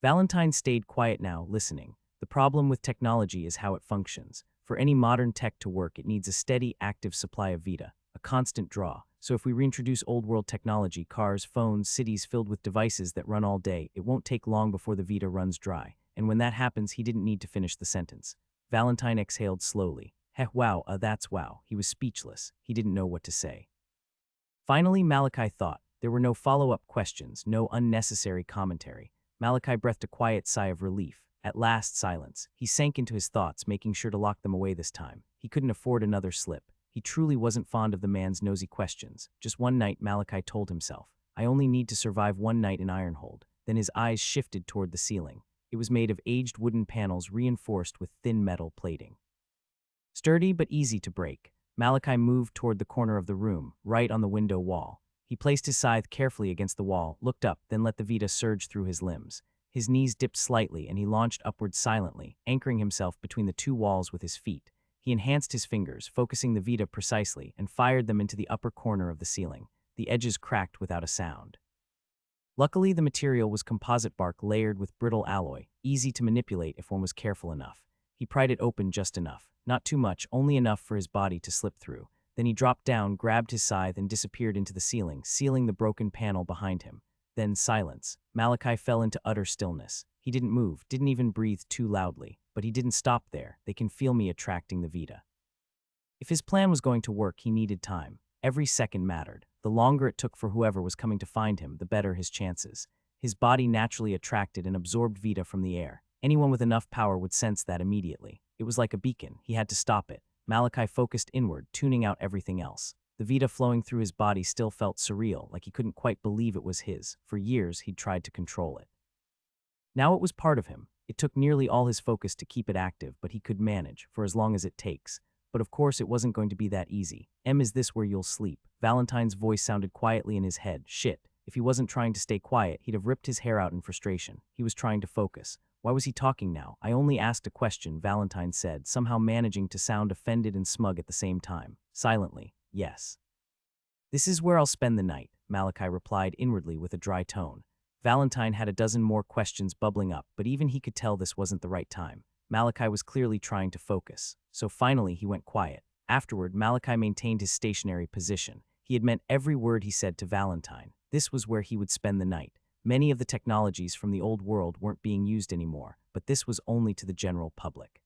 Valentine stayed quiet now, listening. The problem with technology is how it functions. For any modern tech to work, it needs a steady, active supply of Vita, a constant draw. So if we reintroduce old-world technology, cars, phones, cities filled with devices that run all day, it won't take long before the Vita runs dry. And when that happens, he didn't need to finish the sentence. Valentine exhaled slowly. Heh, wow, that's wow. He was speechless. He didn't know what to say. Finally, Malachi thought. There were no follow-up questions, no unnecessary commentary. Malachi breathed a quiet sigh of relief. At last, silence. He sank into his thoughts, making sure to lock them away this time. He couldn't afford another slip. He truly wasn't fond of the man's nosy questions. Just one night, Malachi told himself, I only need to survive one night in Ironhold. Then his eyes shifted toward the ceiling. It was made of aged wooden panels reinforced with thin metal plating. Sturdy but easy to break, Malachi moved toward the corner of the room, right on the window wall. He placed his scythe carefully against the wall, looked up, then let the Vita surge through his limbs. His knees dipped slightly and he launched upward silently, anchoring himself between the two walls with his feet. He enhanced his fingers, focusing the Vita precisely, and fired them into the upper corner of the ceiling. The edges cracked without a sound. Luckily, the material was composite bark layered with brittle alloy, easy to manipulate if one was careful enough. He pried it open just enough, not too much, only enough for his body to slip through. Then he dropped down, grabbed his scythe, and disappeared into the ceiling, sealing the broken panel behind him. Then silence. Malachi fell into utter stillness. He didn't move, didn't even breathe too loudly. But he didn't stop there. They can feel me attracting the Vita. If his plan was going to work, he needed time. Every second mattered. The longer it took for whoever was coming to find him, the better his chances. His body naturally attracted and absorbed Vita from the air. Anyone with enough power would sense that immediately. It was like a beacon. He had to stop it. Malachi focused inward, tuning out everything else. The Vita flowing through his body still felt surreal, like he couldn't quite believe it was his. For years, he'd tried to control it. Now it was part of him. It took nearly all his focus to keep it active, but he could manage, for as long as it takes. But of course, it wasn't going to be that easy. Is this where you'll sleep? Valentine's voice sounded quietly in his head. Shit. If he wasn't trying to stay quiet, he'd have ripped his hair out in frustration. He was trying to focus. Why was he talking now? I only asked a question, Valentine said, somehow managing to sound offended and smug at the same time. Silently, yes. This is where I'll spend the night, Malachi replied inwardly with a dry tone. Valentine had a dozen more questions bubbling up, but even he could tell this wasn't the right time. Malachi was clearly trying to focus. So finally he went quiet. Afterward, Malachi maintained his stationary position. He had meant every word he said to Valentine. This was where he would spend the night. Many of the technologies from the old world weren't being used anymore, but this was only to the general public.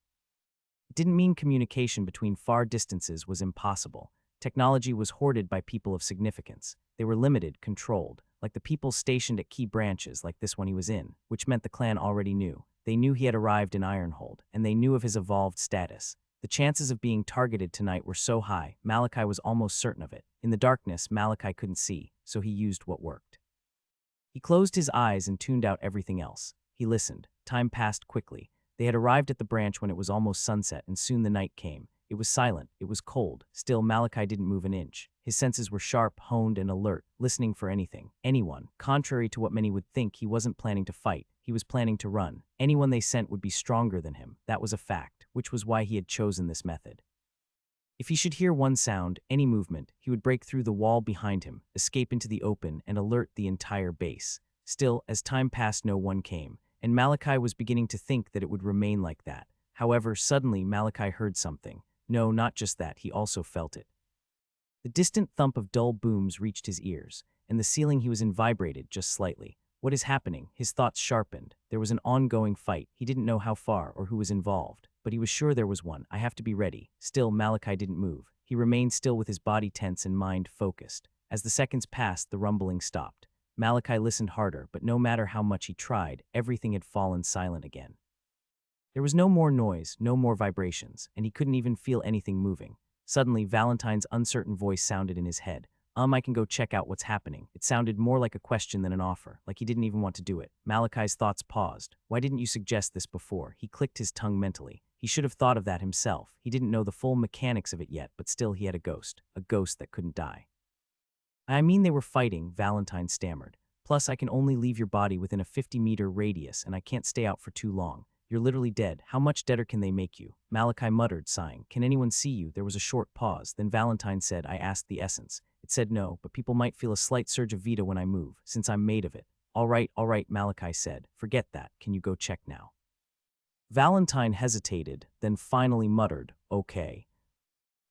It didn't mean communication between far distances was impossible. Technology was hoarded by people of significance. They were limited, controlled, like the people stationed at key branches like this one he was in, which meant the clan already knew. They knew he had arrived in Ironhold, and they knew of his evolved status. The chances of being targeted tonight were so high, Malachi was almost certain of it. In the darkness, Malachi couldn't see, so he used what worked. He closed his eyes and tuned out everything else. He listened. Time passed quickly. They had arrived at the branch when it was almost sunset, and soon the night came. It was silent. It was cold. Still, Malachi didn't move an inch. His senses were sharp, honed, and alert, listening for anything, anyone. Contrary to what many would think, he wasn't planning to fight. He was planning to run. Anyone they sent would be stronger than him. That was a fact, which was why he had chosen this method. If he should hear one sound, any movement, he would break through the wall behind him, escape into the open, and alert the entire base. Still, as time passed, no one came, and Malachi was beginning to think that it would remain like that. However, suddenly Malachi heard something. No, not just that, he also felt it. The distant thump of dull booms reached his ears, and the ceiling he was in vibrated just slightly. What is happening? His thoughts sharpened. There was an ongoing fight. He didn't know how far or who was involved, but he was sure there was one. I have to be ready. Still, Malachi didn't move. He remained still with his body tense and mind focused. As the seconds passed, the rumbling stopped. Malachi listened harder, but no matter how much he tried, everything had fallen silent again. There was no more noise, no more vibrations, and he couldn't even feel anything moving. Suddenly, Valentine's uncertain voice sounded in his head. I can go check out what's happening. It sounded more like a question than an offer, like he didn't even want to do it. Malachi's thoughts paused. Why didn't you suggest this before? He clicked his tongue mentally. He should have thought of that himself. He didn't know the full mechanics of it yet, but still he had a ghost that couldn't die. I mean, they were fighting, Valentine stammered. Plus, I can only leave your body within a 50-meter radius, and I can't stay out for too long. You're literally dead. How much deader can they make you? Malachi muttered, sighing. Can anyone see you? There was a short pause. Then Valentine said, I asked the essence. It said no, but people might feel a slight surge of Vita when I move, since I'm made of it. All right, Malachi said. Forget that. Can you go check now? Valentine hesitated, then finally muttered, okay.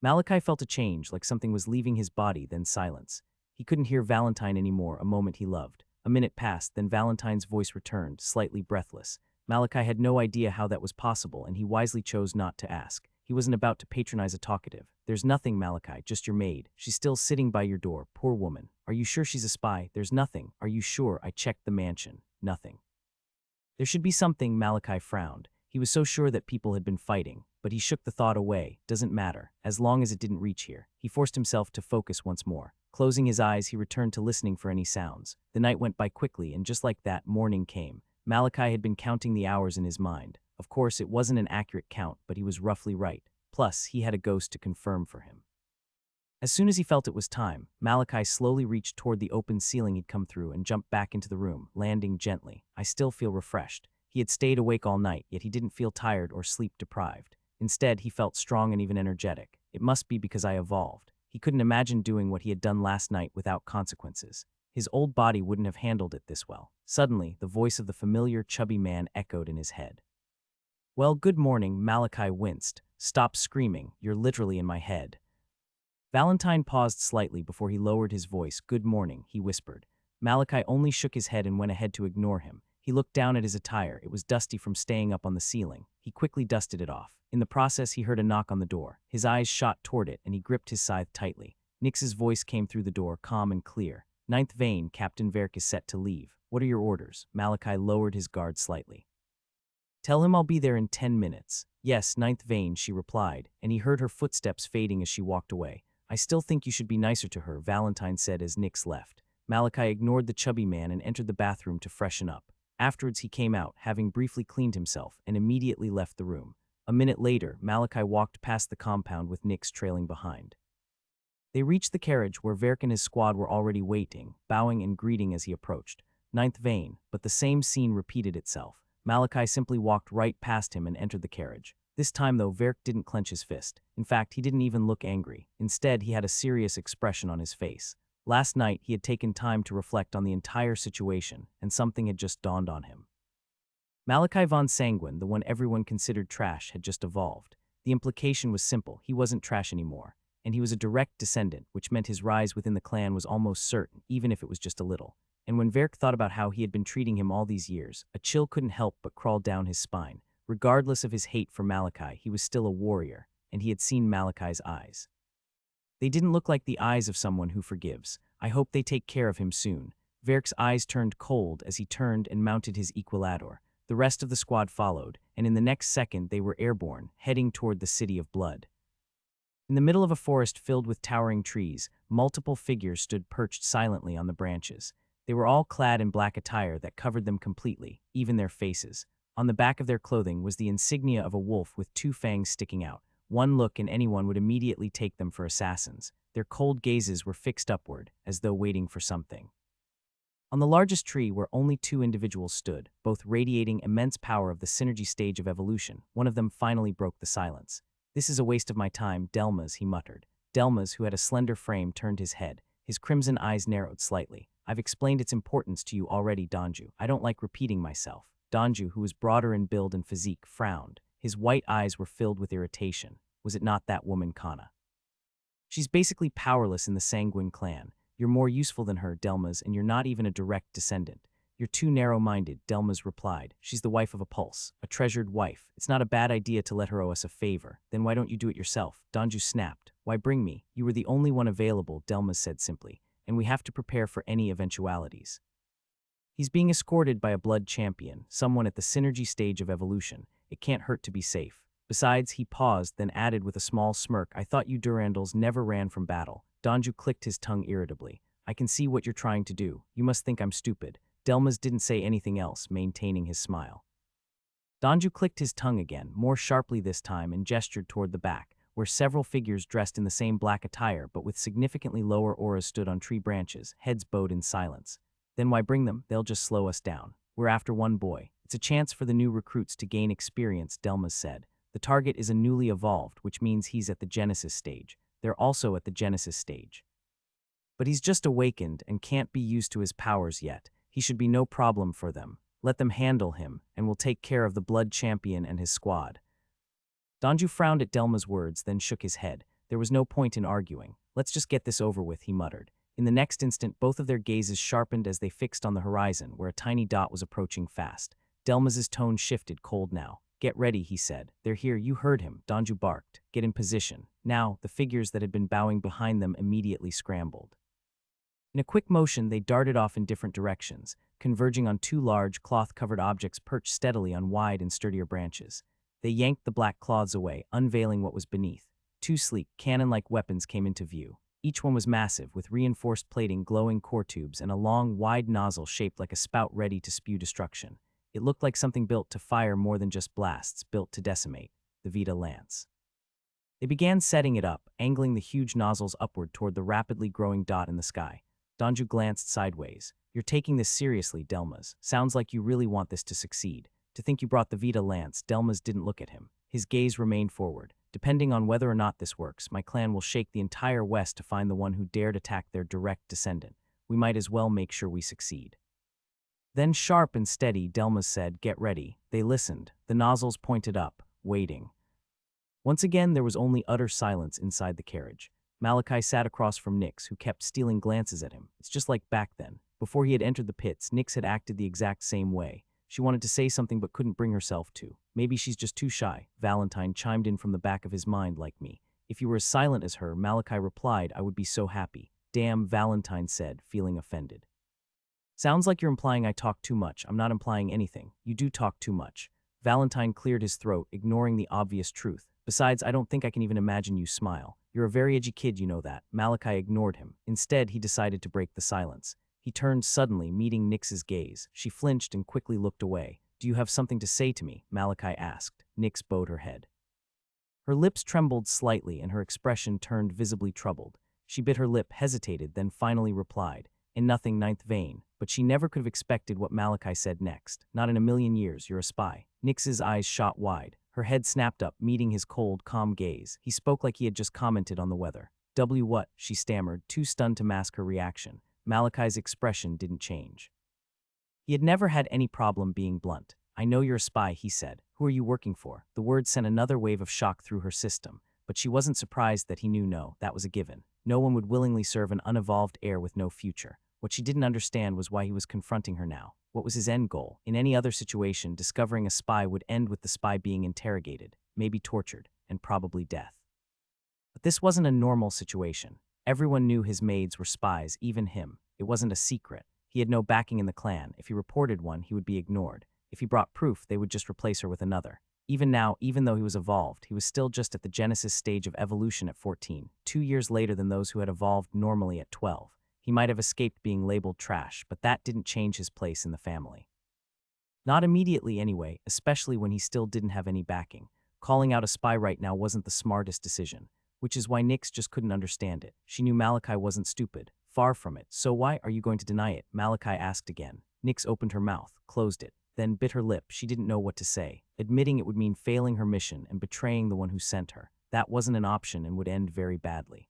Malachi felt a change, like something was leaving his body, then silence. He couldn't hear Valentine anymore, a moment he loved. A minute passed, then Valentine's voice returned, slightly breathless. Malachi had no idea how that was possible, and he wisely chose not to ask. He wasn't about to patronize a talkative. There's nothing, Malachi, just your maid. She's still sitting by your door, poor woman. Are you sure she's a spy? There's nothing. Are you sure? I checked the mansion. Nothing. There should be something, Malachi frowned. He was so sure that people had been fighting, but he shook the thought away. Doesn't matter, as long as it didn't reach here. He forced himself to focus once more. Closing his eyes, he returned to listening for any sounds. The night went by quickly, and just like that, morning came. Malachi had been counting the hours in his mind. Of course, it wasn't an accurate count, but he was roughly right. Plus, he had a ghost to confirm for him. As soon as he felt it was time, Malachi slowly reached toward the open ceiling he'd come through and jumped back into the room, landing gently. I still feel refreshed. He had stayed awake all night, yet he didn't feel tired or sleep-deprived. Instead, he felt strong and even energetic. It must be because I evolved. He couldn't imagine doing what he had done last night without consequences. His old body wouldn't have handled it this well. Suddenly, the voice of the familiar, chubby man echoed in his head. Well, good morning, Malachi winced. Stop screaming, you're literally in my head. Valentine paused slightly before he lowered his voice. Good morning, he whispered. Malachi only shook his head and went ahead to ignore him. He looked down at his attire. It was dusty from staying up on the ceiling. He quickly dusted it off. In the process, he heard a knock on the door. His eyes shot toward it, and he gripped his scythe tightly. Nix's voice came through the door, calm and clear. Ninth vein, Captain Verk is set to leave. What are your orders? Malachi lowered his guard slightly. Tell him I'll be there in 10 minutes. Yes, ninth vein, she replied, and he heard her footsteps fading as she walked away. I still think you should be nicer to her, Valentine said as Nix left. Malachi ignored the chubby man and entered the bathroom to freshen up. Afterwards, he came out, having briefly cleaned himself, and immediately left the room. A minute later, Malachi walked past the compound with Nix trailing behind. They reached the carriage where Verk and his squad were already waiting, bowing and greeting as he approached. Ninth vein, but the same scene repeated itself. Malachi simply walked right past him and entered the carriage. This time, though, Verk didn't clench his fist. In fact, he didn't even look angry. Instead, he had a serious expression on his face. Last night, he had taken time to reflect on the entire situation, and something had just dawned on him. Malachi von Sanguine, the one everyone considered trash, had just evolved. The implication was simple. He wasn't trash anymore, and he was a direct descendant, which meant his rise within the clan was almost certain, even if it was just a little. And when Verk thought about how he had been treating him all these years, a chill couldn't help but crawl down his spine. Regardless of his hate for Malachi, he was still a warrior, and he had seen Malachi's eyes. They didn't look like the eyes of someone who forgives. I hope they take care of him soon. Verk's eyes turned cold as he turned and mounted his equilador. The rest of the squad followed, and in the next second they were airborne, heading toward the City of Blood. In the middle of a forest filled with towering trees, multiple figures stood perched silently on the branches. They were all clad in black attire that covered them completely, even their faces. On the back of their clothing was the insignia of a wolf with two fangs sticking out. One look and anyone would immediately take them for assassins. Their cold gazes were fixed upward, as though waiting for something. On the largest tree where only two individuals stood, both radiating immense power of the synergy stage of evolution, one of them finally broke the silence. This is a waste of my time, Delmas, he muttered. Delmas, who had a slender frame, turned his head. His crimson eyes narrowed slightly. I've explained its importance to you already, Donju. I don't like repeating myself. Donju, who was broader in build and physique, frowned. His white eyes were filled with irritation. Was it not that woman, Kana? She's basically powerless in the Sanguine clan. You're more useful than her, Delmas, and you're not even a direct descendant. You're too narrow-minded, Delmas replied. She's the wife of a pulse, a treasured wife. It's not a bad idea to let her owe us a favor. Then why don't you do it yourself? Donju snapped. Why bring me? You were the only one available, Delmas said simply, and we have to prepare for any eventualities. He's being escorted by a blood champion, someone at the synergy stage of evolution. It can't hurt to be safe. Besides, he paused, then added with a small smirk, I thought you Durandals never ran from battle. Donju clicked his tongue irritably. I can see what you're trying to do. You must think I'm stupid. Delmas didn't say anything else, maintaining his smile. Donju clicked his tongue again, more sharply this time, and gestured toward the back, where several figures dressed in the same black attire but with significantly lower auras stood on tree branches, heads bowed in silence. Then why bring them? They'll just slow us down. We're after one boy. It's a chance for the new recruits to gain experience, Delmas said. The target is a newly evolved, which means he's at the Genesis stage. They're also at the Genesis stage. But he's just awakened and can't be used to his powers yet. He should be no problem for them. Let them handle him, and we'll take care of the blood champion and his squad. Donju frowned at Delma's words, then shook his head. There was no point in arguing. Let's just get this over with, he muttered. In the next instant, both of their gazes sharpened as they fixed on the horizon, where a tiny dot was approaching fast. Delma's tone shifted, cold now. Get ready, he said. They're here, you heard him, Donju barked. Get in position. Now, the figures that had been bowing behind them immediately scrambled. In a quick motion, they darted off in different directions, converging on two large, cloth-covered objects perched steadily on wide and sturdier branches. They yanked the black cloths away, unveiling what was beneath. Two sleek, cannon-like weapons came into view. Each one was massive, with reinforced plating, glowing core tubes, and a long, wide nozzle shaped like a spout ready to spew destruction. It looked like something built to fire more than just blasts, built to decimate. The Vita Lance. They began setting it up, angling the huge nozzles upward toward the rapidly growing dot in the sky. Donju glanced sideways. You're taking this seriously, Delmas. Sounds like you really want this to succeed. To think you brought the Vita Lance, Delmas didn't look at him. His gaze remained forward. Depending on whether or not this works, my clan will shake the entire West to find the one who dared attack their direct descendant. We might as well make sure we succeed. Then sharp and steady, Delmas said, get ready. They listened. The nozzles pointed up, waiting. Once again, there was only utter silence inside the carriage. Malachi sat across from Nix, who kept stealing glances at him. It's just like back then. Before he had entered the pits, Nix had acted the exact same way. She wanted to say something but couldn't bring herself to. Maybe she's just too shy, Valentine chimed in from the back of his mind like me. If you were as silent as her, Malachi replied, I would be so happy. Damn, Valentine said, feeling offended. Sounds like you're implying I talk too much. I'm not implying anything. You do talk too much. Valentine cleared his throat, ignoring the obvious truth. Besides, I don't think I can even imagine you smile. You're a very edgy kid, you know that. Malachi ignored him. Instead, he decided to break the silence. He turned suddenly, meeting Nix's gaze. She flinched and quickly looked away. Do you have something to say to me? Malachi asked. Nix bowed her head. Her lips trembled slightly and her expression turned visibly troubled. She bit her lip, hesitated, then finally replied, in nothing ninth vein, but she never could have expected what Malachi said next. Not in a million years, you're a spy. Nix's eyes shot wide. Her head snapped up, meeting his cold, calm gaze. He spoke like he had just commented on the weather. What? She stammered, too stunned to mask her reaction. Malachi's expression didn't change. He had never had any problem being blunt. I know you're a spy, he said. Who are you working for? The word sent another wave of shock through her system, but she wasn't surprised that he knew that was a given. No one would willingly serve an unevolved heir with no future. What she didn't understand was why he was confronting her now. What was his end goal? In any other situation, discovering a spy would end with the spy being interrogated, maybe tortured, and probably death. But this wasn't a normal situation. Everyone knew his maids were spies, even him. It wasn't a secret. He had no backing in the clan. If he reported one, he would be ignored. If he brought proof, they would just replace her with another. Even now, even though he was evolved, he was still just at the genesis stage of evolution at 14, 2 years later than those who had evolved normally at 12. He might have escaped being labeled trash, but that didn't change his place in the family. Not immediately anyway, especially when he still didn't have any backing. Calling out a spy right now wasn't the smartest decision, which is why Nix just couldn't understand it. She knew Malachi wasn't stupid. Far from it. So why are you going to deny it? Malachi asked again. Nix opened her mouth, closed it, then bit her lip. She didn't know what to say. Admitting it would mean failing her mission and betraying the one who sent her. That wasn't an option and would end very badly.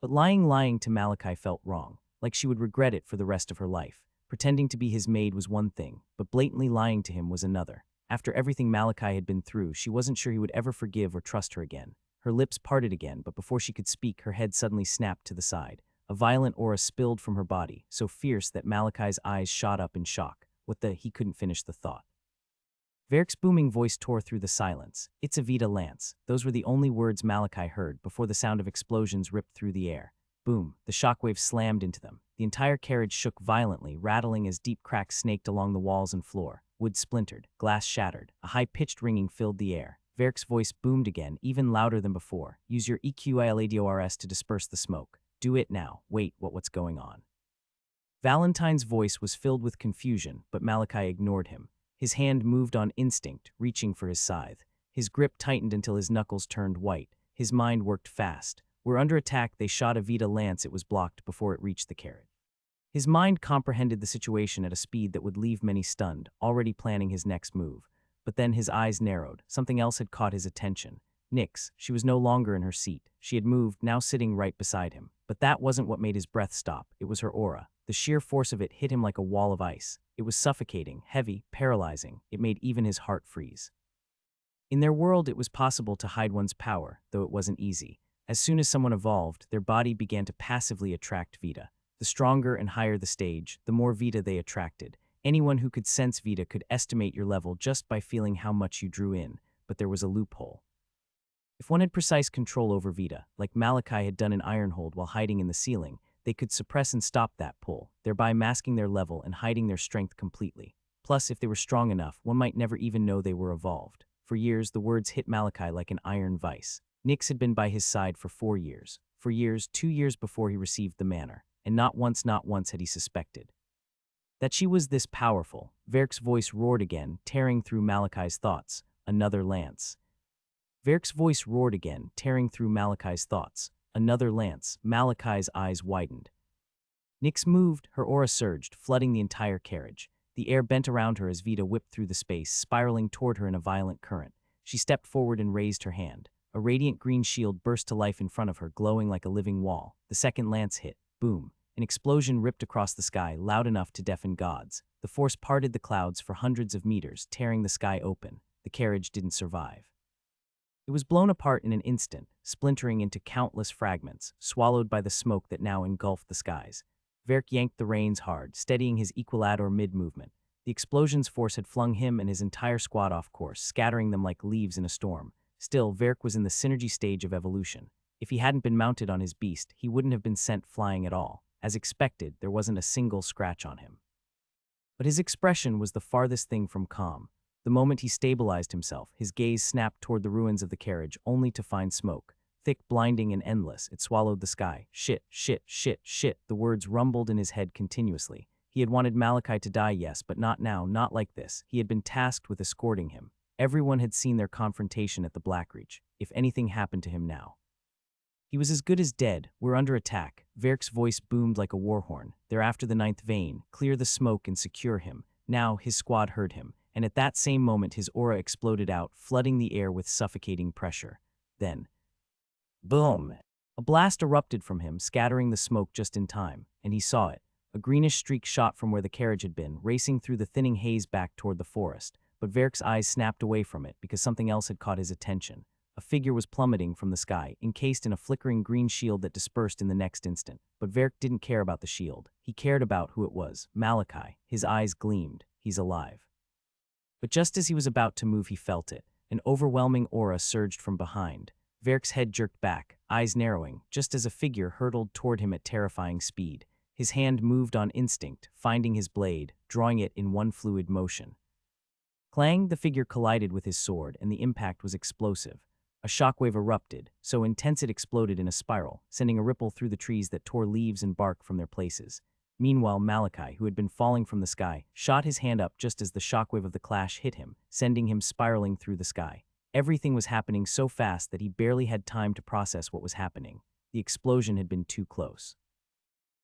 But lying to Malachi felt wrong, like she would regret it for the rest of her life. Pretending to be his maid was one thing, but blatantly lying to him was another. After everything Malachi had been through, she wasn't sure he would ever forgive or trust her again. Her lips parted again, but before she could speak, her head suddenly snapped to the side. A violent aura spilled from her body, so fierce that Malachi's eyes shot up in shock. He couldn't finish the thought. Verk's booming voice tore through the silence. It's a Vita Lance. Those were the only words Malachi heard before the sound of explosions ripped through the air. Boom, the shockwave slammed into them. The entire carriage shook violently, rattling as deep cracks snaked along the walls and floor. Wood splintered, glass shattered. A high-pitched ringing filled the air. Verk's voice boomed again, even louder than before. Use your EQILADORS to disperse the smoke. Do it now. Wait, what's going on? Valentine's voice was filled with confusion, but Malachi ignored him. His hand moved on instinct, reaching for his scythe. His grip tightened until his knuckles turned white. His mind worked fast. We're under attack. They shot a Vita Lance. It was blocked before it reached the carriage. His mind comprehended the situation at a speed that would leave many stunned, already planning his next move. But then his eyes narrowed. Something else had caught his attention. Nyx, she was no longer in her seat. She had moved, now sitting right beside him. But that wasn't what made his breath stop. It was her aura. The sheer force of it hit him like a wall of ice. It was suffocating, heavy, paralyzing. It made even his heart freeze. In their world, it was possible to hide one's power, though it wasn't easy. As soon as someone evolved, their body began to passively attract Vita. The stronger and higher the stage, the more Vita they attracted. Anyone who could sense Vita could estimate your level just by feeling how much you drew in, but there was a loophole. If one had precise control over Vita, like Malachi had done in Ironhold while hiding in the ceiling, they could suppress and stop that pull, thereby masking their level and hiding their strength completely. Plus, if they were strong enough, one might never even know they were evolved. For years, the words hit Malachi like an iron vice. Nyx had been by his side for 4 years. For years, 2 years before he received the manor, and not once had he suspected that she was this powerful. Verk's voice roared again, tearing through Malachi's thoughts. Another lance. Verk's voice roared again, tearing through Malachi's thoughts. Another lance. Malachi's eyes widened. Nyx moved, her aura surged, flooding the entire carriage. The air bent around her as Vita whipped through the space, spiraling toward her in a violent current. She stepped forward and raised her hand. A radiant green shield burst to life in front of her, glowing like a living wall. The second lance hit. Boom. An explosion ripped across the sky, loud enough to deafen gods. The force parted the clouds for hundreds of meters, tearing the sky open. The carriage didn't survive. It was blown apart in an instant, splintering into countless fragments, swallowed by the smoke that now engulfed the skies. Verk yanked the reins hard, steadying his equilateral mid-movement. The explosion's force had flung him and his entire squad off course, scattering them like leaves in a storm. Still, Verk was in the synergy stage of evolution. If he hadn't been mounted on his beast, he wouldn't have been sent flying at all. As expected, there wasn't a single scratch on him. But his expression was the farthest thing from calm. The moment he stabilized himself, his gaze snapped toward the ruins of the carriage, only to find smoke. Thick, blinding, and endless, it swallowed the sky. Shit, shit, shit, shit. The words rumbled in his head continuously. He had wanted Malachi to die, yes, but not now, not like this. He had been tasked with escorting him. Everyone had seen their confrontation at the Blackreach. If anything happened to him now, he was as good as dead. We're under attack. Verk's voice boomed like a war horn. They're after the ninth vein. Clear the smoke and secure him. Now his squad heard him, and at that same moment his aura exploded out, flooding the air with suffocating pressure. Then, boom! A blast erupted from him, scattering the smoke just in time, and he saw it. A greenish streak shot from where the carriage had been, racing through the thinning haze back toward the forest. But Verk's eyes snapped away from it because something else had caught his attention. A figure was plummeting from the sky, encased in a flickering green shield that dispersed in the next instant. But Verk didn't care about the shield. He cared about who it was. Malachi. His eyes gleamed. He's alive. But just as he was about to move, he felt it. An overwhelming aura surged from behind. Verk's head jerked back, eyes narrowing, just as a figure hurtled toward him at terrifying speed. His hand moved on instinct, finding his blade, drawing it in one fluid motion. Clang, the figure collided with his sword, and the impact was explosive. A shockwave erupted, so intense it exploded in a spiral, sending a ripple through the trees that tore leaves and bark from their places. Meanwhile, Malachi, who had been falling from the sky, shot his hand up just as the shockwave of the clash hit him, sending him spiraling through the sky. Everything was happening so fast that he barely had time to process what was happening. The explosion had been too close.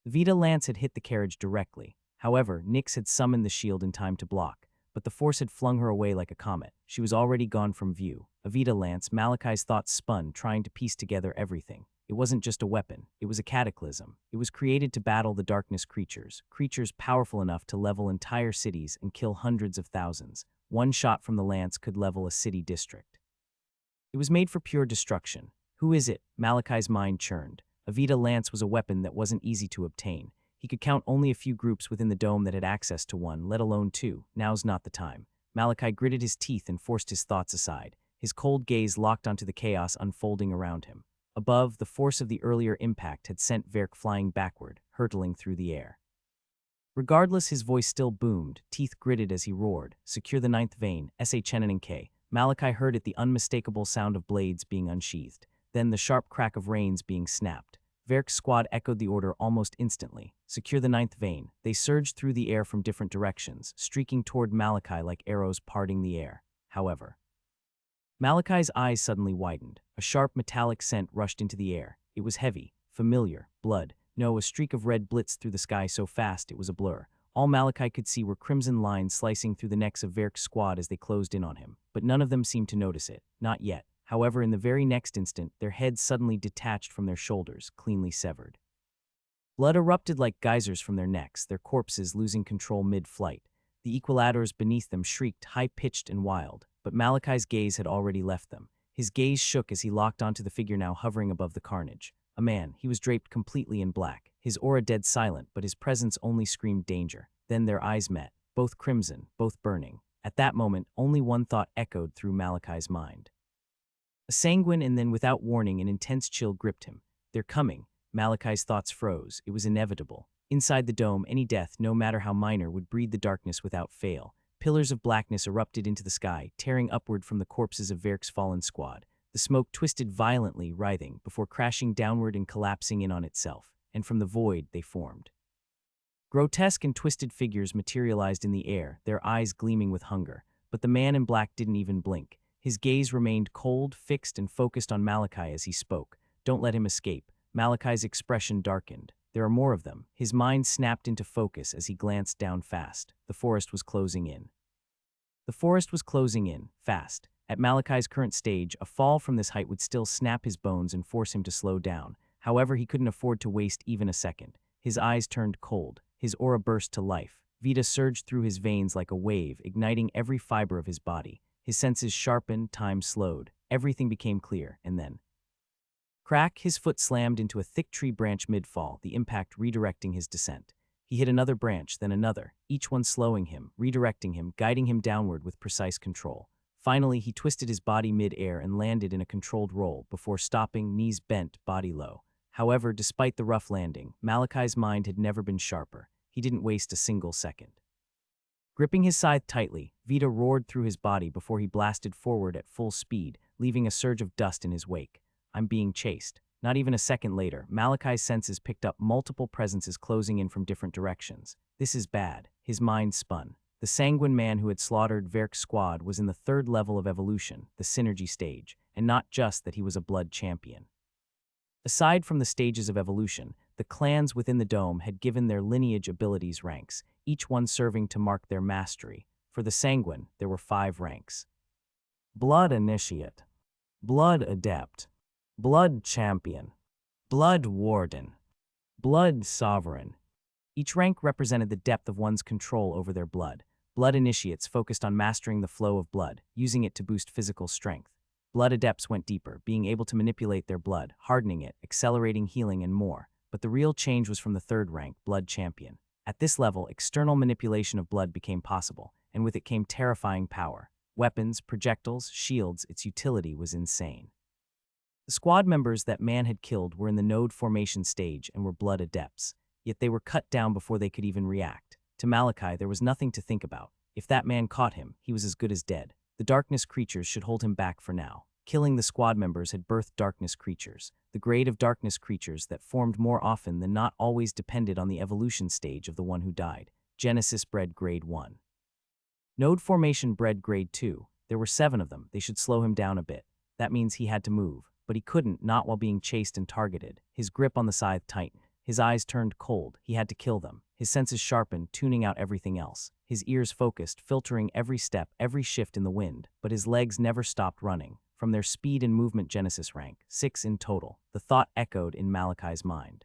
The Vita lance had hit the carriage directly. However, Nyx had summoned the shield in time to block, but the force had flung her away like a comet. She was already gone from view. A Vita lance, Malachi's thoughts spun, trying to piece together everything. It wasn't just a weapon. It was a cataclysm. It was created to battle the darkness creatures powerful enough to level entire cities and kill hundreds of thousands. One shot from the lance could level a city district. It was made for pure destruction. Who is it? Malachi's mind churned. A Vita lance was a weapon that wasn't easy to obtain. He could count only a few groups within the dome that had access to one, let alone two. Now's not the time. Malachi gritted his teeth and forced his thoughts aside. His cold gaze locked onto the chaos unfolding around him. Above, the force of the earlier impact had sent Verk flying backward, hurtling through the air. Regardless, his voice still boomed, teeth gritted as he roared. Secure the ninth vein, S.A. Chenin K. Malachi heard it, the unmistakable sound of blades being unsheathed, then the sharp crack of reins being snapped. Verk's squad echoed the order almost instantly. Secure the ninth vein. They surged through the air from different directions, streaking toward Malachi like arrows parting the air. However, Malachi's eyes suddenly widened. A sharp metallic scent rushed into the air. It was heavy, familiar, blood. No, a streak of red blitzed through the sky so fast it was a blur. All Malachi could see were crimson lines slicing through the necks of Verk's squad as they closed in on him. But none of them seemed to notice it. Not yet. However, in the very next instant, their heads suddenly detached from their shoulders, cleanly severed. Blood erupted like geysers from their necks, their corpses losing control mid-flight. The equilators beneath them shrieked, high-pitched and wild, but Malachi's gaze had already left them. His gaze shook as he locked onto the figure now hovering above the carnage. A man, he was draped completely in black, his aura dead silent, but his presence only screamed danger. Then their eyes met, both crimson, both burning. At that moment, only one thought echoed through Malachi's mind. A sanguine and then without warning an intense chill gripped him. They're coming. Malachi's thoughts froze. It was inevitable. Inside the dome, any death, no matter how minor, would breed the darkness without fail. Pillars of blackness erupted into the sky, tearing upward from the corpses of Verk's fallen squad. The smoke twisted violently, writhing, before crashing downward and collapsing in on itself. And from the void, they formed. Grotesque and twisted figures materialized in the air, their eyes gleaming with hunger. But the man in black didn't even blink. His gaze remained cold, fixed, and focused on Malachi as he spoke. Don't let him escape. Malachi's expression darkened. There are more of them. His mind snapped into focus as he glanced down fast. The forest was closing in. The forest was closing in, fast. At Malachi's current stage, a fall from this height would still snap his bones and force him to slow down. However, he couldn't afford to waste even a second. His eyes turned cold. His aura burst to life. Vita surged through his veins like a wave, igniting every fiber of his body. His senses sharpened, time slowed. Everything became clear, and then... Crack, his foot slammed into a thick tree branch mid-fall, the impact redirecting his descent. He hit another branch, then another, each one slowing him, redirecting him, guiding him downward with precise control. Finally, he twisted his body mid-air and landed in a controlled roll before stopping, knees bent, body low. However, despite the rough landing, Malachi's mind had never been sharper. He didn't waste a single second. Gripping his scythe tightly, Vita roared through his body before he blasted forward at full speed, leaving a surge of dust in his wake. I'm being chased. Not even a second later, Malachi's senses picked up multiple presences closing in from different directions. This is bad. His mind spun. The sanguine man who had slaughtered Verk's squad was in the third level of evolution, the synergy stage, and not just that he was a blood champion. Aside from the stages of evolution, the clans within the dome had given their lineage abilities ranks, each one serving to mark their mastery. For the sanguine, there were 5 ranks. Blood Initiate, Blood Adept, Blood Champion, Blood Warden, Blood Sovereign. Each rank represented the depth of one's control over their blood. Blood Initiates focused on mastering the flow of blood, using it to boost physical strength. Blood Adepts went deeper, being able to manipulate their blood, hardening it, accelerating healing, and more. But the real change was from the 3rd rank, Blood Champion. At this level, external manipulation of blood became possible, and with it came terrifying power. Weapons, projectiles, shields, its utility was insane. The squad members that man had killed were in the node formation stage and were Blood Adepts, yet they were cut down before they could even react. To Malachi, there was nothing to think about. If that man caught him, he was as good as dead. The darkness creatures should hold him back for now. Killing the squad members had birthed darkness creatures. The grade of darkness creatures that formed more often than not always depended on the evolution stage of the one who died. Genesis bred grade 1. Node formation bred grade 2. There were 7 of them. They should slow him down a bit. That means he had to move. But he couldn't, not while being chased and targeted. His grip on the scythe tightened. His eyes turned cold. He had to kill them. His senses sharpened, tuning out everything else. His ears focused, filtering every step, every shift in the wind. But his legs never stopped running. From their speed and movement Genesis rank, 6 in total, the thought echoed in Malachi's mind.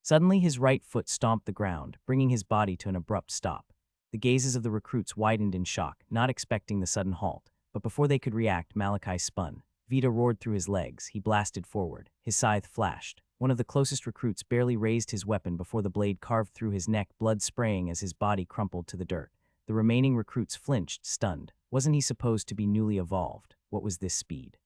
Suddenly his right foot stomped the ground, bringing his body to an abrupt stop. The gazes of the recruits widened in shock, not expecting the sudden halt. But before they could react, Malachi spun. Vita roared through his legs. He blasted forward. His scythe flashed. One of the closest recruits barely raised his weapon before the blade carved through his neck, blood spraying as his body crumpled to the dirt. The remaining recruits flinched, stunned. Wasn't he supposed to be newly evolved? What was this speed?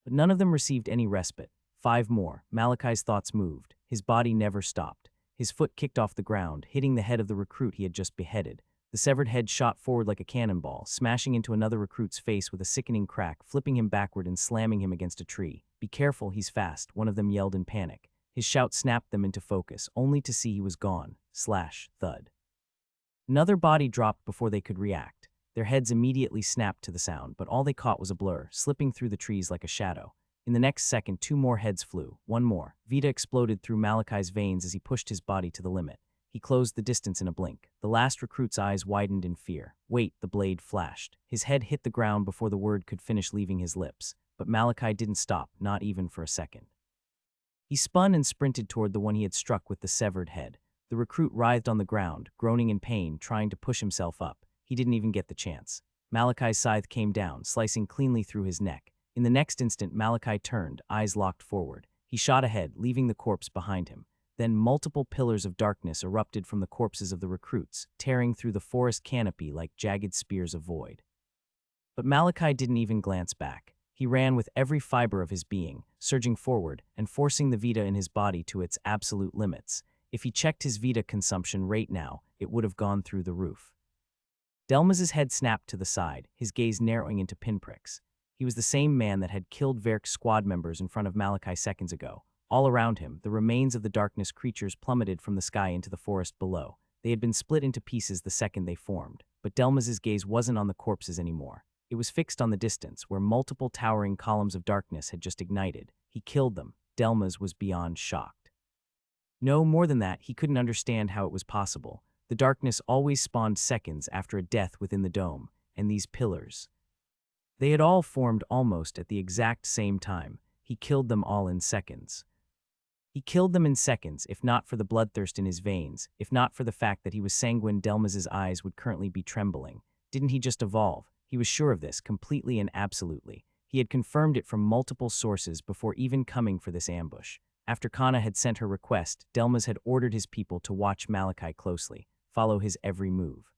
But none of them received any respite. 5 more. Malachi's thoughts moved. His body never stopped. His foot kicked off the ground, hitting the head of the recruit he had just beheaded. The severed head shot forward like a cannonball, smashing into another recruit's face with a sickening crack, flipping him backward and slamming him against a tree. Be careful, he's fast, one of them yelled in panic. His shout snapped them into focus, only to see he was gone. Slash, thud. Another body dropped before they could react. Their heads immediately snapped to the sound, but all they caught was a blur, slipping through the trees like a shadow. In the next second, 2 more heads flew. 1 more. Vita exploded through Malachi's veins as he pushed his body to the limit. He closed the distance in a blink. The last recruit's eyes widened in fear. Wait, the blade flashed. His head hit the ground before the word could finish leaving his lips. but Malachi didn't stop, not even for a second. He spun and sprinted toward the one he had struck with the severed head. The recruit writhed on the ground, groaning in pain, trying to push himself up. He didn't even get the chance. Malachi's scythe came down, slicing cleanly through his neck. In the next instant, Malachi turned, eyes locked forward. He shot ahead, leaving the corpse behind him. Then multiple pillars of darkness erupted from the corpses of the recruits, tearing through the forest canopy like jagged spears of void. But Malachi didn't even glance back. He ran with every fiber of his being, surging forward and forcing the Vita in his body to its absolute limits. If he checked his Vita consumption rate now, it would have gone through the roof. Delmaz's head snapped to the side, his gaze narrowing into pinpricks. He was the same man that had killed Verk's squad members in front of Malachi seconds ago. All around him, the remains of the darkness creatures plummeted from the sky into the forest below. They had been split into pieces the second they formed, but Delmaz's gaze wasn't on the corpses anymore. It was fixed on the distance, where multiple towering columns of darkness had just ignited. He killed them. Delmaz was beyond shocked. No, more than that, he couldn't understand how it was possible. The darkness always spawned seconds after a death within the dome, and these pillars. They had all formed almost at the exact same time. He killed them all in seconds. He killed them in seconds, if not for the bloodthirst in his veins, if not for the fact that he was sanguine. Delmaz's eyes would currently be trembling. Didn't he just evolve? He was sure of this, completely and absolutely. He had confirmed it from multiple sources before even coming for this ambush. After Kana had sent her request, Delmaz had ordered his people to watch Malachi closely, follow his every move.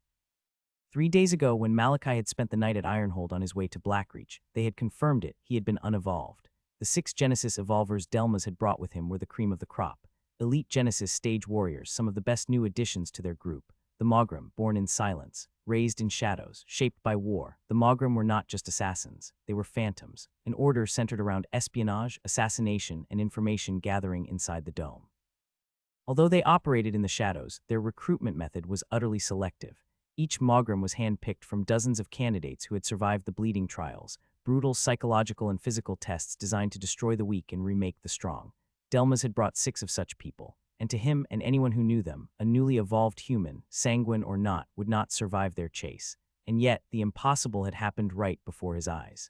3 days ago, when Malachi had spent the night at Ironhold on his way to Blackreach, they had confirmed it. He had been unevolved. The 6 Genesis evolvers Delmaz had brought with him were the cream of the crop. Elite Genesis stage warriors, some of the best new additions to their group. The Mogram, born in silence, raised in shadows, shaped by war. The Mogram were not just assassins, they were phantoms, an order centered around espionage, assassination, and information gathering inside the dome. Although they operated in the shadows, their recruitment method was utterly selective. Each Mogram was handpicked from dozens of candidates who had survived the bleeding trials, brutal psychological and physical tests designed to destroy the weak and remake the strong. Delmaz had brought 6 of such people, and to him and anyone who knew them, a newly evolved human, sanguine or not, would not survive their chase. And yet, the impossible had happened right before his eyes.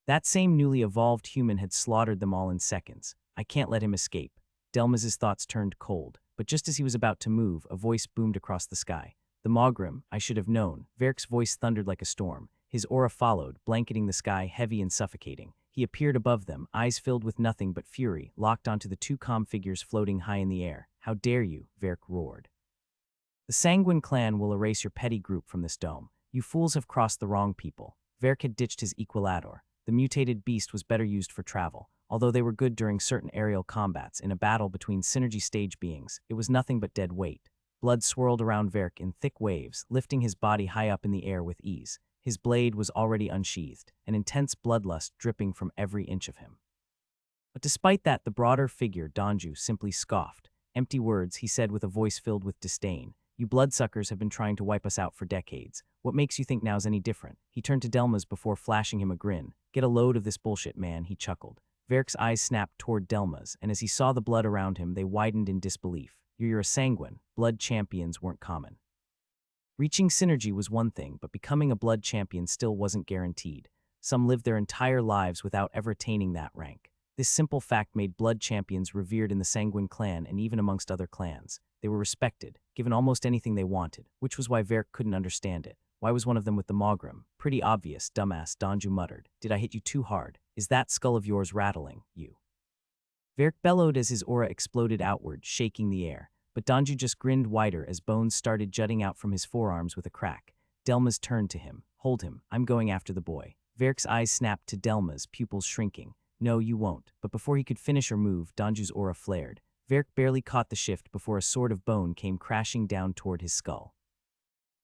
That same newly evolved human had slaughtered them all in seconds. I can't let him escape. Delmaz's thoughts turned cold, but just as he was about to move, a voice boomed across the sky. The Mogram, I should have known. Verk's voice thundered like a storm. His aura followed, blanketing the sky, heavy and suffocating. He appeared above them, eyes filled with nothing but fury, locked onto the 2 calm figures floating high in the air. How dare you, Verk roared. The Sanguine clan will erase your petty group from this dome. You fools have crossed the wrong people. Verk had ditched his Equilador. The mutated beast was better used for travel. Although they were good during certain aerial combats, in a battle between synergy stage beings, it was nothing but dead weight. Blood swirled around Verk in thick waves, lifting his body high up in the air with ease. His blade was already unsheathed, an intense bloodlust dripping from every inch of him. But despite that, the broader figure, Donju, simply scoffed. Empty words, he said with a voice filled with disdain. You bloodsuckers have been trying to wipe us out for decades. What makes you think now's any different? He turned to Delmaz before flashing him a grin. Get a load of this bullshit, man, he chuckled. Verk's eyes snapped toward Delmaz, and as he saw the blood around him, they widened in disbelief. You're a sanguine. Blood champions weren't common. Reaching synergy was one thing, but becoming a blood champion still wasn't guaranteed. Some lived their entire lives without ever attaining that rank. This simple fact made blood champions revered in the Sanguine clan and even amongst other clans. They were respected, given almost anything they wanted, which was why Verk couldn't understand it. Why was one of them with the Mogram? Pretty obvious, dumbass, Donju muttered. Did I hit you too hard? Is that skull of yours rattling, you? Verk bellowed as his aura exploded outward, shaking the air. But Donju just grinned wider as bones started jutting out from his forearms with a crack. Delmaz turned to him. Hold him. I'm going after the boy. Verk's eyes snapped to Delmaz, pupils shrinking. No, you won't. But before he could finish or move, Donju's aura flared. Verk barely caught the shift before a sword of bone came crashing down toward his skull.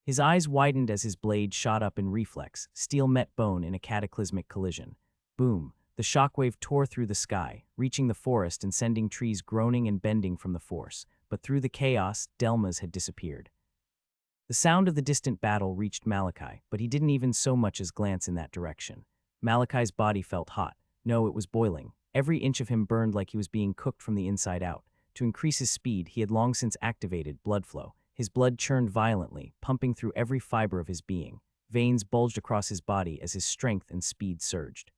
His eyes widened as his blade shot up in reflex. Steel met bone in a cataclysmic collision. Boom. The shockwave tore through the sky, reaching the forest and sending trees groaning and bending from the force. But through the chaos, Delmaz had disappeared. The sound of the distant battle reached Malachi, but he didn't even so much as glance in that direction. Malachi's body felt hot. No, it was boiling. Every inch of him burned like he was being cooked from the inside out. To increase his speed, he had long since activated blood flow. His blood churned violently, pumping through every fiber of his being. Veins bulged across his body as his strength and speed surged.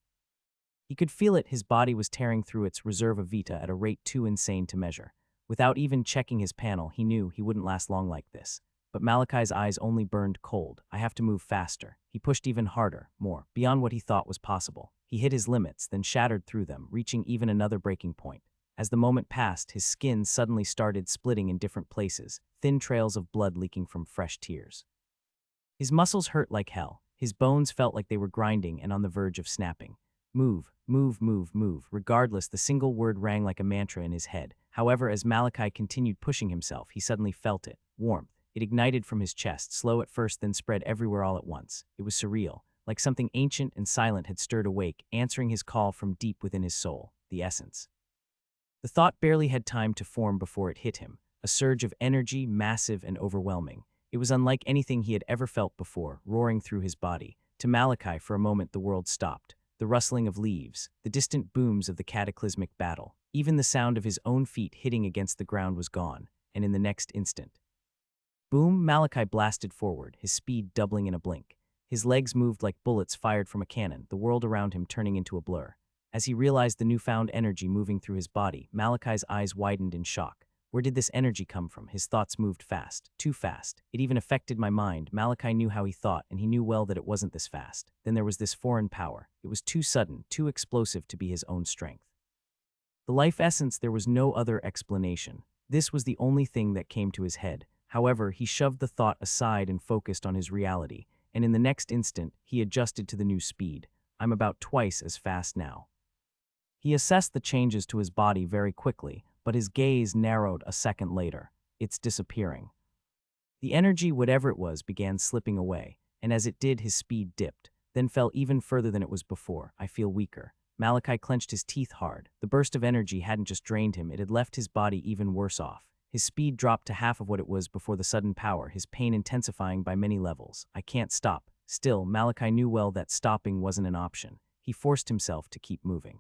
He could feel it, his body was tearing through its reserve of vita at a rate too insane to measure. Without even checking his panel, he knew he wouldn't last long like this. But Malachi's eyes only burned cold. I have to move faster. He pushed even harder, more, beyond what he thought was possible. He hit his limits, then shattered through them, reaching even another breaking point. As the moment passed, his skin suddenly started splitting in different places, thin trails of blood leaking from fresh tears. His muscles hurt like hell. His bones felt like they were grinding and on the verge of snapping. Move, move, move, move. Regardless, the single word rang like a mantra in his head. However, as Malachi continued pushing himself, he suddenly felt it. Warmth. It ignited from his chest, slow at first, then spread everywhere all at once. It was surreal, like something ancient and silent had stirred awake, answering his call from deep within his soul, the essence. The thought barely had time to form before it hit him, a surge of energy, massive and overwhelming. It was unlike anything he had ever felt before, roaring through his body. To Malachi, for a moment, the world stopped. The rustling of leaves, the distant booms of the cataclysmic battle. Even the sound of his own feet hitting against the ground was gone, and in the next instant, boom, Malachi blasted forward, his speed doubling in a blink. His legs moved like bullets fired from a cannon, the world around him turning into a blur. As he realized the newfound energy moving through his body, Malachi's eyes widened in shock. Where did this energy come from? His thoughts moved fast, too fast. It even affected my mind. Malachi knew how he thought, and he knew well that it wasn't this fast. Then there was this foreign power. It was too sudden, too explosive to be his own strength. The life essence, there was no other explanation. This was the only thing that came to his head. However, he shoved the thought aside and focused on his reality, and in the next instant, he adjusted to the new speed. I'm about twice as fast now. He assessed the changes to his body very quickly, but his gaze narrowed a second later. It's disappearing. The energy, whatever it was, began slipping away, and as it did, his speed dipped, then fell even further than it was before. I feel weaker. Malachi clenched his teeth hard. The burst of energy hadn't just drained him, it had left his body even worse off. His speed dropped to half of what it was before the sudden power, his pain intensifying by many levels. I can't stop. Still, Malachi knew well that stopping wasn't an option. He forced himself to keep moving.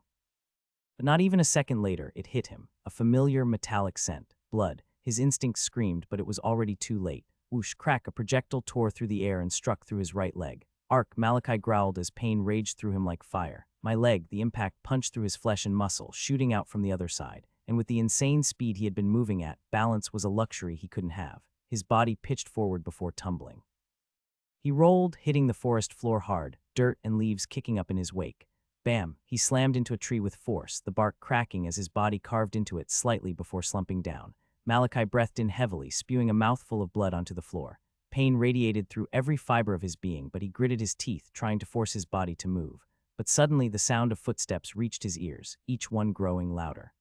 But not even a second later, it hit him. A familiar metallic scent. Blood. His instincts screamed, but it was already too late. Whoosh, crack, a projectile tore through the air and struck through his right leg. Arc, Malachi growled as pain raged through him like fire. My leg, the impact punched through his flesh and muscle, shooting out from the other side. And with the insane speed he had been moving at, balance was a luxury he couldn't have. His body pitched forward before tumbling. He rolled, hitting the forest floor hard, dirt and leaves kicking up in his wake. Bam! He slammed into a tree with force, the bark cracking as his body carved into it slightly before slumping down. Malachi breathed in heavily, spewing a mouthful of blood onto the floor. Pain radiated through every fiber of his being, but he gritted his teeth, trying to force his body to move. But suddenly the sound of footsteps reached his ears, each one growing louder.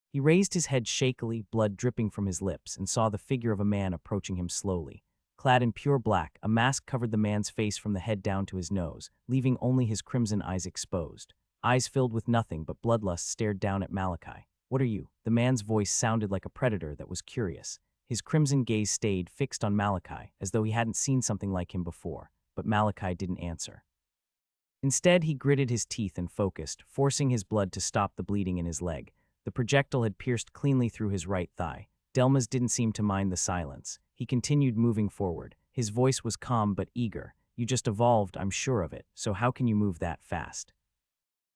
He raised his head shakily, blood dripping from his lips, and saw the figure of a man approaching him slowly. Clad in pure black, a mask covered the man's face from the head down to his nose, leaving only his crimson eyes exposed. Eyes filled with nothing but bloodlust stared down at Malachi. What are you? The man's voice sounded like a predator that was curious. His crimson gaze stayed fixed on Malachi, as though he hadn't seen something like him before, but Malachi didn't answer. Instead, he gritted his teeth and focused, forcing his blood to stop the bleeding in his leg. The projectile had pierced cleanly through his right thigh. Delmas didn't seem to mind the silence. He continued moving forward. His voice was calm but eager. You just evolved, I'm sure of it, so how can you move that fast?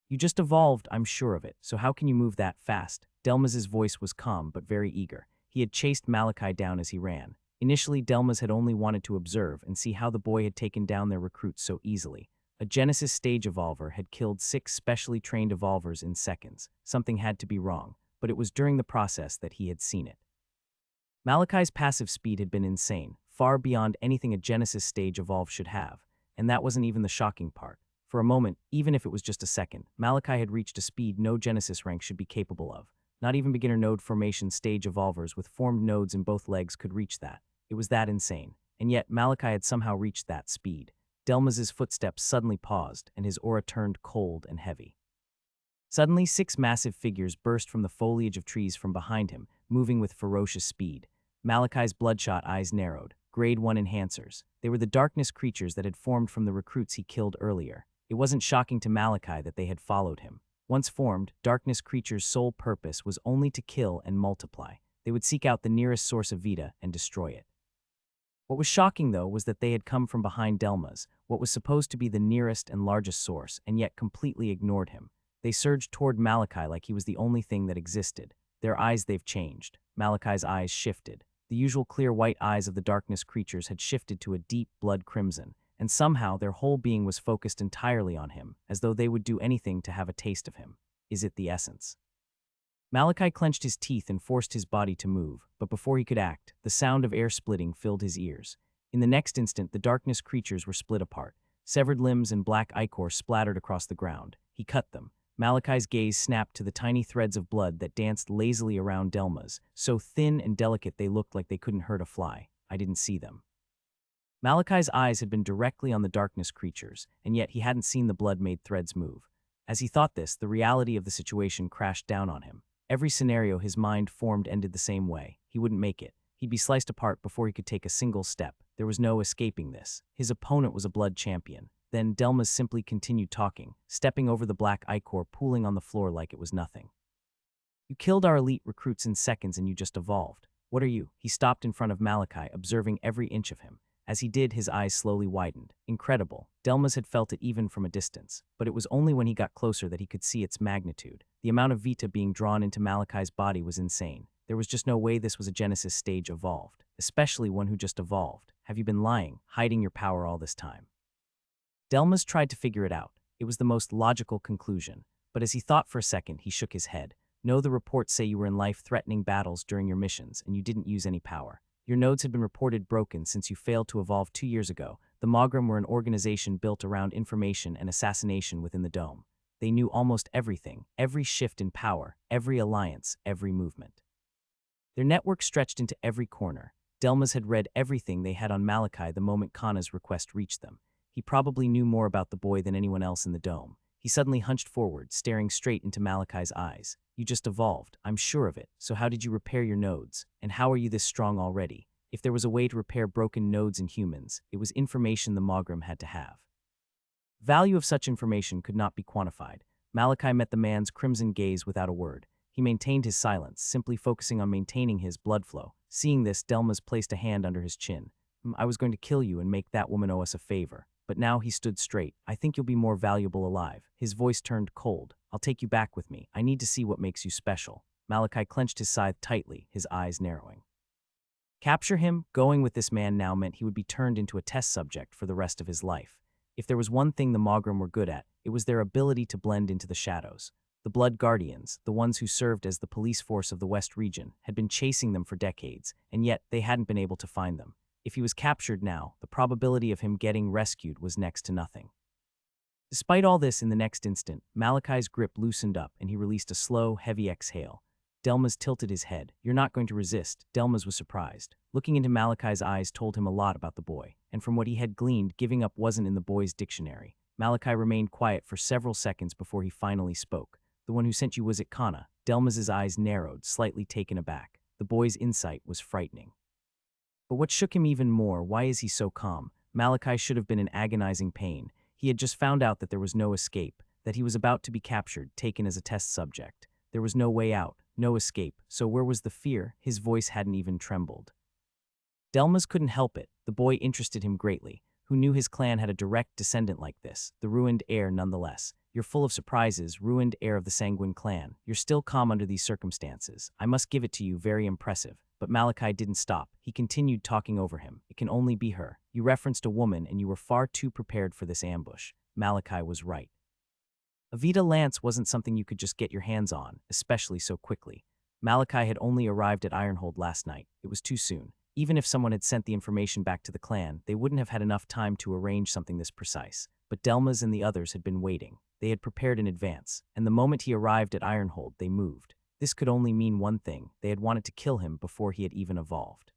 You just evolved, I'm sure of it, so how can you move that fast? Delmas's voice was calm but very eager. He had chased Malachi down as he ran. Initially, Delmas had only wanted to observe and see how the boy had taken down their recruits so easily. A Genesis stage evolver had killed 6 specially trained evolvers in seconds. Something had to be wrong, but it was during the process that he had seen it. Malachi's passive speed had been insane, far beyond anything a Genesis stage evolve should have, and that wasn't even the shocking part. For a moment, even if it was just a second, Malachi had reached a speed no Genesis rank should be capable of. Not even beginner node formation stage evolvers with formed nodes in both legs could reach that. It was that insane, and yet Malachi had somehow reached that speed. Delmas's footsteps suddenly paused, and his aura turned cold and heavy. Suddenly, 6 massive figures burst from the foliage of trees from behind him, moving with ferocious speed. Malachi's bloodshot eyes narrowed. Grade 1 enhancers. They were the darkness creatures that had formed from the recruits he killed earlier. It wasn't shocking to Malachi that they had followed him. Once formed, darkness creatures' sole purpose was only to kill and multiply. They would seek out the nearest source of vita and destroy it. What was shocking, though, was that they had come from behind Delmas, what was supposed to be the nearest and largest source, and yet completely ignored him. They surged toward Malachi like he was the only thing that existed. Their eyes, they've changed. Malachi's eyes shifted. The usual clear white eyes of the darkness creatures had shifted to a deep blood crimson, and somehow their whole being was focused entirely on him, as though they would do anything to have a taste of him. Is it the essence? Malachi clenched his teeth and forced his body to move, but before he could act, the sound of air splitting filled his ears. In the next instant, the darkness creatures were split apart. Severed limbs and black ichor splattered across the ground. He cut them. Malachi's gaze snapped to the tiny threads of blood that danced lazily around Delma's, so thin and delicate they looked like they couldn't hurt a fly. I didn't see them. Malachi's eyes had been directly on the darkness creatures, and yet he hadn't seen the blood-made threads move. As he thought this, the reality of the situation crashed down on him. Every scenario his mind formed ended the same way. He wouldn't make it. He'd be sliced apart before he could take a single step. There was no escaping this. His opponent was a blood champion. Then Delmas simply continued talking, stepping over the black ichor, pooling on the floor like it was nothing. You killed our elite recruits in seconds and you just evolved. What are you? He stopped in front of Malachi, observing every inch of him. As he did, his eyes slowly widened. Incredible. Delmas had felt it even from a distance, but it was only when he got closer that he could see its magnitude. The amount of Vita being drawn into Malachi's body was insane. There was just no way this was a Genesis stage evolved, especially one who just evolved. Have you been lying, hiding your power all this time? Delmas tried to figure it out. It was the most logical conclusion, but as he thought for a second, he shook his head. No, the reports say you were in life-threatening battles during your missions, and you didn't use any power. Your nodes had been reported broken since you failed to evolve 2 years ago. The Magram were an organization built around information and assassination within the dome. They knew almost everything, every shift in power, every alliance, every movement. Their network stretched into every corner. Delmas had read everything they had on Malachi the moment Kana's request reached them. He probably knew more about the boy than anyone else in the dome. He suddenly hunched forward, staring straight into Malachi's eyes. You just evolved, I'm sure of it. So how did you repair your nodes? And how are you this strong already? If there was a way to repair broken nodes in humans, it was information the Magram had to have. Value of such information could not be quantified. Malachi met the man's crimson gaze without a word. He maintained his silence, simply focusing on maintaining his blood flow. Seeing this, Delmas placed a hand under his chin. I was going to kill you and make that woman owe us a favor. But now he stood straight. I think you'll be more valuable alive. His voice turned cold. I'll take you back with me. I need to see what makes you special. Malachi clenched his scythe tightly, his eyes narrowing. Capture him? Going with this man now meant he would be turned into a test subject for the rest of his life. If there was one thing the Magram were good at, it was their ability to blend into the shadows. The Blood Guardians, the ones who served as the police force of the West region, had been chasing them for decades, and yet they hadn't been able to find them. If he was captured now, the probability of him getting rescued was next to nothing. Despite all this, in the next instant, Malachi's grip loosened up and he released a slow, heavy exhale. Delmas tilted his head. You're not going to resist. Delmas was surprised. Looking into Malachi's eyes told him a lot about the boy, and from what he had gleaned, giving up wasn't in the boy's dictionary. Malachi remained quiet for several seconds before he finally spoke. The one who sent you was it Kana? Delmas's eyes narrowed, slightly taken aback. The boy's insight was frightening. But what shook him even more, why is he so calm? Malachi should have been in agonizing pain. He had just found out that there was no escape, that he was about to be captured, taken as a test subject. There was no way out, no escape, so where was the fear? His voice hadn't even trembled. Delmas couldn't help it. The boy interested him greatly. Who knew his clan had a direct descendant like this? The ruined heir nonetheless. You're full of surprises, ruined heir of the Sanguine clan. You're still calm under these circumstances. I must give it to you, very impressive. But Malachi didn't stop. He continued talking over him. It can only be her. You referenced a woman and you were far too prepared for this ambush. Malachi was right. A Vita lance wasn't something you could just get your hands on, especially so quickly. Malachi had only arrived at Ironhold last night. It was too soon. Even if someone had sent the information back to the clan, they wouldn't have had enough time to arrange something this precise. But Delmas and the others had been waiting. They had prepared in advance, and the moment he arrived at Ironhold, they moved. This could only mean one thing. They had wanted to kill him before he had even evolved.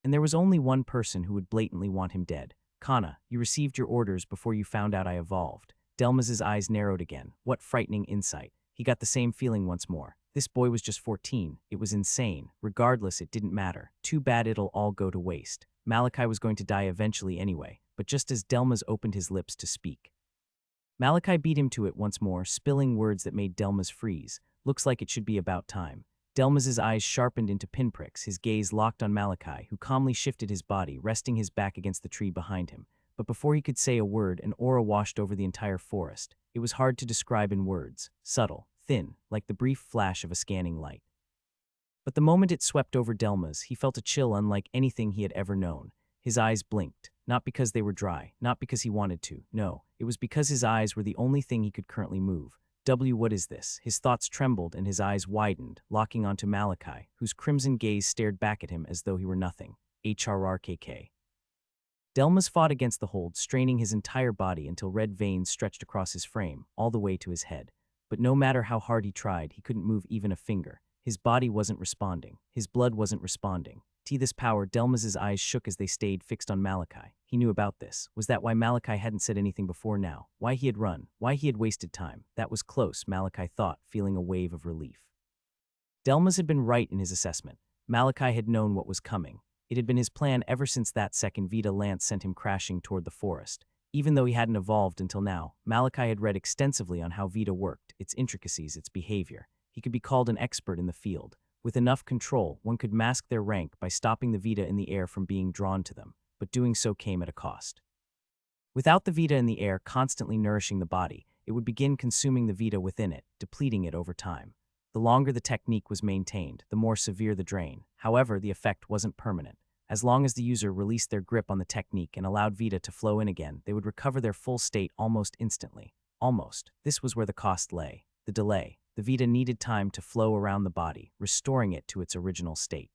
And there was only one person who would blatantly want him dead. Kana, you received your orders before you found out I evolved. Delmas's eyes narrowed again. What frightening insight. He got the same feeling once more. This boy was just 14. It was insane. Regardless, it didn't matter. Too bad it'll all go to waste. Malachi was going to die eventually anyway, but just as Delmas opened his lips to speak, Malachi beat him to it once more, spilling words that made Delmas freeze. Looks like it should be about time. Delmas's eyes sharpened into pinpricks, his gaze locked on Malachi, who calmly shifted his body, resting his back against the tree behind him. but before he could say a word, an aura washed over the entire forest. It was hard to describe in words, subtle, thin, like the brief flash of a scanning light. But the moment it swept over Delmas, he felt a chill unlike anything he had ever known. His eyes blinked, not because they were dry, not because he wanted to, no, it was because his eyes were the only thing he could currently move. What is this? His thoughts trembled and his eyes widened, locking onto Malachi, whose crimson gaze stared back at him as though he were nothing. HRRKK. Delmas fought against the hold, straining his entire body until red veins stretched across his frame, all the way to his head. But no matter how hard he tried, he couldn't move even a finger. His body wasn't responding. His blood wasn't responding. To this power, Delmas's eyes shook as they stayed fixed on Malachi. He knew about this. Was that why Malachi hadn't said anything before now? Why he had run? Why he had wasted time? That was close, Malachi thought, feeling a wave of relief. Delmas had been right in his assessment. Malachi had known what was coming. It had been his plan ever since that second Vita Lance sent him crashing toward the forest. Even though he hadn't evolved until now, Malachi had read extensively on how Vita worked, its intricacies, its behavior. He could be called an expert in the field. With enough control, one could mask their rank by stopping the Vita in the air from being drawn to them, but doing so came at a cost. Without the Vita in the air constantly nourishing the body, it would begin consuming the Vita within it, depleting it over time. The longer the technique was maintained, the more severe the drain. However, the effect wasn't permanent. As long as the user released their grip on the technique and allowed Vita to flow in again, they would recover their full state almost instantly. Almost. This was where the cost lay. The delay. The Vita needed time to flow around the body, restoring it to its original state.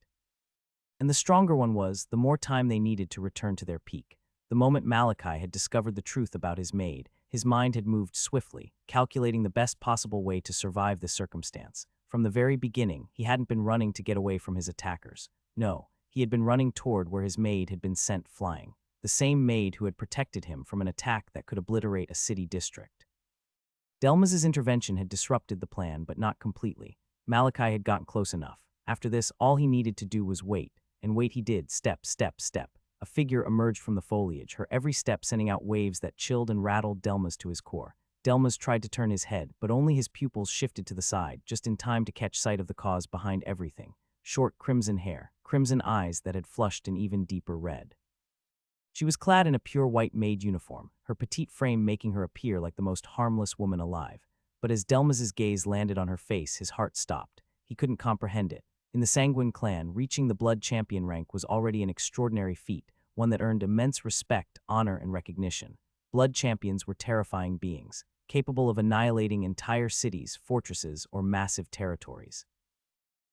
And the stronger one was, the more time they needed to return to their peak. The moment Malachi had discovered the truth about his maid, his mind had moved swiftly, calculating the best possible way to survive this circumstance. From the very beginning, he hadn't been running to get away from his attackers. No, he had been running toward where his maid had been sent flying. The same maid who had protected him from an attack that could obliterate a city district. Delmas's intervention had disrupted the plan, but not completely. Malachi had gotten close enough. After this, all he needed to do was wait, and wait he did, step, step, step. A figure emerged from the foliage, her every step sending out waves that chilled and rattled Delmas to his core. Delmas tried to turn his head, but only his pupils shifted to the side, just in time to catch sight of the cause behind everything. Short crimson hair, crimson eyes that had flushed an even deeper red. She was clad in a pure white maid uniform, her petite frame making her appear like the most harmless woman alive. But as Delmas's gaze landed on her face, his heart stopped. He couldn't comprehend it. In the Sanguine clan, reaching the blood champion rank was already an extraordinary feat, one that earned immense respect, honor, and recognition. Blood champions were terrifying beings, capable of annihilating entire cities, fortresses, or massive territories.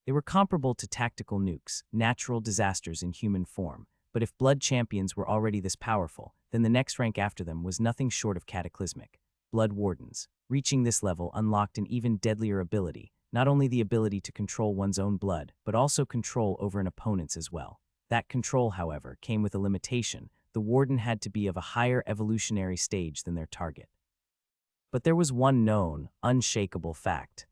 They were comparable to tactical nukes, natural disasters in human form. But if blood champions were already this powerful, then the next rank after them was nothing short of cataclysmic. Blood wardens. Reaching this level unlocked an even deadlier ability, not only the ability to control one's own blood, but also control over an opponent's as well. That control, however, came with a limitation. The warden had to be of a higher evolutionary stage than their target. But there was one known, unshakable fact.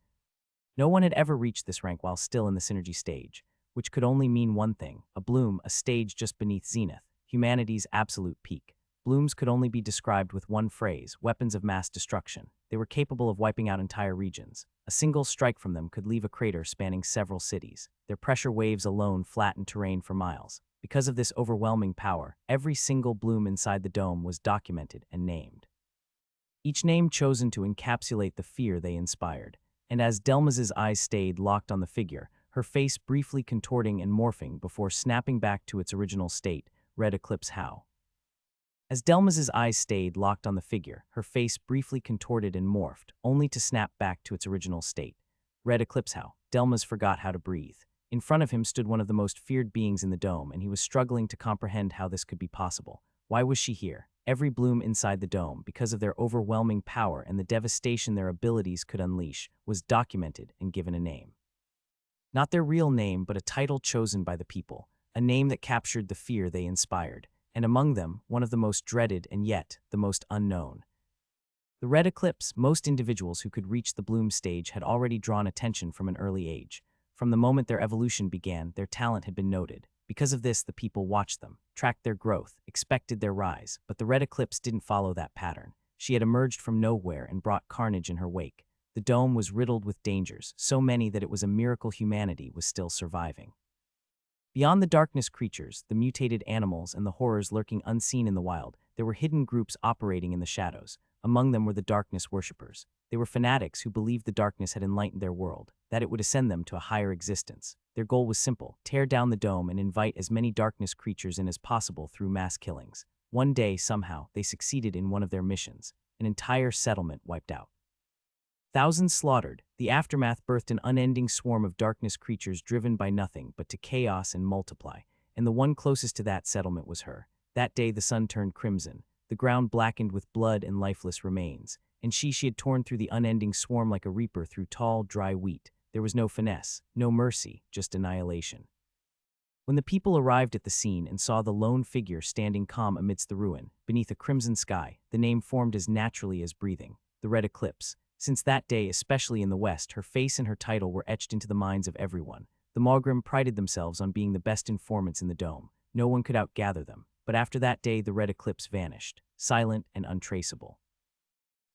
No one had ever reached this rank while still in the synergy stage, which could only mean one thing, a bloom, a stage just beneath zenith, humanity's absolute peak. Blooms could only be described with one phrase, weapons of mass destruction. They were capable of wiping out entire regions. A single strike from them could leave a crater spanning several cities. Their pressure waves alone flattened terrain for miles. Because of this overwhelming power, every single bloom inside the dome was documented and named. Each name chosen to encapsulate the fear they inspired. And as Delmas's eyes stayed locked on the figure, her face briefly contorting and morphing before snapping back to its original state, Red Eclipse How. As Delmas's eyes stayed locked on the figure, her face briefly contorted and morphed, only to snap back to its original state. Red Eclipse How. Delmas forgot how to breathe. In front of him stood one of the most feared beings in the dome, and he was struggling to comprehend how this could be possible. Why was she here? Every bloom inside the dome, because of their overwhelming power and the devastation their abilities could unleash, was documented and given a name. Not their real name, but a title chosen by the people, a name that captured the fear they inspired, and among them, one of the most dreaded and yet the most unknown. The Red Eclipse, most individuals who could reach the bloom stage had already drawn attention from an early age. From the moment their evolution began, their talent had been noted. Because of this, the people watched them, tracked their growth, expected their rise, but the Red Eclipse didn't follow that pattern. She had emerged from nowhere and brought carnage in her wake. The dome was riddled with dangers, so many that it was a miracle humanity was still surviving. Beyond the darkness creatures, the mutated animals, and the horrors lurking unseen in the wild, there were hidden groups operating in the shadows. Among them were the darkness worshippers. They were fanatics who believed the darkness had enlightened their world, that it would ascend them to a higher existence. Their goal was simple: tear down the dome and invite as many darkness creatures in as possible through mass killings. One day, somehow, they succeeded in one of their missions. An entire settlement wiped out. Thousands slaughtered, the aftermath birthed an unending swarm of darkness creatures driven by nothing but to chaos and multiply, and the one closest to that settlement was her. That day the sun turned crimson, the ground blackened with blood and lifeless remains, and she had torn through the unending swarm like a reaper through tall, dry wheat. There was no finesse, no mercy, just annihilation. When the people arrived at the scene and saw the lone figure standing calm amidst the ruin, beneath a crimson sky, the name formed as naturally as breathing: the Red Eclipse. Since that day, especially in the West, her face and her title were etched into the minds of everyone. The Malgrim prided themselves on being the best informants in the dome. No one could outgather them. But after that day, the Red Eclipse vanished, silent and untraceable.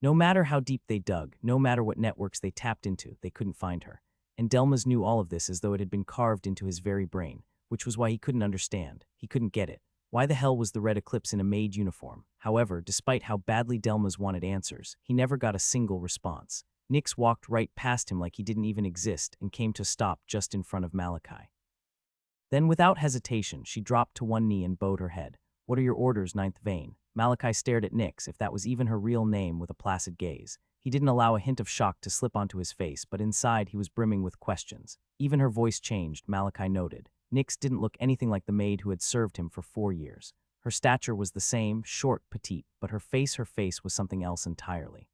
No matter how deep they dug, no matter what networks they tapped into, they couldn't find her. And Delmas knew all of this as though it had been carved into his very brain, which was why he couldn't understand. He couldn't get it. Why the hell was the Red Eclipse in a maid uniform? However, despite how badly Delmas wanted answers, he never got a single response. Nyx walked right past him like he didn't even exist and came to a stop just in front of Malachi. Then, without hesitation, she dropped to one knee and bowed her head. "What are your orders, Ninth Vein?" Malachi stared at Nyx, if that was even her real name, with a placid gaze. He didn't allow a hint of shock to slip onto his face, but inside he was brimming with questions. Even her voice changed, Malachi noted. Nyx didn't look anything like the maid who had served him for 4 years. Her stature was the same, short, petite, but her face was something else entirely.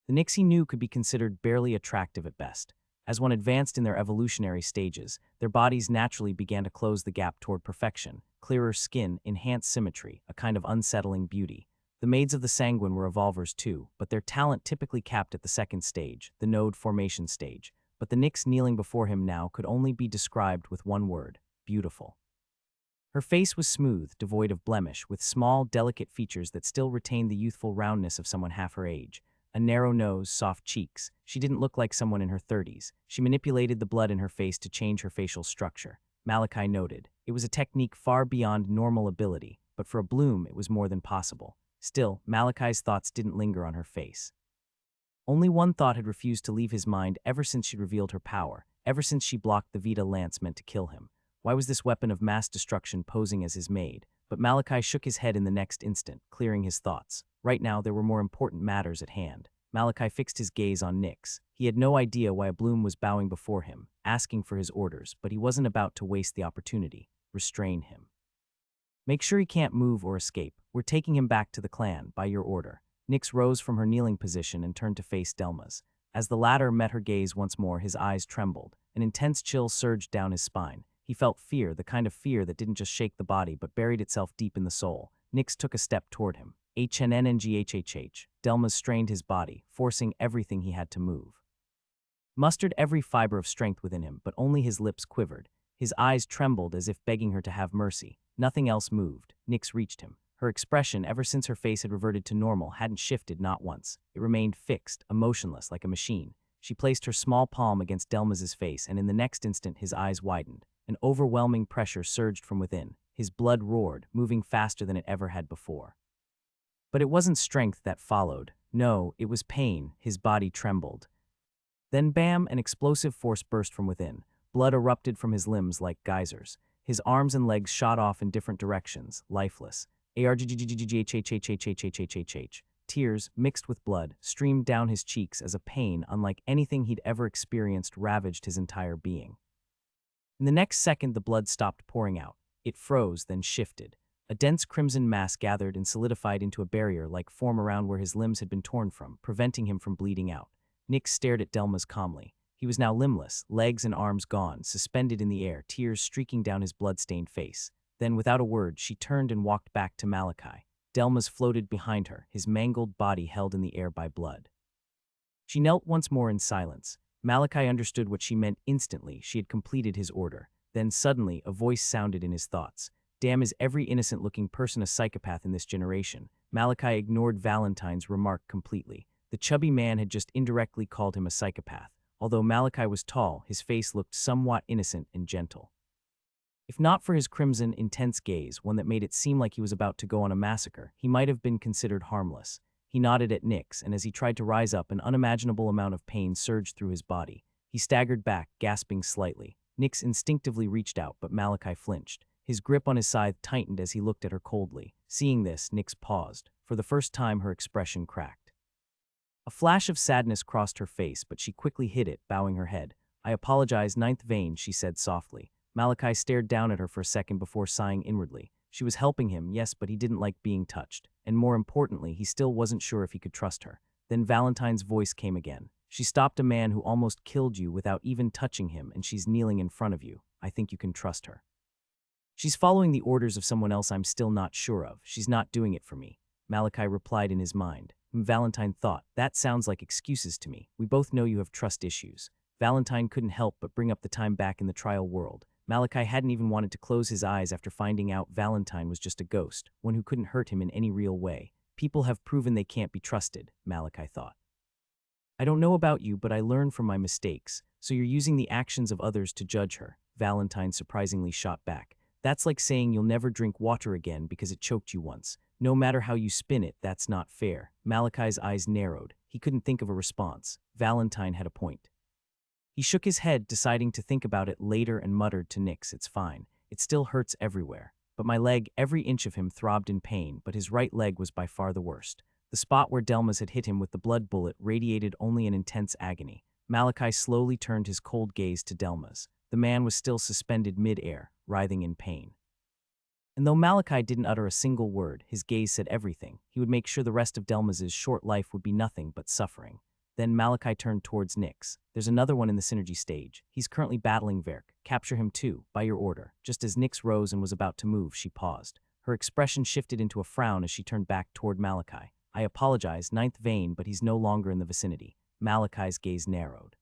The Nyx he knew could be considered barely attractive at best. As one advanced in their evolutionary stages, their bodies naturally began to close the gap toward perfection: clearer skin, enhanced symmetry, a kind of unsettling beauty. The maids of the Sanguine were evolvers too, but their talent typically capped at the second stage, the node formation stage. But the Nyx kneeling before him now could only be described with one word: beautiful. Her face was smooth, devoid of blemish, with small, delicate features that still retained the youthful roundness of someone half her age. A narrow nose, soft cheeks. She didn't look like someone in her 30s. She manipulated the blood in her face to change her facial structure. Malachi noted. It was a technique far beyond normal ability, but for a Bloom it was more than possible. Still, Malachi's thoughts didn't linger on her face. Only one thought had refused to leave his mind ever since she revealed her power, ever since she blocked the Vita lance meant to kill him. Why was this weapon of mass destruction posing as his maid? But Malachi shook his head in the next instant, clearing his thoughts. Right now, there were more important matters at hand. Malachi fixed his gaze on Nyx. He had no idea why a Bloom was bowing before him, asking for his orders, but he wasn't about to waste the opportunity. Restrain him. Make sure he can't move or escape. We're taking him back to the clan, by your order. Nyx rose from her kneeling position and turned to face Delmas. As the latter met her gaze once more, his eyes trembled. An intense chill surged down his spine. He felt fear, the kind of fear that didn't just shake the body but buried itself deep in the soul. Nyx took a step toward him. HNNNGHHH. Delmas strained his body, forcing everything he had to move. Mustered every fiber of strength within him, but only his lips quivered. His eyes trembled as if begging her to have mercy. Nothing else moved. Nyx reached him. Her expression, ever since her face had reverted to normal, hadn't shifted, not once. It remained fixed, emotionless, like a machine. She placed her small palm against Delmas's face, and in the next instant his eyes widened. An overwhelming pressure surged from within. His blood roared, moving faster than it ever had before. But it wasn't strength that followed. No, it was pain. His body trembled. Then bam, an explosive force burst from within. Blood erupted from his limbs like geysers. His arms and legs shot off in different directions, lifeless. ARGGGGGHHHHHHHHH. Tears, mixed with blood, streamed down his cheeks as a pain unlike anything he'd ever experienced ravaged his entire being. In the next second, the blood stopped pouring out. It froze, then shifted. A dense crimson mass gathered and solidified into a barrier-like form around where his limbs had been torn from, preventing him from bleeding out. Nyx stared at Delmas calmly. He was now limbless, legs and arms gone, suspended in the air, tears streaking down his blood-stained face. Then, without a word, she turned and walked back to Malachi. Delmas floated behind her, his mangled body held in the air by blood. She knelt once more in silence. Malachi understood what she meant instantly. She had completed his order. Then suddenly, a voice sounded in his thoughts. Damn, is every innocent-looking person a psychopath in this generation? Malachi ignored Valentine's remark completely. The chubby man had just indirectly called him a psychopath. Although Malachi was tall, his face looked somewhat innocent and gentle. If not for his crimson, intense gaze, one that made it seem like he was about to go on a massacre, he might have been considered harmless. He nodded at Nyx, and as he tried to rise up, an unimaginable amount of pain surged through his body. He staggered back, gasping slightly. Nyx instinctively reached out, but Malachi flinched. His grip on his scythe tightened as he looked at her coldly. Seeing this, Nyx paused. For the first time, her expression cracked. A flash of sadness crossed her face, but she quickly hid it, bowing her head. "I apologize, ninth vein," she said softly. Malachi stared down at her for a second before sighing inwardly. She was helping him, yes, but he didn't like being touched. And more importantly, he still wasn't sure if he could trust her. Then Valentine's voice came again. "She stopped a man who almost killed you without even touching him, and she's kneeling in front of you. I think you can trust her." "She's following the orders of someone else I'm still not sure of. She's not doing it for me," Malachi replied in his mind. Valentine thought, "That sounds like excuses to me. We both know you have trust issues." Valentine couldn't help but bring up the time back in the trial world. Malachi hadn't even wanted to close his eyes after finding out Valentine was just a ghost, one who couldn't hurt him in any real way. People have proven they can't be trusted, Malachi thought. "I don't know about you, but I learn from my mistakes. So you're using the actions of others to judge her," Valentine surprisingly shot back. "That's like saying you'll never drink water again because it choked you once. No matter how you spin it, that's not fair." Malachi's eyes narrowed. He couldn't think of a response. Valentine had a point. He shook his head, deciding to think about it later, and muttered to Nyx, "It's fine. It still hurts everywhere. But my leg," every inch of him throbbed in pain, but his right leg was by far the worst. The spot where Delmas had hit him with the blood bullet radiated only an intense agony. Malachi slowly turned his cold gaze to Delmas. The man was still suspended mid-air, writhing in pain. And though Malachi didn't utter a single word, his gaze said everything. He would make sure the rest of Delmas's short life would be nothing but suffering. Then Malachi turned towards Nyx. "There's another one in the synergy stage. He's currently battling Verk. Capture him too, by your order." Just as Nyx rose and was about to move, she paused. Her expression shifted into a frown as she turned back toward Malachi. "I apologize, ninth vein, but he's no longer in the vicinity." Malachi's gaze narrowed.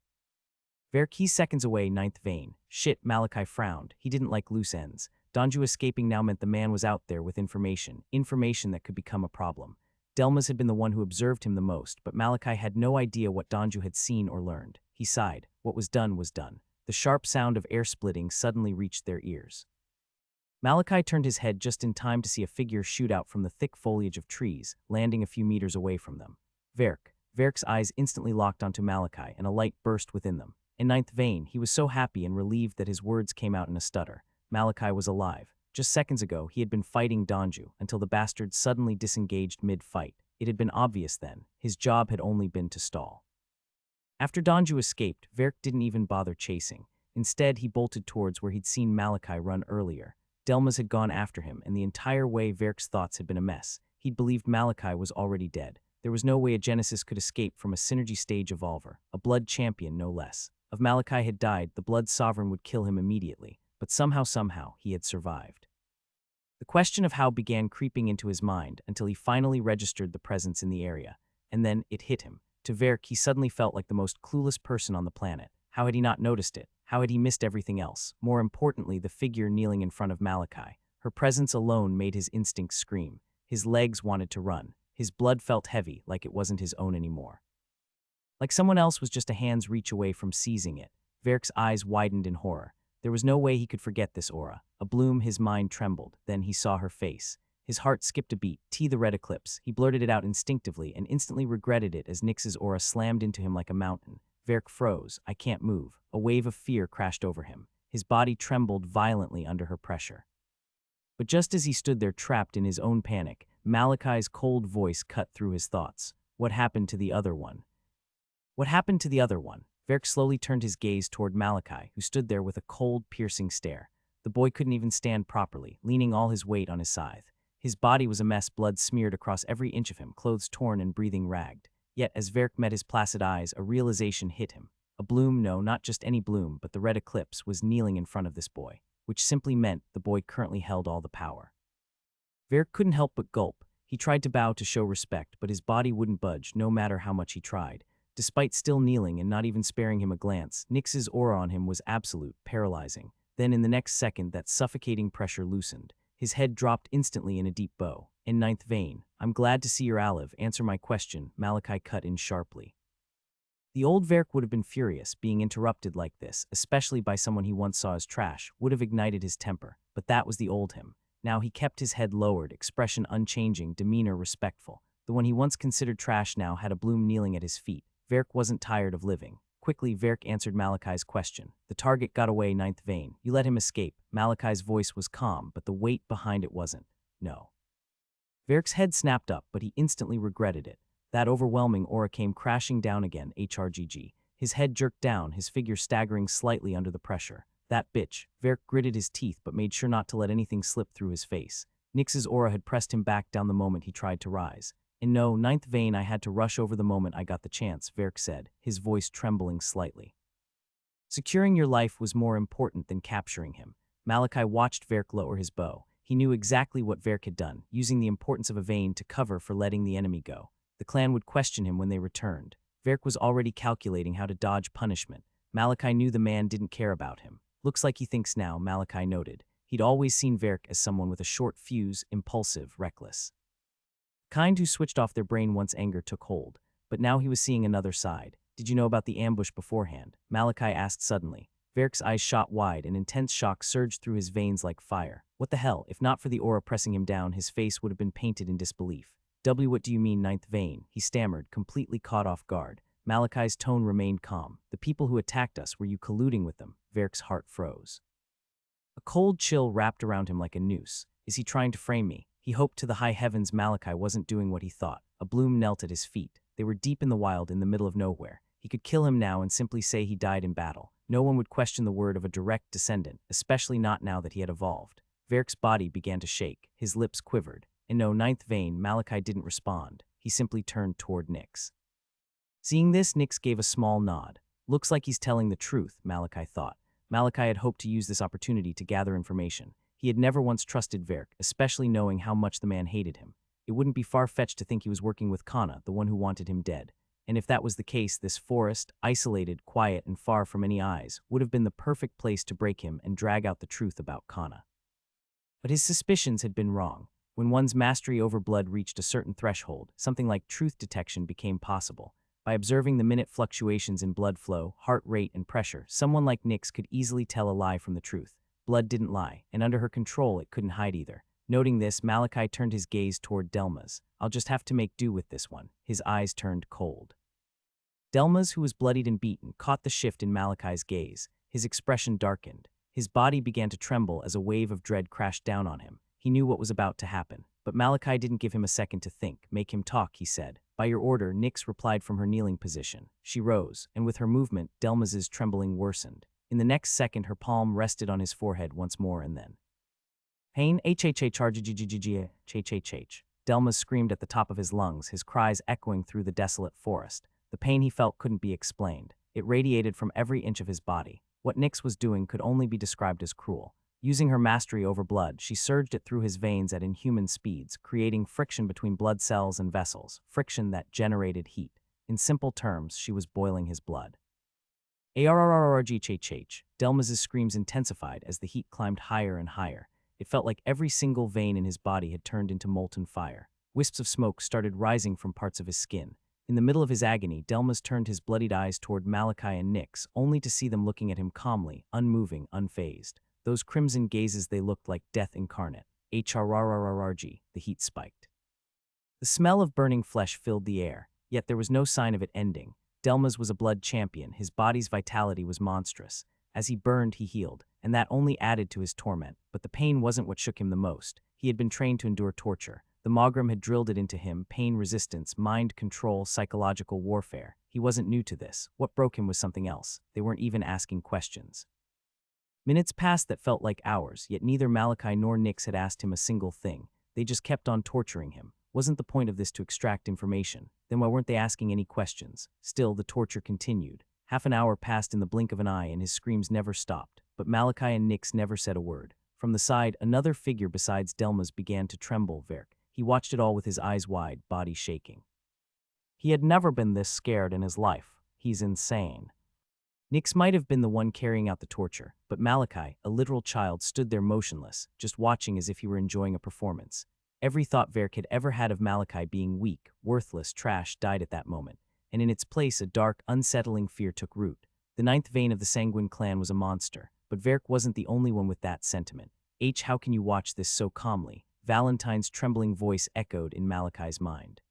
"Verk, he's seconds away, ninth vein." "Shit," Malachi frowned. He didn't like loose ends. Donju escaping now meant the man was out there with information that could become a problem. Delmas had been the one who observed him the most, but Malachi had no idea what Donju had seen or learned. He sighed. What was done was done. The sharp sound of air splitting suddenly reached their ears. Malachi turned his head just in time to see a figure shoot out from the thick foliage of trees, landing a few meters away from them. Verk. Verk's eyes instantly locked onto Malachi, and a light burst within them. In ninth vein, he was so happy and relieved that his words came out in a stutter. Malachi was alive. Just seconds ago, he had been fighting Donju until the bastard suddenly disengaged mid-fight. It had been obvious then. His job had only been to stall. After Donju escaped, Verk didn't even bother chasing. Instead, he bolted towards where he'd seen Malachi run earlier. Delmas had gone after him, and the entire way Verk's thoughts had been a mess. He'd believed Malachi was already dead. There was no way a Genesis could escape from a synergy stage evolver, a blood champion no less. If Malachi had died, the blood sovereign would kill him immediately. But somehow, he had survived. The question of how began creeping into his mind until he finally registered the presence in the area. And then it hit him. To Verk, he suddenly felt like the most clueless person on the planet. How had he not noticed it? How had he missed everything else? More importantly, the figure kneeling in front of Malachi. Her presence alone made his instincts scream. His legs wanted to run. His blood felt heavy, like it wasn't his own anymore. Like someone else was just a hand's reach away from seizing it. Verk's eyes widened in horror. There was no way he could forget this aura. A bloom, his mind trembled. Then he saw her face. His heart skipped a beat. The red eclipse. He blurted it out instinctively and instantly regretted it as Nyx's aura slammed into him like a mountain. Verk froze. "I can't move." A wave of fear crashed over him. His body trembled violently under her pressure. But just as he stood there trapped in his own panic, Malachi's cold voice cut through his thoughts. "What happened to the other one?" "What happened to the other one?" Verk slowly turned his gaze toward Malachi, who stood there with a cold, piercing stare. The boy couldn't even stand properly, leaning all his weight on his scythe. His body was a mess, blood smeared across every inch of him, clothes torn and breathing ragged. Yet as Verk met his placid eyes, a realization hit him. A bloom, no, not just any bloom, but the red eclipse, was kneeling in front of this boy, which simply meant the boy currently held all the power. Verk couldn't help but gulp. He tried to bow to show respect, but his body wouldn't budge, no matter how much he tried. Despite still kneeling and not even sparing him a glance, Nyx's aura on him was absolute, paralyzing. Then in the next second, that suffocating pressure loosened. His head dropped instantly in a deep bow. "In ninth vein, I'm glad to see you're alive. Answer my question," Malachi cut in sharply. The old Verk would have been furious, being interrupted like this, especially by someone he once saw as trash, would have ignited his temper. But that was the old him. Now he kept his head lowered, expression unchanging, demeanor respectful. The one he once considered trash now had a bloom kneeling at his feet. Verk wasn't tired of living. Quickly, Verk answered Malachi's question. The target got away, ninth vein. You let him escape. Malachi's voice was calm, but the weight behind it wasn't. No. Verk's head snapped up, but he instantly regretted it. That overwhelming aura came crashing down again, HRGG. His head jerked down, his figure staggering slightly under the pressure. That bitch. Verk gritted his teeth but made sure not to let anything slip through his face. Nyx's aura had pressed him back down the moment he tried to rise. In no, ninth vein, I had to rush over the moment I got the chance, Verk said, his voice trembling slightly. Securing your life was more important than capturing him. Malachi watched Verk lower his bow. He knew exactly what Verk had done, using the importance of a vein to cover for letting the enemy go. The clan would question him when they returned. Verk was already calculating how to dodge punishment. Malachi knew the man didn't care about him. Looks like he thinks now, Malachi noted. He'd always seen Verk as someone with a short fuse, impulsive, reckless. Kind who switched off their brain once anger took hold. But now he was seeing another side. Did you know about the ambush beforehand? Malachi asked suddenly. Verk's eyes shot wide, and intense shock surged through his veins like fire. What the hell? If not for the aura pressing him down, his face would have been painted in disbelief. What do you mean, ninth vein? He stammered, completely caught off guard. Malachi's tone remained calm. The people who attacked us, were you colluding with them? Verk's heart froze. A cold chill wrapped around him like a noose. Is he trying to frame me? He hoped to the high heavens Malachi wasn't doing what he thought. A bloom knelt at his feet. They were deep in the wild, in the middle of nowhere. He could kill him now and simply say he died in battle. No one would question the word of a direct descendant, especially not now that he had evolved. Verk's body began to shake. His lips quivered. In no ninth vein, Malachi didn't respond. He simply turned toward Nyx. Seeing this, Nyx gave a small nod. Looks like he's telling the truth, Malachi thought. Malachi had hoped to use this opportunity to gather information. He had never once trusted Verk, especially knowing how much the man hated him. It wouldn't be far-fetched to think he was working with Kana, the one who wanted him dead. And if that was the case, this forest, isolated, quiet, and far from any eyes, would have been the perfect place to break him and drag out the truth about Kana. But his suspicions had been wrong. When one's mastery over blood reached a certain threshold, something like truth detection became possible. By observing the minute fluctuations in blood flow, heart rate, and pressure, someone like Nyx could easily tell a lie from the truth. Blood didn't lie, and under her control it couldn't hide either. Noting this, Malachi turned his gaze toward Delmas. I'll just have to make do with this one. His eyes turned cold. Delmas, who was bloodied and beaten, caught the shift in Malachi's gaze. His expression darkened. His body began to tremble as a wave of dread crashed down on him. He knew what was about to happen. But Malachi didn't give him a second to think. Make him talk, he said. By your order, Nyx replied from her kneeling position. She rose, and with her movement, Delmas's trembling worsened. In the next second, her palm rested on his forehead once more and then. Pain, hhh. Delmas screamed at the top of his lungs, his cries echoing through the desolate forest. The pain he felt couldn't be explained. It radiated from every inch of his body. What Nyx was doing could only be described as cruel. Using her mastery over blood, she surged it through his veins at inhuman speeds, creating friction between blood cells and vessels, friction that generated heat. In simple terms, she was boiling his blood. Arrgh. Delmas's screams intensified as the heat climbed higher and higher. It felt like every single vein in his body had turned into molten fire. Wisps of smoke started rising from parts of his skin. In the middle of his agony, Delmas turned his bloodied eyes toward Malachi and Nyx, only to see them looking at him calmly, unmoving, unfazed. Those crimson gazes, they looked like death incarnate. Hrrrrrg. The heat spiked. The smell of burning flesh filled the air, yet there was no sign of it ending. Delmas was a blood champion. His body's vitality was monstrous. As he burned, he healed, and that only added to his torment. But the pain wasn't what shook him the most. He had been trained to endure torture. The Magram had drilled it into him: pain resistance, mind control, psychological warfare. He wasn't new to this. What broke him was something else. They weren't even asking questions. Minutes passed that felt like hours, yet neither Malachi nor Nyx had asked him a single thing. They just kept on torturing him. Wasn't the point of this to extract information? Then why weren't they asking any questions? Still, the torture continued. Half an hour passed in the blink of an eye, and his screams never stopped. But Malachi and Nyx never said a word. From the side, another figure besides Delmas began to tremble. Verk. He watched it all with his eyes wide, body shaking. He had never been this scared in his life. He's insane. Nyx might have been the one carrying out the torture, but Malachi, a literal child, stood there motionless, just watching as if he were enjoying a performance. Every thought Verk had ever had of Malachi being weak, worthless, trash died at that moment. and in its place a dark, unsettling fear took root. The ninth vein of the Sanguine clan was a monster, but Verk wasn't the only one with that sentiment. How can you watch this so calmly? Valentine's trembling voice echoed in Malachi's mind.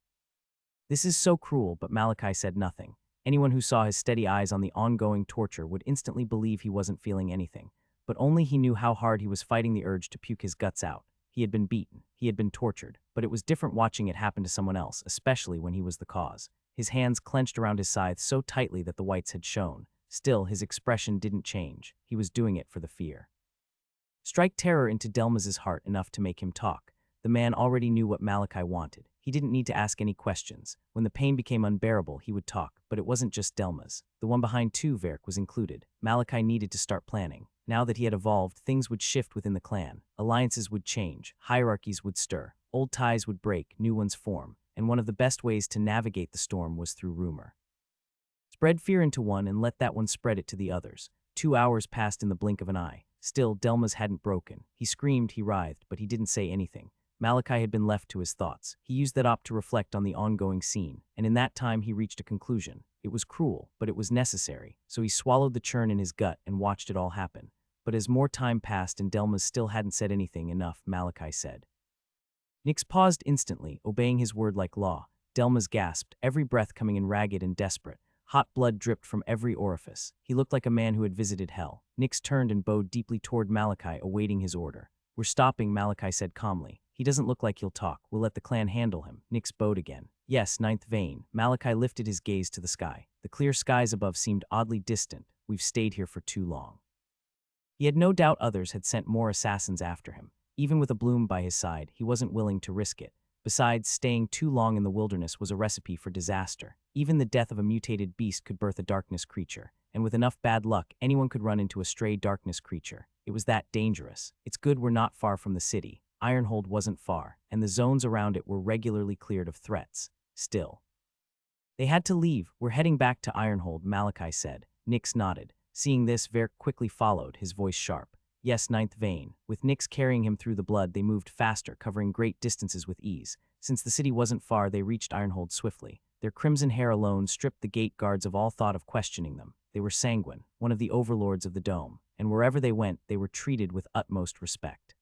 This is so cruel, but Malachi said nothing. Anyone who saw his steady eyes on the ongoing torture would instantly believe he wasn't feeling anything, but only he knew how hard he was fighting the urge to puke his guts out. He had been beaten, he had been tortured, but it was different watching it happen to someone else, especially when he was the cause. His hands clenched around his scythe so tightly that the whites had shown. Still, his expression didn't change. He was doing it for the fear. Strike terror into Delmas's heart enough to make him talk. The man already knew what Malachi wanted. He didn't need to ask any questions. When the pain became unbearable, he would talk, but it wasn't just Delmas. The one behind too, Verk was included. Malachi needed to start planning. Now that he had evolved, things would shift within the clan. Alliances would change, hierarchies would stir, old ties would break, new ones form, and one of the best ways to navigate the storm was through rumor. Spread fear into one and let that one spread it to the others. 2 hours passed in the blink of an eye. Still, Delmas hadn't broken. He screamed, he writhed, but he didn't say anything. Malachi had been left to his thoughts. He used that op to reflect on the ongoing scene, and in that time he reached a conclusion. It was cruel, but it was necessary, so he swallowed the churn in his gut and watched it all happen. But as more time passed and Delmas still hadn't said anything, enough, Malachi said. Nix paused instantly, obeying his word like law. Delmas gasped, every breath coming in ragged and desperate. Hot blood dripped from every orifice. He looked like a man who had visited hell. Nix turned and bowed deeply toward Malachi, awaiting his order. We're stopping, Malachi said calmly. He doesn't look like he'll talk. We'll let the clan handle him. Nix bowed again. Yes, ninth vein. Malachi lifted his gaze to the sky. The clear skies above seemed oddly distant. We've stayed here for too long. He had no doubt others had sent more assassins after him. Even with a Bloom by his side, he wasn't willing to risk it. Besides, staying too long in the wilderness was a recipe for disaster. Even the death of a mutated beast could birth a darkness creature, and with enough bad luck, anyone could run into a stray darkness creature. It was that dangerous. It's good we're not far from the city. Ironhold wasn't far, and the zones around it were regularly cleared of threats. Still, they had to leave. We're heading back to Ironhold, Malachi said. Nix nodded. Seeing this, Verk quickly followed, his voice sharp. Yes, ninth vein. With Nix carrying him through the blood, they moved faster, covering great distances with ease. Since the city wasn't far, they reached Ironhold swiftly. Their crimson hair alone stripped the gate guards of all thought of questioning them. They were Sanguine, one of the overlords of the dome, and wherever they went, they were treated with utmost respect.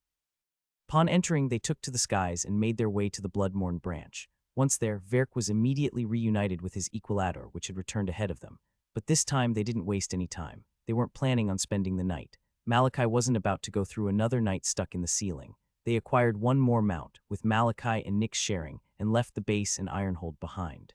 Upon entering, they took to the skies and made their way to the Bloodmorn branch. Once there, Verk was immediately reunited with his equilator, which had returned ahead of them. But this time, they didn't waste any time. They weren't planning on spending the night. Malachi wasn't about to go through another night stuck in the ceiling. They acquired one more mount, with Malachi and Nix sharing, and left the base and Ironhold behind.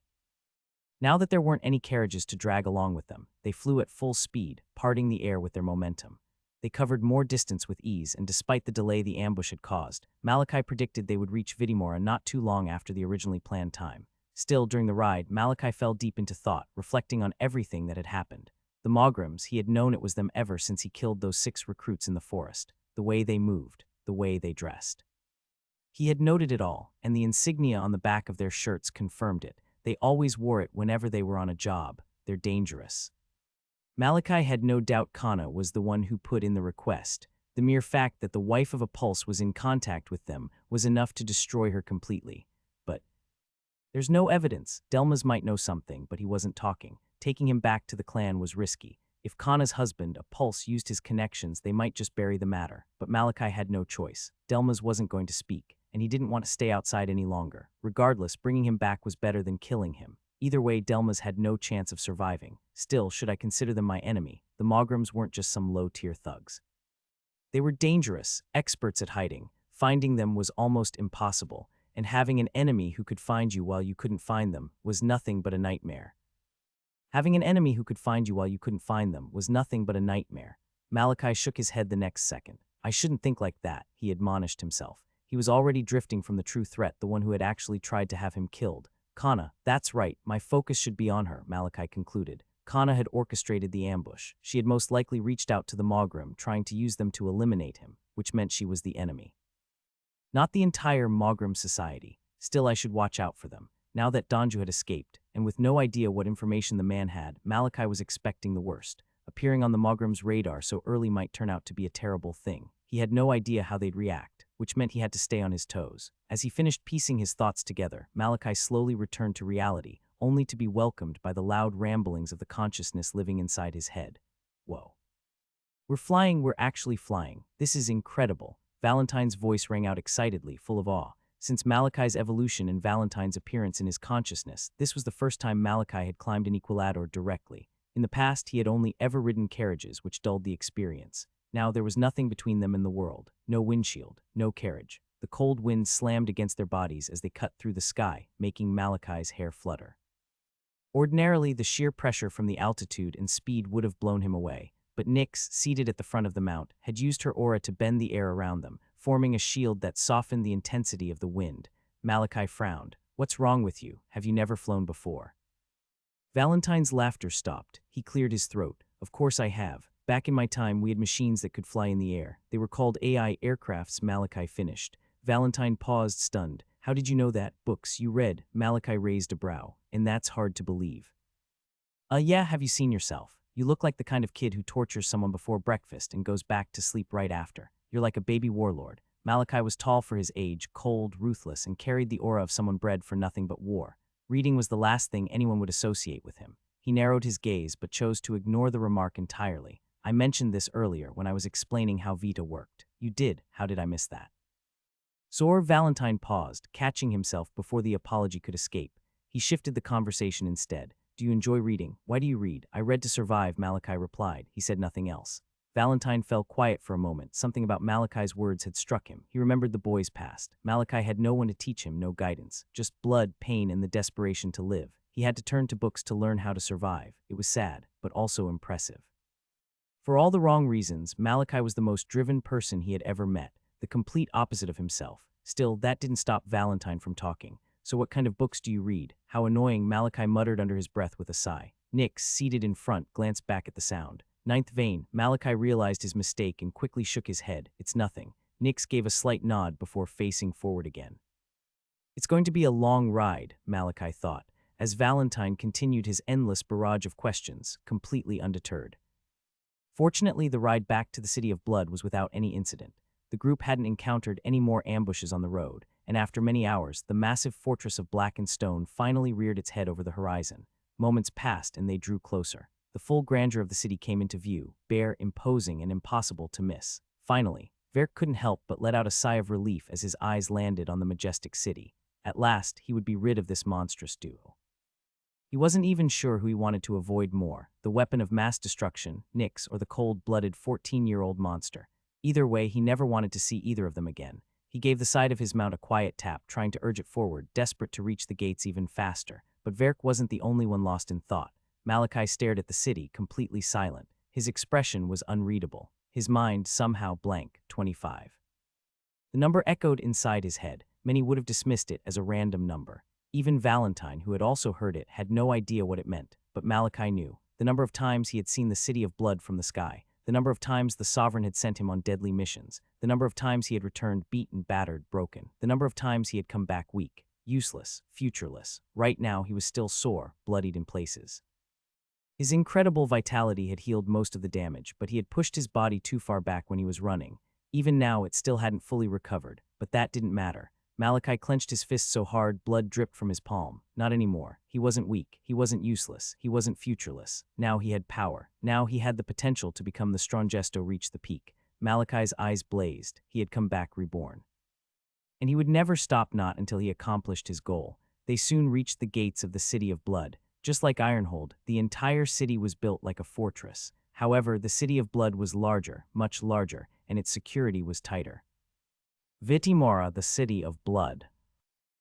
Now that there weren't any carriages to drag along with them, they flew at full speed, parting the air with their momentum. They covered more distance with ease, and despite the delay the ambush had caused, Malachi predicted they would reach Vidimora not too long after the originally planned time. Still, during the ride, Malachi fell deep into thought, reflecting on everything that had happened. The Mograms, he had known it was them ever since he killed those 6 recruits in the forest. The way they moved, the way they dressed. He had noted it all, and the insignia on the back of their shirts confirmed it. They always wore it whenever they were on a job. They're dangerous. Malachi had no doubt Kana was the one who put in the request. The mere fact that the wife of a pulse was in contact with them was enough to destroy her completely. But there's no evidence. Delmas might know something, but he wasn't talking. Taking him back to the clan was risky. If Kana's husband, a pulse, used his connections, they might just bury the matter. But Malachi had no choice. Delmas wasn't going to speak, and he didn't want to stay outside any longer. Regardless, bringing him back was better than killing him. Either way, Delmas had no chance of surviving. Still, should I consider them my enemy? The Mograms weren't just some low-tier thugs. They were dangerous, experts at hiding. Finding them was almost impossible, and having an enemy who could find you while you couldn't find them was nothing but a nightmare. Having an enemy who could find you while you couldn't find them was nothing but a nightmare. Malachi shook his head the next second. I shouldn't think like that, he admonished himself. He was already drifting from the true threat, the one who had actually tried to have him killed. Kana, that's right, my focus should be on her, Malachi concluded. Kana had orchestrated the ambush. She had most likely reached out to the Mogram, trying to use them to eliminate him, which meant she was the enemy. Not the entire Mogram society. Still, I should watch out for them. Now that Donju had escaped, and with no idea what information the man had, Malachi was expecting the worst. Appearing on the Mogram's radar so early might turn out to be a terrible thing. He had no idea how they'd react, which meant he had to stay on his toes. As he finished piecing his thoughts together, Malachi slowly returned to reality, only to be welcomed by the loud ramblings of the consciousness living inside his head. Whoa. We're actually flying. This is incredible. Valentine's voice rang out excitedly, full of awe. Since Malachi's evolution and Valentine's appearance in his consciousness, this was the first time Malachi had climbed an equilator directly. In the past, he had only ever ridden carriages, which dulled the experience. Now there was nothing between them and the world. No windshield, no carriage. The cold wind slammed against their bodies as they cut through the sky, making Malachi's hair flutter. Ordinarily, the sheer pressure from the altitude and speed would have blown him away, but Nyx, seated at the front of the mount, had used her aura to bend the air around them, forming a shield that softened the intensity of the wind. Malachi frowned. "What's wrong with you? Have you never flown before?" Valentine's laughter stopped. He cleared his throat. "Of course I have. Back in my time, we had machines that could fly in the air. They were called AI aircrafts," Malachi finished. Valentine paused, stunned. "How did you know that? Books you read?" Malachi raised a brow. "And that's hard to believe." Yeah, have you seen yourself? You look like the kind of kid who tortures someone before breakfast and goes back to sleep right after. You're like a baby warlord." Malachi was tall for his age, cold, ruthless, and carried the aura of someone bred for nothing but war. Reading was the last thing anyone would associate with him. He narrowed his gaze but chose to ignore the remark entirely. "I mentioned this earlier when I was explaining how Vita worked." "You did? How did I miss that?" Valentine paused, catching himself before the apology could escape. He shifted the conversation instead. "Do you enjoy reading? Why do you read?" "I read to survive," Malachi replied. He said nothing else. Valentine fell quiet for a moment. Something about Malachi's words had struck him. He remembered the boy's past. Malachi had no one to teach him, no guidance. Just blood, pain, and the desperation to live. He had to turn to books to learn how to survive. It was sad, but also impressive. For all the wrong reasons, Malachi was the most driven person he had ever met, the complete opposite of himself. Still, that didn't stop Valentine from talking. "So what kind of books do you read?" "How annoying," Malachi muttered under his breath with a sigh. Nyx, seated in front, glanced back at the sound. "Ninth vein." Malachi realized his mistake and quickly shook his head. "It's nothing." Nyx gave a slight nod before facing forward again. "It's going to be a long ride," Malachi thought, as Valentine continued his endless barrage of questions, completely undeterred. Fortunately, the ride back to the City of Blood was without any incident. The group hadn't encountered any more ambushes on the road, and after many hours, the massive fortress of blackened stone finally reared its head over the horizon. Moments passed and they drew closer. The full grandeur of the city came into view, bare, imposing, and impossible to miss. Finally, Verk couldn't help but let out a sigh of relief as his eyes landed on the majestic city. At last, he would be rid of this monstrous duo. He wasn't even sure who he wanted to avoid more, the weapon of mass destruction, Nyx, or the cold-blooded 14-year-old monster. Either way, he never wanted to see either of them again. He gave the side of his mount a quiet tap, trying to urge it forward, desperate to reach the gates even faster. But Verk wasn't the only one lost in thought. Malachi stared at the city, completely silent. His expression was unreadable. His mind somehow blank. 25. The number echoed inside his head. Many would have dismissed it as a random number. Even Valentine, who had also heard it, had no idea what it meant. But Malachi knew. The number of times he had seen the City of Blood from the sky. The number of times the Sovereign had sent him on deadly missions. The number of times he had returned beaten, battered, broken. The number of times he had come back weak, useless, futureless. Right now he was still sore, bloodied in places. His incredible vitality had healed most of the damage, but he had pushed his body too far back when he was running. Even now, it still hadn't fully recovered, but that didn't matter. Malachi clenched his fist so hard blood dripped from his palm. Not anymore. He wasn't weak. He wasn't useless. He wasn't futureless. Now he had power. Now he had the potential to become the Strongest reach the peak. Malachi's eyes blazed. He had come back reborn. And he would never stop, not until he accomplished his goal. They soon reached the gates of the City of Blood. Just like Ironhold, the entire city was built like a fortress. However, the City of Blood was larger, much larger, and its security was tighter. Vitimora, the City of Blood.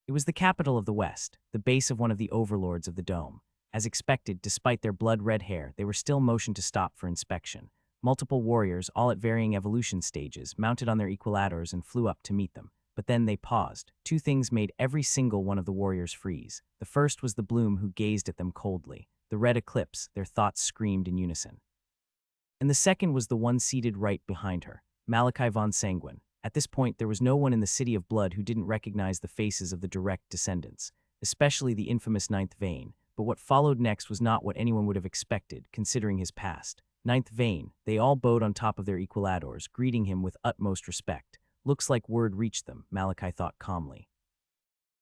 It was the capital of the West, the base of one of the overlords of the Dome. As expected, despite their blood-red hair, they were still motioned to stop for inspection. Multiple warriors, all at varying evolution stages, mounted on their equilators and flew up to meet them. But then they paused. Two things made every single one of the warriors freeze. The first was the Bloom, who gazed at them coldly. The Red Eclipse, their thoughts screamed in unison. And the second was the one seated right behind her, Malachi von Sanguine. At this point, there was no one in the City of Blood who didn't recognize the faces of the direct descendants, especially the infamous Ninth Vein. But what followed next was not what anyone would have expected, considering his past. Ninth Vein, they all bowed on top of their equilators, greeting him with utmost respect. Looks like word reached them, Malachi thought calmly.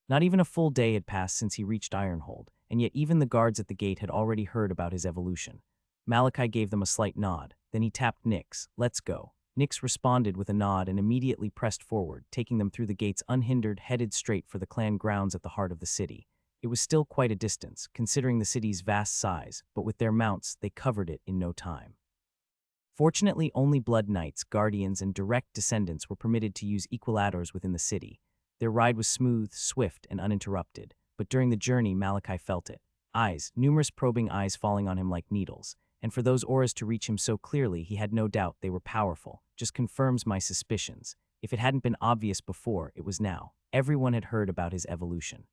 Not even a full day had passed since he reached Ironhold, and yet even the guards at the gate had already heard about his evolution. Malachi gave them a slight nod. Then he tapped Nix. "Let's go." Nix responded with a nod and immediately pressed forward, taking them through the gates unhindered, headed straight for the clan grounds at the heart of the city. It was still quite a distance, considering the city's vast size, but with their mounts, they covered it in no time. Fortunately, only blood knights, guardians, and direct descendants were permitted to use equilators within the city. Their ride was smooth, swift, and uninterrupted, but during the journey, Malachi felt it. Numerous probing eyes falling on him like needles. And for those auras to reach him so clearly, he had no doubt they were powerful. Just confirms my suspicions. If it hadn't been obvious before, it was now. Everyone had heard about his evolution.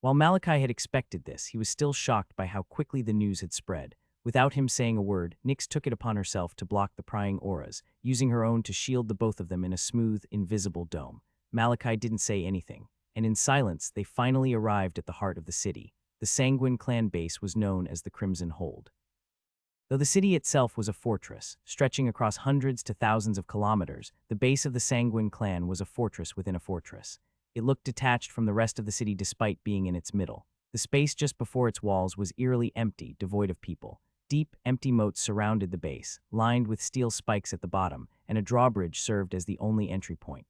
While Malachi had expected this, he was still shocked by how quickly the news had spread. Without him saying a word, Nyx took it upon herself to block the prying auras, using her own to shield the both of them in a smooth, invisible dome. Malachi didn't say anything, and in silence, they finally arrived at the heart of the city. The Sanguine clan base was known as the Crimson Hold. Though the city itself was a fortress, stretching across hundreds to thousands of kilometers, the base of the Sanguine clan was a fortress within a fortress. It looked detached from the rest of the city despite being in its middle. The space just before its walls was eerily empty, devoid of people. Deep, empty moats surrounded the base, lined with steel spikes at the bottom, and a drawbridge served as the only entry point.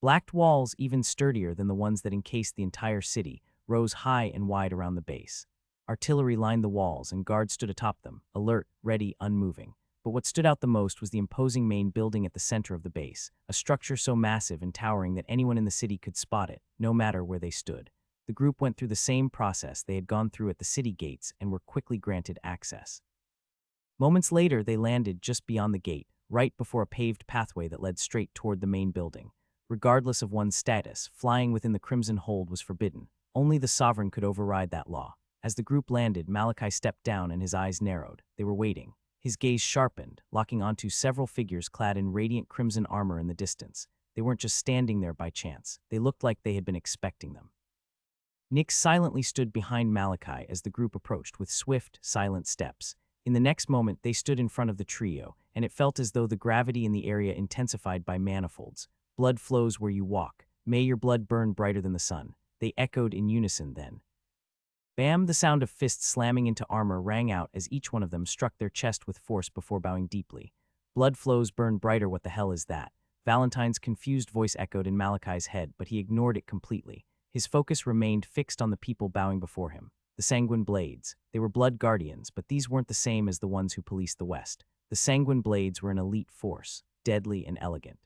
Blacked walls, even sturdier than the ones that encased the entire city, rose high and wide around the base. Artillery lined the walls, and guards stood atop them, alert, ready, unmoving. But what stood out the most was the imposing main building at the center of the base, a structure so massive and towering that anyone in the city could spot it, no matter where they stood. The group went through the same process they had gone through at the city gates and were quickly granted access. Moments later, they landed just beyond the gate, right before a paved pathway that led straight toward the main building. Regardless of one's status, flying within the Crimson Hold was forbidden. Only the sovereign could override that law. As the group landed, Malachi stepped down and his eyes narrowed. They were waiting. His gaze sharpened, locking onto several figures clad in radiant crimson armor in the distance. They weren't just standing there by chance. They looked like they had been expecting them. Nyx silently stood behind Malachi as the group approached with swift, silent steps. In the next moment, they stood in front of the trio, and it felt as though the gravity in the area intensified by manifolds. "Blood flows where you walk. May your blood burn brighter than the sun." They echoed in unison then. Bam! The sound of fists slamming into armor rang out as each one of them struck their chest with force before bowing deeply. "Blood flows burn brighter, what the hell is that?" Valentine's confused voice echoed in Malachi's head, but he ignored it completely. His focus remained fixed on the people bowing before him. The Sanguine Blades. They were blood guardians, but these weren't the same as the ones who policed the West. The Sanguine Blades were an elite force, deadly and elegant.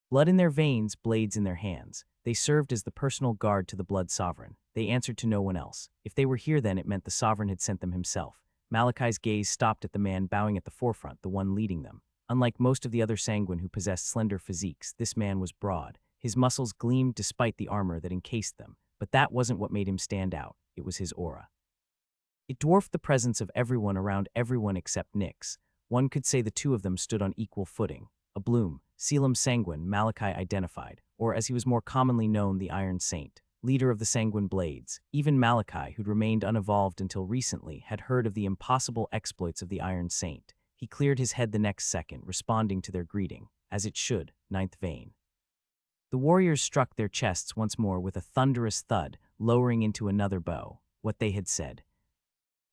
Blood in their veins, blades in their hands. They served as the personal guard to the Blood Sovereign. They answered to no one else. If they were here then, it meant the Sovereign had sent them himself. Malachi's gaze stopped at the man bowing at the forefront, the one leading them. Unlike most of the other Sanguine who possessed slender physiques, this man was broad. His muscles gleamed despite the armor that encased them, but that wasn't what made him stand out. It was his aura. It dwarfed the presence of everyone around everyone except Nyx. One could say the two of them stood on equal footing. A bloom, Selim Sanguine, Malachi identified, or as he was more commonly known, the Iron Saint, leader of the Sanguine Blades. Even Malachi, who'd remained unevolved until recently, had heard of the impossible exploits of the Iron Saint. He cleared his head the next second, responding to their greeting, as it should, Ninth Vein. The warriors struck their chests once more with a thunderous thud, lowering into another bow. What they had said.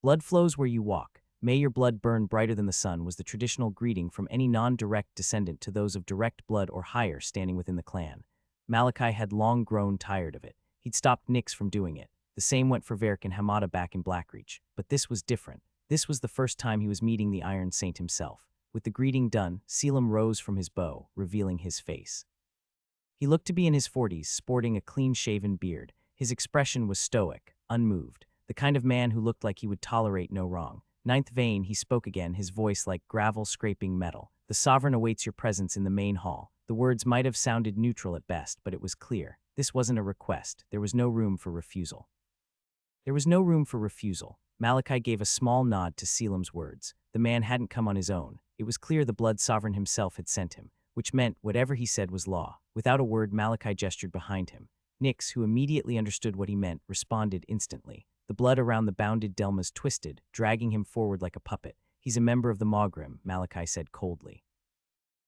"Blood flows where you walk. May your blood burn brighter than the sun," was the traditional greeting from any non-direct descendant to those of direct blood or higher standing within the clan. Malachi had long grown tired of it. He'd stopped Nyx from doing it. The same went for Verk and Hamada back in Blackreach. But this was different. This was the first time he was meeting the Iron Saint himself. With the greeting done, Selim rose from his bow, revealing his face. He looked to be in his 40s, sporting a clean-shaven beard. His expression was stoic, unmoved, the kind of man who looked like he would tolerate no wrong. Ninth Vein, he spoke again, his voice like gravel scraping metal. "The Sovereign awaits your presence in the main hall." The words might have sounded neutral at best, but it was clear. This wasn't a request. There was no room for refusal. There was no room for refusal. Malachi gave a small nod to Selim's words. The man hadn't come on his own. It was clear the Blood Sovereign himself had sent him, which meant whatever he said was law. Without a word, Malachi gestured behind him. Nyx, who immediately understood what he meant, responded instantly. The blood around the bounded Delmas twisted, dragging him forward like a puppet. "He's a member of the Maugrim," Malachi said coldly.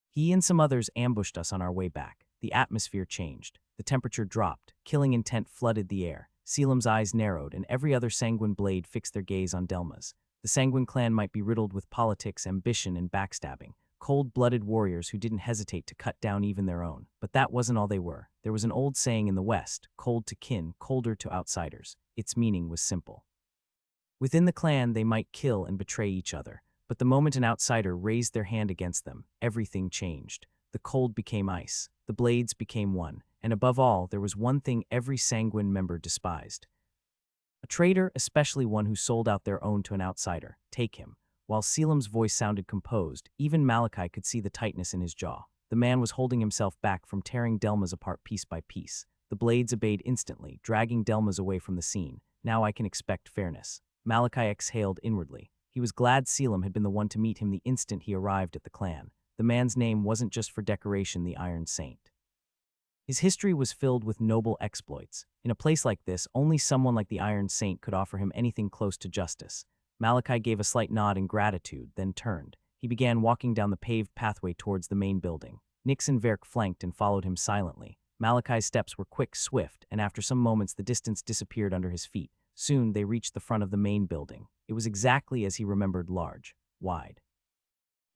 "He and some others ambushed us on our way back." The atmosphere changed. The temperature dropped. Killing intent flooded the air. Selim's eyes narrowed, and every other sanguine blade fixed their gaze on Delma's. The Sanguine clan might be riddled with politics, ambition, and backstabbing, cold-blooded warriors who didn't hesitate to cut down even their own. But that wasn't all they were. There was an old saying in the West, cold to kin, colder to outsiders. Its meaning was simple. Within the clan, they might kill and betray each other, but the moment an outsider raised their hand against them, everything changed. The cold became ice, the blades became one, and above all, there was one thing every Sanguine member despised. A traitor, especially one who sold out their own to an outsider. Take him. While Selim's voice sounded composed, even Malachi could see the tightness in his jaw. The man was holding himself back from tearing Delmas apart piece by piece. The blades obeyed instantly, dragging Delmas away from the scene. Now I can expect fairness. Malachi exhaled inwardly. He was glad Selim had been the one to meet him the instant he arrived at the clan. The man's name wasn't just for decoration, the Iron Saint. His history was filled with noble exploits. In a place like this, only someone like the Iron Saint could offer him anything close to justice. Malachi gave a slight nod in gratitude, then turned. He began walking down the paved pathway towards the main building. Nix and Verk flanked and followed him silently. Malachi's steps were quick, swift, and after some moments the distance disappeared under his feet. Soon they reached the front of the main building. It was exactly as he remembered, large, wide,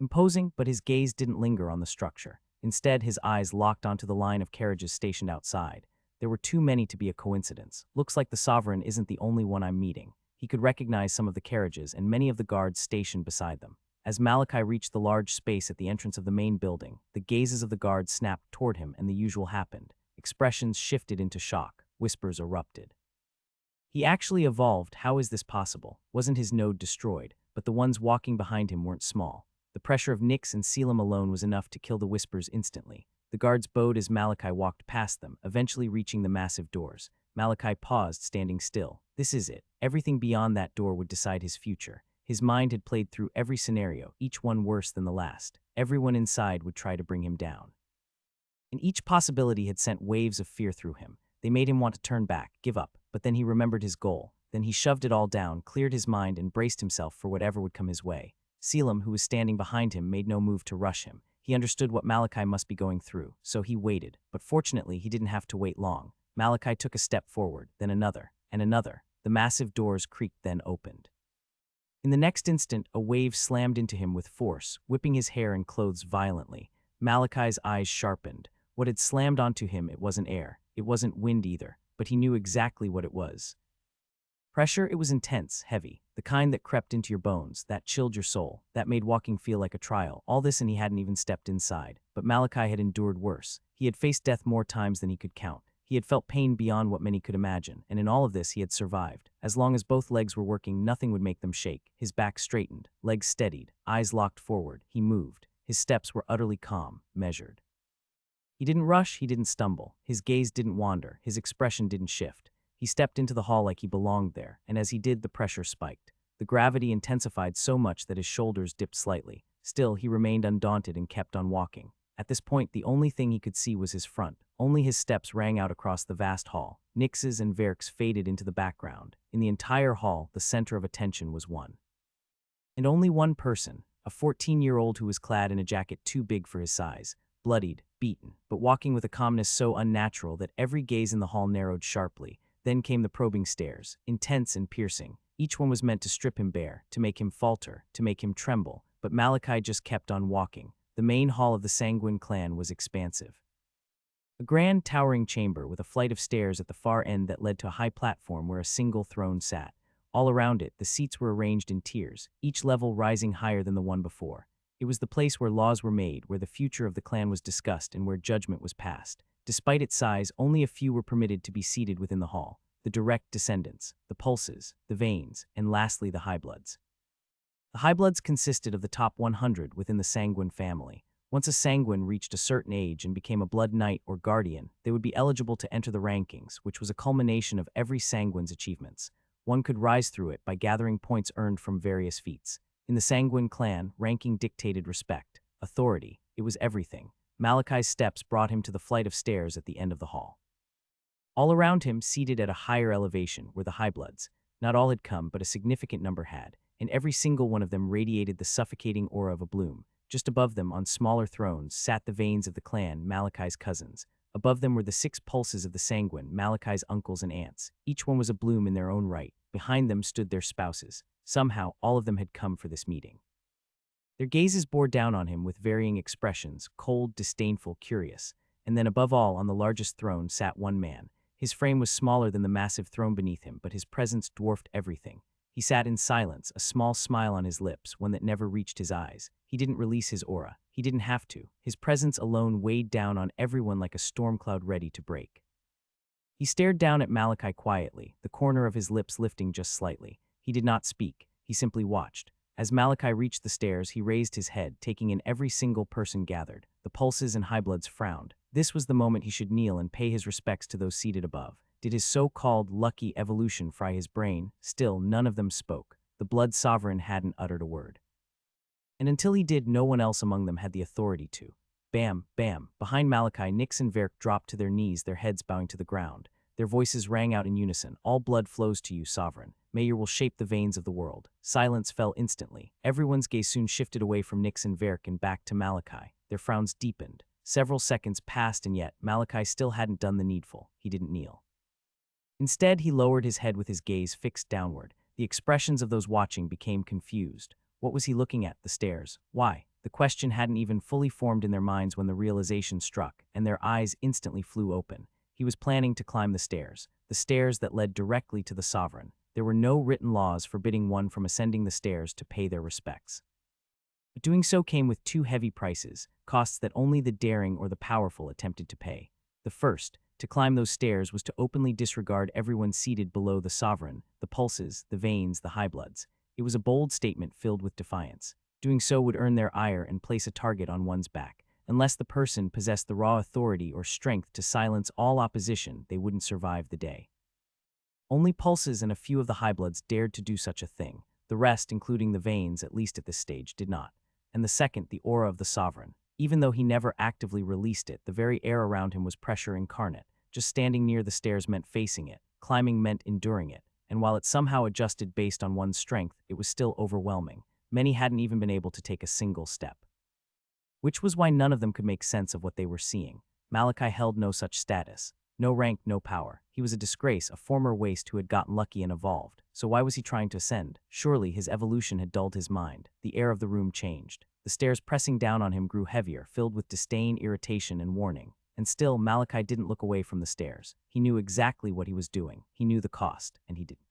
imposing, but his gaze didn't linger on the structure. Instead, his eyes locked onto the line of carriages stationed outside. There were too many to be a coincidence. Looks like the sovereign isn't the only one I'm meeting. He could recognize some of the carriages and many of the guards stationed beside them. As Malachi reached the large space at the entrance of the main building, the gazes of the guards snapped toward him and the usual happened. Expressions shifted into shock. Whispers erupted. He actually evolved. How is this possible? Wasn't his node destroyed? But the ones walking behind him weren't small. The pressure of Nix and Selim alone was enough to kill the whispers instantly. The guards bowed as Malachi walked past them, eventually reaching the massive doors. Malachi paused, standing still. This is it. Everything beyond that door would decide his future. His mind had played through every scenario, each one worse than the last. Everyone inside would try to bring him down. And each possibility had sent waves of fear through him. They made him want to turn back, give up, but then he remembered his goal. Then he shoved it all down, cleared his mind, and braced himself for whatever would come his way. Selim, who was standing behind him, made no move to rush him. He understood what Malachi must be going through, so he waited. But fortunately, he didn't have to wait long. Malachi took a step forward, then another, and another. The massive doors creaked, then opened. In the next instant, a wave slammed into him with force, whipping his hair and clothes violently. Malachi's eyes sharpened. What had slammed onto him, it wasn't air. It wasn't wind either, but he knew exactly what it was. Pressure. It was intense, heavy, the kind that crept into your bones, that chilled your soul, that made walking feel like a trial. All this and he hadn't even stepped inside. But Malachi had endured worse. He had faced death more times than he could count. He had felt pain beyond what many could imagine, and in all of this he had survived. As long as both legs were working, nothing would make them shake. His back straightened, legs steadied, eyes locked forward. He moved. His steps were utterly calm, measured. He didn't rush, he didn't stumble. His gaze didn't wander, his expression didn't shift. He stepped into the hall like he belonged there, and as he did, the pressure spiked. The gravity intensified so much that his shoulders dipped slightly. Still, he remained undaunted and kept on walking. At this point, the only thing he could see was his front. Only his steps rang out across the vast hall. Nix's and Verk's faded into the background. In the entire hall, the center of attention was one. And only one person, a 14-year-old who was clad in a jacket too big for his size, bloodied, beaten, but walking with a calmness so unnatural that every gaze in the hall narrowed sharply. Then came the probing stares, intense and piercing. Each one was meant to strip him bare, to make him falter, to make him tremble. But Malachi just kept on walking. The main hall of the Sanguine clan was expansive. A grand, towering chamber with a flight of stairs at the far end that led to a high platform where a single throne sat. All around it, the seats were arranged in tiers, each level rising higher than the one before. It was the place where laws were made, where the future of the clan was discussed, and where judgment was passed. Despite its size, only a few were permitted to be seated within the hall. The direct descendants, the pulses, the veins, and lastly the highbloods. The highbloods consisted of the top 100 within the Sanguine family. Once a Sanguine reached a certain age and became a blood knight or guardian, they would be eligible to enter the rankings, which was a culmination of every Sanguine's achievements. One could rise through it by gathering points earned from various feats. In the Sanguine clan, ranking dictated respect, authority. It was everything. Malachi's steps brought him to the flight of stairs at the end of the hall. All around him, seated at a higher elevation, were the highbloods. Not all had come, but a significant number had, and every single one of them radiated the suffocating aura of a bloom. Just above them, on smaller thrones, sat the veins of the clan, Malachi's cousins. Above them were the 6 pulses of the sanguine, Malachi's uncles and aunts. Each one was a bloom in their own right. Behind them stood their spouses. Somehow, all of them had come for this meeting. Their gazes bore down on him with varying expressions, cold, disdainful, curious. And then above all, on the largest throne, sat one man. His frame was smaller than the massive throne beneath him, but his presence dwarfed everything. He sat in silence, a small smile on his lips, one that never reached his eyes. He didn't release his aura. He didn't have to. His presence alone weighed down on everyone like a storm cloud ready to break. He stared down at Malachi quietly, the corner of his lips lifting just slightly. He did not speak. He simply watched. As Malachi reached the stairs, he raised his head, taking in every single person gathered. The pulses and highbloods frowned. This was the moment he should kneel and pay his respects to those seated above. Did his so-called lucky evolution fry his brain? Still, none of them spoke. The blood sovereign hadn't uttered a word. And until he did, no one else among them had the authority to. Bam, bam. Behind Malachi, Nix and Verk dropped to their knees, their heads bowing to the ground. Their voices rang out in unison. All blood flows to you, sovereign. Heir will shape the veins of the world. Silence fell instantly. Everyone's gaze soon shifted away from Nix and Verk and back to Malachi. Their frowns deepened. Several seconds passed, and yet Malachi still hadn't done the needful. He didn't kneel. Instead, he lowered his head with his gaze fixed downward. The expressions of those watching became confused. What was he looking at? The stairs. Why? The question hadn't even fully formed in their minds when the realization struck, and their eyes instantly flew open. He was planning to climb the stairs that led directly to the sovereign. There were no written laws forbidding one from ascending the stairs to pay their respects. But doing so came with 2 heavy prices, costs that only the daring or the powerful attempted to pay. The first, to climb those stairs, was to openly disregard everyone seated below the sovereign, the pulses, the veins, the highbloods. It was a bold statement filled with defiance. Doing so would earn their ire and place a target on one's back. Unless the person possessed the raw authority or strength to silence all opposition, they wouldn't survive the day. Only pulses and a few of the highbloods dared to do such a thing. The rest, including the veins, at least at this stage, did not. And the second, the aura of the sovereign. Even though he never actively released it, the very air around him was pressure incarnate. Just standing near the stairs meant facing it. Climbing meant enduring it. And while it somehow adjusted based on one's strength, it was still overwhelming. Many hadn't even been able to take a single step. Which was why none of them could make sense of what they were seeing. Malachi held no such status. No rank, no power. He was a disgrace, a former waste who had gotten lucky and evolved. So why was he trying to ascend? Surely his evolution had dulled his mind. The air of the room changed. The stairs pressing down on him grew heavier, filled with disdain, irritation, and warning. And still, Malachi didn't look away from the stairs. He knew exactly what he was doing. He knew the cost, and he didn't.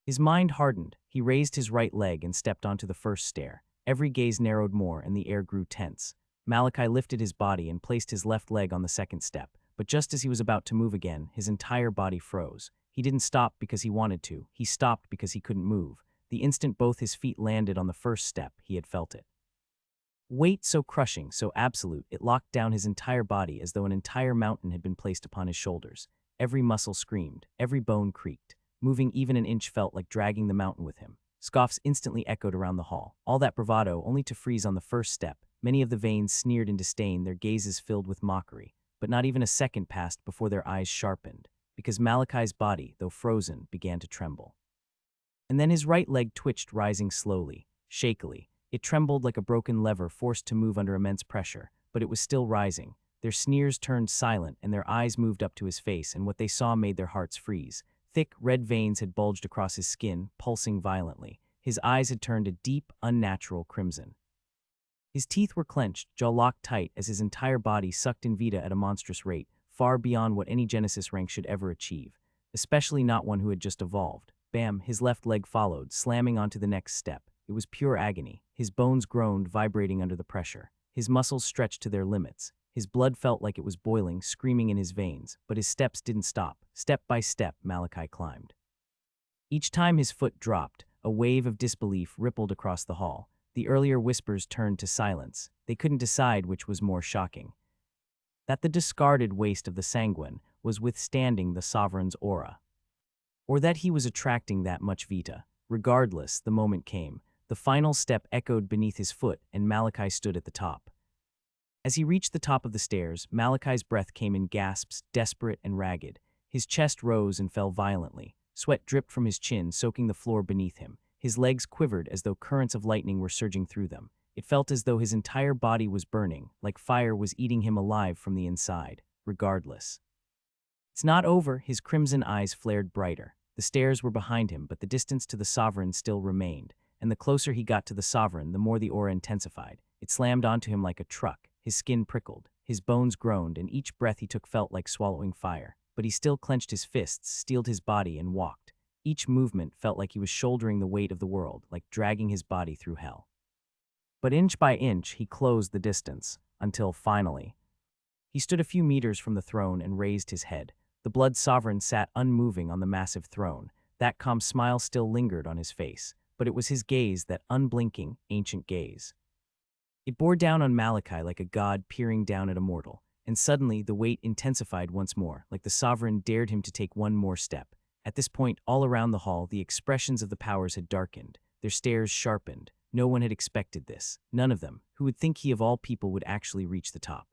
His mind hardened. He raised his right leg and stepped onto the first stair. Every gaze narrowed more, and the air grew tense. Malachi lifted his body and placed his left leg on the second step. But just as he was about to move again, his entire body froze. He didn't stop because he wanted to. He stopped because he couldn't move. The instant both his feet landed on the first step, he had felt it. Weight so crushing, so absolute, it locked down his entire body as though an entire mountain had been placed upon his shoulders. Every muscle screamed, every bone creaked. Moving even an inch felt like dragging the mountain with him. Scoffs instantly echoed around the hall. All that bravado only to freeze on the first step. Many of the veins sneered in disdain, their gazes filled with mockery. But not even a second passed before their eyes sharpened, because Malachi's body, though frozen, began to tremble. And then his right leg twitched, rising slowly, shakily. It trembled like a broken lever forced to move under immense pressure, but it was still rising. Their sneers turned silent, and their eyes moved up to his face, and what they saw made their hearts freeze. Thick, red veins had bulged across his skin, pulsing violently. His eyes had turned a deep, unnatural crimson. His teeth were clenched, jaw locked tight as his entire body sucked in vita at a monstrous rate, far beyond what any Genesis rank should ever achieve, especially not one who had just evolved. Bam, his left leg followed, slamming onto the next step. It was pure agony. His bones groaned, vibrating under the pressure. His muscles stretched to their limits. His blood felt like it was boiling, screaming in his veins, but his steps didn't stop. Step by step, Malachi climbed. Each time his foot dropped, a wave of disbelief rippled across the hall. The earlier whispers turned to silence. They couldn't decide which was more shocking. That the discarded waste of the sanguine was withstanding the sovereign's aura, or that he was attracting that much vita. Regardless, the moment came. The final step echoed beneath his foot, and Malachi stood at the top. As he reached the top of the stairs, Malachi's breath came in gasps, desperate and ragged. His chest rose and fell violently. Sweat dripped from his chin, soaking the floor beneath him. His legs quivered as though currents of lightning were surging through them. It felt as though his entire body was burning, like fire was eating him alive from the inside. regardless. It's not over, his crimson eyes flared brighter. The stairs were behind him, but the distance to the sovereign still remained, and the closer he got to the sovereign, the more the aura intensified. It slammed onto him like a truck. His skin prickled, his bones groaned, and each breath he took felt like swallowing fire. But he still clenched his fists, steeled his body, and walked. Each movement felt like he was shouldering the weight of the world, like dragging his body through hell. But inch by inch, he closed the distance, until finally, he stood a few meters from the throne and raised his head. The blood sovereign sat unmoving on the massive throne. That calm smile still lingered on his face, but it was his gaze, that unblinking, ancient gaze. It bore down on Malachi like a god peering down at a mortal, and suddenly the weight intensified once more, like the sovereign dared him to take one more step. At this point, all around the hall, the expressions of the powers had darkened, their stares sharpened. No one had expected this, none of them. Who would think he of all people would actually reach the top?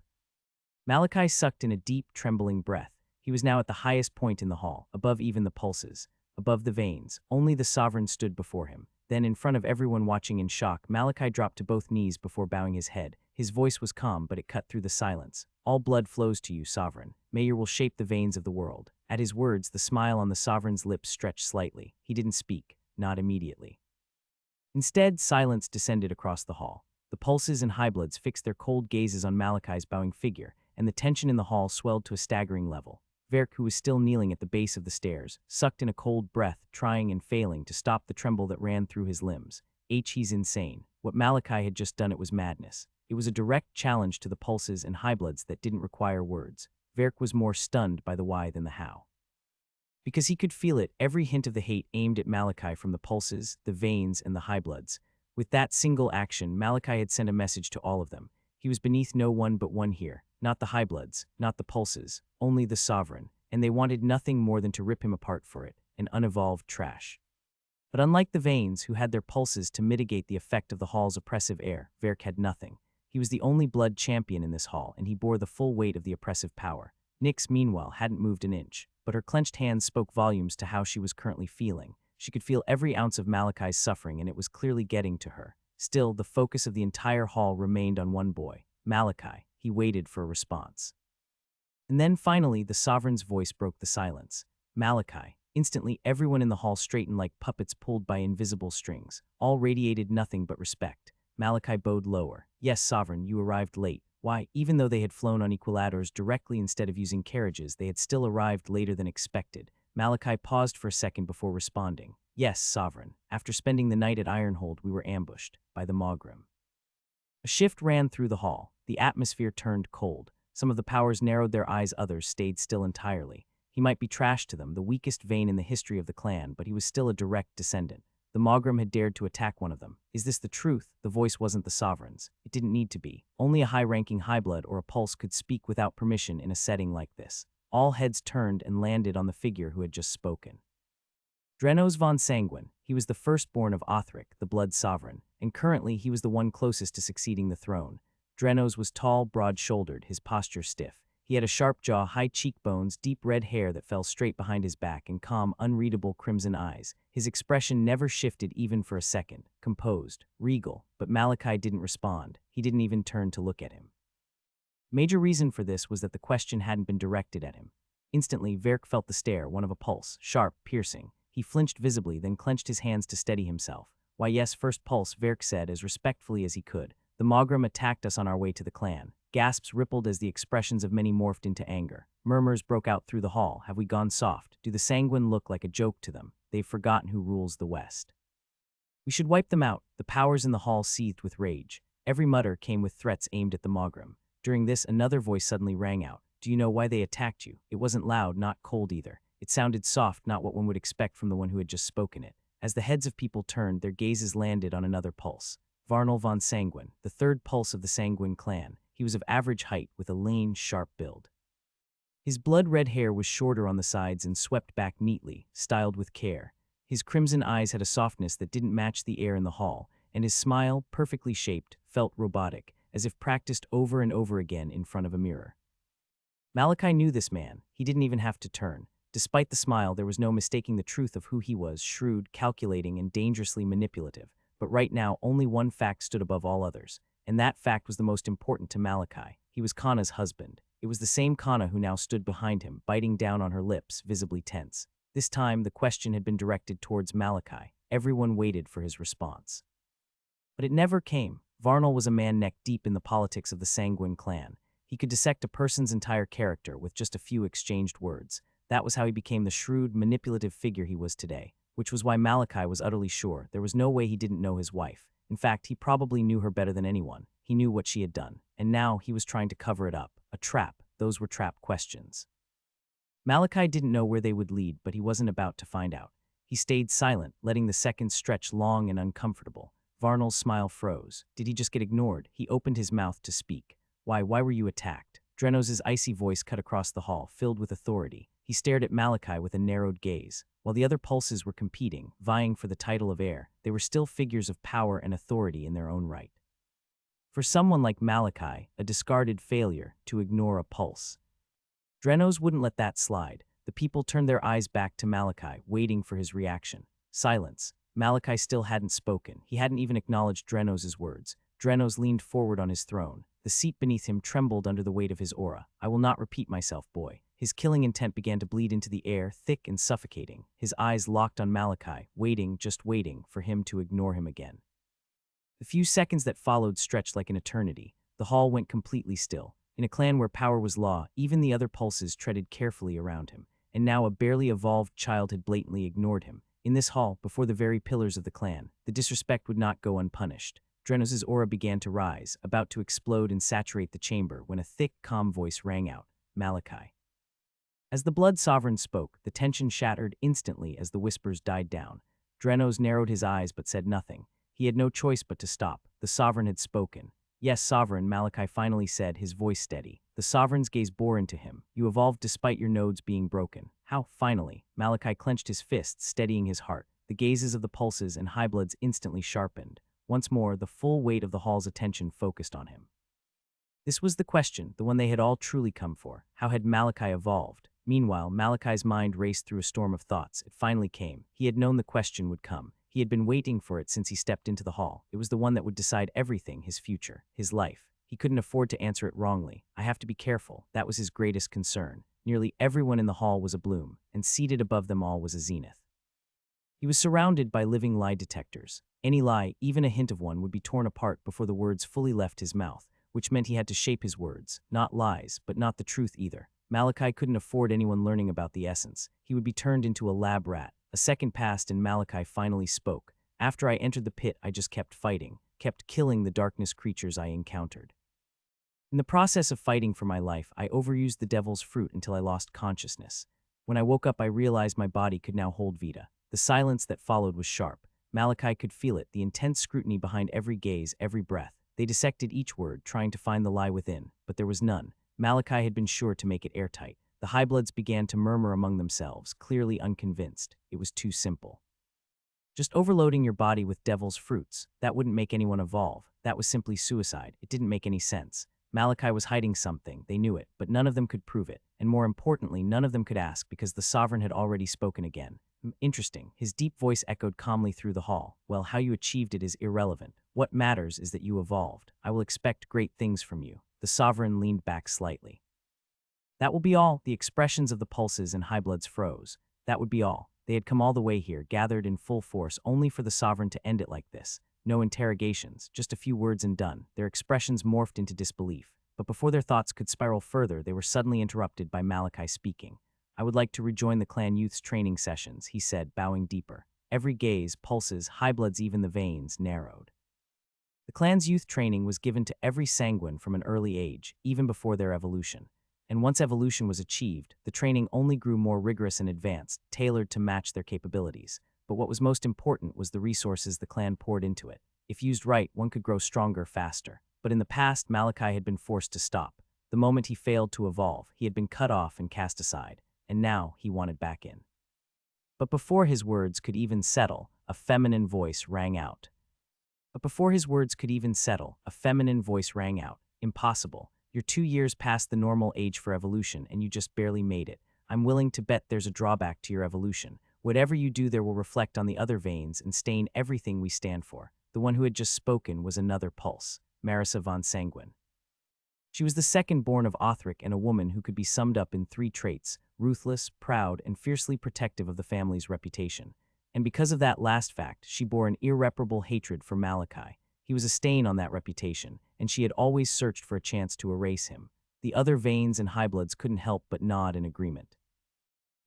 Malachi sucked in a deep, trembling breath. He was now at the highest point in the hall, above even the pulses, above the veins. Only the sovereign stood before him. Then, in front of everyone watching in shock, Malachi dropped to both knees before bowing his head. His voice was calm, but it cut through the silence. All blood flows to you, sovereign. Mayor will shape the veins of the world. At his words, the smile on the sovereign's lips stretched slightly. He didn't speak, not immediately. Instead, silence descended across the hall. The pulses and highbloods fixed their cold gazes on Malachi's bowing figure, and the tension in the hall swelled to a staggering level. Verk, who was still kneeling at the base of the stairs, sucked in a cold breath, trying and failing to stop the tremble that ran through his limbs. He's insane. What Malachi had just done, it was madness. It was a direct challenge to the pulses and highbloods that didn't require words. Verk was more stunned by the why than the how. Because he could feel it, every hint of the hate aimed at Malachi from the pulses, the veins, and the highbloods. With that single action, Malachi had sent a message to all of them. He was beneath no one but one here. Not the highbloods, not the pulses, only the sovereign, and they wanted nothing more than to rip him apart for it, an unevolved trash. But unlike the veins, who had their pulses to mitigate the effect of the hall's oppressive air, Verk had nothing. He was the only blood champion in this hall, and he bore the full weight of the oppressive power. Nyx, meanwhile, hadn't moved an inch, but her clenched hands spoke volumes to how she was currently feeling. She could feel every ounce of Malachi's suffering, and it was clearly getting to her. Still, the focus of the entire hall remained on one boy, Malachi. He waited for a response. And then finally, the sovereign's voice broke the silence. Malachi. Instantly, everyone in the hall straightened like puppets pulled by invisible strings. All radiated nothing but respect. Malachi bowed lower. Yes, sovereign, you arrived late. Why, even though they had flown on equilators directly instead of using carriages, they had still arrived later than expected. Malachi paused for a second before responding. Yes, sovereign. After spending the night at Ironhold, we were ambushed by the Mogrim. A shift ran through the hall. The atmosphere turned cold. Some of the powers narrowed their eyes, others stayed still entirely. He might be trash to them, the weakest vein in the history of the clan, but he was still a direct descendant. The Mogrim had dared to attack one of them. Is this the truth? The voice wasn't the sovereign's. It didn't need to be. Only a high-ranking highblood or a pulse could speak without permission in a setting like this. All heads turned and landed on the figure who had just spoken. Drenos von Sanguine. He was the firstborn of Othric, the blood sovereign, and currently he was the one closest to succeeding the throne. Drenos was tall, broad-shouldered, his posture stiff. He had a sharp jaw, high cheekbones, deep red hair that fell straight behind his back, and calm, unreadable crimson eyes. His expression never shifted even for a second, composed, regal, but Malachi didn't respond. He didn't even turn to look at him. Major reason for this was that the question hadn't been directed at him. Instantly, Verk felt the stare, one of a pulse, sharp, piercing. He flinched visibly, then clenched his hands to steady himself. Why yes, first pulse, Verk said as respectfully as he could. The Mogrim attacked us on our way to the clan. Gasps rippled as the expressions of many morphed into anger. Murmurs broke out through the hall. Have we gone soft? Do the Sanguine look like a joke to them? They've forgotten who rules the West. We should wipe them out. The powers in the hall seethed with rage. Every mutter came with threats aimed at the Mogrim. During this, another voice suddenly rang out. Do you know why they attacked you? It wasn't loud, not cold either. It sounded soft, not what one would expect from the one who had just spoken it. As the heads of people turned, their gazes landed on another pulse. Varnal von Sanguine, the third pulse of the Sanguine clan. He was of average height, with a lean, sharp build. His blood-red hair was shorter on the sides and swept back neatly, styled with care. His crimson eyes had a softness that didn't match the air in the hall, and his smile, perfectly shaped, felt robotic, as if practiced over and over again in front of a mirror. Malachi knew this man. He didn't even have to turn. Despite the smile, there was no mistaking the truth of who he was, shrewd, calculating, and dangerously manipulative. But right now, only one fact stood above all others, and that fact was the most important to Malachi. He was Kana's husband. It was the same Kana who now stood behind him, biting down on her lips, visibly tense. This time, the question had been directed towards Malachi. Everyone waited for his response. But it never came. Varnal was a man neck-deep in the politics of the Sanguine clan. He could dissect a person's entire character with just a few exchanged words. That was how he became the shrewd, manipulative figure he was today, which was why Malachi was utterly sure there was no way he didn't know his wife. In fact, he probably knew her better than anyone. He knew what she had done, and now he was trying to cover it up. A trap. Those were trap questions. Malachi didn't know where they would lead, but he wasn't about to find out. He stayed silent, letting the seconds stretch long and uncomfortable. Varnal's smile froze. Did he just get ignored? He opened his mouth to speak. Why were you attacked? Drenos' icy voice cut across the hall, filled with authority. He stared at Malachi with a narrowed gaze. While the other pulses were competing, vying for the title of heir, they were still figures of power and authority in their own right. For someone like Malachi, a discarded failure, to ignore a pulse. Drenos wouldn't let that slide. The people turned their eyes back to Malachi, waiting for his reaction. Silence. Malachi still hadn't spoken. He hadn't even acknowledged Drenos' words. Drenos leaned forward on his throne. The seat beneath him trembled under the weight of his aura. I will not repeat myself, boy. His killing intent began to bleed into the air, thick and suffocating. His eyes locked on Malachi, waiting, just waiting, for him to ignore him again. The few seconds that followed stretched like an eternity. The hall went completely still. In a clan where power was law, even the other pulses treaded carefully around him. And now a barely evolved child had blatantly ignored him. In this hall, before the very pillars of the clan, the disrespect would not go unpunished. Drenos' aura began to rise, about to explode and saturate the chamber, when a thick, calm voice rang out. Malachi. As the Blood Sovereign spoke, the tension shattered instantly as the whispers died down. Drenos narrowed his eyes but said nothing. He had no choice but to stop. The Sovereign had spoken. Yes, Sovereign, Malachi finally said, his voice steady. The Sovereign's gaze bore into him. You evolved despite your nodes being broken. How? Finally. Malachi clenched his fists, steadying his heart. The gazes of the pulses and highbloods instantly sharpened. Once more, the full weight of the hall's attention focused on him. This was the question, the one they had all truly come for. How had Malachi evolved? Meanwhile, Malachi's mind raced through a storm of thoughts. It finally came. He had known the question would come. He had been waiting for it since he stepped into the hall. It was the one that would decide everything, his future, his life. He couldn't afford to answer it wrongly. I have to be careful. That was his greatest concern. Nearly everyone in the hall was a bloom, and seated above them all was a zenith. He was surrounded by living lie detectors. Any lie, even a hint of one, would be torn apart before the words fully left his mouth, which meant he had to shape his words. Not lies, but not the truth either. Malachi couldn't afford anyone learning about the essence. He would be turned into a lab rat. A second passed and Malachi finally spoke. After I entered the pit, I just kept fighting, kept killing the darkness creatures I encountered. In the process of fighting for my life, I overused the devil's fruit until I lost consciousness. When I woke up, I realized my body could now hold Vita. The silence that followed was sharp. Malachi could feel it, the intense scrutiny behind every gaze, every breath. They dissected each word, trying to find the lie within, but there was none. Malachi had been sure to make it airtight. The highbloods began to murmur among themselves, clearly unconvinced. It was too simple. Just overloading your body with devil's fruits, that wouldn't make anyone evolve. That was simply suicide. It didn't make any sense. Malachi was hiding something, they knew it, but none of them could prove it. And more importantly, none of them could ask because the Sovereign had already spoken again. Interesting. His deep voice echoed calmly through the hall. Well, how you achieved it is irrelevant. What matters is that you evolved. I will expect great things from you. The Sovereign leaned back slightly. That will be all. The expressions of the pulses and highbloods froze. That would be all. They had come all the way here, gathered in full force, only for the Sovereign to end it like this. No interrogations, just a few words and done. Their expressions morphed into disbelief. But before their thoughts could spiral further, they were suddenly interrupted by Malachi speaking. I would like to rejoin the clan youth's training sessions, he said, bowing deeper. Every gaze, pulses, highbloods, even the veins, narrowed. The clan's youth training was given to every sanguine from an early age, even before their evolution. And once evolution was achieved, the training only grew more rigorous and advanced, tailored to match their capabilities. But what was most important was the resources the clan poured into it. If used right, one could grow stronger faster. But in the past, Malachi had been forced to stop. The moment he failed to evolve, he had been cut off and cast aside. And now he wanted back in. But before his words could even settle, a feminine voice rang out. Impossible. You're 2 years past the normal age for evolution, and you just barely made it. I'm willing to bet there's a drawback to your evolution. Whatever you do there will reflect on the other veins and stain everything we stand for. The one who had just spoken was another pulse, Marissa von Sanguine. She was the second born of Othric and a woman who could be summed up in three traits: ruthless, proud, and fiercely protective of the family's reputation. And because of that last fact, she bore an irreparable hatred for Malachi. He was a stain on that reputation, and she had always searched for a chance to erase him. The other Vanes and Highbloods couldn't help but nod in agreement.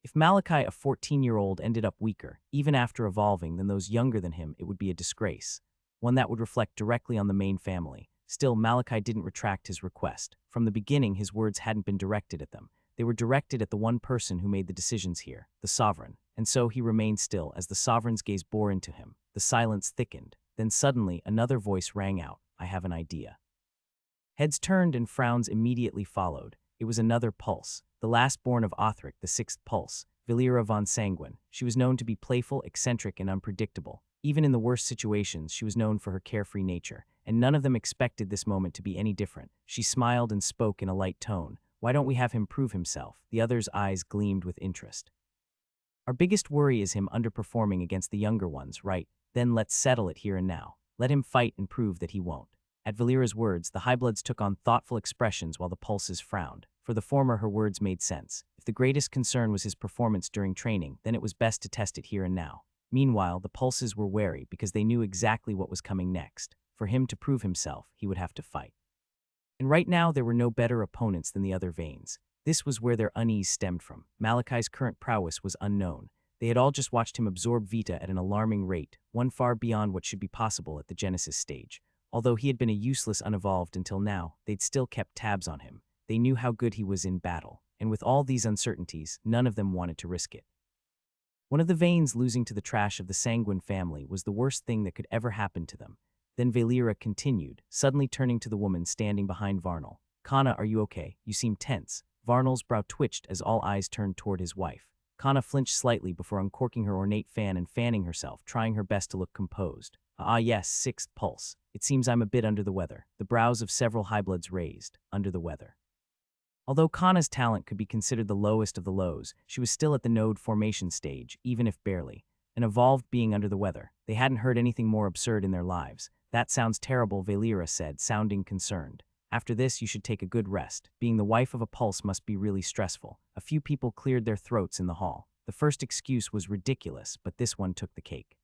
If Malachi, a 14-year-old, ended up weaker, even after evolving, than those younger than him, it would be a disgrace, one that would reflect directly on the main family. Still, Malachi didn't retract his request. From the beginning, his words hadn't been directed at them. They were directed at the one person who made the decisions here, the Sovereign. And so he remained still as the Sovereign's gaze bore into him. The silence thickened. Then suddenly, another voice rang out, "I have an idea." Heads turned and frowns immediately followed. It was another Pulse, the last born of Othric, the sixth Pulse, Valera von Sanguine. She was known to be playful, eccentric, and unpredictable. Even in the worst situations, she was known for her carefree nature, and none of them expected this moment to be any different. She smiled and spoke in a light tone. "Why don't we have him prove himself?" The other's eyes gleamed with interest. "Our biggest worry is him underperforming against the younger ones, right? Then let's settle it here and now. Let him fight and prove that he won't." At Valera's words, the Highbloods took on thoughtful expressions while the Pulses frowned. For the former, her words made sense. If the greatest concern was his performance during training, then it was best to test it here and now. Meanwhile, the Pulses were wary because they knew exactly what was coming next. For him to prove himself, he would have to fight. And right now, there were no better opponents than the other Vanes. This was where their unease stemmed from. Malachi's current prowess was unknown. They had all just watched him absorb Vita at an alarming rate, one far beyond what should be possible at the Genesis stage. Although he had been a useless unevolved until now, they'd still kept tabs on him. They knew how good he was in battle, and with all these uncertainties, none of them wanted to risk it. One of the Vanes losing to the trash of the Sanguine family was the worst thing that could ever happen to them. Then Valera continued, suddenly turning to the woman standing behind Varnal. "Kana, are you okay? You seem tense." Varnal's brow twitched as all eyes turned toward his wife. Kana flinched slightly before uncorking her ornate fan and fanning herself, trying her best to look composed. "Ah yes, sixth Pulse. It seems I'm a bit under the weather." The brows of several Highbloods raised. Under the weather. Although Kana's talent could be considered the lowest of the lows, she was still at the node formation stage, even if barely. An evolved being under the weather. They hadn't heard anything more absurd in their lives. "That sounds terrible," Valera said, sounding concerned. "After this, you should take a good rest. Being the wife of a Pulse must be really stressful." A few people cleared their throats in the hall. The first excuse was ridiculous, but this one took the cake.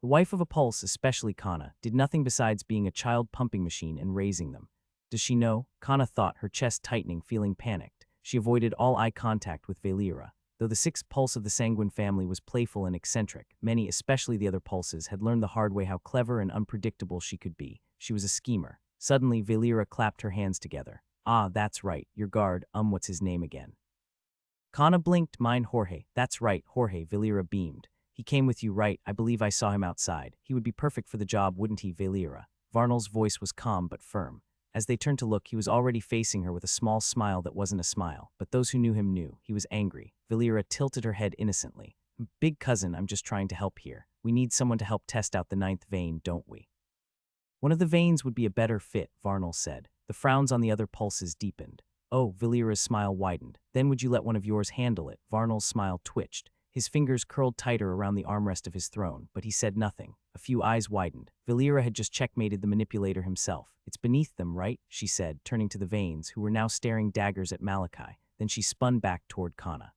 The wife of a Pulse, especially Kana, did nothing besides being a child pumping machine and raising them. Does she know? Kana thought, her chest tightening, feeling panicked. She avoided all eye contact with Valera. Though the sixth Pulse of the Sanguine family was playful and eccentric, many, especially the other Pulses, had learned the hard way how clever and unpredictable she could be. She was a schemer. Suddenly, Valera clapped her hands together. "Ah, that's right, your guard, what's his name again?" Kana blinked. "Mine Jorge." "That's right, Jorge," Valera beamed. "He came with you, right? I believe I saw him outside. He would be perfect for the job, wouldn't he, Valera?" Varnal's voice was calm but firm. As they turned to look, he was already facing her with a small smile that wasn't a smile, but those who knew him knew. He was angry. Valera tilted her head innocently. "Big cousin, I'm just trying to help here. We need someone to help test out the ninth Vane, don't we?" "One of the Vanes would be a better fit," Varnal said. The frowns on the other Pulses deepened. "Oh," Valera's smile widened. "Then would you let one of yours handle it?" Varnal's smile twitched. His fingers curled tighter around the armrest of his throne, but he said nothing. A few eyes widened. Valera had just checkmated the manipulator himself. "It's beneath them, right?" she said, turning to the Vanes, who were now staring daggers at Malachi. Then she spun back toward Kana.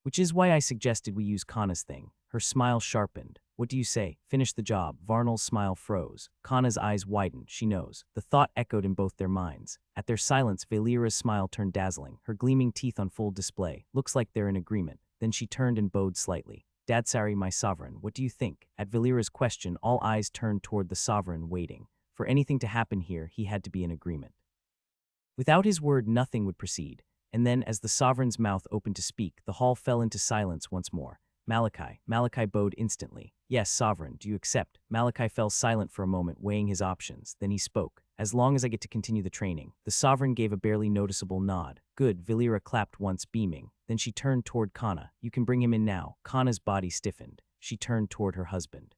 "Which is why I suggested we use Kana's thing." Her smile sharpened. "What do you say? Finish the job." Varnal's smile froze. Kana's eyes widened. "She knows." The thought echoed in both their minds. At their silence, Valera's smile turned dazzling, her gleaming teeth on full display. "Looks like they're in agreement." Then she turned and bowed slightly. "Dadsari, my sovereign, what do you think?" At Valera's question, all eyes turned toward the sovereign, waiting. For anything to happen here, he had to be in agreement. Without his word, nothing would proceed. And then, as the sovereign's mouth opened to speak, the hall fell into silence once more. Malachi bowed instantly. "Yes, sovereign, do you accept?" Malachi fell silent for a moment, weighing his options. Then he spoke. "As long as I get to continue the training." The sovereign gave a barely noticeable nod. "Good." Valera clapped once, beaming. Then she turned toward Kana. "You can bring him in now." Kana's body stiffened. She turned toward her husband.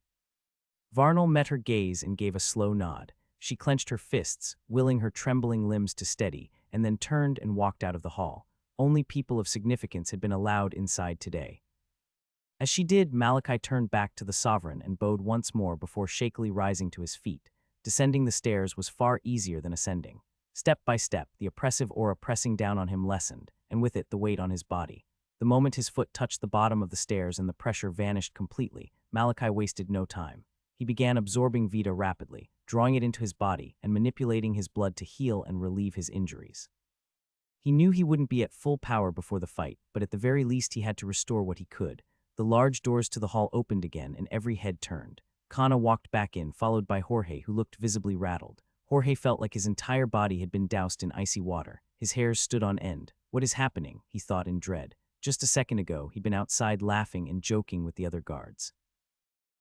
Varnal met her gaze and gave a slow nod. She clenched her fists, willing her trembling limbs to steady, and then turned and walked out of the hall. Only people of significance had been allowed inside today. As she did, Malachi turned back to the sovereign and bowed once more before shakily rising to his feet. Descending the stairs was far easier than ascending. Step by step, the oppressive aura pressing down on him lessened, and with it the weight on his body. The moment his foot touched the bottom of the stairs and the pressure vanished completely, Malachi wasted no time. He began absorbing Vita rapidly, drawing it into his body and manipulating his blood to heal and relieve his injuries. He knew he wouldn't be at full power before the fight, but at the very least he had to restore what he could. The large doors to the hall opened again and every head turned. Kana walked back in, followed by Jorge, who looked visibly rattled. Jorge felt like his entire body had been doused in icy water. His hairs stood on end. What is happening? He thought in dread. Just a second ago, he'd been outside laughing and joking with the other guards.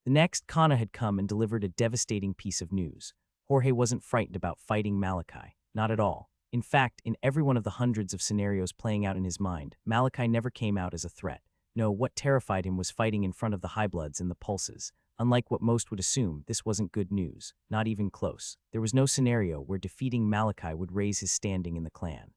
The next, Kana had come and delivered a devastating piece of news. Jorge wasn't frightened about fighting Malachi. Not at all. In fact, in every one of the hundreds of scenarios playing out in his mind, Malachi never came out as a threat. No, what terrified him was fighting in front of the Highbloods and the Pulses. Unlike what most would assume, this wasn't good news. Not even close. There was no scenario where defeating Malachi would raise his standing in the clan.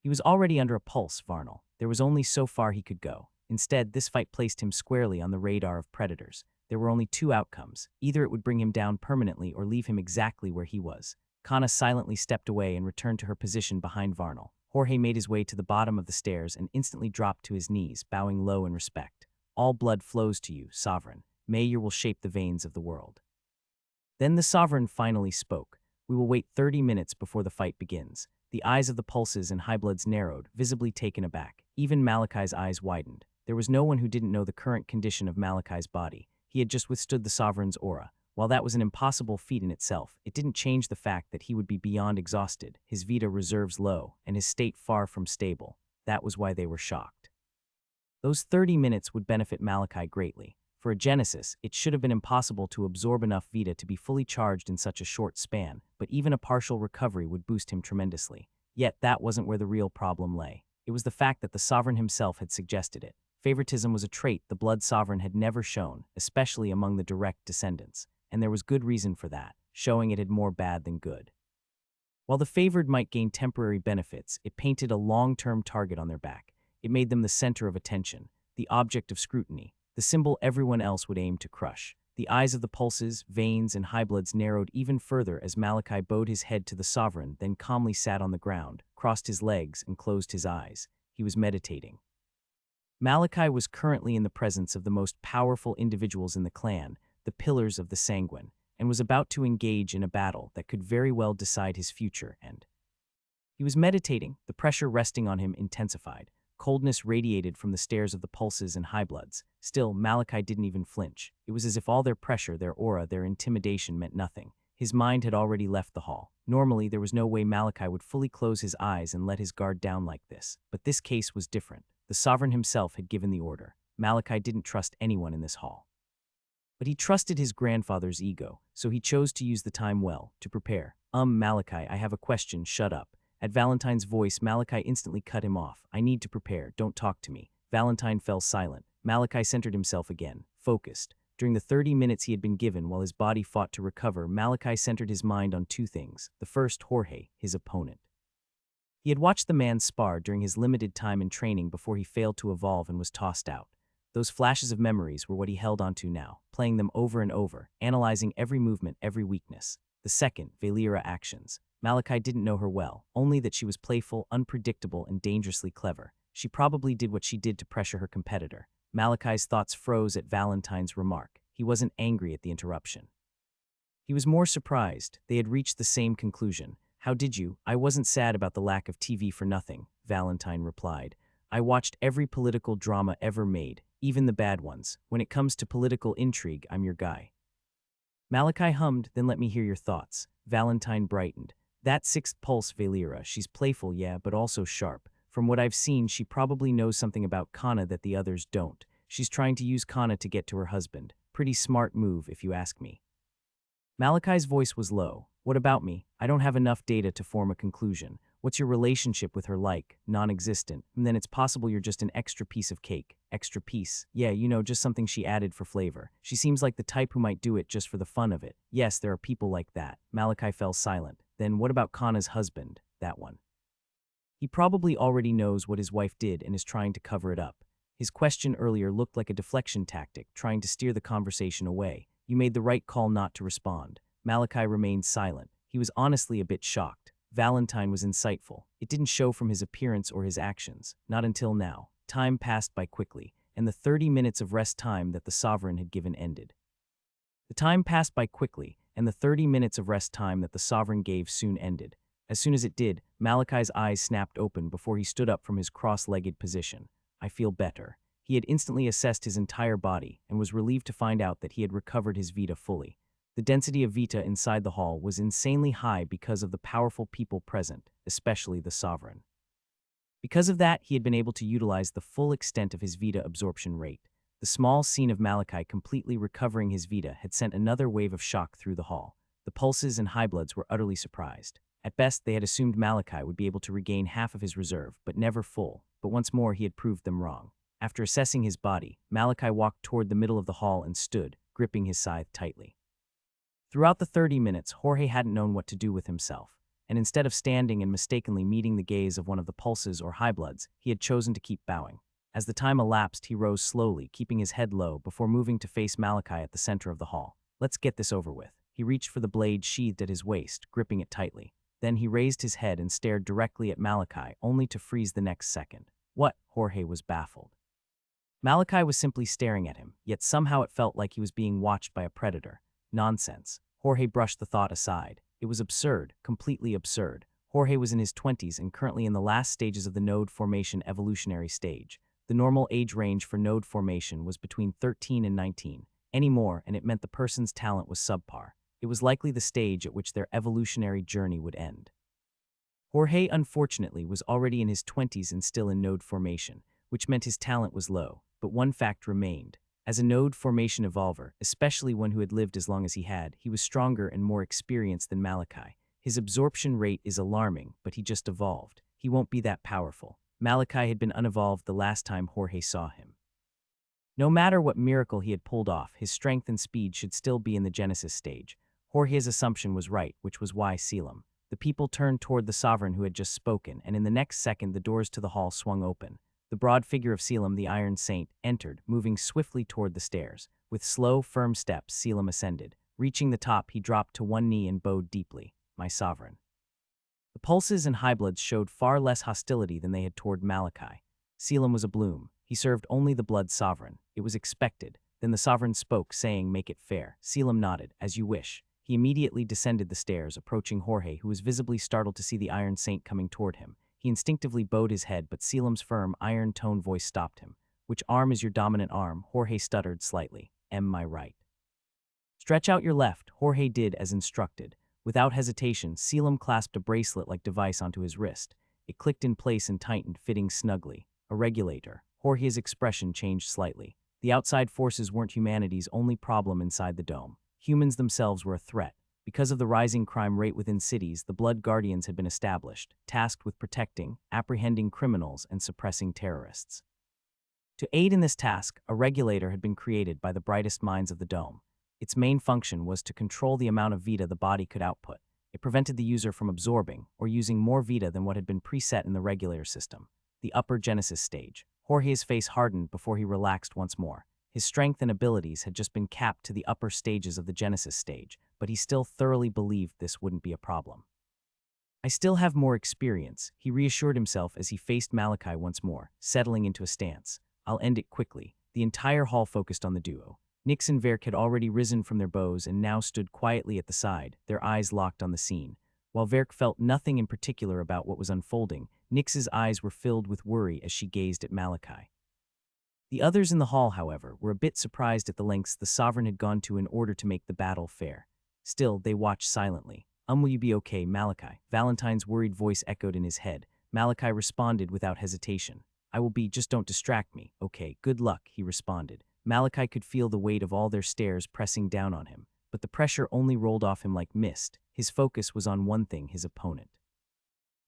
He was already under a pulse, Varnal. There was only so far he could go. Instead, this fight placed him squarely on the radar of predators. There were only two outcomes. Either it would bring him down permanently or leave him exactly where he was. Kana silently stepped away and returned to her position behind Varnal. Jorge made his way to the bottom of the stairs and instantly dropped to his knees, bowing low in respect. All blood flows to you, Sovereign. Mayor will shape the veins of the world. Then the Sovereign finally spoke. We will wait 30 minutes before the fight begins. The eyes of the Pulses and Highbloods narrowed, visibly taken aback. Even Malachi's eyes widened. There was no one who didn't know the current condition of Malachi's body. He had just withstood the Sovereign's aura. While that was an impossible feat in itself, it didn't change the fact that he would be beyond exhausted, his Vita reserves low, and his state far from stable. That was why they were shocked. Those 30 minutes would benefit Malachi greatly. For a Genesis, it should have been impossible to absorb enough Vita to be fully charged in such a short span, but even a partial recovery would boost him tremendously. Yet that wasn't where the real problem lay. It was the fact that the Sovereign himself had suggested it. Favoritism was a trait the Blood Sovereign had never shown, especially among the direct descendants. And there was good reason for that, showing it had more bad than good. While the favored might gain temporary benefits, it painted a long-term target on their back. It made them the center of attention, the object of scrutiny, the symbol everyone else would aim to crush. The eyes of the Pulses, Veins, and Highbloods narrowed even further as Malachi bowed his head to the Sovereign, then calmly sat on the ground, crossed his legs, and closed his eyes. He was meditating. Malachi was currently in the presence of the most powerful individuals in the clan, the Pillars of the Sanguine, and was about to engage in a battle that could very well decide his future and. He was meditating, the pressure resting on him intensified. Coldness radiated from the stares of the Pulses and Highbloods. Still, Malachi didn't even flinch. It was as if all their pressure, their aura, their intimidation meant nothing. His mind had already left the hall. Normally, there was no way Malachi would fully close his eyes and let his guard down like this. But this case was different. The Sovereign himself had given the order. Malachi didn't trust anyone in this hall. But he trusted his grandfather's ego, so he chose to use the time well, to prepare. Malachi, I have a question, shut up. At Valentine's voice, Malachi instantly cut him off. I need to prepare, don't talk to me. Valentine fell silent. Malachi centered himself again, focused. During the 30 minutes he had been given while his body fought to recover, Malachi centered his mind on two things. The first, Jorge, his opponent. He had watched the man spar during his limited time in training before he failed to evolve and was tossed out. Those flashes of memories were what he held onto now, playing them over and over, analyzing every movement, every weakness. The second, Valera actions. Malachi didn't know her well, only that she was playful, unpredictable, and dangerously clever. She probably did what she did to pressure her competitor. Malachi's thoughts froze at Valentine's remark. He wasn't angry at the interruption. He was more surprised. They had reached the same conclusion. How did you? I wasn't sad about the lack of TV for nothing, Valentine replied. I watched every political drama ever made, even the bad ones. When it comes to political intrigue, I'm your guy. Malachi hummed, then let me hear your thoughts. Valentine brightened. That sixth pulse, Valera, she's playful, yeah, but also sharp. From what I've seen, she probably knows something about Kana that the others don't. She's trying to use Kana to get to her husband. Pretty smart move, if you ask me. Malachi's voice was low. What about me? I don't have enough data to form a conclusion. What's your relationship with her like? Non-existent. And then it's possible you're just an extra piece of cake. Extra piece. Yeah, just something she added for flavor. She seems like the type who might do it just for the fun of it. Yes, there are people like that. Malachi fell silent. Then what about Kana's husband? That one. He probably already knows what his wife did and is trying to cover it up. His question earlier looked like a deflection tactic, trying to steer the conversation away. You made the right call not to respond. Malachi remained silent. He was honestly a bit shocked. Valentine was insightful. It didn't show from his appearance or his actions, not until now. Time passed by quickly, and the 30 minutes of rest time that the sovereign had given ended. The time passed by quickly, and the 30 minutes of rest time that the sovereign gave soon ended. As soon as it did, Malachi's eyes snapped open before he stood up from his cross-legged position. I feel better. He had instantly assessed his entire body and was relieved to find out that he had recovered his vita fully. The density of vita inside the hall was insanely high because of the powerful people present, especially the sovereign. Because of that, he had been able to utilize the full extent of his vita absorption rate. The small scene of Malachi completely recovering his vita had sent another wave of shock through the hall. The pulses and highbloods were utterly surprised. At best, they had assumed Malachi would be able to regain half of his reserve, but never full. But once more, he had proved them wrong. After assessing his body, Malachi walked toward the middle of the hall and stood, gripping his scythe tightly. Throughout the 30 minutes, Jorge hadn't known what to do with himself, and instead of standing and mistakenly meeting the gaze of one of the pulses or highbloods, he had chosen to keep bowing. As the time elapsed, he rose slowly, keeping his head low before moving to face Malachi at the center of the hall. Let's get this over with. He reached for the blade sheathed at his waist, gripping it tightly. Then he raised his head and stared directly at Malachi, only to freeze the next second. What? Jorge was baffled. Malachi was simply staring at him, yet somehow it felt like he was being watched by a predator. Nonsense. Jorge brushed the thought aside. It was absurd, completely absurd. Jorge was in his 20s and currently in the last stages of the node formation evolutionary stage. The normal age range for node formation was between 13 and 19. Any more, and it meant the person's talent was subpar. It was likely the stage at which their evolutionary journey would end. Jorge, unfortunately, was already in his 20s and still in node formation, which meant his talent was low. But one fact remained. As a node formation evolver, especially one who had lived as long as he was stronger and more experienced than Malachi. His absorption rate is alarming, but he just evolved. He won't be that powerful. Malachi had been unevolved the last time Jorge saw him. No matter what miracle he had pulled off, his strength and speed should still be in the Genesis stage. Jorge's assumption was right, which was why Selim. The people turned toward the sovereign who had just spoken, and in the next second the doors to the hall swung open. The broad figure of Selim, the Iron Saint, entered, moving swiftly toward the stairs. With slow, firm steps, Selim ascended. Reaching the top, he dropped to one knee and bowed deeply. My sovereign. The pulses and highbloods showed far less hostility than they had toward Malachi. Selim was a bloom. He served only the blood sovereign. It was expected. Then the sovereign spoke, saying, "Make it fair." Selim nodded, "As you wish." He immediately descended the stairs, approaching Jorge, who was visibly startled to see the Iron Saint coming toward him. He instinctively bowed his head, but Selim's firm, iron-toned voice stopped him. "Which arm is your dominant arm?" Jorge stuttered slightly. "My right." "Stretch out your left." Jorge did as instructed. Without hesitation, Selim clasped a bracelet-like device onto his wrist. It clicked in place and tightened, fitting snugly. A regulator. Jorge's expression changed slightly. The outside forces weren't humanity's only problem inside the dome. Humans themselves were a threat. Because of the rising crime rate within cities, the Blood Guardians had been established, tasked with protecting, apprehending criminals, and suppressing terrorists. To aid in this task, a regulator had been created by the brightest minds of the dome. Its main function was to control the amount of vita the body could output. It prevented the user from absorbing or using more vita than what had been preset in the regulator system. The upper Genesis stage. Jorge's face hardened before he relaxed once more. His strength and abilities had just been capped to the upper stages of the Genesis stage, but he still thoroughly believed this wouldn't be a problem. "I still have more experience," he reassured himself as he faced Malachi once more, settling into a stance. "I'll end it quickly." The entire hall focused on the duo. Nix and Verk had already risen from their bows and now stood quietly at the side, their eyes locked on the scene. While Verk felt nothing in particular about what was unfolding, Nix's eyes were filled with worry as she gazed at Malachi. The others in the hall, however, were a bit surprised at the lengths the sovereign had gone to in order to make the battle fair. Still, they watched silently. Will you be okay, Malachi?" Valentine's worried voice echoed in his head. Malachi responded without hesitation. "I will be, just don't distract me." "Okay, good luck," he responded. Malachi could feel the weight of all their stares pressing down on him, but the pressure only rolled off him like mist. His focus was on one thing, his opponent.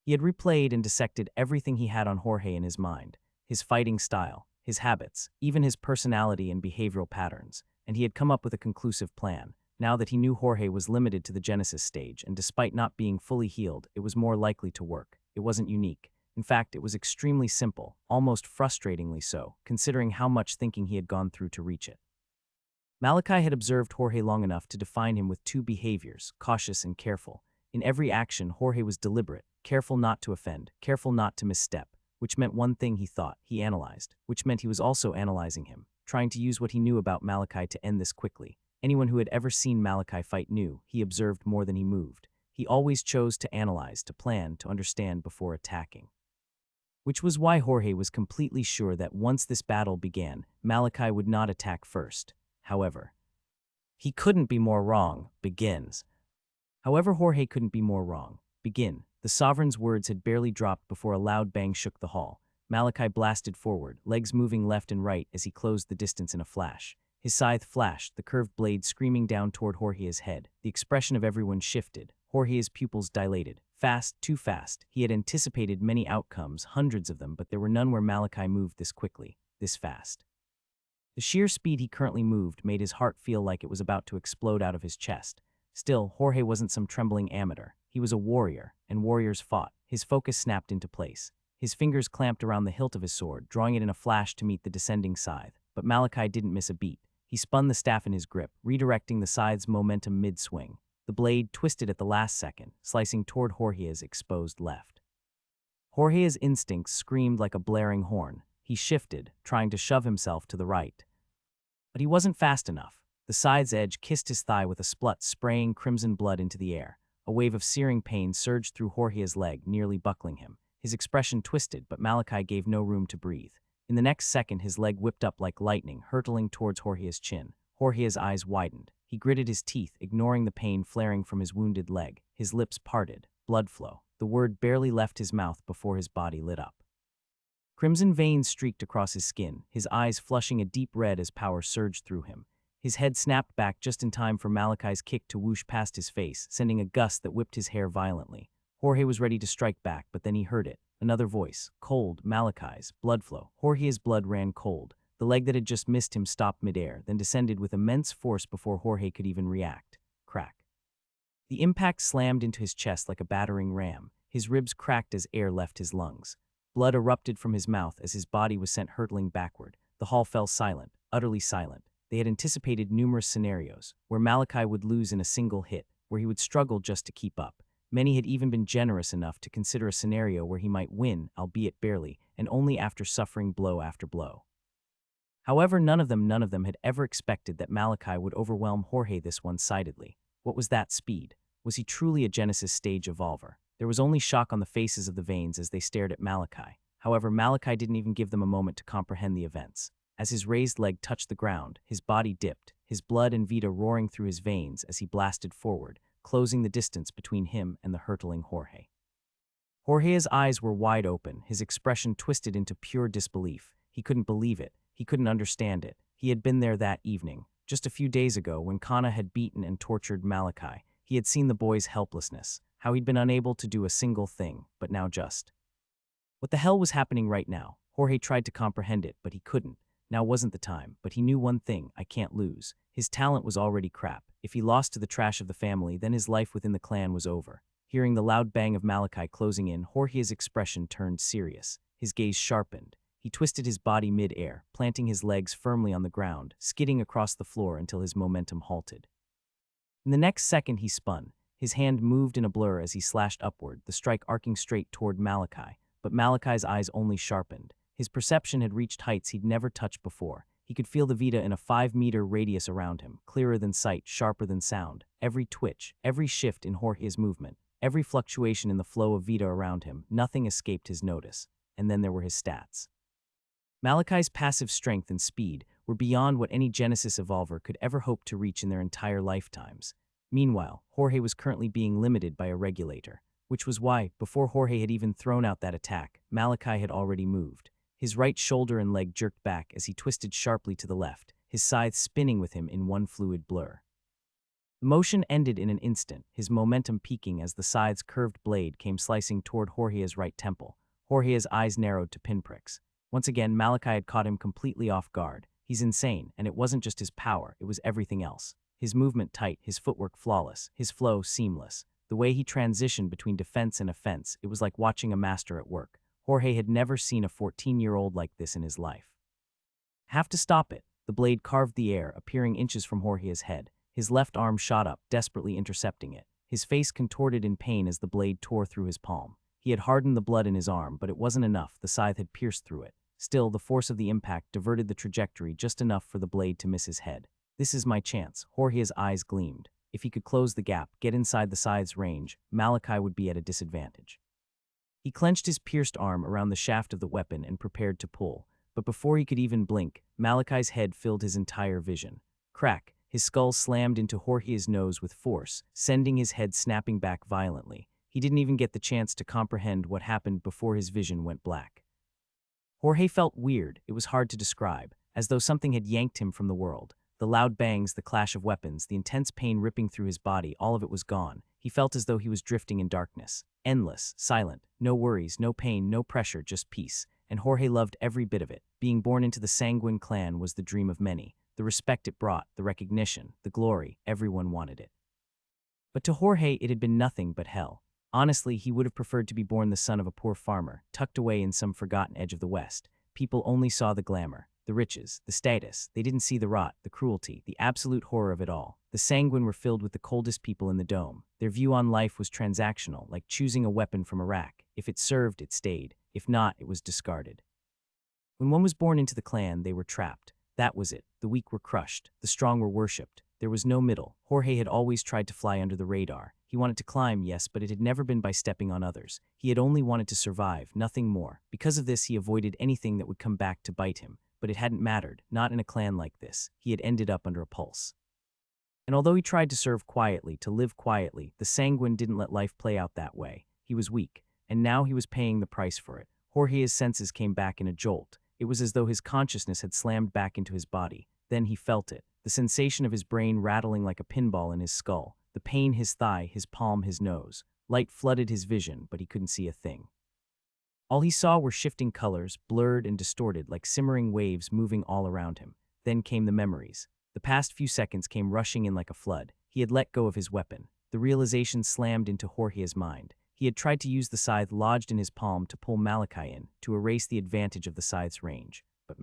He had replayed and dissected everything he had on Jorge in his mind, his fighting style, his habits, even his personality and behavioral patterns, and he had come up with a conclusive plan. Now that he knew Jorge was limited to the Genesis stage, and despite not being fully healed, it was more likely to work. It wasn't unique. In fact, it was extremely simple, almost frustratingly so, considering how much thinking he had gone through to reach it. Malachi had observed Jorge long enough to define him with two behaviors, cautious and careful. In every action, Jorge was deliberate, careful not to offend, careful not to misstep, which meant one thing he thought, he analyzed, which meant he was also analyzing him, trying to use what he knew about Malachi to end this quickly. Anyone who had ever seen Malachi fight knew he observed more than he moved. He always chose to analyze, to plan, to understand before attacking. Which was why Jorge was completely sure that once this battle began, Malachi would not attack first. However, he couldn't be more wrong. Begins. However, Jorge couldn't be more wrong. Begin. The sovereign's words had barely dropped before a loud bang shook the hall. Malachi blasted forward, legs moving left and right as he closed the distance in a flash. His scythe flashed, the curved blade screaming down toward Jorge's head. The expression of everyone shifted. Jorge's pupils dilated. Fast, too fast. He had anticipated many outcomes, hundreds of them, but there were none where Malachi moved this quickly, this fast. The sheer speed he currently moved made his heart feel like it was about to explode out of his chest. Still, Jorge wasn't some trembling amateur. He was a warrior, and warriors fought. His focus snapped into place. His fingers clamped around the hilt of his sword, drawing it in a flash to meet the descending scythe. But Malachi didn't miss a beat. He spun the staff in his grip, redirecting the scythe's momentum mid-swing. The blade twisted at the last second, slicing toward Jorge's exposed left. Jorge's instincts screamed like a blaring horn. He shifted, trying to shove himself to the right. But he wasn't fast enough. The scythe's edge kissed his thigh with a splut, spraying crimson blood into the air. A wave of searing pain surged through Jorge's leg, nearly buckling him. His expression twisted, but Malachi gave no room to breathe. In the next second, his leg whipped up like lightning, hurtling towards Jorge's chin. Jorge's eyes widened. He gritted his teeth, ignoring the pain flaring from his wounded leg. His lips parted. Blood flow. The word barely left his mouth before his body lit up. Crimson veins streaked across his skin, his eyes flushing a deep red as power surged through him. His head snapped back just in time for Malachi's kick to whoosh past his face, sending a gust that whipped his hair violently. Jorge was ready to strike back, but then he heard it. Another voice. Cold. Malachi's. Blood flow. Jorge's blood ran cold. The leg that had just missed him stopped midair, then descended with immense force before Jorge could even react. Crack. The impact slammed into his chest like a battering ram. His ribs cracked as air left his lungs. Blood erupted from his mouth as his body was sent hurtling backward. The hall fell silent, utterly silent. They had anticipated numerous scenarios, where Malachi would lose in a single hit, where he would struggle just to keep up. Many had even been generous enough to consider a scenario where he might win, albeit barely, and only after suffering blow after blow. However, none of them had ever expected that Malachi would overwhelm Jorge this one-sidedly. What was that speed? Was he truly a Genesis stage evolver? There was only shock on the faces of the Vanes as they stared at Malachi. However, Malachi didn't even give them a moment to comprehend the events. As his raised leg touched the ground, his body dipped, his blood and vita roaring through his veins as he blasted forward, closing the distance between him and the hurtling Jorge. Jorge's eyes were wide open, his expression twisted into pure disbelief. He couldn't believe it. He couldn't understand it. He had been there that evening. Just a few days ago, when Kana had beaten and tortured Malachi, he had seen the boy's helplessness, how he'd been unable to do a single thing, but now just. What the hell was happening right now? Jorge tried to comprehend it, but he couldn't. Now wasn't the time, but he knew one thing: I can't lose. His talent was already crap. If he lost to the trash of the family, then his life within the clan was over. Hearing the loud bang of Malachi closing in, Jorge's expression turned serious. His gaze sharpened. He twisted his body mid-air, planting his legs firmly on the ground, skidding across the floor until his momentum halted. In the next second he spun. His hand moved in a blur as he slashed upward, the strike arcing straight toward Malachi, but Malachi's eyes only sharpened. His perception had reached heights he'd never touched before. He could feel the vita in a 5-meter radius around him, clearer than sight, sharper than sound. Every twitch, every shift in Jorge's movement, every fluctuation in the flow of vita around him, nothing escaped his notice. And then there were his stats. Malachi's passive strength and speed were beyond what any Genesis evolver could ever hope to reach in their entire lifetimes. Meanwhile, Jorge was currently being limited by a regulator, which was why, before Jorge had even thrown out that attack, Malachi had already moved. His right shoulder and leg jerked back as he twisted sharply to the left, his scythe spinning with him in one fluid blur. The motion ended in an instant, his momentum peaking as the scythe's curved blade came slicing toward Jorge's right temple. Jorge's eyes narrowed to pinpricks. Once again, Malachi had caught him completely off guard. He's insane, and it wasn't just his power, it was everything else. His movement tight, his footwork flawless, his flow seamless. The way he transitioned between defense and offense, it was like watching a master at work. Jorge had never seen a 14-year-old like this in his life. Have to stop it. The blade carved the air, appearing inches from Jorge's head. His left arm shot up, desperately intercepting it. his face contorted in pain as the blade tore through his palm. He had hardened the blood in his arm, but it wasn't enough. The scythe had pierced through it. Still, the force of the impact diverted the trajectory just enough for the blade to miss his head. This is my chance. Jorge's eyes gleamed. If he could close the gap, get inside the scythe's range, Malachi would be at a disadvantage. He clenched his pierced arm around the shaft of the weapon and prepared to pull. But before he could even blink, Malachi's head filled his entire vision. Crack! His skull slammed into Jorge's nose with force, sending his head snapping back violently. He didn't even get the chance to comprehend what happened before his vision went black. Jorge felt weird. It was hard to describe, as though something had yanked him from the world. The loud bangs, the clash of weapons, the intense pain ripping through his body, all of it was gone. He felt as though he was drifting in darkness. Endless, silent, no worries, no pain, no pressure, just peace. And Jorge loved every bit of it. Being born into the Sanguine clan was the dream of many. The respect it brought, the recognition, the glory, everyone wanted it. But to Jorge, it had been nothing but hell. Honestly, he would have preferred to be born the son of a poor farmer, tucked away in some forgotten edge of the West. People only saw the glamour, the riches, the status. They didn't see the rot, the cruelty, the absolute horror of it all. The Sanguine were filled with the coldest people in the dome. Their view on life was transactional, like choosing a weapon from a rack. If it served, it stayed. If not, it was discarded. When one was born into the clan, they were trapped. That was it. The weak were crushed. The strong were worshipped. There was no middle. Jorge had always tried to fly under the radar. He wanted to climb, yes, but it had never been by stepping on others. He had only wanted to survive, nothing more. Because of this, he avoided anything that would come back to bite him. But it hadn't mattered, not in a clan like this. He had ended up under a pulse. And although he tried to serve quietly, to live quietly, the Sanguine didn't let life play out that way. He was weak, and now he was paying the price for it. Jorge's senses came back in a jolt. It was as though his consciousness had slammed back into his body. Then he felt it, the sensation of his brain rattling like a pinball in his skull, the pain his thigh, his palm, his nose. Light flooded his vision, but he couldn't see a thing. All he saw were shifting colors, blurred and distorted like simmering waves moving all around him. Then came the memories. The past few seconds came rushing in like a flood. He had let go of his weapon. The realization slammed into Jorge's mind. He had tried to use the scythe lodged in his palm to pull Malachi in, to erase the advantage of the scythe's range. But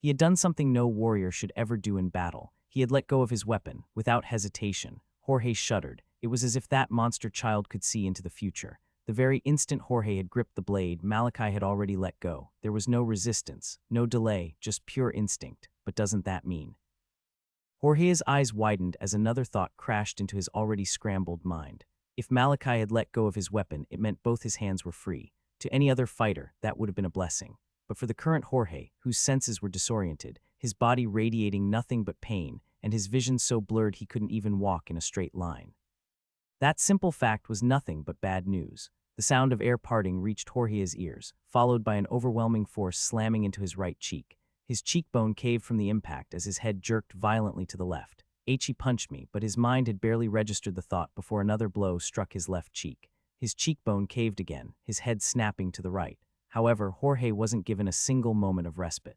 he had done something no warrior should ever do in battle. He had let go of his weapon, without hesitation. Jorge shuddered. It was as if that monster child could see into the future. The very instant Jorge had gripped the blade, Malachi had already let go. There was no resistance, no delay, just pure instinct. But doesn't that mean? Jorge's eyes widened as another thought crashed into his already scrambled mind. If Malachi had let go of his weapon, it meant both his hands were free. To any other fighter, that would have been a blessing. But for the current Jorge, whose senses were disoriented, his body radiating nothing but pain, and his vision so blurred he couldn't even walk in a straight line. That simple fact was nothing but bad news. The sound of air parting reached Jorge's ears, followed by an overwhelming force slamming into his right cheek. His cheekbone caved from the impact as his head jerked violently to the left. He punched me, but his mind had barely registered the thought before another blow struck his left cheek. His cheekbone caved again, his head snapping to the right. However, Jorge wasn't given a single moment of respite.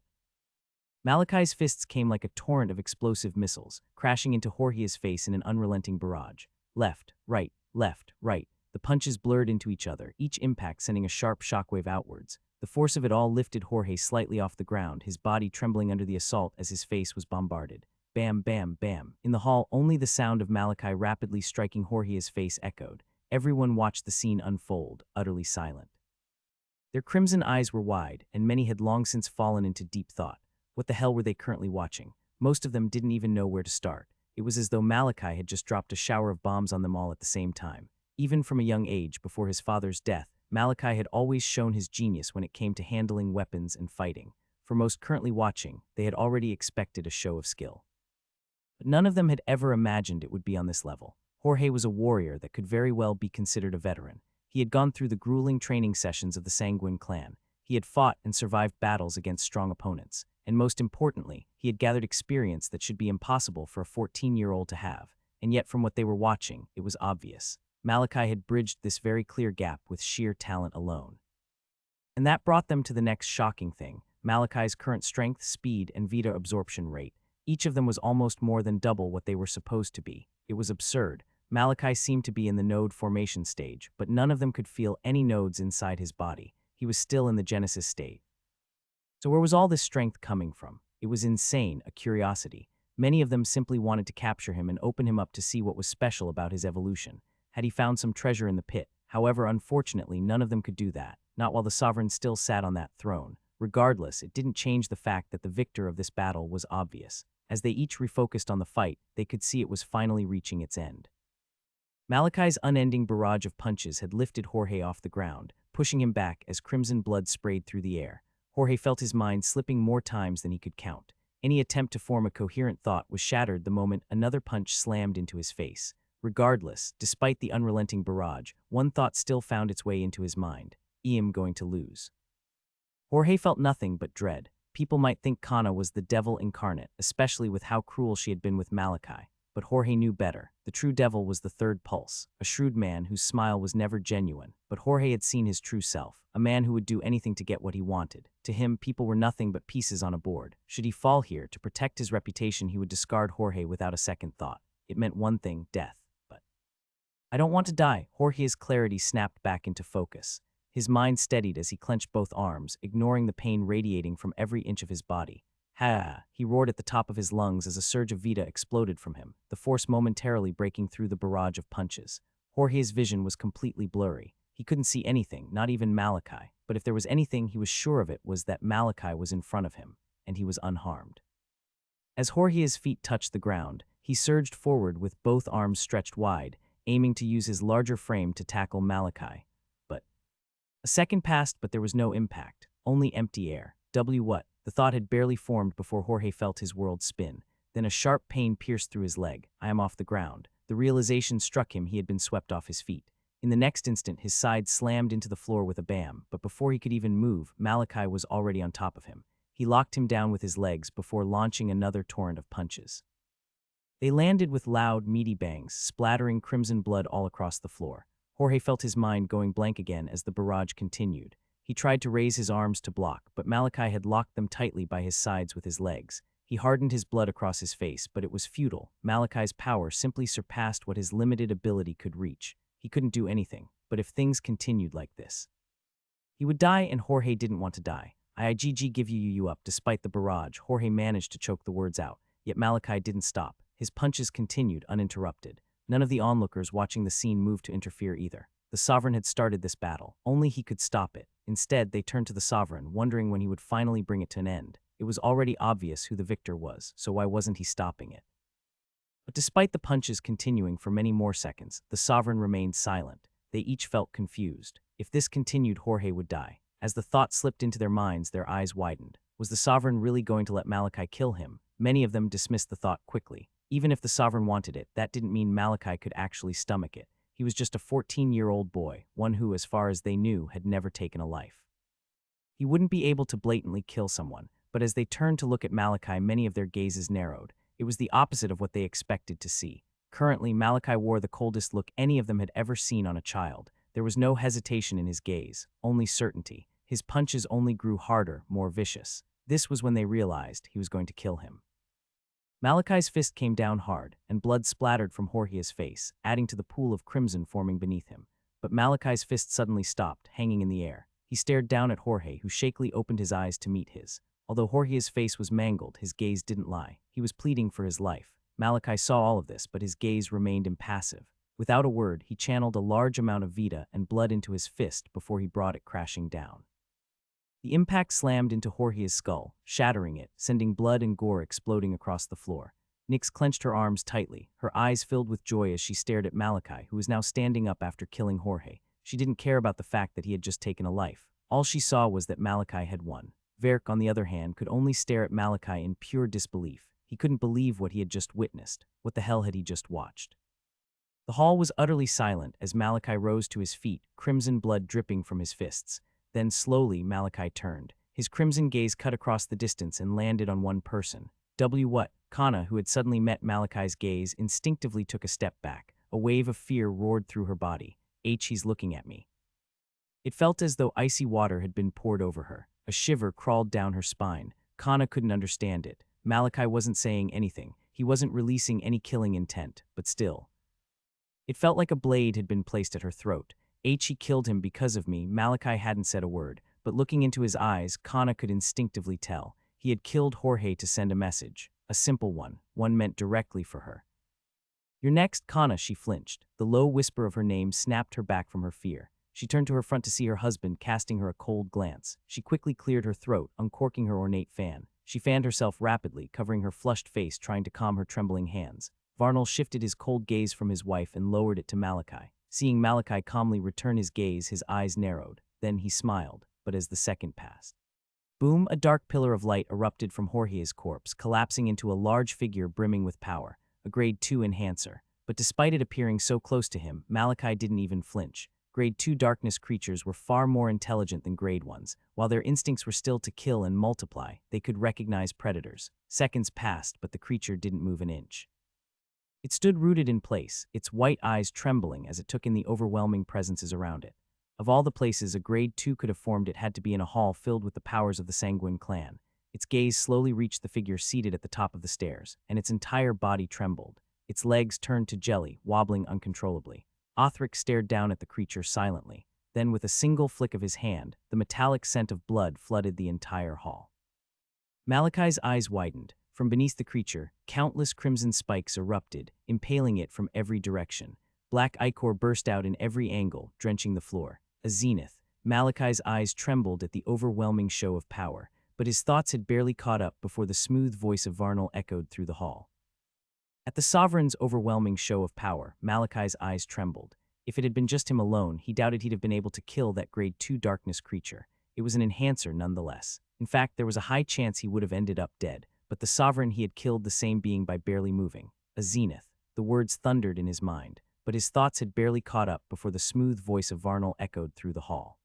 Malachi's fists came like a torrent of explosive missiles, crashing into Jorge's face in an unrelenting barrage. Left, right, left, right. The punches blurred into each other, each impact sending a sharp shockwave outwards. The force of it all lifted Jorge slightly off the ground, his body trembling under the assault as his face was bombarded. Bam, bam, bam. In the hall, only the sound of Malachi rapidly striking Jorge's face echoed. Everyone watched the scene unfold, utterly silent. Their crimson eyes were wide, and many had long since fallen into deep thought. What the hell were they currently watching? Most of them didn't even know where to start. It was as though Malachi had just dropped a shower of bombs on them all at the same time. Even from a young age, before his father's death, Malachi had always shown his genius when it came to handling weapons and fighting. For most currently watching, they had already expected a show of skill. But none of them had ever imagined it would be on this level. Jorge was a warrior that could very well be considered a veteran. He had gone through the grueling training sessions of the Sanguine clan. He had fought and survived battles against strong opponents. And most importantly, he had gathered experience that should be impossible for a 14-year-old to have. And yet from what they were watching, it was obvious. Malachi had bridged this very clear gap with sheer talent alone. And that brought them to the next shocking thing, Malachi's current strength, speed, and Vita absorption rate. Each of them was almost more than double what they were supposed to be. It was absurd. Malachi seemed to be in the node formation stage, but none of them could feel any nodes inside his body. He was still in the Genesis state. So where was all this strength coming from? It was insane, a curiosity. Many of them simply wanted to capture him and open him up to see what was special about his evolution. Had he found some treasure in the pit? However, unfortunately, none of them could do that, not while the sovereign still sat on that throne. Regardless, it didn't change the fact that the victor of this battle was obvious. As they each refocused on the fight, they could see it was finally reaching its end. Malachi's unending barrage of punches had lifted Jorge off the ground, pushing him back as crimson blood sprayed through the air. Jorge felt his mind slipping more times than he could count. Any attempt to form a coherent thought was shattered the moment another punch slammed into his face. Regardless, despite the unrelenting barrage, one thought still found its way into his mind. I am going to lose. Jorge felt nothing but dread. People might think Kana was the devil incarnate, especially with how cruel she had been with Malachi. But Jorge knew better. The true devil was the third pulse, a shrewd man whose smile was never genuine. But Jorge had seen his true self, a man who would do anything to get what he wanted. To him, people were nothing but pieces on a board. Should he fall here, to protect his reputation, he would discard Jorge without a second thought. It meant one thing, death. But I don't want to die. Jorge's clarity snapped back into focus. His mind steadied as he clenched both arms, ignoring the pain radiating from every inch of his body. Ha! He roared at the top of his lungs as a surge of vita exploded from him, the force momentarily breaking through the barrage of punches. Jorge's vision was completely blurry. He couldn't see anything, not even Malachi. But if there was anything he was sure of, it was that Malachi was in front of him, and he was unharmed. As Jorge's feet touched the ground, he surged forward with both arms stretched wide, aiming to use his larger frame to tackle Malachi. A second passed, but there was no impact, only empty air. What? The thought had barely formed before Jorge felt his world spin. Then a sharp pain pierced through his leg. I am off the ground. The realization struck him he had been swept off his feet. In the next instant, his side slammed into the floor with a bam, but before he could even move, Malachi was already on top of him. He locked him down with his legs before launching another torrent of punches. They landed with loud, meaty bangs, splattering crimson blood all across the floor. Jorge felt his mind going blank again as the barrage continued. He tried to raise his arms to block, but Malachi had locked them tightly by his sides with his legs. He hardened his blood across his face, but it was futile. Malachi's power simply surpassed what his limited ability could reach. He couldn't do anything, but if things continued like this, he would die, and Jorge didn't want to die. IIGG give you up. Despite the barrage, Jorge managed to choke the words out, yet Malachi didn't stop. His punches continued uninterrupted. None of the onlookers watching the scene moved to interfere either. The sovereign had started this battle. Only he could stop it. Instead, they turned to the sovereign, wondering when he would finally bring it to an end. It was already obvious who the victor was, so why wasn't he stopping it? But despite the punches continuing for many more seconds, the sovereign remained silent. They each felt confused. If this continued, Jorge would die. As the thought slipped into their minds, their eyes widened. Was the sovereign really going to let Malachi kill him? Many of them dismissed the thought quickly. Even if the sovereign wanted it, that didn't mean Malachi could actually stomach it. He was just a 14-year-old boy, one who, as far as they knew, had never taken a life. He wouldn't be able to blatantly kill someone, but as they turned to look at Malachi, many of their gazes narrowed. It was the opposite of what they expected to see. Currently, Malachi wore the coldest look any of them had ever seen on a child. There was no hesitation in his gaze, only certainty. His punches only grew harder, more vicious. This was when they realized he was going to kill him. Malachi's fist came down hard, and blood splattered from Jorge's face, adding to the pool of crimson forming beneath him. But Malachi's fist suddenly stopped, hanging in the air. He stared down at Jorge, who shakily opened his eyes to meet his. Although Jorge's face was mangled, his gaze didn't lie. He was pleading for his life. Malachi saw all of this, but his gaze remained impassive. Without a word, he channeled a large amount of vita and blood into his fist before he brought it crashing down. The impact slammed into Jorge's skull, shattering it, sending blood and gore exploding across the floor. Nyx clenched her arms tightly, her eyes filled with joy as she stared at Malachi, who was now standing up after killing Jorge. She didn't care about the fact that he had just taken a life. All she saw was that Malachi had won. Verk, on the other hand, could only stare at Malachi in pure disbelief. He couldn't believe what he had just witnessed. What the hell had he just watched? The hall was utterly silent as Malachi rose to his feet, crimson blood dripping from his fists. Then slowly, Malachi turned. His crimson gaze cut across the distance and landed on one person. What? Kana, who had suddenly met Malachi's gaze, instinctively took a step back. A wave of fear roared through her body. He's looking at me. It felt as though icy water had been poured over her. A shiver crawled down her spine. Kana couldn't understand it. Malachi wasn't saying anything. He wasn't releasing any killing intent, but still. It felt like a blade had been placed at her throat. He killed him because of me. Malachi hadn't said a word, but looking into his eyes, Kana could instinctively tell. He had killed Jorge to send a message. A simple one meant directly for her. Your next, Kana, she flinched. The low whisper of her name snapped her back from her fear. She turned to her front to see her husband casting her a cold glance. She quickly cleared her throat, uncorking her ornate fan. She fanned herself rapidly, covering her flushed face, trying to calm her trembling hands. Varnal shifted his cold gaze from his wife and lowered it to Malachi. Seeing Malachi calmly return his gaze, his eyes narrowed. Then he smiled, but as the second passed, boom, a dark pillar of light erupted from Jorge's corpse, collapsing into a large figure brimming with power, a Grade 2 enhancer. But despite it appearing so close to him, Malachi didn't even flinch. Grade 2 darkness creatures were far more intelligent than Grade 1s. While their instincts were still to kill and multiply, they could recognize predators. Seconds passed, but the creature didn't move an inch. It stood rooted in place, its white eyes trembling as it took in the overwhelming presences around it. Of all the places a Grade 2 could have formed, it had to be in a hall filled with the powers of the Sanguine clan. Its gaze slowly reached the figure seated at the top of the stairs, and its entire body trembled. Its legs turned to jelly, wobbling uncontrollably. Othric stared down at the creature silently. Then, with a single flick of his hand, the metallic scent of blood flooded the entire hall. Malachi's eyes widened. From beneath the creature, countless crimson spikes erupted, impaling it from every direction. Black ichor burst out in every angle, drenching the floor. A zenith. Malachi's eyes trembled at the overwhelming show of power, but his thoughts had barely caught up before the smooth voice of Varnal echoed through the hall. At the Sovereign's overwhelming show of power, Malachi's eyes trembled. If it had been just him alone, he doubted he'd have been able to kill that Grade 2 darkness creature. It was an enhancer nonetheless. In fact, there was a high chance he would have ended up dead, but the Sovereign, he had killed the same being by barely moving. A zenith. The words thundered in his mind, but his thoughts had barely caught up before the smooth voice of Varnal echoed through the hall.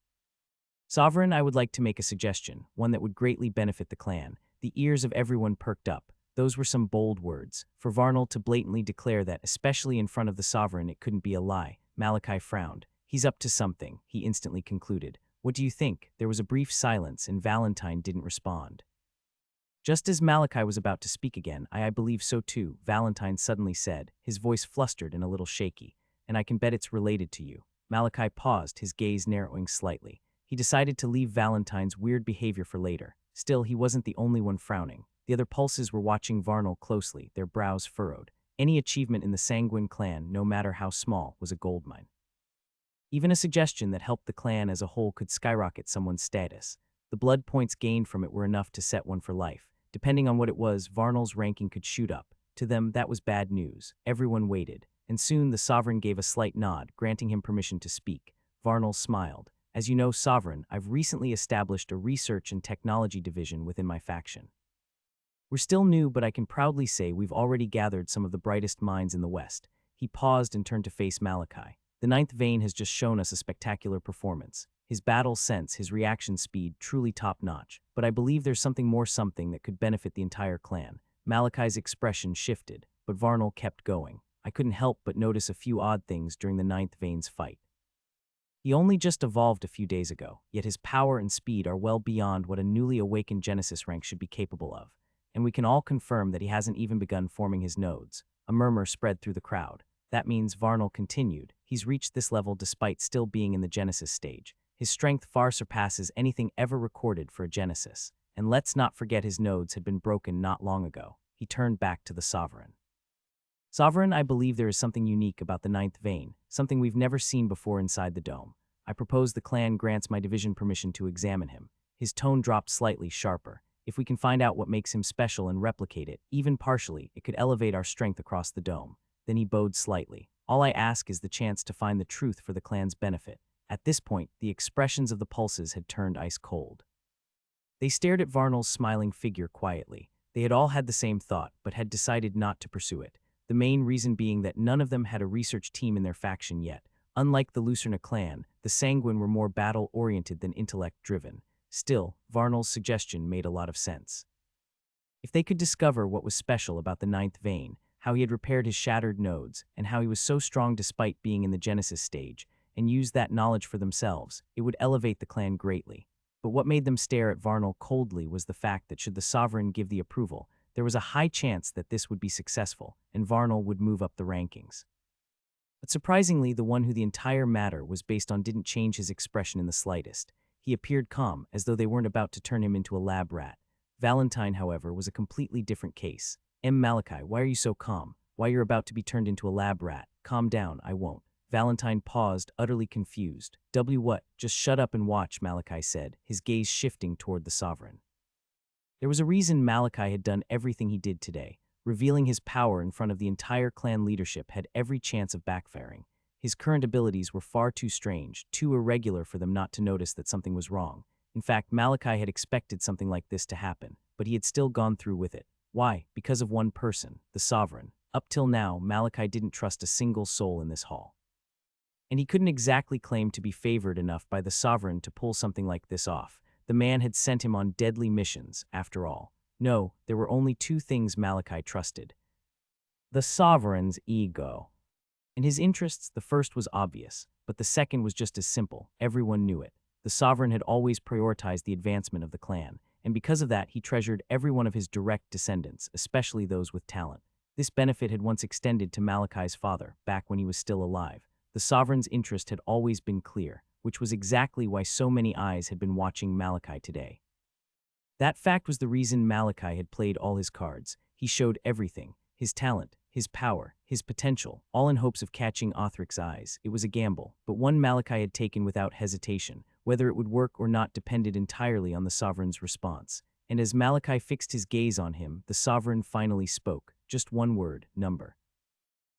Sovereign, I would like to make a suggestion, one that would greatly benefit the clan. The ears of everyone perked up. Those were some bold words. For Varnal to blatantly declare that, especially in front of the Sovereign, it couldn't be a lie. Malachi frowned. He's up to something, he instantly concluded. What do you think? There was a brief silence, and Valentine didn't respond. Just as Malachi was about to speak again, I believe so too, Valentine suddenly said, his voice flustered and a little shaky. And I can bet it's related to you. Malachi paused, his gaze narrowing slightly. He decided to leave Valentine's weird behavior for later. Still, he wasn't the only one frowning. The other pulses were watching Varnal closely, their brows furrowed. Any achievement in the Sanguine clan, no matter how small, was a goldmine. Even a suggestion that helped the clan as a whole could skyrocket someone's status. The blood points gained from it were enough to set one for life. Depending on what it was, Varnal's ranking could shoot up. To them, that was bad news. Everyone waited, and soon the Sovereign gave a slight nod, granting him permission to speak. Varnal smiled. As you know, Sovereign, I've recently established a research and technology division within my faction. We're still new, but I can proudly say we've already gathered some of the brightest minds in the West. He paused and turned to face Malachi. The Ninth Vein has just shown us a spectacular performance. His battle sense, his reaction speed, truly top-notch. But I believe there's something that could benefit the entire clan. Malachi's expression shifted, but Varnal kept going. I couldn't help but notice a few odd things during the Ninth Vein's fight. He only just evolved a few days ago, yet his power and speed are well beyond what a newly awakened Genesis rank should be capable of. And we can all confirm that he hasn't even begun forming his nodes. A murmur spread through the crowd. That means, Varnal continued, he's reached this level despite still being in the Genesis stage. His strength far surpasses anything ever recorded for a Genesis. And let's not forget his nodes had been broken not long ago. He turned back to the Sovereign. Sovereign, I believe there is something unique about the Ninth Vein, something we've never seen before inside the dome. I propose the clan grants my division permission to examine him. His tone dropped slightly sharper. If we can find out what makes him special and replicate it, even partially, it could elevate our strength across the dome. Then he bowed slightly. All I ask is the chance to find the truth for the clan's benefit. At this point, the expressions of the pulses had turned ice cold. They stared at Varnal's smiling figure quietly. They had all had the same thought, but had decided not to pursue it. The main reason being that none of them had a research team in their faction yet. Unlike the Lucerna clan, the Sanguine were more battle-oriented than intellect-driven. Still, Varnal's suggestion made a lot of sense. If they could discover what was special about the Ninth Vein, how he had repaired his shattered nodes, and how he was so strong despite being in the Genesis stage, and use that knowledge for themselves, it would elevate the clan greatly. But what made them stare at Varnal coldly was the fact that should the Sovereign give the approval, there was a high chance that this would be successful, and Varnal would move up the rankings. But surprisingly, the one who the entire matter was based on didn't change his expression in the slightest. He appeared calm, as though they weren't about to turn him into a lab rat. Valentine, however, was a completely different case. Malachi, why are you so calm? Why, you're about to be turned into a lab rat. Calm down, I won't. Valentine paused, utterly confused. What? Just shut up and watch, Malachi said, his gaze shifting toward the sovereign. There was a reason Malachi had done everything he did today. Revealing his power in front of the entire clan leadership had every chance of backfiring. His current abilities were far too strange, too irregular for them not to notice that something was wrong. In fact, Malachi had expected something like this to happen, but he had still gone through with it. Why? Because of one person, the sovereign. Up till now, Malachi didn't trust a single soul in this hall. And he couldn't exactly claim to be favored enough by the sovereign to pull something like this off. The man had sent him on deadly missions, after all. No, there were only two things Malachi trusted. The sovereign's ego. In his interests, the first was obvious, but the second was just as simple. Everyone knew it. The sovereign had always prioritized the advancement of the clan, and because of that, he treasured every one of his direct descendants, especially those with talent. This benefit had once extended to Malachi's father, back when he was still alive. The sovereign's interest had always been clear, which was exactly why so many eyes had been watching Malachi today. That fact was the reason Malachi had played all his cards. He showed everything, his talent, his power, his potential, all in hopes of catching Othric's eyes. It was a gamble, but one Malachi had taken without hesitation. Whether it would work or not depended entirely on the sovereign's response. And as Malachi fixed his gaze on him, the sovereign finally spoke. Just one word, number.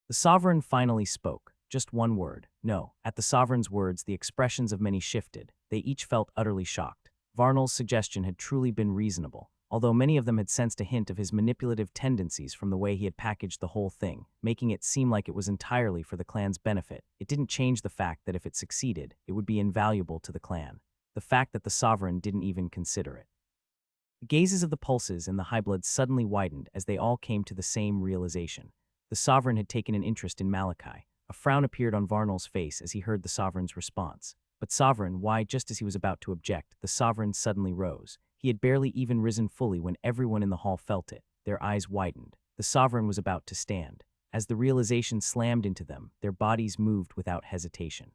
The sovereign finally spoke. Just one word, no. At the sovereign's words, the expressions of many shifted. They each felt utterly shocked. Varnal's suggestion had truly been reasonable, although many of them had sensed a hint of his manipulative tendencies from the way he had packaged the whole thing, making it seem like it was entirely for the clan's benefit. It didn't change the fact that if it succeeded, it would be invaluable to the clan. The fact that the sovereign didn't even consider it. The gazes of the pulses and the highbloods suddenly widened as they all came to the same realization. The sovereign had taken an interest in Malachi. A frown appeared on Varnal's face as he heard the sovereign's response. But sovereign, why? Just as he was about to object, the sovereign suddenly rose. He had barely even risen fully when everyone in the hall felt it. Their eyes widened. The sovereign was about to stand. As the realization slammed into them, their bodies moved without hesitation.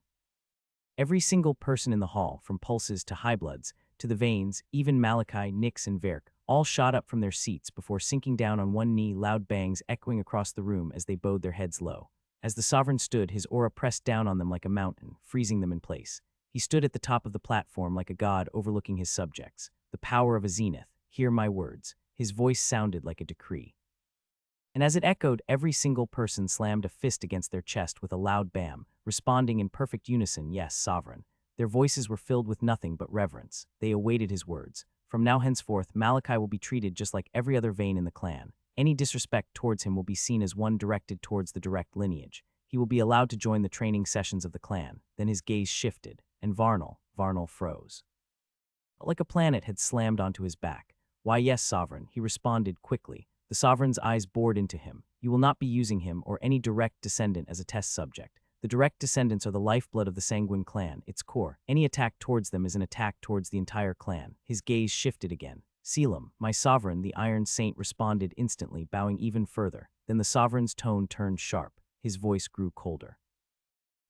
Every single person in the hall, from pulses to highbloods, to the veins, even Malachi, Nyx, and Verk, all shot up from their seats before sinking down on one knee, loud bangs echoing across the room as they bowed their heads low. As the sovereign stood, his aura pressed down on them like a mountain, freezing them in place. He stood at the top of the platform like a god overlooking his subjects. The power of a zenith. Hear my words. His voice sounded like a decree. And as it echoed, every single person slammed a fist against their chest with a loud bam, responding in perfect unison, yes, sovereign. Their voices were filled with nothing but reverence. They awaited his words. From now henceforth, Malachi will be treated just like every other vein in the clan. Any disrespect towards him will be seen as one directed towards the direct lineage. He will be allowed to join the training sessions of the clan. Then his gaze shifted, and Varnal froze. Like a planet had slammed onto his back. Why, yes, sovereign, he responded quickly. The sovereign's eyes bored into him. You will not be using him or any direct descendant as a test subject. The direct descendants are the lifeblood of the Sanguine clan, its core. Any attack towards them is an attack towards the entire clan. His gaze shifted again. Selim, my sovereign, the Iron Saint responded instantly, bowing even further. Then the sovereign's tone turned sharp. His voice grew colder.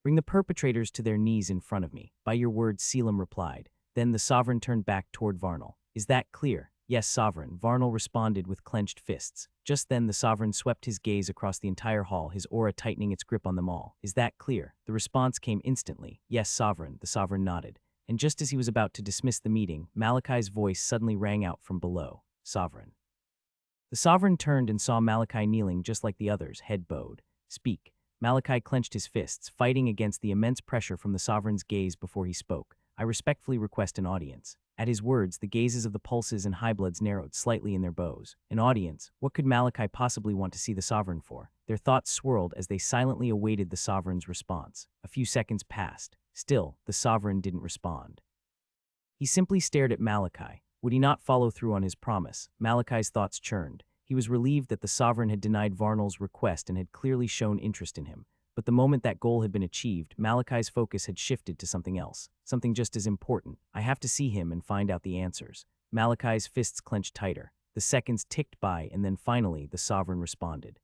Bring the perpetrators to their knees in front of me. By your word, Selim replied. Then the sovereign turned back toward Varnal. Is that clear? Yes, sovereign, Varnal responded with clenched fists. Just then the sovereign swept his gaze across the entire hall, his aura tightening its grip on them all. Is that clear? The response came instantly. Yes, sovereign, the sovereign nodded. And just as he was about to dismiss the meeting, Malachi's voice suddenly rang out from below. Sovereign. The sovereign turned and saw Malachi kneeling just like the others, head bowed. Speak. Malachi clenched his fists, fighting against the immense pressure from the sovereign's gaze before he spoke. I respectfully request an audience. At his words, the gazes of the pulses and highbloods narrowed slightly in their bows. An audience? What could Malachi possibly want to see the sovereign for? Their thoughts swirled as they silently awaited the sovereign's response. A few seconds passed. Still, the sovereign didn't respond. He simply stared at Malachi. Would he not follow through on his promise? Malachi's thoughts churned. He was relieved that the sovereign had denied Varnal's request and had clearly shown interest in him. But the moment that goal had been achieved, Malachi's focus had shifted to something else, something just as important. I have to see him and find out the answers. Malachi's fists clenched tighter. The seconds ticked by, and then finally, the sovereign responded.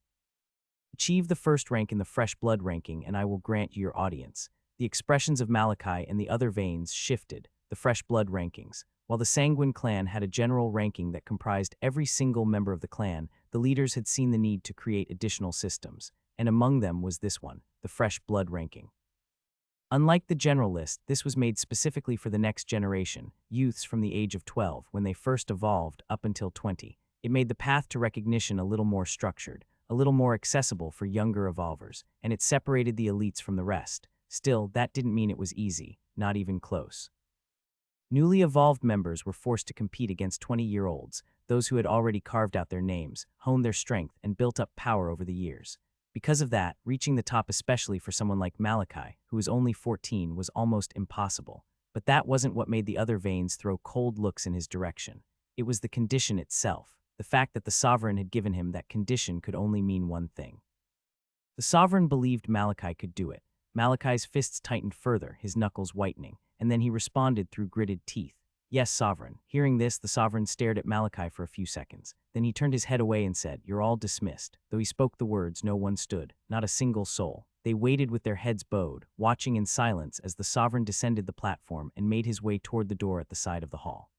Achieve the first rank in the fresh blood ranking, and I will grant you your audience. The expressions of Malachi and the other veins shifted. The fresh blood rankings. While the Sanguine clan had a general ranking that comprised every single member of the clan, the leaders had seen the need to create additional systems, and among them was this one, the Fresh Blood ranking. Unlike the general list, this was made specifically for the next generation, youths from the age of 12, when they first evolved, up until 20. It made the path to recognition a little more structured, a little more accessible for younger evolvers, and it separated the elites from the rest. Still, that didn't mean it was easy, not even close. Newly evolved members were forced to compete against 20-year-olds, those who had already carved out their names, honed their strength, and built up power over the years. Because of that, reaching the top, especially for someone like Malachi, who was only 14, was almost impossible. But that wasn't what made the other Vanes throw cold looks in his direction. It was the condition itself. The fact that the Sovereign had given him that condition could only mean one thing. The Sovereign believed Malachi could do it. Malachi's fists tightened further, his knuckles whitening, and then he responded through gritted teeth. Yes, Sovereign. Hearing this, the Sovereign stared at Malachi for a few seconds. Then he turned his head away and said, "You're all dismissed." Though he spoke the words, no one stood, not a single soul. They waited with their heads bowed, watching in silence as the Sovereign descended the platform and made his way toward the door at the side of the hall.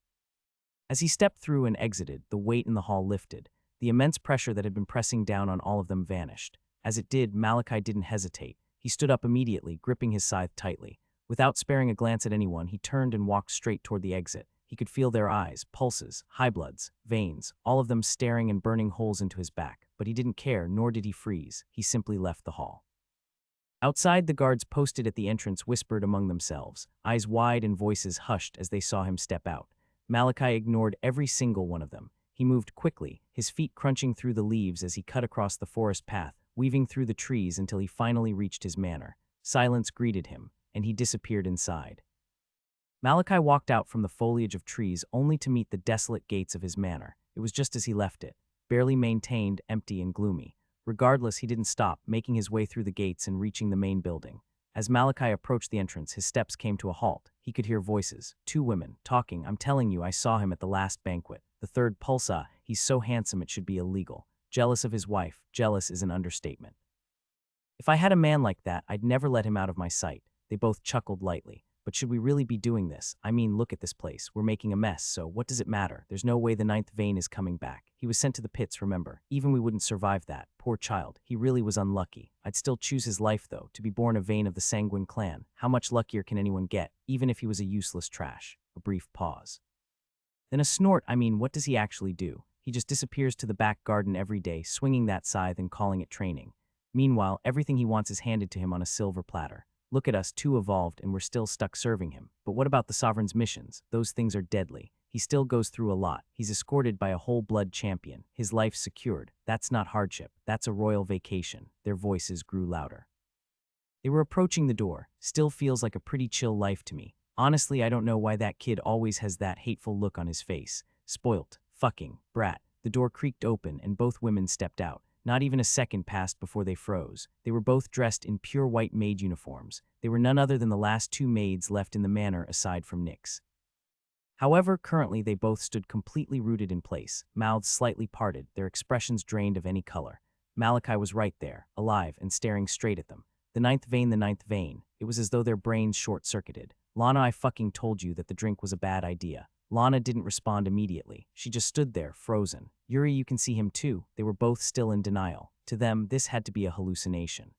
As he stepped through and exited, the weight in the hall lifted. The immense pressure that had been pressing down on all of them vanished. As it did, Malachi didn't hesitate. He stood up immediately, gripping his scythe tightly. Without sparing a glance at anyone, he turned and walked straight toward the exit. He could feel their eyes, pulses, high bloods, veins, all of them staring and burning holes into his back. But he didn't care, nor did he freeze. He simply left the hall. Outside, the guards posted at the entrance whispered among themselves, eyes wide and voices hushed as they saw him step out. Malachi ignored every single one of them. He moved quickly, his feet crunching through the leaves as he cut across the forest path, weaving through the trees until he finally reached his manor. Silence greeted him, and he disappeared inside. Malachi walked out from the foliage of trees only to meet the desolate gates of his manor. It was just as he left it, barely maintained, empty and gloomy. Regardless, he didn't stop, making his way through the gates and reaching the main building. As Malachi approached the entrance, his steps came to a halt. He could hear voices, two women, talking. "I'm telling you, I saw him at the last banquet." The third, "Pulsa, he's so handsome it should be illegal." Jealous of his wife. Jealous is an understatement. "If I had a man like that, I'd never let him out of my sight." They both chuckled lightly. "But should we really be doing this? I mean, look at this place. We're making a mess, so what does it matter? There's no way the ninth Vane is coming back. He was sent to the pits, remember? Even we wouldn't survive that. Poor child. He really was unlucky. I'd still choose his life, though, to be born a Vane of the Sanguine clan. How much luckier can anyone get, even if he was a useless trash?" A brief pause. Then a snort. "I mean, what does he actually do? He just disappears to the back garden every day, swinging that scythe and calling it training. Meanwhile, everything he wants is handed to him on a silver platter. Look at us, too evolved, and we're still stuck serving him. But what about the Sovereign's missions? Those things are deadly. He still goes through a lot. He's escorted by a whole-blood champion. His life secured. That's not hardship. That's a royal vacation." Their voices grew louder. They were approaching the door. "Still feels like a pretty chill life to me. Honestly, I don't know why that kid always has that hateful look on his face. Spoilt. Fucking. Brat." The door creaked open, and both women stepped out. Not even a second passed before they froze. They were both dressed in pure white maid uniforms. They were none other than the last two maids left in the manor aside from Nyx. However, currently they both stood completely rooted in place, mouths slightly parted, their expressions drained of any color. Malachi was right there, alive and staring straight at them. The ninth Vane. It was as though their brains short-circuited. "Lana, I fucking told you that the drink was a bad idea." Lana didn't respond immediately. She just stood there, frozen. "Yuri, you can see him too." They were both still in denial. To them, this had to be a hallucination.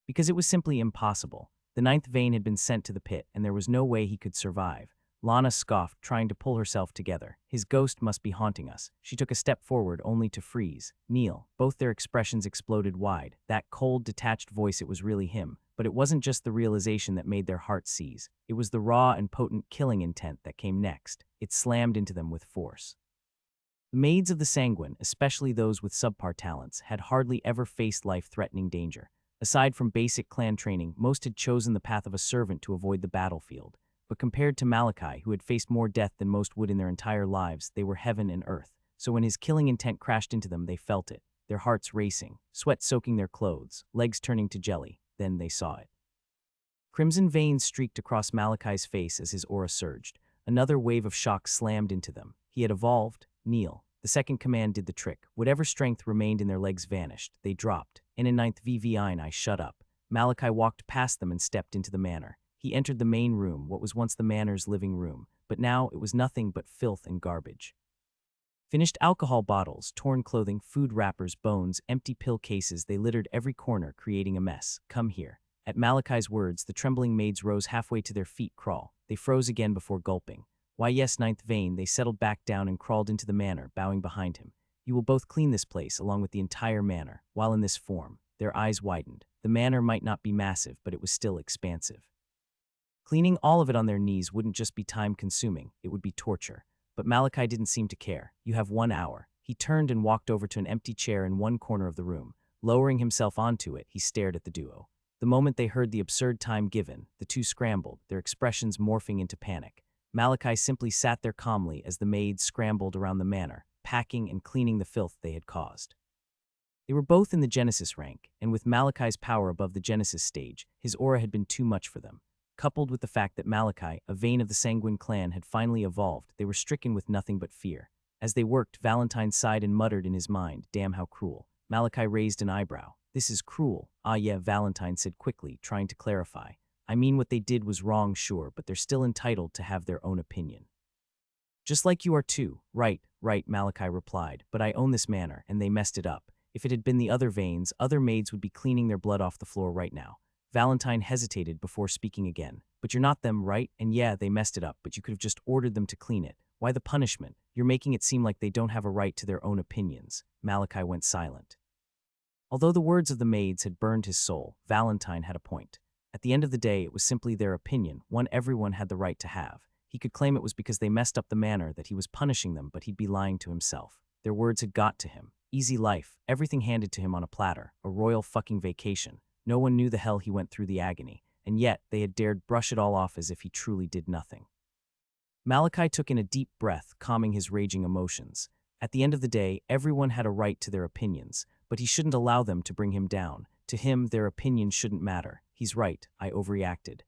Because it was simply impossible. The ninth Vane had been sent to the pit, and there was no way he could survive. Lana scoffed, trying to pull herself together. "His ghost must be haunting us." She took a step forward, only to freeze. "Kneel." Both their expressions exploded wide. That cold, detached voice, it was really him. But it wasn't just the realization that made their hearts seize. It was the raw and potent killing intent that came next. It slammed into them with force. The maids of the Sanguine, especially those with subpar talents, had hardly ever faced life-threatening danger. Aside from basic clan training, most had chosen the path of a servant to avoid the battlefield. But compared to Malachi, who had faced more death than most would in their entire lives, they were heaven and earth. So when his killing intent crashed into them, they felt it, their hearts racing, sweat soaking their clothes, legs turning to jelly. Then they saw it. Crimson veins streaked across Malachi's face as his aura surged. Another wave of shock slammed into them. He had evolved. Kneel. The second command did the trick. Whatever strength remained in their legs vanished. They dropped. And in ninth VVI, shut up. Malachi walked past them and stepped into the manor. He entered the main room, what was once the manor's living room. but now it was nothing but filth and garbage. Finished alcohol bottles, torn clothing, food wrappers, bones, empty pill cases, they littered every corner, creating a mess. Come here. At Malachi's words, the trembling maids rose halfway to their feet. Crawl. They froze again before gulping. Why yes, ninth vein, they settled back down and crawled into the manor, bowing behind him. You will both clean this place, along with the entire manor. While in this form, their eyes widened. The manor might not be massive, but it was still expansive. Cleaning all of it on their knees wouldn't just be time-consuming, it would be torture. But Malachi didn't seem to care. You have 1 hour. He turned and walked over to an empty chair in one corner of the room. Lowering himself onto it, he stared at the duo. The moment they heard the absurd time given, the two scrambled, their expressions morphing into panic. Malachi simply sat there calmly as the maids scrambled around the manor, packing and cleaning the filth they had caused. They were both in the Genesis rank, and with Malachi's power above the Genesis stage, his aura had been too much for them. Coupled with the fact that Malachi, a vein of the Sanguine clan, had finally evolved, they were stricken with nothing but fear. As they worked, Valentine sighed and muttered in his mind, "Damn, how cruel." Malachi raised an eyebrow. "This is cruel." "Ah yeah," Valentine said quickly, trying to clarify. "I mean, what they did was wrong, sure, but they're still entitled to have their own opinion." "Just like you are too." Right, Malachi replied, "but I own this manor, and they messed it up. If it had been the other veins, other maids would be cleaning their blood off the floor right now." Valentine hesitated before speaking again. "But you're not them, right? And yeah, they messed it up, but you could have just ordered them to clean it. Why the punishment? You're making it seem like they don't have a right to their own opinions." Malachi went silent. Although the words of the maids had burned his soul, Valentine had a point. At the end of the day, it was simply their opinion, one everyone had the right to have. He could claim it was because they messed up the manor that he was punishing them, but he'd be lying to himself. Their words had got to him. Easy life, everything handed to him on a platter, a royal fucking vacation. No one knew the hell he went through the agony, and yet they had dared brush it all off as if he truly did nothing. Malachi took in a deep breath, calming his raging emotions. At the end of the day, everyone had a right to their opinions, but he shouldn't allow them to bring him down. To him, their opinion shouldn't matter. He's right, I overreacted.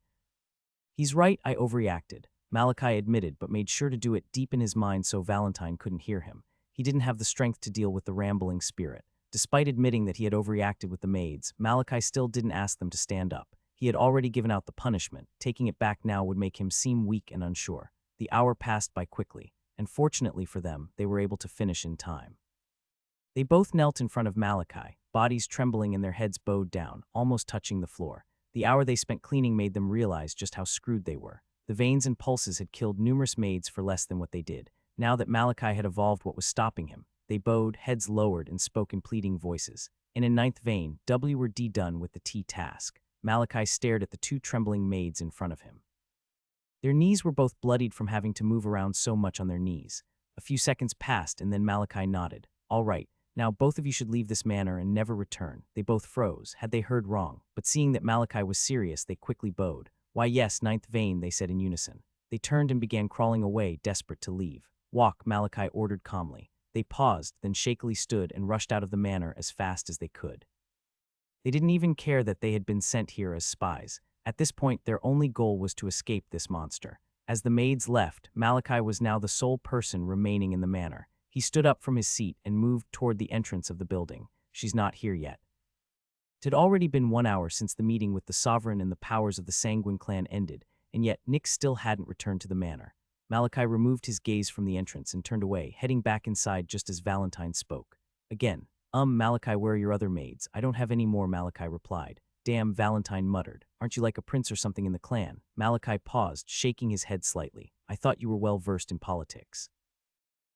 He's right, I overreacted, Malachi admitted, but made sure to do it deep in his mind so Valentine couldn't hear him. He didn't have the strength to deal with the rambling spirit. Despite admitting that he had overreacted with the maids, Malachi still didn't ask them to stand up. He had already given out the punishment. Taking it back now would make him seem weak and unsure. The hour passed by quickly, and fortunately for them, they were able to finish in time. They both knelt in front of Malachi, bodies trembling and their heads bowed down, almost touching the floor. The hour they spent cleaning made them realize just how screwed they were. The veins and pulses had killed numerous maids for less than what they did. Now that Malachi had evolved what was stopping him, they bowed, heads lowered, and spoke in pleading voices. And in ninth vein, W were done with the T task. Malachi stared at the two trembling maids in front of him. Their knees were both bloodied from having to move around so much on their knees. A few seconds passed, and then Malachi nodded. "All right, now both of you should leave this manor and never return." They both froze. Had they heard wrong? But seeing that Malachi was serious, they quickly bowed. "Why yes, ninth vein," they said in unison. They turned and began crawling away, desperate to leave. "Walk," Malachi ordered calmly. They paused, then shakily stood and rushed out of the manor as fast as they could. They didn't even care that they had been sent here as spies. At this point, their only goal was to escape this monster. As the maids left, Malachi was now the sole person remaining in the manor. He stood up from his seat and moved toward the entrance of the building. "She's not here yet." It had already been 1 hour since the meeting with the sovereign and the powers of the Sanguine clan ended, and yet Nick still hadn't returned to the manor. Malachi removed his gaze from the entrance and turned away, heading back inside just as Valentine spoke. Again, Malachi, where are your other maids?" "I don't have any more," Malachi replied. "Damn," Valentine muttered. "Aren't you like a prince or something in the clan?" Malachi paused, shaking his head slightly. "I thought you were well versed in politics.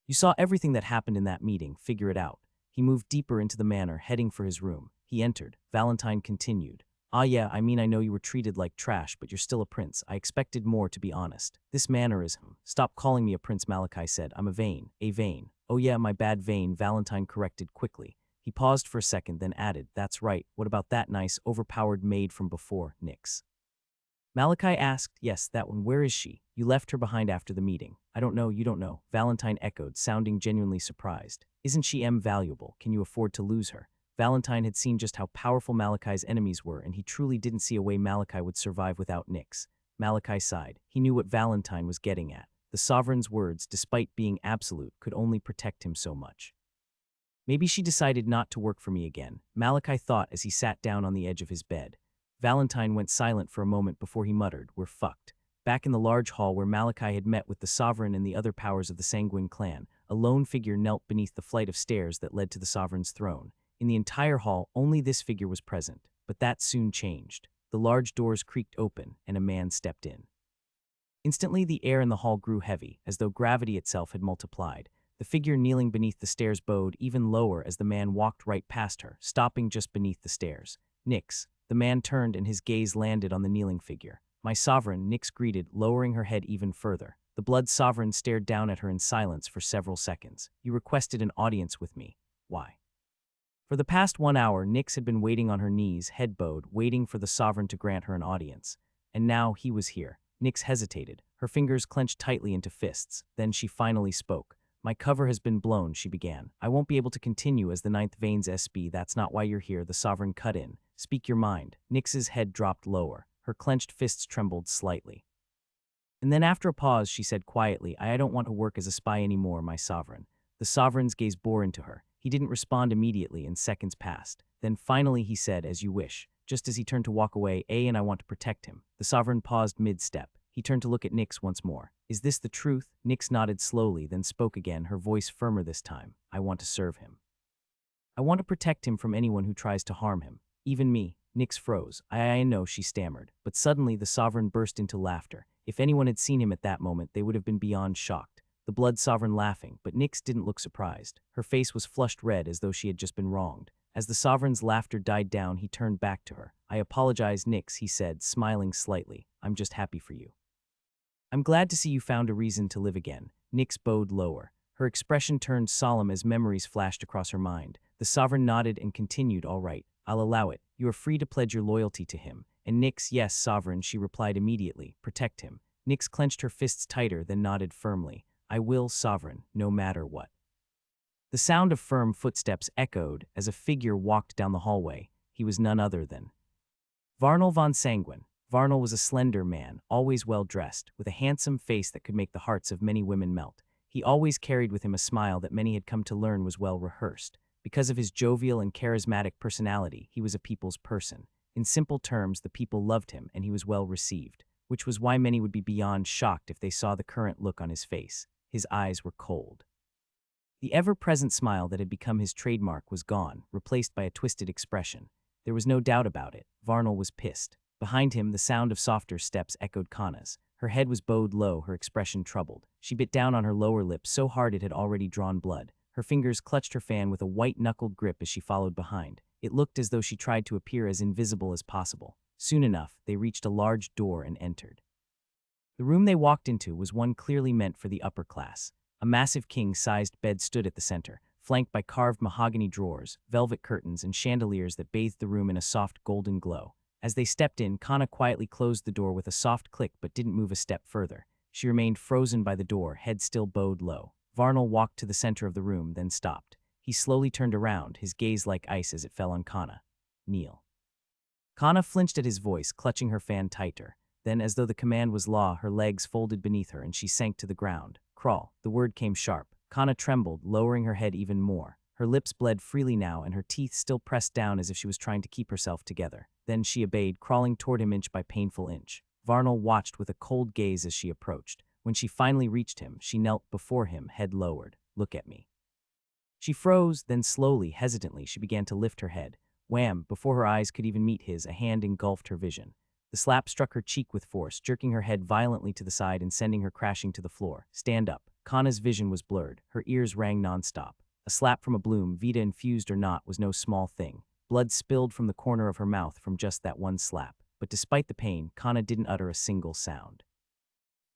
You saw everything that happened in that meeting, figure it out." He moved deeper into the manor, heading for his room. He entered. Valentine continued. "Ah yeah, I mean, I know you were treated like trash, but you're still a prince. I expected more, to be honest. This manor is Stop calling me a prince," Malachi said. "I'm a vein." "A vein." "Oh yeah, my bad, vein," Valentine corrected quickly. He paused for a second, then added, "That's right. What about that nice, overpowered maid from before, Nyx?" Malachi asked. "Yes, that one. Where is she? You left her behind after the meeting." "I don't know, you don't know," Valentine echoed, sounding genuinely surprised. "Isn't she valuable? Can you afford to lose her?" Valentine had seen just how powerful Malachi's enemies were, and he truly didn't see a way Malachi would survive without Nyx. Malachi sighed. He knew what Valentine was getting at. The sovereign's words, despite being absolute, could only protect him so much. "Maybe she decided not to work for me again," Malachi thought as he sat down on the edge of his bed. Valentine went silent for a moment before he muttered, "We're fucked." Back in the large hall where Malachi had met with the sovereign and the other powers of the Sanguine clan, a lone figure knelt beneath the flight of stairs that led to the sovereign's throne. In the entire hall, only this figure was present, but that soon changed. The large doors creaked open, and a man stepped in. Instantly, the air in the hall grew heavy, as though gravity itself had multiplied. The figure kneeling beneath the stairs bowed even lower as the man walked right past her, stopping just beneath the stairs. "Nix." The man turned and his gaze landed on the kneeling figure. "My sovereign," Nix greeted, lowering her head even further. The blood sovereign stared down at her in silence for several seconds. "You requested an audience with me. Why?" For the past 1 hour, Nix had been waiting on her knees, head bowed, waiting for the sovereign to grant her an audience. And now he was here. Nix hesitated, her fingers clenched tightly into fists. Then she finally spoke. "My cover has been blown," she began. "I won't be able to continue as the Ninth Veins SB. That's not why you're here," the sovereign cut in. "Speak your mind." Nix's head dropped lower. Her clenched fists trembled slightly. And then after a pause, she said quietly, "I don't want to work as a spy anymore, my sovereign." The sovereign's gaze bore into her. He didn't respond immediately, and seconds passed. Then finally he said, "As you wish." Just as he turned to walk away, "And I want to protect him." The sovereign paused mid-step. He turned to look at Nix once more. "Is this the truth?" Nix nodded slowly, then spoke again, her voice firmer this time. "I want to serve him. I want to protect him from anyone who tries to harm him. Even me." Nix froze. I know," she stammered. But suddenly the sovereign burst into laughter. If anyone had seen him at that moment, they would have been beyond shocked. The blood sovereign laughing, but Nix didn't look surprised. Her face was flushed red as though she had just been wronged. As the sovereign's laughter died down, he turned back to her. "I apologize, Nix," he said, smiling slightly. "I'm just happy for you. I'm glad to see you found a reason to live again." Nix bowed lower. Her expression turned solemn as memories flashed across her mind. The sovereign nodded and continued, "All right, I'll allow it. You are free to pledge your loyalty to him." And Nix, "Yes, sovereign," she replied immediately. "Protect him." Nix clenched her fists tighter, then nodded firmly. "I will, sovereign, no matter what." The sound of firm footsteps echoed as a figure walked down the hallway. He was none other than Varnal von Sanguine. Varnal was a slender man, always well-dressed, with a handsome face that could make the hearts of many women melt. He always carried with him a smile that many had come to learn was well-rehearsed. Because of his jovial and charismatic personality, he was a people's person. In simple terms, the people loved him and he was well-received, which was why many would be beyond shocked if they saw the current look on his face. His eyes were cold. The ever-present smile that had become his trademark was gone, replaced by a twisted expression. There was no doubt about it. Varnal was pissed. Behind him, the sound of softer steps echoed Kana's. Her head was bowed low, her expression troubled. She bit down on her lower lip so hard it had already drawn blood. Her fingers clutched her fan with a white-knuckled grip as she followed behind. It looked as though she tried to appear as invisible as possible. Soon enough, they reached a large door and entered. The room they walked into was one clearly meant for the upper class. A massive king-sized bed stood at the center, flanked by carved mahogany drawers, velvet curtains, and chandeliers that bathed the room in a soft golden glow. As they stepped in, Kana quietly closed the door with a soft click but didn't move a step further. She remained frozen by the door, head still bowed low. Varnal walked to the center of the room, then stopped. He slowly turned around, his gaze like ice as it fell on Kana. "Kneel." Kana flinched at his voice, clutching her fan tighter. Then, as though the command was law, her legs folded beneath her and she sank to the ground. "Crawl." The word came sharp. Kana trembled, lowering her head even more. Her lips bled freely now and her teeth still pressed down as if she was trying to keep herself together. Then she obeyed, crawling toward him inch by painful inch. Varnal watched with a cold gaze as she approached. When she finally reached him, she knelt before him, head lowered. "Look at me." She froze, then slowly, hesitantly, she began to lift her head. Wham! Before her eyes could even meet his, a hand engulfed her vision. The slap struck her cheek with force, jerking her head violently to the side and sending her crashing to the floor. "Stand up." Kana's vision was blurred. Her ears rang nonstop. A slap from a bloom, Vita infused or not, was no small thing. Blood spilled from the corner of her mouth from just that one slap. But despite the pain, Kana didn't utter a single sound.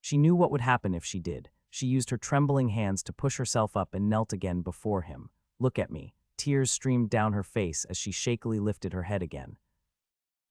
She knew what would happen if she did. She used her trembling hands to push herself up and knelt again before him. "Look at me." Tears streamed down her face as she shakily lifted her head again.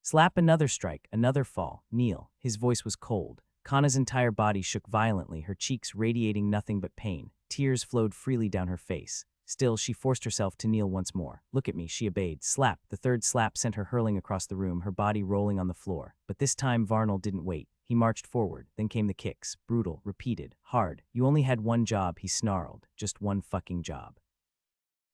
"Slap." Another strike, another fall. "Kneel." His voice was cold. Kana's entire body shook violently, her cheeks radiating nothing but pain. Tears flowed freely down her face. Still, she forced herself to kneel once more. "Look at me," she obeyed. Slap. The third slap sent her hurling across the room, her body rolling on the floor. But this time Varnal didn't wait. He marched forward. Then came the kicks. Brutal, repeated, hard. "You only had one job," he snarled. "Just one fucking job.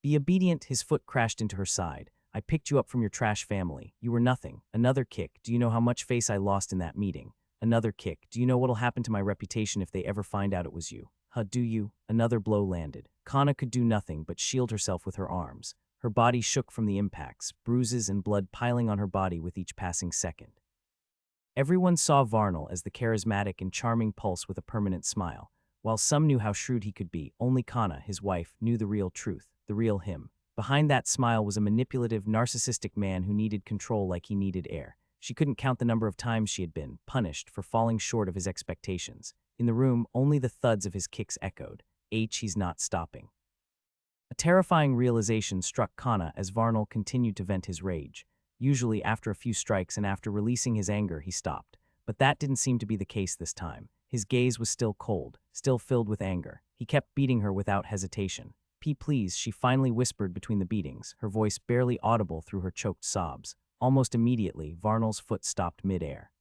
Be obedient." His foot crashed into her side. "I picked you up from your trash family. You were nothing." Another kick. "Do you know how much face I lost in that meeting?" Another kick. Do you know what'll happen to my reputation if they ever find out it was you? Huh, do you? Another blow landed. Kana could do nothing but shield herself with her arms. Her body shook from the impacts, bruises and blood piling on her body with each passing second. Everyone saw Varnal as the charismatic and charming pulse with a permanent smile. While some knew how shrewd he could be, only Kana, his wife, knew the real truth, the real him. Behind that smile was a manipulative, narcissistic man who needed control like he needed air. She couldn't count the number of times she had been punished for falling short of his expectations. In the room, only the thuds of his kicks echoed. He's not stopping. A terrifying realization struck Kana as Varnal continued to vent his rage. Usually, after a few strikes and after releasing his anger, he stopped. But that didn't seem to be the case this time. His gaze was still cold, still filled with anger. He kept beating her without hesitation. Please, she finally whispered between the beatings, her voice barely audible through her choked sobs. Almost immediately, Varnal's foot stopped mid-air.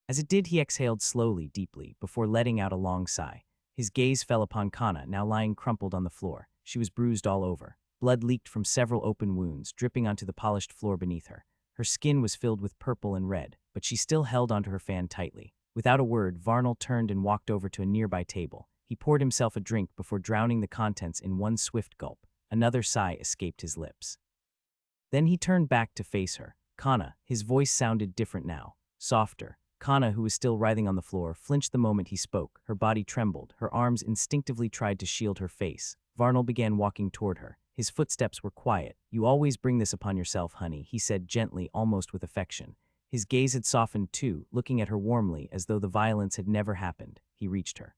As it did, he exhaled slowly, deeply, before letting out a long sigh. His gaze fell upon Kana, now lying crumpled on the floor. She was bruised all over. Blood leaked from several open wounds, dripping onto the polished floor beneath her. Her skin was filled with purple and red, but she still held onto her fan tightly. Without a word, Varnal turned and walked over to a nearby table. He poured himself a drink before drowning the contents in one swift gulp. Another sigh escaped his lips. Then he turned back to face her. Kana, his voice sounded different now, softer. Kana, who was still writhing on the floor, flinched the moment he spoke. Her body trembled. Her arms instinctively tried to shield her face. Varnal began walking toward her. His footsteps were quiet. "You always bring this upon yourself, honey," he said gently, almost with affection. His gaze had softened too, looking at her warmly as though the violence had never happened. He reached her.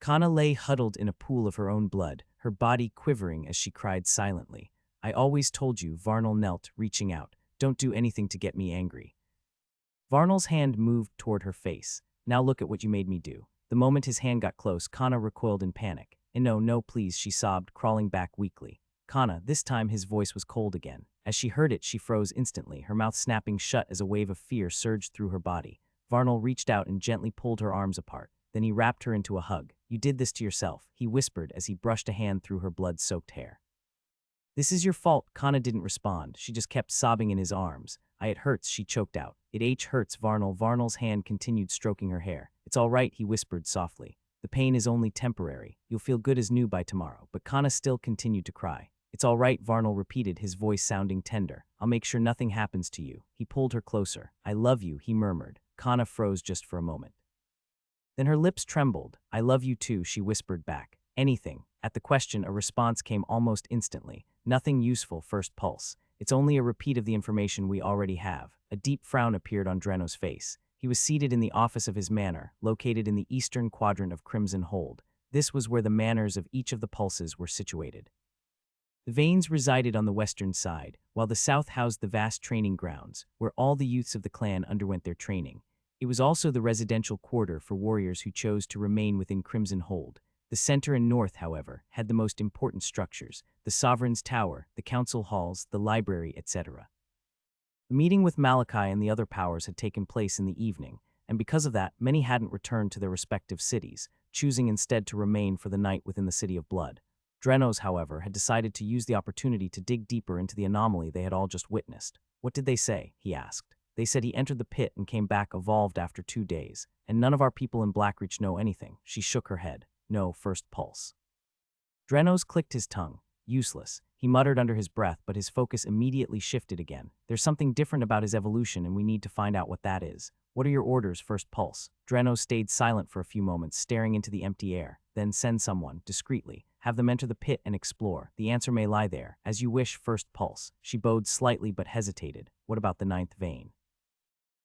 Kana lay huddled in a pool of her own blood, her body quivering as she cried silently. "I always told you," Varnal knelt, reaching out. "Don't do anything to get me angry." Varnal's hand moved toward her face. "Now look at what you made me do." The moment his hand got close, Kana recoiled in panic. No, please," she sobbed, crawling back weakly. Kana, this time his voice was cold again. As she heard it, she froze instantly, her mouth snapping shut as a wave of fear surged through her body. Varnal reached out and gently pulled her arms apart. Then he wrapped her into a hug. "You did this to yourself," he whispered as he brushed a hand through her blood-soaked hair. "This is your fault." Kana didn't respond. She just kept sobbing in his arms. It hurts," she choked out. "It hurts, Varnal." Varnal's hand continued stroking her hair. "It's all right," he whispered softly. "The pain is only temporary. You'll feel good as new by tomorrow." But Kana still continued to cry. "It's all right," Varnal repeated, his voice sounding tender. "I'll make sure nothing happens to you." He pulled her closer. "I love you," he murmured. Kana froze just for a moment. Then her lips trembled. "I love you too," she whispered back. "Anything." At the question, a response came almost instantly. "Nothing useful, first pulse. It's only a repeat of the information we already have." A deep frown appeared on Dreno's face. He was seated in the office of his manor, located in the eastern quadrant of Crimson Hold. This was where the manors of each of the pulses were situated. The Vanes resided on the western side, while the south housed the vast training grounds, where all the youths of the clan underwent their training. It was also the residential quarter for warriors who chose to remain within Crimson Hold. The center and north, however, had the most important structures: the Sovereign's Tower, the council halls, the library, etc. The meeting with Malachi and the other powers had taken place in the evening, and because of that, many hadn't returned to their respective cities, choosing instead to remain for the night within the City of Blood. Drenos, however, had decided to use the opportunity to dig deeper into the anomaly they had all just witnessed. "What did they say?" he asked. "They said he entered the pit and came back evolved after 2 days, and none of our people in Blackreach know anything." She shook her head. "No, first pulse." Drenos clicked his tongue. "Useless," he muttered under his breath, but his focus immediately shifted again. "There's something different about his evolution, and we need to find out what that is." "What are your orders, first pulse?" Drenos stayed silent for a few moments, staring into the empty air. "Then send someone, discreetly. Have them enter the pit and explore. The answer may lie there." "As you wish, first pulse." She bowed slightly but hesitated. "What about the 9th vein?"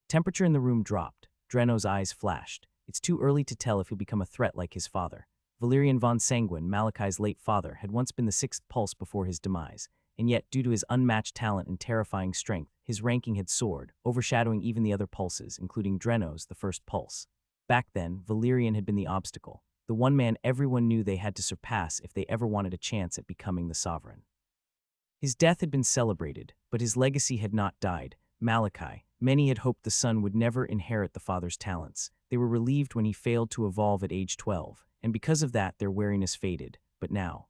Temperature in the room dropped. Drenos' eyes flashed. "It's too early to tell if he'll become a threat like his father." Valerian von Sanguine, Malachi's late father, had once been the 6th pulse before his demise, and yet, due to his unmatched talent and terrifying strength, his ranking had soared, overshadowing even the other pulses, including Drenos, the 1st pulse. Back then, Valerian had been the obstacle, the one man everyone knew they had to surpass if they ever wanted a chance at becoming the sovereign. His death had been celebrated, but his legacy had not died. Malachi, many had hoped the son would never inherit the father's talents. They were relieved when he failed to evolve at age 12, and because of that their wariness faded. But now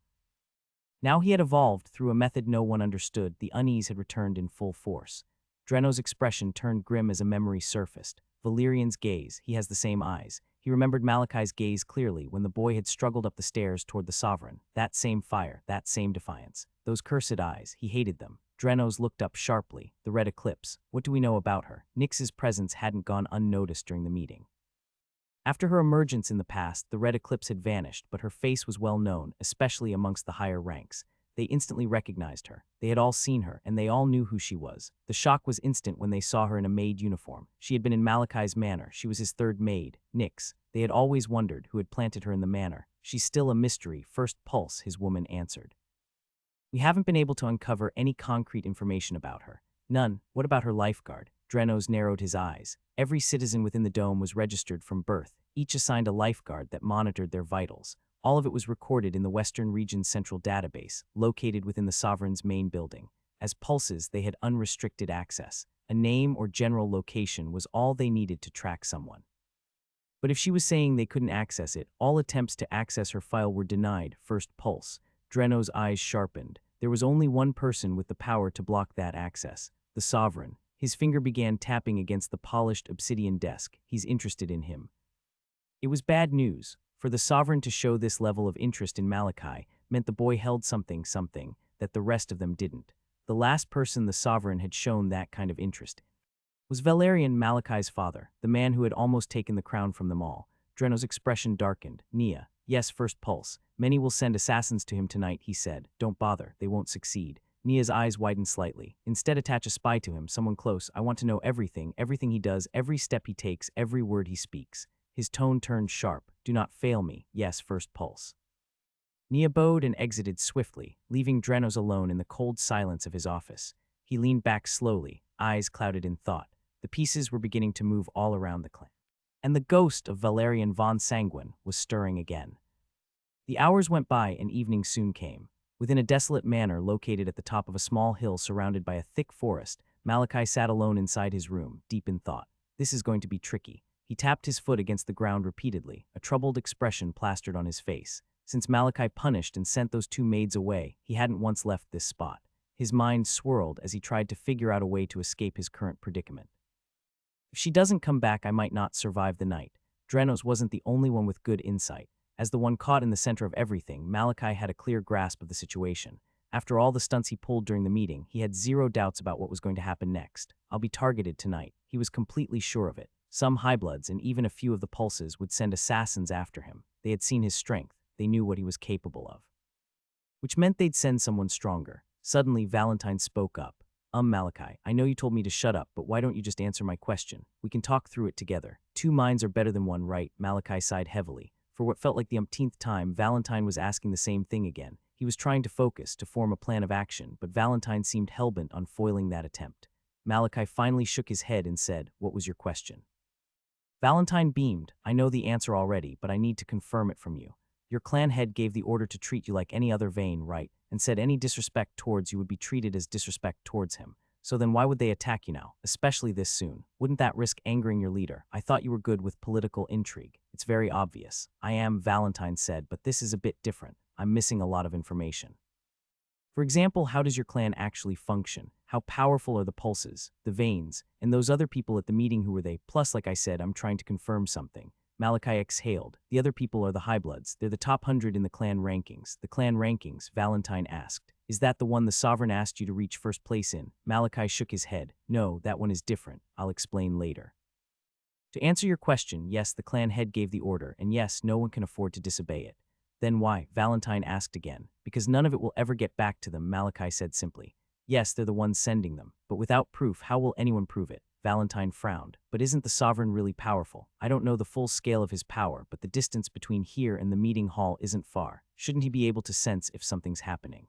he had evolved through a method no one understood. The unease had returned in full force. Drenos' expression turned grim as a memory surfaced. Valerian's gaze, he has the same eyes. He remembered Malachi's gaze clearly when the boy had struggled up the stairs toward the sovereign. That same fire, that same defiance. Those cursed eyes, he hated them. Drenos looked up sharply. The red eclipse. What do we know about her? Nyx's presence hadn't gone unnoticed during the meeting. After her emergence in the past, the red eclipse had vanished, but her face was well known, especially amongst the higher ranks. They instantly recognized her. They had all seen her, and they all knew who she was. The shock was instant when they saw her in a maid uniform. She had been in Malachi's manor. She was his third maid, Nyx. They had always wondered who had planted her in the manor. She's still a mystery, first pulse, his woman answered. We haven't been able to uncover any concrete information about her. None. What about her lifeguard? Drenos narrowed his eyes. Every citizen within the dome was registered from birth, each assigned a lifeguard that monitored their vitals. All of it was recorded in the Western Region's central database, located within the Sovereign's main building. As pulses, they had unrestricted access. A name or general location was all they needed to track someone. But if she was saying they couldn't access it, all attempts to access her file were denied, first pulse. Drenos' eyes sharpened. There was only one person with the power to block that access, the Sovereign. His finger began tapping against the polished obsidian desk. He's interested in him. It was bad news. For the Sovereign to show this level of interest in Malachi meant the boy held something that the rest of them didn't. The last person the Sovereign had shown that kind of interest was Valerian, Malachi's father, the man who had almost taken the crown from them all. Drenos' expression darkened. Nia, yes, first pulse. Many will send assassins to him tonight, he said. Don't bother, they won't succeed. Nia's eyes widened slightly. Instead, attach a spy to him, someone close. I want to know everything he does, every step he takes, every word he speaks. His tone turned sharp. Do not fail me. Yes, first pulse. Nia bowed and exited swiftly, leaving Drenos alone in the cold silence of his office. He leaned back slowly, eyes clouded in thought. The pieces were beginning to move all around the clan. And the ghost of Valerian von Sanguine was stirring again. The hours went by and evening soon came. Within a desolate manor located at the top of a small hill surrounded by a thick forest, Malachi sat alone inside his room, deep in thought. This is going to be tricky. He tapped his foot against the ground repeatedly, a troubled expression plastered on his face. Since Malachi punished and sent those two maids away, he hadn't once left this spot. His mind swirled as he tried to figure out a way to escape his current predicament. If she doesn't come back, I might not survive the night. Drenos wasn't the only one with good insight. As the one caught in the center of everything, Malachi had a clear grasp of the situation. After all the stunts he pulled during the meeting, he had zero doubts about what was going to happen next. I'll be targeted tonight. He was completely sure of it. Some highbloods and even a few of the pulses would send assassins after him. They had seen his strength. They knew what he was capable of. Which meant they'd send someone stronger. Suddenly, Valentine spoke up. Malachi, I know you told me to shut up, but why don't you just answer my question? We can talk through it together. Two minds are better than one, right? Malachi sighed heavily. For what felt like the umpteenth time, Valentine was asking the same thing again. He was trying to focus, to form a plan of action, but Valentine seemed hellbent on foiling that attempt. Malachi finally shook his head and said, "What was your question?" Valentine beamed. "I know the answer already, but I need to confirm it from you. Your clan head gave the order to treat you like any other Vane, right? And said any disrespect towards you would be treated as disrespect towards him. So then why would they attack you now, especially this soon? Wouldn't that risk angering your leader? I thought you were good with political intrigue. It's very obvious." "I am," Valentine said, "but this is a bit different. I'm missing a lot of information. For example, how does your clan actually function? How powerful are the pulses, the veins, and those other people at the meeting, who were they? Plus, like I said, I'm trying to confirm something." Malachi exhaled. "The other people are the highbloods. They're the top 100 in the clan rankings." "The clan rankings?" Valentine asked. "Is that the one the Sovereign asked you to reach first place in?" Malachi shook his head. "No, that one is different. I'll explain later." To answer your question, yes, the clan head gave the order, and yes, no one can afford to disobey it. "Then why?" Valentine asked again. "Because none of it will ever get back to them," Malachi said simply. "Yes, they're the ones sending them, but without proof, how will anyone prove it?" Valentine frowned. "But isn't the Sovereign really powerful? I don't know the full scale of his power, but the distance between here and the meeting hall isn't far. Shouldn't he be able to sense if something's happening?"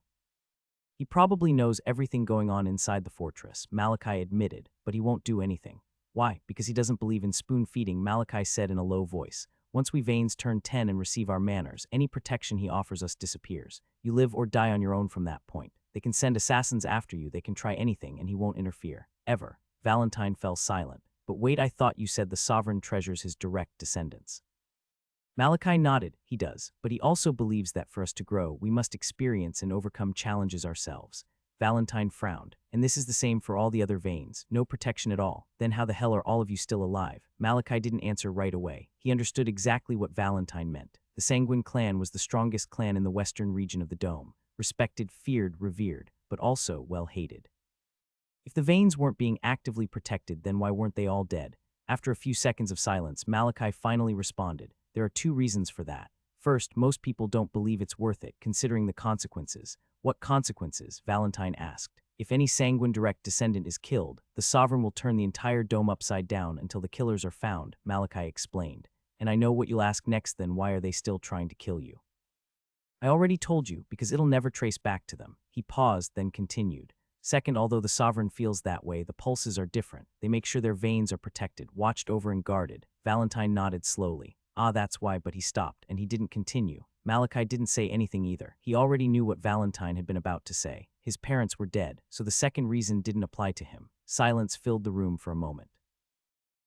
"He probably knows everything going on inside the fortress," Malachi admitted, "but he won't do anything." "Why?" "Because he doesn't believe in spoon-feeding," Malachi said in a low voice. "Once we Vanes turn 10 and receive our manners, any protection he offers us disappears. You live or die on your own from that point. They can send assassins after you, they can try anything, and he won't interfere. Ever." Valentine fell silent. "But wait, I thought you said the Sovereign treasures his direct descendants." Malachi nodded. "He does, but he also believes that for us to grow, we must experience and overcome challenges ourselves." Valentine frowned. And this is the same for all the other veins. No protection at all. Then how the hell are all of you still alive? Malachi didn't answer right away. He understood exactly what Valentine meant. The Sanguine clan was the strongest clan in the western region of the Dome. Respected, feared, revered, but also well-hated. If the veins weren't being actively protected, then why weren't they all dead? After a few seconds of silence, Malachi finally responded. There are two reasons for that. First, most people don't believe it's worth it, considering the consequences. What consequences? Valentine asked. If any Sanguine direct descendant is killed, the Sovereign will turn the entire dome upside down until the killers are found, Malachi explained. And I know what you'll ask next then, why are they still trying to kill you? I already told you, because it'll never trace back to them. He paused, then continued. Second, although the Sovereign feels that way, the pulses are different. They make sure their veins are protected, watched over and guarded. Valentine nodded slowly. Ah, that's why, but he stopped, and he didn't continue. Malachi didn't say anything either. He already knew what Valentine had been about to say. His parents were dead, so the second reason didn't apply to him. Silence filled the room for a moment.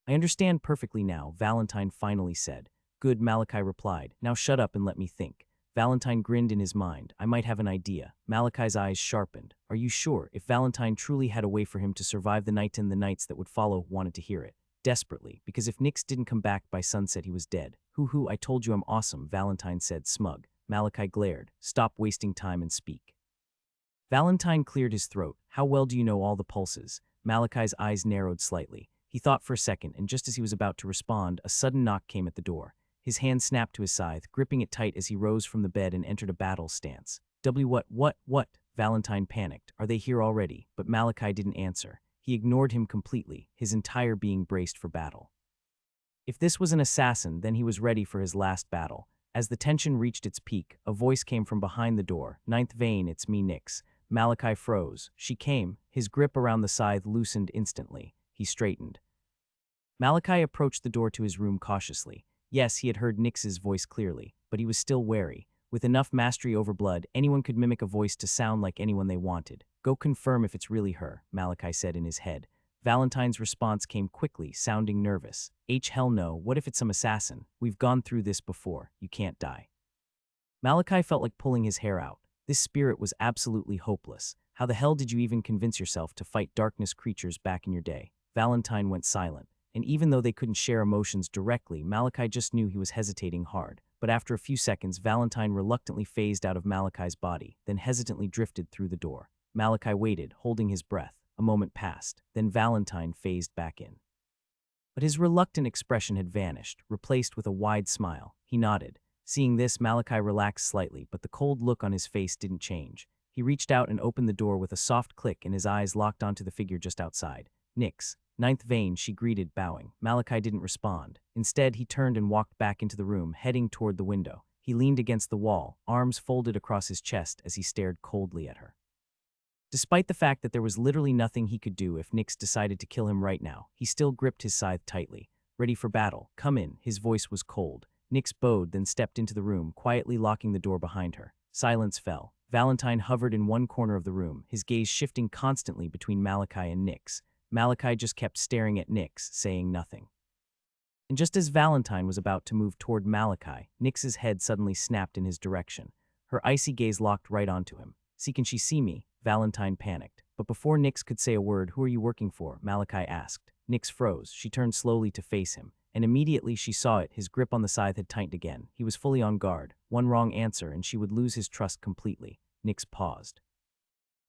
I understand perfectly now, Valentine finally said. Good, Malachi replied. Now shut up and let me think. Valentine grinned in his mind. I might have an idea. Malachi's eyes sharpened. Are you sure? If Valentine truly had a way for him to survive the night and the nights that would follow, wanted to hear it. Desperately, because if Nix didn't come back by sunset, he was dead. Hoo, I told you I'm awesome, Valentine said, smug. Malachi glared. Stop wasting time and speak. Valentine cleared his throat. How well do you know all the pulses? Malachi's eyes narrowed slightly. He thought for a second, and just as he was about to respond, a sudden knock came at the door. His hand snapped to his scythe, gripping it tight as he rose from the bed and entered a battle stance. What? Valentine panicked. Are they here already? But Malachi didn't answer. He ignored him completely, his entire being braced for battle. If this was an assassin, then he was ready for his last battle. As the tension reached its peak, a voice came from behind the door. Ninth vein, it's me, Nix. Malachi froze. She came. His grip around the scythe loosened instantly. He straightened. Malachi approached the door to his room cautiously. Yes, he had heard Nix's voice clearly, but he was still wary. With enough mastery over blood, anyone could mimic a voice to sound like anyone they wanted. Go confirm if it's really her, Malachi said in his head. Valentine's response came quickly, sounding nervous. Hell no, what if it's some assassin? We've gone through this before. You can't die. Malachi felt like pulling his hair out. This spirit was absolutely hopeless. How the hell did you even convince yourself to fight darkness creatures back in your day? Valentine went silent. And even though they couldn't share emotions directly, Malachi just knew he was hesitating hard. But after a few seconds, Valentine reluctantly phased out of Malachi's body, then hesitantly drifted through the door. Malachi waited, holding his breath. A moment passed, then Valentine phased back in. But his reluctant expression had vanished, replaced with a wide smile. He nodded. Seeing this, Malachi relaxed slightly, but the cold look on his face didn't change. He reached out and opened the door with a soft click, and his eyes locked onto the figure just outside. Nix. Ninth vein, she greeted, bowing. Malachi didn't respond. Instead, he turned and walked back into the room, heading toward the window. He leaned against the wall, arms folded across his chest as he stared coldly at her. Despite the fact that there was literally nothing he could do if Nix decided to kill him right now, he still gripped his scythe tightly. Ready for battle. Come in. His voice was cold. Nix bowed, then stepped into the room, quietly locking the door behind her. Silence fell. Valentine hovered in one corner of the room, his gaze shifting constantly between Malachi and Nix. Malachi just kept staring at Nix, saying nothing. And just as Valentine was about to move toward Malachi, Nix's head suddenly snapped in his direction. Her icy gaze locked right onto him. Can she see me? Valentine panicked. But before Nix could say a word, who are you working for? Malachi asked. Nix froze. She turned slowly to face him. And immediately she saw it, his grip on the scythe had tightened again. He was fully on guard. One wrong answer and she would lose his trust completely. Nix paused.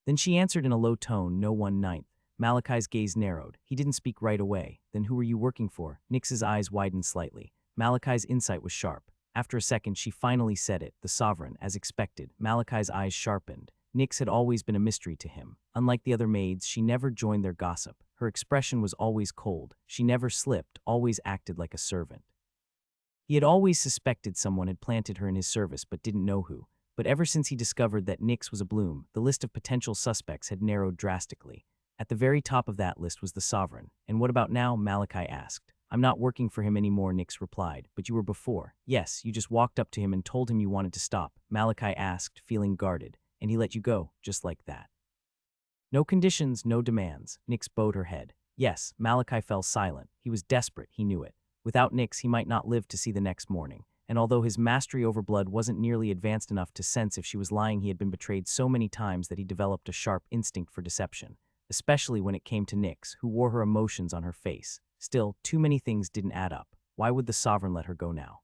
Then she answered in a low tone, no 1/9. Malachi's gaze narrowed. He didn't speak right away. Then who are you working for? Nix's eyes widened slightly. Malachi's insight was sharp. After a second, she finally said it, the Sovereign, as expected. Malachi's eyes sharpened. Nix had always been a mystery to him. Unlike the other maids, she never joined their gossip. Her expression was always cold. She never slipped, always acted like a servant. He had always suspected someone had planted her in his service but didn't know who. But ever since he discovered that Nix was a Bloom, the list of potential suspects had narrowed drastically. At the very top of that list was the Sovereign. And what about now? Malachi asked. I'm not working for him anymore, Nix replied. But you were before. Yes, you just walked up to him and told him you wanted to stop. Malachi asked, feeling guarded. And he let you go, just like that. No conditions, no demands. Nix bowed her head. Yes, Malachi fell silent. He was desperate, he knew it. Without Nix, he might not live to see the next morning. and although his mastery over blood wasn't nearly advanced enough to sense if she was lying, he had been betrayed so many times that he developed a sharp instinct for deception, especially when it came to Nyx, who wore her emotions on her face. Still, too many things didn't add up. Why would the Sovereign let her go now?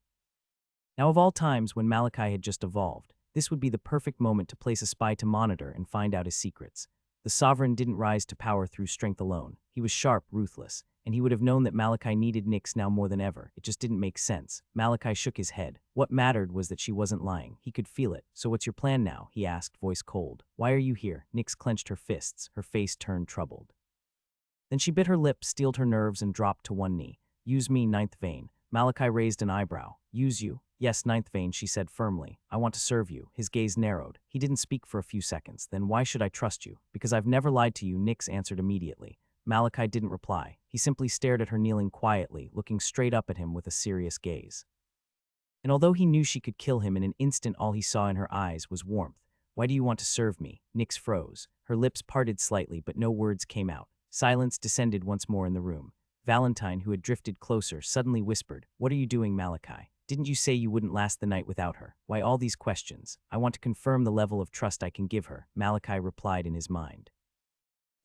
Now, of all times when Malachi had just evolved, this would be the perfect moment to place a spy to monitor and find out his secrets. The Sovereign didn't rise to power through strength alone. He was sharp, ruthless, and he would have known that Malachi needed Nyx now more than ever. It just didn't make sense. Malachi shook his head. What mattered was that she wasn't lying. He could feel it. "So what's your plan now?" he asked, voice cold. "Why are you here?" Nyx clenched her fists. Her face turned troubled. Then she bit her lip, steeled her nerves, and dropped to one knee. "Use me, ninth vein." Malachi raised an eyebrow. "Use you?" "Yes, ninth vein," she said firmly. "I want to serve you." His gaze narrowed. He didn't speak for a few seconds. "Then why should I trust you?" "Because I've never lied to you," Nyx answered immediately. Malachi didn't reply. He simply stared at her, kneeling quietly, looking straight up at him with a serious gaze. And although he knew she could kill him in an instant, all he saw in her eyes was warmth. "Why do you want to serve me?" Nyx froze. Her lips parted slightly, but no words came out. Silence descended once more in the room. Valentine, who had drifted closer, suddenly whispered, "What are you doing, Malachi? Didn't you say you wouldn't last the night without her? Why all these questions?" "I want to confirm the level of trust I can give her," Malachi replied in his mind.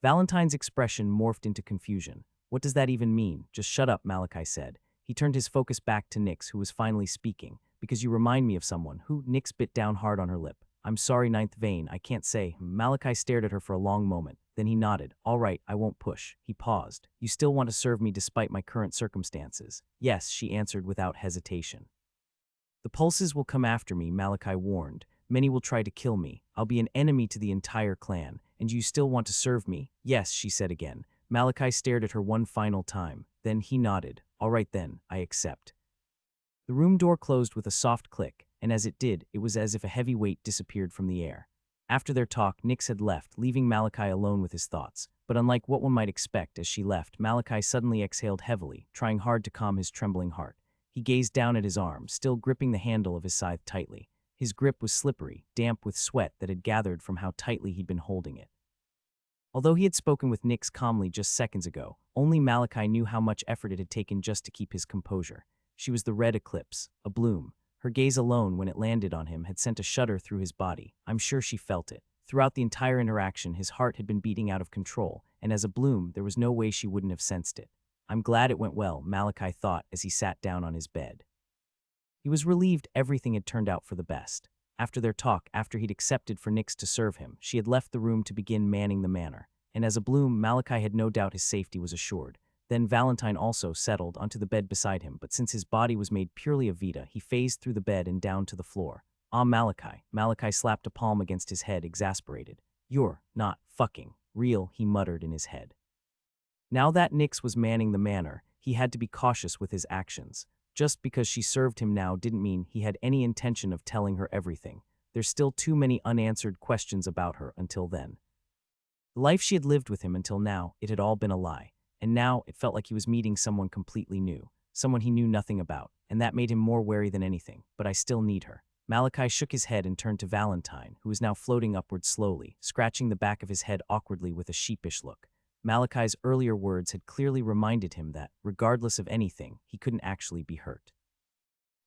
Valentine's expression morphed into confusion. "What does that even mean?" "Just shut up," Malachi said. He turned his focus back to Nyx, who was finally speaking. "Because you remind me of someone." "Who?" Nyx bit down hard on her lip. "I'm sorry, ninth vein, I can't say." Malachi stared at her for a long moment. Then he nodded. "All right, I won't push." He paused. "You still want to serve me despite my current circumstances?" "Yes," she answered without hesitation. "The pulses will come after me," Malachi warned. "Many will try to kill me. I'll be an enemy to the entire clan. And you still want to serve me?" "Yes," she said again. Malachi stared at her one final time. Then he nodded. "All right then, I accept." The room door closed with a soft click, and as it did, it was as if a heavy weight disappeared from the air. After their talk, Nyx had left, leaving Malachi alone with his thoughts. But unlike what one might expect as she left, Malachi suddenly exhaled heavily, trying hard to calm his trembling heart. He gazed down at his arm, still gripping the handle of his scythe tightly. His grip was slippery, damp with sweat that had gathered from how tightly he'd been holding it. Although he had spoken with Nyx calmly just seconds ago, only Malachi knew how much effort it had taken just to keep his composure. She was the red eclipse, a bloom. Her gaze alone, when it landed on him, had sent a shudder through his body. I'm sure she felt it. Throughout the entire interaction, his heart had been beating out of control, and as a bloom, there was no way she wouldn't have sensed it. "I'm glad it went well," Malachi thought as he sat down on his bed. He was relieved everything had turned out for the best. After their talk, after he'd accepted for Nyx to serve him, she had left the room to begin manning the manor. And as a bloom, Malachi had no doubt his safety was assured. Then Valentine also settled onto the bed beside him, but since his body was made purely of Vita, he phased through the bed and down to the floor. "Ah, Malachi." Malachi slapped a palm against his head, exasperated. "You're not fucking real," he muttered in his head. Now that Nyx was manning the manor, he had to be cautious with his actions. Just because she served him now didn't mean he had any intention of telling her everything. There's still too many unanswered questions about her until then. The life she had lived with him until now, it had all been a lie. And now it felt like he was meeting someone completely new, someone he knew nothing about, and that made him more wary than anything. "But I still need her." Malachi shook his head and turned to Valentine, who was now floating upward slowly, scratching the back of his head awkwardly with a sheepish look. Malachi's earlier words had clearly reminded him that, regardless of anything, he couldn't actually be hurt.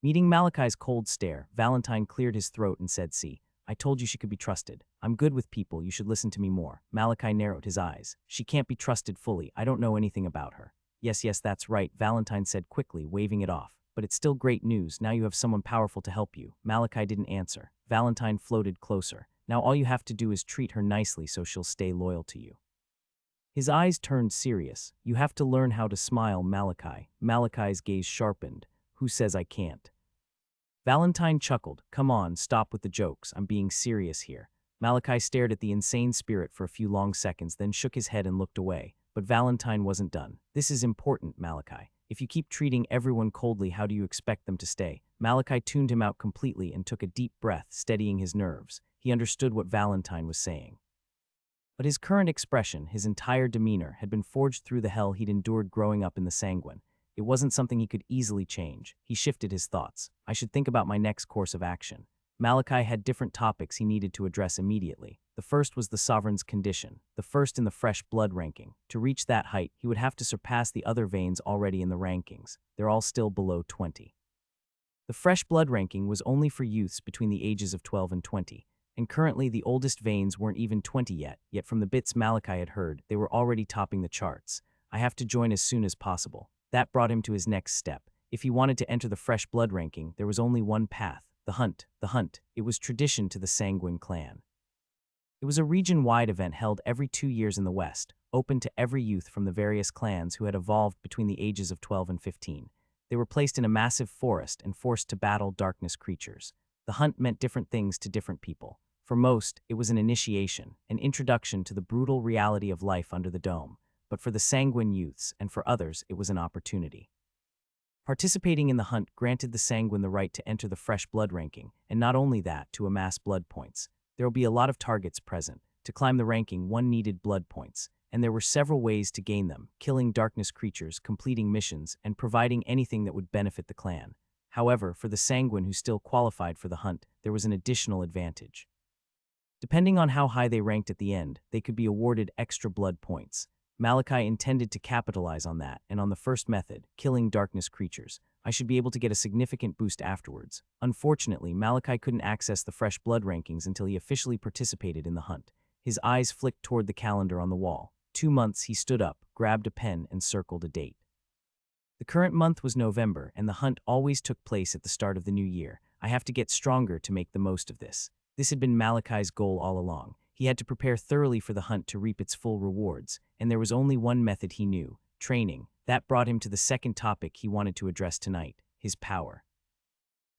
Meeting Malachi's cold stare, Valentine cleared his throat and said, "See, I told you she could be trusted. I'm good with people, you should listen to me more." Malachi narrowed his eyes. "She can't be trusted fully, I don't know anything about her." Yes, that's right," Valentine said quickly, waving it off. "But it's still great news, now you have someone powerful to help you." Malachi didn't answer. Valentine floated closer. "Now all you have to do is treat her nicely so she'll stay loyal to you." His eyes turned serious. "You have to learn how to smile, Malachi." Malachi's gaze sharpened. "Who says I can't?" Valentine chuckled. "Come on, stop with the jokes. I'm being serious here." Malachi stared at the insane spirit for a few long seconds, then shook his head and looked away. But Valentine wasn't done. "This is important, Malachi. If you keep treating everyone coldly, how do you expect them to stay?" Malachi tuned him out completely and took a deep breath, steadying his nerves. He understood what Valentine was saying. But his current expression, his entire demeanor, had been forged through the hell he'd endured growing up in the Sanguine. It wasn't something he could easily change. He shifted his thoughts. "I should think about my next course of action." Malachi had different topics he needed to address immediately. The first was the Sovereign's condition, the first in the fresh blood ranking. To reach that height, he would have to surpass the other veins already in the rankings. They're all still below 20. The fresh blood ranking was only for youths between the ages of 12 and 20, and currently the oldest veins weren't even 20 yet from the bits Malachi had heard, they were already topping the charts. I have to join as soon as possible. That brought him to his next step. If he wanted to enter the fresh blood ranking, there was only one path, the hunt. The hunt. It was tradition to the Sanguine clan. It was a region-wide event held every 2 years in the West, open to every youth from the various clans who had evolved between the ages of 12 and 15. They were placed in a massive forest and forced to battle darkness creatures. The hunt meant different things to different people. For most, it was an initiation, an introduction to the brutal reality of life under the dome. But for the Sanguine youths, and for others, it was an opportunity. Participating in the hunt granted the Sanguine the right to enter the fresh blood ranking, and not only that, to amass blood points. There will be a lot of targets present. To climb the ranking, one needed blood points, and there were several ways to gain them: killing darkness creatures, completing missions, and providing anything that would benefit the clan. However, for the Sanguine who still qualified for the hunt, there was an additional advantage. Depending on how high they ranked at the end, they could be awarded extra blood points. Malachi intended to capitalize on that, and on the first method, killing darkness creatures, I should be able to get a significant boost afterwards. Unfortunately, Malachi couldn't access the fresh blood rankings until he officially participated in the hunt. His eyes flicked toward the calendar on the wall. 2 months. He stood up, grabbed a pen, and circled a date. The current month was November, and the hunt always took place at the start of the new year. I have to get stronger to make the most of this. This had been Malachi's goal all along. He had to prepare thoroughly for the hunt to reap its full rewards, and there was only one method he knew: training. That brought him to the second topic he wanted to address tonight: his power.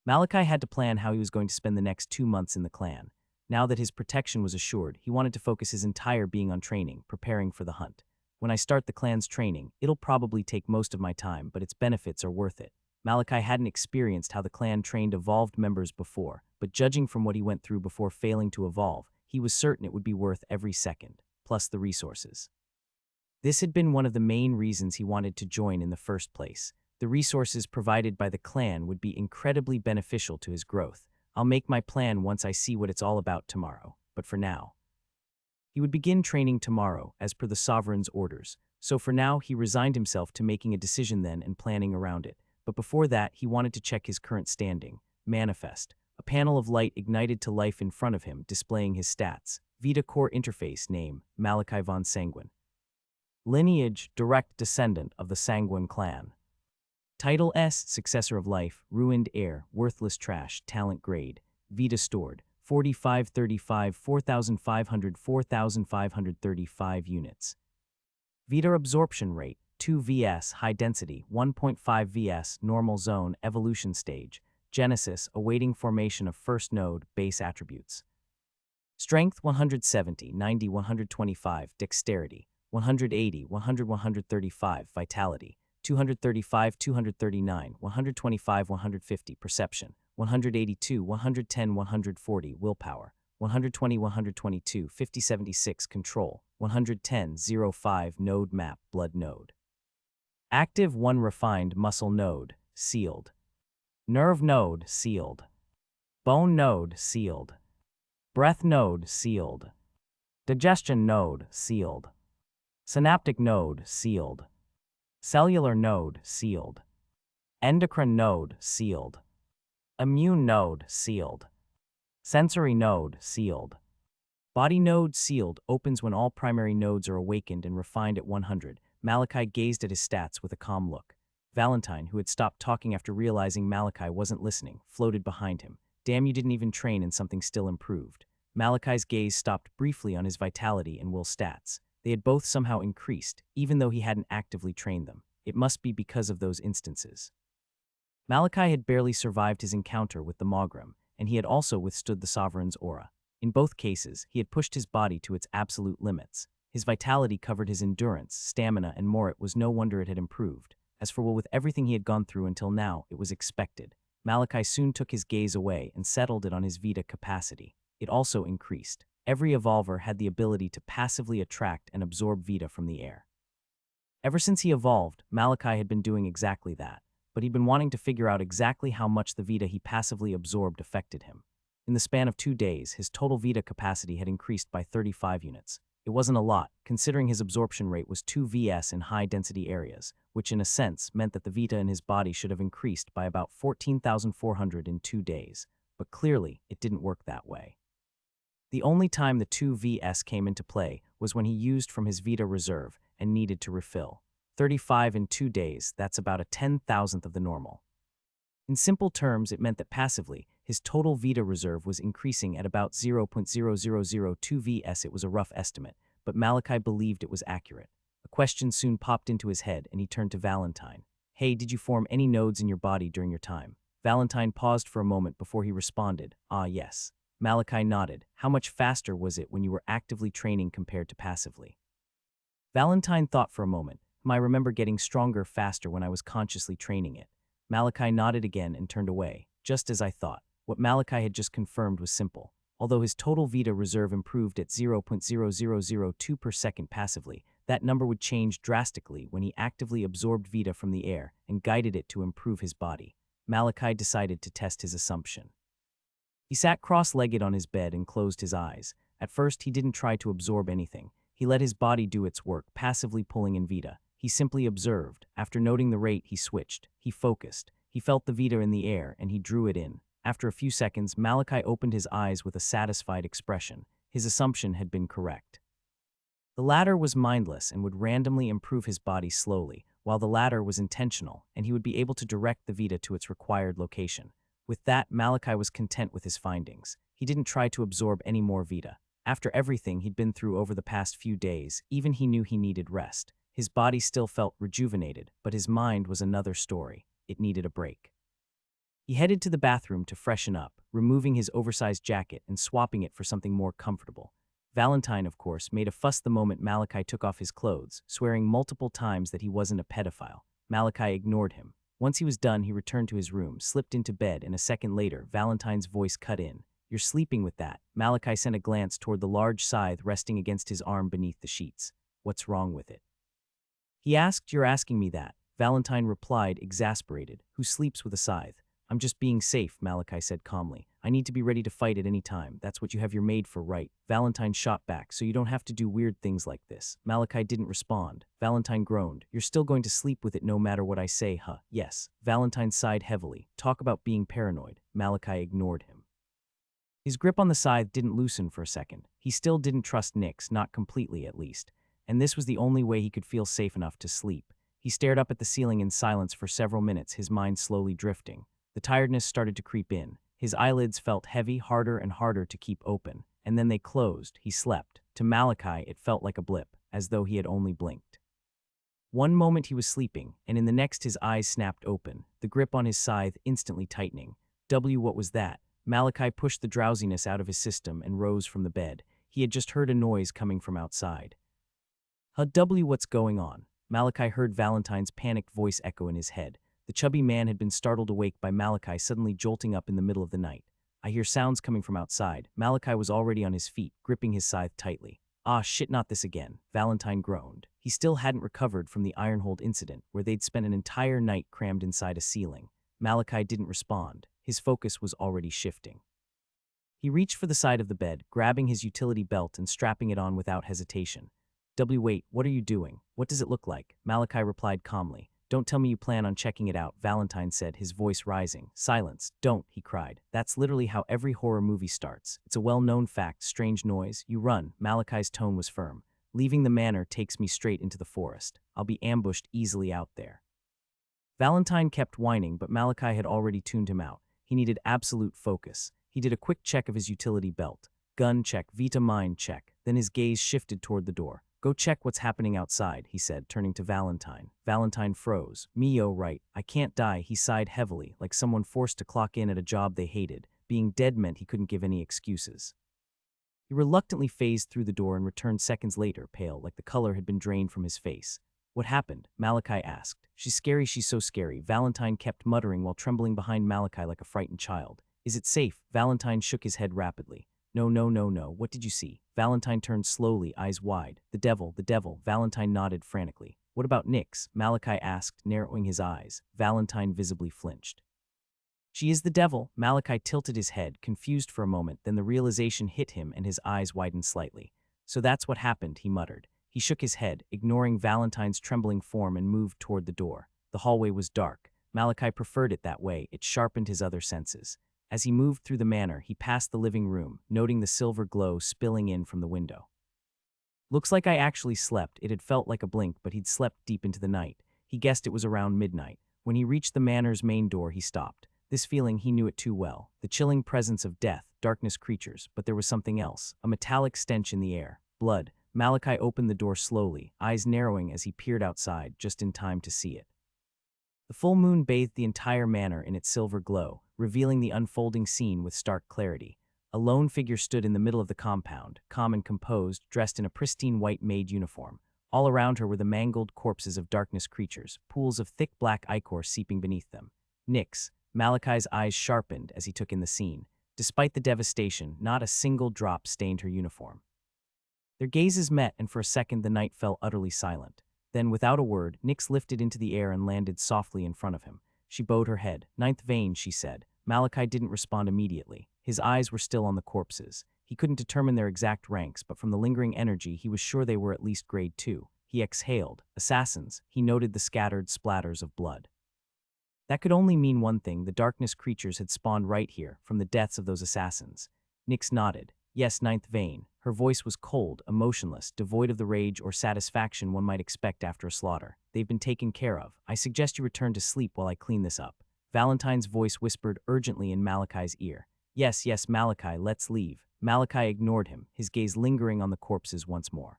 Malachi had to plan how he was going to spend the next 2 months in the clan. Now that his protection was assured, he wanted to focus his entire being on training, preparing for the hunt. When I start the clan's training, it'll probably take most of my time, but its benefits are worth it. Malachi hadn't experienced how the clan trained evolved members before, but judging from what he went through before failing to evolve, he was certain it would be worth every second, plus the resources. This had been one of the main reasons he wanted to join in the first place. The resources provided by the clan would be incredibly beneficial to his growth. I'll make my plan once I see what it's all about tomorrow, but for now. He would begin training tomorrow, as per the sovereign's orders, so for now he resigned himself to making a decision then and planning around it. But before that, he wanted to check his current standing. Manifest. A panel of light ignited to life in front of him, displaying his stats. Vita Core Interface. Name: Malachi von Sanguine. Lineage: direct descendant of the Sanguine clan. Title: S. Successor of life, ruined heir, worthless trash, talent grade. Vita stored: 4535, 4500, 4535 units. Vita absorption rate: 2 vs, high density, 1.5 vs, normal zone, evolution stage. Genesis, awaiting formation of first node, base attributes. Strength: 170, 90, 125, dexterity, 180, 100, 135, vitality, 235, 239, 125, 150, perception, 182, 110, 140, willpower, 120, 122, 50, 76, control, 110, 05, node map, blood node. Active: 1 refined muscle node, sealed. Nerve node, sealed. Bone node, sealed. Breath node, sealed. Digestion node, sealed. Synaptic node, sealed. Cellular node, sealed. Endocrine node, sealed. Immune node, sealed. Sensory node, sealed. Body node, sealed, opens when all primary nodes are awakened and refined at 100. Malachi gazed at his stats with a calm look. Valentine, who had stopped talking after realizing Malachi wasn't listening, floated behind him. Damn, you didn't even train and something still improved. Malachi's gaze stopped briefly on his vitality and will stats. They had both somehow increased, even though he hadn't actively trained them. It must be because of those instances. Malachi had barely survived his encounter with the Mogrim, and he had also withstood the Sovereign's aura. In both cases, he had pushed his body to its absolute limits. His vitality covered his endurance, stamina, and more. It was no wonder it had improved. As for with everything he had gone through until now, it was expected. Malachi soon took his gaze away and settled it on his Vita capacity. It also increased. Every evolver had the ability to passively attract and absorb Vita from the air. Ever since he evolved, Malachi had been doing exactly that, but he'd been wanting to figure out exactly how much the Vita he passively absorbed affected him. In the span of 2 days, his total Vita capacity had increased by 35 units. It wasn't a lot, considering his absorption rate was 2 Vs in high-density areas, which in a sense meant that the Vita in his body should have increased by about 14,400 in 2 days. But clearly, it didn't work that way. The only time the 2 Vs came into play was when he used from his Vita reserve and needed to refill. 35 in 2 days, that's about a 10,000th of the normal. In simple terms, it meant that passively, his total Vita reserve was increasing at about 0.0002 Vs. It was a rough estimate, but Malachi believed it was accurate. A question soon popped into his head, and he turned to Valentine. Hey, did you form any nodes in your body during your time? Valentine paused for a moment before he responded, yes. Malachi nodded. How much faster was it when you were actively training compared to passively? Valentine thought for a moment. I remember getting stronger faster when I was consciously training it. Malachi nodded again and turned away, just as I thought. What Malachi had just confirmed was simple. Although his total Vita reserve improved at 0.0002 per second passively, that number would change drastically when he actively absorbed Vita from the air and guided it to improve his body. Malachi decided to test his assumption. He sat cross-legged on his bed and closed his eyes. At first, he didn't try to absorb anything. He let his body do its work, passively pulling in Vita. He simply observed. After noting the rate, he switched. He focused. He felt the Vita in the air, and he drew it in. After a few seconds, Malachi opened his eyes with a satisfied expression. His assumption had been correct. The latter was mindless and would randomly improve his body slowly, while the latter was intentional, and he would be able to direct the Vita to its required location. With that, Malachi was content with his findings. He didn't try to absorb any more Vita. After everything he'd been through over the past few days, even he knew he needed rest. His body still felt rejuvenated, but his mind was another story. It needed a break. He headed to the bathroom to freshen up, removing his oversized jacket and swapping it for something more comfortable. Valentine, of course, made a fuss the moment Malachi took off his clothes, swearing multiple times that he wasn't a pedophile. Malachi ignored him. Once he was done, he returned to his room, slipped into bed, and a second later, Valentine's voice cut in. You're sleeping with that. Malachi sent a glance toward the large scythe resting against his arm beneath the sheets. What's wrong with it? He asked, You're asking me that. Valentine replied, exasperated. Who sleeps with a scythe? I'm just being safe, Malachi said calmly. I need to be ready to fight at any time. That's what you have your maid for, right? Valentine shot back, so you don't have to do weird things like this. Malachi didn't respond. Valentine groaned. You're still going to sleep with it no matter what I say, huh? Yes. Valentine sighed heavily. Talk about being paranoid. Malachi ignored him. His grip on the scythe didn't loosen for a second. He still didn't trust Nyx, not completely at least. And this was the only way he could feel safe enough to sleep. He stared up at the ceiling in silence for several minutes, his mind slowly drifting. The tiredness started to creep in. His eyelids felt heavy, harder and harder to keep open, and then they closed. He slept. To Malachi, it felt like a blip, as though he had only blinked. One moment he was sleeping, and in the next his eyes snapped open, the grip on his scythe instantly tightening. What was that? Malachi pushed the drowsiness out of his system and rose from the bed. He had just heard a noise coming from outside. What's going on? Malachi heard Valentine's panicked voice echo in his head. The chubby man had been startled awake by Malachi suddenly jolting up in the middle of the night. I hear sounds coming from outside. Malachi was already on his feet, gripping his scythe tightly. Ah, shit, not this again, Valentine groaned. He still hadn't recovered from the Ironhold incident, where they'd spent an entire night crammed inside a ceiling. Malachi didn't respond. His focus was already shifting. He reached for the side of the bed, grabbing his utility belt and strapping it on without hesitation. Wait, what are you doing? What does it look like? Malachi replied calmly. Don't tell me you plan on checking it out, Valentine said, his voice rising. Silence. Don't, he cried. That's literally how every horror movie starts. It's a well-known fact. Strange noise. You run. Malachi's tone was firm. Leaving the manor takes me straight into the forest. I'll be ambushed easily out there. Valentine kept whining, but Malachi had already tuned him out. He needed absolute focus. He did a quick check of his utility belt. Gun check, Vita mind check. Then his gaze shifted toward the door. Go check what's happening outside, he said, turning to Valentine. Valentine froze. Right. I can't die, he sighed heavily, like someone forced to clock in at a job they hated. Being dead meant he couldn't give any excuses. He reluctantly phased through the door and returned seconds later, pale, like the color had been drained from his face. What happened? Malachi asked. She's so scary, Valentine kept muttering while trembling behind Malachi like a frightened child. Is it safe? Valentine shook his head rapidly. No. What did you see? Valentine turned slowly, eyes wide. The devil. Valentine nodded frantically. What about Nyx? Malachi asked, narrowing his eyes. Valentine visibly flinched. She is the devil. Malachi tilted his head, confused for a moment, then the realization hit him and his eyes widened slightly. So that's what happened, he muttered. He shook his head, ignoring Valentine's trembling form, and moved toward the door. The hallway was dark. Malachi preferred it that way. It sharpened his other senses. As he moved through the manor, he passed the living room, noting the silver glow spilling in from the window. Looks like I actually slept. It had felt like a blink, but he'd slept deep into the night. He guessed it was around midnight. When he reached the manor's main door, he stopped. This feeling, he knew it too well. The chilling presence of death, darkness creatures, but there was something else, a metallic stench in the air. Blood. Malachi opened the door slowly, eyes narrowing as he peered outside, just in time to see it. The full moon bathed the entire manor in its silver glow, revealing the unfolding scene with stark clarity. A lone figure stood in the middle of the compound, calm and composed, dressed in a pristine white maid uniform. All around her were the mangled corpses of darkness creatures, pools of thick black ichor seeping beneath them. Nix. Malachi's eyes sharpened as he took in the scene. Despite the devastation, not a single drop stained her uniform. Their gazes met, and for a second the night fell utterly silent. Then, without a word, Nix lifted into the air and landed softly in front of him. She bowed her head. "Ninth vein," she said. Malachi didn't respond immediately. His eyes were still on the corpses. He couldn't determine their exact ranks, but from the lingering energy, he was sure they were at least grade 2. He exhaled. Assassins. He noted the scattered splatters of blood. That could only mean one thing: the darkness creatures had spawned right here, from the deaths of those assassins. Nix nodded. "Yes, ninth vein." Her voice was cold, emotionless, devoid of the rage or satisfaction one might expect after a slaughter. "They've been taken care of. I suggest you return to sleep while I clean this up." Valentine's voice whispered urgently in Malachi's ear. Yes, Malachi, let's leave." Malachi ignored him, his gaze lingering on the corpses once more.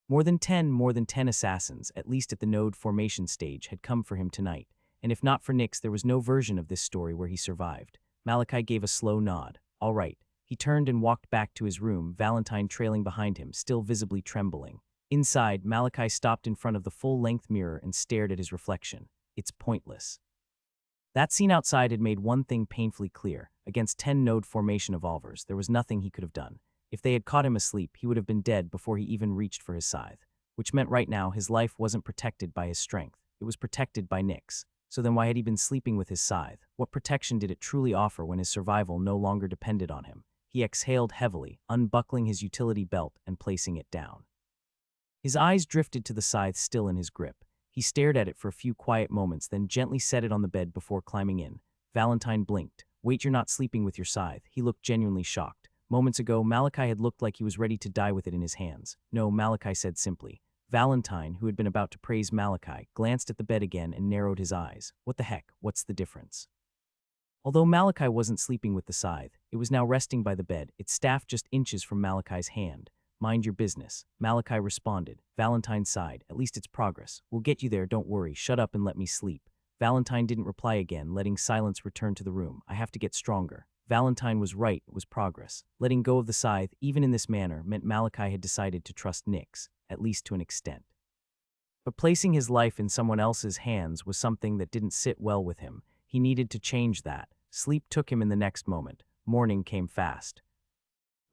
More than 10 assassins, at least at the node formation stage, had come for him tonight. And if not for Nix, there was no version of this story where he survived. Malachi gave a slow nod. All right. He turned and walked back to his room, Valentine trailing behind him, still visibly trembling. Inside, Malachi stopped in front of the full-length mirror and stared at his reflection. It's pointless. That scene outside had made one thing painfully clear. Against 10 node formation evolvers, there was nothing he could have done. If they had caught him asleep, he would have been dead before he even reached for his scythe. Which meant right now his life wasn't protected by his strength. It was protected by Nix. So then why had he been sleeping with his scythe? What protection did it truly offer when his survival no longer depended on him? He exhaled heavily, unbuckling his utility belt and placing it down. His eyes drifted to the scythe still in his grip. He stared at it for a few quiet moments, then gently set it on the bed before climbing in. Valentine blinked. "Wait, you're not sleeping with your scythe." He looked genuinely shocked. Moments ago, Malachi had looked like he was ready to die with it in his hands. "No," Malachi said simply. Valentine, who had been about to praise Malachi, glanced at the bed again and narrowed his eyes. What the heck? What's the difference? Although Malachi wasn't sleeping with the scythe, it was now resting by the bed, its staff just inches from Malachi's hand. "Mind your business," Malachi responded. Valentine sighed. "At least it's progress. We'll get you there, don't worry. Shut up and let me sleep." Valentine didn't reply again, letting silence return to the room. "I have to get stronger." Valentine was right, it was progress. Letting go of the scythe, even in this manner, meant Malachi had decided to trust Nix, at least to an extent. But placing his life in someone else's hands was something that didn't sit well with him. He needed to change that. Sleep took him in the next moment. Morning came fast.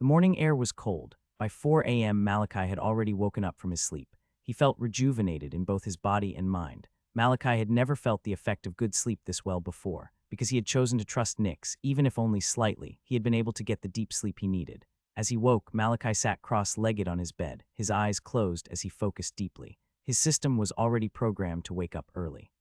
The morning air was cold. By 4 a.m., Malachi had already woken up from his sleep. He felt rejuvenated in both his body and mind. Malachi had never felt the effect of good sleep this well before. Because he had chosen to trust Nix, even if only slightly, he had been able to get the deep sleep he needed. As he woke, Malachi sat cross-legged on his bed, his eyes closed as he focused deeply. His system was already programmed to wake up early.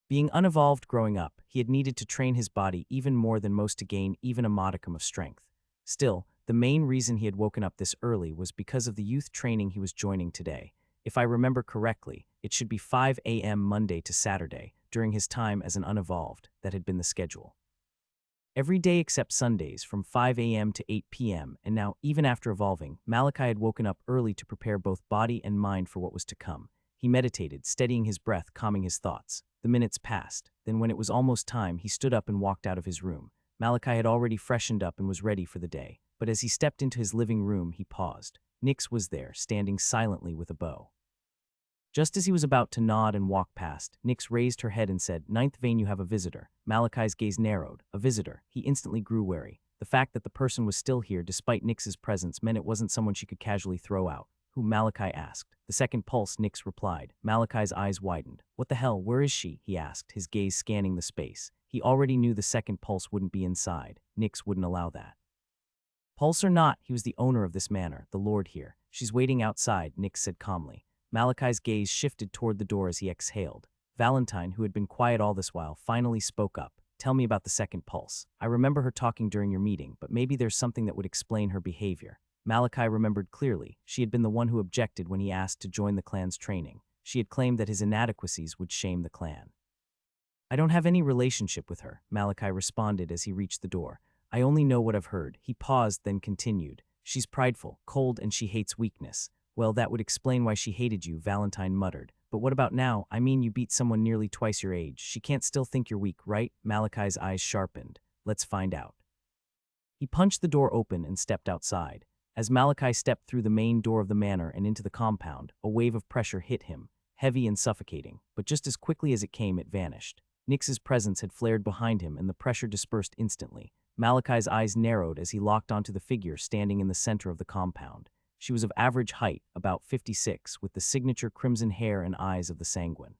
Being unevolved growing up, he had needed to train his body even more than most to gain even a modicum of strength. Still, the main reason he had woken up this early was because of the youth training he was joining today. If I remember correctly, it should be 5 a.m. Monday to Saturday, during his time as an unevolved, that had been the schedule. Every day except Sundays, from 5 a.m. to 8 p.m., and now, even after evolving, Malachi had woken up early to prepare both body and mind for what was to come. He meditated, steadying his breath, calming his thoughts. The minutes passed. Then when it was almost time, he stood up and walked out of his room. Malachi had already freshened up and was ready for the day. But as he stepped into his living room, he paused. Nix was there, standing silently with a bow. Just as he was about to nod and walk past, Nix raised her head and said, "Ninth vein, you have a visitor." Malachi's gaze narrowed. A visitor. He instantly grew wary. The fact that the person was still here despite Nix's presence meant it wasn't someone she could casually throw out. "Who?" Malachi asked. "The second pulse," Nix replied. Malachi's eyes widened. "What the hell? Where is she?" he asked, his gaze scanning the space. He already knew the second pulse wouldn't be inside. Nix wouldn't allow that. Pulse or not, he was the owner of this manor, the lord here. She's waiting outside, Nick said calmly. Malachi's gaze shifted toward the door as he exhaled. Valentine, who had been quiet all this while, finally spoke up. Tell me about the second pulse. I remember her talking during your meeting, but maybe there's something that would explain her behavior. Malachi remembered clearly. She had been the one who objected when he asked to join the clan's training. She had claimed that his inadequacies would shame the clan. I don't have any relationship with her, Malachi responded as he reached the door. I only know what I've heard. He paused, then continued. She's prideful, cold, and she hates weakness. Well, that would explain why she hated you, Valentine muttered. But what about now? I mean, you beat someone nearly twice your age. She can't still think you're weak, right? Malachi's eyes sharpened. Let's find out. He punched the door open and stepped outside. As Malachi stepped through the main door of the manor and into the compound, a wave of pressure hit him, heavy and suffocating, but just as quickly as it came, it vanished. Nix's presence had flared behind him and the pressure dispersed instantly. Malachi's eyes narrowed as he locked onto the figure standing in the center of the compound. She was of average height, about 56, with the signature crimson hair and eyes of the sanguine.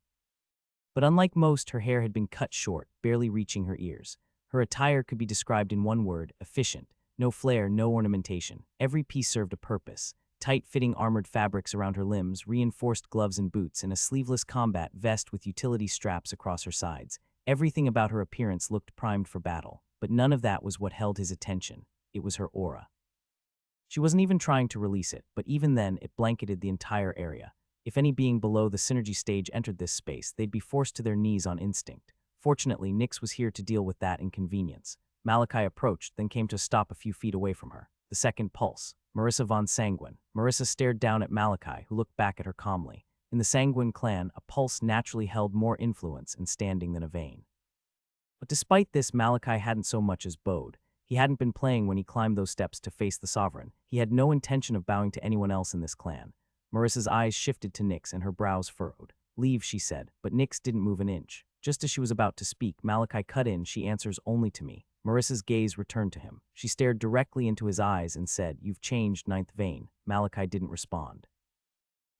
But unlike most, her hair had been cut short, barely reaching her ears. Her attire could be described in one word: efficient. No flair, no ornamentation. Every piece served a purpose. Tight-fitting armored fabrics around her limbs, reinforced gloves and boots, and a sleeveless combat vest with utility straps across her sides. Everything about her appearance looked primed for battle. But none of that was what held his attention. It was her aura. She wasn't even trying to release it, but even then, it blanketed the entire area. If any being below the synergy stage entered this space, they'd be forced to their knees on instinct. Fortunately, Nyx was here to deal with that inconvenience. Malachi approached, then came to stop a few feet away from her. The second pulse. Marissa von Sanguine. Marissa stared down at Malachi, who looked back at her calmly. In the Sanguine clan, a pulse naturally held more influence and standing than a vein. But despite this, Malachi hadn't so much as bowed. He hadn't been playing when he climbed those steps to face the sovereign. He had no intention of bowing to anyone else in this clan. Marissa's eyes shifted to Nyx and her brows furrowed. Leave, she said, but Nyx didn't move an inch. Just as she was about to speak, Malachi cut in. She answers only to me. Marissa's gaze returned to him. She stared directly into his eyes and said, You've changed, ninth vein. Malachi didn't respond.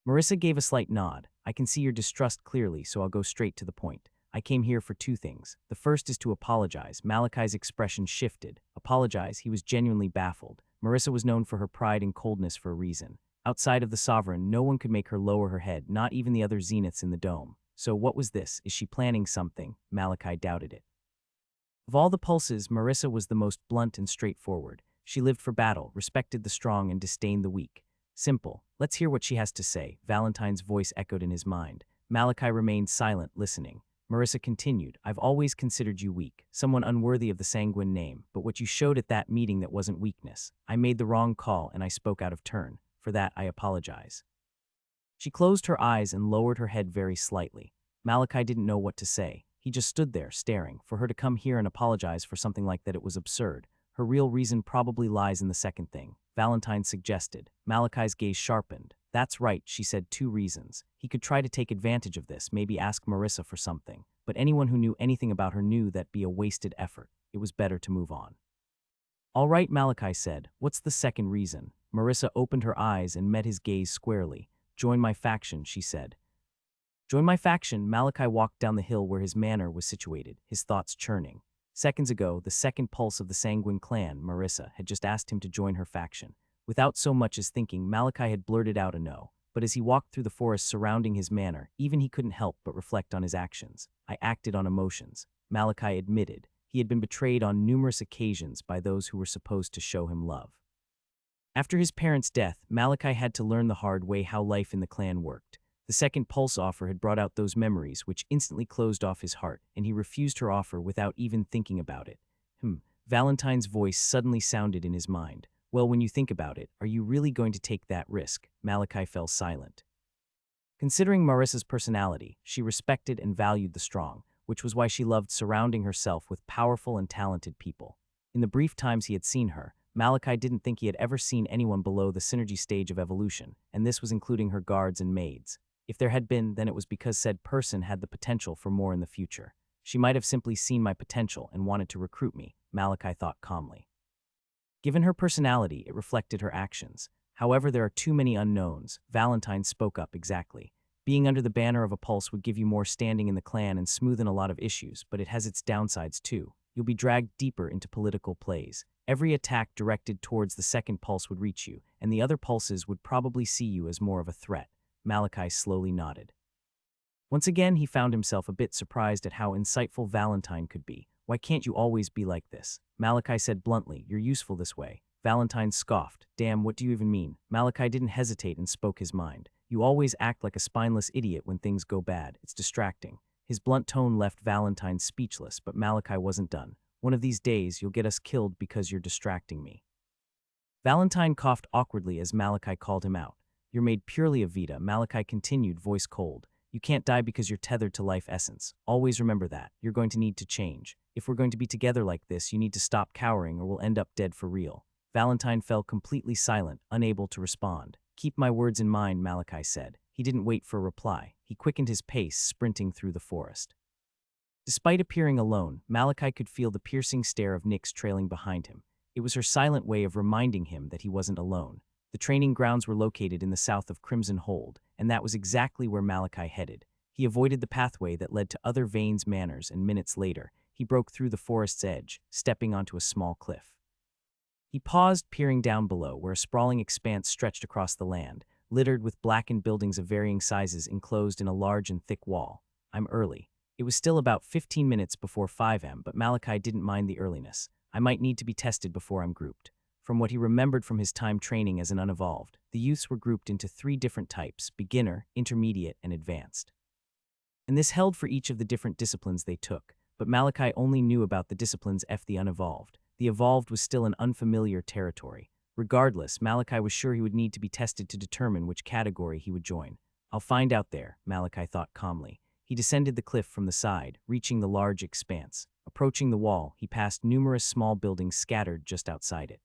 Marissa gave a slight nod. I can see your distrust clearly, so I'll go straight to the point. I came here for two things. The first is to apologize. Malachi's expression shifted. Apologize? He was genuinely baffled. Marissa was known for her pride and coldness for a reason. Outside of the sovereign, no one could make her lower her head, not even the other zeniths in the dome. So what was this? Is she planning something? Malachi doubted it. Of all the pulses, Marissa was the most blunt and straightforward. She lived for battle, respected the strong, and disdained the weak. Simple. Let's hear what she has to say. Valentine's voice echoed in his mind. Malachi remained silent, listening. Marissa continued, I've always considered you weak, someone unworthy of the Sanguine name, but what you showed at that meeting that wasn't weakness. I made the wrong call and I spoke out of turn. For that, I apologize. She closed her eyes and lowered her head very slightly. Malachi didn't know what to say. He just stood there, staring. For her to come here and apologize for something like that, it was absurd. Her real reason probably lies in the second thing. Valentine suggested. Malachi's gaze sharpened. That's right, she said, 2 reasons. He could try to take advantage of this, maybe ask Marissa for something. But anyone who knew anything about her knew that'd be a wasted effort. It was better to move on. All right, Malachi said. What's the second reason? Marissa opened her eyes and met his gaze squarely. Join my faction, she said. Join my faction. Malachi walked down the hill where his manor was situated, his thoughts churning. Seconds ago, the second pulse of the Sanguine clan, Marissa, had just asked him to join her faction. Without so much as thinking, Malachi had blurted out a no. But as he walked through the forest surrounding his manor, even he couldn't help but reflect on his actions. I acted on emotions. Malachi admitted. He had been betrayed on numerous occasions by those who were supposed to show him love. After his parents' death, Malachi had to learn the hard way how life in the clan worked. The second pulse offer had brought out those memories, which instantly closed off his heart, and he refused her offer without even thinking about it. Valentine's voice suddenly sounded in his mind. Well, when you think about it, are you really going to take that risk? Malachi fell silent. Considering Marissa's personality, she respected and valued the strong, which was why she loved surrounding herself with powerful and talented people. In the brief times he had seen her, Malachi didn't think he had ever seen anyone below the synergy stage of evolution, and this was including her guards and maids. If there had been, then it was because said person had the potential for more in the future. She might have simply seen my potential and wanted to recruit me, Malachi thought calmly. Given her personality, it reflected her actions. However, there are too many unknowns. Valentine spoke up exactly. Being under the banner of a pulse would give you more standing in the clan and smoothen a lot of issues, but it has its downsides too. You'll be dragged deeper into political plays. Every attack directed towards the second pulse would reach you, and the other pulses would probably see you as more of a threat. Malachi slowly nodded. Once again, he found himself a bit surprised at how insightful Valentine could be. "Why can't you always be like this?" Malachi said bluntly. "You're useful this way." Valentine scoffed. "Damn, what do you even mean?" Malachi didn't hesitate and spoke his mind. "You always act like a spineless idiot when things go bad. It's distracting." His blunt tone left Valentine speechless, but Malachi wasn't done. "One of these days, you'll get us killed because you're distracting me." Valentine coughed awkwardly as Malachi called him out. "You're made purely of Vita," Malachi continued, voice cold. "You can't die because you're tethered to life essence. Always remember that. You're going to need to change. If we're going to be together like this, you need to stop cowering or we'll end up dead for real." Valentine fell completely silent, unable to respond. "Keep my words in mind," Malachi said. He didn't wait for a reply. He quickened his pace, sprinting through the forest. Despite appearing alone, Malachi could feel the piercing stare of Nyx trailing behind him. It was her silent way of reminding him that he wasn't alone. The training grounds were located in the south of Crimson Hold, and that was exactly where Malachi headed. He avoided the pathway that led to other Vane's manors, and minutes later, he broke through the forest's edge, stepping onto a small cliff. He paused, peering down below, where a sprawling expanse stretched across the land, littered with blackened buildings of varying sizes enclosed in a large and thick wall. "I'm early." It was still about 15 minutes before 5 a.m., but Malachi didn't mind the earliness. "I might need to be tested before I'm grouped." From what he remembered from his time training as an unevolved, the youths were grouped into 3 different types: beginner, intermediate, and advanced. And this held for each of the different disciplines they took, but Malachi only knew about the disciplines F the unevolved. The evolved was still an unfamiliar territory. Regardless, Malachi was sure he would need to be tested to determine which category he would join. "I'll find out there," Malachi thought calmly. He descended the cliff from the side, reaching the large expanse. Approaching the wall, he passed numerous small buildings scattered just outside it.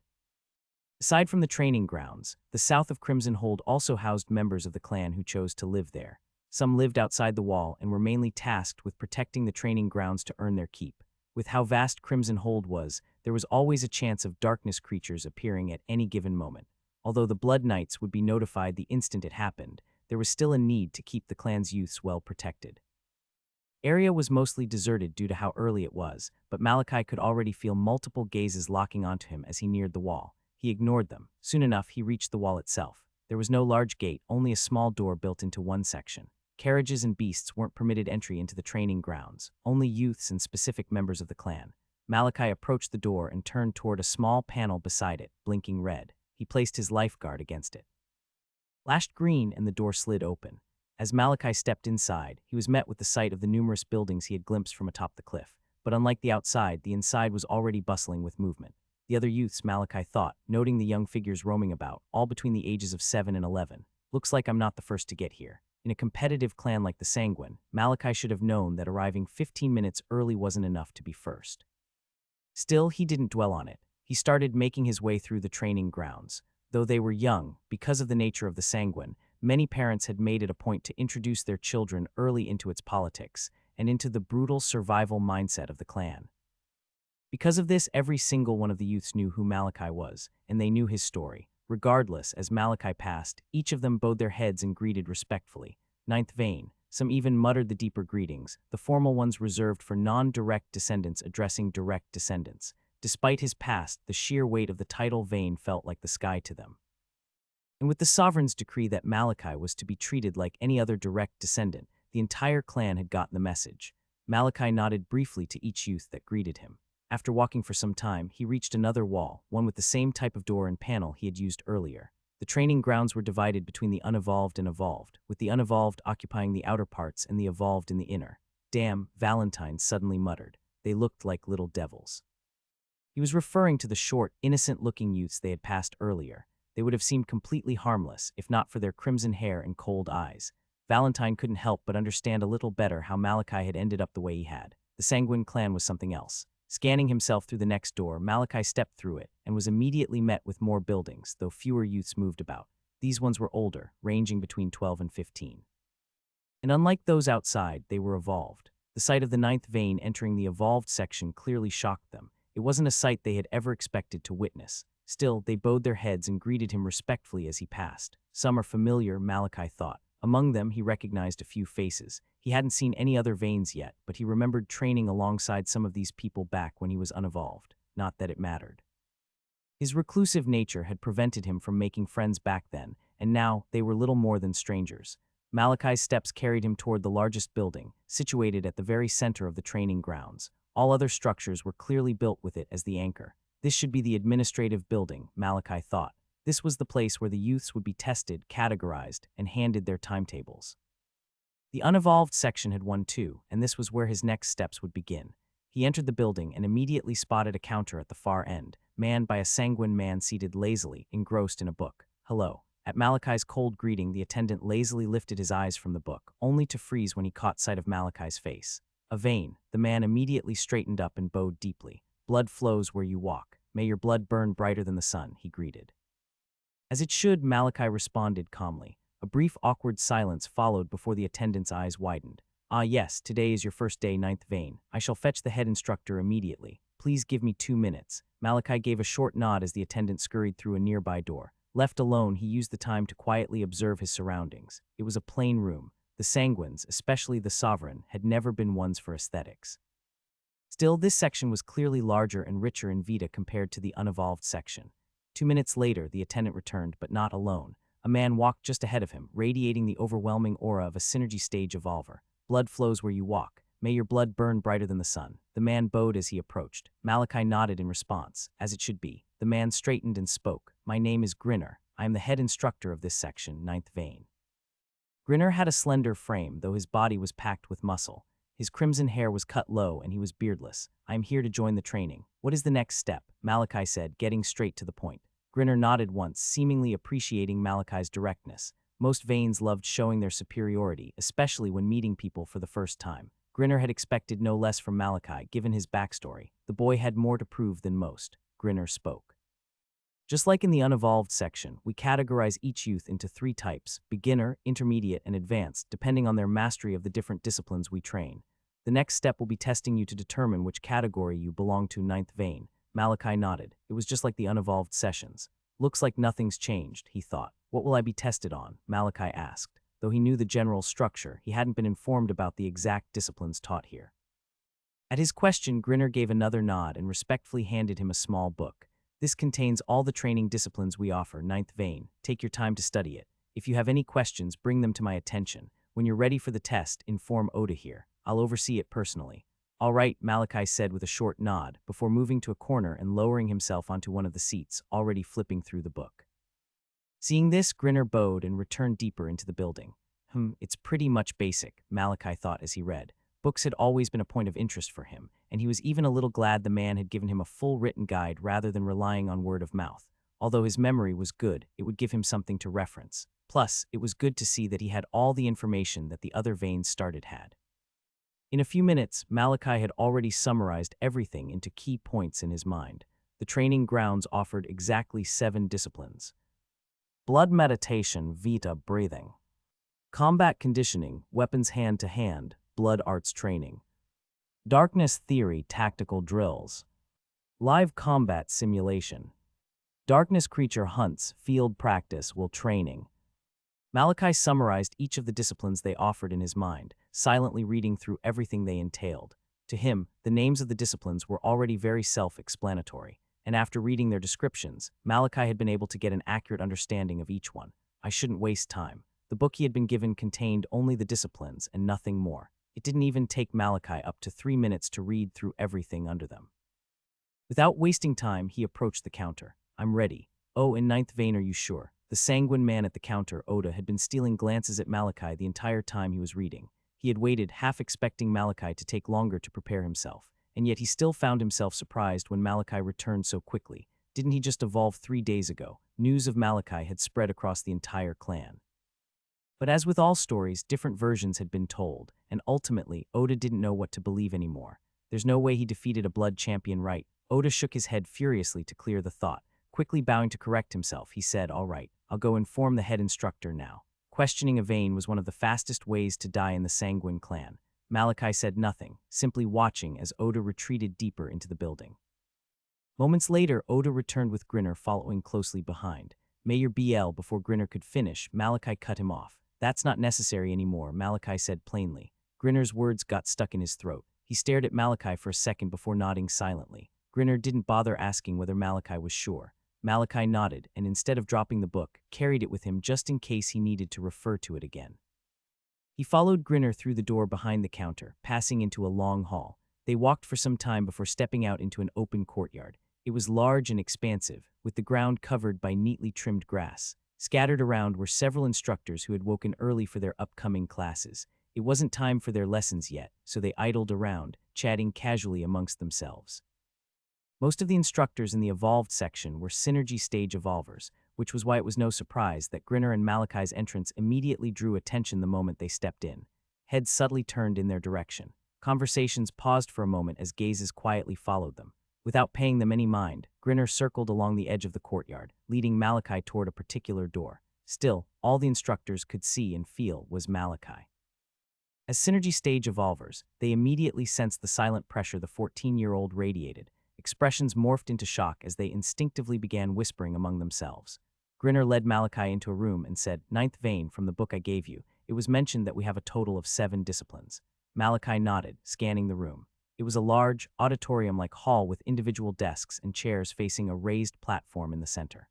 Aside from the training grounds, the south of Crimson Hold also housed members of the clan who chose to live there. Some lived outside the wall and were mainly tasked with protecting the training grounds to earn their keep. With how vast Crimson Hold was, there was always a chance of darkness creatures appearing at any given moment. Although the Blood Knights would be notified the instant it happened, there was still a need to keep the clan's youths well protected. Area was mostly deserted due to how early it was, but Malachi could already feel multiple gazes locking onto him as he neared the wall. He ignored them. Soon enough, he reached the wall itself. There was no large gate, only a small door built into one section. Carriages and beasts weren't permitted entry into the training grounds, only youths and specific members of the clan. Malachi approached the door and turned toward a small panel beside it, blinking red. He placed his lifeguard against it. Flashed green and the door slid open. As Malachi stepped inside, he was met with the sight of the numerous buildings he had glimpsed from atop the cliff. But unlike the outside, the inside was already bustling with movement. The other youths, Malachi thought, noting the young figures roaming about, all between the ages of 7 and 11. "Looks like I'm not the first to get here." In a competitive clan like the Sanguine, Malachi should have known that arriving 15 minutes early wasn't enough to be first. Still, he didn't dwell on it. He started making his way through the training grounds. Though they were young, because of the nature of the Sanguine, many parents had made it a point to introduce their children early into its politics and into the brutal survival mindset of the clan. Because of this, every single one of the youths knew who Malachi was, and they knew his story. Regardless, as Malachi passed, each of them bowed their heads and greeted respectfully. Ninth Vane. Some even muttered the deeper greetings, the formal ones reserved for non-direct descendants addressing direct descendants. Despite his past, the sheer weight of the title Vane felt like the sky to them. And with the sovereign's decree that Malachi was to be treated like any other direct descendant, the entire clan had gotten the message. Malachi nodded briefly to each youth that greeted him. After walking for some time, he reached another wall, one with the same type of door and panel he had used earlier. The training grounds were divided between the unevolved and evolved, with the unevolved occupying the outer parts and the evolved in the inner. "Damn," Valentine suddenly muttered. "They looked like little devils." He was referring to the short, innocent-looking youths they had passed earlier. They would have seemed completely harmless, if not for their crimson hair and cold eyes. Valentine couldn't help but understand a little better how Malachi had ended up the way he had. The Sanguine clan was something else. Scanning himself through the next door, Malachi stepped through it and was immediately met with more buildings, though fewer youths moved about. These ones were older, ranging between 12 and 15. And unlike those outside, they were evolved. The sight of the ninth Vane entering the evolved section clearly shocked them. It wasn't a sight they had ever expected to witness. Still, they bowed their heads and greeted him respectfully as he passed. Some are familiar, Malachi thought. Among them, he recognized a few faces. He hadn't seen any other Vanes yet, but he remembered training alongside some of these people back when he was unevolved. Not that it mattered. His reclusive nature had prevented him from making friends back then, and now they were little more than strangers. Malachi's steps carried him toward the largest building, situated at the very center of the training grounds. All other structures were clearly built with it as the anchor. This should be the administrative building, Malachi thought. This was the place where the youths would be tested, categorized, and handed their timetables. The unevolved section had one too, and this was where his next steps would begin. He entered the building and immediately spotted a counter at the far end, manned by a sanguine man seated lazily, engrossed in a book. "Hello." At Malachi's cold greeting, the attendant lazily lifted his eyes from the book, only to freeze when he caught sight of Malachi's face. Vain, the man immediately straightened up and bowed deeply. "Blood flows where you walk. May your blood burn brighter than the sun," he greeted. "As it should," Malachi responded calmly. A brief awkward silence followed before the attendant's eyes widened. "Ah yes, today is your first day, ninth vein. I shall fetch the head instructor immediately. Please give me 2 minutes." Malachi gave a short nod as the attendant scurried through a nearby door. Left alone, he used the time to quietly observe his surroundings. It was a plain room. The sanguines, especially the sovereign, had never been ones for aesthetics. Still, this section was clearly larger and richer in vita compared to the unevolved section. 2 minutes later, the attendant returned, but not alone. A man walked just ahead of him, radiating the overwhelming aura of a synergy stage evolver. "Blood flows where you walk. May your blood burn brighter than the sun." The man bowed as he approached. Malachi nodded in response, as it should be. The man straightened and spoke. "My name is Grinner. I am the head instructor of this section, ninth vein." Grinner had a slender frame, though his body was packed with muscle. His crimson hair was cut low and he was beardless. "I am here to join the training. What is the next step?" Malachi said, getting straight to the point. Grinner nodded once, seemingly appreciating Malachi's directness. Most veins loved showing their superiority, especially when meeting people for the first time. Grinner had expected no less from Malachi, given his backstory. The boy had more to prove than most. Grinner spoke. "Just like in the unevolved section, we categorize each youth into 3 types: beginner, intermediate, and advanced, depending on their mastery of the different disciplines we train. The next step will be testing you to determine which category you belong to, ninth vein." Malachi nodded. It was just like the unevolved sessions. "Looks like nothing's changed," he thought. "What will I be tested on?" Malachi asked. Though he knew the general structure, he hadn't been informed about the exact disciplines taught here. At his question, Grinner gave another nod and respectfully handed him a small book. "This contains all the training disciplines we offer, ninth vein. Take your time to study it. If you have any questions, bring them to my attention. When you're ready for the test, inform Oda here. I'll oversee it personally." "All right," Malachi said with a short nod, before moving to a corner and lowering himself onto one of the seats, already flipping through the book. Seeing this, Grinner bowed and returned deeper into the building. It's pretty much basic," Malachi thought as he read. Books had always been a point of interest for him, and he was even a little glad the man had given him a full written guide rather than relying on word of mouth. Although his memory was good, it would give him something to reference. Plus, it was good to see that he had all the information that the other veins started had. In a few minutes, Malachi had already summarized everything into key points in his mind. The training grounds offered exactly 7 disciplines: blood meditation, vita breathing; combat conditioning, weapons hand-to-hand, blood arts training; darkness theory, tactical drills; live combat simulation; darkness creature hunts, field practice, will training. Malachi summarized each of the disciplines they offered in his mind, silently reading through everything they entailed. To him, the names of the disciplines were already very self-explanatory, and after reading their descriptions, Malachi had been able to get an accurate understanding of each one. I shouldn't waste time. The book he had been given contained only the disciplines and nothing more. It didn't even take Malachi up to 3 minutes to read through everything under them. Without wasting time, he approached the counter. "I'm ready." "Oh, in ninth vein, are you sure?" The sanguine man at the counter, Oda, had been stealing glances at Malachi the entire time he was reading. He had waited, half expecting Malachi to take longer to prepare himself, and yet he still found himself surprised when Malachi returned so quickly. Didn't he just evolve 3 days ago? News of Malachi had spread across the entire clan. But as with all stories, different versions had been told, and ultimately, Oda didn't know what to believe anymore. There's no way he defeated a blood champion, right? Oda shook his head furiously to clear the thought. Quickly bowing to correct himself, he said, "All right, I'll go inform the head instructor now." Questioning a vein was one of the fastest ways to die in the Sanguine clan. Malachi said nothing, simply watching as Oda retreated deeper into the building. Moments later, Oda returned with Grinner following closely behind. Mayor BL, before Grinner could finish, Malachi cut him off. "That's not necessary anymore," Malachi said plainly. Grinner's words got stuck in his throat. He stared at Malachi for a second before nodding silently. Grinner didn't bother asking whether Malachi was sure. Malachi nodded, and instead of dropping the book, carried it with him just in case he needed to refer to it again. He followed Grinner through the door behind the counter, passing into a long hall. They walked for some time before stepping out into an open courtyard. It was large and expansive, with the ground covered by neatly trimmed grass. Scattered around were several instructors who had woken early for their upcoming classes. It wasn't time for their lessons yet, so they idled around, chatting casually amongst themselves. Most of the instructors in the Evolved section were Synergy Stage Evolvers, which was why it was no surprise that Grinner and Malachi's entrance immediately drew attention the moment they stepped in. Heads subtly turned in their direction. Conversations paused for a moment as gazes quietly followed them. Without paying them any mind, Grinner circled along the edge of the courtyard, leading Malachi toward a particular door. Still, all the instructors could see and feel was Malachi. As Synergy Stage Evolvers, they immediately sensed the silent pressure the 14-year-old radiated. Expressions morphed into shock as they instinctively began whispering among themselves. Grinner led Malachi into a room and said, "Ninth vein from the book I gave you. It was mentioned that we have a total of 7 disciplines." Malachi nodded, scanning the room. It was a large, auditorium-like hall with individual desks and chairs facing a raised platform in the center.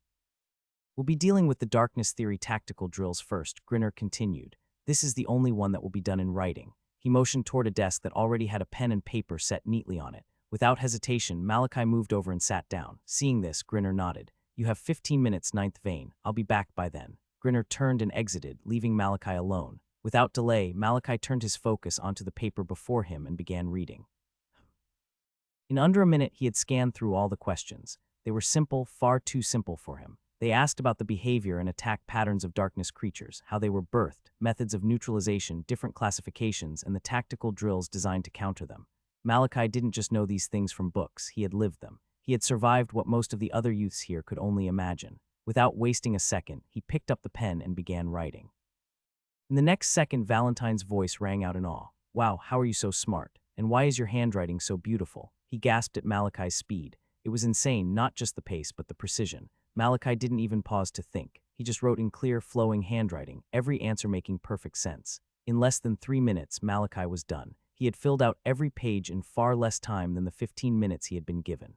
"We'll be dealing with the darkness theory tactical drills first," Grinner continued. "This is the only one that will be done in writing." He motioned toward a desk that already had a pen and paper set neatly on it. Without hesitation, Malachi moved over and sat down. Seeing this, Grinner nodded. "You have 15 minutes, ninth vein. I'll be back by then." Grinner turned and exited, leaving Malachi alone. Without delay, Malachi turned his focus onto the paper before him and began reading. In under a minute, he had scanned through all the questions. They were simple, far too simple for him. They asked about the behavior and attack patterns of darkness creatures, how they were birthed, methods of neutralization, different classifications, and the tactical drills designed to counter them. Malachi didn't just know these things from books, he had lived them. He had survived what most of the other youths here could only imagine. Without wasting a second, he picked up the pen and began writing. In the next second, Valentine's voice rang out in awe. "Wow, how are you so smart? And why is your handwriting so beautiful?" He gasped at Malachi's speed. It was insane, not just the pace, but the precision. Malachi didn't even pause to think. He just wrote in clear, flowing handwriting, every answer making perfect sense. In less than 3 minutes, Malachi was done. He had filled out every page in far less time than the 15 minutes he had been given.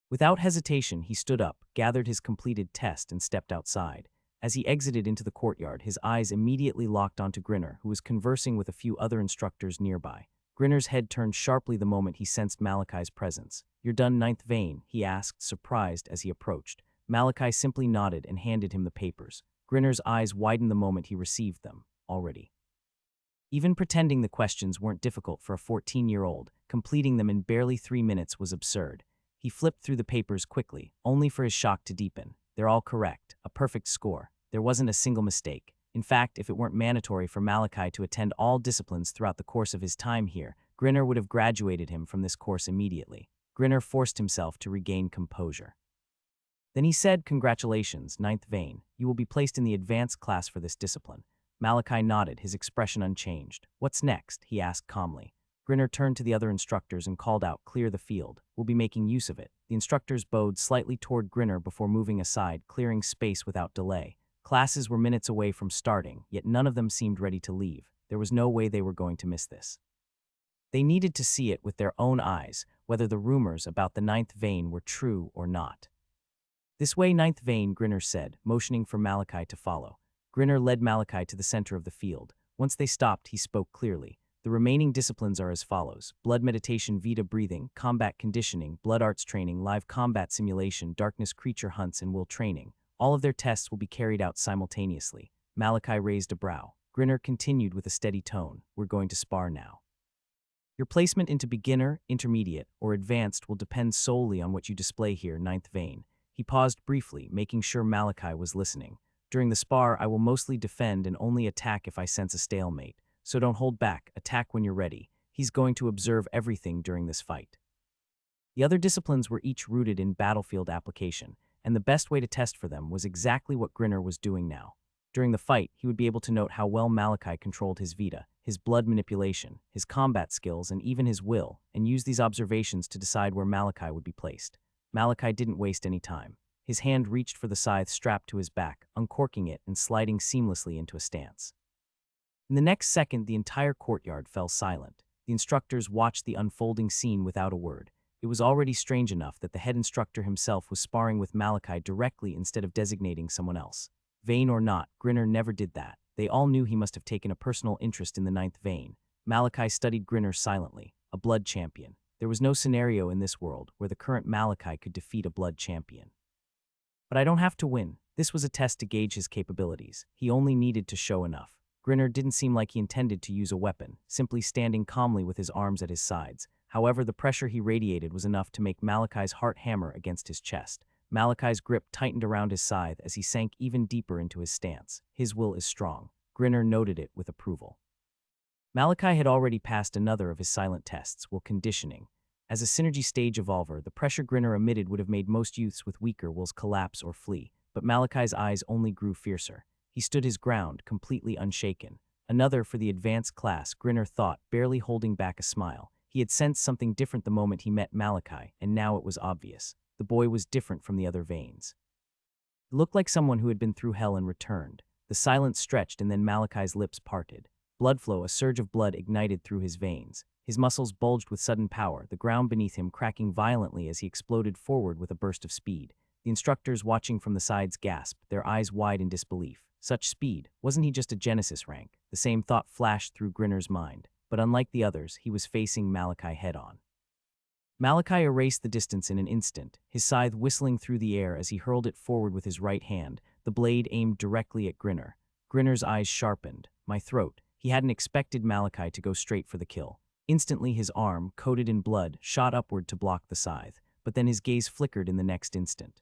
Without hesitation, he stood up, gathered his completed test, and stepped outside. As he exited into the courtyard, his eyes immediately locked onto Grinner, who was conversing with a few other instructors nearby. Grinner's head turned sharply the moment he sensed Malachi's presence. "You're done, ninth vein?" he asked, surprised as he approached. Malachi simply nodded and handed him the papers. Grinner's eyes widened the moment he received them. Already. Even pretending the questions weren't difficult for a 14-year-old, completing them in barely 3 minutes was absurd. He flipped through the papers quickly, only for his shock to deepen. They're all correct, a perfect score. There wasn't a single mistake. In fact, if it weren't mandatory for Malachi to attend all disciplines throughout the course of his time here, Grinner would have graduated him from this course immediately. Grinner forced himself to regain composure. Then he said, "Congratulations, ninth vein. You will be placed in the advanced class for this discipline." Malachi nodded, his expression unchanged. "What's next?" he asked calmly. Grinner turned to the other instructors and called out, "Clear the field. We'll be making use of it." The instructors bowed slightly toward Grinner before moving aside, clearing space without delay. Classes were minutes away from starting, yet none of them seemed ready to leave. There was no way they were going to miss this. They needed to see it with their own eyes, whether the rumors about the ninth vein were true or not. "This way, ninth vein," Grinner said, motioning for Malachi to follow. Grinner led Malachi to the center of the field. Once they stopped, he spoke clearly. "The remaining disciplines are as follows: blood meditation, Vita breathing, combat conditioning, blood arts training, live combat simulation, darkness creature hunts, and will training. All of their tests will be carried out simultaneously." Malachi raised a brow. Grinner continued with a steady tone. "We're going to spar now. Your placement into beginner, intermediate, or advanced will depend solely on what you display here, ninth vein." He paused briefly, making sure Malachi was listening. "During the spar, I will mostly defend and only attack if I sense a stalemate. So don't hold back, attack when you're ready." He's going to observe everything during this fight. The other disciplines were each rooted in battlefield application, and the best way to test for them was exactly what Grinner was doing now. During the fight, he would be able to note how well Malachi controlled his Vita, his blood manipulation, his combat skills, and even his will, and use these observations to decide where Malachi would be placed. Malachi didn't waste any time. His hand reached for the scythe strapped to his back, uncorking it and sliding seamlessly into a stance. In the next second, the entire courtyard fell silent. The instructors watched the unfolding scene without a word. It was already strange enough that the head instructor himself was sparring with Malachi directly instead of designating someone else. Vain or not, Grinner never did that. They all knew he must have taken a personal interest in the ninth vein. Malachi studied Grinner silently, a blood champion. There was no scenario in this world where the current Malachi could defeat a blood champion. But I don't have to win. This was a test to gauge his capabilities. He only needed to show enough. Grinner didn't seem like he intended to use a weapon, simply standing calmly with his arms at his sides. However, the pressure he radiated was enough to make Malachi's heart hammer against his chest. Malachi's grip tightened around his scythe as he sank even deeper into his stance. His will is strong. Grinner noted it with approval. Malachi had already passed another of his silent tests, will conditioning. As a synergy stage evolver, the pressure Grinner emitted would have made most youths with weaker wills collapse or flee, but Malachi's eyes only grew fiercer. He stood his ground, completely unshaken. Another for the advanced class, Grinner thought, barely holding back a smile. He had sensed something different the moment he met Malachi, and now it was obvious. The boy was different from the other veins. He looked like someone who had been through hell and returned. The silence stretched and then Malachi's lips parted. Blood flow, a surge of blood ignited through his veins. His muscles bulged with sudden power, the ground beneath him cracking violently as he exploded forward with a burst of speed. The instructors watching from the sides gasped, their eyes wide in disbelief. Such speed, wasn't he just a Genesis rank? The same thought flashed through Grinner's mind, but unlike the others, he was facing Malachi head-on. Malachi erased the distance in an instant, his scythe whistling through the air as he hurled it forward with his right hand, the blade aimed directly at Grinner. Grinner's eyes sharpened. My throat. He hadn't expected Malachi to go straight for the kill. Instantly his arm, coated in blood, shot upward to block the scythe, but then his gaze flickered in the next instant.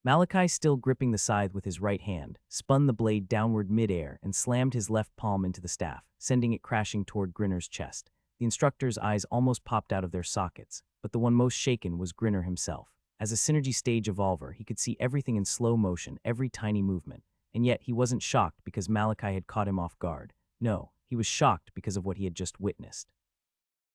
Malachi, still gripping the scythe with his right hand, spun the blade downward mid-air and slammed his left palm into the staff, sending it crashing toward Grinner's chest. The instructor's eyes almost popped out of their sockets, but the one most shaken was Grinner himself. As a synergy stage evolver, he could see everything in slow motion, every tiny movement, and yet he wasn't shocked because Malachi had caught him off guard. No, he was shocked because of what he had just witnessed.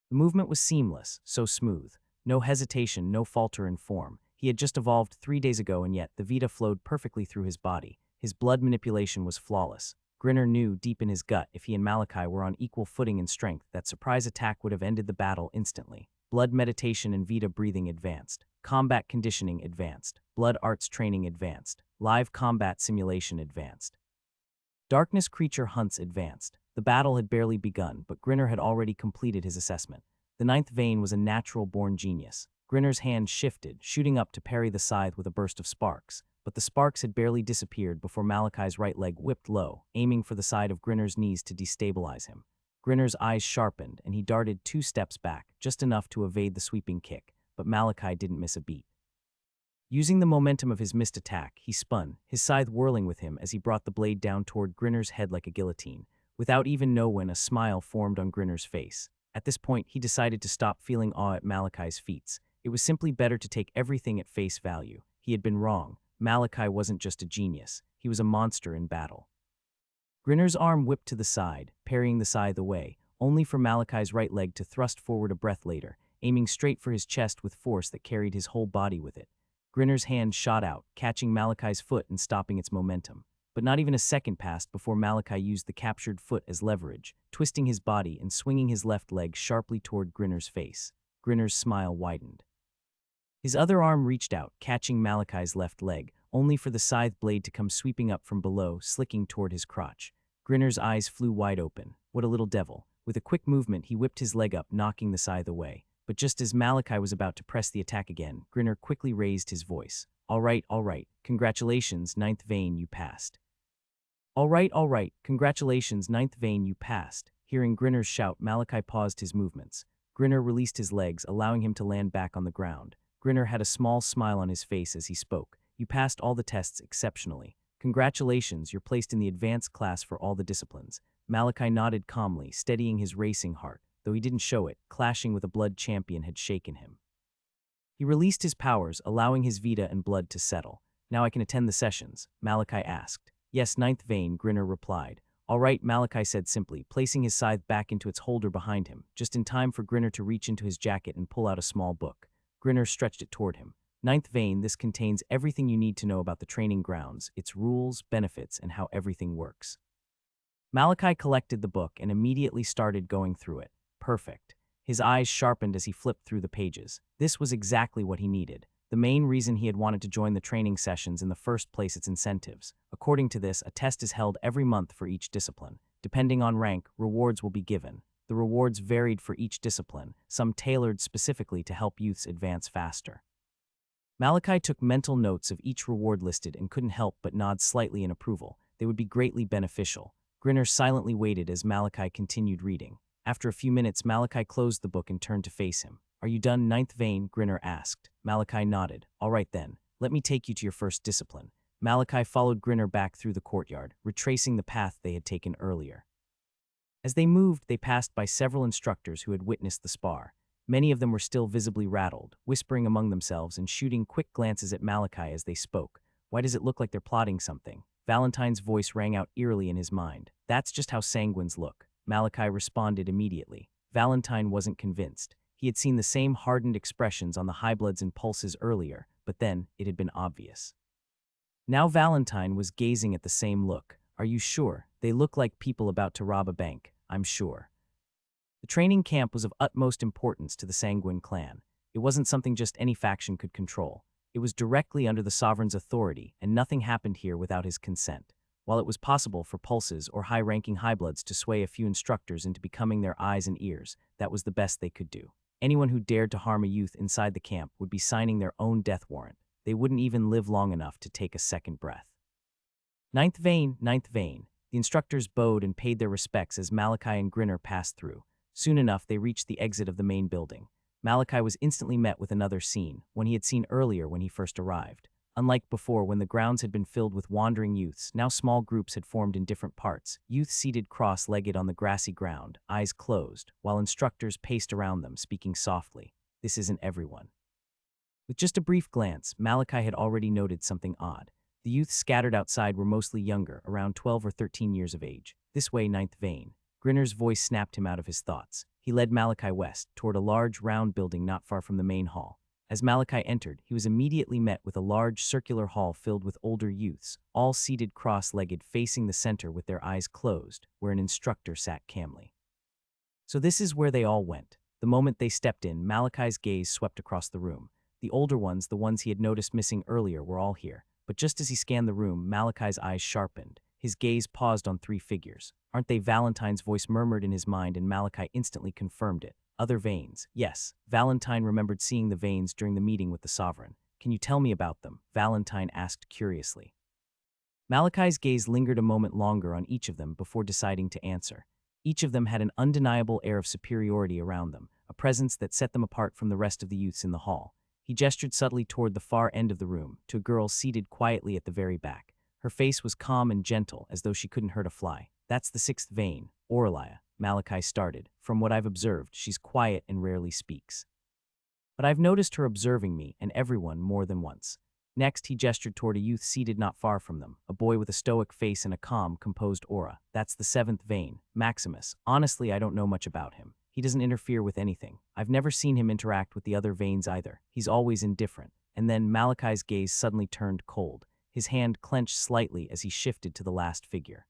The movement was seamless, so smooth. No hesitation, no falter in form. He had just evolved 3 days ago, and yet the Vita flowed perfectly through his body. His blood manipulation was flawless. Grinner knew deep in his gut if he and Malachi were on equal footing in strength, that surprise attack would have ended the battle instantly. Blood meditation and Vita breathing advanced. Combat conditioning advanced. Blood arts training advanced. Live combat simulation advanced. Darkness creature hunts advanced. The battle had barely begun, but Grinner had already completed his assessment. The ninth vein was a natural-born genius. Grinner's hand shifted, shooting up to parry the scythe with a burst of sparks. But the sparks had barely disappeared before Malachi's right leg whipped low, aiming for the side of Grinner's knees to destabilize him. Grinner's eyes sharpened, and he darted 2 steps back, just enough to evade the sweeping kick, but Malachi didn't miss a beat. Using the momentum of his missed attack, he spun, his scythe whirling with him as he brought the blade down toward Grinner's head like a guillotine. Without even knowing, a smile formed on Grinner's face. At this point, he decided to stop feeling awe at Malachi's feats. It was simply better to take everything at face value. He had been wrong. Malachi wasn't just a genius. He was a monster in battle. Grinner's arm whipped to the side, parrying the scythe away, only for Malachi's right leg to thrust forward a breath later, aiming straight for his chest with force that carried his whole body with it. Grinner's hand shot out, catching Malachi's foot and stopping its momentum. But not even a second passed before Malachi used the captured foot as leverage, twisting his body and swinging his left leg sharply toward Grinner's face. Grinner's smile widened. His other arm reached out, catching Malachi's left leg, only for the scythe blade to come sweeping up from below, slicking toward his crotch. Grinner's eyes flew wide open. What a little devil. With a quick movement, he whipped his leg up, knocking the scythe away. But just as Malachi was about to press the attack again, Grinner quickly raised his voice. All right, congratulations, ninth vein, you passed. All right, congratulations, ninth vein, you passed. Hearing Grinner's shout, Malachi paused his movements. Grinner released his legs, allowing him to land back on the ground. Grinner had a small smile on his face as he spoke. You passed all the tests exceptionally. Congratulations, you're placed in the advanced class for all the disciplines. Malachi nodded calmly, steadying his racing heart. Though he didn't show it, clashing with a blood champion had shaken him. He released his powers, allowing his Vita and blood to settle. Now I can attend the sessions, Malachi asked. Yes, ninth vein, Grinner replied. All right, Malachi said simply, placing his scythe back into its holder behind him, just in time for Grinner to reach into his jacket and pull out a small book. Grinner stretched it toward him. Ninth vein, this contains everything you need to know about the training grounds, its rules, benefits, and how everything works. Malachi collected the book and immediately started going through it. Perfect. His eyes sharpened as he flipped through the pages. This was exactly what he needed. The main reason he had wanted to join the training sessions in the first place, its incentives. According to this, a test is held every month for each discipline. Depending on rank, rewards will be given. The rewards varied for each discipline, some tailored specifically to help youths advance faster. Malachi took mental notes of each reward listed and couldn't help but nod slightly in approval. They would be greatly beneficial. Grinner silently waited as Malachi continued reading. After a few minutes, Malachi closed the book and turned to face him. "Are you done, ninth vein?" Grinner asked. Malachi nodded. "All right then, let me take you to your first discipline." Malachi followed Grinner back through the courtyard, retracing the path they had taken earlier. As they moved, they passed by several instructors who had witnessed the spar. Many of them were still visibly rattled, whispering among themselves and shooting quick glances at Malachi as they spoke. "Why does it look like they're plotting something?" Valentine's voice rang out eerily in his mind. "That's just how sanguines look." Malachi responded immediately. Valentine wasn't convinced. He had seen the same hardened expressions on the highbloods and pulses earlier, but then it had been obvious. Now Valentine was gazing at the same look. "Are you sure? They look like people about to rob a bank." "I'm sure." The training camp was of utmost importance to the Sanguine clan. It wasn't something just any faction could control. It was directly under the sovereign's authority, and nothing happened here without his consent. While it was possible for pulses or high-ranking highbloods to sway a few instructors into becoming their eyes and ears, that was the best they could do. Anyone who dared to harm a youth inside the camp would be signing their own death warrant. They wouldn't even live long enough to take a second breath. Ninth vein, ninth vein. The instructors bowed and paid their respects as Malachi and Grinner passed through. Soon enough, they reached the exit of the main building. Malachi was instantly met with another scene, one he had seen earlier when he first arrived. Unlike before, when the grounds had been filled with wandering youths, now small groups had formed in different parts, youth seated cross-legged on the grassy ground, eyes closed, while instructors paced around them, speaking softly. "This isn't everyone." With just a brief glance, Malachi had already noted something odd. The youths scattered outside were mostly younger, around 12 or 13 years of age. "This way, ninth vein." Grinner's voice snapped him out of his thoughts. He led Malachi west, toward a large, round building not far from the main hall. As Malachi entered, he was immediately met with a large circular hall filled with older youths, all seated cross-legged facing the center with their eyes closed, where an instructor sat calmly. So this is where they all went. The moment they stepped in, Malachi's gaze swept across the room. The older ones, the ones he had noticed missing earlier, were all here. But just as he scanned the room, Malachi's eyes sharpened. His gaze paused on three figures. "Aren't they?" Valentine's voice murmured in his mind, and Malachi instantly confirmed it. "Other veins." "Yes." Valentine remembered seeing the veins during the meeting with the sovereign. "Can you tell me about them?" Valentine asked curiously. Malachi's gaze lingered a moment longer on each of them before deciding to answer. Each of them had an undeniable air of superiority around them, a presence that set them apart from the rest of the youths in the hall. He gestured subtly toward the far end of the room, to a girl seated quietly at the very back. Her face was calm and gentle, as though she couldn't hurt a fly. "That's the sixth vein, Aurelia," Malachi started. "From what I've observed, she's quiet and rarely speaks. But I've noticed her observing me and everyone more than once." Next, he gestured toward a youth seated not far from them, a boy with a stoic face and a calm, composed aura. "That's the seventh vein, Maximus. Honestly, I don't know much about him. He doesn't interfere with anything. I've never seen him interact with the other veins either. He's always indifferent." And then Malachi's gaze suddenly turned cold. His hand clenched slightly as he shifted to the last figure.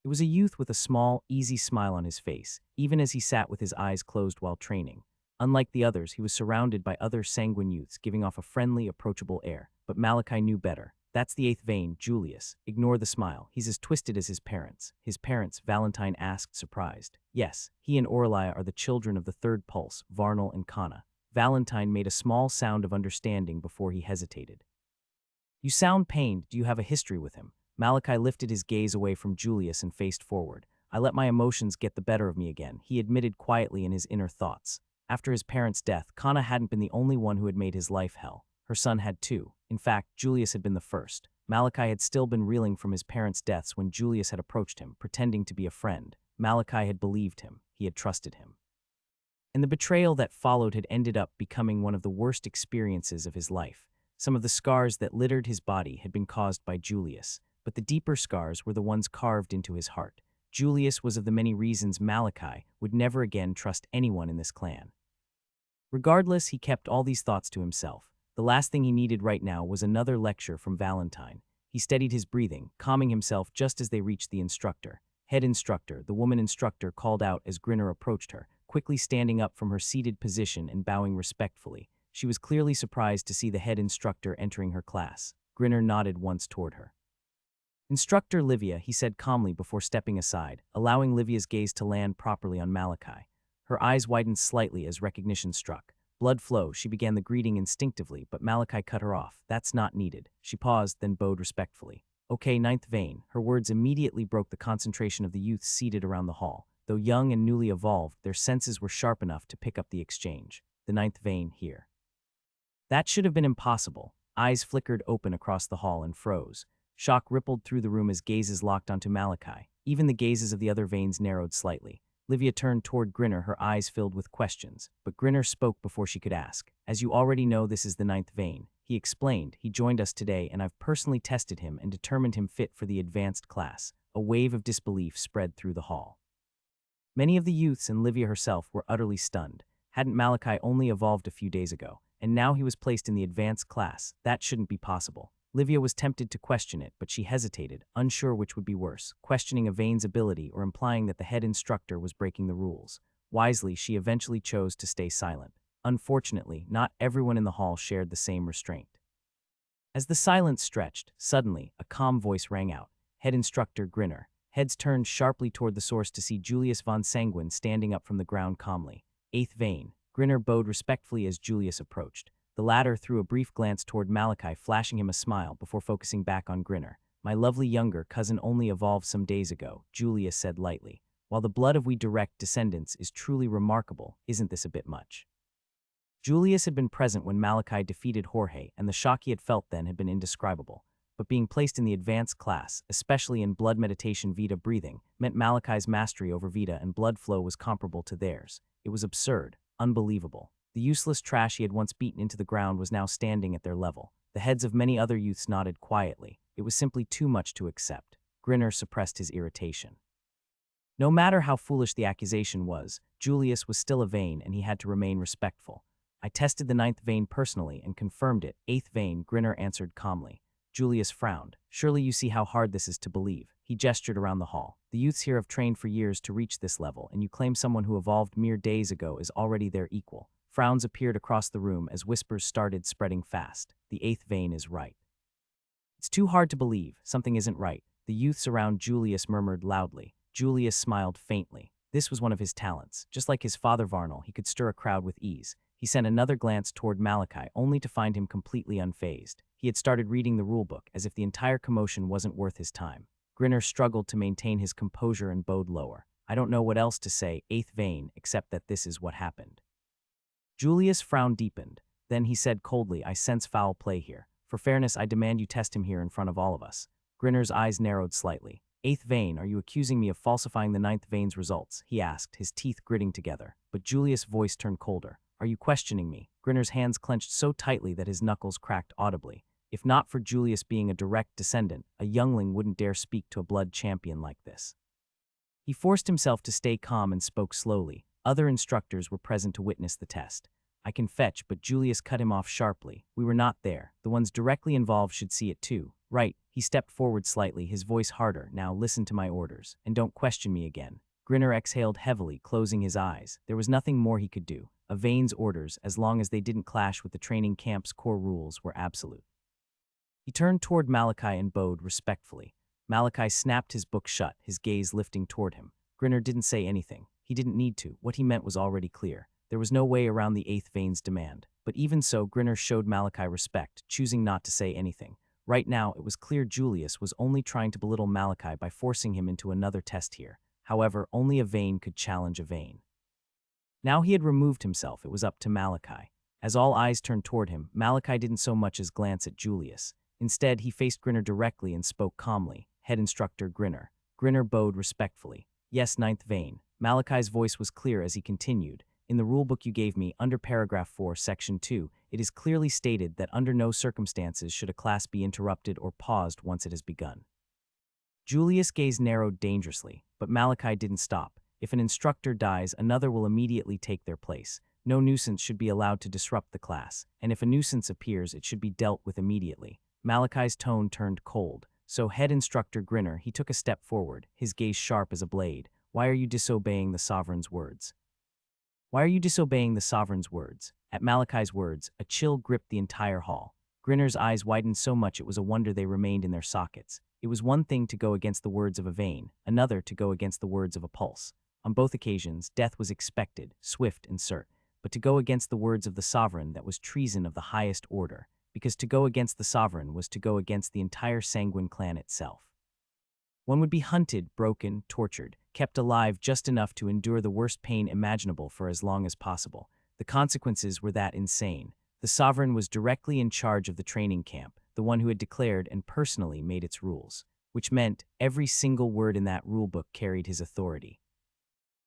It was a youth with a small, easy smile on his face, even as he sat with his eyes closed while training. Unlike the others, he was surrounded by other sanguine youths, giving off a friendly, approachable air. But Malachi knew better. "That's the eighth vein, Julius. Ignore the smile. He's as twisted as his parents." "His parents?" Valentine asked, surprised. "Yes, he and Aurelia are the children of the third pulse, Varnal and Kana." Valentine made a small sound of understanding before he hesitated. "You sound pained. Do you have a history with him?" Malachi lifted his gaze away from Julius and faced forward. "I let my emotions get the better of me again," he admitted quietly in his inner thoughts. After his parents' death, Kana hadn't been the only one who had made his life hell. Her son had too. In fact, Julius had been the first. Malachi had still been reeling from his parents' deaths when Julius had approached him, pretending to be a friend. Malachi had believed him. He had trusted him. And the betrayal that followed had ended up becoming one of the worst experiences of his life. Some of the scars that littered his body had been caused by Julius, but the deeper scars were the ones carved into his heart. Julius was of the many reasons Malachi would never again trust anyone in this clan. Regardless, he kept all these thoughts to himself. The last thing he needed right now was another lecture from Valentine. He steadied his breathing, calming himself just as they reached the instructor. "Head instructor," the woman instructor called out as Grinner approached her. quickly standing up from her seated position and bowing respectfully. She was clearly surprised to see the head instructor entering her class. Grinner nodded once toward her. "Instructor Livia," he said calmly before stepping aside, allowing Livia's gaze to land properly on Malachi. Her eyes widened slightly as recognition struck. Blood flow, she began the greeting instinctively, but Malachi cut her off. "That's not needed." She paused, then bowed respectfully. "Okay, ninth vein." Her words immediately broke the concentration of the youths seated around the hall. Though young and newly evolved, their senses were sharp enough to pick up the exchange. "The ninth vein here." That should have been impossible. Eyes flickered open across the hall and froze. Shock rippled through the room as gazes locked onto Malachi. Even the gazes of the other veins narrowed slightly. Livia turned toward Grinner, her eyes filled with questions, but Grinner spoke before she could ask. "As you already know, this is the ninth vein," he explained. "He joined us today, and I've personally tested him and determined him fit for the advanced class." A wave of disbelief spread through the hall. Many of the youths and Livia herself were utterly stunned. Hadn't Malachi only evolved a few days ago, and now he was placed in the advanced class? That shouldn't be possible. Livia was tempted to question it, but she hesitated, unsure which would be worse, questioning a vein's ability or implying that the head instructor was breaking the rules. Wisely, she eventually chose to stay silent. Unfortunately, not everyone in the hall shared the same restraint. As the silence stretched, suddenly, a calm voice rang out. "Head instructor Grinner." Heads turned sharply toward the source to see Julius von Sanguin standing up from the ground calmly. "Eighth vein." Grinner bowed respectfully as Julius approached. The latter threw a brief glance toward Malachi, flashing him a smile before focusing back on Grinner. "My lovely younger cousin only evolved some days ago," Julius said lightly. "While the blood of we direct descendants is truly remarkable, isn't this a bit much?" Julius had been present when Malachi defeated Jorge, and the shock he had felt then had been indescribable. But being placed in the advanced class, especially in blood meditation Vita breathing, meant Malachi's mastery over Vita and blood flow was comparable to theirs. It was absurd, unbelievable. The useless trash he had once beaten into the ground was now standing at their level. The heads of many other youths nodded quietly. It was simply too much to accept. Grinner suppressed his irritation. No matter how foolish the accusation was, Julius was still a vein and he had to remain respectful. "I tested the ninth vein personally and confirmed it." "Eighth vein," Grinner answered calmly. Julius frowned. "Surely you see how hard this is to believe." He gestured around the hall. "The youths here have trained for years to reach this level, and you claim someone who evolved mere days ago is already their equal." Frowns appeared across the room as whispers started spreading fast. "The eighth vein is right." "It's too hard to believe. Something isn't right." The youths around Julius murmured loudly. Julius smiled faintly. This was one of his talents. Just like his father Varnal, he could stir a crowd with ease. He sent another glance toward Malachi, only to find him completely unfazed. He had started reading the rulebook, as if the entire commotion wasn't worth his time. Grinner struggled to maintain his composure and bowed lower. "I don't know what else to say, eighth vein, except that this is what happened." Julius' frown deepened. Then he said coldly, "I sense foul play here. For fairness, I demand you test him here in front of all of us." Grinner's eyes narrowed slightly. "Eighth vein, are you accusing me of falsifying the ninth vein's results?" he asked, his teeth gritting together. But Julius' voice turned colder. "Are you questioning me?" Grinner's hands clenched so tightly that his knuckles cracked audibly. If not for Julius being a direct descendant, a youngling wouldn't dare speak to a blood champion like this. He forced himself to stay calm and spoke slowly. Other instructors were present to witness the test. "I can fetch," but Julius cut him off sharply. "We were not there. The ones directly involved should see it too." "Right." He stepped forward slightly, his voice harder. "Now listen to my orders, and don't question me again." Grinner exhaled heavily, closing his eyes. There was nothing more he could do. A vein's orders, as long as they didn't clash with the training camp's core rules, were absolute. He turned toward Malachi and bowed respectfully. Malachi snapped his book shut, his gaze lifting toward him. Grinner didn't say anything. He didn't need to. What he meant was already clear. There was no way around the eighth vein's demand. But even so, Grinner showed Malachi respect, choosing not to say anything. Right now, it was clear Julius was only trying to belittle Malachi by forcing him into another test here. However, only a vein could challenge a vein. Now he had removed himself, it was up to Malachi. As all eyes turned toward him, Malachi didn't so much as glance at Julius. Instead, he faced Grinner directly and spoke calmly. "Head instructor Grinner." Grinner bowed respectfully. "Yes, ninth vein." Malachi's voice was clear as he continued. "In the rulebook you gave me, under paragraph 4, section 2, it is clearly stated that under no circumstances should a class be interrupted or paused once it has begun." Julius' gaze narrowed dangerously, but Malachi didn't stop. If an instructor dies, another will immediately take their place. No nuisance should be allowed to disrupt the class, and if a nuisance appears, it should be dealt with immediately. Malachi's tone turned cold. "So, head instructor Grinner," he took a step forward, his gaze sharp as a blade. "Why are you disobeying the sovereign's words?" Why are you disobeying the sovereign's words? At Malachi's words, a chill gripped the entire hall. Grinner's eyes widened so much it was a wonder they remained in their sockets. It was one thing to go against the words of a vein, another to go against the words of a pulse. On both occasions, death was expected, swift and certain. But to go against the words of the sovereign, that was treason of the highest order, because to go against the sovereign was to go against the entire Sanguine clan itself. One would be hunted, broken, tortured, kept alive just enough to endure the worst pain imaginable for as long as possible. The consequences were that insane. The sovereign was directly in charge of the training camp, the one who had declared and personally made its rules, which meant every single word in that rulebook carried his authority.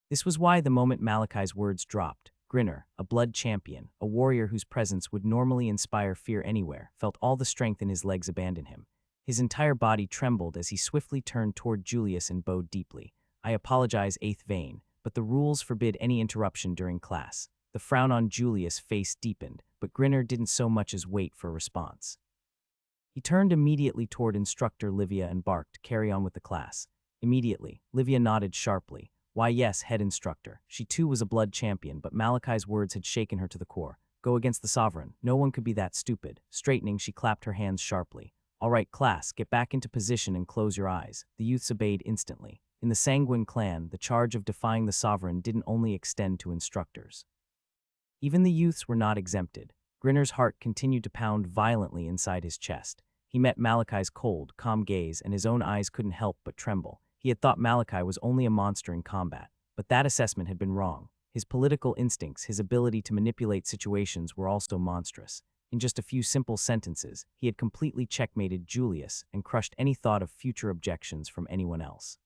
This was why the moment Malachi's words dropped, Grinner, a blood champion, a warrior whose presence would normally inspire fear anywhere, felt all the strength in his legs abandon him. His entire body trembled as he swiftly turned toward Julius and bowed deeply. I apologize, eighth vein, but the rules forbid any interruption during class. The frown on Julius' face deepened, but Grinner didn't so much as wait for a response. He turned immediately toward instructor Livia and barked, "Carry on with the class." Immediately, Livia nodded sharply. Why yes, head instructor. She too was a blood champion, but Malachi's words had shaken her to the core. Go against the sovereign. No one could be that stupid. Straightening, she clapped her hands sharply. All right, class, get back into position and close your eyes. The youths obeyed instantly. In the Sanguine clan, the charge of defying the sovereign didn't only extend to instructors. Even the youths were not exempted. Grinner's heart continued to pound violently inside his chest. He met Malachi's cold, calm gaze, and his own eyes couldn't help but tremble. He had thought Malachi was only a monster in combat, but that assessment had been wrong. His political instincts, his ability to manipulate situations were also monstrous. In just a few simple sentences, he had completely checkmated Julius and crushed any thought of future objections from anyone else.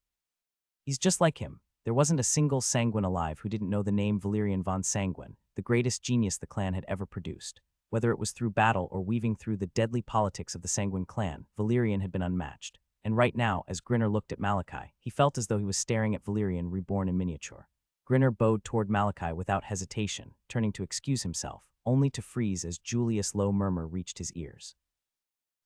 He's just like him. There wasn't a single Sanguine alive who didn't know the name Valerian von Sanguine, the greatest genius the clan had ever produced. Whether it was through battle or weaving through the deadly politics of the Sanguine clan, Valerian had been unmatched. And right now, as Grinner looked at Malachi, he felt as though he was staring at Valerian reborn in miniature. Grinner bowed toward Malachi without hesitation, turning to excuse himself, only to freeze as Julius' low murmur reached his ears.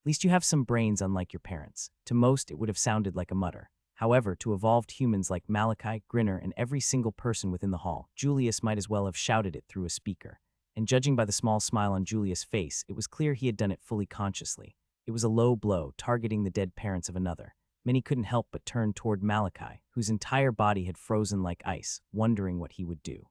At least you have some brains, unlike your parents. To most, it would have sounded like a mutter. However, to evolved humans like Malachi, Grinner, and every single person within the hall, Julius might as well have shouted it through a speaker. And judging by the small smile on Julius' face, it was clear he had done it fully consciously. It was a low blow, targeting the dead parents of another. Many couldn't help but turn toward Malachi, whose entire body had frozen like ice, wondering what he would do.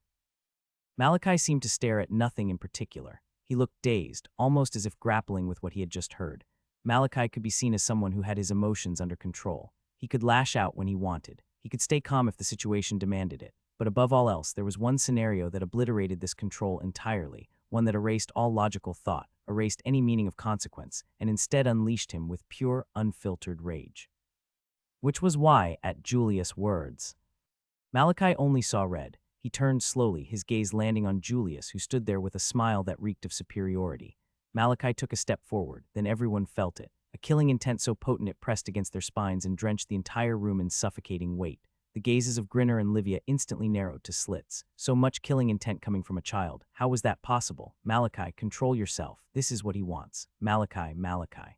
Malachi seemed to stare at nothing in particular. He looked dazed, almost as if grappling with what he had just heard. Malachi could be seen as someone who had his emotions under control. He could lash out when he wanted. He could stay calm if the situation demanded it. But above all else, there was one scenario that obliterated this control entirely, one that erased all logical thought, erased any meaning of consequence, and instead unleashed him with pure, unfiltered rage. Which was why, at Julius' words, Malachi only saw red. He turned slowly, his gaze landing on Julius, who stood there with a smile that reeked of superiority. Malachi took a step forward, then everyone felt it. A killing intent so potent it pressed against their spines and drenched the entire room in suffocating weight. The gazes of Grinner and Livia instantly narrowed to slits. So much killing intent coming from a child. How was that possible? Malachi, control yourself. This is what he wants. Malachi, Malachi.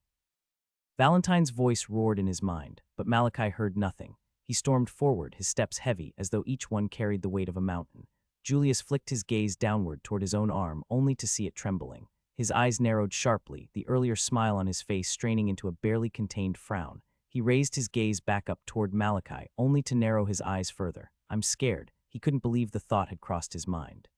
Valentine's voice roared in his mind, but Malachi heard nothing. He stormed forward, his steps heavy, as though each one carried the weight of a mountain. Julius flicked his gaze downward toward his own arm, only to see it trembling. His eyes narrowed sharply, the earlier smile on his face straining into a barely contained frown. He raised his gaze back up toward Malachi, only to narrow his eyes further. I'm scared. He couldn't believe the thought had crossed his mind.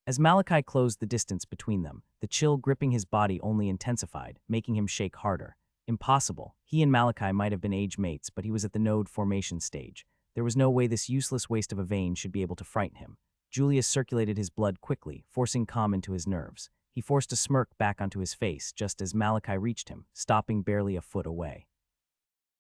As Malachi closed the distance between them, the chill gripping his body only intensified, making him shake harder. Impossible. He and Malachi might have been age mates, but he was at the node formation stage. There was no way this useless waste of a vein should be able to frighten him. Julius circulated his blood quickly, forcing calm into his nerves. He forced a smirk back onto his face just as Malachi reached him, stopping barely a foot away.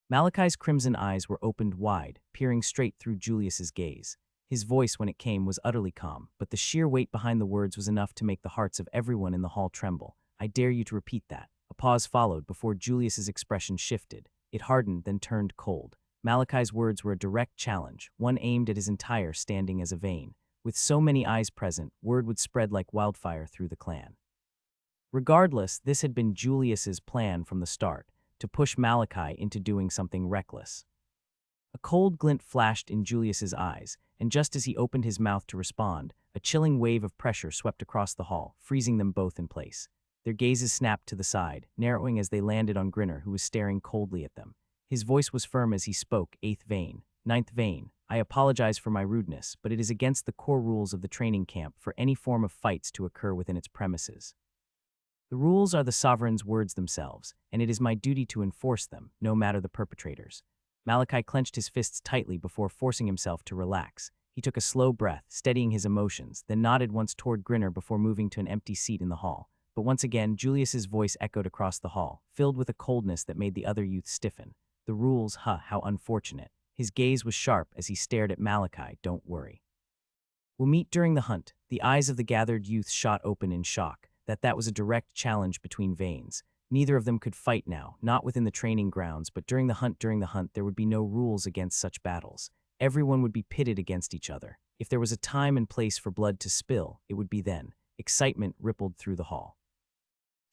Malachi's crimson eyes were opened wide, peering straight through Julius's gaze. His voice, when it came, was utterly calm, but the sheer weight behind the words was enough to make the hearts of everyone in the hall tremble. I dare you to repeat that. A pause followed before Julius's expression shifted. It hardened, then turned cold. Malachi's words were a direct challenge, one aimed at his entire standing as a vein. With so many eyes present, word would spread like wildfire through the clan. Regardless, this had been Julius's plan from the start, to push Malachi into doing something reckless. A cold glint flashed in Julius's eyes, and just as he opened his mouth to respond, A chilling wave of pressure swept across the hall, freezing them both in place. Their gazes snapped to the side, narrowing as they landed on Grinner, who was staring coldly at them. His voice was firm as he spoke, 8th vein. 9th vein, I apologize for my rudeness, but it is against the core rules of the training camp for any form of fights to occur within its premises. The rules are the sovereign's words themselves, and it is my duty to enforce them, no matter the perpetrators. Malachi clenched his fists tightly before forcing himself to relax. He took a slow breath, steadying his emotions, then nodded once toward Grinner before moving to an empty seat in the hall. But once again, Julius's voice echoed across the hall, filled with a coldness that made the other youth stiffen. The rules, how unfortunate. His gaze was sharp as he stared at Malachi. Don't worry. We'll meet during the hunt. The eyes of the gathered youth shot open in shock. That was a direct challenge between veins. Neither of them could fight now, not within the training grounds, but during the hunt, there would be no rules against such battles. Everyone would be pitted against each other. If there was a time and place for blood to spill, it would be then. Excitement rippled through the hall.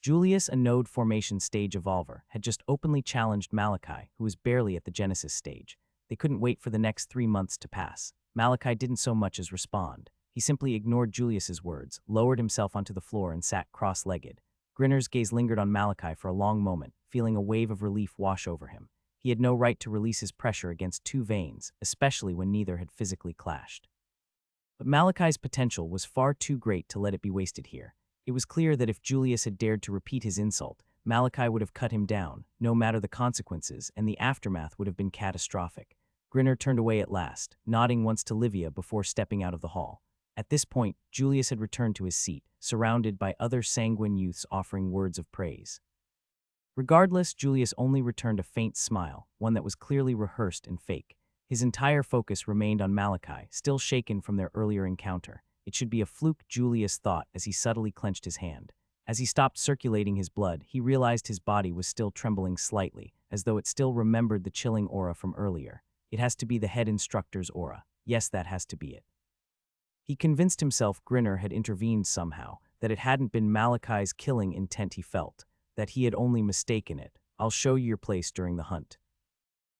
Julius, a node formation stage evolver, had just openly challenged Malachi, who was barely at the Genesis stage. They couldn't wait for the next 3 months to pass. Malachi didn't so much as respond. He simply ignored Julius's words, lowered himself onto the floor, and sat cross-legged. Grinner's gaze lingered on Malachi for a long moment, feeling a wave of relief wash over him. He had no right to release his pressure against two veins, especially when neither had physically clashed. But Malachi's potential was far too great to let it be wasted here. It was clear that if Julius had dared to repeat his insult, Malachi would have cut him down, no matter the consequences, and the aftermath would have been catastrophic. Grinner turned away at last, nodding once to Livia before stepping out of the hall. At this point, Julius had returned to his seat, surrounded by other sanguine youths offering words of praise. Regardless, Julius only returned a faint smile, one that was clearly rehearsed and fake. His entire focus remained on Malachi, still shaken from their earlier encounter. It should be a fluke, Julius thought as he subtly clenched his hand. As he stopped circulating his blood, he realized his body was still trembling slightly, as though it still remembered the chilling aura from earlier. It has to be the head instructor's aura. Yes, that has to be it. He convinced himself Grinner had intervened somehow, that it hadn't been Malachi's killing intent he felt, that he had only mistaken it. I'll show you your place during the hunt.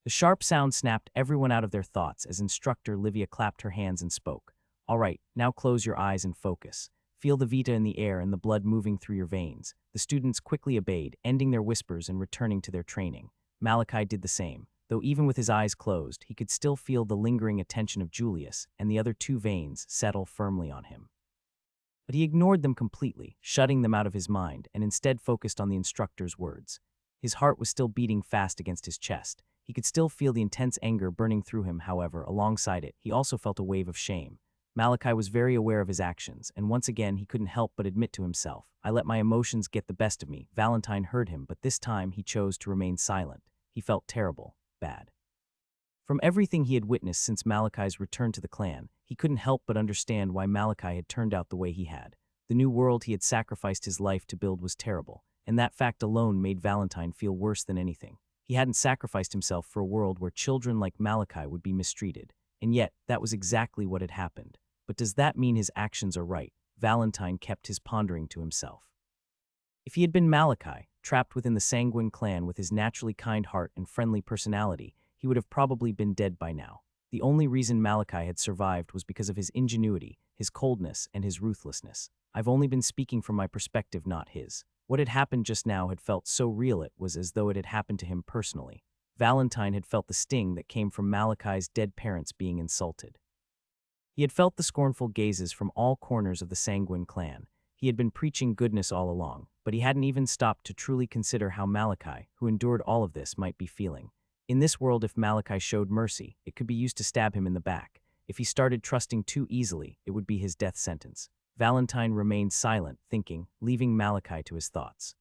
The sharp sound snapped everyone out of their thoughts as instructor Livia clapped her hands and spoke. All right, now close your eyes and focus. Feel the vita in the air and the blood moving through your veins. The students quickly obeyed, ending their whispers and returning to their training. Malachi did the same. Though even with his eyes closed, he could still feel the lingering attention of Julius and the other two veins settle firmly on him. But he ignored them completely, shutting them out of his mind, and instead focused on the instructor's words. His heart was still beating fast against his chest. He could still feel the intense anger burning through him, however, alongside it, he also felt a wave of shame. Malachi was very aware of his actions, and once again he couldn't help but admit to himself, I let my emotions get the best of me. Valentine heard him, but this time he chose to remain silent. He felt terrible. Bad. From everything he had witnessed since Malachi's return to the clan, he couldn't help but understand why Malachi had turned out the way he had. The new world he had sacrificed his life to build was terrible, and that fact alone made Valentine feel worse than anything. He hadn't sacrificed himself for a world where children like Malachi would be mistreated, and yet that was exactly what had happened. But does that mean his actions are right? Valentine kept his pondering to himself. If he had been Malachi, trapped within the Sanguine clan with his naturally kind heart and friendly personality, he would have probably been dead by now. The only reason Malachi had survived was because of his ingenuity, his coldness, and his ruthlessness. I've only been speaking from my perspective, not his. What had happened just now had felt so real it was as though it had happened to him personally. Valentine had felt the sting that came from Malachi's dead parents being insulted. He had felt the scornful gazes from all corners of the Sanguine clan. He had been preaching goodness all along, but he hadn't even stopped to truly consider how Malachi, who endured all of this, might be feeling. In this world, if Malachi showed mercy, it could be used to stab him in the back. If he started trusting too easily, it would be his death sentence. Valentine remained silent, thinking, leaving Malachi to his thoughts.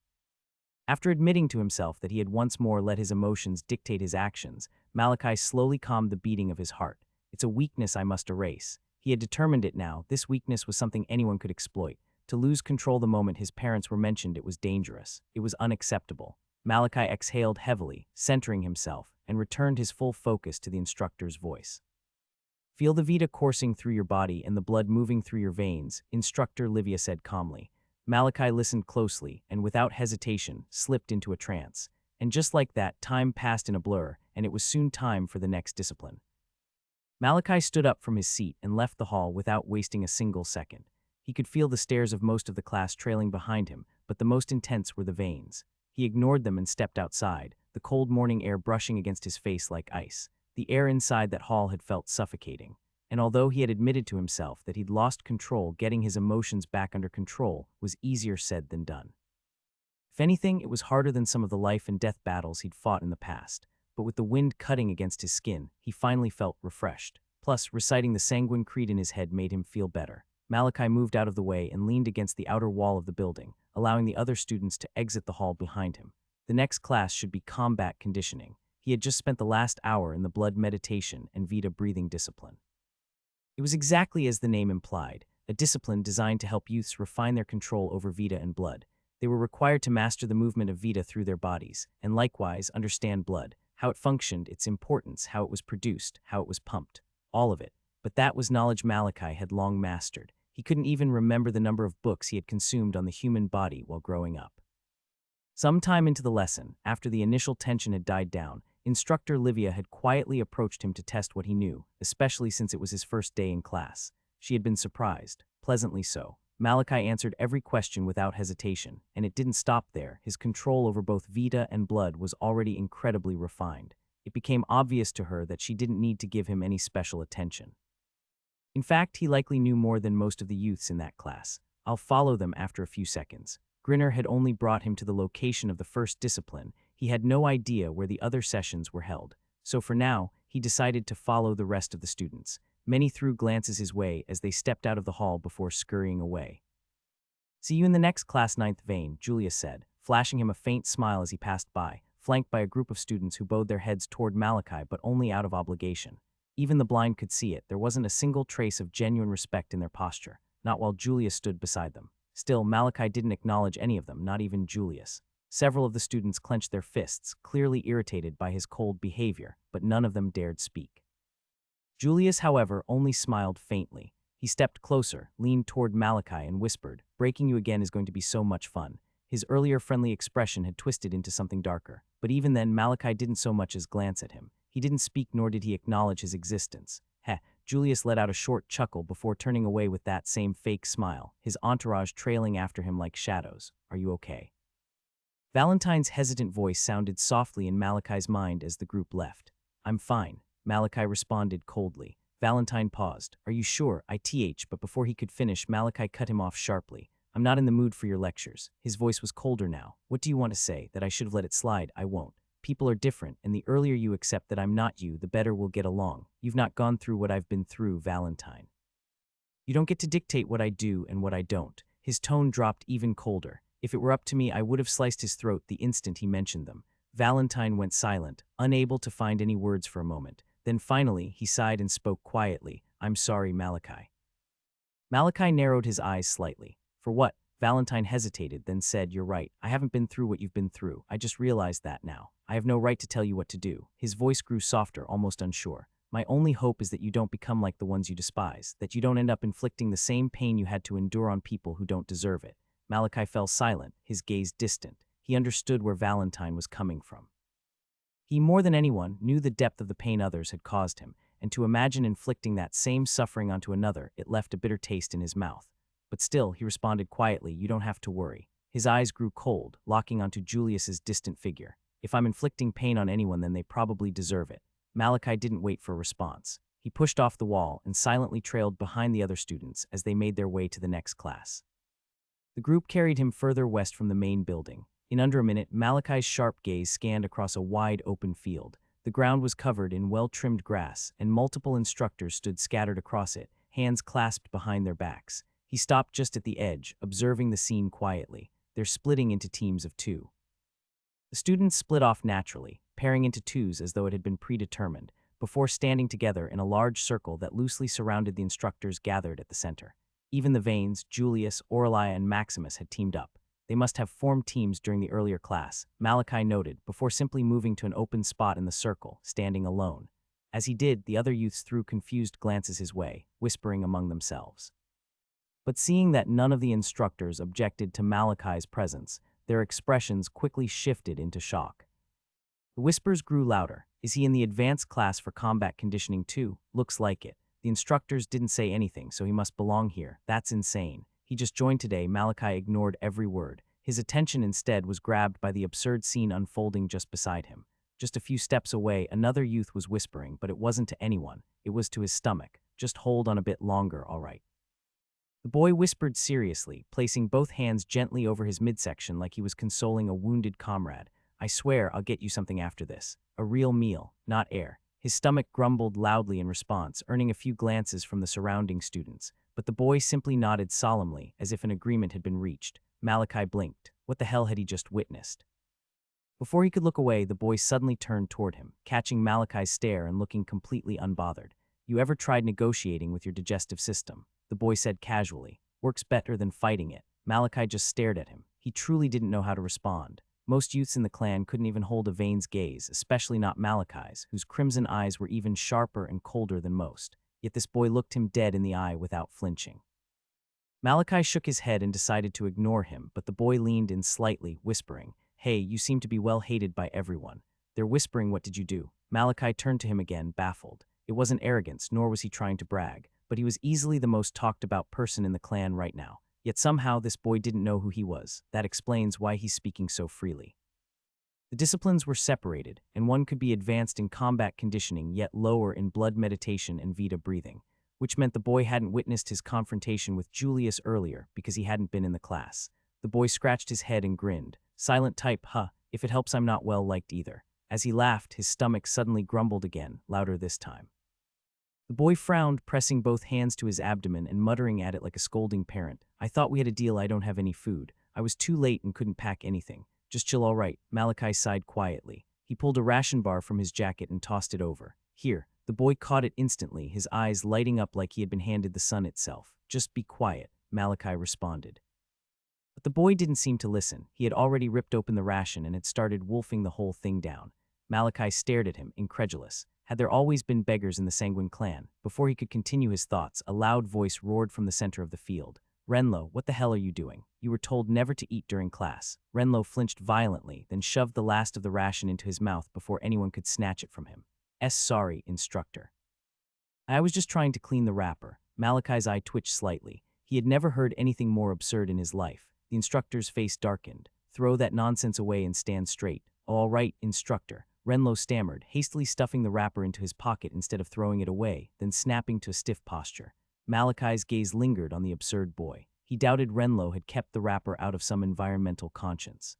After admitting to himself that he had once more let his emotions dictate his actions, Malachi slowly calmed the beating of his heart. It's a weakness I must erase. He had determined it now. This weakness was something anyone could exploit. To lose control the moment his parents were mentioned, it was dangerous. It was unacceptable. Malachi exhaled heavily, centering himself, and returned his full focus to the instructor's voice. Feel the vita coursing through your body and the blood moving through your veins, Instructor Livia said calmly. Malachi listened closely and, without hesitation, slipped into a trance. And just like that, time passed in a blur, and it was soon time for the next discipline. Malachi stood up from his seat and left the hall without wasting a single second. He could feel the stares of most of the class trailing behind him, but the most intense were the Vanes. He ignored them and stepped outside, the cold morning air brushing against his face like ice. The air inside that hall had felt suffocating, and although he had admitted to himself that he'd lost control, getting his emotions back under control was easier said than done. If anything, it was harder than some of the life and death battles he'd fought in the past, but with the wind cutting against his skin, he finally felt refreshed. Plus, reciting the Sanguine Creed in his head made him feel better. Malachi moved out of the way and leaned against the outer wall of the building, allowing the other students to exit the hall behind him. The next class should be combat conditioning. He had just spent the last hour in the blood meditation and Vita breathing discipline. It was exactly as the name implied, a discipline designed to help youths refine their control over Vita and blood. They were required to master the movement of Vita through their bodies, and likewise understand blood, how it functioned, its importance, how it was produced, how it was pumped, all of it. But that was knowledge Malachi had long mastered. He couldn't even remember the number of books he had consumed on the human body while growing up. Sometime into the lesson, after the initial tension had died down, Instructor Livia had quietly approached him to test what he knew, especially since it was his first day in class. She had been surprised, pleasantly so. Malachi answered every question without hesitation, and it didn't stop there. His control over both Vita and blood was already incredibly refined. It became obvious to her that she didn't need to give him any special attention. In fact, he likely knew more than most of the youths in that class. I'll follow them after a few seconds. Grinner had only brought him to the location of the first discipline. He had no idea where the other sessions were held. So for now, he decided to follow the rest of the students. Many threw glances his way as they stepped out of the hall before scurrying away. "See you in the next class, 9th Vane," Julia said, flashing him a faint smile as he passed by, flanked by a group of students who bowed their heads toward Malachi but only out of obligation. Even the blind could see it. There wasn't a single trace of genuine respect in their posture, not while Julia stood beside them. Still, Malachi didn't acknowledge any of them, not even Julius. Several of the students clenched their fists, clearly irritated by his cold behavior, but none of them dared speak. Julius, however, only smiled faintly. He stepped closer, leaned toward Malachi and whispered, "Breaking you again is going to be so much fun." His earlier friendly expression had twisted into something darker, but even then Malachi didn't so much as glance at him. He didn't speak nor did he acknowledge his existence. Julius let out a short chuckle before turning away with that same fake smile, his entourage trailing after him like shadows. "Are you okay?" Valentine's hesitant voice sounded softly in Malachi's mind as the group left. "I'm fine," Malachi responded coldly. Valentine paused. "Are you sure?" But before he could finish, Malachi cut him off sharply. "I'm not in the mood for your lectures." His voice was colder now. "What do you want to say? That I should have let it slide? I won't. People are different, and the earlier you accept that I'm not you, the better we'll get along. You've not gone through what I've been through, Valentine. You don't get to dictate what I do and what I don't." His tone dropped even colder. "If it were up to me, I would have sliced his throat the instant he mentioned them." Valentine went silent, unable to find any words for a moment. Then finally, he sighed and spoke quietly, "I'm sorry, Malachi." Malachi narrowed his eyes slightly. "For what?" Valentine hesitated, then said, "You're right. I haven't been through what you've been through. I just realized that now. I have no right to tell you what to do." His voice grew softer, almost unsure. "My only hope is that you don't become like the ones you despise, that you don't end up inflicting the same pain you had to endure on people who don't deserve it." Malachi fell silent, his gaze distant. He understood where Valentine was coming from. He, more than anyone, knew the depth of the pain others had caused him, and to imagine inflicting that same suffering onto another, it left a bitter taste in his mouth. But still, he responded quietly, "You don't have to worry." His eyes grew cold, locking onto Julius's distant figure. "If I'm inflicting pain on anyone, then they probably deserve it." Malachi didn't wait for a response. He pushed off the wall and silently trailed behind the other students as they made their way to the next class. The group carried him further west from the main building. In under a minute, Malachi's sharp gaze scanned across a wide open field. The ground was covered in well-trimmed grass, and multiple instructors stood scattered across it, hands clasped behind their backs. He stopped just at the edge, observing the scene quietly. They're splitting into teams of 2. The students split off naturally, pairing into twos as though it had been predetermined, before standing together in a large circle that loosely surrounded the instructors gathered at the center. Even the Vanes, Julius, Aurelia, and Maximus had teamed up. They must have formed teams during the earlier class, Malachi noted, before simply moving to an open spot in the circle, standing alone. As he did, the other youths threw confused glances his way, whispering among themselves. But seeing that none of the instructors objected to Malachi's presence, their expressions quickly shifted into shock. The whispers grew louder. Is he in the advanced class for combat conditioning too? Looks like it. The instructors didn't say anything, so he must belong here. That's insane. He just joined today. Malachi ignored every word. His attention instead was grabbed by the absurd scene unfolding just beside him. Just a few steps away, another youth was whispering, but it wasn't to anyone. It was to his stomach. Just hold on a bit longer, all right. The boy whispered seriously, placing both hands gently over his midsection like he was consoling a wounded comrade. I swear I'll get you something after this. A real meal, not air. His stomach grumbled loudly in response, earning a few glances from the surrounding students. But the boy simply nodded solemnly, as if an agreement had been reached. Malachi blinked. What the hell had he just witnessed? Before he could look away, the boy suddenly turned toward him, catching Malachi's stare and looking completely unbothered. You ever tried negotiating with your digestive system? The boy said casually. Works better than fighting it. Malachi just stared at him. He truly didn't know how to respond. Most youths in the clan couldn't even hold a Vane's gaze, especially not Malachi's, whose crimson eyes were even sharper and colder than most. Yet this boy looked him dead in the eye without flinching. Malachi shook his head and decided to ignore him, but the boy leaned in slightly, whispering, Hey, you seem to be well hated by everyone. They're whispering, what did you do? Malachi turned to him again, baffled. It wasn't arrogance, nor was he trying to brag, but he was easily the most talked about person in the clan right now. Yet somehow this boy didn't know who he was. That explains why he's speaking so freely. The disciplines were separated, and one could be advanced in combat conditioning yet lower in blood meditation and Vita breathing, which meant the boy hadn't witnessed his confrontation with Julius earlier because he hadn't been in the class. The boy scratched his head and grinned. Silent type, if it helps I'm not well liked either. As he laughed, his stomach suddenly grumbled again, louder this time. The boy frowned, pressing both hands to his abdomen and muttering at it like a scolding parent. I thought we had a deal. I don't have any food. I was too late and couldn't pack anything. Just chill, all right. Malachi sighed quietly. He pulled a ration bar from his jacket and tossed it over. Here. The boy caught it instantly, his eyes lighting up like he had been handed the sun itself. Just be quiet, Malachi responded. But the boy didn't seem to listen. He had already ripped open the ration and had started wolfing the whole thing down. Malachi stared at him, incredulous. Had there always been beggars in the Sanguine clan? Before he could continue his thoughts, a loud voice roared from the center of the field. Renlo, what the hell are you doing? You were told never to eat during class. Renlo flinched violently, then shoved the last of the ration into his mouth before anyone could snatch it from him. Sorry, instructor. I was just trying to clean the wrapper. Malachi's eye twitched slightly. He had never heard anything more absurd in his life. The instructor's face darkened. Throw that nonsense away and stand straight. All right, instructor. Renlo stammered, hastily stuffing the wrapper into his pocket instead of throwing it away, then snapping to a stiff posture. Malachi's gaze lingered on the absurd boy. He doubted Renlo had kept the wrapper out of some environmental conscience.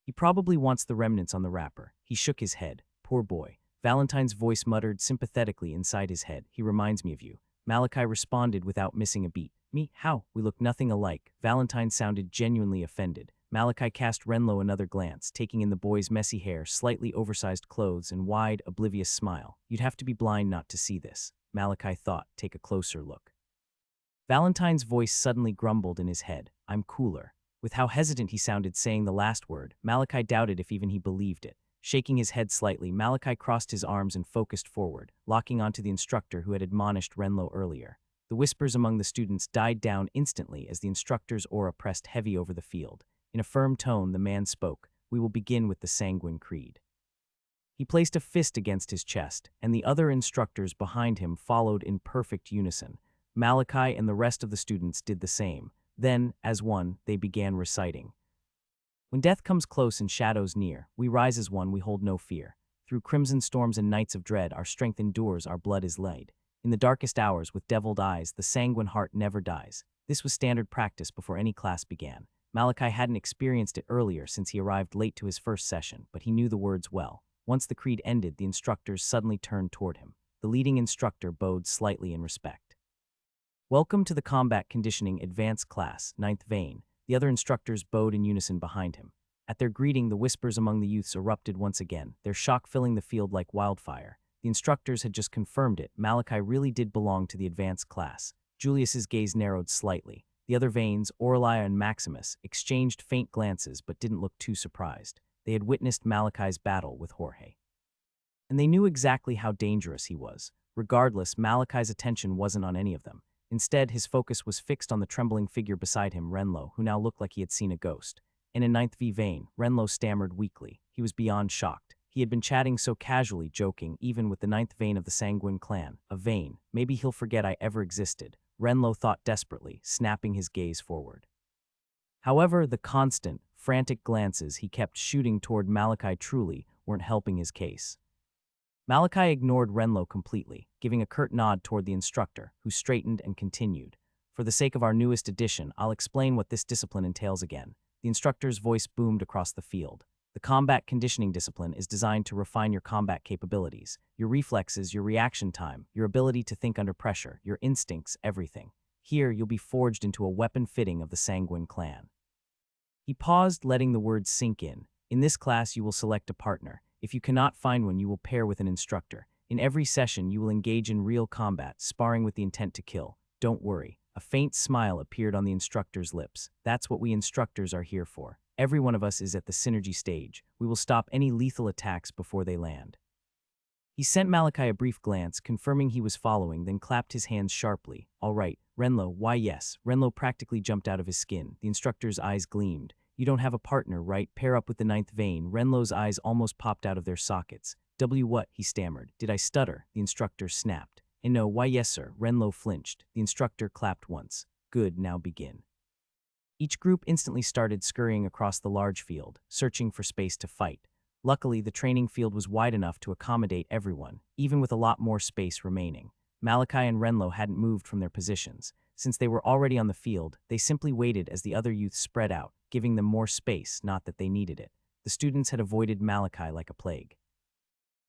He probably wants the remnants on the wrapper. He shook his head. Poor boy. Valentine's voice muttered sympathetically inside his head. He reminds me of you. Malachi responded without missing a beat. Me? How? We look nothing alike. Valentine sounded genuinely offended. Malachi cast Renlo another glance, taking in the boy's messy hair, slightly oversized clothes, and wide, oblivious smile. You'd have to be blind not to see this, Malachi thought. Take a closer look. Valentine's voice suddenly grumbled in his head. I'm cooler. With how hesitant he sounded saying the last word, Malachi doubted if even he believed it. Shaking his head slightly, Malachi crossed his arms and focused forward, locking onto the instructor who had admonished Renlo earlier. The whispers among the students died down instantly as the instructor's aura pressed heavy over the field. In a firm tone, the man spoke. We will begin with the Sanguine Creed. He placed a fist against his chest, and the other instructors behind him followed in perfect unison. Malachi and the rest of the students did the same. Then, as one, they began reciting. When death comes close and shadows near, we rise as one, we hold no fear. Through crimson storms and nights of dread, our strength endures, our blood is laid. In the darkest hours, with deviled eyes, the sanguine heart never dies. This was standard practice before any class began. Malachi hadn't experienced it earlier since he arrived late to his first session, but he knew the words well. Once the creed ended, the instructors suddenly turned toward him. The leading instructor bowed slightly in respect. Welcome to the Combat Conditioning Advanced Class, 9th Vein. The other instructors bowed in unison behind him. At their greeting, the whispers among the youths erupted once again, their shock filling the field like wildfire. The instructors had just confirmed it. Malachi really did belong to the advanced class. Julius's gaze narrowed slightly. The other Vanes, Aurelia and Maximus, exchanged faint glances but didn't look too surprised. They had witnessed Malachi's battle with Jorge. And they knew exactly how dangerous he was. Regardless, Malachi's attention wasn't on any of them. Instead, his focus was fixed on the trembling figure beside him, Renlo, who now looked like he had seen a ghost. In a 9th V vein, Renlo stammered weakly. He was beyond shocked. He had been chatting so casually, joking, even with the ninth vein of the Sanguine clan. A vein. Maybe he'll forget I ever existed, Renlo thought desperately, snapping his gaze forward. However, the constant, frantic glances he kept shooting toward Malachi truly weren't helping his case. Malachi ignored Renlo completely, giving a curt nod toward the instructor, who straightened and continued. For the sake of our newest edition, I'll explain what this discipline entails again. The instructor's voice boomed across the field. The combat conditioning discipline is designed to refine your combat capabilities, your reflexes, your reaction time, your ability to think under pressure, your instincts, everything. Here, you'll be forged into a weapon fitting of the Sanguine clan. He paused, letting the words sink in. In this class, you will select a partner. If you cannot find one, you will pair with an instructor. In every session, you will engage in real combat, sparring with the intent to kill. Don't worry. A faint smile appeared on the instructor's lips. That's what we instructors are here for. Every one of us is at the synergy stage. We will stop any lethal attacks before they land. He sent Malachi a brief glance, confirming he was following, then clapped his hands sharply. All right, Renlo, why yes. Renlo practically jumped out of his skin. The instructor's eyes gleamed. You don't have a partner, right? Pair up with the ninth vein. Renlo's eyes almost popped out of their sockets. What? He stammered. Did I stutter? The instructor snapped. And no, why yes, sir. Renlo flinched. The instructor clapped once. Good, now begin. Each group instantly started scurrying across the large field, searching for space to fight. Luckily, the training field was wide enough to accommodate everyone, even with a lot more space remaining. Malachi and Renlo hadn't moved from their positions. Since they were already on the field, they simply waited as the other youths spread out, giving them more space, not that they needed it. The students had avoided Malachi like a plague.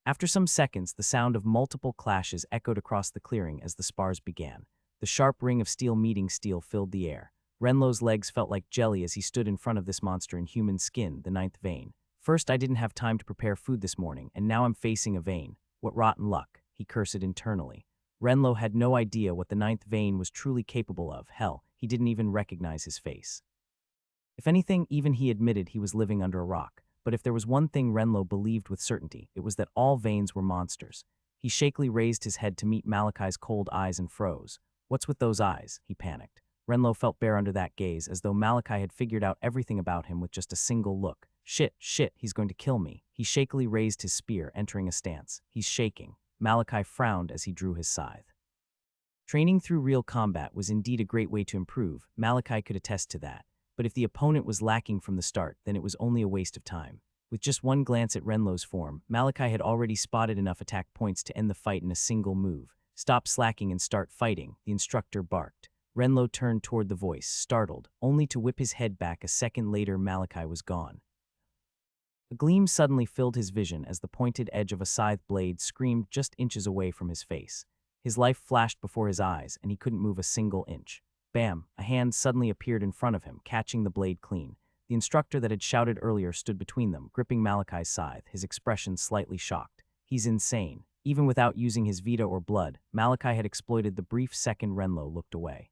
After some seconds, the sound of multiple clashes echoed across the clearing as the spars began. The sharp ring of steel meeting steel filled the air. Renlo's legs felt like jelly as he stood in front of this monster in human skin, the ninth vein. First, I didn't have time to prepare food this morning, and now I'm facing a vein. What rotten luck, he cursed internally. Renlo had no idea what the ninth vein was truly capable of. Hell, he didn't even recognize his face. If anything, even he admitted he was living under a rock. But if there was one thing Renlo believed with certainty, it was that all veins were monsters. He shakily raised his head to meet Malachi's cold eyes and froze. What's with those eyes? He panicked. Renlo felt bare under that gaze, as though Malachi had figured out everything about him with just a single look. Shit, he's going to kill me. He shakily raised his spear, entering a stance. He's shaking. Malachi frowned as he drew his scythe. Training through real combat was indeed a great way to improve. Malachi could attest to that. But if the opponent was lacking from the start, then it was only a waste of time. With just one glance at Renlo's form, Malachi had already spotted enough attack points to end the fight in a single move. Stop slacking and start fighting, the instructor barked. Renlo turned toward the voice, startled, only to whip his head back a second later. Malachi was gone. A gleam suddenly filled his vision as the pointed edge of a scythe blade screamed just inches away from his face. His life flashed before his eyes, and he couldn't move a single inch. Bam! A hand suddenly appeared in front of him, catching the blade clean. The instructor that had shouted earlier stood between them, gripping Malachi's scythe, his expression slightly shocked. He's insane. Even without using his Vita or blood, Malachi had exploited the brief second Renlo looked away.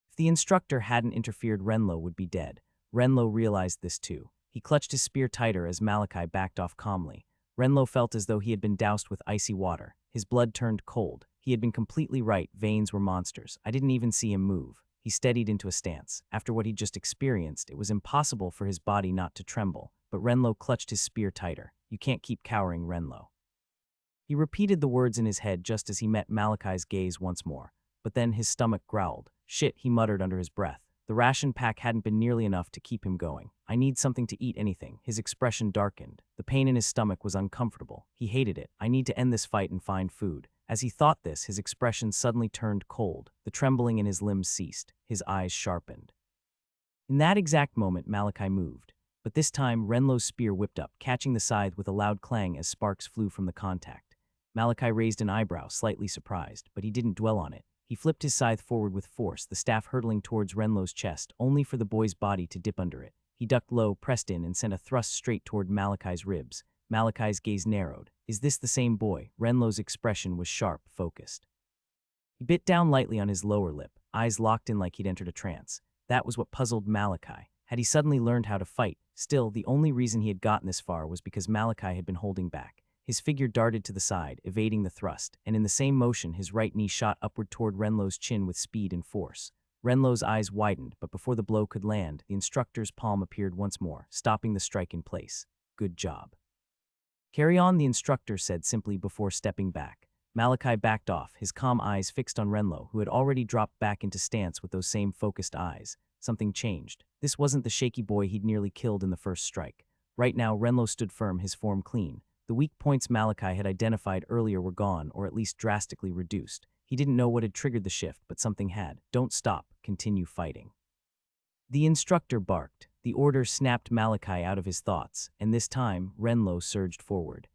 If the instructor hadn't interfered, Renlo would be dead. Renlo realized this too. He clutched his spear tighter as Malachi backed off calmly. Renlo felt as though he had been doused with icy water. His blood turned cold. He had been completely right. Veins were monsters. I didn't even see him move. He steadied into a stance. After what he'd just experienced, it was impossible for his body not to tremble. But Renlo clutched his spear tighter. You can't keep cowering, Renlo. He repeated the words in his head just as he met Malachi's gaze once more. But then his stomach growled. Shit, he muttered under his breath. The ration pack hadn't been nearly enough to keep him going. I need something to eat, anything. His expression darkened. The pain in his stomach was uncomfortable. He hated it. I need to end this fight and find food. As he thought this, his expression suddenly turned cold. The trembling in his limbs ceased. His eyes sharpened. In that exact moment, Malachi moved. But this time, Renlo's spear whipped up, catching the scythe with a loud clang as sparks flew from the contact. Malachi raised an eyebrow, slightly surprised, but he didn't dwell on it. He flipped his scythe forward with force, the staff hurtling towards Renlo's chest, only for the boy's body to dip under it. He ducked low, pressed in, and sent a thrust straight toward Malachi's ribs. Malachi's gaze narrowed. Is this the same boy? Renlo's expression was sharp, focused. He bit down lightly on his lower lip, eyes locked in like he'd entered a trance. That was what puzzled Malachi. Had he suddenly learned how to fight? Still, the only reason he had gotten this far was because Malachi had been holding back. His figure darted to the side, evading the thrust, and in the same motion his right knee shot upward toward Renlo's chin with speed and force. Renlo's eyes widened, but before the blow could land, the instructor's palm appeared once more, stopping the strike in place. Good job. "Carry on," the instructor said simply before stepping back. Malachi backed off, his calm eyes fixed on Renlo, who had already dropped back into stance with those same focused eyes. Something changed. This wasn't the shaky boy he'd nearly killed in the first strike. Right now, Renlo stood firm, his form clean. The weak points Malachi had identified earlier were gone, or at least drastically reduced. He didn't know what had triggered the shift, but something had. "Don't stop. Continue fighting." The instructor barked. The order snapped Malachi out of his thoughts, and this time, Renlo surged forward.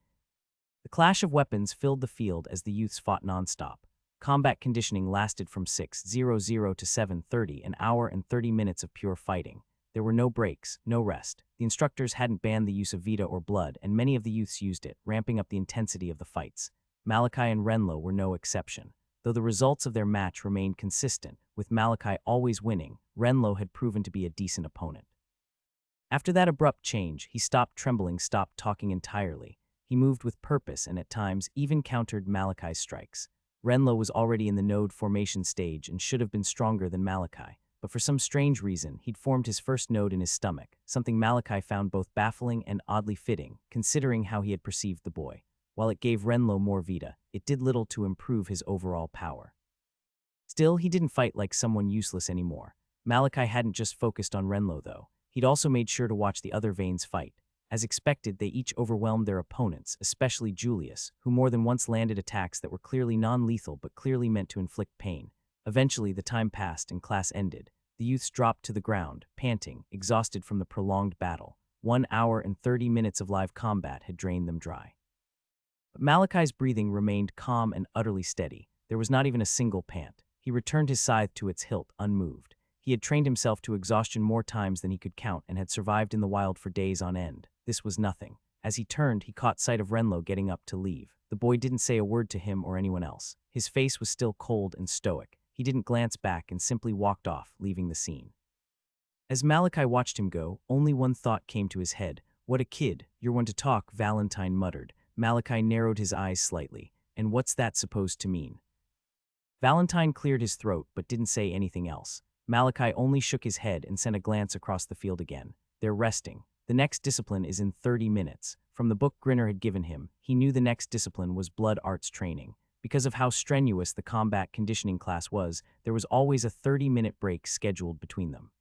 The clash of weapons filled the field as the youths fought nonstop. Combat conditioning lasted from 6:00 to 7:30, an hour and 30 minutes of pure fighting. There were no breaks, no rest. The instructors hadn't banned the use of Vita or blood, and many of the youths used it, ramping up the intensity of the fights. Malachi and Renlo were no exception. Though the results of their match remained consistent, with Malachi always winning, Renlo had proven to be a decent opponent. After that abrupt change, he stopped trembling, stopped talking entirely. He moved with purpose and at times even countered Malachi's strikes. Renlo was already in the node formation stage and should have been stronger than Malachi, but for some strange reason, he'd formed his first node in his stomach, something Malachi found both baffling and oddly fitting, considering how he had perceived the boy. While it gave Renlo more Vita, it did little to improve his overall power. Still, he didn't fight like someone useless anymore. Malachi hadn't just focused on Renlo, though. He'd also made sure to watch the other Vanes fight. As expected, they each overwhelmed their opponents, especially Julius, who more than once landed attacks that were clearly non-lethal but clearly meant to inflict pain. Eventually, the time passed and class ended. The youths dropped to the ground, panting, exhausted from the prolonged battle. 1 hour and 30 minutes of live combat had drained them dry. But Malachi's breathing remained calm and utterly steady. There was not even a single pant. He returned his scythe to its hilt, unmoved. He had trained himself to exhaustion more times than he could count and had survived in the wild for days on end. This was nothing. As he turned, he caught sight of Renlo getting up to leave. The boy didn't say a word to him or anyone else. His face was still cold and stoic. He didn't glance back and simply walked off, leaving the scene. As Malachi watched him go, only one thought came to his head. "What a kid. You're one to talk," Valentine muttered. Malachi narrowed his eyes slightly. "And what's that supposed to mean?" Valentine cleared his throat but didn't say anything else. Malachi only shook his head and sent a glance across the field again. "They're resting. The next discipline is in 30 minutes. From the book Grinner had given him, he knew the next discipline was blood arts training. Because of how strenuous the combat conditioning class was, there was always a 30-minute break scheduled between them.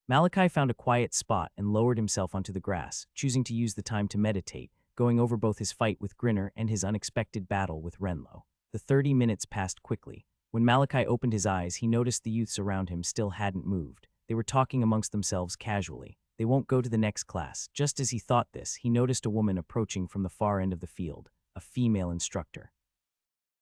Malachi found a quiet spot and lowered himself onto the grass, choosing to use the time to meditate, going over both his fight with Grinner and his unexpected battle with Renlo. The 30 minutes passed quickly. When Malachi opened his eyes, he noticed the youths around him still hadn't moved. They were talking amongst themselves casually. They won't go to the next class. Just as he thought this, he noticed a woman approaching from the far end of the field, a female instructor.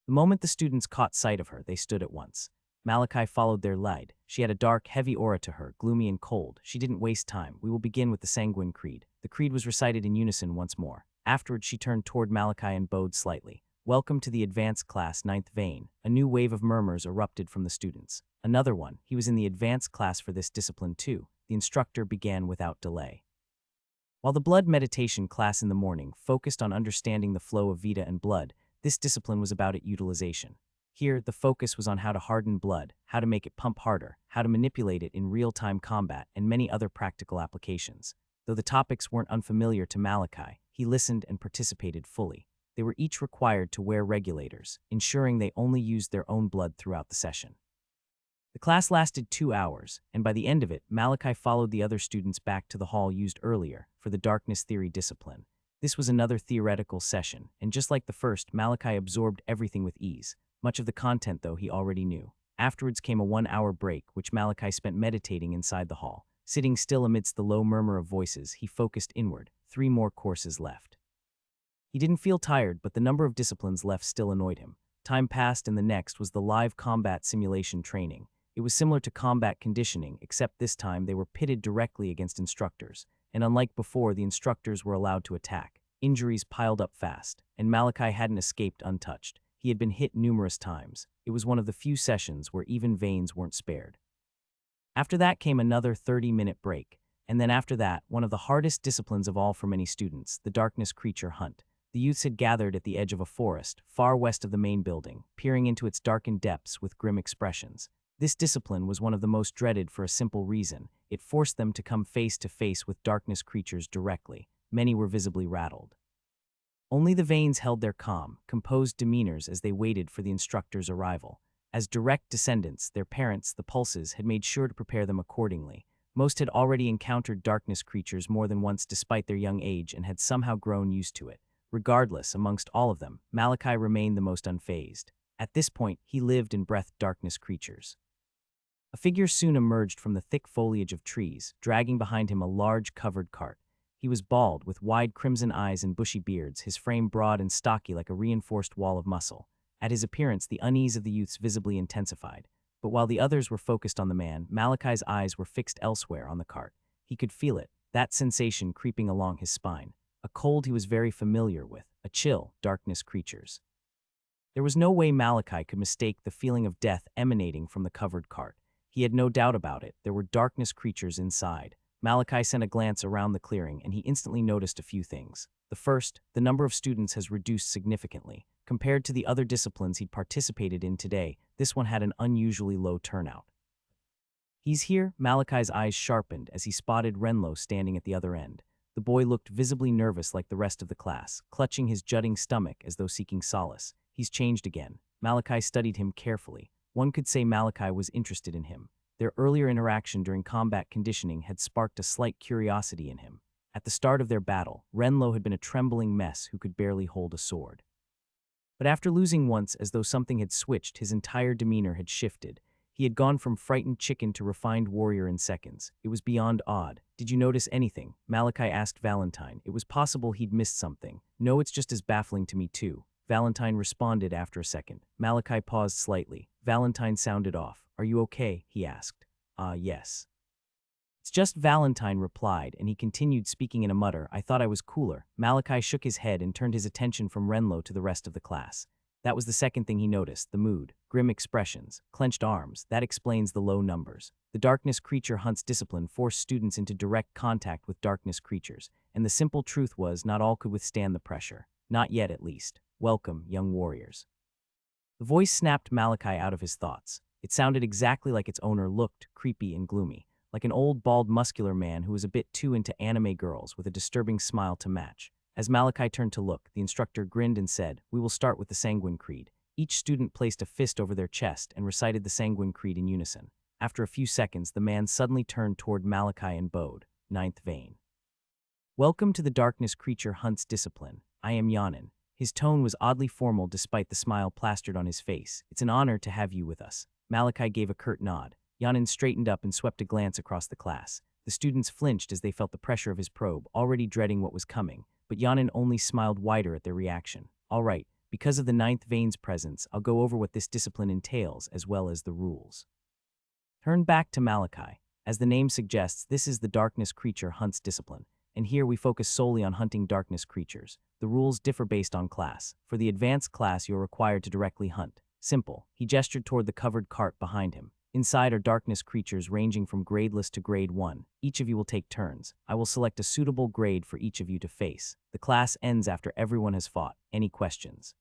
The moment the students caught sight of her, they stood at once. Malachi followed their lead. She had a dark, heavy aura to her, gloomy and cold. She didn't waste time. "We will begin with the Sanguine Creed." The creed was recited in unison once more. Afterwards, she turned toward Malachi and bowed slightly. "Welcome to the advanced class, 9th Vane." A new wave of murmurs erupted from the students. Another one. He was in the advanced class for this discipline too. The instructor began without delay. While the blood meditation class in the morning focused on understanding the flow of Vita and blood, this discipline was about its utilization. Here, the focus was on how to harden blood, how to make it pump harder, how to manipulate it in real-time combat, and many other practical applications. Though the topics weren't unfamiliar to Malachi, he listened and participated fully. They were each required to wear regulators, ensuring they only used their own blood throughout the session. The class lasted 2 hours, and by the end of it, Malachi followed the other students back to the hall used earlier for the darkness theory discipline. This was another theoretical session, and just like the first, Malachi absorbed everything with ease. Much of the content, though, he already knew. Afterwards came a 1-hour break, which Malachi spent meditating inside the hall. Sitting still amidst the low murmur of voices, he focused inward. 3 more courses left. He didn't feel tired, but the number of disciplines left still annoyed him. Time passed, and the next was the live combat simulation training. It was similar to combat conditioning, except this time they were pitted directly against instructors. And unlike before, the instructors were allowed to attack. Injuries piled up fast, and Malachi hadn't escaped untouched. He had been hit numerous times. It was one of the few sessions where even Vanes weren't spared. After that came another 30-minute break, and then after that, one of the hardest disciplines of all for many students, the darkness creature hunt. The youths had gathered at the edge of a forest, far west of the main building, peering into its darkened depths with grim expressions. This discipline was one of the most dreaded for a simple reason. It forced them to come face to face with darkness creatures directly. Many were visibly rattled. Only the Vanes held their calm, composed demeanors as they waited for the instructor's arrival. As direct descendants, their parents, the Pulses, had made sure to prepare them accordingly. Most had already encountered darkness creatures more than once despite their young age and had somehow grown used to it. Regardless, amongst all of them, Malachi remained the most unfazed. At this point, he lived and breathed darkness creatures. A figure soon emerged from the thick foliage of trees, dragging behind him a large covered cart. He was bald, with wide crimson eyes and bushy beards, his frame broad and stocky like a reinforced wall of muscle. At his appearance, the unease of the youths visibly intensified. But while the others were focused on the man, Malachi's eyes were fixed elsewhere on the cart. He could feel it, that sensation creeping along his spine. A cold he was very familiar with, a chill, darkness creatures. There was no way Malachi could mistake the feeling of death emanating from the covered cart. He had no doubt about it, there were darkness creatures inside. Malachi sent a glance around the clearing, and he instantly noticed a few things. The first, the number of students has reduced significantly. Compared to the other disciplines he'd participated in today, this one had an unusually low turnout. "He's here?" Malachi's eyes sharpened as he spotted Renlo standing at the other end. The boy looked visibly nervous like the rest of the class, clutching his jutting stomach as though seeking solace. He's changed again. Malachi studied him carefully. One could say Malachi was interested in him. Their earlier interaction during combat conditioning had sparked a slight curiosity in him. At the start of their battle, Renlo had been a trembling mess who could barely hold a sword. But after losing once, as though something had switched, his entire demeanor had shifted. He had gone from frightened chicken to refined warrior in seconds. It was beyond odd. "Did you notice anything?" Malachi asked Valentine. It was possible he'd missed something. "No, it's just as baffling to me too," Valentine responded after a second. Malachi paused slightly. Valentine sounded off. "Are you okay?" he asked. Yes. "It's just," Valentine replied, and he continued speaking in a mutter. "I thought I was cooler." Malachi shook his head and turned his attention from Renlo to the rest of the class. That was the second thing he noticed, the mood. Grim expressions, clenched arms, that explains the low numbers. The darkness creature hunt's discipline forced students into direct contact with darkness creatures, and the simple truth was not all could withstand the pressure. Not yet, at least. Welcome, young warriors. The voice snapped Malachi out of his thoughts. It sounded exactly like its owner, looked creepy and gloomy, like an old, bald, muscular man who was a bit too into anime girls with a disturbing smile to match. As Malachi turned to look, the instructor grinned and said, "We will start with the Sanguine Creed." Each student placed a fist over their chest and recited the Sanguine Creed in unison. After a few seconds, the man suddenly turned toward Malachi and bowed. "Ninth vein. Welcome to the darkness creature hunt's discipline. I am Yanin." His tone was oddly formal despite the smile plastered on his face. "It's an honor to have you with us." Malachi gave a curt nod. Yanin straightened up and swept a glance across the class. The students flinched as they felt the pressure of his probe, already dreading what was coming, but Yanin only smiled wider at their reaction. "All right, because of the ninth vein's presence, I'll go over what this discipline entails as well as the rules." Turn back to Malachi. As the name suggests, this is the darkness creature hunt's discipline, and here we focus solely on hunting darkness creatures. The rules differ based on class. For the advanced class, you're required to directly hunt. Simple. He gestured toward the covered cart behind him. Inside are darkness creatures ranging from gradeless to grade 1. Each of you will take turns. I will select a suitable grade for each of you to face. The class ends after everyone has fought. Any questions?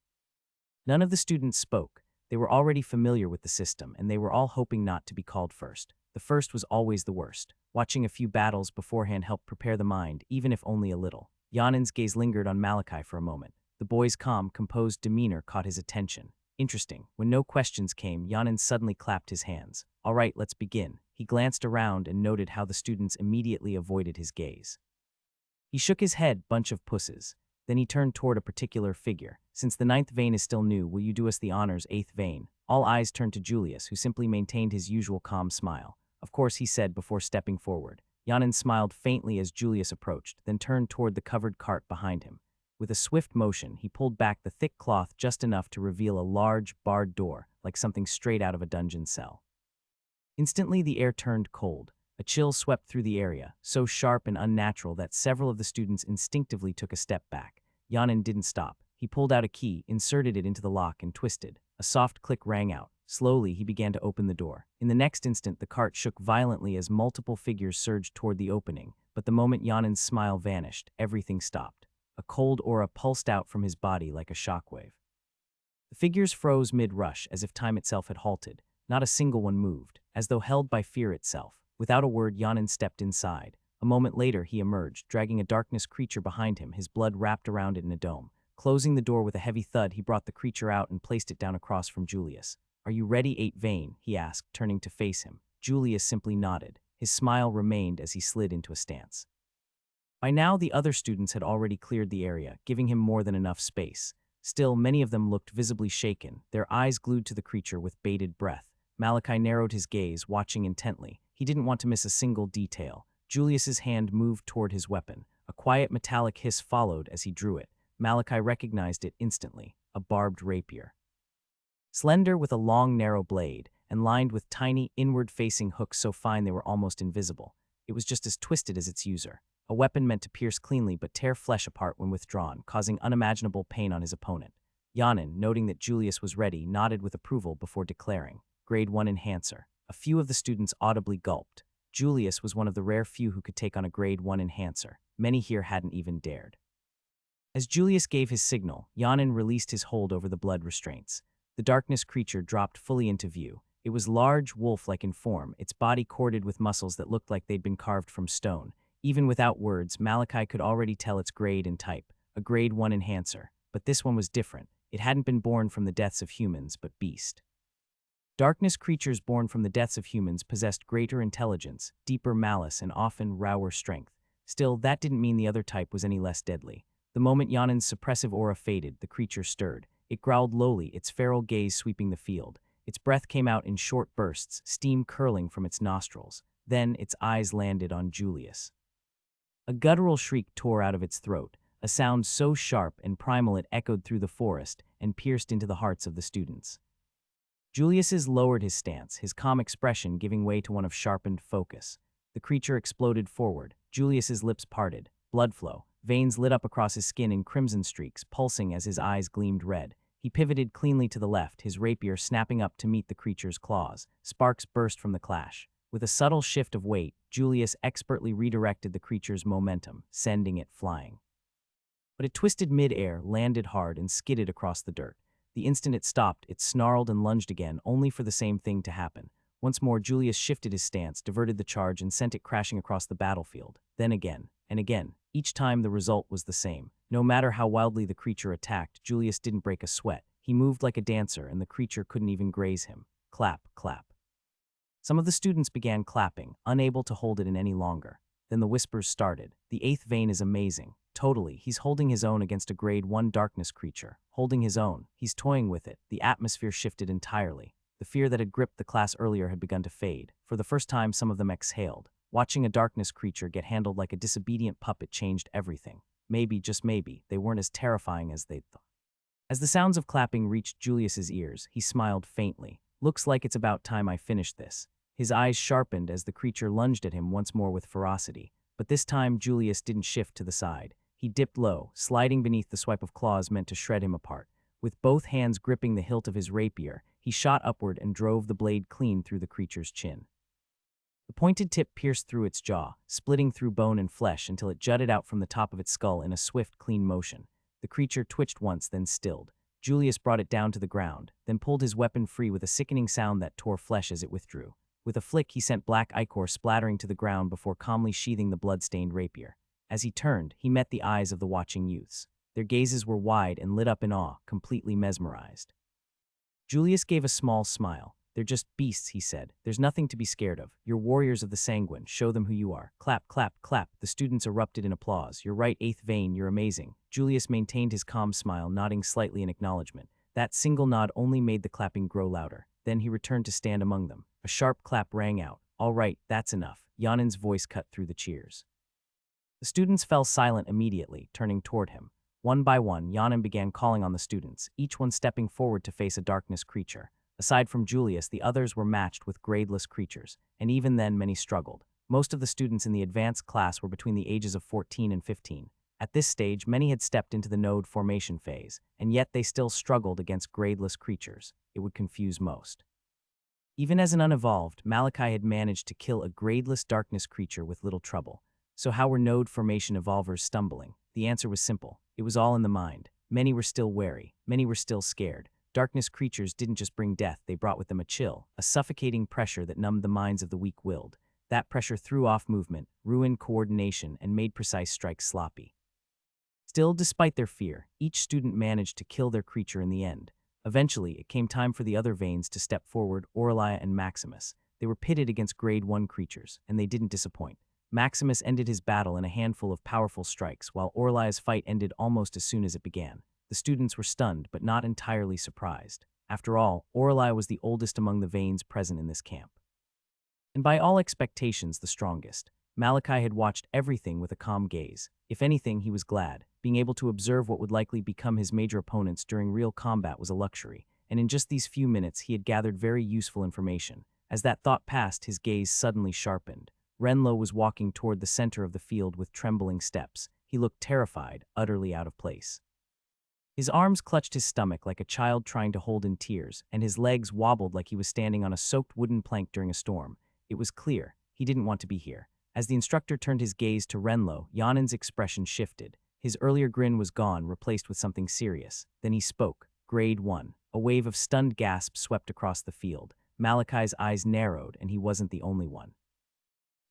None of the students spoke. They were already familiar with the system, and they were all hoping not to be called first. The first was always the worst. Watching a few battles beforehand helped prepare the mind, even if only a little. Yanin's gaze lingered on Malachi for a moment. The boy's calm, composed demeanor caught his attention. Interesting. When no questions came, Yanin suddenly clapped his hands. "All right, let's begin." He glanced around and noted how the students immediately avoided his gaze. He shook his head, bunch of pusses. Then he turned toward a particular figure. "Since the ninth vein is still new, will you do us the honors, eighth vein?" All eyes turned to Julius, who simply maintained his usual calm smile. "Of course," he said before stepping forward. Yanin smiled faintly as Julius approached, then turned toward the covered cart behind him. With a swift motion, he pulled back the thick cloth just enough to reveal a large, barred door, like something straight out of a dungeon cell. Instantly, the air turned cold. A chill swept through the area, so sharp and unnatural that several of the students instinctively took a step back. Yanin didn't stop. He pulled out a key, inserted it into the lock, and twisted. A soft click rang out. Slowly, he began to open the door. In the next instant, the cart shook violently as multiple figures surged toward the opening, but the moment Yanin's smile vanished, everything stopped. A cold aura pulsed out from his body like a shockwave. The figures froze mid-rush, as if time itself had halted. Not a single one moved, as though held by fear itself. Without a word, Yanin stepped inside. A moment later, he emerged, dragging a darkness creature behind him, his blood wrapped around it in a dome. Closing the door with a heavy thud, he brought the creature out and placed it down across from Julius. "Are you ready, 8 Vane?" he asked, turning to face him. Julius simply nodded. His smile remained as he slid into a stance. By now, the other students had already cleared the area, giving him more than enough space. Still, many of them looked visibly shaken, their eyes glued to the creature with bated breath. Malachi narrowed his gaze, watching intently. He didn't want to miss a single detail. Julius's hand moved toward his weapon. A quiet metallic hiss followed as he drew it. Malachi recognized it instantly, a barbed rapier. Slender with a long, narrow blade, and lined with tiny, inward-facing hooks so fine they were almost invisible. It was just as twisted as its user. A weapon meant to pierce cleanly but tear flesh apart when withdrawn, causing unimaginable pain on his opponent. Yanin, noting that Julius was ready, nodded with approval before declaring, "Grade 1 Enhancer." A few of the students audibly gulped. Julius was one of the rare few who could take on a Grade 1 Enhancer. Many here hadn't even dared. As Julius gave his signal, Yanin released his hold over the blood restraints. The darkness creature dropped fully into view. It was large, wolf-like in form, its body corded with muscles that looked like they'd been carved from stone. Even without words, Malachi could already tell its grade and type, a Grade 1 Enhancer. But this one was different. It hadn't been born from the deaths of humans, but beast. Darkness creatures born from the deaths of humans possessed greater intelligence, deeper malice, and often rawer strength. Still, that didn't mean the other type was any less deadly. The moment Yanin's suppressive aura faded, the creature stirred. It growled lowly, its feral gaze sweeping the field. Its breath came out in short bursts, steam curling from its nostrils. Then its eyes landed on Julius. A guttural shriek tore out of its throat, a sound so sharp and primal it echoed through the forest and pierced into the hearts of the students. Julius lowered his stance, his calm expression giving way to one of sharpened focus. The creature exploded forward. Julius's lips parted. Blood flow. Veins lit up across his skin in crimson streaks, pulsing as his eyes gleamed red. He pivoted cleanly to the left, his rapier snapping up to meet the creature's claws. Sparks burst from the clash. With a subtle shift of weight, Julius expertly redirected the creature's momentum, sending it flying. But it twisted mid-air, landed hard, and skidded across the dirt. The instant it stopped, it snarled and lunged again, only for the same thing to happen. Once more, Julius shifted his stance, diverted the charge, and sent it crashing across the battlefield. Then again, and again. Each time the result was the same. No matter how wildly the creature attacked, Julius didn't break a sweat. He moved like a dancer, and the creature couldn't even graze him. Clap, clap. Some of the students began clapping, unable to hold it in any longer. Then the whispers started. "The 8th Vane is amazing. Totally, he's holding his own against a Grade 1 darkness creature. Holding his own. He's toying with it." The atmosphere shifted entirely. The fear that had gripped the class earlier had begun to fade. For the first time, some of them exhaled. Watching a darkness creature get handled like a disobedient puppet changed everything. Maybe, just maybe, they weren't as terrifying as they'd thought. As the sounds of clapping reached Julius's ears, he smiled faintly. "Looks like it's about time I finished this." His eyes sharpened as the creature lunged at him once more with ferocity. But this time, Julius didn't shift to the side. He dipped low, sliding beneath the swipe of claws meant to shred him apart. With both hands gripping the hilt of his rapier, he shot upward and drove the blade clean through the creature's chin. The pointed tip pierced through its jaw, splitting through bone and flesh until it jutted out from the top of its skull in a swift, clean motion. The creature twitched once, then stilled. Julius brought it down to the ground, then pulled his weapon free with a sickening sound that tore flesh as it withdrew. With a flick, he sent black ichor splattering to the ground before calmly sheathing the blood-stained rapier. As he turned, he met the eyes of the watching youths. Their gazes were wide and lit up in awe, completely mesmerized. Julius gave a small smile. "They're just beasts," he said. "There's nothing to be scared of. You're warriors of the sanguine. Show them who you are." Clap, clap, clap. The students erupted in applause. "You're right, 8th Vane, you're amazing." Julius maintained his calm smile, nodding slightly in acknowledgement. That single nod only made the clapping grow louder. Then he returned to stand among them. A sharp clap rang out. "All right, that's enough." Yanin's voice cut through the cheers. The students fell silent immediately, turning toward him. One by one, Yanin began calling on the students, each one stepping forward to face a darkness creature. Aside from Julius, the others were matched with gradeless creatures, and even then many struggled. Most of the students in the advanced class were between the ages of 14 and 15. At this stage, many had stepped into the node formation phase, and yet they still struggled against gradeless creatures. It would confuse most. Even as an unevolved, Malachi had managed to kill a gradeless darkness creature with little trouble. So how were node formation evolvers stumbling? The answer was simple. It was all in the mind. Many were still wary. Many were still scared. Darkness creatures didn't just bring death, they brought with them a chill, a suffocating pressure that numbed the minds of the weak-willed. That pressure threw off movement, ruined coordination, and made precise strikes sloppy. Still, despite their fear, each student managed to kill their creature in the end. Eventually, it came time for the other Vanes to step forward, Aurelia and Maximus. They were pitted against Grade 1 creatures, and they didn't disappoint. Maximus ended his battle in a handful of powerful strikes, while Aurelia's fight ended almost as soon as it began. The students were stunned, but not entirely surprised. After all, Aurelia was the oldest among the Vanes present in this camp, and by all expectations the strongest. Malachi had watched everything with a calm gaze. If anything, he was glad. Being able to observe what would likely become his major opponents during real combat was a luxury, and in just these few minutes he had gathered very useful information. As that thought passed, his gaze suddenly sharpened. Renlo was walking toward the center of the field with trembling steps. He looked terrified, utterly out of place. His arms clutched his stomach like a child trying to hold in tears, and his legs wobbled like he was standing on a soaked wooden plank during a storm. It was clear he didn't want to be here. As the instructor turned his gaze to Renlo, Yanin's expression shifted. His earlier grin was gone, replaced with something serious. Then he spoke. Grade 1. A wave of stunned gasps swept across the field. Malachi's eyes narrowed, and he wasn't the only one.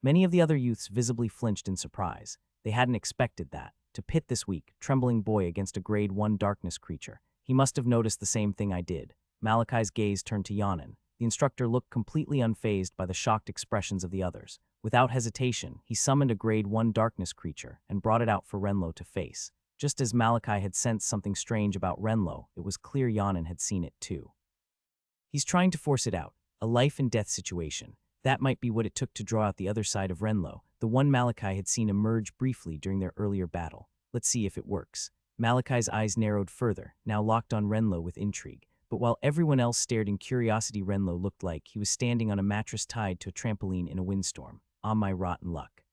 Many of the other youths visibly flinched in surprise. They hadn't expected that. To pit this weak, trembling boy against a Grade 1 darkness creature. He must have noticed the same thing I did. Malachi's gaze turned to Yanin. The instructor looked completely unfazed by the shocked expressions of the others. Without hesitation, he summoned a Grade 1 darkness creature and brought it out for Renlo to face. Just as Malachi had sensed something strange about Renlo, it was clear Yanin had seen it too. He's trying to force it out, a life-and-death situation. That might be what it took to draw out the other side of Renlo, the one Malachi had seen emerge briefly during their earlier battle. Let's see if it works. Malachi's eyes narrowed further, now locked on Renlo with intrigue. But while everyone else stared in curiosity, Renlo looked like he was standing on a mattress tied to a trampoline in a windstorm. On my rotten luck.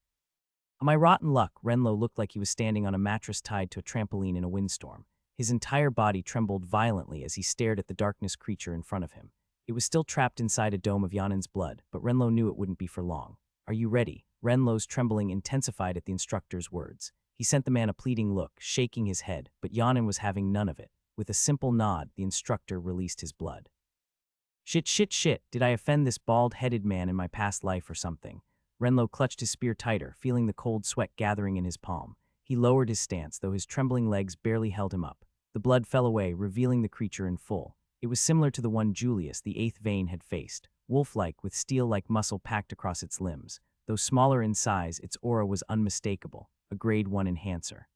On my rotten luck, Renlo looked like he was standing on a mattress tied to a trampoline in a windstorm. His entire body trembled violently as he stared at the darkness creature in front of him. It was still trapped inside a dome of Yanin's blood, but Renlo knew it wouldn't be for long. Are you ready? Renlo's trembling intensified at the instructor's words. He sent the man a pleading look, shaking his head, but Yanin was having none of it. With a simple nod, the instructor released his blood. Shit, did I offend this bald-headed man in my past life or something? Renlo clutched his spear tighter, feeling the cold sweat gathering in his palm. He lowered his stance, though his trembling legs barely held him up. The blood fell away, revealing the creature in full. It was similar to the one Julius, the 8th Vane, had faced, wolf-like with steel-like muscle packed across its limbs. Though smaller in size, its aura was unmistakable, a Grade 1 enhancer.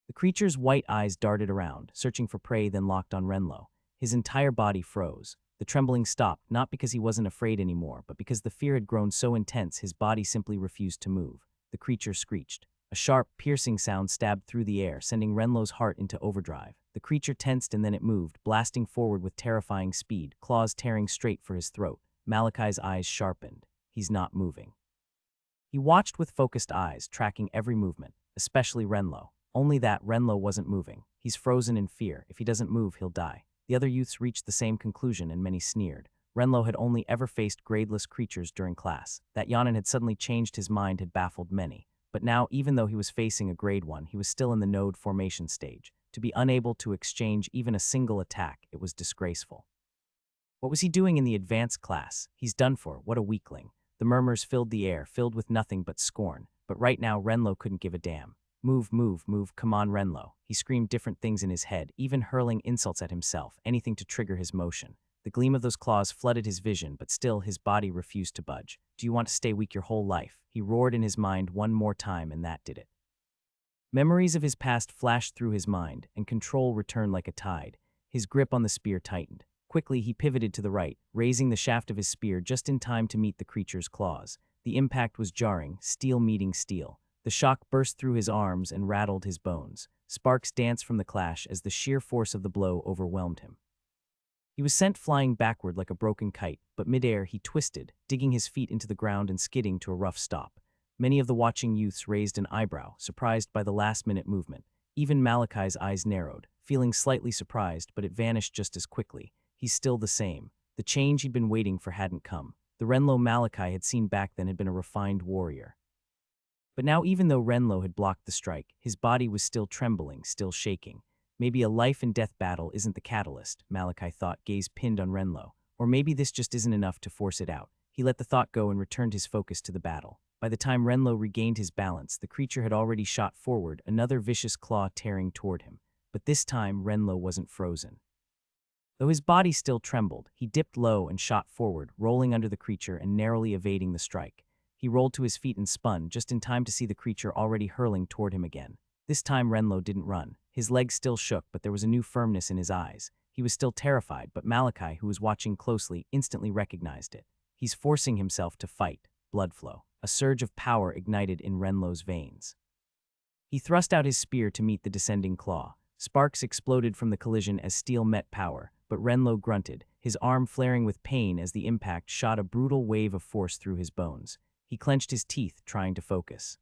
The creature's white eyes darted around, searching for prey, then locked on Renlo. His entire body froze. The trembling stopped, not because he wasn't afraid anymore, but because the fear had grown so intense his body simply refused to move. The creature screeched. A sharp, piercing sound stabbed through the air, sending Renlo's heart into overdrive. The creature tensed and then it moved, blasting forward with terrifying speed, claws tearing straight for his throat. Malachi's eyes sharpened. He's not moving. He watched with focused eyes, tracking every movement, especially Renlo. Only that Renlo wasn't moving. He's frozen in fear. If he doesn't move, he'll die. The other youths reached the same conclusion, and many sneered. Renlo had only ever faced gradeless creatures during class. That Yanin had suddenly changed his mind had baffled many. But now, even though he was facing a Grade 1, he was still in the node formation stage. To be unable to exchange even a single attack, it was disgraceful. What was he doing in the advanced class? He's done for. What a weakling. The murmurs filled the air, filled with nothing but scorn. But right now, Renlo couldn't give a damn. Move, come on, Renlo. He screamed different things in his head, even hurling insults at himself, anything to trigger his motion. The gleam of those claws flooded his vision, but still his body refused to budge. Do you want to stay weak your whole life? He roared in his mind one more time, and that did it. Memories of his past flashed through his mind, and control returned like a tide. His grip on the spear tightened. Quickly, he pivoted to the right, raising the shaft of his spear just in time to meet the creature's claws. The impact was jarring, steel meeting steel. The shock burst through his arms and rattled his bones. Sparks danced from the clash as the sheer force of the blow overwhelmed him. He was sent flying backward like a broken kite, but midair he twisted, digging his feet into the ground and skidding to a rough stop. Many of the watching youths raised an eyebrow, surprised by the last-minute movement. Even Malachi's eyes narrowed, feeling slightly surprised, but it vanished just as quickly. He's still the same. The change he'd been waiting for hadn't come. The Renlo Malachi had seen back then had been a refined warrior. But now, even though Renlo had blocked the strike, his body was still trembling, still shaking. Maybe a life-and-death battle isn't the catalyst, Malachi thought, gaze pinned on Renlo. Or maybe this just isn't enough to force it out. He let the thought go and returned his focus to the battle. By the time Renlo regained his balance, the creature had already shot forward, another vicious claw tearing toward him. But this time, Renlo wasn't frozen. Though his body still trembled, he dipped low and shot forward, rolling under the creature and narrowly evading the strike. He rolled to his feet and spun, just in time to see the creature already hurling toward him again. This time Renlo didn't run. His legs still shook, but there was a new firmness in his eyes. He was still terrified, but Malachi, who was watching closely, instantly recognized it. He's forcing himself to fight. Blood flow. A surge of power ignited in Renlo's veins. He thrust out his spear to meet the descending claw. Sparks exploded from the collision as steel met power, but Renlo grunted, his arm flaring with pain as the impact shot a brutal wave of force through his bones. He clenched his teeth, trying to focus.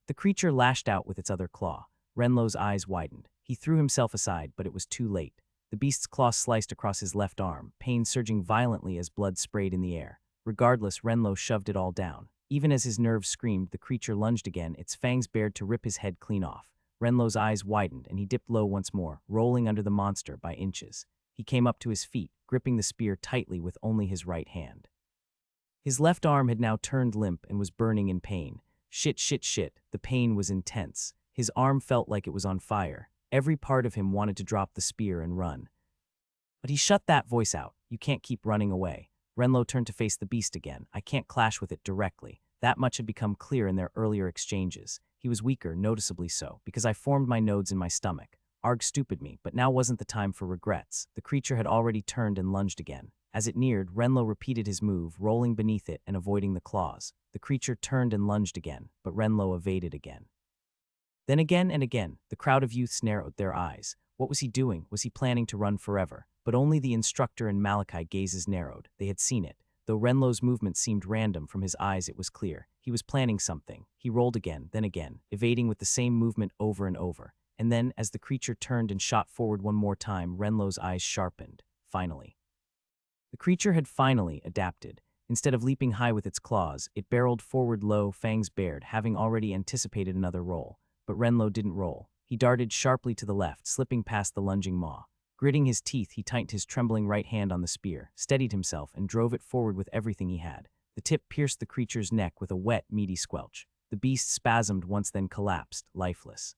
The creature lashed out with its other claw. Renlo's eyes widened. He threw himself aside, but it was too late. The beast's claw sliced across his left arm, pain surging violently as blood sprayed in the air. Regardless, Renlo shoved it all down. Even as his nerves screamed, the creature lunged again, its fangs bared to rip his head clean off. Renlo's eyes widened, and he dipped low once more, rolling under the monster by inches. He came up to his feet, gripping the spear tightly with only his right hand. His left arm had now turned limp and was burning in pain. Shit. The pain was intense. His arm felt like it was on fire. Every part of him wanted to drop the spear and run. But he shut that voice out. You can't keep running away. Renlo turned to face the beast again. I can't clash with it directly. That much had become clear in their earlier exchanges. He was weaker, noticeably so, because I formed my nodes in my stomach. Arg stupid me, but now wasn't the time for regrets. The creature had already turned and lunged again. As it neared, Renlo repeated his move, rolling beneath it and avoiding the claws. The creature turned and lunged again, but Renlo evaded again. Then again and again, the crowd of youths narrowed their eyes. What was he doing? Was he planning to run forever? But only the instructor and Malachi gazes narrowed. They had seen it. Though Renlo's movement seemed random, from his eyes it was clear. He was planning something. He rolled again, then again, evading with the same movement over and over. And then, as the creature turned and shot forward one more time, Renlo's eyes sharpened. Finally. The creature had finally adapted. Instead of leaping high with its claws, it barreled forward low, fangs bared, having already anticipated another roll. But Renlo didn't roll. He darted sharply to the left, slipping past the lunging maw. Gritting his teeth, he tightened his trembling right hand on the spear, steadied himself, and drove it forward with everything he had. The tip pierced the creature's neck with a wet, meaty squelch. The beast spasmed once, then collapsed, lifeless.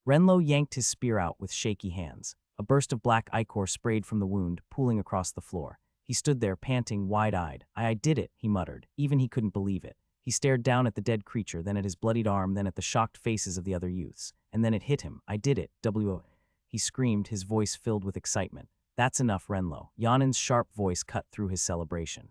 Renlo yanked his spear out with shaky hands. A burst of black ichor sprayed from the wound, pooling across the floor. He stood there, panting, wide-eyed. I did it, he muttered. Even he couldn't believe it. He stared down at the dead creature, then at his bloodied arm, then at the shocked faces of the other youths. And then it hit him. I did it, W.O. He screamed, his voice filled with excitement. That's enough, Renlo. Yanin's sharp voice cut through his celebration.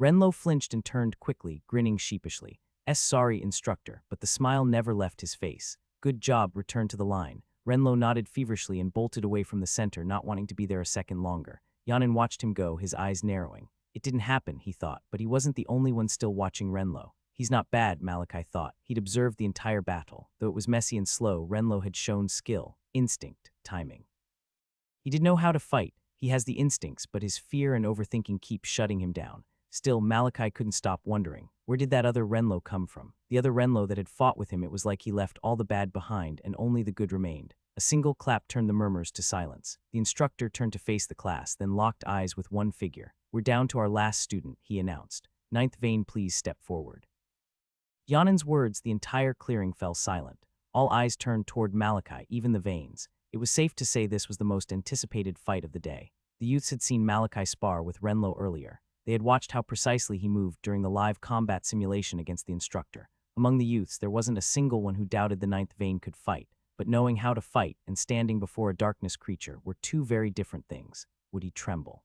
Renlo flinched and turned quickly, grinning sheepishly. Sorry, instructor, but the smile never left his face. Good job, return to the line. Renlo nodded feverishly and bolted away from the center, not wanting to be there a second longer. Yanin watched him go, his eyes narrowing. It didn't happen, he thought, but he wasn't the only one still watching Renlo. He's not bad, Malachi thought. He'd observed the entire battle. Though it was messy and slow, Renlo had shown skill, instinct, timing. He didn't know how to fight. He has the instincts, but his fear and overthinking keep shutting him down. Still, Malachi couldn't stop wondering, where did that other Renlo come from? The other Renlo that had fought with him, it was like he left all the bad behind and only the good remained. A single clap turned the murmurs to silence. The instructor turned to face the class, then locked eyes with one figure. We're down to our last student, he announced. Ninth Vein, please step forward. Yanin's words, the entire clearing fell silent. All eyes turned toward Malachi, even the Veins. It was safe to say this was the most anticipated fight of the day. The youths had seen Malachi spar with Renlo earlier. They had watched how precisely he moved during the live combat simulation against the instructor. Among the youths, there wasn't a single one who doubted the Ninth Vein could fight. But knowing how to fight and standing before a darkness creature were two very different things. Would he tremble?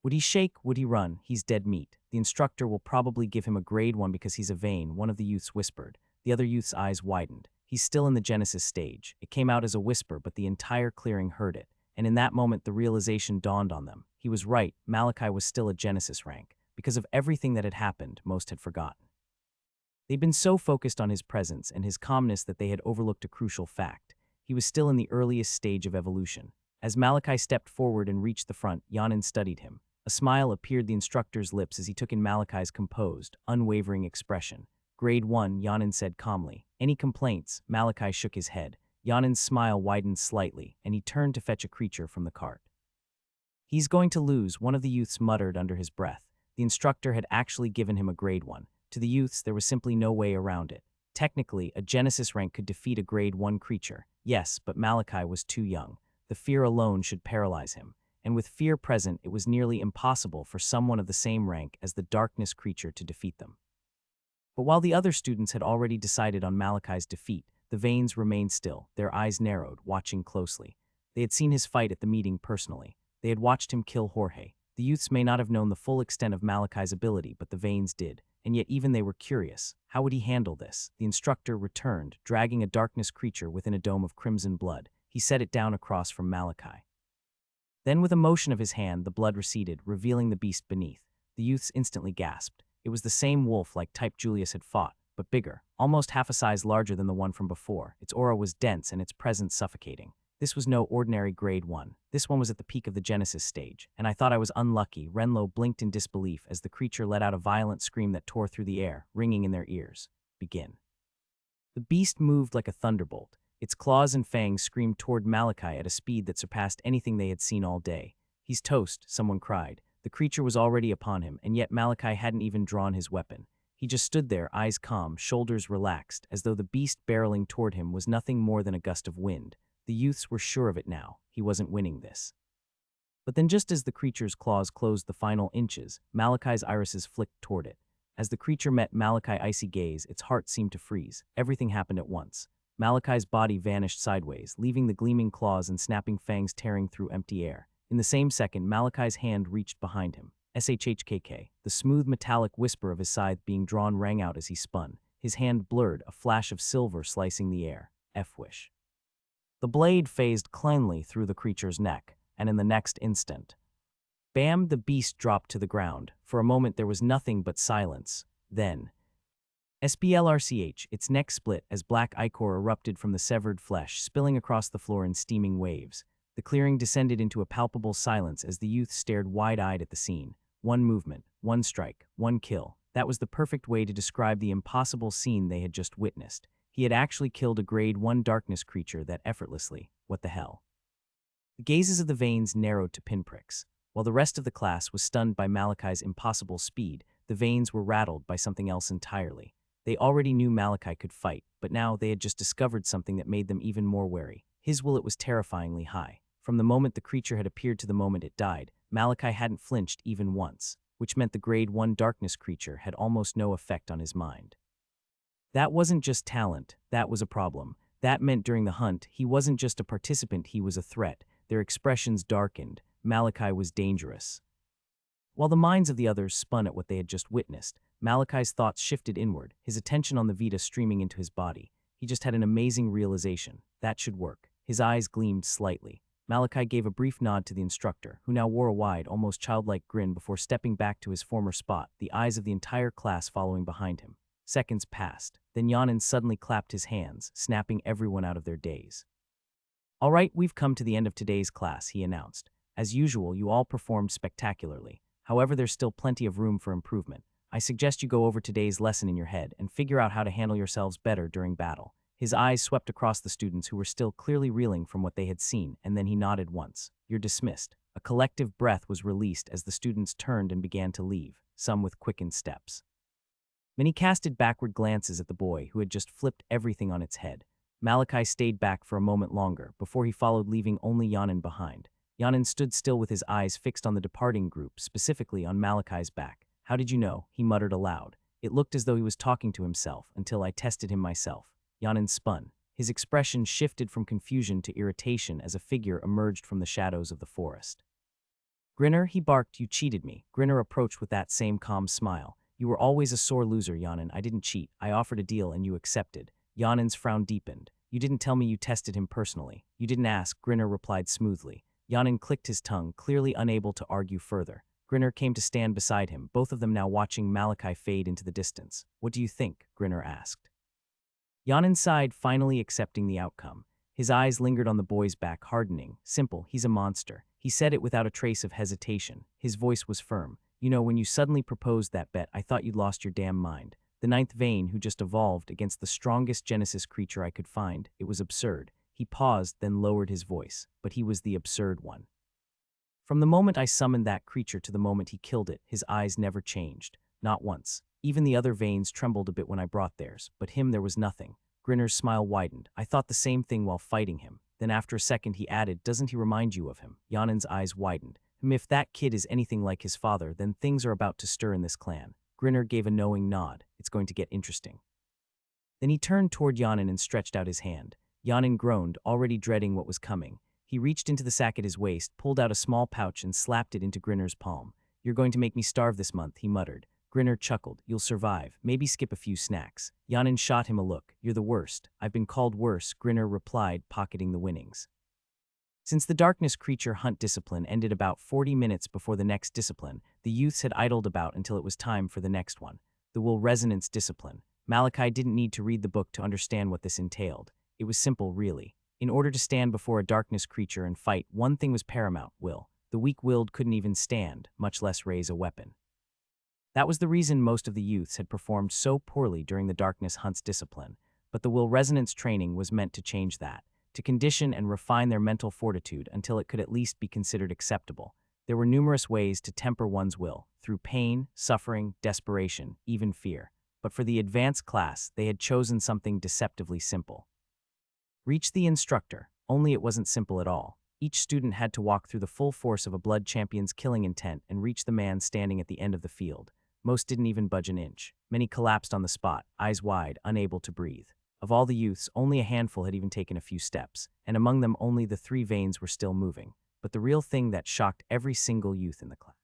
Would he shake? Would he run? He's dead meat. The instructor will probably give him a grade 1 because he's a Vein, one of the youths whispered. The other youth's eyes widened. He's still in the Genesis stage. It came out as a whisper, but the entire clearing heard it. And in that moment, the realization dawned on them. He was right, Malachi was still a Genesis rank. Because of everything that had happened, most had forgotten. They'd been so focused on his presence and his calmness that they had overlooked a crucial fact. He was still in the earliest stage of evolution. As Malachi stepped forward and reached the front, Yanin studied him. A smile appeared the instructor's lips as he took in Malachi's composed, unwavering expression. Grade 1, Yanin said calmly. Any complaints? Malachi shook his head. Yanin's smile widened slightly, and he turned to fetch a creature from the cart. He's going to lose, one of the youths muttered under his breath. The instructor had actually given him a grade 1. To the youths, there was simply no way around it. Technically, a Genesis rank could defeat a Grade 1 creature. Yes, but Malachi was too young. The fear alone should paralyze him. And with fear present, it was nearly impossible for someone of the same rank as the darkness creature to defeat them. But while the other students had already decided on Malachi's defeat, the Vanes remained still, their eyes narrowed, watching closely. They had seen his fight at the meeting personally. They had watched him kill Jorge. The youths may not have known the full extent of Malachi's ability, but the Vanes did, and yet even they were curious. How would he handle this? The instructor returned, dragging a darkness creature within a dome of crimson blood. He set it down across from Malachi. Then with a motion of his hand, the blood receded, revealing the beast beneath. The youths instantly gasped. It was the same wolf-like type Julius had fought, but bigger, almost half a size larger than the one from before. Its aura was dense and its presence suffocating. This was no ordinary Grade 1. This one was at the peak of the Genesis stage, and I thought I was unlucky. Renlo blinked in disbelief as the creature let out a violent scream that tore through the air, ringing in their ears. Begin. The beast moved like a thunderbolt. Its claws and fangs screamed toward Malachi at a speed that surpassed anything they had seen all day. "He's toast," someone cried. The creature was already upon him, and yet Malachi hadn't even drawn his weapon. He just stood there, eyes calm, shoulders relaxed, as though the beast barreling toward him was nothing more than a gust of wind. The youths were sure of it now. He wasn't winning this. But then just as the creature's claws closed the final inches, Malachi's irises flicked toward it. As the creature met Malachi's icy gaze, its heart seemed to freeze. Everything happened at once. Malachi's body vanished sideways, leaving the gleaming claws and snapping fangs tearing through empty air. In the same second, Malachi's hand reached behind him. SHHKK. The smooth metallic whisper of his scythe being drawn rang out as he spun. His hand blurred, a flash of silver slicing the air. F-wish. The blade phased cleanly through the creature's neck, and in the next instant, bam, the beast dropped to the ground. For a moment there was nothing but silence. Then, SBLRCH, its neck split as black ichor erupted from the severed flesh, spilling across the floor in steaming waves. The clearing descended into a palpable silence as the youth stared wide-eyed at the scene. One movement, one strike, one kill. That was the perfect way to describe the impossible scene they had just witnessed. He had actually killed a Grade 1 darkness creature that effortlessly. What the hell? The gazes of the Vanes narrowed to pinpricks. While the rest of the class was stunned by Malachi's impossible speed, the Vanes were rattled by something else entirely. They already knew Malachi could fight, but now they had just discovered something that made them even more wary. His will, it was terrifyingly high. From the moment the creature had appeared to the moment it died, Malachi hadn't flinched even once, which meant the Grade 1 darkness creature had almost no effect on his mind. That wasn't just talent, that was a problem. That meant during the hunt, he wasn't just a participant, he was a threat. Their expressions darkened. Malachi was dangerous. While the minds of the others spun at what they had just witnessed, Malachi's thoughts shifted inward, his attention on the Vita streaming into his body. He just had an amazing realization. That should work. His eyes gleamed slightly. Malachi gave a brief nod to the instructor, who now wore a wide, almost childlike grin before stepping back to his former spot, the eyes of the entire class following behind him. Seconds passed. Then Yanin suddenly clapped his hands, snapping everyone out of their daze. "All right, we've come to the end of today's class," he announced. "As usual, you all performed spectacularly. However, there's still plenty of room for improvement. I suggest you go over today's lesson in your head and figure out how to handle yourselves better during battle." His eyes swept across the students who were still clearly reeling from what they had seen, and then he nodded once. "You're dismissed." A collective breath was released as the students turned and began to leave, some with quickened steps. Many casted backward glances at the boy who had just flipped everything on its head. Malachi stayed back for a moment longer before he followed, leaving only Yanin behind. Yanin stood still with his eyes fixed on the departing group, specifically on Malachi's back. "How did you know?" he muttered aloud. "It looked as though he was talking to himself until I tested him myself." Yanin spun. His expression shifted from confusion to irritation as a figure emerged from the shadows of the forest. "Grinner," he barked, "you cheated me." Grinner approached with that same calm smile. "You were always a sore loser, Yanin. I didn't cheat. I offered a deal and you accepted." Yanin's frown deepened. "You didn't tell me you tested him personally. You didn't ask," Grinner replied smoothly. Yanin clicked his tongue, clearly unable to argue further. Grinner came to stand beside him, both of them now watching Malachi fade into the distance. "What do you think?" Grinner asked. Yanin sighed, finally accepting the outcome. His eyes lingered on the boy's back, hardening. "Simple, he's a monster." He said it without a trace of hesitation. His voice was firm. "You know, when you suddenly proposed that bet, I thought you'd lost your damn mind. The ninth Vane who just evolved against the strongest Genesis creature I could find. It was absurd." He paused, then lowered his voice. "But he was the absurd one. From the moment I summoned that creature to the moment he killed it, his eyes never changed. Not once. Even the other veins trembled a bit when I brought theirs, but him there was nothing. Grinner's smile widened. I thought the same thing while fighting him. Then after a second he added, doesn't he remind you of him? Yanin's eyes widened. If that kid is anything like his father, then things are about to stir in this clan. Grinner gave a knowing nod. It's going to get interesting. Then he turned toward Yanin and stretched out his hand. Yanin groaned, already dreading what was coming. He reached into the sack at his waist, pulled out a small pouch and slapped it into Grinner's palm. You're going to make me starve this month, he muttered. Grinner chuckled. You'll survive. Maybe skip a few snacks. Yanin shot him a look. You're the worst. I've been called worse, Grinner replied, pocketing the winnings. Since the darkness creature hunt discipline ended about 40 minutes before the next discipline, the youths had idled about until it was time for the next one. The will resonance discipline. Malachi didn't need to read the book to understand what this entailed. It was simple, really. In order to stand before a darkness creature and fight, one thing was paramount: will. The weak-willed couldn't even stand, much less raise a weapon. That was the reason most of the youths had performed so poorly during the darkness hunt's discipline, but the will resonance training was meant to change that, to condition and refine their mental fortitude until it could at least be considered acceptable. There were numerous ways to temper one's will, through pain, suffering, desperation, even fear. But for the advanced class, they had chosen something deceptively simple. Reach the instructor, only it wasn't simple at all. Each student had to walk through the full force of a blood champion's killing intent and reach the man standing at the end of the field. Most didn't even budge an inch. Many collapsed on the spot, eyes wide, unable to breathe. Of all the youths, only a handful had even taken a few steps, and among them only the 3 veins were still moving. But the real thing that shocked every single youth in the class.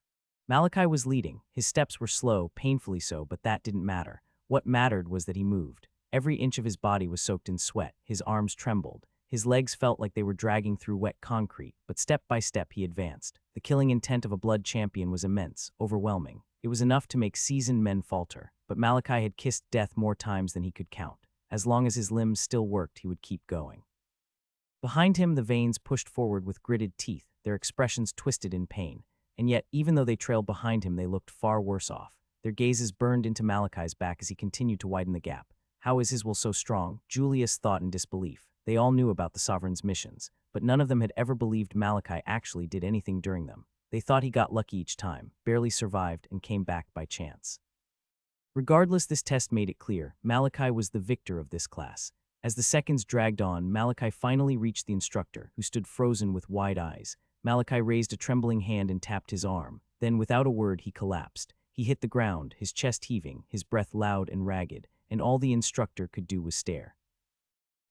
Malachi was leading. His steps were slow, painfully so, but that didn't matter. What mattered was that he moved. Every inch of his body was soaked in sweat. His arms trembled. His legs felt like they were dragging through wet concrete, but step by step he advanced. The killing intent of a blood champion was immense, overwhelming. It was enough to make seasoned men falter, but Malachi had kissed death more times than he could count. As long as his limbs still worked, he would keep going. Behind him, the veins pushed forward with gritted teeth, their expressions twisted in pain. And yet, even though they trailed behind him, they looked far worse off. Their gazes burned into Malachi's back as he continued to widen the gap. How is his will so strong? Julius thought in disbelief. They all knew about the Sovereign's missions, but none of them had ever believed Malachi actually did anything during them. They thought he got lucky each time, barely survived, and came back by chance. Regardless, this test made it clear, Malachi was the victor of this class. As the seconds dragged on, Malachi finally reached the instructor, who stood frozen with wide eyes. Malachi raised a trembling hand and tapped his arm. Then, without a word, he collapsed. He hit the ground, his chest heaving, his breath loud and ragged, and all the instructor could do was stare.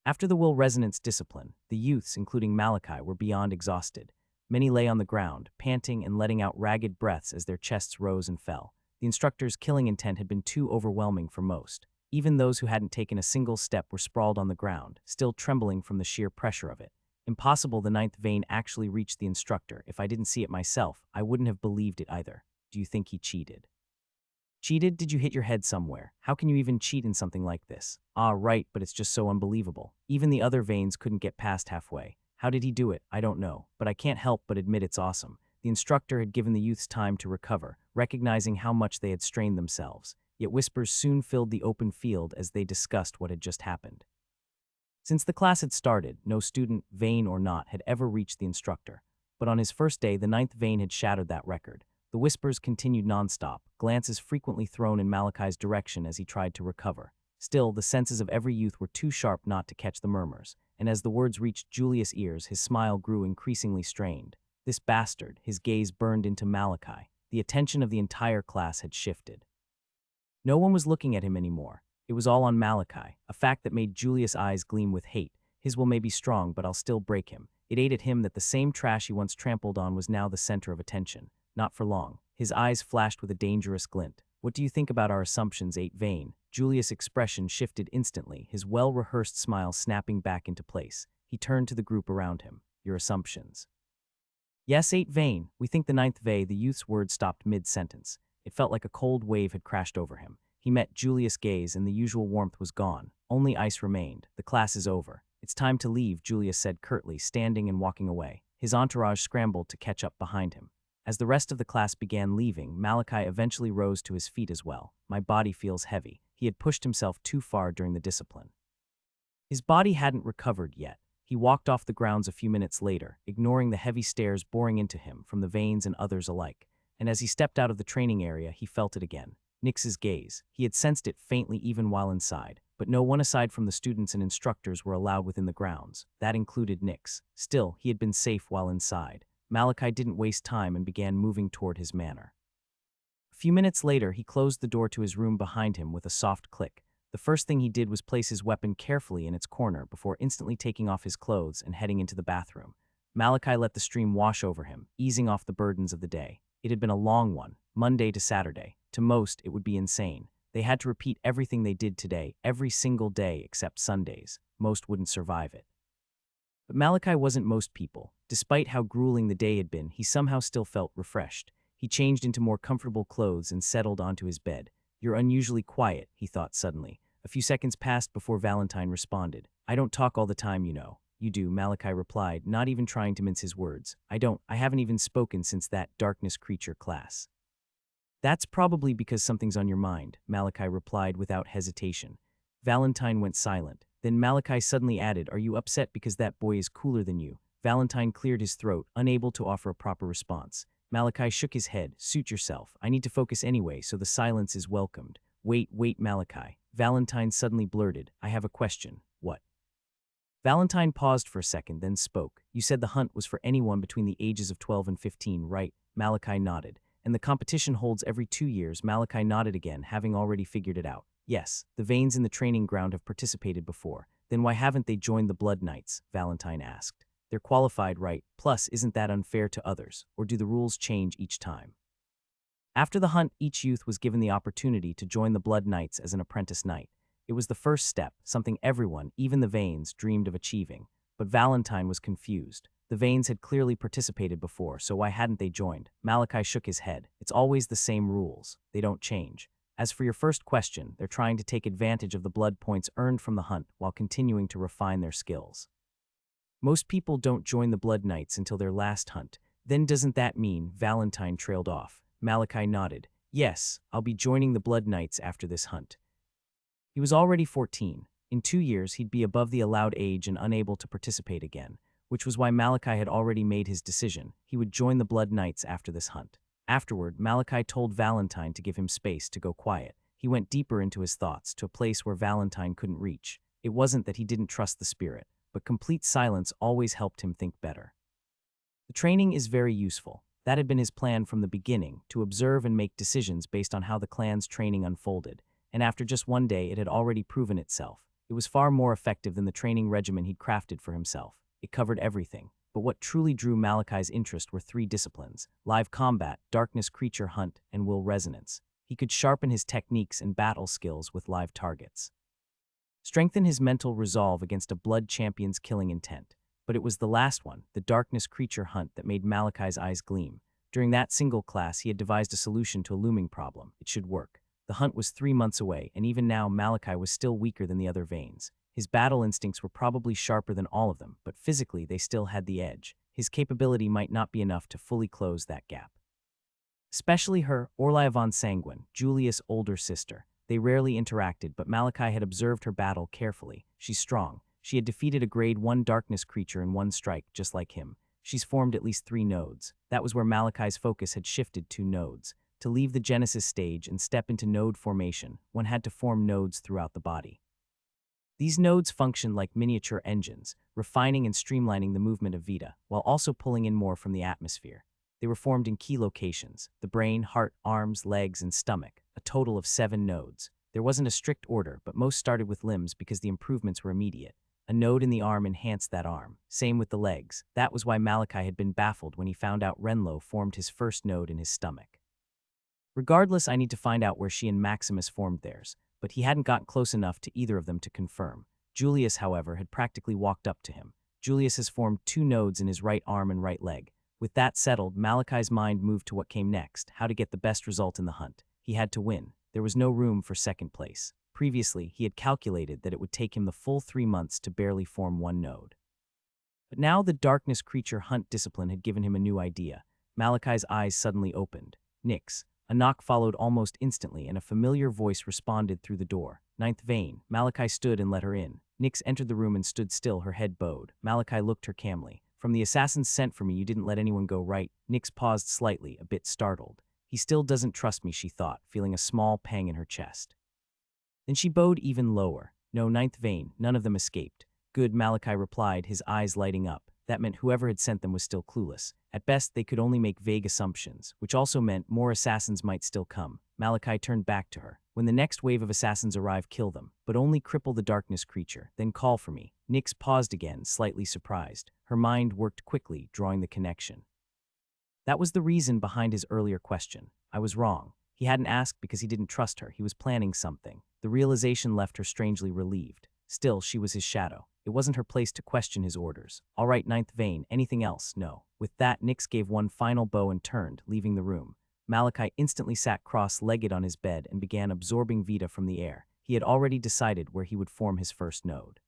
After the will resonance discipline, the youths, including Malachi, were beyond exhausted. Many lay on the ground, panting and letting out ragged breaths as their chests rose and fell. The instructor's killing intent had been too overwhelming for most. Even those who hadn't taken a single step were sprawled on the ground, still trembling from the sheer pressure of it. Impossible the 9th vein actually reached the instructor. If I didn't see it myself, I wouldn't have believed it either. Do you think he cheated? Cheated? Did you hit your head somewhere? How can you even cheat in something like this? Ah, right, but it's just so unbelievable. Even the other veins couldn't get past halfway. How did he do it? I don't know, but I can't help but admit it's awesome. The instructor had given the youths time to recover, recognizing how much they had strained themselves. Yet whispers soon filled the open field as they discussed what had just happened. Since the class had started, no student, vein or not, had ever reached the instructor. But on his first day, the 9th vein had shattered that record. The whispers continued nonstop, glances frequently thrown in Malachi's direction as he tried to recover. Still, the senses of every youth were too sharp not to catch the murmurs, and as the words reached Julius' ears, his smile grew increasingly strained. This bastard, his gaze burned into Malachi. The attention of the entire class had shifted. No one was looking at him anymore. It was all on Malachi, a fact that made Julius' eyes gleam with hate. His will may be strong, but I'll still break him. It ate at him that the same trash he once trampled on was now the center of attention. Not for long. His eyes flashed with a dangerous glint. What do you think about our assumptions, 8 vein? Julius' expression shifted instantly, his well-rehearsed smile snapping back into place. He turned to the group around him. Your assumptions. Yes, 8 vein. We think the 9th vein. The youth's words stopped mid-sentence. It felt like a cold wave had crashed over him. He met Julius' gaze and the usual warmth was gone. Only ice remained. The class is over. It's time to leave, Julius said curtly, standing and walking away. His entourage scrambled to catch up behind him. As the rest of the class began leaving, Malachi eventually rose to his feet as well. My body feels heavy. He had pushed himself too far during the discipline. His body hadn't recovered yet. He walked off the grounds a few minutes later, ignoring the heavy stares boring into him from the veins and others alike. And as he stepped out of the training area, he felt it again. Nix's gaze. He had sensed it faintly even while inside, but no one aside from the students and instructors were allowed within the grounds. That included Nix. Still, he had been safe while inside. Malachi didn't waste time and began moving toward his manor. A few minutes later, he closed the door to his room behind him with a soft click. The first thing he did was place his weapon carefully in its corner before instantly taking off his clothes and heading into the bathroom. Malachi let the stream wash over him, easing off the burdens of the day. It had been a long one, Monday to Saturday. To most, it would be insane. They had to repeat everything they did today, every single day except Sundays. Most wouldn't survive it. But Malachi wasn't most people. Despite how grueling the day had been, he somehow still felt refreshed. He changed into more comfortable clothes and settled onto his bed. "You're unusually quiet," he thought suddenly. A few seconds passed before Valentine responded. "I don't talk all the time, you know." "You do," Malachi replied, not even trying to mince his words. I haven't even spoken since that darkness creature class." "That's probably because something's on your mind," Malachi replied without hesitation. Valentine went silent. Then Malachi suddenly added, "Are you upset because that boy is cooler than you?" Valentine cleared his throat, unable to offer a proper response. Malachi shook his head. "Suit yourself. I need to focus anyway, so the silence is welcomed." Wait, Malachi." Valentine suddenly blurted, "I have a question." "What?" Valentine paused for a second, then spoke. "You said the hunt was for anyone between the ages of 12 and 15, right?" Malachi nodded. "And the competition holds every 2 years." Malachi nodded again, having already figured it out. "Yes, the Vanes in the training ground have participated before." "Then why haven't they joined the Blood Knights?" Valentine asked. "They're qualified, right? Plus, isn't that unfair to others? Or do the rules change each time?" After the hunt, each youth was given the opportunity to join the Blood Knights as an apprentice knight. It was the first step, something everyone, even the Vanes, dreamed of achieving. But Valentine was confused. The Vanes had clearly participated before, so why hadn't they joined? Malachi shook his head. "It's always the same rules. They don't change. As for your first question, they're trying to take advantage of the blood points earned from the hunt while continuing to refine their skills. Most people don't join the Blood Knights until their last hunt." "Then doesn't that mean?" Valentine trailed off. Malachi nodded. "Yes, I'll be joining the Blood Knights after this hunt." He was already 14. In 2 years, he'd be above the allowed age and unable to participate again, which was why Malachi had already made his decision. He would join the Blood Knights after this hunt. Afterward, Malachi told Valentine to give him space to go quiet. He went deeper into his thoughts, to a place where Valentine couldn't reach. It wasn't that he didn't trust the spirit, but complete silence always helped him think better. The training is very useful. That had been his plan from the beginning, to observe and make decisions based on how the clan's training unfolded. And after just one day, it had already proven itself. It was far more effective than the training regimen he'd crafted for himself. It covered everything. But what truly drew Malachi's interest were 3 disciplines: live combat, darkness creature hunt, and will resonance. He could sharpen his techniques and battle skills with live targets. Strengthen his mental resolve against a blood champion's killing intent. But it was the last one, the darkness creature hunt, that made Malachi's eyes gleam. During that single class, he had devised a solution to a looming problem. It should work. The hunt was 3 months away, and even now Malachi was still weaker than the other Vanes. His battle instincts were probably sharper than all of them, but physically they still had the edge. His capability might not be enough to fully close that gap. Especially her, Orlia von Sanguine, Julius' older sister. They rarely interacted, but Malachi had observed her battle carefully. She's strong. She had defeated a grade 1 darkness creature in one strike, just like him. She's formed at least 3 nodes. That was where Malachi's focus had shifted to nodes. To leave the Genesis stage and step into node formation, one had to form nodes throughout the body. These nodes function like miniature engines, refining and streamlining the movement of Vita, while also pulling in more from the atmosphere. They were formed in key locations: the brain, heart, arms, legs, and stomach, a total of 7 nodes. There wasn't a strict order, but most started with limbs because the improvements were immediate. A node in the arm enhanced that arm. Same with the legs. That was why Malachi had been baffled when he found out Renlo formed his first node in his stomach. Regardless, I need to find out where she and Maximus formed theirs, but he hadn't gotten close enough to either of them to confirm. Julius, however, had practically walked up to him. Julius has formed 2 nodes in his right arm and right leg. With that settled, Malachi's mind moved to what came next: how to get the best result in the hunt. He had to win. There was no room for second place. Previously, he had calculated that it would take him the full 3 months to barely form 1 node. But now the darkness creature hunt discipline had given him a new idea. Malachi's eyes suddenly opened. "Nix." A knock followed almost instantly, and a familiar voice responded through the door. "Ninth Vane." Malachi stood and let her in. Nix entered the room and stood still, her head bowed. Malachi looked her calmly. "From the assassins sent for me, you didn't let anyone go, right?" Nix paused slightly, a bit startled. He still doesn't trust me, she thought, feeling a small pang in her chest. Then she bowed even lower. No, ninth vein, none of them escaped. Good, Malachi replied, his eyes lighting up. That meant whoever had sent them was still clueless. At best, they could only make vague assumptions, which also meant more assassins might still come. Malachi turned back to her. When the next wave of assassins arrive, kill them, but only cripple the darkness creature, then call for me. Nyx paused again, slightly surprised. Her mind worked quickly, drawing the connection. That was the reason behind his earlier question. I was wrong. He hadn't asked because he didn't trust her. He was planning something. The realization left her strangely relieved. Still, she was his shadow. It wasn't her place to question his orders. All right, ninth vein, anything else? No. With that, Nyx gave one final bow and turned, leaving the room. Malachi instantly sat cross-legged on his bed and began absorbing Vita from the air. He had already decided where he would form his first node.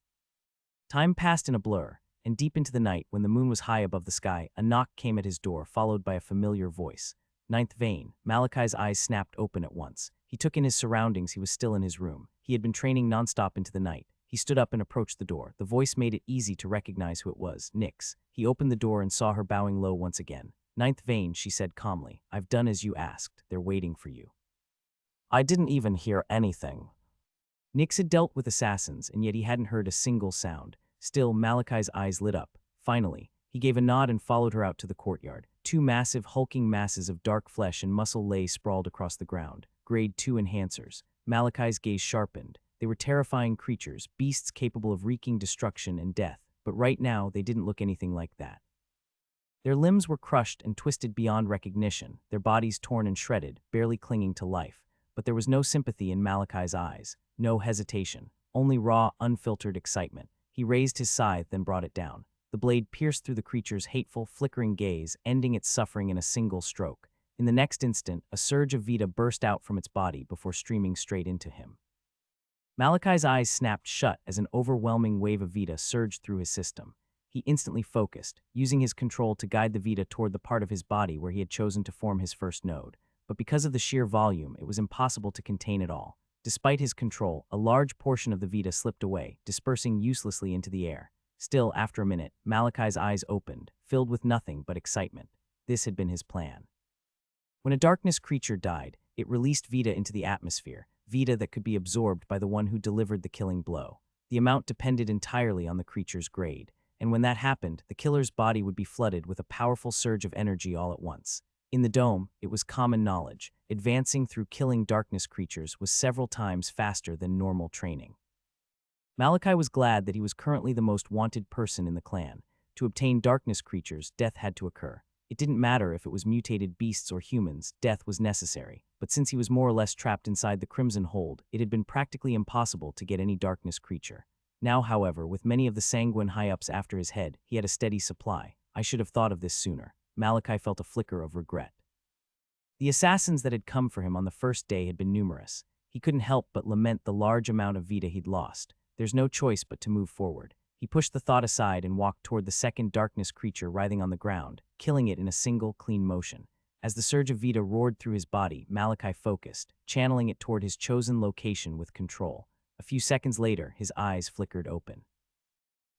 Time passed in a blur, and deep into the night, when the moon was high above the sky, a knock came at his door, followed by a familiar voice. Ninth vein. Malachi's eyes snapped open at once. He took in his surroundings. He was still in his room. He had been training nonstop into the night. He stood up and approached the door. The voice made it easy to recognize who it was, Nyx. He opened the door and saw her bowing low once again. Ninth vein, she said calmly. I've done as you asked. They're waiting for you. I didn't even hear anything. Nyx had dealt with assassins, and yet he hadn't heard a single sound. Still, Malachi's eyes lit up. Finally, he gave a nod and followed her out to the courtyard. Two massive, hulking masses of dark flesh and muscle lay sprawled across the ground. Grade 2 enhancers. Malachi's gaze sharpened. They were terrifying creatures, beasts capable of wreaking destruction and death, but right now they didn't look anything like that. Their limbs were crushed and twisted beyond recognition, their bodies torn and shredded, barely clinging to life. But there was no sympathy in Malachi's eyes, no hesitation, only raw, unfiltered excitement. He raised his scythe, then brought it down. The blade pierced through the creature's hateful, flickering gaze, ending its suffering in a single stroke. In the next instant, a surge of Vita burst out from its body before streaming straight into him. Malachi's eyes snapped shut as an overwhelming wave of Vita surged through his system. He instantly focused, using his control to guide the Vita toward the part of his body where he had chosen to form his first node. But because of the sheer volume, it was impossible to contain it all. Despite his control, a large portion of the Vita slipped away, dispersing uselessly into the air. Still, after a minute, Malachi's eyes opened, filled with nothing but excitement. This had been his plan. When a darkness creature died, it released Vita into the atmosphere, Vita that could be absorbed by the one who delivered the killing blow. The amount depended entirely on the creature's grade, and when that happened, the killer's body would be flooded with a powerful surge of energy all at once. In the dome, it was common knowledge. Advancing through killing darkness creatures was several times faster than normal training. Malachi was glad that he was currently the most wanted person in the clan. To obtain darkness creatures, death had to occur. It didn't matter if it was mutated beasts or humans, death was necessary. But since he was more or less trapped inside the Crimson Hold, it had been practically impossible to get any darkness creature. Now, however, with many of the sanguine high-ups after his head, he had a steady supply. I should have thought of this sooner. Malachi felt a flicker of regret. The assassins that had come for him on the first day had been numerous. He couldn't help but lament the large amount of Vita he'd lost. There's no choice but to move forward. He pushed the thought aside and walked toward the second darkness creature writhing on the ground, killing it in a single, clean motion. As the surge of Vita roared through his body, Malachi focused, channeling it toward his chosen location with control. A few seconds later, his eyes flickered open.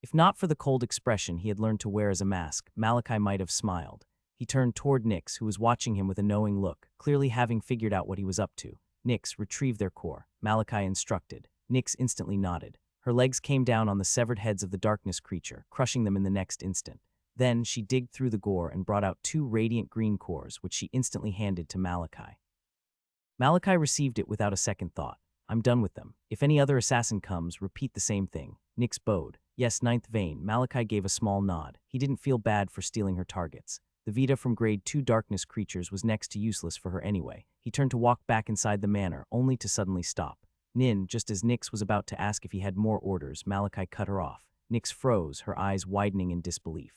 If not for the cold expression he had learned to wear as a mask, Malachi might have smiled. He turned toward Nyx, who was watching him with a knowing look, clearly having figured out what he was up to. Nyx, retrieve their core, Malachi instructed. Nyx instantly nodded. Her legs came down on the severed heads of the darkness creature, crushing them in the next instant. Then she digged through the gore and brought out 2 radiant green cores, which she instantly handed to Malachi. Malachi received it without a second thought. I'm done with them. If any other assassin comes, repeat the same thing. Nyx bowed. Yes, ninth vein. Malachi gave a small nod. He didn't feel bad for stealing her targets. The Vita from grade 2 darkness creatures was next to useless for her anyway. He turned to walk back inside the manor, only to suddenly stop. Nin, just as Nyx was about to ask if he had more orders, Malachi cut her off. Nyx froze, her eyes widening in disbelief.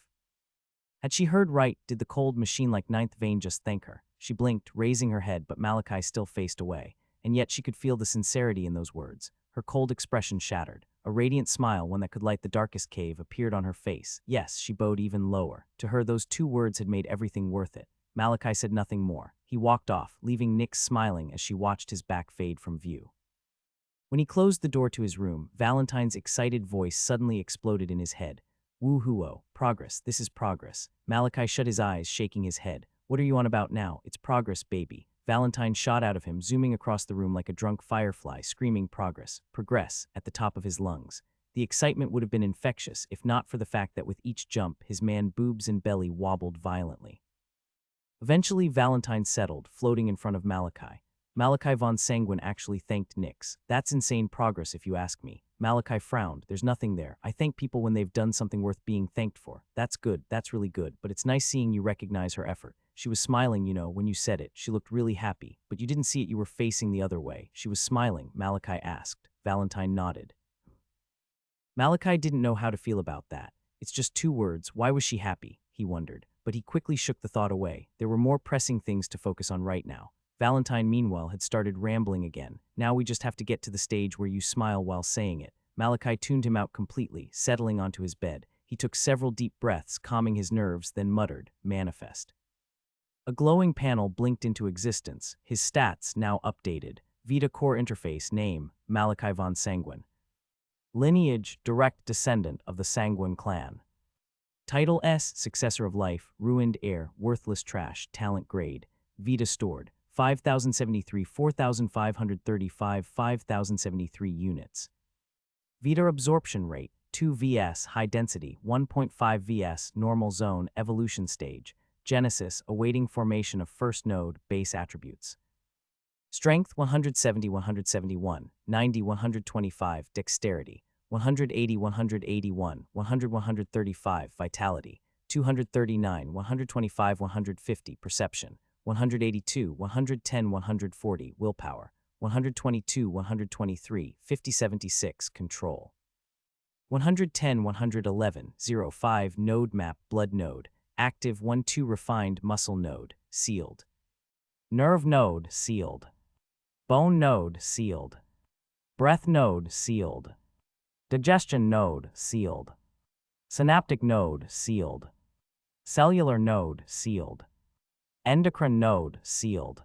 Had she heard right? Did the cold machine-like ninth vein just thank her? She blinked, raising her head, but Malachi still faced away. And yet she could feel the sincerity in those words. Her cold expression shattered. A radiant smile, one that could light the darkest cave, appeared on her face. Yes, she bowed even lower. To her, those 2 words had made everything worth it. Malachi said nothing more. He walked off, leaving Nyx smiling as she watched his back fade from view. When he closed the door to his room, Valentine's excited voice suddenly exploded in his head. Woo-hoo-oh, progress, this is progress. Malachi shut his eyes, shaking his head. What are you on about now? It's progress, baby. Valentine shot out of him, zooming across the room like a drunk firefly, screaming progress, progress, at the top of his lungs. The excitement would have been infectious if not for the fact that with each jump, his man boobs and belly wobbled violently. Eventually, Valentine settled, floating in front of Malachi. Malachi von Sanguine actually thanked Nix. That's insane progress if you ask me. Malachi frowned. There's nothing there. I thank people when they've done something worth being thanked for. That's good. That's really good. But it's nice seeing you recognize her effort. She was smiling, when you said it. She looked really happy. But you didn't see it. You were facing the other way. She was smiling, Malachi asked. Valentine nodded. Malachi didn't know how to feel about that. It's just 2 words. Why was she happy? He wondered. But he quickly shook the thought away. There were more pressing things to focus on right now. Valentine, meanwhile, had started rambling again. Now we just have to get to the stage where you smile while saying it. Malachi tuned him out completely, settling onto his bed. He took several deep breaths, calming his nerves, then muttered, manifest. A glowing panel blinked into existence, his stats now updated. Vita Core Interface, name, Malachi von Sanguine. Lineage, direct descendant of the Sanguine clan. Title S, successor of life, ruined heir, worthless trash, talent grade. Vita stored, 5,073, 4,535, 5,073 units. Vita absorption rate, 2 vs, high density, 1.5 vs, normal zone, evolution stage. Genesis, awaiting formation of first node, base attributes. Strength, 170, 171, 90, 125, dexterity, 180, 181, 100, 135, vitality, 239, 125, 150, perception, 182, 110, 140, willpower, 122, 123, 50, 76, control. 110, 111, 05, node map, blood node, active 1-2 refined muscle node, sealed. Nerve node, sealed. Bone node, sealed. Breath node, sealed. Digestion node, sealed. Synaptic node, sealed. Cellular node, sealed. Endocrine node, sealed.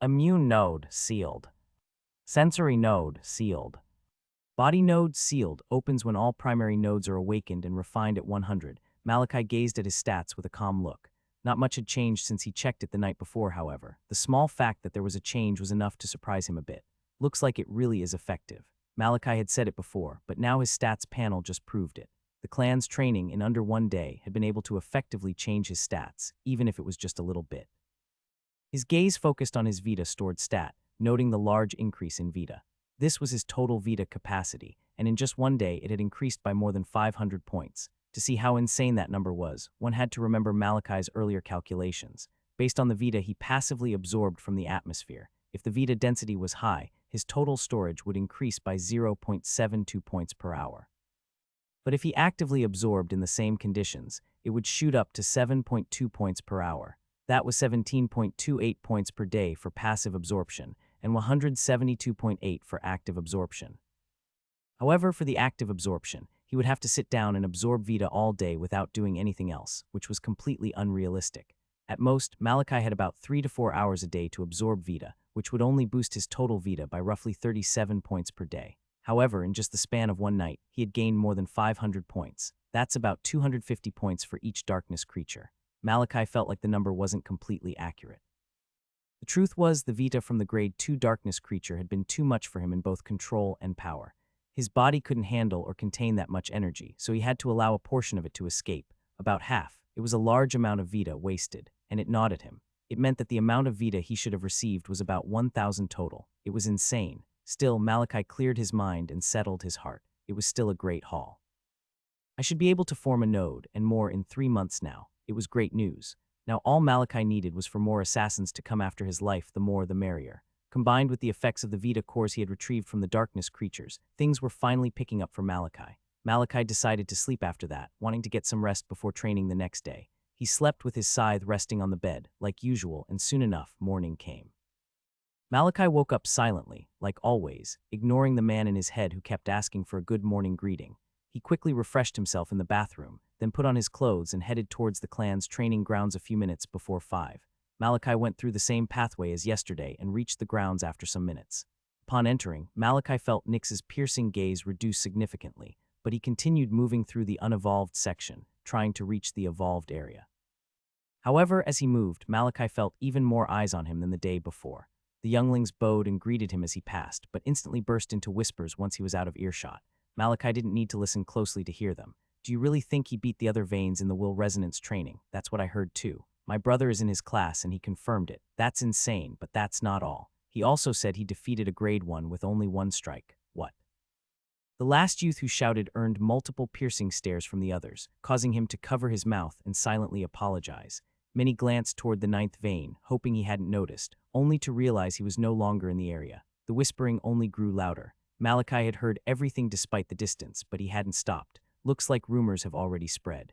Immune node, sealed. Sensory node, sealed. Body node, sealed, opens when all primary nodes are awakened and refined at 100. Malachi gazed at his stats with a calm look. Not much had changed since he checked it the night before, however. The small fact that there was a change was enough to surprise him a bit. Looks like it really is effective. Malachi had said it before, but now his stats panel just proved it. The clan's training in under 1 day had been able to effectively change his stats, even if it was just a little bit. His gaze focused on his Vita stored stat, noting the large increase in Vita. This was his total Vita capacity, and in just 1 day it had increased by more than 500 points. To see how insane that number was, one had to remember Malachi's earlier calculations. Based on the Vita he passively absorbed from the atmosphere, if the Vita density was high, his total storage would increase by 0.72 points per hour. But if he actively absorbed in the same conditions, it would shoot up to 7.2 points per hour. That was 17.28 points per day for passive absorption, and 172.8 for active absorption. However, for the active absorption, he would have to sit down and absorb Vita all day without doing anything else, which was completely unrealistic. At most, Malachi had about 3 to 4 hours a day to absorb Vita, which would only boost his total Vita by roughly 37 points per day. However, in just the span of 1 night, he had gained more than 500 points. That's about 250 points for each darkness creature. Malachi felt like the number wasn't completely accurate. The truth was, the Vita from the grade 2 darkness creature had been too much for him in both control and power. His body couldn't handle or contain that much energy, so he had to allow a portion of it to escape. About half. It was a large amount of Vita wasted, and it gnawed at him. It meant that the amount of Vita he should have received was about 1,000 total. It was insane. Still, Malachi cleared his mind and settled his heart. It was still a great haul. I should be able to form a node, and more in 3 months now. It was great news. Now all Malachi needed was for more assassins to come after his life, the more the merrier. Combined with the effects of the Vita cores he had retrieved from the darkness creatures, things were finally picking up for Malachi. Malachi decided to sleep after that, wanting to get some rest before training the next day. He slept with his scythe resting on the bed, like usual, and soon enough, morning came. Malachi woke up silently, like always, ignoring the man in his head who kept asking for a good morning greeting. He quickly refreshed himself in the bathroom, then put on his clothes and headed towards the clan's training grounds a few minutes before 5. Malachi went through the same pathway as yesterday and reached the grounds after some minutes. Upon entering, Malachi felt Nix's piercing gaze reduce significantly, but he continued moving through the unevolved section, trying to reach the evolved area. However, as he moved, Malachi felt even more eyes on him than the day before. The younglings bowed and greeted him as he passed, but instantly burst into whispers once he was out of earshot. Malachi didn't need to listen closely to hear them. Do you really think he beat the other Vanes in the will resonance training? That's what I heard too. My brother is in his class and he confirmed it. That's insane, but that's not all. He also said he defeated a grade 1 with only one strike. What? The last youth who shouted earned multiple piercing stares from the others, causing him to cover his mouth and silently apologize. Many glanced toward the ninth Vane, hoping he hadn't noticed, only to realize he was no longer in the area. The whispering only grew louder. Malachi had heard everything despite the distance, but he hadn't stopped. Looks like rumors have already spread.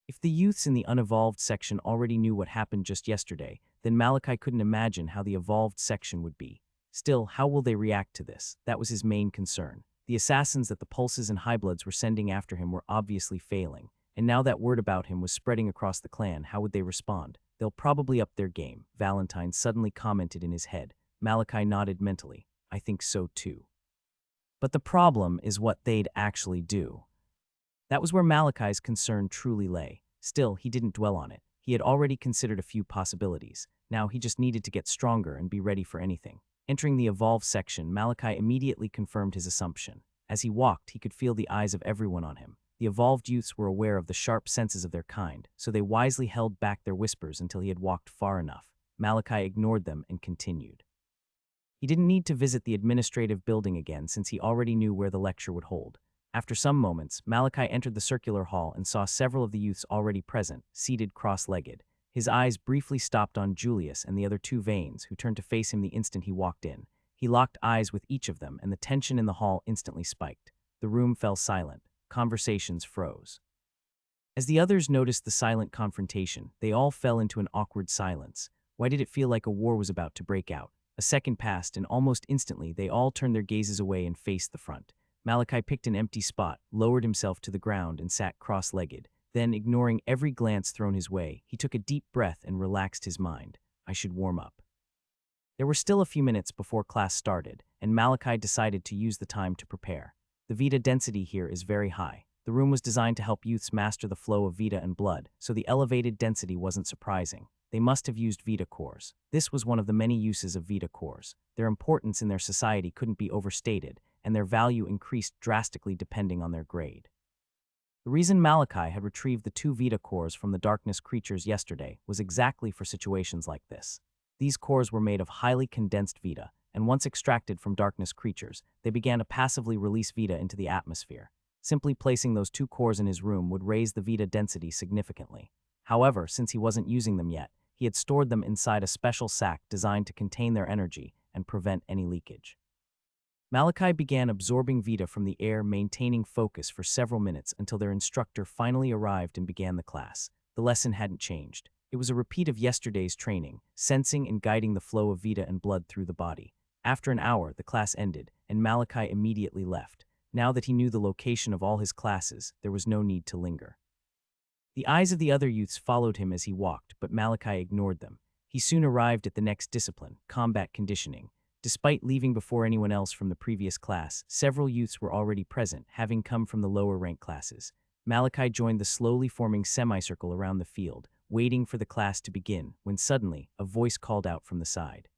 If the youths in the unevolved section already knew what happened just yesterday, then Malachi couldn't imagine how the evolved section would be. Still, how will they react to this? That was his main concern. The assassins that the Pulses and Highbloods were sending after him were obviously failing, and now that word about him was spreading across the clan. How would they respond? They'll probably up their game, Valentine suddenly commented in his head. Malachi nodded mentally. I think so too. But the problem is what they'd actually do. That was where Malachi's concern truly lay. Still, he didn't dwell on it. He had already considered a few possibilities. Now he just needed to get stronger and be ready for anything. Entering the evolved section, Malachi immediately confirmed his assumption. As he walked, he could feel the eyes of everyone on him. The evolved youths were aware of the sharp senses of their kind, so they wisely held back their whispers until he had walked far enough. Malachi ignored them and continued. He didn't need to visit the administrative building again since he already knew where the lecture would hold. After some moments, Malachi entered the circular hall and saw several of the youths already present, seated cross-legged. His eyes briefly stopped on Julius and the other two Vanes, who turned to face him the instant he walked in. He locked eyes with each of them, and the tension in the hall instantly spiked. The room fell silent. Conversations froze. As the others noticed the silent confrontation, they all fell into an awkward silence. Why did it feel like a war was about to break out? A second passed, and almost instantly they all turned their gazes away and faced the front. Malachi picked an empty spot, lowered himself to the ground, and sat cross-legged. Then, ignoring every glance thrown his way, he took a deep breath and relaxed his mind. I should warm up. There were still a few minutes before class started, and Malachi decided to use the time to prepare. The Vita density here is very high. The room was designed to help youths master the flow of Vita and blood, so the elevated density wasn't surprising. They must have used Vita cores. This was one of the many uses of Vita cores. Their importance in their society couldn't be overstated, and their value increased drastically depending on their grade. The reason Malachi had retrieved the 2 Vita cores from the darkness creatures yesterday was exactly for situations like this. These cores were made of highly condensed Vita, and once extracted from darkness creatures, they began to passively release Vita into the atmosphere. Simply placing those 2 cores in his room would raise the Vita density significantly. However, since he wasn't using them yet, he had stored them inside a special sack designed to contain their energy and prevent any leakage. Malachi began absorbing Vita from the air, maintaining focus for several minutes until their instructor finally arrived and began the class. The lesson hadn't changed. It was a repeat of yesterday's training, sensing and guiding the flow of Vita and blood through the body. After an hour, the class ended, and Malachi immediately left. Now that he knew the location of all his classes, there was no need to linger. The eyes of the other youths followed him as he walked, but Malachi ignored them. He soon arrived at the next discipline, combat conditioning. Despite leaving before anyone else from the previous class, several youths were already present, having come from the lower rank classes. Malachi joined the slowly forming semicircle around the field, waiting for the class to begin, when suddenly, a voice called out from the side.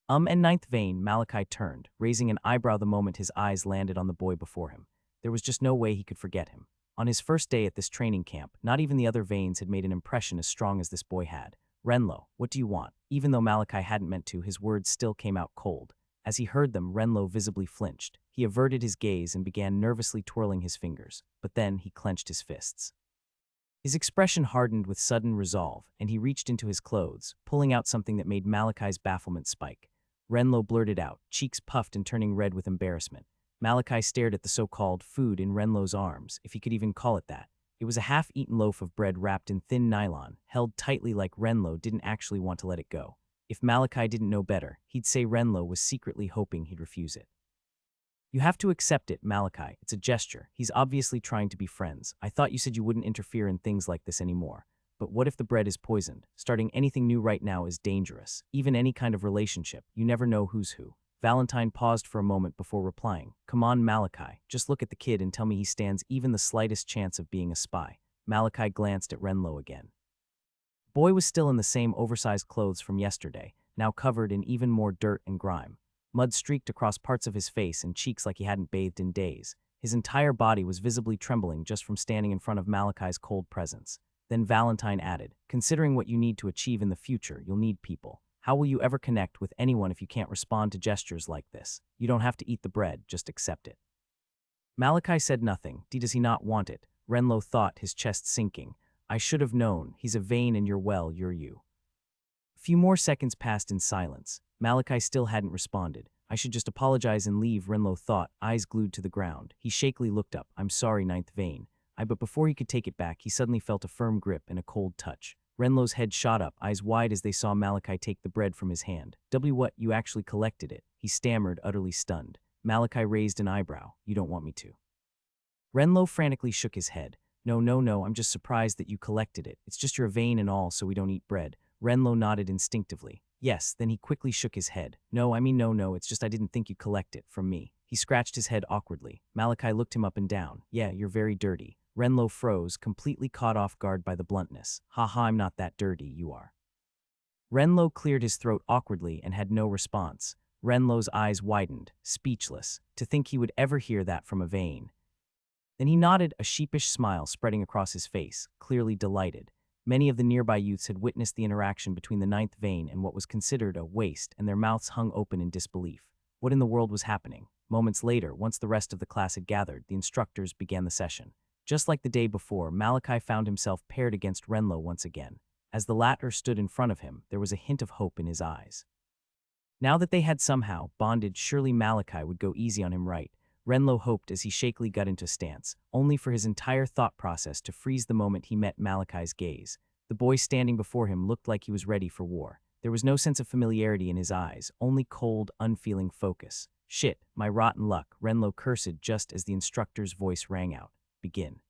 And ninth Vane, Malachi turned, raising an eyebrow the moment his eyes landed on the boy before him. There was just no way he could forget him. On his first day at this training camp, not even the other Vanes had made an impression as strong as this boy had. Renlo, what do you want? Even though Malachi hadn't meant to, his words still came out cold. As he heard them, Renlo visibly flinched. He averted his gaze and began nervously twirling his fingers, but then he clenched his fists. His expression hardened with sudden resolve, and he reached into his clothes, pulling out something that made Malachi's bafflement spike. Renlo blurted out, cheeks puffed and turning red with embarrassment. Malachi stared at the so-called food in Renlo's arms, if he could even call it that. It was a half-eaten loaf of bread wrapped in thin nylon, held tightly like Renlo didn't actually want to let it go. If Malachi didn't know better, he'd say Renlo was secretly hoping he'd refuse it. You have to accept it, Malachi. It's a gesture. He's obviously trying to be friends. I thought you said you wouldn't interfere in things like this anymore. But what if the bread is poisoned? Starting anything new right now is dangerous. Even any kind of relationship. You never know who's who. Valentine paused for a moment before replying. Come on, Malachi. Just look at the kid and tell me he stands even the slightest chance of being a spy. Malachi glanced at Renlo again. Boy was still in the same oversized clothes from yesterday, now covered in even more dirt and grime. Mud streaked across parts of his face and cheeks like he hadn't bathed in days. His entire body was visibly trembling just from standing in front of Malachi's cold presence. Then Valentine added, "Considering what you need to achieve in the future, you'll need people. How will you ever connect with anyone if you can't respond to gestures like this? You don't have to eat the bread, just accept it." Malachi said nothing. Does he not want it? Renlo thought, his chest sinking. I should have known. He's a vain and you're you. A few more seconds passed in silence. Malachi still hadn't responded. I should just apologize and leave, Renlo thought, eyes glued to the ground. He shakily looked up. I'm sorry, ninth vein. But before he could take it back, he suddenly felt a firm grip and a cold touch. Renlo's head shot up, eyes wide as they saw Malachi take the bread from his hand. What, you actually collected it? He stammered, utterly stunned. Malachi raised an eyebrow. You don't want me to? Renlo frantically shook his head. No, I'm just surprised that you collected it. It's just you're vain and all, so we don't eat bread. Renlo nodded instinctively. Yes, then he quickly shook his head. No, it's just I didn't think you'd collect it from me. He scratched his head awkwardly. Malachi looked him up and down. Yeah, you're very dirty. Renlo froze, completely caught off guard by the bluntness. Haha, I'm not that dirty, you are. Renlo cleared his throat awkwardly and had no response. Renlo's eyes widened, speechless. To think he would ever hear that from a vain. Then he nodded, a sheepish smile spreading across his face, clearly delighted. Many of the nearby youths had witnessed the interaction between the ninth vein and what was considered a waste, and their mouths hung open in disbelief. What in the world was happening? Moments later, once the rest of the class had gathered, the instructors began the session. Just like the day before, Malachi found himself paired against Renlo once again. As the latter stood in front of him, there was a hint of hope in his eyes. Now that they had somehow bonded, surely Malachi would go easy on him, right? Renlo hoped as he shakily got into stance, only for his entire thought process to freeze the moment he met Malachi's gaze. The boy standing before him looked like he was ready for war. There was no sense of familiarity in his eyes, only cold, unfeeling focus. Shit, my rotten luck, Renlo cursed just as the instructor's voice rang out. Begin.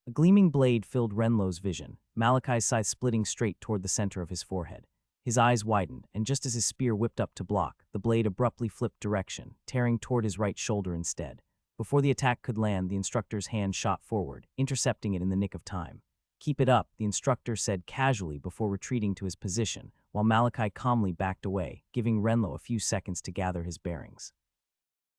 A gleaming blade filled Renlo's vision, Malachi's scythe splitting straight toward the center of his forehead. His eyes widened, and just as his spear whipped up to block, the blade abruptly flipped direction, tearing toward his right shoulder instead. Before the attack could land, the instructor's hand shot forward, intercepting it in the nick of time. Keep it up, the instructor said casually before retreating to his position, while Malachi calmly backed away, giving Renlo a few seconds to gather his bearings.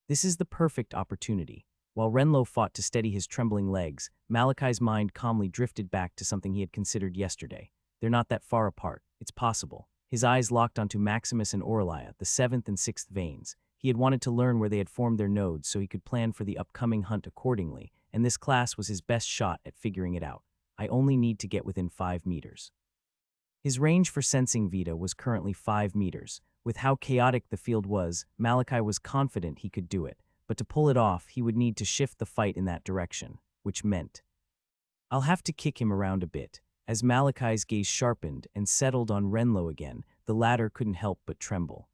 This is the perfect opportunity. While Renlo fought to steady his trembling legs, Malachi's mind calmly drifted back to something he had considered yesterday. They're not that far apart. It's possible. His eyes locked onto Maximus and Aurelia, the seventh and sixth veins. He had wanted to learn where they had formed their nodes so he could plan for the upcoming hunt accordingly, and this class was his best shot at figuring it out. I only need to get within 5 meters. His range for sensing Vita was currently 5 meters. With how chaotic the field was, Malachi was confident he could do it, but to pull it off, he would need to shift the fight in that direction, which meant I'll have to kick him around a bit. As Malachi's gaze sharpened and settled on Renlo again, the latter couldn't help but tremble.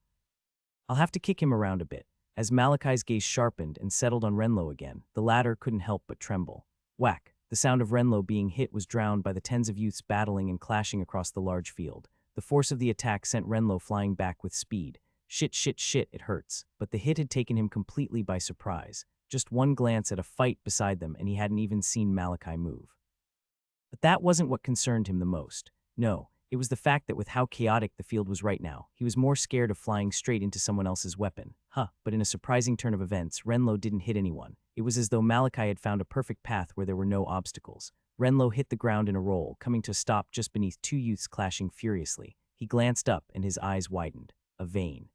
I'll have to kick him around a bit. As Malachi's gaze sharpened and settled on Renlo again, the latter couldn't help but tremble. Whack! The sound of Renlo being hit was drowned by the tens of youths battling and clashing across the large field. The force of the attack sent Renlo flying back with speed. Shit, it hurts. But the hit had taken him completely by surprise. Just one glance at a fight beside them and he hadn't even seen Malachi move. But that wasn't what concerned him the most. No, it was the fact that with how chaotic the field was right now, he was more scared of flying straight into someone else's weapon. But in a surprising turn of events, Renlo didn't hit anyone. It was as though Malachi had found a perfect path where there were no obstacles. Renlo hit the ground in a roll, coming to a stop just beneath 2 youths clashing furiously. He glanced up and his eyes widened. A vein.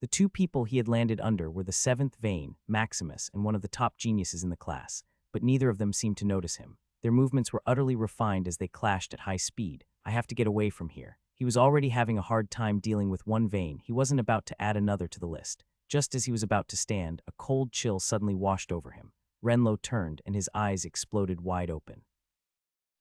The 2 people he had landed under were the 7th vein, Maximus, and one of the top geniuses in the class, but neither of them seemed to notice him. Their movements were utterly refined as they clashed at high speed. I have to get away from here. He was already having a hard time dealing with one vein. He wasn't about to add another to the list. Just as he was about to stand, a cold chill suddenly washed over him. Renlo turned and his eyes exploded wide open.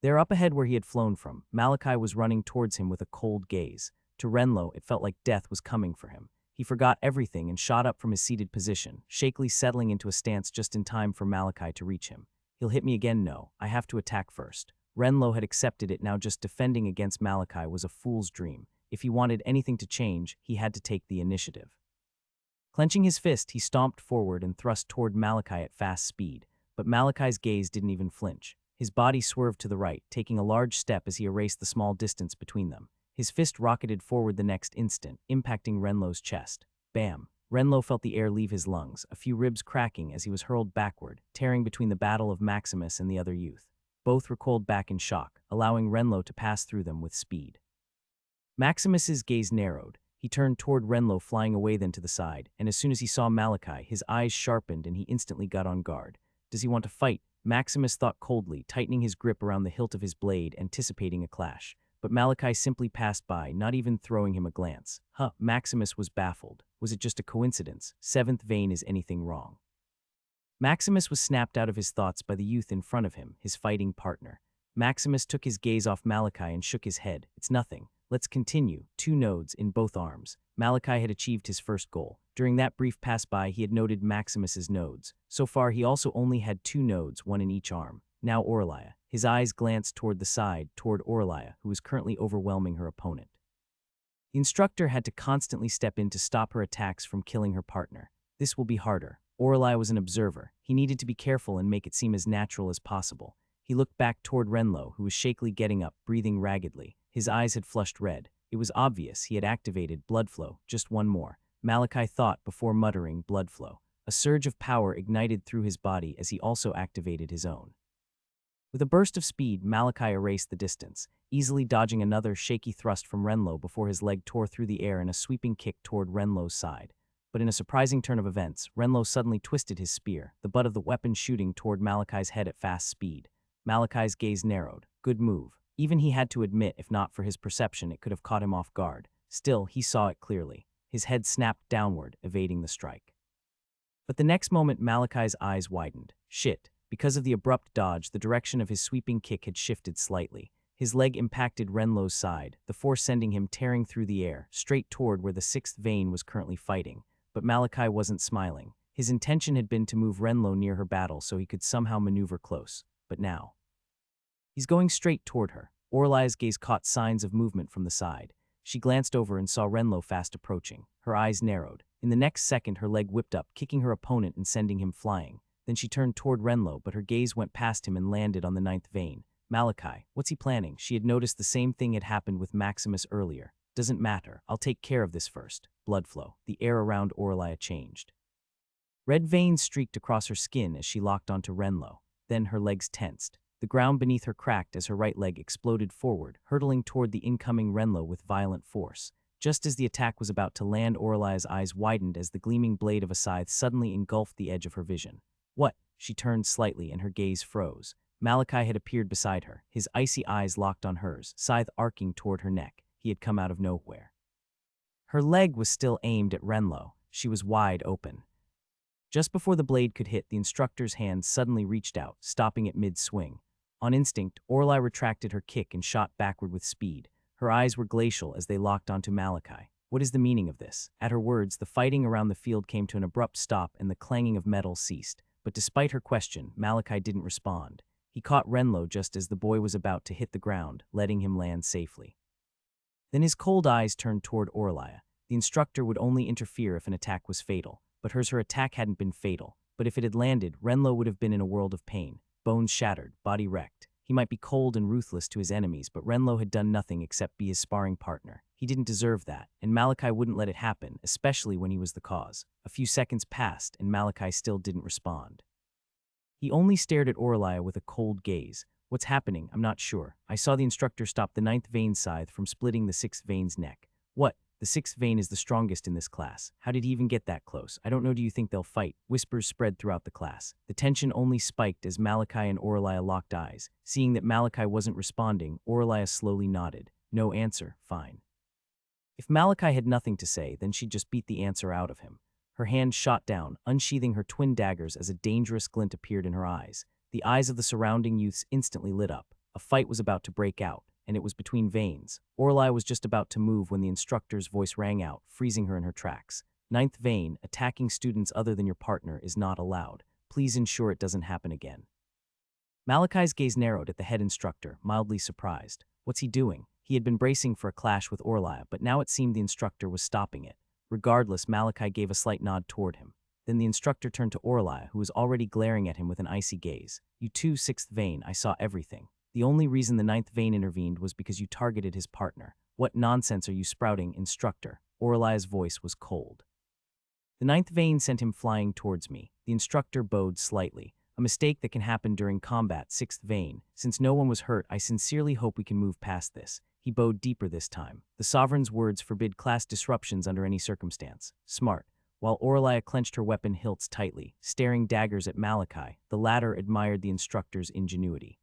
There up ahead where he had flown from, Malachi was running towards him with a cold gaze. To Renlo, it felt like death was coming for him. He forgot everything and shot up from his seated position, shakily settling into a stance just in time for Malachi to reach him. He'll hit me again? No, I have to attack first. Renlo had accepted it. Now just defending against Malachi was a fool's dream. If he wanted anything to change, he had to take the initiative. Clenching his fist, he stomped forward and thrust toward Malachi at fast speed, but Malachi's gaze didn't even flinch. His body swerved to the right, taking a large step as he erased the small distance between them. His fist rocketed forward the next instant, impacting Renlo's chest. Bam! Renlo felt the air leave his lungs, a few ribs cracking as he was hurled backward, tearing between the battle of Maximus and the other youth. Both recoiled back in shock, allowing Renlo to pass through them with speed. Maximus's gaze narrowed. He turned toward Renlo, flying away then to the side, and as soon as he saw Malachi, his eyes sharpened and he instantly got on guard. Does he want to fight? Maximus thought coldly, tightening his grip around the hilt of his blade, anticipating a clash. But Malachi simply passed by, not even throwing him a glance. Maximus was baffled. Was it just a coincidence? Seventh vein, is anything wrong? Maximus was snapped out of his thoughts by the youth in front of him, his fighting partner. Maximus took his gaze off Malachi and shook his head. It's nothing. Let's continue. 2 nodes in both arms. Malachi had achieved his first goal. During that brief pass by, he had noted Maximus's nodes. So far, he also only had 2 nodes, 1 in each arm. Now Aurelia. His eyes glanced toward the side, toward Aurelia, who was currently overwhelming her opponent. The instructor had to constantly step in to stop her attacks from killing her partner. This will be harder. Aurelia was an observer. He needed to be careful and make it seem as natural as possible. He looked back toward Renlo, who was shakily getting up, breathing raggedly. His eyes had flushed red. It was obvious he had activated blood flow. Just one more. Malachi thought before muttering blood flow. A surge of power ignited through his body as he also activated his own. With a burst of speed, Malachi erased the distance, easily dodging another shaky thrust from Renlo before his leg tore through the air in a sweeping kick toward Renlo's side. But in a surprising turn of events, Renlo suddenly twisted his spear, the butt of the weapon shooting toward Malachi's head at fast speed. Malachi's gaze narrowed. Good move. Even he had to admit, if not for his perception, it could have caught him off guard. Still, he saw it clearly. His head snapped downward, evading the strike. But the next moment, Malachi's eyes widened. Shit. Because of the abrupt dodge, the direction of his sweeping kick had shifted slightly. His leg impacted Renlo's side, the force sending him tearing through the air, straight toward where the 6th vein was currently fighting. But Malachi wasn't smiling. His intention had been to move Renlo near her battle so he could somehow maneuver close. But now, he's going straight toward her. Aurelia's gaze caught signs of movement from the side. She glanced over and saw Renlo fast approaching. Her eyes narrowed. In the next second, her leg whipped up, kicking her opponent and sending him flying. Then she turned toward Renlo, but her gaze went past him and landed on the 9th vein. Malachi, what's he planning? She had noticed the same thing had happened with Maximus earlier. Doesn't matter. I'll take care of this first. Blood flow. The air around Aurelia changed. Red veins streaked across her skin as she locked onto Renlo. Then her legs tensed. The ground beneath her cracked as her right leg exploded forward, hurtling toward the incoming Renlo with violent force. Just as the attack was about to land, Aurelia's eyes widened as the gleaming blade of a scythe suddenly engulfed the edge of her vision. What? She turned slightly and her gaze froze. Malachi had appeared beside her, his icy eyes locked on hers, scythe arcing toward her neck. He had come out of nowhere. Her leg was still aimed at Renlo. She was wide open. Just before the blade could hit, the instructor's hand suddenly reached out, stopping it mid-swing. On instinct, Aurelia retracted her kick and shot backward with speed. Her eyes were glacial as they locked onto Malachi. What is the meaning of this? At her words, the fighting around the field came to an abrupt stop and the clanging of metal ceased. But despite her question, Malachi didn't respond. He caught Renlo just as the boy was about to hit the ground, letting him land safely. Then his cold eyes turned toward Aurelia. The instructor would only interfere if an attack was fatal, but her attack hadn't been fatal. But if it had landed, Renlo would have been in a world of pain. Bones shattered, body wrecked. He might be cold and ruthless to his enemies, but Renlo had done nothing except be his sparring partner. He didn't deserve that, and Malachi wouldn't let it happen, especially when he was the cause. A few seconds passed, and Malachi still didn't respond. He only stared at Aurelia with a cold gaze. What's happening? I'm not sure. I saw the instructor stop the 9th vein scythe from splitting the 6th vein's neck. What? The 6th vein is the strongest in this class. How did he even get that close? I don't know. Do you think they'll fight? Whispers spread throughout the class. The tension only spiked as Malachi and Aurelia locked eyes. Seeing that Malachi wasn't responding, Aurelia slowly nodded. No answer. Fine. If Malachi had nothing to say, then she'd just beat the answer out of him. Her hand shot down, unsheathing her twin daggers as a dangerous glint appeared in her eyes. The eyes of the surrounding youths instantly lit up. A fight was about to break out, and it was between veins. Aurelia was just about to move when the instructor's voice rang out, freezing her in her tracks. 9th vein, attacking students other than your partner is not allowed. Please ensure it doesn't happen again. Malachi's gaze narrowed at the head instructor, mildly surprised. What's he doing? He had been bracing for a clash with Aurelia, but now it seemed the instructor was stopping it. Regardless, Malachi gave a slight nod toward him. Then the instructor turned to Orlai, who was already glaring at him with an icy gaze. You too, sixth vein, I saw everything. The only reason the ninth vein intervened was because you targeted his partner. What nonsense are you sprouting, instructor? Orlai's voice was cold. The ninth vein sent him flying towards me. The instructor bowed slightly. A mistake that can happen during combat, sixth vein. Since no one was hurt, I sincerely hope we can move past this. He bowed deeper this time. The sovereign's words forbid class disruptions under any circumstance. Smart. While Orlai clenched her weapon hilts tightly, staring daggers at Malachi, the latter admired the instructor's ingenuity.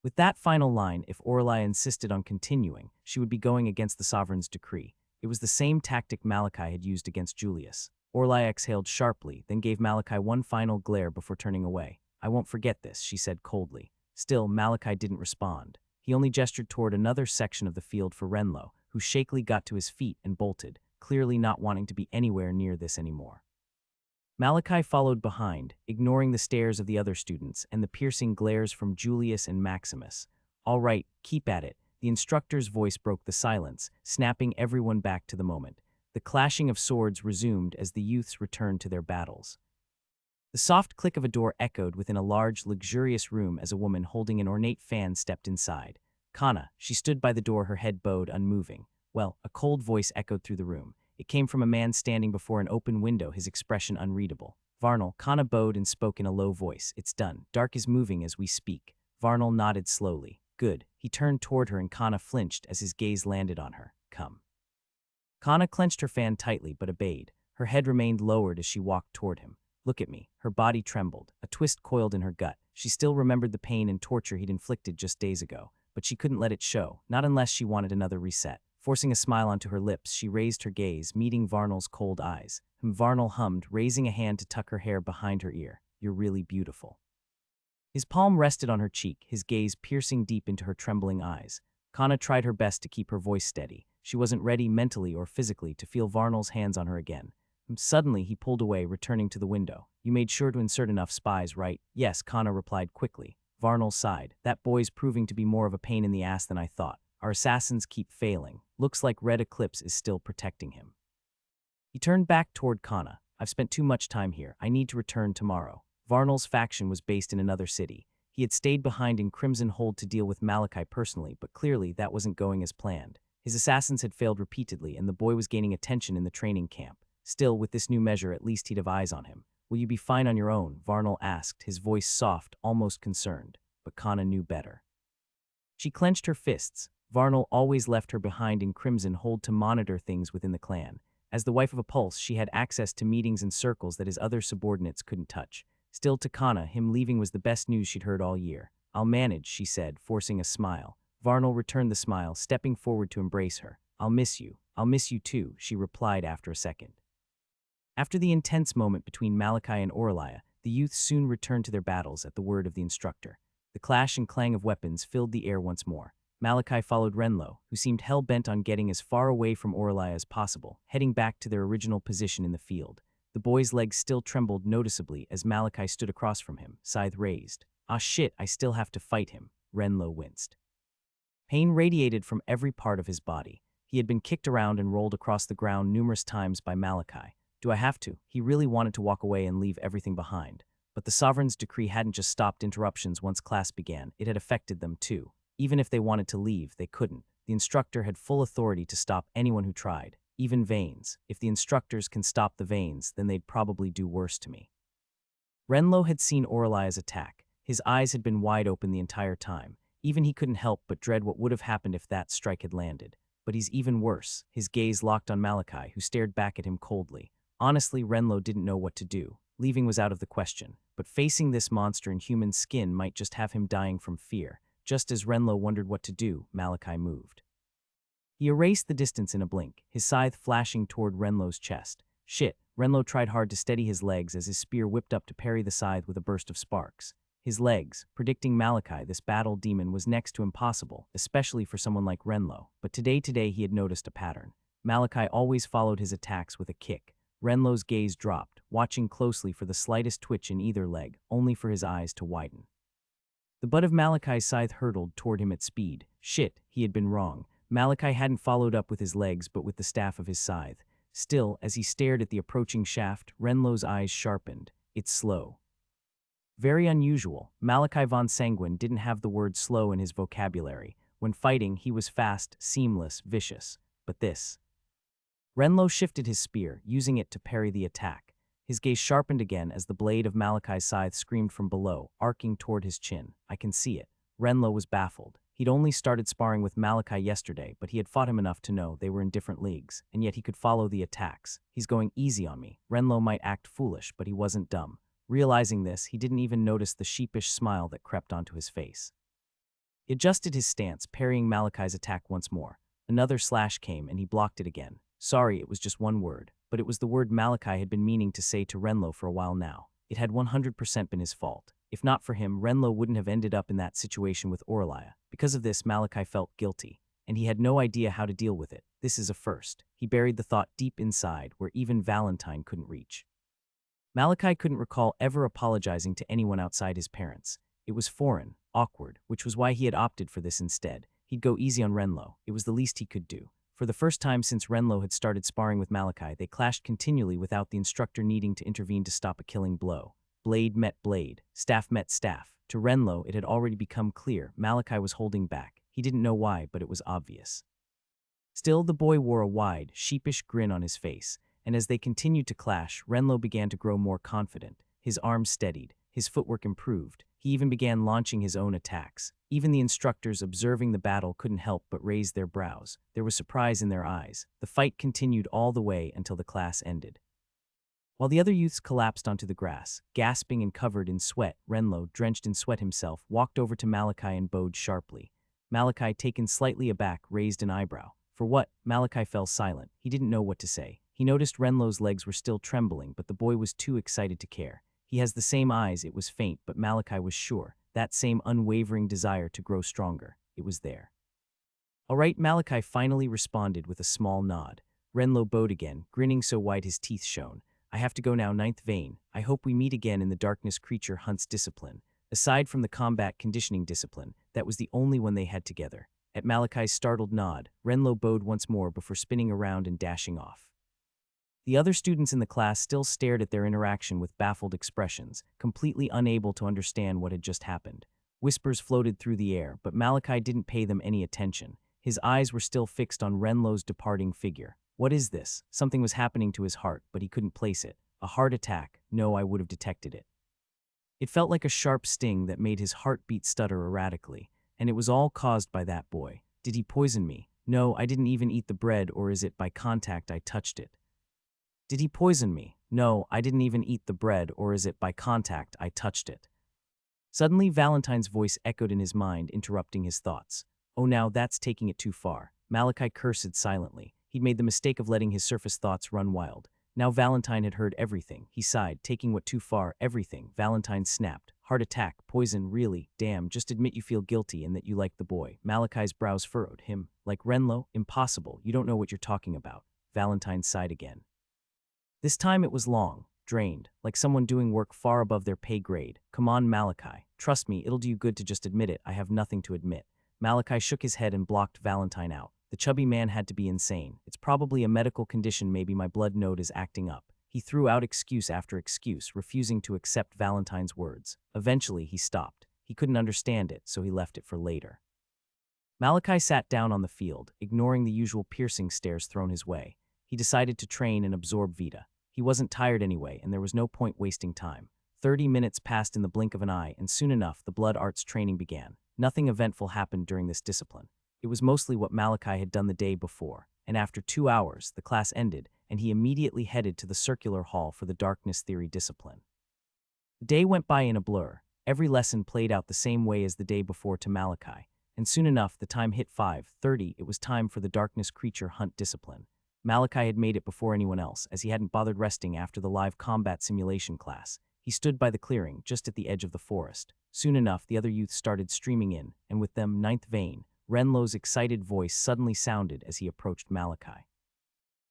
With that final line, if Orlai insisted on continuing, she would be going against the sovereign's decree. It was the same tactic Malachi had used against Julius. Orlai exhaled sharply, then gave Malachi one final glare before turning away. I won't forget this, she said coldly. Still, Malachi didn't respond. He only gestured toward another section of the field for Renlo, who shakily got to his feet and bolted, clearly not wanting to be anywhere near this anymore. Malachi followed behind, ignoring the stares of the other students and the piercing glares from Julius and Maximus. All right, keep at it. The instructor's voice broke the silence, snapping everyone back to the moment. The clashing of swords resumed as the youths returned to their battles. The soft click of a door echoed within a large, luxurious room as a woman holding an ornate fan stepped inside. Kana, she stood by the door, her head bowed, unmoving. Well, a cold voice echoed through the room. It came from a man standing before an open window, his expression unreadable. Varnal, Kana bowed and spoke in a low voice. It's done. Dark is moving as we speak. Varnal nodded slowly. Good. He turned toward her and Kana flinched as his gaze landed on her. Come. Kana clenched her fan tightly but obeyed. Her head remained lowered as she walked toward him. Look at me. Her body trembled. A twist coiled in her gut. She still remembered the pain and torture he'd inflicted just days ago, but she couldn't let it show, not unless she wanted another reset. Forcing a smile onto her lips, she raised her gaze, meeting Varnal's cold eyes. Varnal hummed, raising a hand to tuck her hair behind her ear. You're really beautiful. His palm rested on her cheek, his gaze piercing deep into her trembling eyes. Kana tried her best to keep her voice steady. She wasn't ready mentally or physically to feel Varnal's hands on her again. Suddenly, he pulled away, returning to the window. You made sure to insert enough spies, right? Yes, Kana replied quickly. Varnal sighed. That boy's proving to be more of a pain in the ass than I thought. Our assassins keep failing. Looks like Red Eclipse is still protecting him. He turned back toward Kana. I've spent too much time here. I need to return tomorrow. Varnal's faction was based in another city. He had stayed behind in Crimson Hold to deal with Malachi personally, but clearly that wasn't going as planned. His assassins had failed repeatedly, and the boy was gaining attention in the training camp. Still, with this new measure, at least he'd have eyes on him. Will you be fine on your own? Varnal asked, his voice soft, almost concerned. But Kana knew better. She clenched her fists. Varnal always left her behind in Crimson Hold to monitor things within the clan. As the wife of a pulse, she had access to meetings and circles that his other subordinates couldn't touch. Still, to Kana, him leaving was the best news she'd heard all year. I'll manage, she said, forcing a smile. Varnal returned the smile, stepping forward to embrace her. I'll miss you. I'll miss you too, she replied after a second. After the intense moment between Malachi and Orlai, the youths soon returned to their battles at the word of the instructor. The clash and clang of weapons filled the air once more. Malachi followed Renlo, who seemed hell-bent on getting as far away from Orlai as possible, heading back to their original position in the field. The boy's legs still trembled noticeably as Malachi stood across from him, scythe raised. Ah shit, I still have to fight him. Renlo winced. Pain radiated from every part of his body. He had been kicked around and rolled across the ground numerous times by Malachi. Do I have to? He really wanted to walk away and leave everything behind. But the Sovereign's decree hadn't just stopped interruptions once class began, it had affected them too. Even if they wanted to leave, they couldn't. The instructor had full authority to stop anyone who tried, even Vanes. If the instructors can stop the Vanes, then they'd probably do worse to me. Renlo had seen Orlai's attack. His eyes had been wide open the entire time. Even he couldn't help but dread what would have happened if that strike had landed. But he's even worse. His gaze locked on Malachi, who stared back at him coldly. Honestly, Renlo didn't know what to do. Leaving was out of the question, but facing this monster in human skin might just have him dying from fear. Just as Renlo wondered what to do, Malachi moved. He erased the distance in a blink, his scythe flashing toward Renlo's chest. Shit, Renlo tried hard to steady his legs as his spear whipped up to parry the scythe with a burst of sparks. His legs, predicting Malachi, this battle demon, was next to impossible, especially for someone like Renlo. But today he had noticed a pattern. Malachi always followed his attacks with a kick. Renlo's gaze dropped, watching closely for the slightest twitch in either leg, only for his eyes to widen. The butt of Malachi's scythe hurtled toward him at speed. Shit, he had been wrong. Malachi hadn't followed up with his legs but with the staff of his scythe. Still, as he stared at the approaching shaft, Renlo's eyes sharpened. It's slow. Very unusual. Malachi von Sanguine didn't have the word slow in his vocabulary. When fighting, he was fast, seamless, vicious. But this. Renlo shifted his spear, using it to parry the attack. His gaze sharpened again as the blade of Malachi's scythe screamed from below, arcing toward his chin. I can see it. Renlo was baffled. He'd only started sparring with Malachi yesterday, but he had fought him enough to know they were in different leagues, and yet he could follow the attacks. He's going easy on me. Renlo might act foolish, but he wasn't dumb. Realizing this, he didn't even notice the sheepish smile that crept onto his face. He adjusted his stance, parrying Malachi's attack once more. Another slash came, and he blocked it again. Sorry, it was just one word, but it was the word Malachi had been meaning to say to Renlo for a while now. It had 100% been his fault. If not for him, Renlo wouldn't have ended up in that situation with Aurelia. Because of this, Malachi felt guilty, and he had no idea how to deal with it. This is a first. He buried the thought deep inside, where even Valentine couldn't reach. Malachi couldn't recall ever apologizing to anyone outside his parents. It was foreign, awkward, which was why he had opted for this instead. He'd go easy on Renlo. It was the least he could do. For the first time since Renlo had started sparring with Malachi, they clashed continually without the instructor needing to intervene to stop a killing blow. Blade met blade, staff met staff. To Renlo, it had already become clear Malachi was holding back. He didn't know why, but it was obvious. Still, the boy wore a wide, sheepish grin on his face, and as they continued to clash, Renlo began to grow more confident. His arms steadied, his footwork improved. He even began launching his own attacks. Even the instructors observing the battle couldn't help but raise their brows. There was surprise in their eyes. The fight continued all the way until the class ended. While the other youths collapsed onto the grass, gasping and covered in sweat, Renlo, drenched in sweat himself, walked over to Malachi and bowed sharply. Malachi, taken slightly aback, raised an eyebrow. For what? Malachi fell silent. He didn't know what to say. He noticed Renlo's legs were still trembling, but the boy was too excited to care. He has the same eyes, it was faint, but Malachi was sure. That same unwavering desire to grow stronger. It was there. All right, Malachi finally responded with a small nod. Renlo bowed again, grinning so wide his teeth shone. I have to go now, ninth vein. I hope we meet again in the darkness creature hunts discipline. Aside from the combat conditioning discipline, that was the only one they had together. At Malachi's startled nod, Renlo bowed once more before spinning around and dashing off. The other students in the class still stared at their interaction with baffled expressions, completely unable to understand what had just happened. Whispers floated through the air, but Malachi didn't pay them any attention. His eyes were still fixed on Renlo's departing figure. What is this? Something was happening to his heart, but he couldn't place it. A heart attack? No, I would have detected it. It felt like a sharp sting that made his heartbeat stutter erratically, and it was all caused by that boy. Did he poison me? No, I didn't even eat the bread, or is it by contact I touched it? Did he poison me? No, I didn't even eat the bread, or is it by contact I touched it? Suddenly, Valentine's voice echoed in his mind, interrupting his thoughts. Oh, now that's taking it too far. Malachi cursed silently. He'd made the mistake of letting his surface thoughts run wild. Now Valentine had heard everything. He sighed, taking what too far, everything. Valentine snapped. Heart attack, poison, really? Damn, just admit you feel guilty and that you like the boy. Malachi's brows furrowed. Him? Like Renlo? Impossible. You don't know what you're talking about. Valentine sighed again. This time it was long, drained, like someone doing work far above their pay grade. Come on, Malachi. Trust me, it'll do you good to just admit it. I have nothing to admit. Malachi shook his head and blocked Valentine out. The chubby man had to be insane. It's probably a medical condition, maybe my blood node is acting up. He threw out excuse after excuse, refusing to accept Valentine's words. Eventually, he stopped. He couldn't understand it, so he left it for later. Malachi sat down on the field, ignoring the usual piercing stares thrown his way. He decided to train and absorb Vita. He wasn't tired anyway, and there was no point wasting time. 30 minutes passed in the blink of an eye, and soon enough, the blood arts training began. Nothing eventful happened during this discipline. It was mostly what Malachi had done the day before, and after 2 hours, the class ended, and he immediately headed to the circular hall for the darkness theory discipline. The day went by in a blur. Every lesson played out the same way as the day before to Malachi, and soon enough, the time hit 5:30. It was time for the darkness creature hunt discipline. Malachi had made it before anyone else, as he hadn't bothered resting after the live combat simulation class. He stood by the clearing, just at the edge of the forest. Soon enough, the other youths started streaming in, and with them, ninth vein. Renlo's excited voice suddenly sounded as he approached Malachi.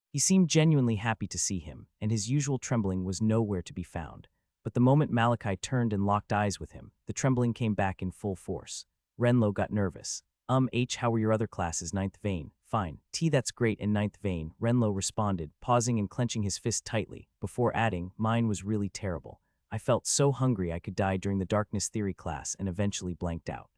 He seemed genuinely happy to see him, and his usual trembling was nowhere to be found. But the moment Malachi turned and locked eyes with him, the trembling came back in full force. Renlo got nervous. How were your other classes, ninth vein? Fine. Tea, that's great. In ninth vein, Renlo responded, pausing and clenching his fist tightly, before adding, mine was really terrible. I felt so hungry I could die during the darkness theory class and eventually blanked out.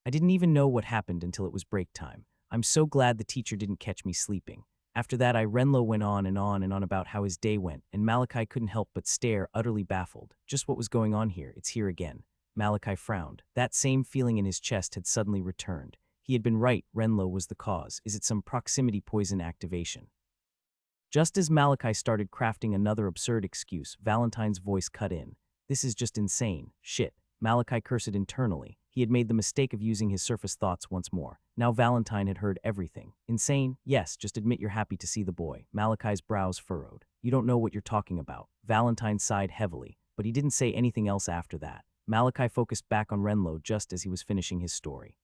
I didn't even know what happened until it was break time. I'm so glad the teacher didn't catch me sleeping. After that, Renlo went on and on and on about how his day went, and Malachi couldn't help but stare, utterly baffled. Just what was going on here? It's here again. Malachi frowned. That same feeling in his chest had suddenly returned. He had been right, Renlo was the cause. Is it some proximity poison activation? Just as Malachi started crafting another absurd excuse, Valentine's voice cut in. This is just insane. Shit. Malachi cursed internally. He had made the mistake of using his surface thoughts once more. Now Valentine had heard everything. Insane? Yes, just admit you're happy to see the boy. Malachi's brows furrowed. You don't know what you're talking about. Valentine sighed heavily, but he didn't say anything else after that. Malachi focused back on Renlo just as he was finishing his story.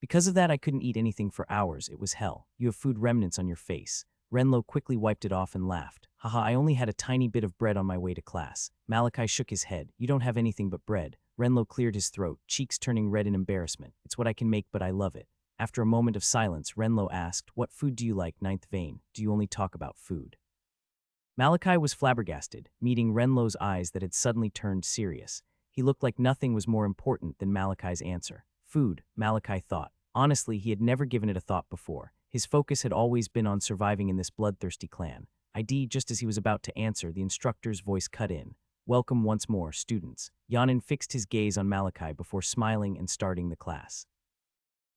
Because of that, I couldn't eat anything for hours. It was hell. You have food remnants on your face. Renlo quickly wiped it off and laughed. Haha, I only had a tiny bit of bread on my way to class. Malachi shook his head. You don't have anything but bread. Renlo cleared his throat, cheeks turning red in embarrassment. It's what I can make, but I love it. After a moment of silence, Renlo asked, what food do you like, ninth vein? Do you only talk about food? Malachi was flabbergasted, meeting Renlo's eyes that had suddenly turned serious. He looked like nothing was more important than Malachi's answer. Food, Malachi thought. Honestly, he had never given it a thought before. His focus had always been on surviving in this bloodthirsty clan. Just as he was about to answer, the instructor's voice cut in. Welcome once more, students. Yanin fixed his gaze on Malachi before smiling and starting the class.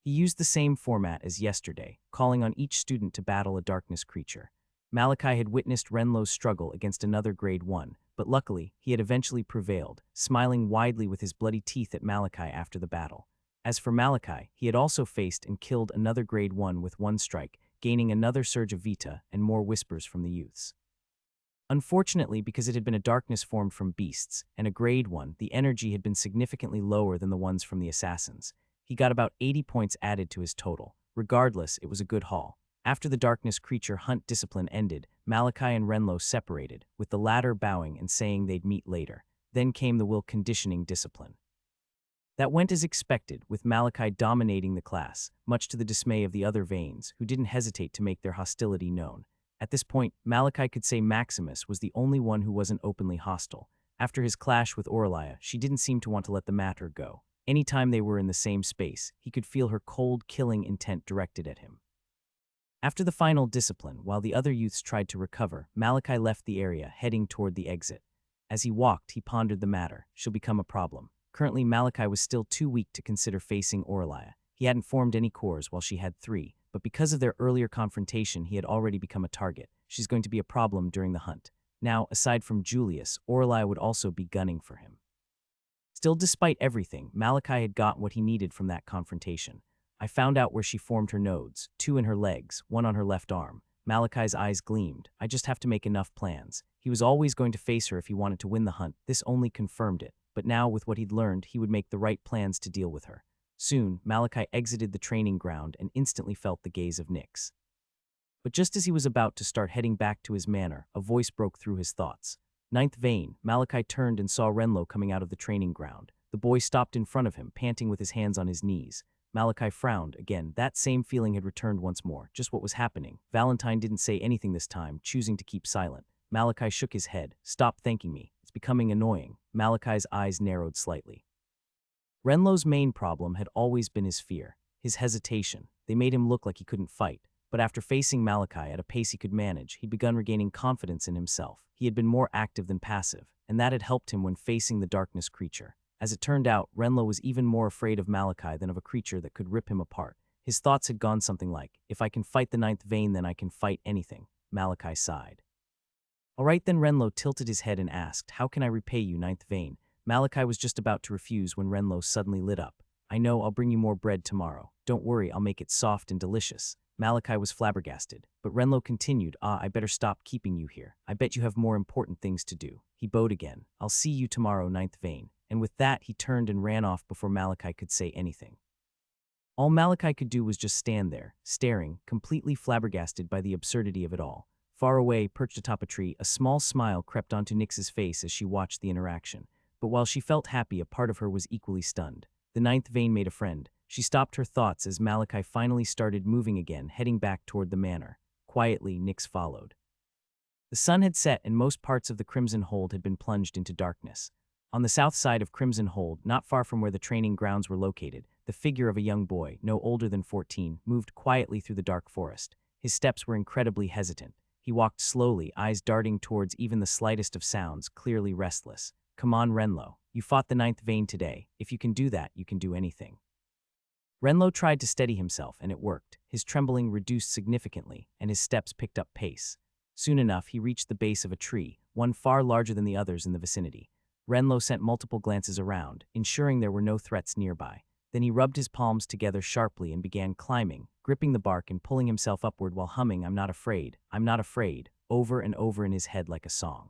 He used the same format as yesterday, calling on each student to battle a darkness creature. Malachi had witnessed Renlo's struggle against another grade 1, but luckily, he had eventually prevailed, smiling widely with his bloody teeth at Malachi after the battle. As for Malachi, he had also faced and killed another grade 1 with one strike, gaining another surge of vita and more whispers from the youths. Unfortunately, because it had been a darkness formed from beasts, and a grade 1, the energy had been significantly lower than the ones from the assassins. He got about 80 points added to his total. Regardless, it was a good haul. After the darkness creature hunt discipline ended, Malachi and Renlo separated, with the latter bowing and saying they'd meet later. Then came the will conditioning discipline. That went as expected, with Malachi dominating the class, much to the dismay of the other veins, who didn't hesitate to make their hostility known. At this point, Malachi could say Maximus was the only one who wasn't openly hostile. After his clash with Aurelia, she didn't seem to want to let the matter go. Anytime they were in the same space, he could feel her cold, killing intent directed at him. After the final discipline, while the other youths tried to recover, Malachi left the area, heading toward the exit. As he walked, he pondered the matter. She'll become a problem. Currently, Malachi was still too weak to consider facing Aurelia. He hadn't formed any cores while she had 3, but because of their earlier confrontation, he had already become a target. She's going to be a problem during the hunt. Now, aside from Julius, Aurelia would also be gunning for him. Still, despite everything, Malachi had got what he needed from that confrontation. I found out where she formed her nodes, 2 in her legs, 1 on her left arm. Malachi's eyes gleamed. I just have to make enough plans. He was always going to face her if he wanted to win the hunt. This only confirmed it. But now, with what he'd learned, he would make the right plans to deal with her. Soon, Malachi exited the training ground and instantly felt the gaze of Nyx. But just as he was about to start heading back to his manor, a voice broke through his thoughts. Ninth vein, Malachi turned and saw Renlo coming out of the training ground. The boy stopped in front of him, panting with his hands on his knees. Malachi frowned. Again, that same feeling had returned once more. Just what was happening? Valentine didn't say anything this time, choosing to keep silent. Malachi shook his head. Stop thanking me. It's becoming annoying. Malachi's eyes narrowed slightly. Renlo's main problem had always been his fear, his hesitation. They made him look like he couldn't fight. But after facing Malachi at a pace he could manage, he'd begun regaining confidence in himself. He had been more active than passive, and that had helped him when facing the darkness creature. As it turned out, Renlo was even more afraid of Malachi than of a creature that could rip him apart. His thoughts had gone something like, if I can fight the ninth vein, then I can fight anything. Malachi sighed. All right then, Renlo tilted his head and asked, how can I repay you, ninth vein? Malachi was just about to refuse when Renlo suddenly lit up. I know, I'll bring you more bread tomorrow. Don't worry, I'll make it soft and delicious. Malachi was flabbergasted, but Renlo continued, I better stop keeping you here. I bet you have more important things to do. He bowed again. I'll see you tomorrow, ninth vein. And with that, he turned and ran off before Malachi could say anything. All Malachi could do was just stand there, staring, completely flabbergasted by the absurdity of it all. Far away, perched atop a tree, a small smile crept onto Nyx's face as she watched the interaction. But while she felt happy, a part of her was equally stunned. The ninth vein made a friend. She stopped her thoughts as Malachi finally started moving again, heading back toward the manor. Quietly, Nyx followed. The sun had set and most parts of the Crimson Hold had been plunged into darkness. On the south side of Crimson Hold, not far from where the training grounds were located, the figure of a young boy, no older than 14, moved quietly through the dark forest. His steps were incredibly hesitant. He walked slowly, eyes darting towards even the slightest of sounds, clearly restless. Come on, Renlo. You fought the ninth vein today. If you can do that, you can do anything. Renlo tried to steady himself, and it worked. His trembling reduced significantly, and his steps picked up pace. Soon enough, he reached the base of a tree, one far larger than the others in the vicinity. Renlo sent multiple glances around, ensuring there were no threats nearby. Then he rubbed his palms together sharply and began climbing, gripping the bark and pulling himself upward while humming I'm not afraid, over and over in his head like a song.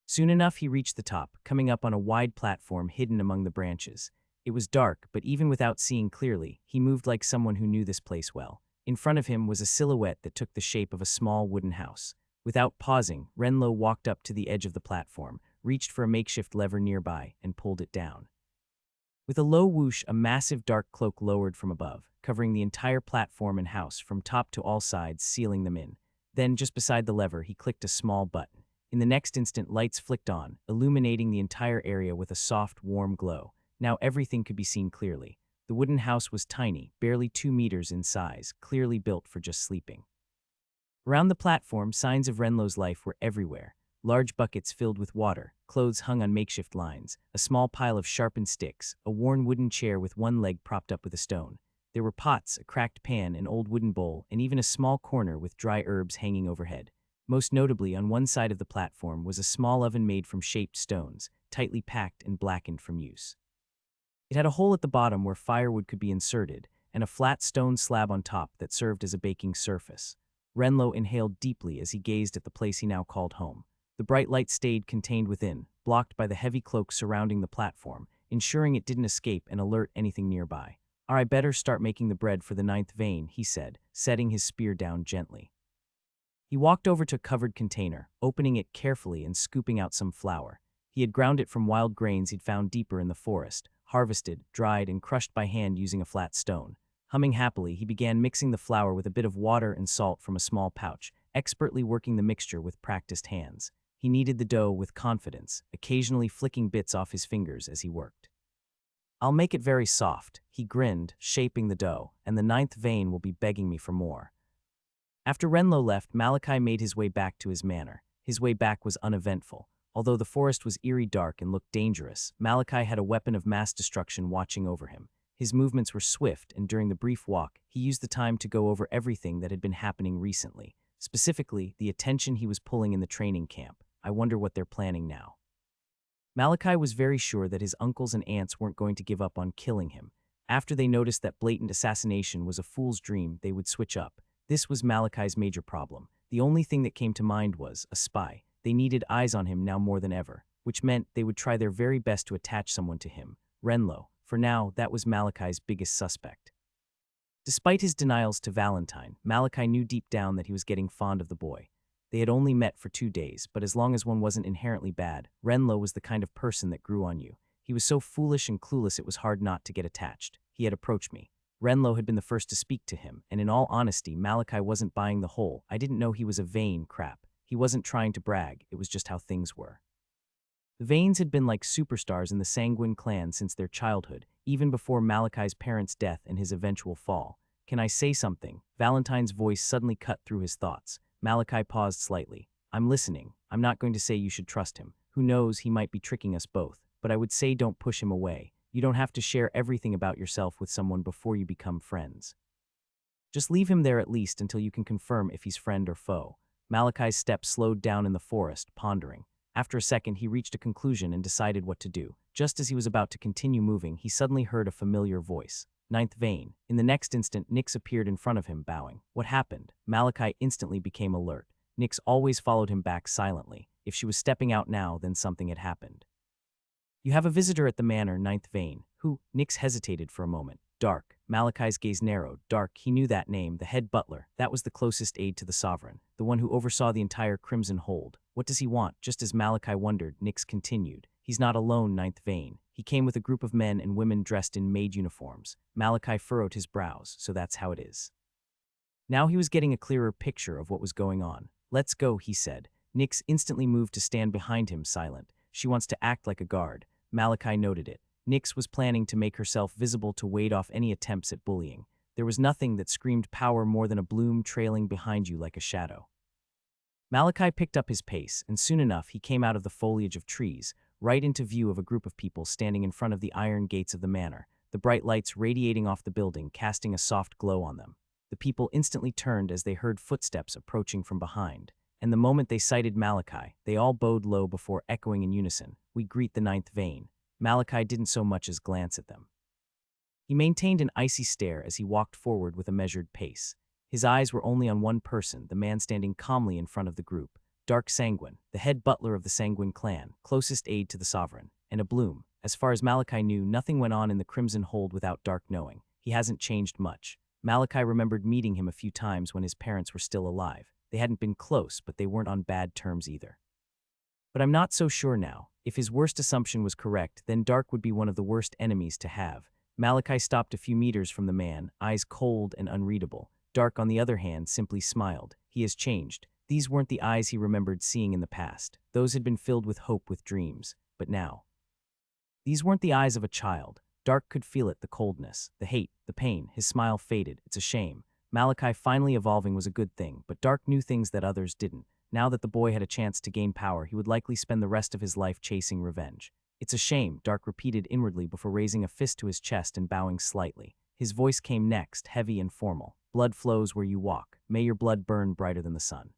Soon enough, he reached the top, coming up on a wide platform hidden among the branches. It was dark, but even without seeing clearly, he moved like someone who knew this place well. In front of him was a silhouette that took the shape of a small wooden house. Without pausing, Renlo walked up to the edge of the platform, reached for a makeshift lever nearby, and pulled it down. With a low whoosh, a massive dark cloak lowered from above, covering the entire platform and house from top to all sides, sealing them in. Then, just beside the lever, he clicked a small button. In the next instant, lights flicked on, illuminating the entire area with a soft, warm glow. Now everything could be seen clearly. The wooden house was tiny, barely 2 meters in size, clearly built for just sleeping. Around the platform, signs of Renlo's life were everywhere. Large buckets filled with water, clothes hung on makeshift lines, a small pile of sharpened sticks, a worn wooden chair with one leg propped up with a stone. There were pots, a cracked pan, an old wooden bowl, and even a small corner with dry herbs hanging overhead. Most notably, on one side of the platform was a small oven made from shaped stones, tightly packed and blackened from use. It had a hole at the bottom where firewood could be inserted, and a flat stone slab on top that served as a baking surface. Renlo inhaled deeply as he gazed at the place he now called home. The bright light stayed contained within, blocked by the heavy cloak surrounding the platform, ensuring it didn't escape and alert anything nearby. I better start making the bread for the ninth vein, he said, setting his spear down gently. He walked over to a covered container, opening it carefully and scooping out some flour. He had ground it from wild grains he'd found deeper in the forest, harvested, dried, and crushed by hand using a flat stone. Humming happily, he began mixing the flour with a bit of water and salt from a small pouch, expertly working the mixture with practiced hands. He kneaded the dough with confidence, occasionally flicking bits off his fingers as he worked. I'll make it very soft, he grinned, shaping the dough, and the ninth vein will be begging me for more. After Renlo left, Malachi made his way back to his manor. His way back was uneventful. Although the forest was eerie dark and looked dangerous, Malachi had a weapon of mass destruction watching over him. His movements were swift, and during the brief walk, he used the time to go over everything that had been happening recently, specifically the attention he was pulling in the training camp. I wonder what they're planning now. Malachi was very sure that his uncles and aunts weren't going to give up on killing him. After they noticed that blatant assassination was a fool's dream, they would switch up. This was Malachi's major problem. The only thing that came to mind was a spy. They needed eyes on him now more than ever, which meant they would try their very best to attach someone to him. Renlo. For now, that was Malachi's biggest suspect. Despite his denials to Valentine, Malachi knew deep down that he was getting fond of the boy. They had only met for 2 days, but as long as one wasn't inherently bad, Renlo was the kind of person that grew on you. He was so foolish and clueless it was hard not to get attached. He had approached me. Renlo had been the first to speak to him, and in all honesty, Malachi wasn't buying the whole "I didn't know he was a Vane" crap. He wasn't trying to brag, it was just how things were. The Vanes had been like superstars in the Sanguine clan since their childhood, even before Malachi's parents' death and his eventual fall. Can I say something? Valentine's voice suddenly cut through his thoughts. Malachi paused slightly. I'm listening. I'm not going to say you should trust him. Who knows, he might be tricking us both. But I would say don't push him away. You don't have to share everything about yourself with someone before you become friends. Just leave him there at least until you can confirm if he's friend or foe. Malachi's steps slowed down in the forest, pondering. After a second, he reached a conclusion and decided what to do. Just as he was about to continue moving, he suddenly heard a familiar voice. Ninth vein. In the next instant, Nyx appeared in front of him, bowing. What happened? Malachi instantly became alert. Nyx always followed him back silently. If she was stepping out now, then something had happened. You have a visitor at the manor, ninth vein. Who? Nyx hesitated for a moment. Dark. Malachi's gaze narrowed. Dark, he knew that name, the head butler. That was the closest aide to the sovereign, the one who oversaw the entire Crimson Hold. What does he want? Just as Malachi wondered, Nyx continued. He's not alone, ninth vein. He came with a group of men and women dressed in maid uniforms. Malachi furrowed his brows, so that's how it is. Now he was getting a clearer picture of what was going on. "Let's go," he said. Nyx instantly moved to stand behind him, silent. She wants to act like a guard. Malachi noted it. Nyx was planning to make herself visible to ward off any attempts at bullying. There was nothing that screamed power more than a bloom trailing behind you like a shadow. Malachi picked up his pace, and soon enough he came out of the foliage of trees, right into view of a group of people standing in front of the iron gates of the manor, the bright lights radiating off the building, casting a soft glow on them. The people instantly turned as they heard footsteps approaching from behind, and the moment they sighted Malachi, they all bowed low before echoing in unison, "We greet the ninth vein." Malachi didn't so much as glance at them. He maintained an icy stare as he walked forward with a measured pace. His eyes were only on one person, the man standing calmly in front of the group, Dark Sanguine, the head butler of the Sanguine clan, closest aide to the sovereign, and a Bloom. As far as Malachi knew, nothing went on in the Crimson Hold without Dark knowing. He hasn't changed much. Malachi remembered meeting him a few times when his parents were still alive. They hadn't been close, but they weren't on bad terms either. But I'm not so sure now. If his worst assumption was correct, then Dark would be one of the worst enemies to have. Malachi stopped a few meters from the man, eyes cold and unreadable. Dark, on the other hand, simply smiled. He has changed. These weren't the eyes he remembered seeing in the past. Those had been filled with hope, with dreams. But now, these weren't the eyes of a child. Dark could feel it, the coldness, the hate, the pain. His smile faded. It's a shame. Malachi finally evolving was a good thing, but Dark knew things that others didn't. Now that the boy had a chance to gain power, he would likely spend the rest of his life chasing revenge. "It's a shame," Dark repeated inwardly before raising a fist to his chest and bowing slightly. His voice came next, heavy and formal. "Blood flows where you walk. May your blood burn brighter than the sun."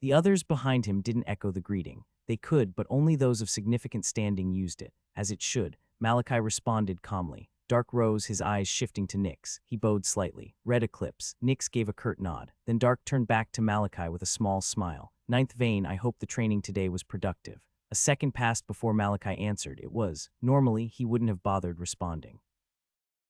The others behind him didn't echo the greeting. They could, but only those of significant standing used it. As it should, Malachi responded calmly. Dark rose, his eyes shifting to Nyx. He bowed slightly. "Red Eclipse." Nyx gave a curt nod. Then Dark turned back to Malachi with a small smile. "Ninth vein, I hope the training today was productive." A second passed before Malachi answered. It was. Normally, he wouldn't have bothered responding.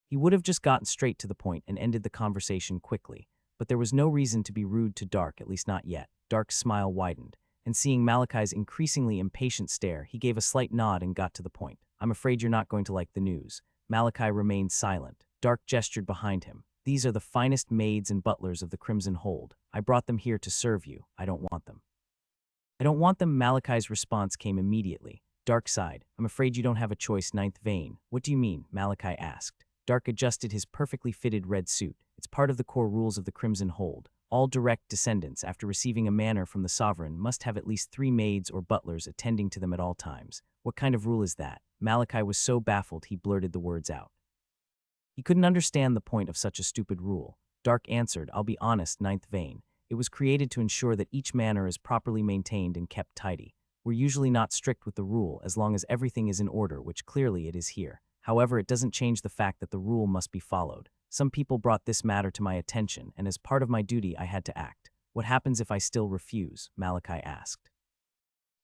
He would have just gotten straight to the point and ended the conversation quickly. But there was no reason to be rude to Dark, at least not yet. Dark's smile widened, and seeing Malachi's increasingly impatient stare, he gave a slight nod and got to the point. "I'm afraid you're not going to like the news." Malachi remained silent. Dark gestured behind him. "These are the finest maids and butlers of the Crimson Hold. I brought them here to serve you. I don't want them." "I don't want them." Malachi's response came immediately. Dark sighed. "I'm afraid you don't have a choice, ninth vein." "What do you mean?" Malachi asked. Dark adjusted his perfectly fitted red suit. "It's part of the core rules of the Crimson Hold. All direct descendants, after receiving a manor from the sovereign, must have at least 3 maids or butlers attending to them at all times." "What kind of rule is that?" Malachi was so baffled he blurted the words out. He couldn't understand the point of such a stupid rule. Dark answered, "I'll be honest, ninth vein. It was created to ensure that each manor is properly maintained and kept tidy. We're usually not strict with the rule as long as everything is in order, which clearly it is here. However, it doesn't change the fact that the rule must be followed. Some people brought this matter to my attention, and as part of my duty, I had to act." "What happens if I still refuse?" Malachi asked.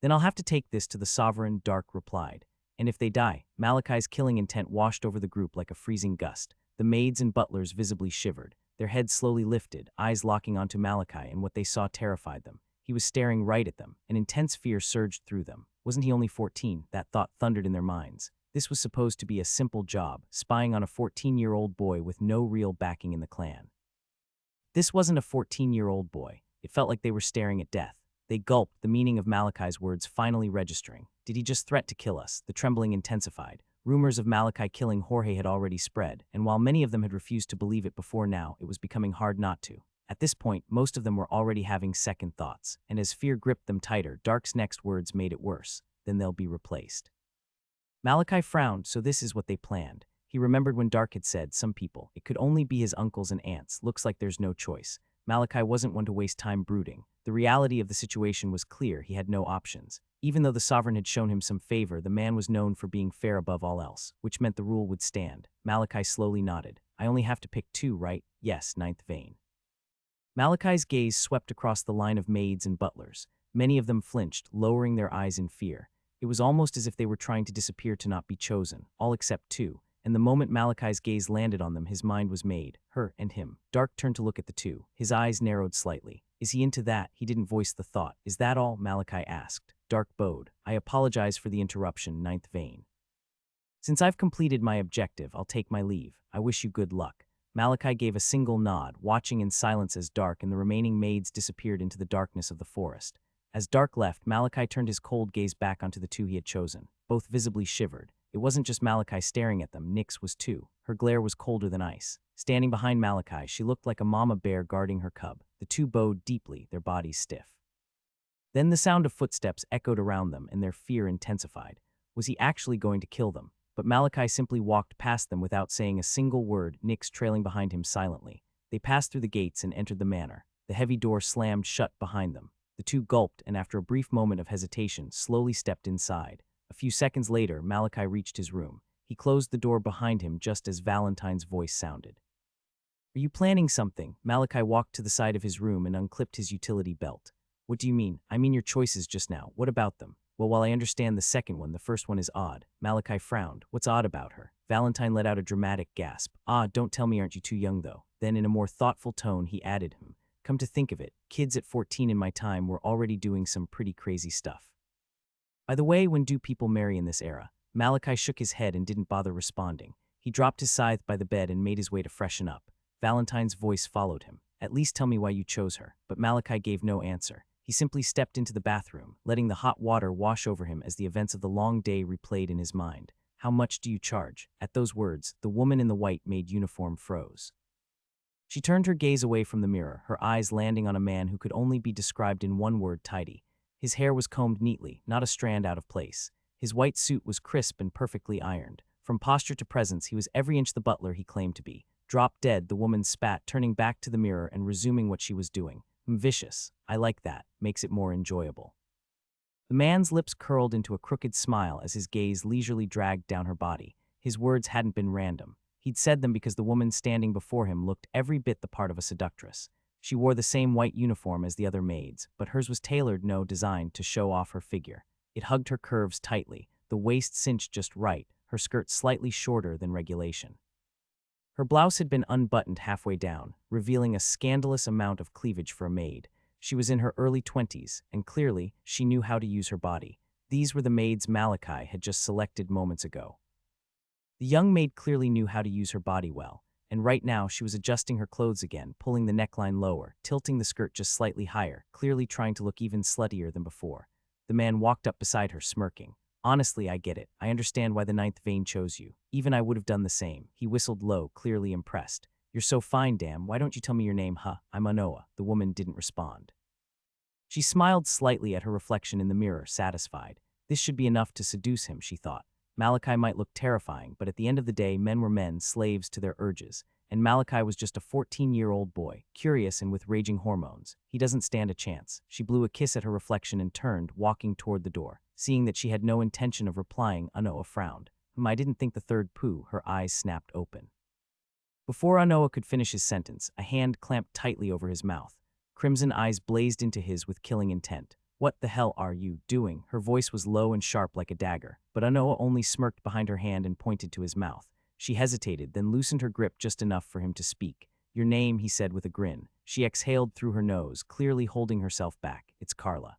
"Then I'll have to take this to the sovereign," Dark replied. "And if they die?" Malachi's killing intent washed over the group like a freezing gust. The maids and butlers visibly shivered. Their heads slowly lifted, eyes locking onto Malachi, and what they saw terrified them. He was staring right at them. An intense fear surged through them. Wasn't he only 14? That thought thundered in their minds. This was supposed to be a simple job, spying on a 14-year-old boy with no real backing in the clan. This wasn't a 14-year-old boy. It felt like they were staring at death. They gulped, the meaning of Malachi's words finally registering. Did he just threat to kill us? The trembling intensified. Rumors of Malachi killing Jorge had already spread, and while many of them had refused to believe it before now, it was becoming hard not to. At this point, most of them were already having second thoughts, and as fear gripped them tighter, Dark's next words made it worse. "Then they'll be replaced." Malachi frowned, so this is what they planned. He remembered when Dark had said, "Some people, it could only be his uncles and aunts. Looks like there's no choice." Malachi wasn't one to waste time brooding. The reality of the situation was clear. He had no options. Even though the sovereign had shown him some favor, the man was known for being fair above all else, which meant the rule would stand. Malachi slowly nodded. "I only have to pick 2, right?" "Yes, ninth vein." Malachi's gaze swept across the line of maids and butlers. Many of them flinched, lowering their eyes in fear. It was almost as if they were trying to disappear to not be chosen, all except 2. And the moment Malachi's gaze landed on them, his mind was made. Her and him. Dark turned to look at the 2. His eyes narrowed slightly. "Is he into that?" He didn't voice the thought. "Is that all?" Malachi asked. Dark bowed. "I apologize for the interruption, ninth vein." Since I've completed my objective, I'll take my leave. I wish you good luck. Malachi gave a single nod, watching in silence as Dark and the remaining maids disappeared into the darkness of the forest. As Dark left, Malachi turned his cold gaze back onto the two he had chosen. Both visibly shivered. It wasn't just Malachi staring at them, Nyx was too. Her glare was colder than ice. Standing behind Malachi, she looked like a mama bear guarding her cub. The two bowed deeply, their bodies stiff. Then the sound of footsteps echoed around them, and their fear intensified. Was he actually going to kill them? But Malachi simply walked past them without saying a single word, Nyx trailing behind him silently. They passed through the gates and entered the manor. The heavy door slammed shut behind them. The two gulped and, after a brief moment of hesitation, slowly stepped inside. A few seconds later, Malachi reached his room. He closed the door behind him just as Valentine's voice sounded. "Are you planning something?" Malachi walked to the side of his room and unclipped his utility belt. "What do you mean?" "I mean your choices just now. What about them?" "Well, while I understand the second one, the first one is odd." Malachi frowned. "What's odd about her?" Valentine let out a dramatic gasp. "Ah, don't tell me, aren't you too young though?" Then in a more thoughtful tone, he added, "Come to think of it, kids at 14 in my time were already doing some pretty crazy stuff." By the way, when do people marry in this era? Malachi shook his head and didn't bother responding. He dropped his scythe by the bed and made his way to freshen up. Valentine's voice followed him. "At least tell me why you chose her." But Malachi gave no answer. He simply stepped into the bathroom, letting the hot water wash over him as the events of the long day replayed in his mind. "How much do you charge?" At those words, the woman in the white-made uniform froze. She turned her gaze away from the mirror, her eyes landing on a man who could only be described in one word: tidy. His hair was combed neatly, not a strand out of place. His white suit was crisp and perfectly ironed. From posture to presence, he was every inch the butler he claimed to be. Drop dead, the woman spat, turning back to the mirror and resuming what she was doing. "Vicious. I like that. Makes it more enjoyable." The man's lips curled into a crooked smile as his gaze leisurely dragged down her body. His words hadn't been random. He'd said them because the woman standing before him looked every bit the part of a seductress. She wore the same white uniform as the other maids, but hers was tailored, no, designed to show off her figure. It hugged her curves tightly, the waist cinched just right, her skirt slightly shorter than regulation. Her blouse had been unbuttoned halfway down, revealing a scandalous amount of cleavage for a maid. She was in her early 20s, and clearly, she knew how to use her body. These were the maids Malachi had just selected moments ago. The young maid clearly knew how to use her body well, and right now she was adjusting her clothes again, pulling the neckline lower, tilting the skirt just slightly higher, clearly trying to look even sluttier than before. The man walked up beside her, smirking. "Honestly, I get it. I understand why the ninth vein chose you. Even I would have done the same." He whistled low, clearly impressed. "You're so fine, damn. Why don't you tell me your name, huh?" "I'm Anoa." The woman didn't respond. She smiled slightly at her reflection in the mirror, satisfied. This should be enough to seduce him, she thought. Malachi might look terrifying, but at the end of the day, men were men, slaves to their urges. And Malachi was just a 14-year-old boy, curious and with raging hormones. He doesn't stand a chance. She blew a kiss at her reflection and turned, walking toward the door. Seeing that she had no intention of replying, Anoa frowned. "I didn't think the third poo." Her eyes snapped open. Before Anoa could finish his sentence, a hand clamped tightly over his mouth. Crimson eyes blazed into his with killing intent. "What the hell are you doing?" Her voice was low and sharp like a dagger, but Anoa only smirked behind her hand and pointed to his mouth. She hesitated, then loosened her grip just enough for him to speak. "Your name," he said with a grin. She exhaled through her nose, clearly holding herself back. "It's Carla.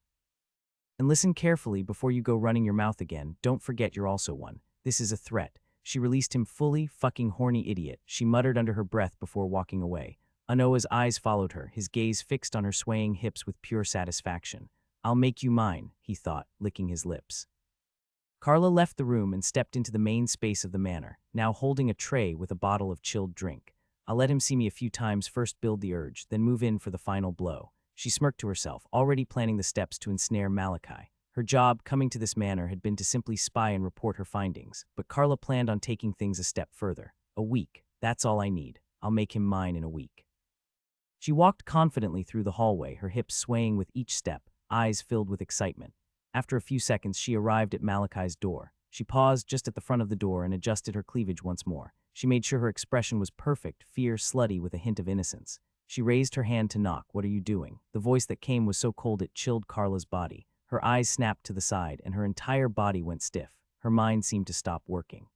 And listen carefully before you go running your mouth again. Don't forget you're also one. This is a threat." She released him fully, "Fucking horny idiot," she muttered under her breath before walking away. Anoa's eyes followed her, his gaze fixed on her swaying hips with pure satisfaction. "I'll make you mine," he thought, licking his lips. Carla left the room and stepped into the main space of the manor, now holding a tray with a bottle of chilled drink. "I'll let him see me a few times first, build the urge, then move in for the final blow." She smirked to herself, already planning the steps to ensnare Malachi. Her job, coming to this manor, had been to simply spy and report her findings, but Carla planned on taking things a step further. "A week. That's all I need. I'll make him mine in a week." She walked confidently through the hallway, her hips swaying with each step, eyes filled with excitement. After a few seconds, she arrived at Malachi's door. She paused just at the front of the door and adjusted her cleavage once more. She made sure her expression was perfect, fear slutty with a hint of innocence. She raised her hand to knock. "What are you doing?" The voice that came was so cold it chilled Carla's body. Her eyes snapped to the side, and her entire body went stiff. Her mind seemed to stop working.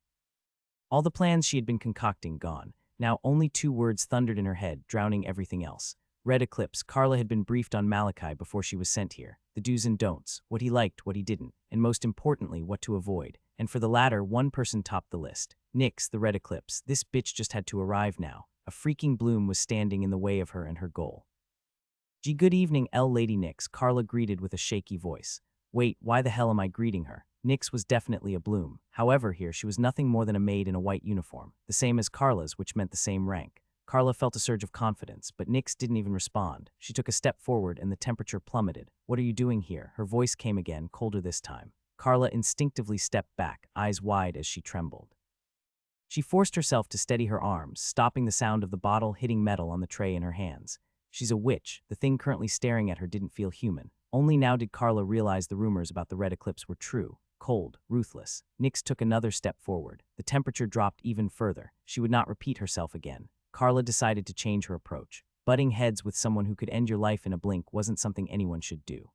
All the plans she had been concocting gone. Now only two words thundered in her head, drowning everything else. Red eclipse. Carla had been briefed on Malachi before she was sent here. The do's and don'ts, what he liked, what he didn't, and most importantly, what to avoid. and for the latter, one person topped the list. Nyx, the red eclipse. This bitch just had to arrive now. A freaking bloom was standing in the way of her and her goal. Gee, good evening, Lady Nyx, Carla greeted with a shaky voice. Wait, why the hell am I greeting her? Nyx was definitely a bloom. However, here she was nothing more than a maid in a white uniform, the same as Carla's, which meant the same rank. Carla felt a surge of confidence, but Nyx didn't even respond. She took a step forward and the temperature plummeted. What are you doing here? Her voice came again, colder this time. Carla instinctively stepped back, eyes wide as she trembled. She forced herself to steady her arms, stopping the sound of the bottle hitting metal on the tray in her hands. She's a witch. The thing currently staring at her didn't feel human. Only now did Carla realize the rumors about the red eclipse were true. Cold, ruthless. Nyx took another step forward. The temperature dropped even further. She would not repeat herself again. Carla decided to change her approach. Butting heads with someone who could end your life in a blink wasn't something anyone should do.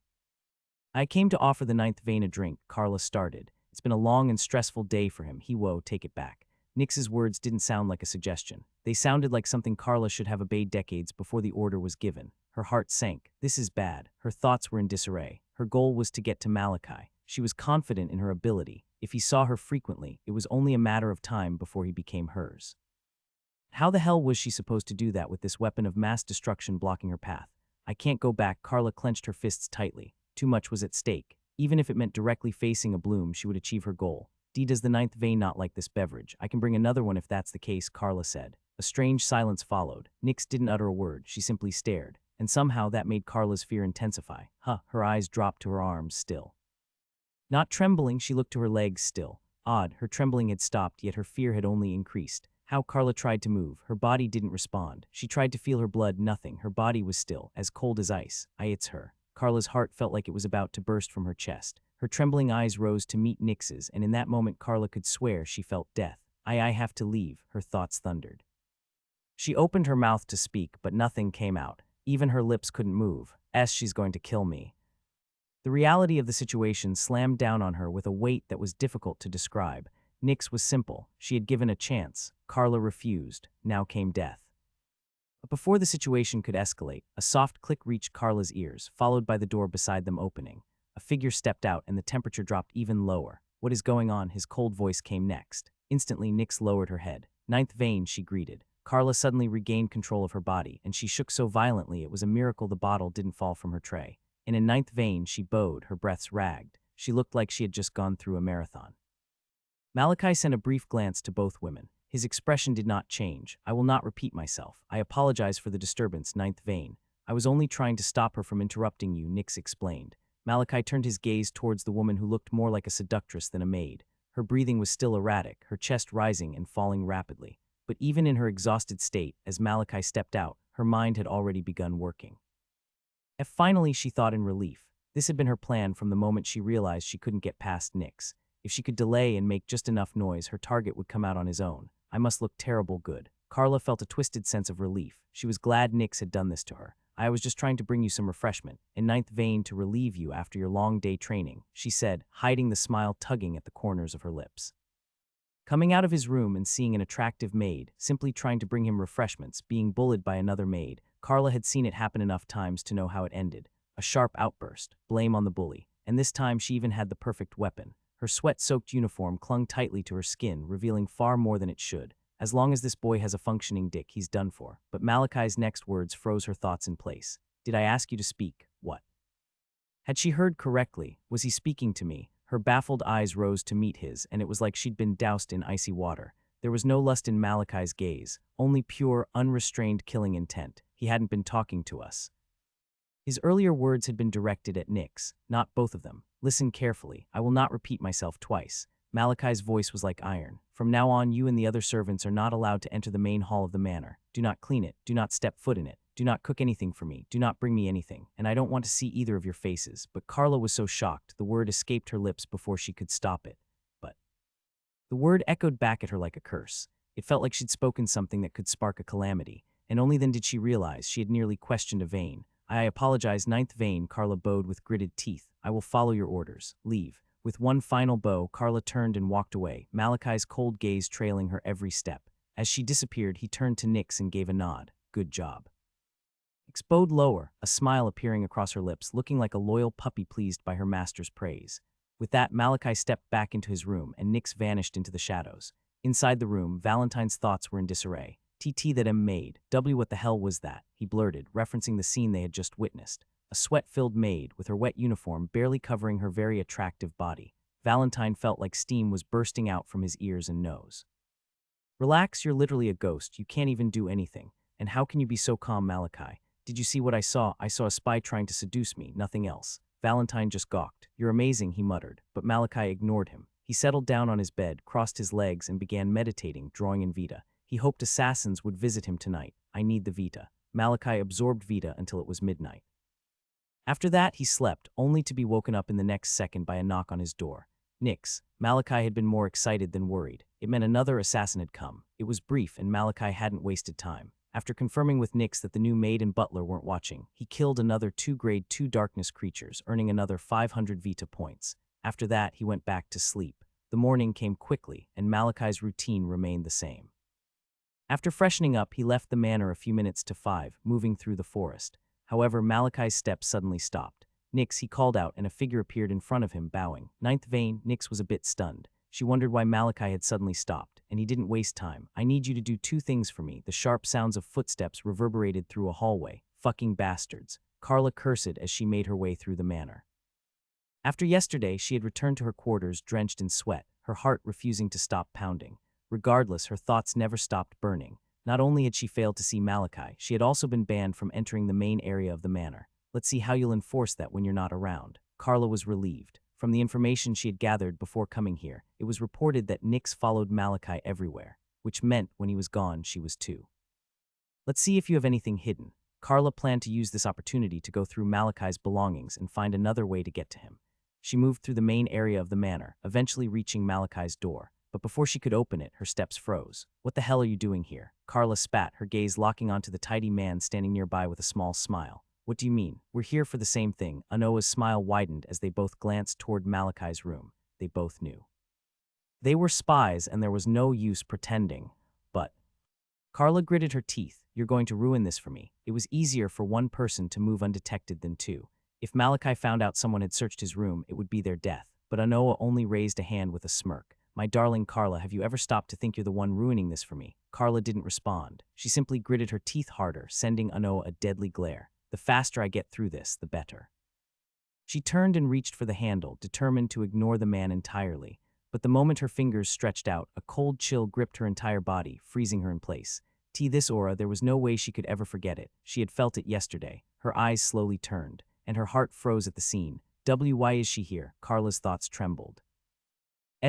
I came to offer the ninth vein a drink, Carla started. It's been a long and stressful day for him. Take it back. Nyx's words didn't sound like a suggestion. They sounded like something Carla should have obeyed decades before the order was given. Her heart sank. This is bad. Her thoughts were in disarray. Her goal was to get to Malachi. She was confident in her ability. If he saw her frequently, it was only a matter of time before he became hers. How the hell was she supposed to do that with this weapon of mass destruction blocking her path? I can't go back. Carla clenched her fists tightly. Too much was at stake. Even if it meant directly facing a bloom, she would achieve her goal. Does the ninth vein not like this beverage? I can bring another one if that's the case, Carla said. A strange silence followed. Nyx didn't utter a word. She simply stared. And somehow that made Carla's fear intensify. Her eyes dropped to her arms still. Not trembling, she looked to her legs still. Odd, her trembling had stopped, yet her fear had only increased. How Carla tried to move. Her body didn't respond. She tried to feel her blood, nothing. Her body was still, as cold as ice. It's her. Carla's heart felt like it was about to burst from her chest. Her trembling eyes rose to meet Nyx's, and in that moment Carla could swear she felt death. I have to leave, her thoughts thundered. She opened her mouth to speak, but nothing came out. Even her lips couldn't move. She's going to kill me. The reality of the situation slammed down on her with a weight that was difficult to describe. Nyx was simple. She had given a chance. Carla refused. Now came death. But before the situation could escalate, a soft click reached Carla's ears, followed by the door beside them opening. A figure stepped out and the temperature dropped even lower. What is going on? His cold voice came next. Instantly, Nyx lowered her head. Ninth vein, she greeted. Carla suddenly regained control of her body, and she shook so violently it was a miracle the bottle didn't fall from her tray. In a ninth vein, she bowed, her breaths ragged. She looked like she had just gone through a marathon. Malachi sent a brief glance to both women. His expression did not change. I will not repeat myself. I apologize for the disturbance, ninth vein. I was only trying to stop her from interrupting you, Nyx explained. Malachi turned his gaze towards the woman who looked more like a seductress than a maid. Her breathing was still erratic, her chest rising and falling rapidly. But even in her exhausted state, as Malachi stepped out, her mind had already begun working. Finally, she thought in relief. This had been her plan from the moment she realized she couldn't get past Nyx. If she could delay and make just enough noise, her target would come out on his own. I must look terrible good. Carla felt a twisted sense of relief. She was glad Nyx had done this to her. I was just trying to bring you some refreshment, in ninth vein to relieve you after your long day training, she said, hiding the smile tugging at the corners of her lips. Coming out of his room and seeing an attractive maid, simply trying to bring him refreshments, being bullied by another maid, Carla had seen it happen enough times to know how it ended. A sharp outburst, blame on the bully, and this time she even had the perfect weapon. Her sweat-soaked uniform clung tightly to her skin, revealing far more than it should. As long as this boy has a functioning dick, he's done for. But Malachi's next words froze her thoughts in place. Did I ask you to speak? What? Had she heard correctly? Was he speaking to me? Her baffled eyes rose to meet his, and it was like she'd been doused in icy water. There was no lust in Malachi's gaze, only pure, unrestrained killing intent. He hadn't been talking to us. His earlier words had been directed at Nyx, not both of them. Listen carefully. I will not repeat myself twice. Malachi's voice was like iron. From now on, you and the other servants are not allowed to enter the main hall of the manor. Do not clean it. Do not step foot in it. Do not cook anything for me. Do not bring me anything. And I don't want to see either of your faces. But Carla was so shocked, the word escaped her lips before she could stop it. But the word echoed back at her like a curse. It felt like she'd spoken something that could spark a calamity. And only then did she realize she had nearly questioned a vein. I apologize, ninth vein, Carla bowed with gritted teeth. I will follow your orders. Leave. With one final bow, Carla turned and walked away, Malachi's cold gaze trailing her every step. As she disappeared, he turned to Nyx and gave a nod. Good job. Nyx bowed lower, a smile appearing across her lips, looking like a loyal puppy pleased by her master's praise. With that, Malachi stepped back into his room and Nyx vanished into the shadows. Inside the room, Valentine's thoughts were in disarray. TT that maid. W what the hell was that? He blurted, referencing the scene they had just witnessed. A sweat-filled maid, with her wet uniform barely covering her very attractive body. Valentine felt like steam was bursting out from his ears and nose. Relax, you're literally a ghost. You can't even do anything. And how can you be so calm, Malachi? Did you see what I saw? I saw a spy trying to seduce me, nothing else. Valentine just gawked. You're amazing, he muttered, but Malachi ignored him. He settled down on his bed, crossed his legs, and began meditating, drawing in Vita. He hoped assassins would visit him tonight. I need the Vita. Malachi absorbed Vita until it was midnight. After that, he slept, only to be woken up in the next second by a knock on his door. Nyx. Malachi had been more excited than worried. It meant another assassin had come. It was brief, and Malachi hadn't wasted time. After confirming with Nyx that the new maid and butler weren't watching, he killed another 2 grade 2 darkness creatures, earning another 500 Vita points. After that, he went back to sleep. The morning came quickly, and Malachi's routine remained the same. After freshening up, he left the manor a few minutes to 5, moving through the forest. However, Malachi's steps suddenly stopped. Nyx, he called out, and a figure appeared in front of him, bowing. Ninth vein. Nyx was a bit stunned. She wondered why Malachi had suddenly stopped, and he didn't waste time. I need you to do 2 things for me. The sharp sounds of footsteps reverberated through a hallway. Fucking bastards. Carla cursed as she made her way through the manor. After yesterday, she had returned to her quarters drenched in sweat, her heart refusing to stop pounding. Regardless, her thoughts never stopped burning. Not only had she failed to see Malachi, she had also been banned from entering the main area of the manor. Let's see how you'll enforce that when you're not around. Carla was relieved. From the information she had gathered before coming here, it was reported that Nyx followed Malachi everywhere, which meant when he was gone, she was too. Let's see if you have anything hidden. Carla planned to use this opportunity to go through Malachi's belongings and find another way to get to him. She moved through the main area of the manor, eventually reaching Malachi's door. But before she could open it, her steps froze. What the hell are you doing here? Carla spat, her gaze locking onto the tidy man standing nearby with a small smile. What do you mean? We're here for the same thing. Anoa's smile widened as they both glanced toward Malachi's room. They both knew. They were spies and there was no use pretending. But Carla gritted her teeth. You're going to ruin this for me. It was easier for one person to move undetected than 2. If Malachi found out someone had searched his room, it would be their death. But Anoa only raised a hand with a smirk. My darling Carla, have you ever stopped to think you're the one ruining this for me? Carla didn't respond. She simply gritted her teeth harder, sending Anoa a deadly glare. The faster I get through this, the better. She turned and reached for the handle, determined to ignore the man entirely. But the moment her fingers stretched out, a cold chill gripped her entire body, freezing her in place. This aura, there was no way she could ever forget it. She had felt it yesterday. Her eyes slowly turned, and her heart froze at the scene. Why is she here? Carla's thoughts trembled.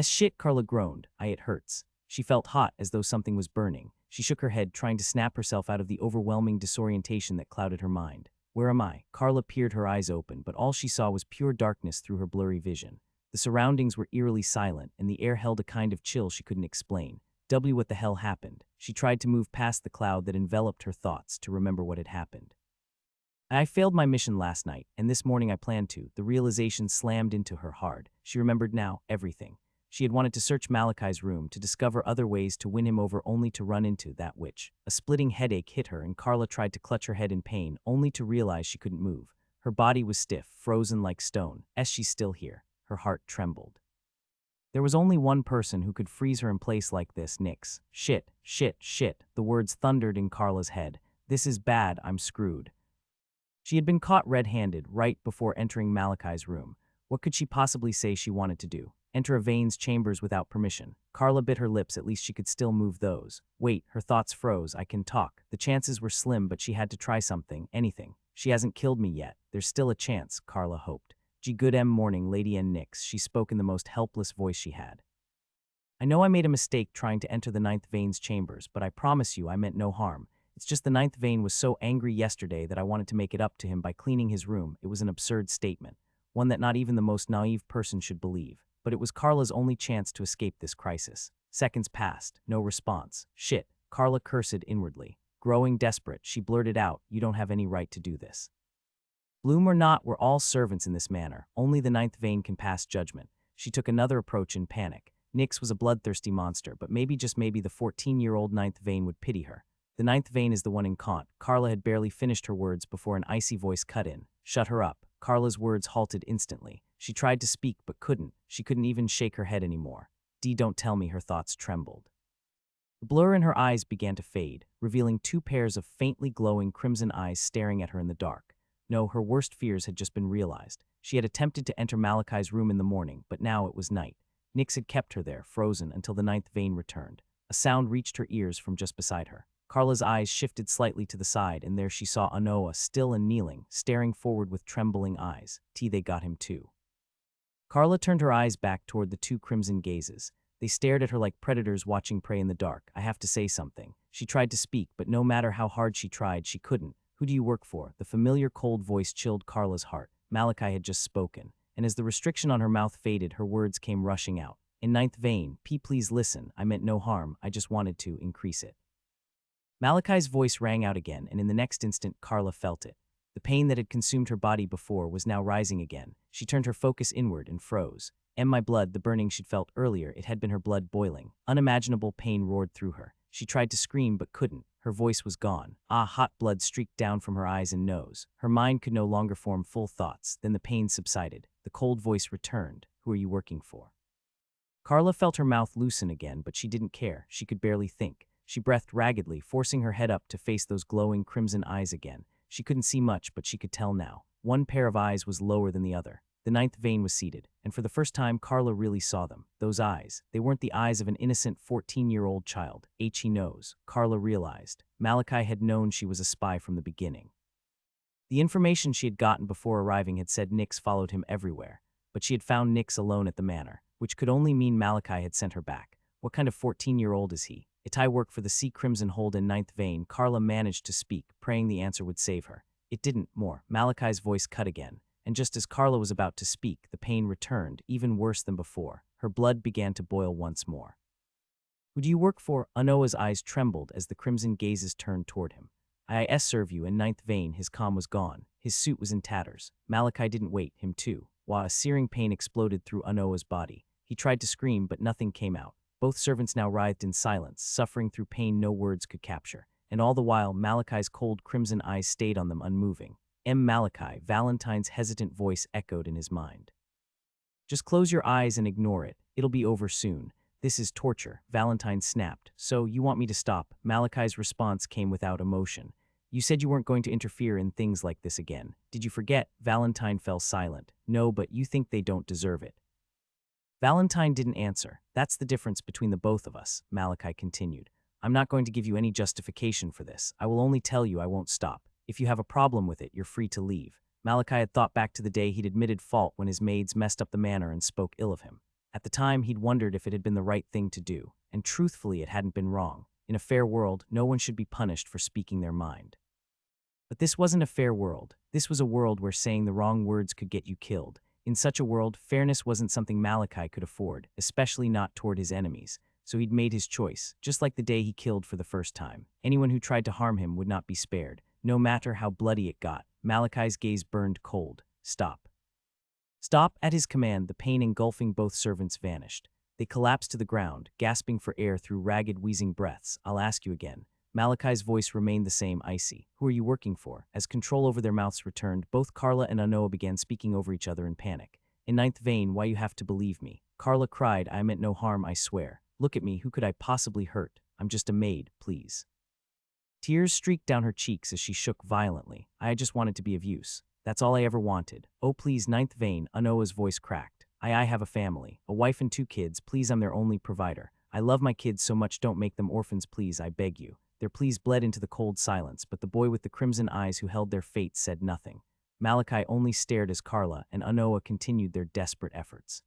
Shit, Carla groaned. It hurts. She felt hot, as though something was burning. She shook her head, trying to snap herself out of the overwhelming disorientation that clouded her mind. Where am I? Carla peered, her eyes open, but all she saw was pure darkness through her blurry vision. The surroundings were eerily silent, and the air held a kind of chill she couldn't explain. What the hell happened? She tried to move past the cloud that enveloped her thoughts to remember what had happened. I failed my mission last night, and this morning I planned to. The realization slammed into her hard. She remembered now everything. She had wanted to search Malachi's room to discover other ways to win him over, only to run into that witch. A splitting headache hit her and Carla tried to clutch her head in pain, only to realize she couldn't move. Her body was stiff, frozen like stone. She's still here. Her heart trembled. There was only one person who could freeze her in place like this, Nyx. Shit, shit, shit. The words thundered in Carla's head. This is bad, I'm screwed. She had been caught red-handed right before entering Malachi's room. What could she possibly say she wanted to do? Enter a Vane's chambers without permission. Carla bit her lips, at least she could still move those. Wait, her thoughts froze. I can talk. The chances were slim, but she had to try something, anything. She hasn't killed me yet. There's still a chance, Carla hoped. Good morning, Lady N. Nyx, she spoke in the most helpless voice she had. I know I made a mistake trying to enter the Ninth Vane's chambers, but I promise you I meant no harm. It's just the Ninth Vane was so angry yesterday that I wanted to make it up to him by cleaning his room. It was an absurd statement, one that not even the most naive person should believe. But it was Carla's only chance to escape this crisis. Seconds passed, no response. Shit, Carla cursed inwardly. Growing desperate, she blurted out, you don't have any right to do this. Bloom or not, we're all servants in this manner. Only the Ninth Vane can pass judgment. She took another approach in panic. Nyx was a bloodthirsty monster, but maybe, just maybe, the 14-year-old Ninth Vane would pity her. The Ninth Vane is the one in Kant. Carla had barely finished her words before an icy voice cut in. Shut her up. Carla's words halted instantly. She tried to speak but couldn't. She couldn't even shake her head anymore. Don't tell me, her thoughts trembled. The blur in her eyes began to fade, revealing two pairs of faintly glowing crimson eyes staring at her in the dark. No, her worst fears had just been realized. She had attempted to enter Malachi's room in the morning, but now it was night. Nyx had kept her there, frozen, until the ninth vein returned. A sound reached her ears from just beside her. Carla's eyes shifted slightly to the side, and there she saw Anoa, still and kneeling, staring forward with trembling eyes. They got him too. Carla turned her eyes back toward the two crimson gazes. They stared at her like predators watching prey in the dark. I have to say something. She tried to speak, but no matter how hard she tried, she couldn't. Who do you work for? The familiar cold voice chilled Carla's heart. Malachi had just spoken, and as the restriction on her mouth faded, her words came rushing out. In ninth vein, please listen. I meant no harm. I just wanted to increase it. Malachi's voice rang out again, and in the next instant, Carla felt it. The pain that had consumed her body before was now rising again. She turned her focus inward and froze. My blood, the burning she'd felt earlier, it had been her blood boiling. Unimaginable pain roared through her. She tried to scream but couldn't. Her voice was gone. Hot blood streaked down from her eyes and nose. Her mind could no longer form full thoughts. Then the pain subsided. The cold voice returned. Who are you working for? Carla felt her mouth loosen again, but she didn't care. She could barely think. She breathed raggedly, forcing her head up to face those glowing crimson eyes again. She couldn't see much, but she could tell now. One pair of eyes was lower than the other. The ninth vein was seated, and for the first time, Carla really saw them. Those eyes. They weren't the eyes of an innocent 14-year-old child. He knows. Carla realized. Malachi had known she was a spy from the beginning. The information she had gotten before arriving had said Nyx followed him everywhere, but she had found Nyx alone at the manor, which could only mean Malachi had sent her back. What kind of 14-year-old is he? I work for the Sea Crimson Hold in ninth vein. Carla managed to speak, praying the answer would save her. It didn't. More. Malachi's voice cut again. And just as Carla was about to speak, the pain returned, even worse than before. Her blood began to boil once more. Who do you work for? Anoa's eyes trembled as the crimson gazes turned toward him. I serve you. In ninth vein, his calm was gone. His suit was in tatters. Malachi didn't wait, him too. While a searing pain exploded through Anoa's body. He tried to scream, but nothing came out. Both servants now writhed in silence, suffering through pain no words could capture. And all the while, Malachi's cold crimson eyes stayed on them unmoving. Malachi, Valentine's hesitant voice echoed in his mind. Just close your eyes and ignore it. It'll be over soon. This is torture, Valentine snapped. So, you want me to stop? Malachi's response came without emotion. You said you weren't going to interfere in things like this again. Did you forget? Valentine fell silent. No, but you think they don't deserve it. Valentine didn't answer. That's the difference between the both of us, Malachi continued. I'm not going to give you any justification for this. I will only tell you I won't stop. If you have a problem with it, you're free to leave. Malachi had thought back to the day he'd admitted fault when his maids messed up the manor and spoke ill of him. At the time, he'd wondered if it had been the right thing to do, and truthfully, it hadn't been wrong. In a fair world, no one should be punished for speaking their mind. But this wasn't a fair world. This was a world where saying the wrong words could get you killed. In such a world, fairness wasn't something Malachi could afford, especially not toward his enemies. So he'd made his choice, just like the day he killed for the first time. Anyone who tried to harm him would not be spared. No matter how bloody it got, Malachi's gaze burned cold. Stop. Stop. At his command, the pain engulfing both servants vanished. They collapsed to the ground, gasping for air through ragged, wheezing breaths. I'll ask you again. Malachi's voice remained the same, icy. Who are you working for? As control over their mouths returned, both Carla and Anoa began speaking over each other in panic. In ninth vein, why you have to believe me? Carla cried, I meant no harm, I swear. Look at me, who could I possibly hurt? I'm just a maid, please. Tears streaked down her cheeks as she shook violently. I just wanted to be of use. That's all I ever wanted. Oh please, ninth vein, Anoa's voice cracked. I have a family, a wife and 2 kids, please I'm their only provider. I love my kids so much, don't make them orphans please, I beg you. Their pleas bled into the cold silence, but the boy with the crimson eyes who held their fate said nothing. Malachi only stared as Carla and Anoa continued their desperate efforts.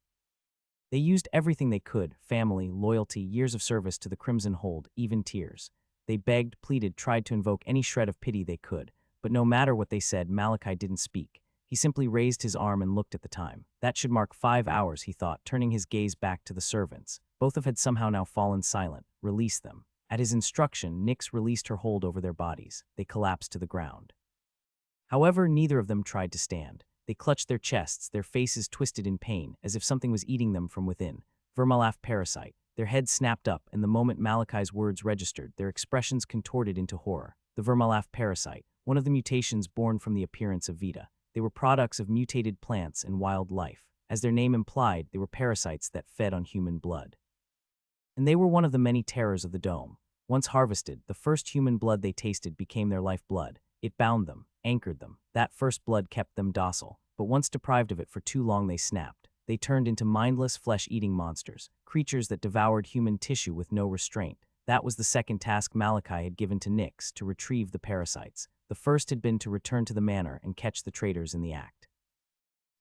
They used everything they could, family, loyalty, years of service to the Crimson Hold, even tears. They begged, pleaded, tried to invoke any shred of pity they could, but no matter what they said, Malachi didn't speak. He simply raised his arm and looked at the time. That should mark 5 hours, he thought, turning his gaze back to the servants. Both had somehow now fallen silent. Release them. At his instruction, Nyx released her hold over their bodies. They collapsed to the ground. However, neither of them tried to stand. They clutched their chests, their faces twisted in pain, as if something was eating them from within. Vermalaf parasite. Their heads snapped up, and the moment Malachi's words registered, their expressions contorted into horror. The Vermalaf parasite, one of the mutations born from the appearance of Vita. They were products of mutated plants and wildlife. As their name implied, they were parasites that fed on human blood. And they were one of the many terrors of the dome. Once harvested, the first human blood they tasted became their lifeblood. It bound them, anchored them. That first blood kept them docile, but once deprived of it for too long they snapped. They turned into mindless, flesh-eating monsters, creatures that devoured human tissue with no restraint. That was the second task Malachi had given to Nyx, to retrieve the parasites. The first had been to return to the manor and catch the traitors in the act.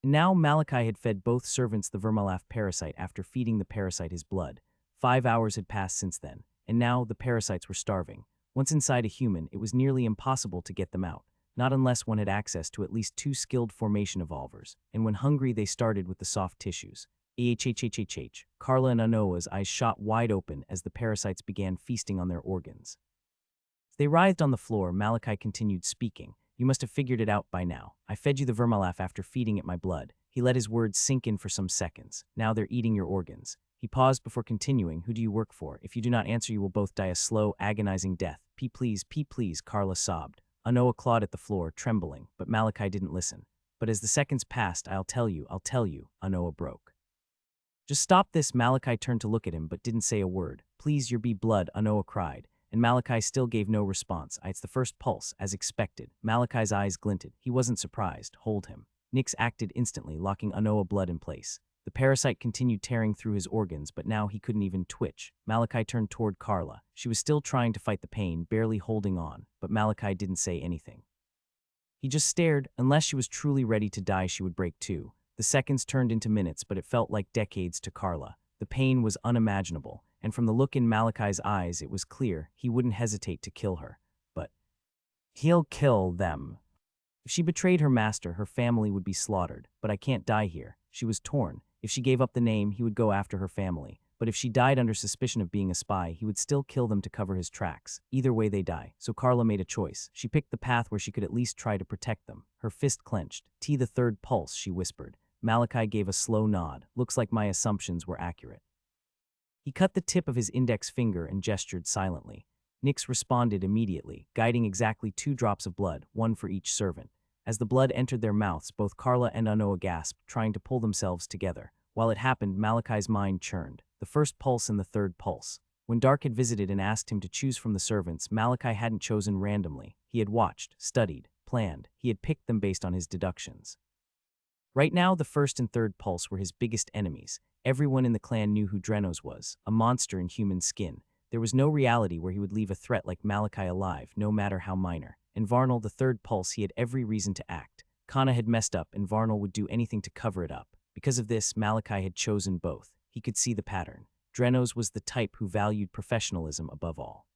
And now Malachi had fed both servants the Vermalaf parasite after feeding the parasite his blood. 5 hours had passed since then, and now the parasites were starving. Once inside a human, it was nearly impossible to get them out, not unless one had access to at least 2 skilled formation evolvers, and when hungry they started with the soft tissues. Carla and Anoa's eyes shot wide open as the parasites began feasting on their organs. As they writhed on the floor, Malachi continued speaking. You must have figured it out by now. I fed you the Vermalaf after feeding it my blood. He let his words sink in for some seconds. Now they're eating your organs. He paused before continuing. Who do you work for? If you do not answer, you will both die a slow, agonizing death. Please, Carla sobbed. Anoa clawed at the floor, trembling, but Malachi didn't listen. But as the seconds passed, I'll tell you, Anoa broke. Just stop this. Malachi turned to look at him, but didn't say a word. Please, your blood, Anoa cried. And Malachi still gave no response. It's the first pulse, as expected. Malachi's eyes glinted. He wasn't surprised. Hold him. Nyx acted instantly, locking Anoa blood in place. The parasite continued tearing through his organs, but now he couldn't even twitch. Malachi turned toward Carla. She was still trying to fight the pain, barely holding on, but Malachi didn't say anything. He just stared. Unless she was truly ready to die, she would break too. The seconds turned into minutes, but it felt like decades to Carla. The pain was unimaginable, and from the look in Malachi's eyes, it was clear he wouldn't hesitate to kill her. But he'll kill them. If she betrayed her master, her family would be slaughtered. But I can't die here. She was torn. If she gave up the name, he would go after her family. But if she died under suspicion of being a spy, he would still kill them to cover his tracks. Either way, they die. So Carla made a choice. She picked the path where she could at least try to protect them. Her fist clenched. The third pulse, she whispered. Malachi gave a slow nod. Looks like my assumptions were accurate. He cut the tip of his index finger and gestured silently. Nyx responded immediately, guiding exactly 2 drops of blood, 1 for each servant. As the blood entered their mouths, both Carla and Anoa gasped, trying to pull themselves together. While it happened, Malachi's mind churned. The first pulse and the third pulse. When Dark had visited and asked him to choose from the servants, Malachi hadn't chosen randomly. He had watched, studied, planned. He had picked them based on his deductions. Right now, the first and third pulse were his biggest enemies. Everyone in the clan knew who Drenos was, a monster in human skin. There was no reality where he would leave a threat like Malachi alive, no matter how minor. And Varnal, the third pulse, he had every reason to act. Kana had messed up, and Varnal would do anything to cover it up. Because of this, Malachi had chosen both. He could see the pattern. Drenos was the type who valued professionalism above all.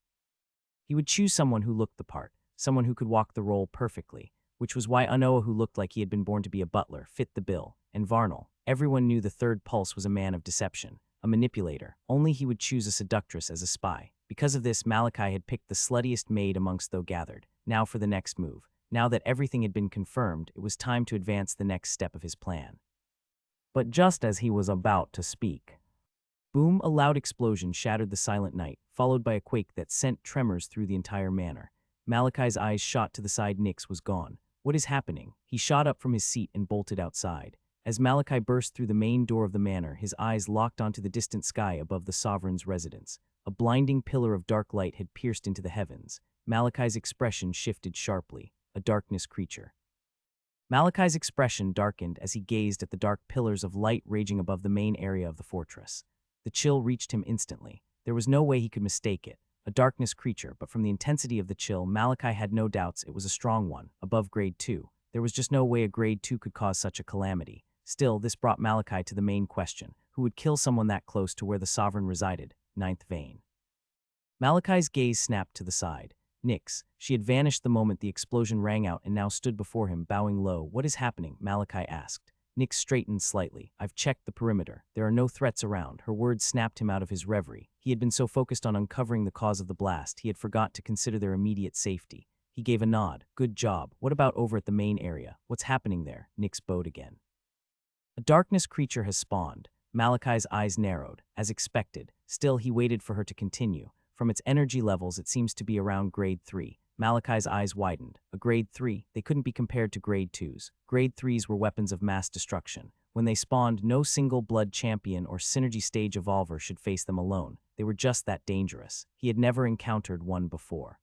He would choose someone who looked the part, someone who could walk the role perfectly, which was why Anoa, who looked like he had been born to be a butler, fit the bill. And Varnal, everyone knew the third pulse was a man of deception, a manipulator. Only he would choose a seductress as a spy. Because of this, Malachi had picked the sluttiest maid amongst those gathered. Now for the next move. Now that everything had been confirmed, it was time to advance the next step of his plan. But just as he was about to speak, boom, a loud explosion shattered the silent night, followed by a quake that sent tremors through the entire manor. Malachi's eyes shot to the side. Nyx was gone. What is happening? He shot up from his seat and bolted outside. As Malachi burst through the main door of the manor, his eyes locked onto the distant sky above the sovereign's residence. A blinding pillar of dark light had pierced into the heavens. Malachi's expression shifted sharply. A darkness creature. Malachi's expression darkened as he gazed at the dark pillars of light raging above the main area of the fortress. The chill reached him instantly. There was no way he could mistake it. A darkness creature, but from the intensity of the chill, Malachi had no doubts it was a strong one, above grade 2. There was just no way a grade 2 could cause such a calamity. Still, this brought Malachi to the main question. Who would kill someone that close to where the sovereign resided? Ninth vein. Malachi's gaze snapped to the side. Nyx. She had vanished the moment the explosion rang out and now stood before him, bowing low. What is happening? Malachi asked. Nyx straightened slightly. I've checked the perimeter. There are no threats around. Her words snapped him out of his reverie. He had been so focused on uncovering the cause of the blast, he had forgot to consider their immediate safety. He gave a nod. Good job. What about over at the main area? What's happening there? Nyx bowed again. A darkness creature has spawned. Malachi's eyes narrowed. As expected. Still, he waited for her to continue. From its energy levels, it seems to be around grade 3. Malachi's eyes widened. A grade 3, they couldn't be compared to grade 2s. Grade 3s were weapons of mass destruction. When they spawned, no single blood champion or synergy stage evolver should face them alone. They were just that dangerous. He had never encountered one before.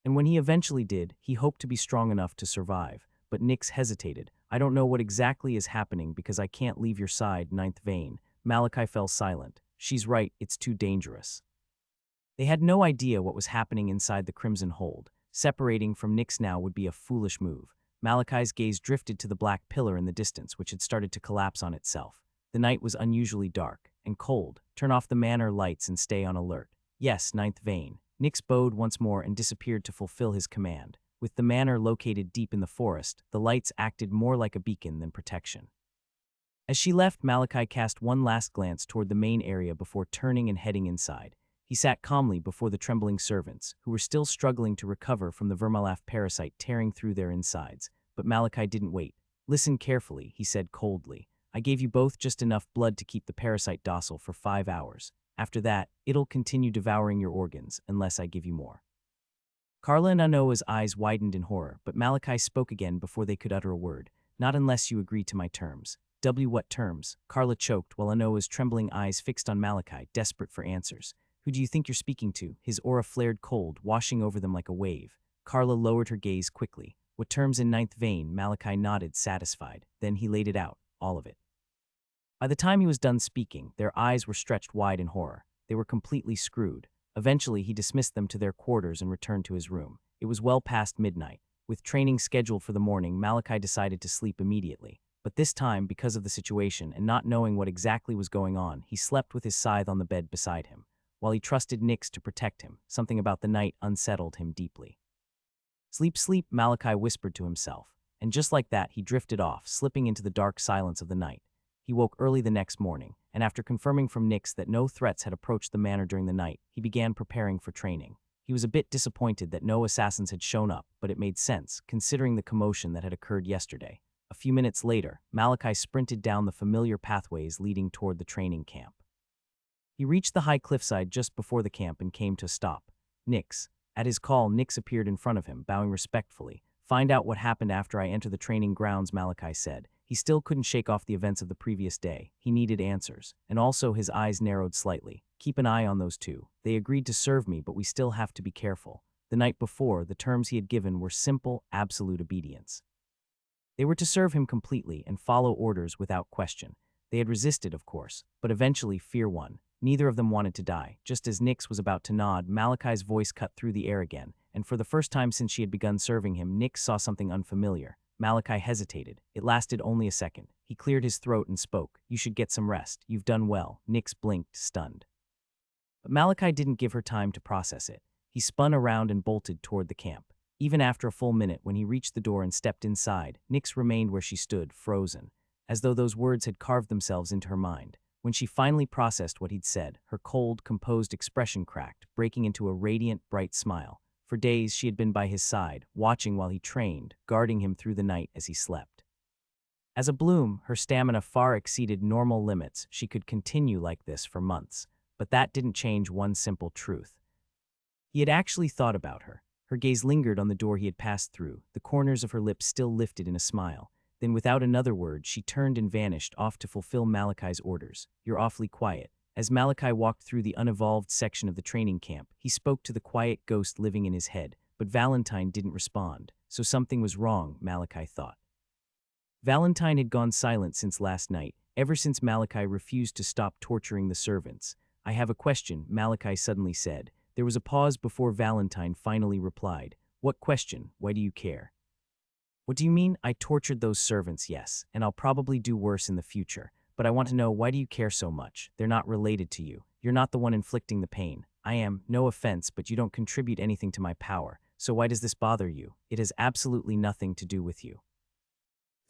And when he eventually did, he hoped to be strong enough to survive. But Nyx hesitated. I don't know what exactly is happening because I can't leave your side, ninth vein. Malachi fell silent. She's right, it's too dangerous. They had no idea what was happening inside the Crimson Hold. Separating from Nyx now would be a foolish move. Malachi's gaze drifted to the black pillar in the distance, which had started to collapse on itself. The night was unusually dark and cold. Turn off the manor lights and stay on alert. Yes, ninth vein. Nyx bowed once more and disappeared to fulfill his command. With the manor located deep in the forest, the lights acted more like a beacon than protection. As she left, Malachi cast one last glance toward the main area before turning and heading inside. He sat calmly before the trembling servants, who were still struggling to recover from the Vermalaf parasite tearing through their insides. But Malachi didn't wait. Listen carefully, he said coldly. I gave you both just enough blood to keep the parasite docile for 5 hours. After that, it'll continue devouring your organs, unless I give you more. Carla and Anoa's eyes widened in horror, but Malachi spoke again before they could utter a word. Not unless you agree to my terms. What terms? Carla choked while Anoa's trembling eyes fixed on Malachi, desperate for answers. Who do you think you're speaking to? His aura flared cold, washing over them like a wave. Carla lowered her gaze quickly. What terms in ninth vein? Malachi nodded, satisfied. Then he laid it out, all of it. By the time he was done speaking, their eyes were stretched wide in horror. They were completely screwed. Eventually, he dismissed them to their quarters and returned to his room. It was well past midnight. With training scheduled for the morning, Malachi decided to sleep immediately. But this time, because of the situation and not knowing what exactly was going on, he slept with his scythe on the bed beside him. While he trusted Nyx to protect him, something about the night unsettled him deeply. Sleep, sleep, Malachi whispered to himself. And just like that, he drifted off, slipping into the dark silence of the night. He woke early the next morning, and after confirming from Nyx that no threats had approached the manor during the night, he began preparing for training. He was a bit disappointed that no assassins had shown up, but it made sense, considering the commotion that had occurred yesterday. A few minutes later, Malachi sprinted down the familiar pathways leading toward the training camp. He reached the high cliffside just before the camp and came to a stop. Nyx. At his call, Nyx appeared in front of him, bowing respectfully. Find out what happened after I enter the training grounds, Malachi said. He still couldn't shake off the events of the previous day. He needed answers. And also his eyes narrowed slightly. Keep an eye on those two. They agreed to serve me, but we still have to be careful. The night before, the terms he had given were simple, absolute obedience. They were to serve him completely and follow orders without question. They had resisted, of course, but eventually fear won. Neither of them wanted to die. Just as Nyx was about to nod, Malachi's voice cut through the air again, and for the first time since she had begun serving him, Nyx saw something unfamiliar. Malachi hesitated. It lasted only a second. He cleared his throat and spoke. You should get some rest. You've done well. Nyx blinked, stunned. But Malachi didn't give her time to process it. He spun around and bolted toward the camp. Even after a full minute, when he reached the door and stepped inside, Nyx remained where she stood, frozen, as though those words had carved themselves into her mind. When she finally processed what he'd said, her cold, composed expression cracked, breaking into a radiant, bright smile. For days, she had been by his side, watching while he trained, guarding him through the night as he slept. As a bloom, her stamina far exceeded normal limits. She could continue like this for months. But that didn't change one simple truth. He had actually thought about her. Her gaze lingered on the door he had passed through, the corners of her lips still lifted in a smile. Then without another word, she turned and vanished off to fulfill Malachi's orders. You're awfully quiet. As Malachi walked through the unevolved section of the training camp, he spoke to the quiet ghost living in his head, but Valentine didn't respond. So something was wrong, Malachi thought. Valentine had gone silent since last night, ever since Malachi refused to stop torturing the servants. I have a question, Malachi suddenly said. There was a pause before Valentine finally replied. What question? Why do you care? What do you mean? I tortured those servants, yes, and I'll probably do worse in the future. But I want to know, why do you care so much? They're not related to you. You're not the one inflicting the pain. I am, no offense, but you don't contribute anything to my power. So why does this bother you? It has absolutely nothing to do with you.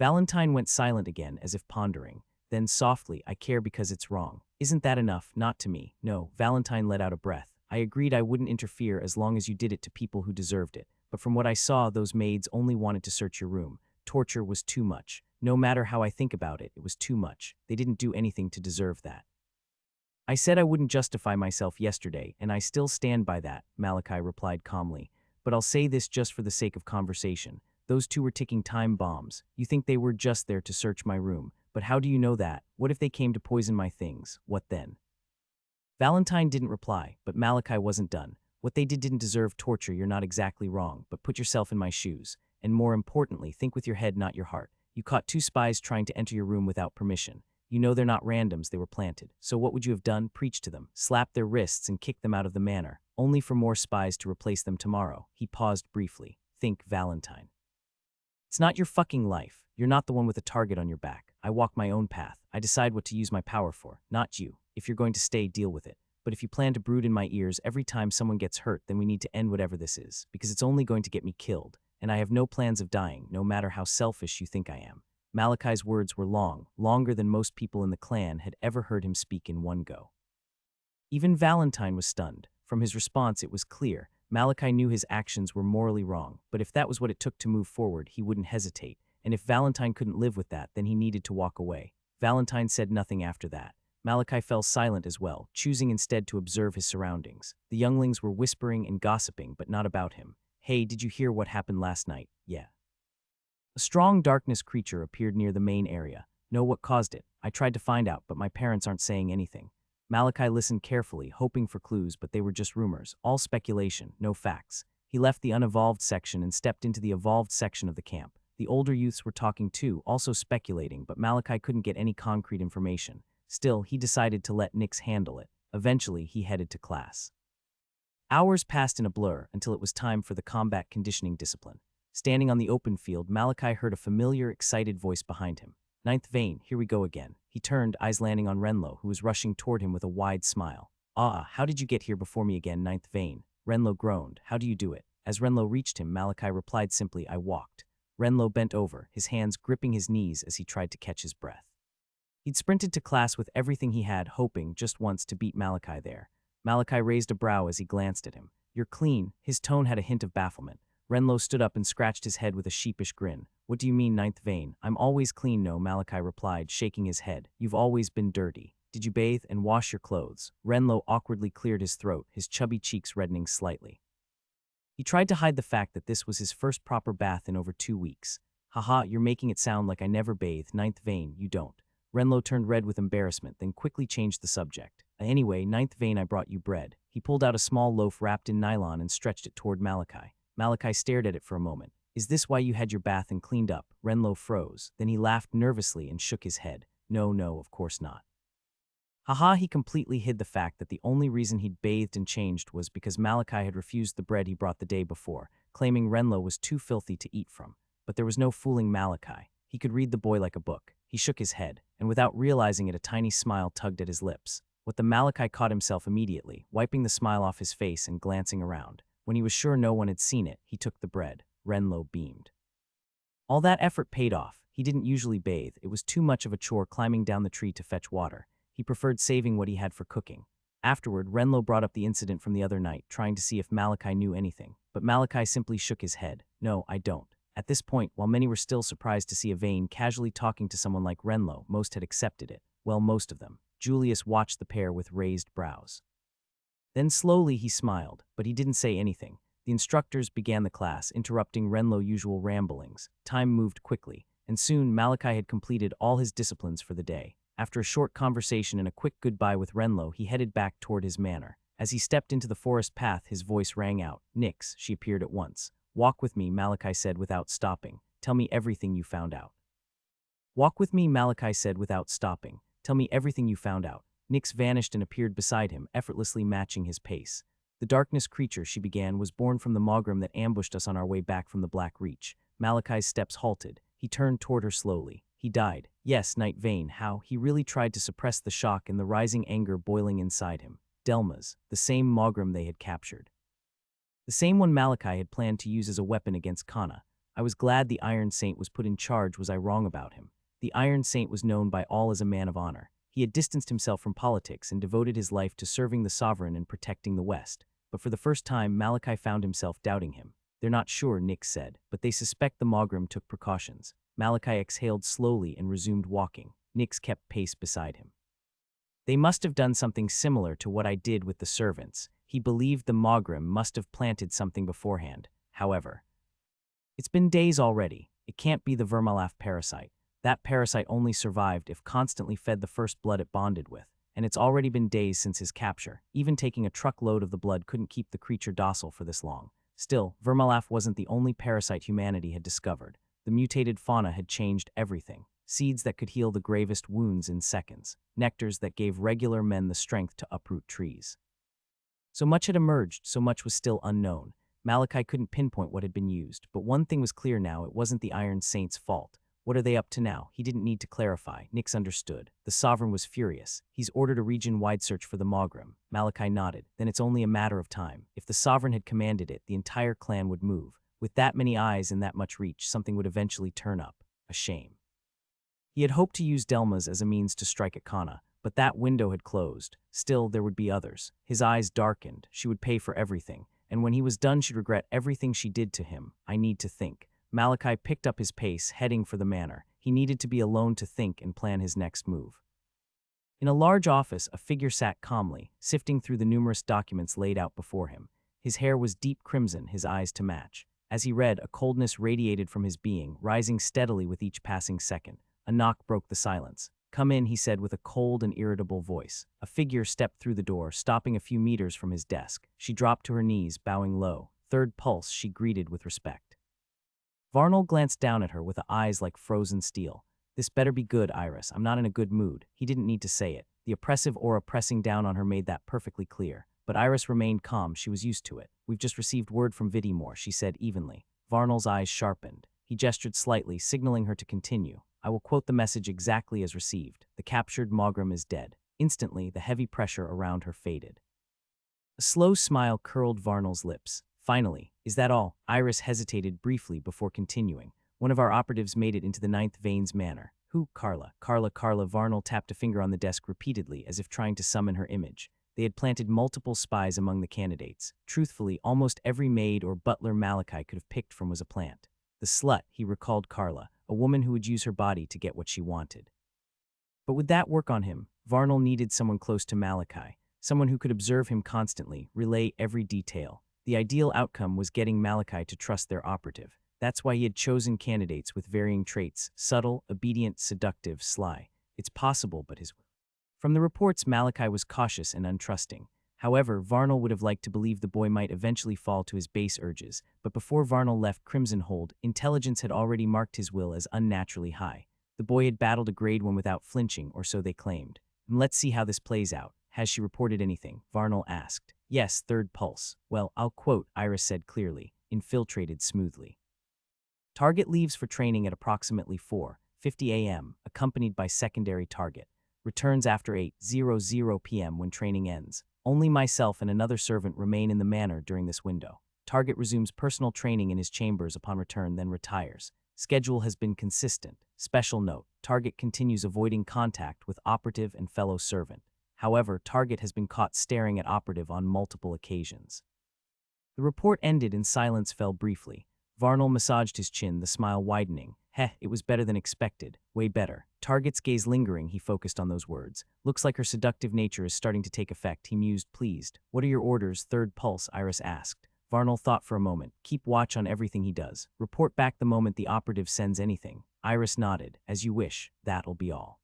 Valentine went silent again, as if pondering. Then softly, I care because it's wrong. Isn't that enough? Not to me. No, Valentine let out a breath. I agreed I wouldn't interfere as long as you did it to people who deserved it. But from what I saw, those maids only wanted to search your room. Torture was too much. No matter how I think about it, it was too much. They didn't do anything to deserve that. I said I wouldn't justify myself yesterday, and I still stand by that, Malachi replied calmly. but I'll say this just for the sake of conversation. Those two were ticking time bombs. You think they were just there to search my room, but how do you know that? What if they came to poison my things? What then? Valentine didn't reply, but Malachi wasn't done. What they didn't deserve torture, you're not exactly wrong, but put yourself in my shoes. And more importantly, think with your head, not your heart. You caught two spies trying to enter your room without permission. You know they're not randoms, they were planted. So what would you have done? Preach to them, slap their wrists and kick them out of the manor, only for more spies to replace them tomorrow. He paused briefly. Think, Valentine. It's not your fucking life. You're not the one with a target on your back. I walk my own path. I decide what to use my power for, not you. If you're going to stay, deal with it. But if you plan to brood in my ears every time someone gets hurt, then we need to end whatever this is, because it's only going to get me killed. And I have no plans of dying, no matter how selfish you think I am. Malachi's words were long, longer than most people in the clan had ever heard him speak in one go. Even Valentine was stunned. From his response, it was clear. Malachi knew his actions were morally wrong, but if that was what it took to move forward, he wouldn't hesitate. And if Valentine couldn't live with that, then he needed to walk away. Valentine said nothing after that. Malachi fell silent as well, choosing instead to observe his surroundings. The younglings were whispering and gossiping, but not about him. Hey, did you hear what happened last night? Yeah. A strong darkness creature appeared near the main area. Know what caused it? I tried to find out, but my parents aren't saying anything. Malachi listened carefully, hoping for clues, but they were just rumors, all speculation, no facts. He left the unevolved section and stepped into the evolved section of the camp. The older youths were talking too, also speculating, but Malachi couldn't get any concrete information. Still, he decided to let Nix handle it. Eventually, he headed to class. Hours passed in a blur until it was time for the combat conditioning discipline. Standing on the open field, Malachi heard a familiar, excited voice behind him. Ninth vein, here we go again. He turned, eyes landing on Renlo, who was rushing toward him with a wide smile. Ah, how did you get here before me again, ninth vein? Renlo groaned. How do you do it? As Renlo reached him, Malachi replied simply, I walked. Renlo bent over, his hands gripping his knees as he tried to catch his breath. He'd sprinted to class with everything he had, hoping just once to beat Malachi there. Malachi raised a brow as he glanced at him. You're clean. His tone had a hint of bafflement. Renlo stood up and scratched his head with a sheepish grin. What do you mean, ninth vein? I'm always clean, no, Malachi replied, shaking his head. You've always been dirty. Did you bathe and wash your clothes? Renlo awkwardly cleared his throat, his chubby cheeks reddening slightly. He tried to hide the fact that this was his first proper bath in over 2 weeks. Haha, you're making it sound like I never bathe, ninth vein, you don't. Renlo turned red with embarrassment, then quickly changed the subject. Anyway, ninth vein, I brought you bread. He pulled out a small loaf wrapped in nylon and stretched it toward Malachi. Malachi stared at it for a moment. Is this why you had your bath and cleaned up? Renlo froze. Then he laughed nervously and shook his head. No, of course not. Haha, he completely hid the fact that the only reason he'd bathed and changed was because Malachi had refused the bread he brought the day before, claiming Renlo was too filthy to eat from. But there was no fooling Malachi. He could read the boy like a book. He shook his head, and without realizing it, a tiny smile tugged at his lips. What the Malachi caught himself immediately, wiping the smile off his face and glancing around. When he was sure no one had seen it, he took the bread. Renlo beamed. All that effort paid off. He didn't usually bathe. It was too much of a chore climbing down the tree to fetch water. He preferred saving what he had for cooking. Afterward, Renlo brought up the incident from the other night, trying to see if Malachi knew anything. But Malachi simply shook his head. No, I don't. At this point, while many were still surprised to see a vein casually talking to someone like Renlo, most had accepted it. Well, most of them. Julius watched the pair with raised brows. Then slowly he smiled, but he didn't say anything. The instructors began the class, interrupting Renlo's usual ramblings. Time moved quickly, and soon Malachi had completed all his disciplines for the day. After a short conversation and a quick goodbye with Renlo, he headed back toward his manor. As he stepped into the forest path, his voice rang out. Nix, she appeared at once. Walk with me, Malachi said without stopping. Tell me everything you found out. Walk with me, Malachi said without stopping. Tell me everything you found out. Nix vanished and appeared beside him, effortlessly matching his pace. The darkness creature, she began, was born from the Mogrim that ambushed us on our way back from the Black Reach. Malachi's steps halted. He turned toward her slowly. He died. Yes, Night Vein, how? He really tried to suppress the shock and the rising anger boiling inside him. Delma's, the same Mogrim they had captured. The same one Malachi had planned to use as a weapon against Kana. I was glad the Iron Saint was put in charge. Was I wrong about him? The Iron Saint was known by all as a man of honor. He had distanced himself from politics and devoted his life to serving the sovereign and protecting the West. But for the first time, Malachi found himself doubting him. They're not sure, Nick said, but they suspect the Mogrim took precautions. Malachi exhaled slowly and resumed walking. Nix kept pace beside him. They must have done something similar to what I did with the servants. He believed the Mogrim must have planted something beforehand. However, it's been days already. It can't be the Vermalaf parasite. That parasite only survived if constantly fed the first blood it bonded with, and it's already been days since his capture. Even taking a truckload of the blood couldn't keep the creature docile for this long. Still, Vermalaf wasn't the only parasite humanity had discovered. The mutated fauna had changed everything. Seeds that could heal the gravest wounds in seconds. Nectars that gave regular men the strength to uproot trees. So much had emerged, so much was still unknown. Malachi couldn't pinpoint what had been used, but one thing was clear now: it wasn't the Iron Saint's fault. What are they up to now? He didn't need to clarify. Nyx understood. The Sovereign was furious. He's ordered a region-wide search for the Mogrim. Malachi nodded. Then it's only a matter of time. If the Sovereign had commanded it, the entire clan would move. With that many eyes and that much reach, something would eventually turn up. A shame. He had hoped to use Delmas as a means to strike at Kana, but that window had closed. Still, there would be others. His eyes darkened. She would pay for everything. And when he was done, she'd regret everything she did to him. I need to think. Malachi picked up his pace, heading for the manor. He needed to be alone to think and plan his next move. In a large office, a figure sat calmly, sifting through the numerous documents laid out before him. His hair was deep crimson, his eyes to match. As he read, a coldness radiated from his being, rising steadily with each passing second. A knock broke the silence. "Come in," he said with a cold and irritable voice. A figure stepped through the door, stopping a few meters from his desk. She dropped to her knees, bowing low. Third pulse, she greeted with respect. Varnal glanced down at her with eyes like frozen steel. "This better be good, Iris. I'm not in a good mood." He didn't need to say it. The oppressive aura pressing down on her made that perfectly clear. But Iris remained calm. She was used to it. "We've just received word from Vidimore," she said evenly. Varnal's eyes sharpened. He gestured slightly, signaling her to continue. "I will quote the message exactly as received. The captured Mogrim is dead." Instantly, the heavy pressure around her faded. A slow smile curled Varnal's lips. "Finally, is that all?" Iris hesitated briefly before continuing. "One of our operatives made it into the Ninth Veins Manor." "Who?" "Carla. Carla." Varnal tapped a finger on the desk repeatedly, as if trying to summon her image. They had planted multiple spies among the candidates. Truthfully, almost every maid or butler Malachi could have picked from was a plant. The slut, he recalled Carla, a woman who would use her body to get what she wanted. But would that work on him? Varnal needed someone close to Malachi, someone who could observe him constantly, relay every detail. The ideal outcome was getting Malachi to trust their operative. That's why he had chosen candidates with varying traits: subtle, obedient, seductive, sly. It's possible, but From the reports, Malachi was cautious and untrusting. However, Varnal would have liked to believe the boy might eventually fall to his base urges, but before Varnal left Crimson Hold, intelligence had already marked his will as unnaturally high. The boy had battled a grade 1 without flinching, or so they claimed. "Let's see how this plays out. Has she reported anything?" Varnal asked. "Yes." Third pulse. "Well, I'll quote," Iris said clearly, infiltrated smoothly. "Target leaves for training at approximately 4:50 a.m., accompanied by secondary target. Returns after 8:00 p.m. when training ends. Only myself and another servant remain in the manor during this window. Target resumes personal training in his chambers upon return, then retires. Schedule has been consistent. Special note: Target continues avoiding contact with operative and fellow servant. However, Target has been caught staring at operative on multiple occasions." The report ended and silence fell briefly. Varnal massaged his chin, the smile widening. It was better than expected. Way better." Target's gaze lingering, he focused on those words. "Looks like her seductive nature is starting to take effect," he mused, pleased. "What are your orders?" Third pulse, Iris asked. Varnal thought for a moment. "Keep watch on everything he does. Report back the moment the operative sends anything." Iris nodded. "As you wish. That'll be all."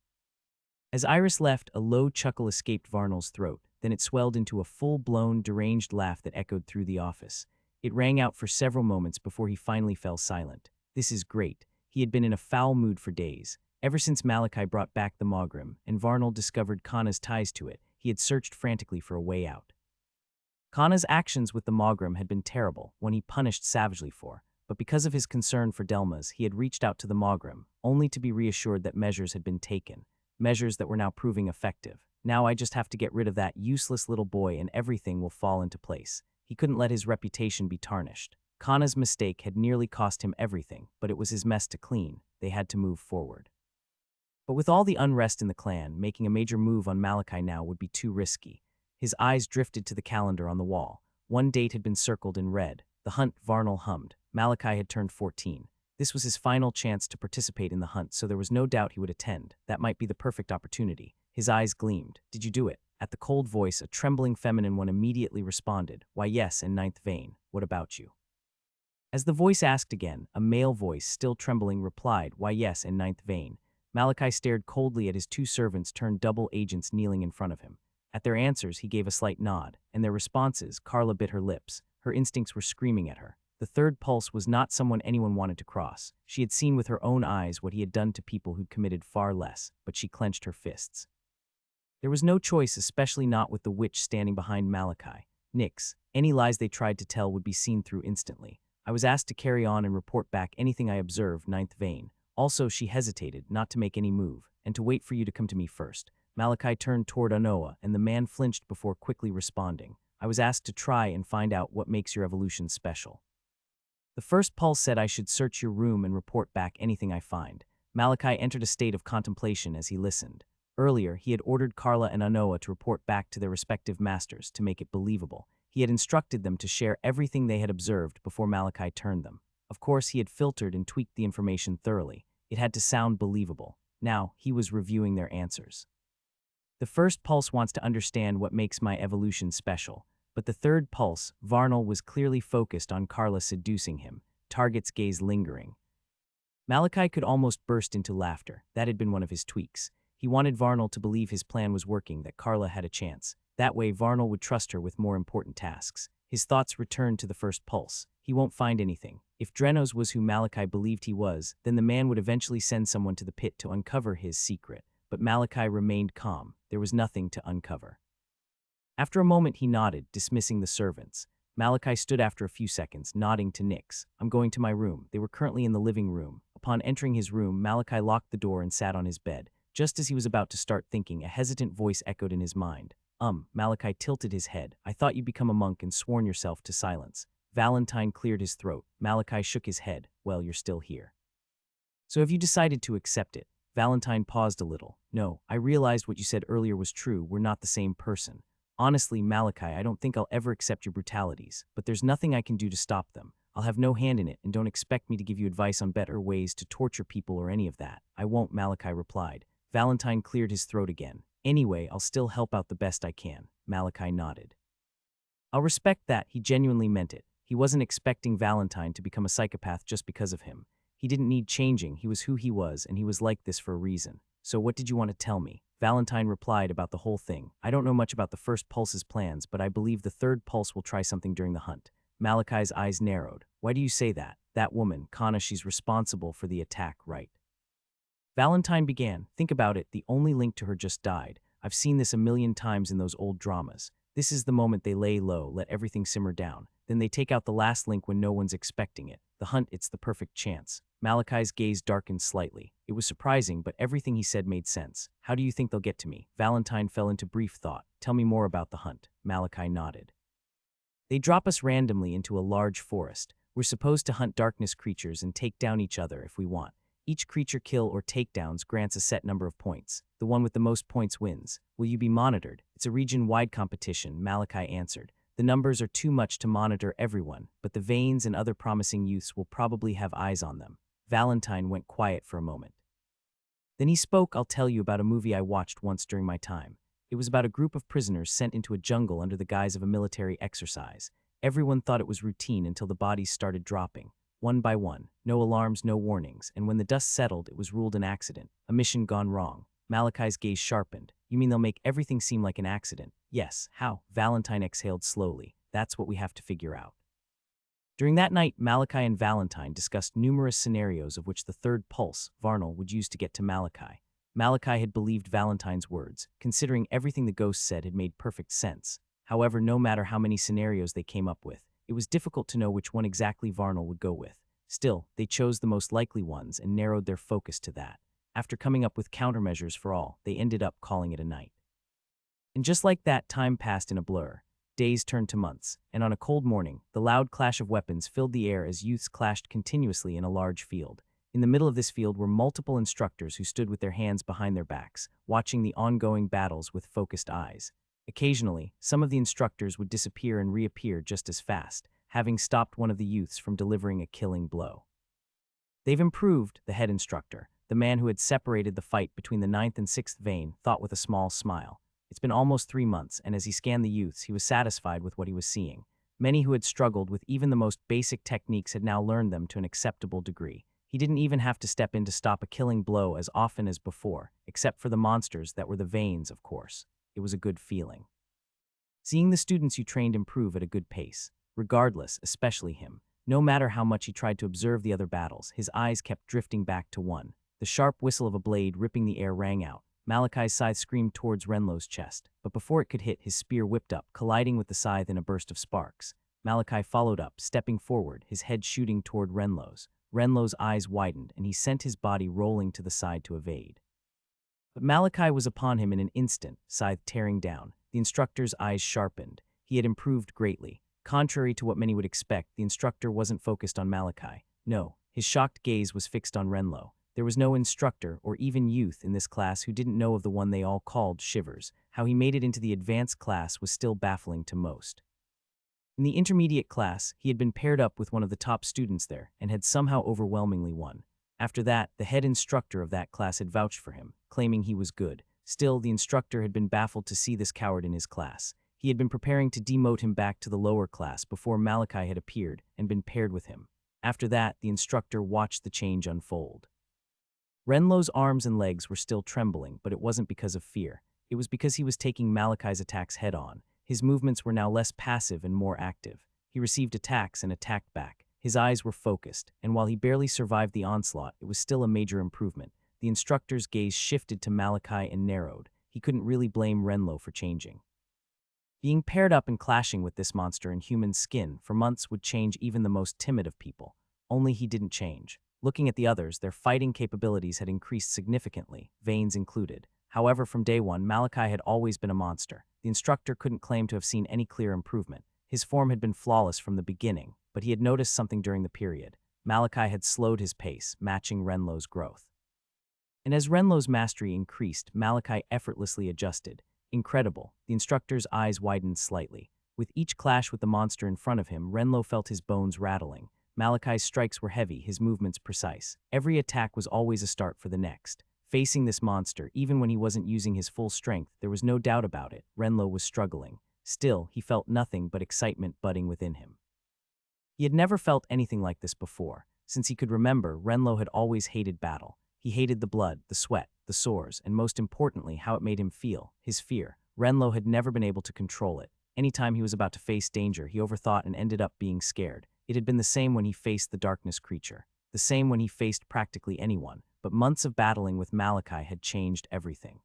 As Iris left, a low chuckle escaped Varnal's throat. Then it swelled into a full-blown, deranged laugh that echoed through the office. It rang out for several moments before he finally fell silent. This is great. He had been in a foul mood for days. Ever since Malachi brought back the Mogrim, and Varnal discovered Kana's ties to it, he had searched frantically for a way out. Kana's actions with the Mogrim had been terrible, one he punished savagely for, but because of his concern for Delmas, he had reached out to the Mogrim, only to be reassured that measures had been taken, measures that were now proving effective. "Now I just have to get rid of that useless little boy and everything will fall into place." He couldn't let his reputation be tarnished. Kana's mistake had nearly cost him everything, but it was his mess to clean. They had to move forward. But with all the unrest in the clan, making a major move on Malachi now would be too risky. His eyes drifted to the calendar on the wall. One date had been circled in red. The hunt, Varnal hummed. Malachi had turned 14. This was his final chance to participate in the hunt, so there was no doubt he would attend. That might be the perfect opportunity. His eyes gleamed. "Did you do it?" At the cold voice, a trembling feminine one immediately responded, "Why yes, in ninth vein, what about you?" As the voice asked again, a male voice, still trembling, replied, "Why yes, in ninth vein." Malachi stared coldly at his two servants turned double agents kneeling in front of him. At their answers, he gave a slight nod, and their responses, Carla bit her lips. Her instincts were screaming at her. The third pulse was not someone anyone wanted to cross. She had seen with her own eyes what he had done to people who'd committed far less, but she clenched her fists. There was no choice, especially not with the witch standing behind Malachi. Nix, any lies they tried to tell would be seen through instantly. I was asked to carry on and report back anything I observed, ninth vein. Also, she hesitated, not to make any move, and to wait for you to come to me first. Malachi turned toward Anoa, and the man flinched before quickly responding. I was asked to try and find out what makes your evolution special. The first pulse said I should search your room and report back anything I find. Malachi entered a state of contemplation as he listened. Earlier, he had ordered Carla and Anoa to report back to their respective masters to make it believable. He had instructed them to share everything they had observed before Malachi turned them. Of course, he had filtered and tweaked the information thoroughly. It had to sound believable. Now, he was reviewing their answers. The first pulse wants to understand what makes my evolution special, but the third pulse, Varnal, was clearly focused on Carla seducing him, Target's gaze lingering. Malachi could almost burst into laughter. That had been one of his tweaks. He wanted Varnal to believe his plan was working, that Carla had a chance. That way, Varnal would trust her with more important tasks. His thoughts returned to the first pulse. He won't find anything. If Drenos was who Malachi believed he was, then the man would eventually send someone to the pit to uncover his secret. But Malachi remained calm. There was nothing to uncover. After a moment, he nodded, dismissing the servants. Malachi stood after a few seconds, nodding to Nix. "I'm going to my room." They were currently in the living room. Upon entering his room, Malachi locked the door and sat on his bed. Just as he was about to start thinking, a hesitant voice echoed in his mind. Malachi tilted his head. "I thought you'd become a monk and sworn yourself to silence." Valentine cleared his throat. Malachi shook his head. "Well, you're still here. So have you decided to accept it?" Valentine paused a little. "No, I realized what you said earlier was true. We're not the same person. Honestly, Malachi, I don't think I'll ever accept your brutalities, but there's nothing I can do to stop them. I'll have no hand in it, and don't expect me to give you advice on better ways to torture people or any of that." "I won't," Malachi replied. Valentine cleared his throat again. "Anyway, I'll still help out the best I can." Malachi nodded. "I'll respect that." He genuinely meant it. He wasn't expecting Valentine to become a psychopath just because of him. He didn't need changing. He was who he was, and he was like this for a reason. "So what did you want to tell me?" Valentine replied about the whole thing. "I don't know much about the first pulse's plans, but I believe the third pulse will try something during the hunt." Malachi's eyes narrowed. "Why do you say that?" "That woman, Kana, she's responsible for the attack, right?" Valentine began. "Think about it, the only link to her just died. I've seen this a million times in those old dramas. This is the moment they lay low, let everything simmer down. Then they take out the last link when no one's expecting it. The hunt, it's the perfect chance." Malachi's gaze darkened slightly. It was surprising, but everything he said made sense. "How do you think they'll get to me?" Valentine fell into brief thought. "Tell me more about the hunt." Malachi nodded. "They drop us randomly into a large forest. We're supposed to hunt darkness creatures and take down each other if we want. Each creature kill or takedowns grants a set number of points. The one with the most points wins. Will you be monitored?" "It's a region-wide competition," Malachi answered. "The numbers are too much to monitor everyone, but the Vanes and other promising youths will probably have eyes on them." Valentine went quiet for a moment. Then he spoke. "I'll tell you about a movie I watched once during my time. It was about a group of prisoners sent into a jungle under the guise of a military exercise. Everyone thought it was routine until the bodies started dropping. One by one, no alarms, no warnings, and when the dust settled, it was ruled an accident, a mission gone wrong." Malachi's gaze sharpened. "You mean they'll make everything seem like an accident?" "Yes, how?" Valentine exhaled slowly. "That's what we have to figure out." During that night, Malachi and Valentine discussed numerous scenarios of which the third pulse, Varnal, would use to get to Malachi. Malachi had believed Valentine's words, considering everything the ghost said had made perfect sense. However, no matter how many scenarios they came up with, it was difficult to know which one exactly Varnal would go with. Still, they chose the most likely ones and narrowed their focus to that. After coming up with countermeasures for all, they ended up calling it a night. And just like that, time passed in a blur. Days turned to months, and on a cold morning, the loud clash of weapons filled the air as youths clashed continuously in a large field. In the middle of this field were multiple instructors who stood with their hands behind their backs, watching the ongoing battles with focused eyes. Occasionally, some of the instructors would disappear and reappear just as fast, having stopped one of the youths from delivering a killing blow. "They've improved," the head instructor, the man who had separated the fight between the ninth and sixth vein, thought with a small smile. It's been almost 3 months, and as he scanned the youths, he was satisfied with what he was seeing. Many who had struggled with even the most basic techniques had now learned them to an acceptable degree. He didn't even have to step in to stop a killing blow as often as before, except for the monsters that were the veins, of course. It was a good feeling. Seeing the students you trained improve at a good pace, regardless, especially him. No matter how much he tried to observe the other battles, his eyes kept drifting back to one. The sharp whistle of a blade ripping the air rang out. Malachi's scythe screamed towards Renlo's chest, but before it could hit, his spear whipped up, colliding with the scythe in a burst of sparks. Malachi followed up, stepping forward, his head shooting toward Renlo's. Renlo's eyes widened, and he sent his body rolling to the side to evade. But Malachi was upon him in an instant, scythe tearing down. The instructor's eyes sharpened. He had improved greatly. Contrary to what many would expect, the instructor wasn't focused on Malachi. No, his shocked gaze was fixed on Renlo. There was no instructor or even youth in this class who didn't know of the one they all called Shivers. How he made it into the advanced class was still baffling to most. In the intermediate class, he had been paired up with one of the top students there and had somehow overwhelmingly won. After that, the head instructor of that class had vouched for him, claiming he was good. Still, the instructor had been baffled to see this coward in his class. He had been preparing to demote him back to the lower class before Malachi had appeared and been paired with him. After that, the instructor watched the change unfold. Renlo's arms and legs were still trembling, but it wasn't because of fear. It was because he was taking Malachi's attacks head-on. His movements were now less passive and more active. He received attacks and attacked back. His eyes were focused, and while he barely survived the onslaught, it was still a major improvement. The instructor's gaze shifted to Malachi and narrowed. He couldn't really blame Renlo for changing. Being paired up and clashing with this monster in human skin for months would change even the most timid of people. Only he didn't change. Looking at the others, their fighting capabilities had increased significantly, veins included. However, from day one, Malachi had always been a monster. The instructor couldn't claim to have seen any clear improvement. His form had been flawless from the beginning, but he had noticed something during the period. Malachi had slowed his pace, matching Renlo's growth. And as Renlo's mastery increased, Malachi effortlessly adjusted. Incredible. The instructor's eyes widened slightly. With each clash with the monster in front of him, Renlo felt his bones rattling. Malachi's strikes were heavy, his movements precise. Every attack was always a start for the next. Facing this monster, even when he wasn't using his full strength, there was no doubt about it. Renlo was struggling. Still, he felt nothing but excitement budding within him. He had never felt anything like this before. Since he could remember, Renlo had always hated battle. He hated the blood, the sweat, the sores, and most importantly, how it made him feel, his fear. Renlo had never been able to control it. Anytime he was about to face danger, he overthought and ended up being scared. It had been the same when he faced the darkness creature, the same when he faced practically anyone, but months of battling with Malachi had changed everything.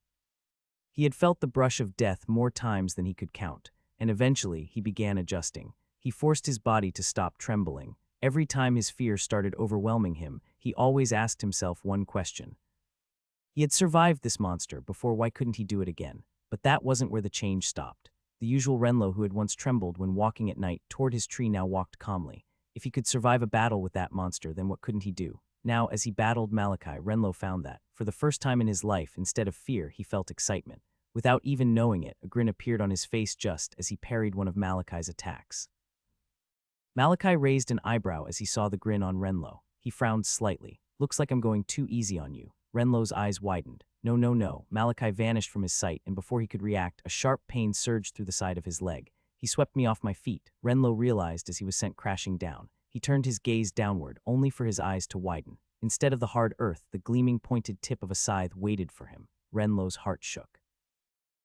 He had felt the brush of death more times than he could count, and eventually he began adjusting. He forced his body to stop trembling. Every time his fear started overwhelming him, he always asked himself one question. He had survived this monster before, why couldn't he do it again? But that wasn't where the change stopped. The usual Renlo who had once trembled when walking at night toward his tree now walked calmly. If he could survive a battle with that monster, then what couldn't he do? Now, as he battled Malachi, Renlo found that, for the first time in his life, instead of fear, he felt excitement. Without even knowing it, a grin appeared on his face just as he parried one of Malachi's attacks. Malachi raised an eyebrow as he saw the grin on Renlo. He frowned slightly. Looks like I'm going too easy on you. Renlo's eyes widened. No, no, no. Malachi vanished from his sight, and before he could react, a sharp pain surged through the side of his leg. He swept me off my feet, Renlo realized as he was sent crashing down. He turned his gaze downward, only for his eyes to widen. Instead of the hard earth, the gleaming pointed tip of a scythe waited for him. Renlo's heart shook.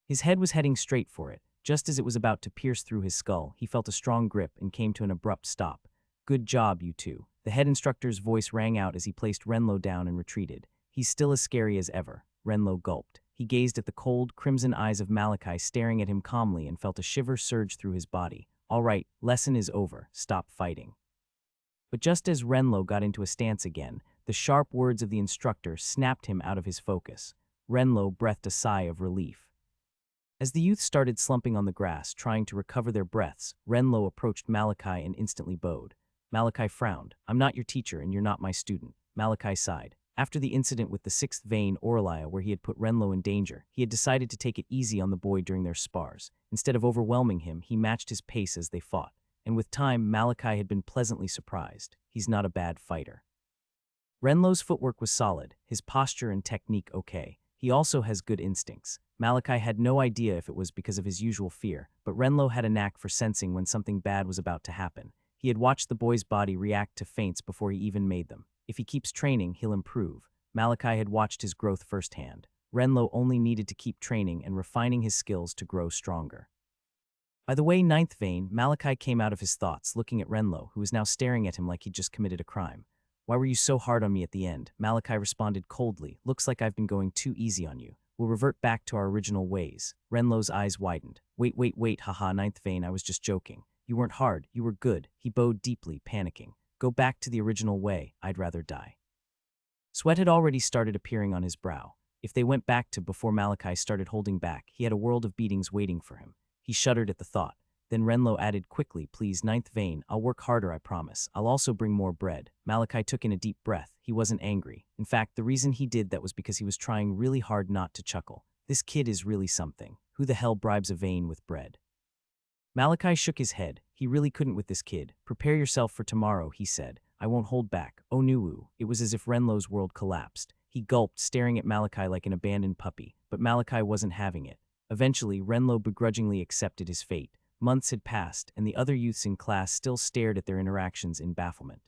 His head was heading straight for it. Just as it was about to pierce through his skull, he felt a strong grip and came to an abrupt stop. Good job, you two. The head instructor's voice rang out as he placed Renlo down and retreated. He's still as scary as ever. Renlo gulped. He gazed at the cold, crimson eyes of Malachi staring at him calmly and felt a shiver surge through his body. All right, lesson is over. Stop fighting. But just as Renlo got into a stance again, the sharp words of the instructor snapped him out of his focus. Renlo breathed a sigh of relief. As the youth started slumping on the grass, trying to recover their breaths, Renlo approached Malachi and instantly bowed. Malachi frowned. I'm not your teacher and you're not my student. Malachi sighed. After the incident with the sixth vein Aurelia where he had put Renlo in danger, he had decided to take it easy on the boy during their spars. Instead of overwhelming him, he matched his pace as they fought. And with time, Malachi had been pleasantly surprised. He's not a bad fighter. Renlo's footwork was solid, his posture and technique okay. He also has good instincts. Malachi had no idea if it was because of his usual fear, but Renlo had a knack for sensing when something bad was about to happen. He had watched the boy's body react to feints before he even made them. If he keeps training, he'll improve. Malachi had watched his growth firsthand. Renlo only needed to keep training and refining his skills to grow stronger. By the way, ninth vein, Malachi came out of his thoughts, looking at Renlo, who was now staring at him like he'd just committed a crime. "Why were you so hard on me at the end?" Malachi responded coldly. "Looks like I've been going too easy on you. We'll revert back to our original ways." Renlo's eyes widened. Wait, haha, ninth vein, I was just joking. You weren't hard, you were good. He bowed deeply, panicking. "Go back to the original way, I'd rather die." Sweat had already started appearing on his brow. If they went back to before Malachi started holding back, he had a world of beatings waiting for him. He shuddered at the thought. Then Renlo added quickly, "Please, ninth vein, I'll work harder, I promise. I'll also bring more bread." Malachi took in a deep breath. He wasn't angry. In fact, the reason he did that was because he was trying really hard not to chuckle. This kid is really something. Who the hell bribes a vein with bread? Malachi shook his head. He really couldn't with this kid. "Prepare yourself for tomorrow," he said. "I won't hold back." Oh, Nuwu. It was as if Renlo's world collapsed. He gulped, staring at Malachi like an abandoned puppy, but Malachi wasn't having it. Eventually, Renlo begrudgingly accepted his fate. Months had passed, and the other youths in class still stared at their interactions in bafflement.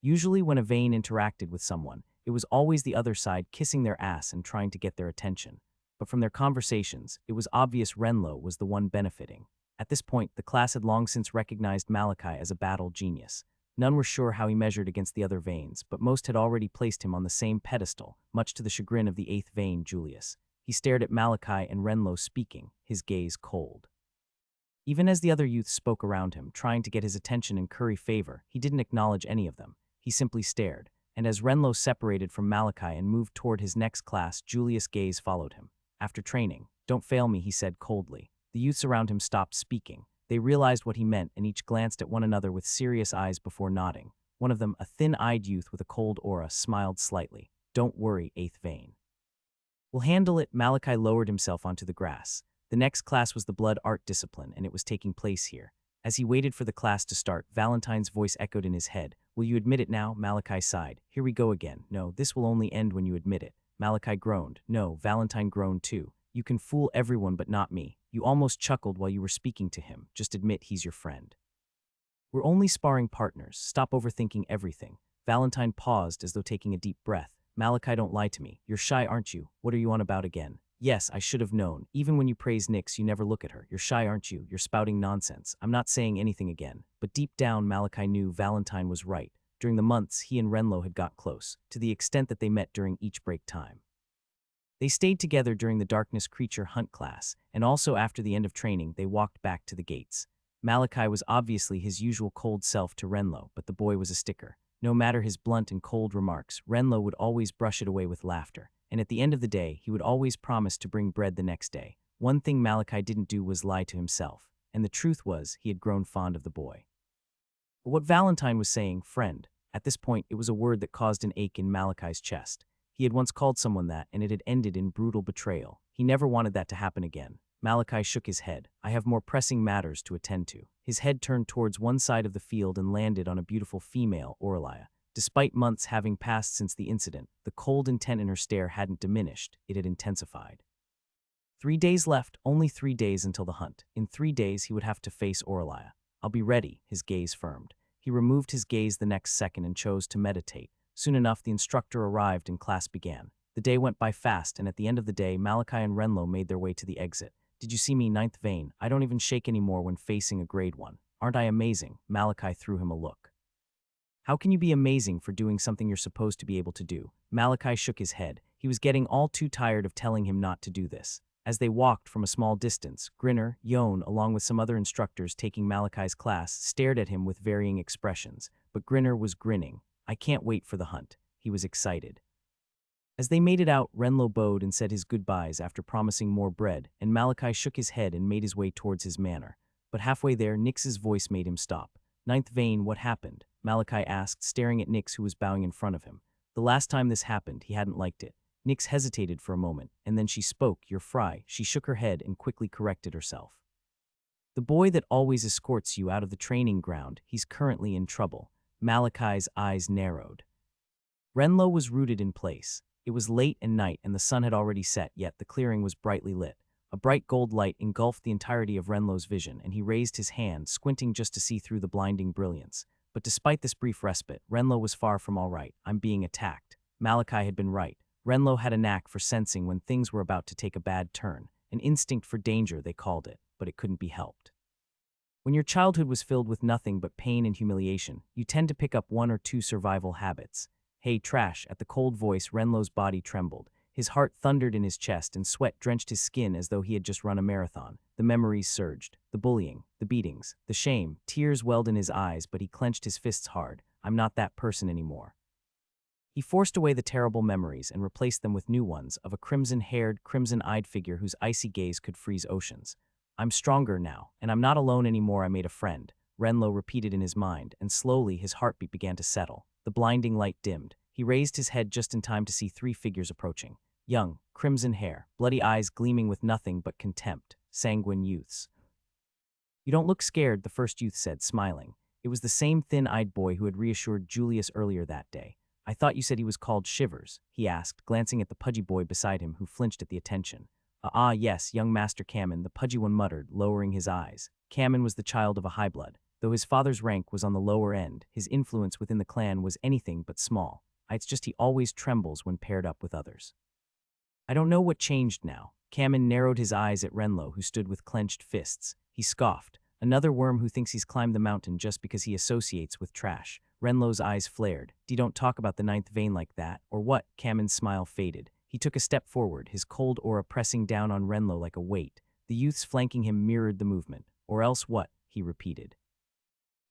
Usually when a vein interacted with someone, it was always the other side kissing their ass and trying to get their attention. But from their conversations, it was obvious Renlo was the one benefiting. At this point, the class had long since recognized Malachi as a battle genius. None were sure how he measured against the other veins, but most had already placed him on the same pedestal, much to the chagrin of the eighth vein, Julius. He stared at Malachi and Renlo speaking, his gaze cold. Even as the other youths spoke around him, trying to get his attention and curry favor, he didn't acknowledge any of them. He simply stared, and as Renlo separated from Malachi and moved toward his next class, Julius' gaze followed him. "After training, don't fail me," he said coldly. The youths around him stopped speaking. They realized what he meant and each glanced at one another with serious eyes before nodding. One of them, a thin-eyed youth with a cold aura, smiled slightly. "Don't worry, eighth vein. We'll handle it." Malachi lowered himself onto the grass. The next class was the blood art discipline, and it was taking place here. As he waited for the class to start, Valentine's voice echoed in his head. "Will you admit it now?" Malachi sighed. "Here we go again. No, this will only end when you admit it." Malachi groaned. "No." Valentine groaned too. "You can fool everyone but not me. You almost chuckled while you were speaking to him. Just admit he's your friend." "We're only sparring partners. Stop overthinking everything." Valentine paused as though taking a deep breath. "Malachi, don't lie to me. You're shy, aren't you? What are you on about again?" "Yes, I should have known. Even when you praise Nyx, you never look at her. You're shy, aren't you? You're spouting nonsense." "I'm not saying anything again." But deep down, Malachi knew Valentine was right. During the months, he and Renlo had got close, to the extent that they met during each break time. They stayed together during the darkness creature hunt class, and also after the end of training, they walked back to the gates. Malachi was obviously his usual cold self to Renlo, but the boy was a sticker. No matter his blunt and cold remarks, Renlo would always brush it away with laughter. And at the end of the day, he would always promise to bring bread the next day. One thing Malachi didn't do was lie to himself, and the truth was he had grown fond of the boy. But what Valentine was saying, friend, at this point it was a word that caused an ache in Malachi's chest. He had once called someone that, and it had ended in brutal betrayal. He never wanted that to happen again. Malachi shook his head. "I have more pressing matters to attend to." His head turned towards one side of the field and landed on a beautiful female, Aurelia. Despite months having passed since the incident, the cold intent in her stare hadn't diminished, it had intensified. 3 days left, only 3 days until the hunt. In 3 days, he would have to face Aurelia. "I'll be ready," his gaze firmed. He removed his gaze the next second and chose to meditate. Soon enough, the instructor arrived and class began. The day went by fast, and at the end of the day, Malachi and Renlo made their way to the exit. "Did you see me, ninth vein? I don't even shake anymore when facing a grade 1. Aren't I amazing?" Malachi threw him a look. "How can you be amazing for doing something you're supposed to be able to do?" Malachi shook his head. He was getting all too tired of telling him not to do this. As they walked from a small distance, Grinner, Yon, along with some other instructors taking Malachi's class, stared at him with varying expressions. But Grinner was grinning. "I can't wait for the hunt." He was excited. As they made it out, Renlo bowed and said his goodbyes after promising more bread, and Malachi shook his head and made his way towards his manor. But halfway there, Nyx's voice made him stop. "Ninth vein, what happened?" Malachi asked, staring at Nyx, who was bowing in front of him. The last time this happened, he hadn't liked it. Nyx hesitated for a moment, and then she spoke. "You're Fry." She shook her head and quickly corrected herself. "The boy that always escorts you out of the training ground, he's currently in trouble." Malachi's eyes narrowed. Renlo was rooted in place. It was late and night, and the sun had already set, yet the clearing was brightly lit. A bright gold light engulfed the entirety of Renlo's vision, and he raised his hand, squinting just to see through the blinding brilliance. But despite this brief respite, Renlo was far from all right. I'm being attacked. Malachi had been right. Renlo had a knack for sensing when things were about to take a bad turn. An instinct for danger, they called it, but it couldn't be helped. When your childhood was filled with nothing but pain and humiliation, you tend to pick up one or two survival habits. Hey, trash! At the cold voice, Renlo's body trembled. His heart thundered in his chest and sweat drenched his skin as though he had just run a marathon. The memories surged. The bullying, the beatings, the shame. Tears welled in his eyes, but he clenched his fists hard. I'm not that person anymore. He forced away the terrible memories and replaced them with new ones of a crimson-haired, crimson-eyed figure whose icy gaze could freeze oceans. I'm stronger now, and I'm not alone anymore. I made a friend, Renlo repeated in his mind, and slowly his heartbeat began to settle. The blinding light dimmed. He raised his head just in time to see three figures approaching. Young, crimson hair, bloody eyes gleaming with nothing but contempt, sanguine youths. You don't look scared, the first youth said, smiling. It was the same thin-eyed boy who had reassured Julius earlier that day. I thought you said he was called Shivers, he asked, glancing at the pudgy boy beside him who flinched at the attention. Yes, young Master Kamen, the pudgy one muttered, lowering his eyes. Kamen was the child of a high blood. Though his father's rank was on the lower end, his influence within the clan was anything but small. It's just he always trembles when paired up with others. I don't know what changed now. Kamen narrowed his eyes at Renlo, who stood with clenched fists. He scoffed. Another worm who thinks he's climbed the mountain just because he associates with trash. Renlo's eyes flared. Don't talk about the ninth vein like that, or what? Kamen's smile faded. He took a step forward, his cold aura pressing down on Renlo like a weight. The youths flanking him mirrored the movement. Or else what? He repeated.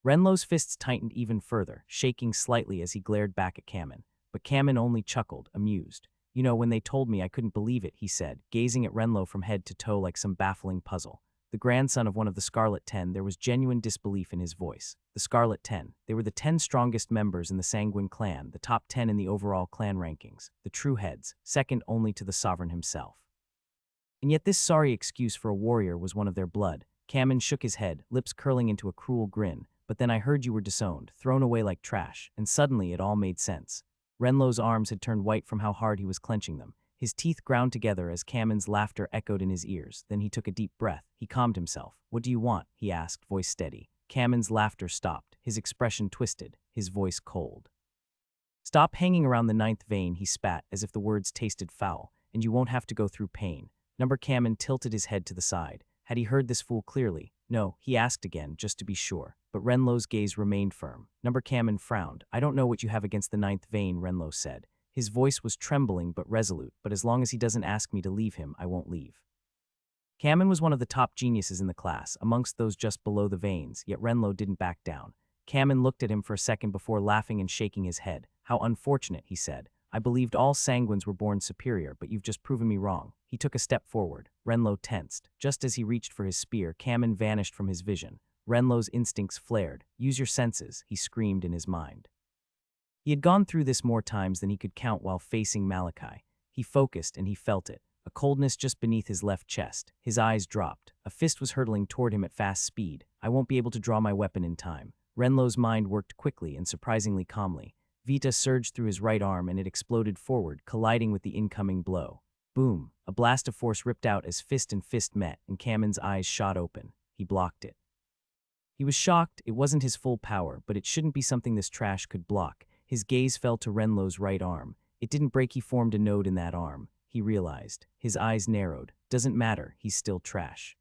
Renlo's fists tightened even further, shaking slightly as he glared back at Kamen. But Kamen only chuckled, amused. You know, when they told me I couldn't believe it, he said, gazing at Renlo from head to toe like some baffling puzzle. The grandson of one of the Scarlet 10, there was genuine disbelief in his voice. The Scarlet 10. They were the 10 strongest members in the Sanguine clan, the top 10 in the overall clan rankings, the true heads, second only to the sovereign himself. And yet this sorry excuse for a warrior was one of their blood. Kamen shook his head, lips curling into a cruel grin. But then I heard you were disowned, thrown away like trash, and suddenly it all made sense. Renlo's arms had turned white from how hard he was clenching them. His teeth ground together as Kamen's laughter echoed in his ears. Then he took a deep breath. He calmed himself. What do you want? He asked, voice steady. Kamen's laughter stopped, his expression twisted, his voice cold. Stop hanging around the ninth vein, he spat, as if the words tasted foul, and you won't have to go through pain. Number Kamen tilted his head to the side. Had he heard this fool clearly? No, he asked again, just to be sure. But Renlo's gaze remained firm. Number Kamen frowned. I don't know what you have against the ninth vein, Renlo said. His voice was trembling but resolute, but as long as he doesn't ask me to leave him, I won't leave. Kamen was one of the top geniuses in the class, amongst those just below the veins, yet Renlo didn't back down. Kamen looked at him for a second before laughing and shaking his head. How unfortunate, he said. I believed all sanguines were born superior, but you've just proven me wrong. He took a step forward. Renlo tensed. Just as he reached for his spear, Kamen vanished from his vision. Renlo's instincts flared. Use your senses, he screamed in his mind. He had gone through this more times than he could count while facing Malachi. He focused and he felt it. A coldness just beneath his left chest. His eyes dropped. A fist was hurtling toward him at fast speed. I won't be able to draw my weapon in time. Renlo's mind worked quickly and surprisingly calmly. Vita surged through his right arm and it exploded forward, colliding with the incoming blow. Boom! A blast of force ripped out as fist and fist met, and Kamen's eyes shot open. He blocked it. He was shocked. It wasn't his full power, but it shouldn't be something this trash could block. His gaze fell to Renlo's right arm. It didn't break. He formed a node in that arm. He realized. His eyes narrowed. Doesn't matter. He's still trash.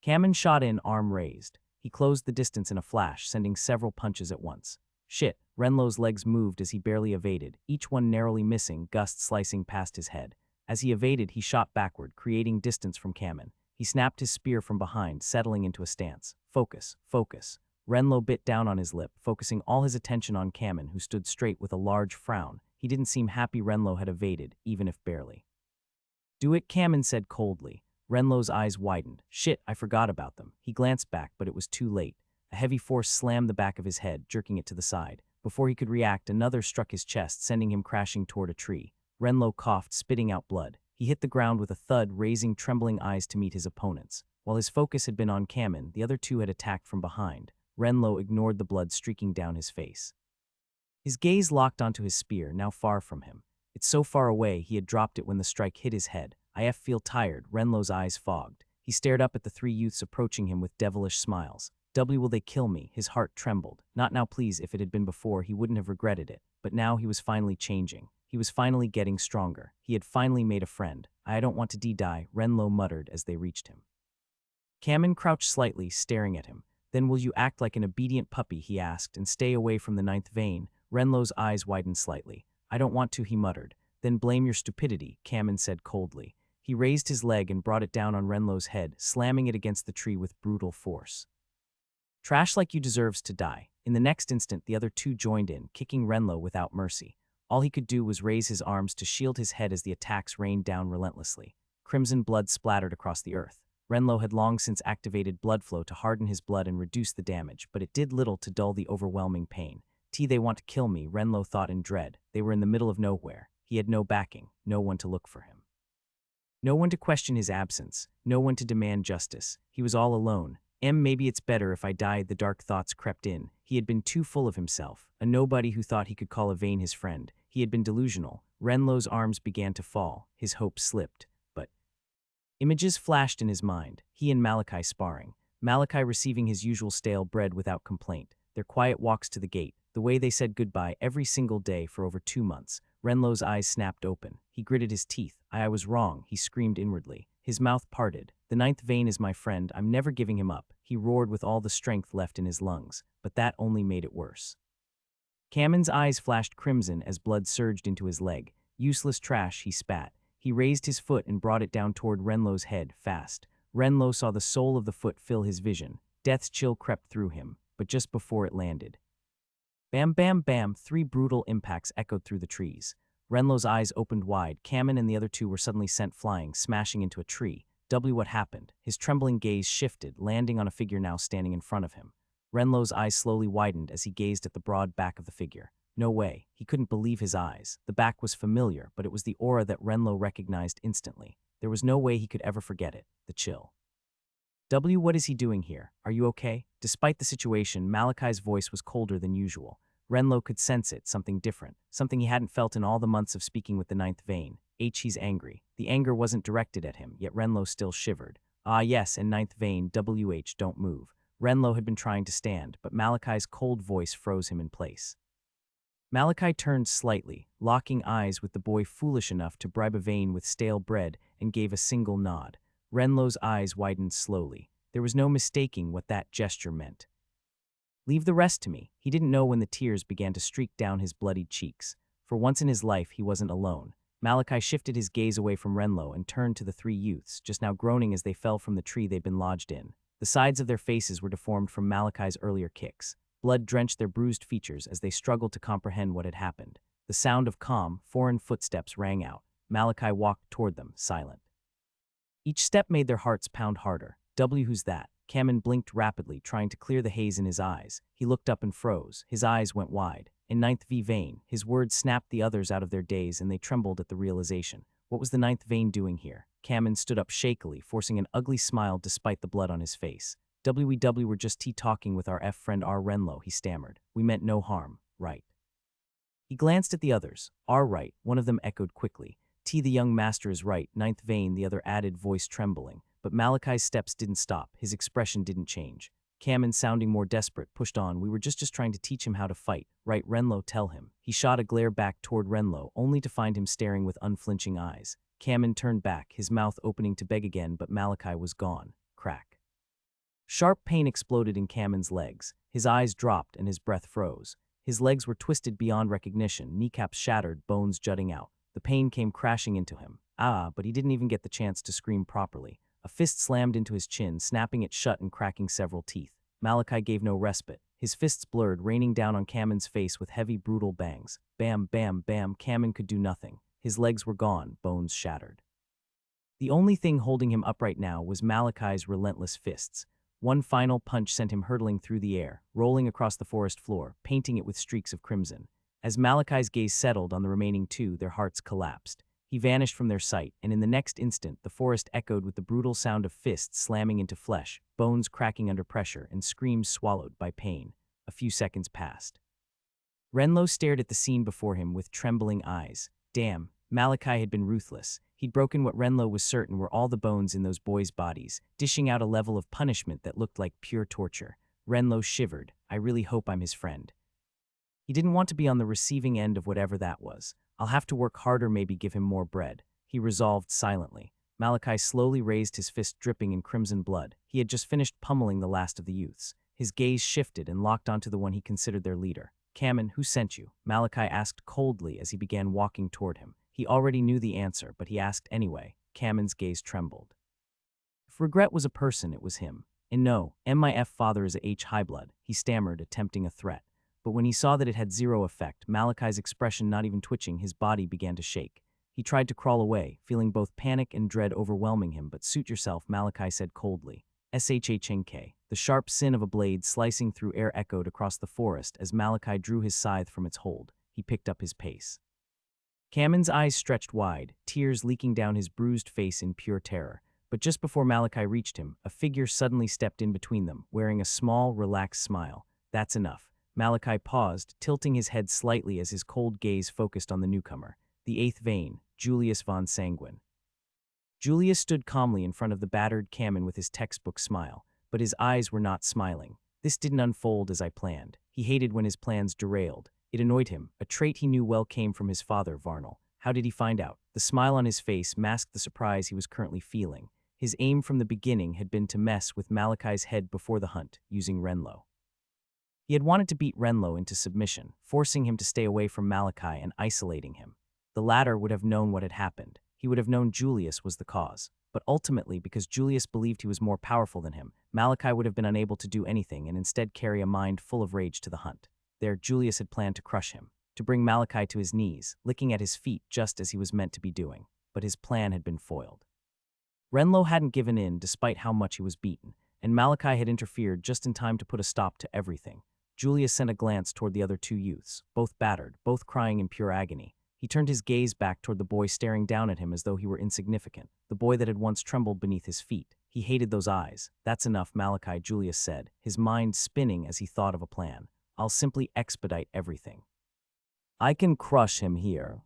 Kamen shot in, arm raised. He closed the distance in a flash, sending several punches at once. Shit. Renlo's legs moved as he barely evaded, each one narrowly missing, gust slicing past his head. As he evaded, he shot backward, creating distance from Kamen. He snapped his spear from behind, settling into a stance. Focus, focus. Renlo bit down on his lip, focusing all his attention on Kamen, who stood straight with a large frown. He didn't seem happy Renlo had evaded, even if barely. Do it, Kamen said coldly. Renlo's eyes widened. Shit, I forgot about them. He glanced back, but it was too late. A heavy force slammed the back of his head, jerking it to the side. Before he could react, another struck his chest, sending him crashing toward a tree. Renlo coughed, spitting out blood. He hit the ground with a thud, raising trembling eyes to meet his opponents. While his focus had been on Kamen, the other two had attacked from behind. Renlo ignored the blood streaking down his face. His gaze locked onto his spear, now far from him. It's so far away he had dropped it when the strike hit his head. I feel tired. Renlo's eyes fogged. He stared up at the three youths approaching him with devilish smiles. Will they kill me? His heart trembled. Not now, please. If it had been before, he wouldn't have regretted it. But now he was finally changing. He was finally getting stronger. He had finally made a friend. I don't want to die, Renlo muttered as they reached him. Kamen crouched slightly, staring at him. Then will you act like an obedient puppy, he asked, and stay away from the ninth vein? Renlo's eyes widened slightly. I don't want to, he muttered. Then blame your stupidity, Kamen said coldly. He raised his leg and brought it down on Renlo's head, slamming it against the tree with brutal force. Trash like you deserves to die. In the next instant, the other two joined in, kicking Renlo without mercy. All he could do was raise his arms to shield his head as the attacks rained down relentlessly. Crimson blood splattered across the earth. Renlo had long since activated blood flow to harden his blood and reduce the damage, but it did little to dull the overwhelming pain. They want to kill me, Renlo thought in dread. They were in the middle of nowhere. He had no backing, no one to look for him. No one to question his absence, no one to demand justice. He was all alone. Maybe it's better if I died, the dark thoughts crept in. He had been too full of himself, a nobody who thought he could call Yvain his friend. He had been delusional. Renlo's arms began to fall. His hope slipped. But images flashed in his mind. He and Malachi sparring. Malachi receiving his usual stale bread without complaint. Their quiet walks to the gate. The way they said goodbye every single day for over 2 months. Renlo's eyes snapped open. He gritted his teeth. I was wrong, he screamed inwardly. His mouth parted. The ninth vein is my friend. I'm never giving him up. He roared with all the strength left in his lungs. But that only made it worse. Kamen's eyes flashed crimson as blood surged into his leg. Useless trash, he spat. He raised his foot and brought it down toward Renlo's head, fast. Renlo saw the sole of the foot fill his vision. Death's chill crept through him, but just before it landed. Bam, bam, bam, 3 brutal impacts echoed through the trees. Renlo's eyes opened wide. Kamen and the other two were suddenly sent flying, smashing into a tree. What happened? His trembling gaze shifted, landing on a figure now standing in front of him. Renlo's eyes slowly widened as he gazed at the broad back of the figure. No way. He couldn't believe his eyes. The back was familiar, but it was the aura that Renlo recognized instantly. There was no way he could ever forget it. The chill. What is he doing here? Are you okay? Despite the situation, Malachi's voice was colder than usual. Renlo could sense it, something different, something he hadn't felt in all the months of speaking with the ninth vein. He's angry. The anger wasn't directed at him, yet Renlo still shivered. Ah yes, and ninth vein, don't move. Renlo had been trying to stand, but Malachi's cold voice froze him in place. Malachi turned slightly, locking eyes with the boy foolish enough to bribe Yvain with stale bread, and gave a single nod. Renlo's eyes widened slowly. There was no mistaking what that gesture meant. Leave the rest to me. He didn't know when the tears began to streak down his bloodied cheeks. For once in his life, he wasn't alone. Malachi shifted his gaze away from Renlo and turned to the 3 youths, just now groaning as they fell from the tree they'd been lodged in. The sides of their faces were deformed from Malachi's earlier kicks. Blood drenched their bruised features as they struggled to comprehend what had happened. The sound of calm, foreign footsteps rang out. Malachi walked toward them, silent. Each step made their hearts pound harder. Who's that? Kamen blinked rapidly, trying to clear the haze in his eyes. He looked up and froze. His eyes went wide. In ninth vein, his words snapped the others out of their daze, and they trembled at the realization. What was the ninth vein doing here? Kamen stood up shakily, forcing an ugly smile despite the blood on his face. We were just talking with our friend R. Renlo, he stammered. We meant no harm, right? He glanced at the others. Right, one of them echoed quickly. The young master is right, ninth vein, the other added, voice trembling. But Malachi's steps didn't stop. His expression didn't change. Kamen, sounding more desperate, pushed on. We were just trying to teach him how to fight. Right, Renlo, tell him. He shot a glare back toward Renlo, only to find him staring with unflinching eyes. Kamen turned back, his mouth opening to beg again, but Malachi was gone. Crack. Sharp pain exploded in Kamen's legs. His eyes dropped and his breath froze. His legs were twisted beyond recognition, kneecaps shattered, bones jutting out. The pain came crashing into him. But he didn't even get the chance to scream properly. A fist slammed into his chin, snapping it shut and cracking several teeth. Malachi gave no respite. His fists blurred, raining down on Kamen's face with heavy, brutal bangs. Bam, bam, bam. Kamen could do nothing. His legs were gone, bones shattered. The only thing holding him upright now was Malachi's relentless fists. One final punch sent him hurtling through the air, rolling across the forest floor, painting it with streaks of crimson. As Malachi's gaze settled on the remaining 2, their hearts collapsed. He vanished from their sight, and in the next instant, the forest echoed with the brutal sound of fists slamming into flesh, bones cracking under pressure, and screams swallowed by pain. A few seconds passed. Renlo stared at the scene before him with trembling eyes. Damn, Malachi had been ruthless. He'd broken what Renlo was certain were all the bones in those boys' bodies, dishing out a level of punishment that looked like pure torture. Renlo shivered. I really hope I'm his friend. He didn't want to be on the receiving end of whatever that was. I'll have to work harder, maybe give him more bread. He resolved silently. Malachi slowly raised his fist dripping in crimson blood. He had just finished pummeling the last of the youths. His gaze shifted and locked onto the one he considered their leader. Kamen, who sent you? Malachi asked coldly as he began walking toward him. He already knew the answer, but he asked anyway. Kamen's gaze trembled. If regret was a person, it was him. And no, my father is a highblood, he stammered, attempting a threat. But when he saw that it had zero effect, Malachi's expression not even twitching, his body began to shake. He tried to crawl away, feeling both panic and dread overwhelming him, but suit yourself, Malachi said coldly. Shhnk. The sharp sin of a blade slicing through air echoed across the forest as Malachi drew his scythe from its hold. He picked up his pace. Kamen's eyes stretched wide, tears leaking down his bruised face in pure terror. But just before Malachi reached him, a figure suddenly stepped in between them, wearing a small, relaxed smile. That's enough. Malachi paused, tilting his head slightly as his cold gaze focused on the newcomer. The eighth vein, Julius von Sanguine. Julius stood calmly in front of the battered Kamen with his textbook smile, but his eyes were not smiling. This didn't unfold as I planned. He hated when his plans derailed. It annoyed him, a trait he knew well came from his father, Varnal. How did he find out? The smile on his face masked the surprise he was currently feeling. His aim from the beginning had been to mess with Malachi's head before the hunt, using Renlo. He had wanted to beat Renlo into submission, forcing him to stay away from Malachi and isolating him. The latter would have known what had happened. He would have known Julius was the cause. But ultimately, because Julius believed he was more powerful than him, Malachi would have been unable to do anything and instead carry a mind full of rage to the hunt. There, Julius had planned to crush him, to bring Malachi to his knees, licking at his feet just as he was meant to be doing. But his plan had been foiled. Renlo hadn't given in despite how much he was beaten, and Malachi had interfered just in time to put a stop to everything. Julius sent a glance toward the other two youths, both battered, both crying in pure agony. He turned his gaze back toward the boy staring down at him as though he were insignificant, the boy that had once trembled beneath his feet. He hated those eyes. That's enough, Malachi, Julius said, his mind spinning as he thought of a plan. I'll simply expedite everything. I can crush him here.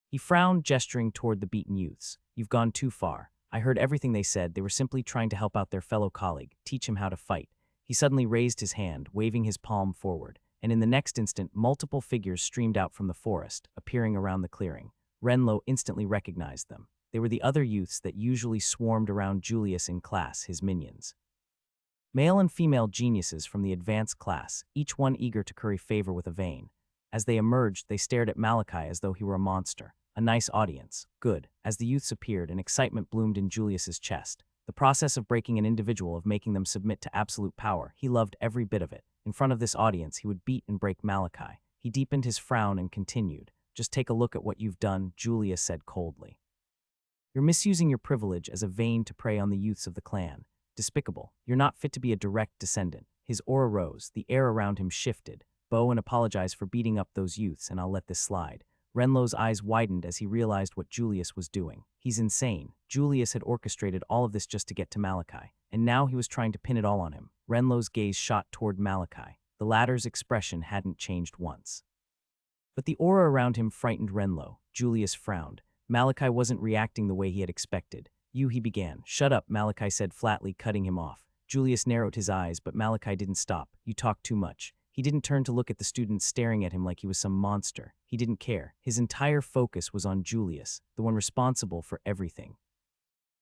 He frowned, gesturing toward the beaten youths. You've gone too far. I heard everything they said. They were simply trying to help out their fellow colleague, teach him how to fight. He suddenly raised his hand, waving his palm forward, and in the next instant, multiple figures streamed out from the forest, appearing around the clearing. Renlo instantly recognized them. They were the other youths that usually swarmed around Julius in class, his minions. Male and female geniuses from the advanced class, each one eager to curry favor with a vein. As they emerged, they stared at Malachi as though he were a monster. A nice audience. Good. As the youths appeared, an excitement bloomed in Julius's chest. The process of breaking an individual, of making them submit to absolute power, he loved every bit of it. In front of this audience, he would beat and break Malachi. He deepened his frown and continued. Just take a look at what you've done, Julius said coldly. You're misusing your privilege as a vein to prey on the youths of the clan. Despicable. You're not fit to be a direct descendant. His aura rose. The air around him shifted. Bow and apologize for beating up those youths, and I'll let this slide. Renlo's eyes widened as he realized what Julius was doing. He's insane. Julius had orchestrated all of this just to get to Malachi, and now he was trying to pin it all on him. Renlo's gaze shot toward Malachi. The latter's expression hadn't changed once. But the aura around him frightened Renlo. Julius frowned. Malachi wasn't reacting the way he had expected. He began. Shut up, Malachi said flatly, cutting him off. Julius narrowed his eyes, but Malachi didn't stop. You talk too much. He didn't turn to look at the students staring at him like he was some monster. He didn't care. His entire focus was on Julius, the one responsible for everything.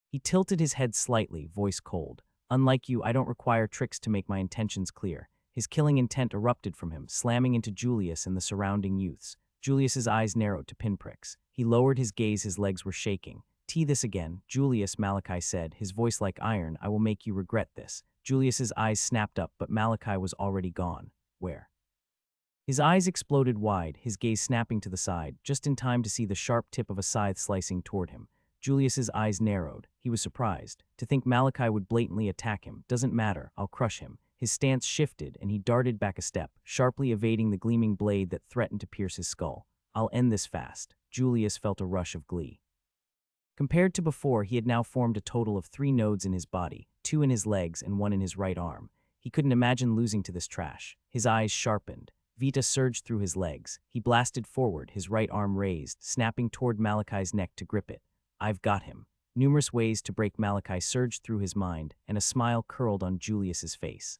He tilted his head slightly, voice cold. Unlike you, I don't require tricks to make my intentions clear. His killing intent erupted from him, slamming into Julius and the surrounding youths. Julius's eyes narrowed to pinpricks. He lowered his gaze, his legs were shaking. This again, Julius, Malachi said, his voice like iron. I will make you regret this. Julius's eyes snapped up, but Malachi was already gone. Where? His eyes exploded wide, his gaze snapping to the side, just in time to see the sharp tip of a scythe slicing toward him. Julius's eyes narrowed. He was surprised. To think Malachi would blatantly attack him. Doesn't matter, I'll crush him. His stance shifted, and he darted back a step, sharply evading the gleaming blade that threatened to pierce his skull. I'll end this fast. Julius felt a rush of glee. Compared to before, he had now formed a total of 3 nodes in his body, 2 in his legs and 1 in his right arm. He couldn't imagine losing to this trash. His eyes sharpened. Vita surged through his legs. He blasted forward, his right arm raised, snapping toward Malachi's neck to grip it. I've got him. Numerous ways to break Malachi surged through his mind, and a smile curled on Julius's face.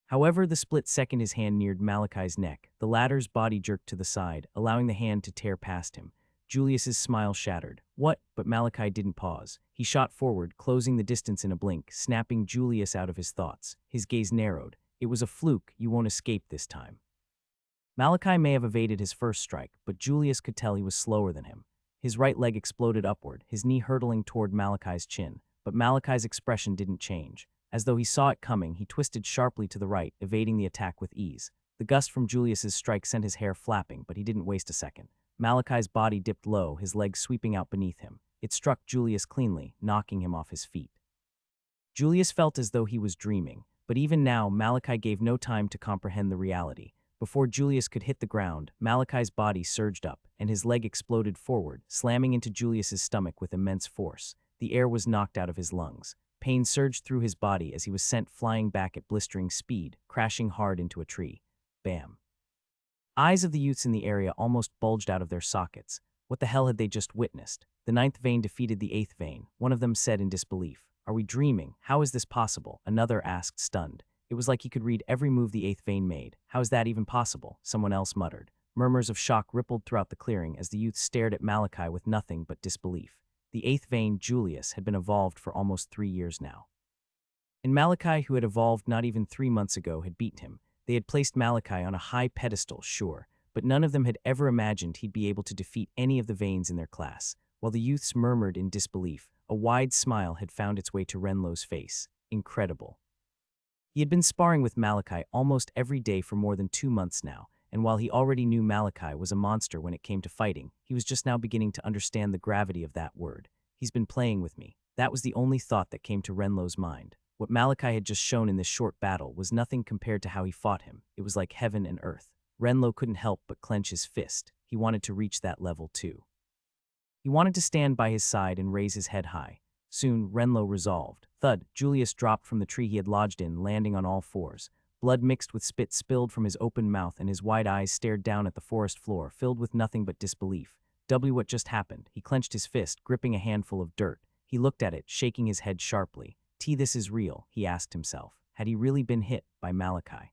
However, the split second his hand neared Malachi's neck, the latter's body jerked to the side, allowing the hand to tear past him. Julius's smile shattered. What? But Malachi didn't pause. He shot forward, closing the distance in a blink, snapping Julius out of his thoughts. His gaze narrowed. It was a fluke, you won't escape this time. Malachi may have evaded his first strike, but Julius could tell he was slower than him. His right leg exploded upward, his knee hurtling toward Malachi's chin, but Malachi's expression didn't change. As though he saw it coming, he twisted sharply to the right, evading the attack with ease. The gust from Julius's strike sent his hair flapping, but he didn't waste a second. Malachi's body dipped low, his legs sweeping out beneath him. It struck Julius cleanly, knocking him off his feet. Julius felt as though he was dreaming, but even now Malachi gave no time to comprehend the reality. Before Julius could hit the ground, Malachi's body surged up, and his leg exploded forward, slamming into Julius's stomach with immense force. The air was knocked out of his lungs. Pain surged through his body as he was sent flying back at blistering speed, crashing hard into a tree. Bam. Eyes of the youths in the area almost bulged out of their sockets. What the hell had they just witnessed? The ninth vein defeated the eighth vein, one of them said in disbelief. Are we dreaming? How is this possible? Another asked, stunned. It was like he could read every move the eighth vein made. How is that even possible? Someone else muttered. Murmurs of shock rippled throughout the clearing as the youths stared at Malachi with nothing but disbelief. The eighth vein, Julius, had been evolved for almost 3 years now. And Malachi, who had evolved not even 3 months ago, had beaten him. They had placed Malachi on a high pedestal, sure, but none of them had ever imagined he'd be able to defeat any of the veins in their class. While the youths murmured in disbelief, a wide smile had found its way to Renlo's face. Incredible. He had been sparring with Malachi almost every day for more than 2 months now, and while he already knew Malachi was a monster when it came to fighting, he was just now beginning to understand the gravity of that word. He's been playing with me. That was the only thought that came to Renlo's mind. What Malachi had just shown in this short battle was nothing compared to how he fought him. It was like heaven and earth. Renlo couldn't help but clench his fist. He wanted to reach that level too. He wanted to stand by his side and raise his head high. Soon, Renlo resolved. Thud, Julius dropped from the tree he had lodged in, landing on all fours. Blood mixed with spit spilled from his open mouth, and his wide eyes stared down at the forest floor, filled with nothing but disbelief. What just happened? He clenched his fist, gripping a handful of dirt. He looked at it, shaking his head sharply. This is real, he asked himself. Had he really been hit by Malachi?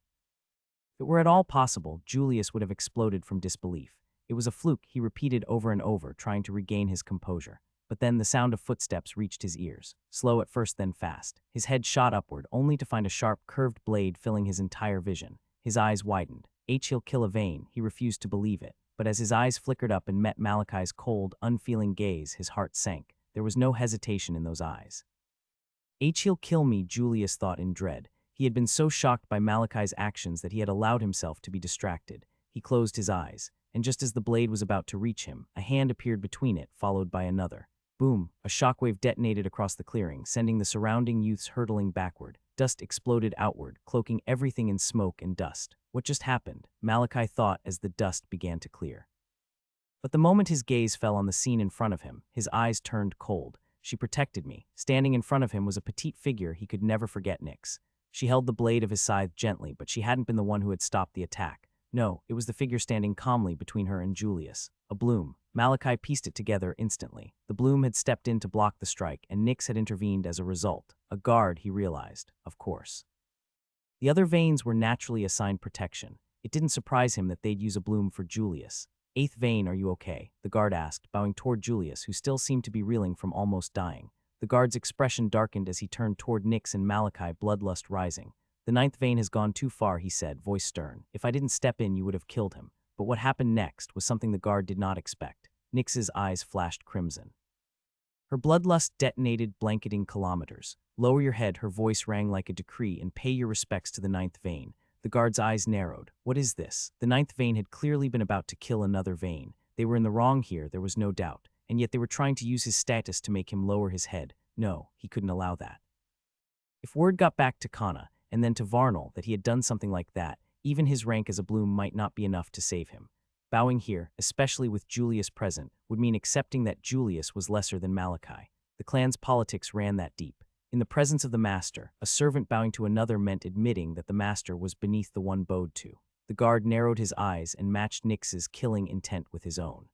If it were at all possible, Julius would have exploded from disbelief. It was a fluke, he repeated over and over, trying to regain his composure. But then the sound of footsteps reached his ears, slow at first then fast. His head shot upward, only to find a sharp, curved blade filling his entire vision. His eyes widened. He'll kill a vein. He refused to believe it. But as his eyes flickered up and met Malachi's cold, unfeeling gaze, his heart sank. There was no hesitation in those eyes. He'll kill me, Julius thought in dread. He had been so shocked by Malachi's actions that he had allowed himself to be distracted. He closed his eyes, and just as the blade was about to reach him, a hand appeared between it, followed by another. Boom! A shockwave detonated across the clearing, sending the surrounding youths hurtling backward. Dust exploded outward, cloaking everything in smoke and dust. What just happened? Malachi thought as the dust began to clear. But the moment his gaze fell on the scene in front of him, his eyes turned cold. She protected me. Standing in front of him was a petite figure he could never forget, Nyx. She held the blade of his scythe gently, but she hadn't been the one who had stopped the attack. No, it was the figure standing calmly between her and Julius. A bloom. Malachi pieced it together instantly. The bloom had stepped in to block the strike, and Nyx had intervened as a result. A guard, he realized, of course. The other veins were naturally assigned protection. It didn't surprise him that they'd use a bloom for Julius. Eighth vein, are you okay? The guard asked, bowing toward Julius, who still seemed to be reeling from almost dying. The guard's expression darkened as he turned toward Nyx and Malachi, bloodlust rising. The ninth vein has gone too far, he said, voice stern. If I didn't step in, you would have killed him. But what happened next was something the guard did not expect. Nyx's eyes flashed crimson. Her bloodlust detonated, blanketing kilometers. Lower your head, her voice rang like a decree, and pay your respects to the ninth vein. The guard's eyes narrowed. What is this? The ninth vein had clearly been about to kill another vein. They were in the wrong here, there was no doubt. And yet they were trying to use his status to make him lower his head. No, he couldn't allow that. If word got back to Kana, and then to Varnal, that he had done something like that, even his rank as a bloom might not be enough to save him. Bowing here, especially with Julius present, would mean accepting that Julius was lesser than Malachi. The clan's politics ran that deep. In the presence of the master, a servant bowing to another meant admitting that the master was beneath the one bowed to. The guard narrowed his eyes and matched Nix's killing intent with his own.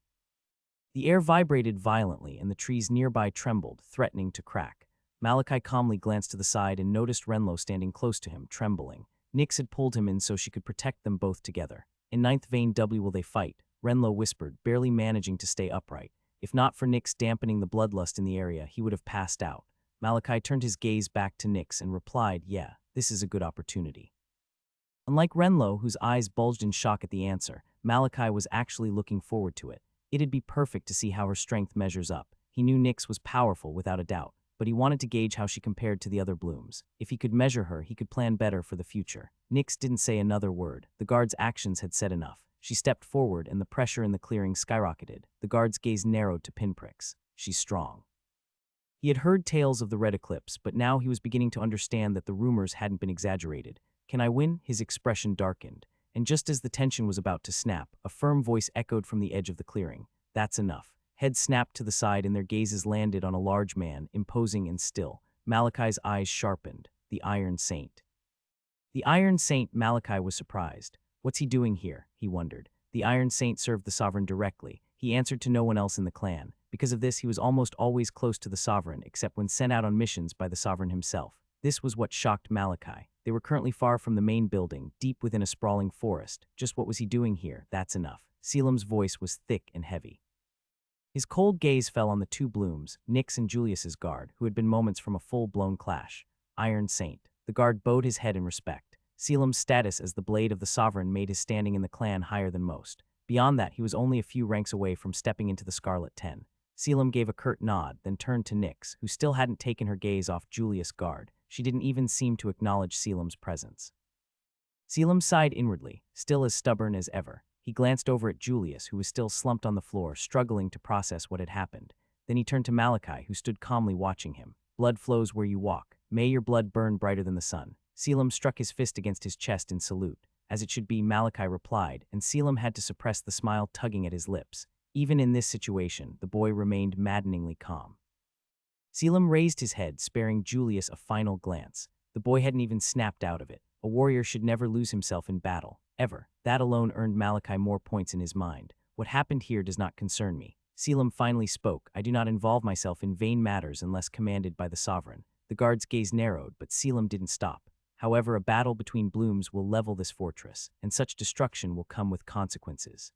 The air vibrated violently and the trees nearby trembled, threatening to crack. Malachi calmly glanced to the side and noticed Renlo standing close to him, trembling. Nix had pulled him in so she could protect them both together. In ninth vein W will they fight, Renlo whispered, barely managing to stay upright. If not for Nix dampening the bloodlust in the area, he would have passed out. Malachi turned his gaze back to Nix and replied, yeah, this is a good opportunity. Unlike Renlo, whose eyes bulged in shock at the answer, Malachi was actually looking forward to it. It'd be perfect to see how her strength measures up. He knew Nix was powerful without a doubt, but he wanted to gauge how she compared to the other blooms. If he could measure her, he could plan better for the future. Nix didn't say another word. The guard's actions had said enough. She stepped forward and the pressure in the clearing skyrocketed. The guard's gaze narrowed to pinpricks. She's strong. He had heard tales of the red eclipse, but now he was beginning to understand that the rumors hadn't been exaggerated. Can I win? His expression darkened. And just as the tension was about to snap, a firm voice echoed from the edge of the clearing. That's enough. Heads snapped to the side and their gazes landed on a large man, imposing and still. Malachi's eyes sharpened. The Iron Saint. The Iron Saint. Malachi was surprised. What's he doing here? He wondered. The Iron Saint served the sovereign directly. He answered to no one else in the clan. Because of this, he was almost always close to the sovereign, except when sent out on missions by the sovereign himself. This was what shocked Malachi. They were currently far from the main building, deep within a sprawling forest. Just what was he doing here? That's enough. Selim's voice was thick and heavy. His cold gaze fell on the two blooms, Nix and Julius's guard, who had been moments from a full-blown clash. Iron Saint. The guard bowed his head in respect. Selim's status as the blade of the sovereign made his standing in the clan higher than most. Beyond that, he was only a few ranks away from stepping into the Scarlet Ten. Selim gave a curt nod, then turned to Nix, who still hadn't taken her gaze off Julius' guard. She didn't even seem to acknowledge Selim's presence. Selim sighed inwardly, still as stubborn as ever. He glanced over at Julius, who was still slumped on the floor, struggling to process what had happened. Then he turned to Malachi, who stood calmly watching him. Blood flows where you walk. May your blood burn brighter than the sun. Selim struck his fist against his chest in salute. As it should be, Malachi replied, and Selim had to suppress the smile tugging at his lips. Even in this situation, the boy remained maddeningly calm. Selim raised his head, sparing Julius a final glance. The boy hadn't even snapped out of it. A warrior should never lose himself in battle, ever. That alone earned Malachi more points in his mind. What happened here does not concern me. Selim finally spoke. I do not involve myself in vain matters unless commanded by the sovereign. The guard's gaze narrowed, but Selim didn't stop. However, a battle between blooms will level this fortress, and such destruction will come with consequences.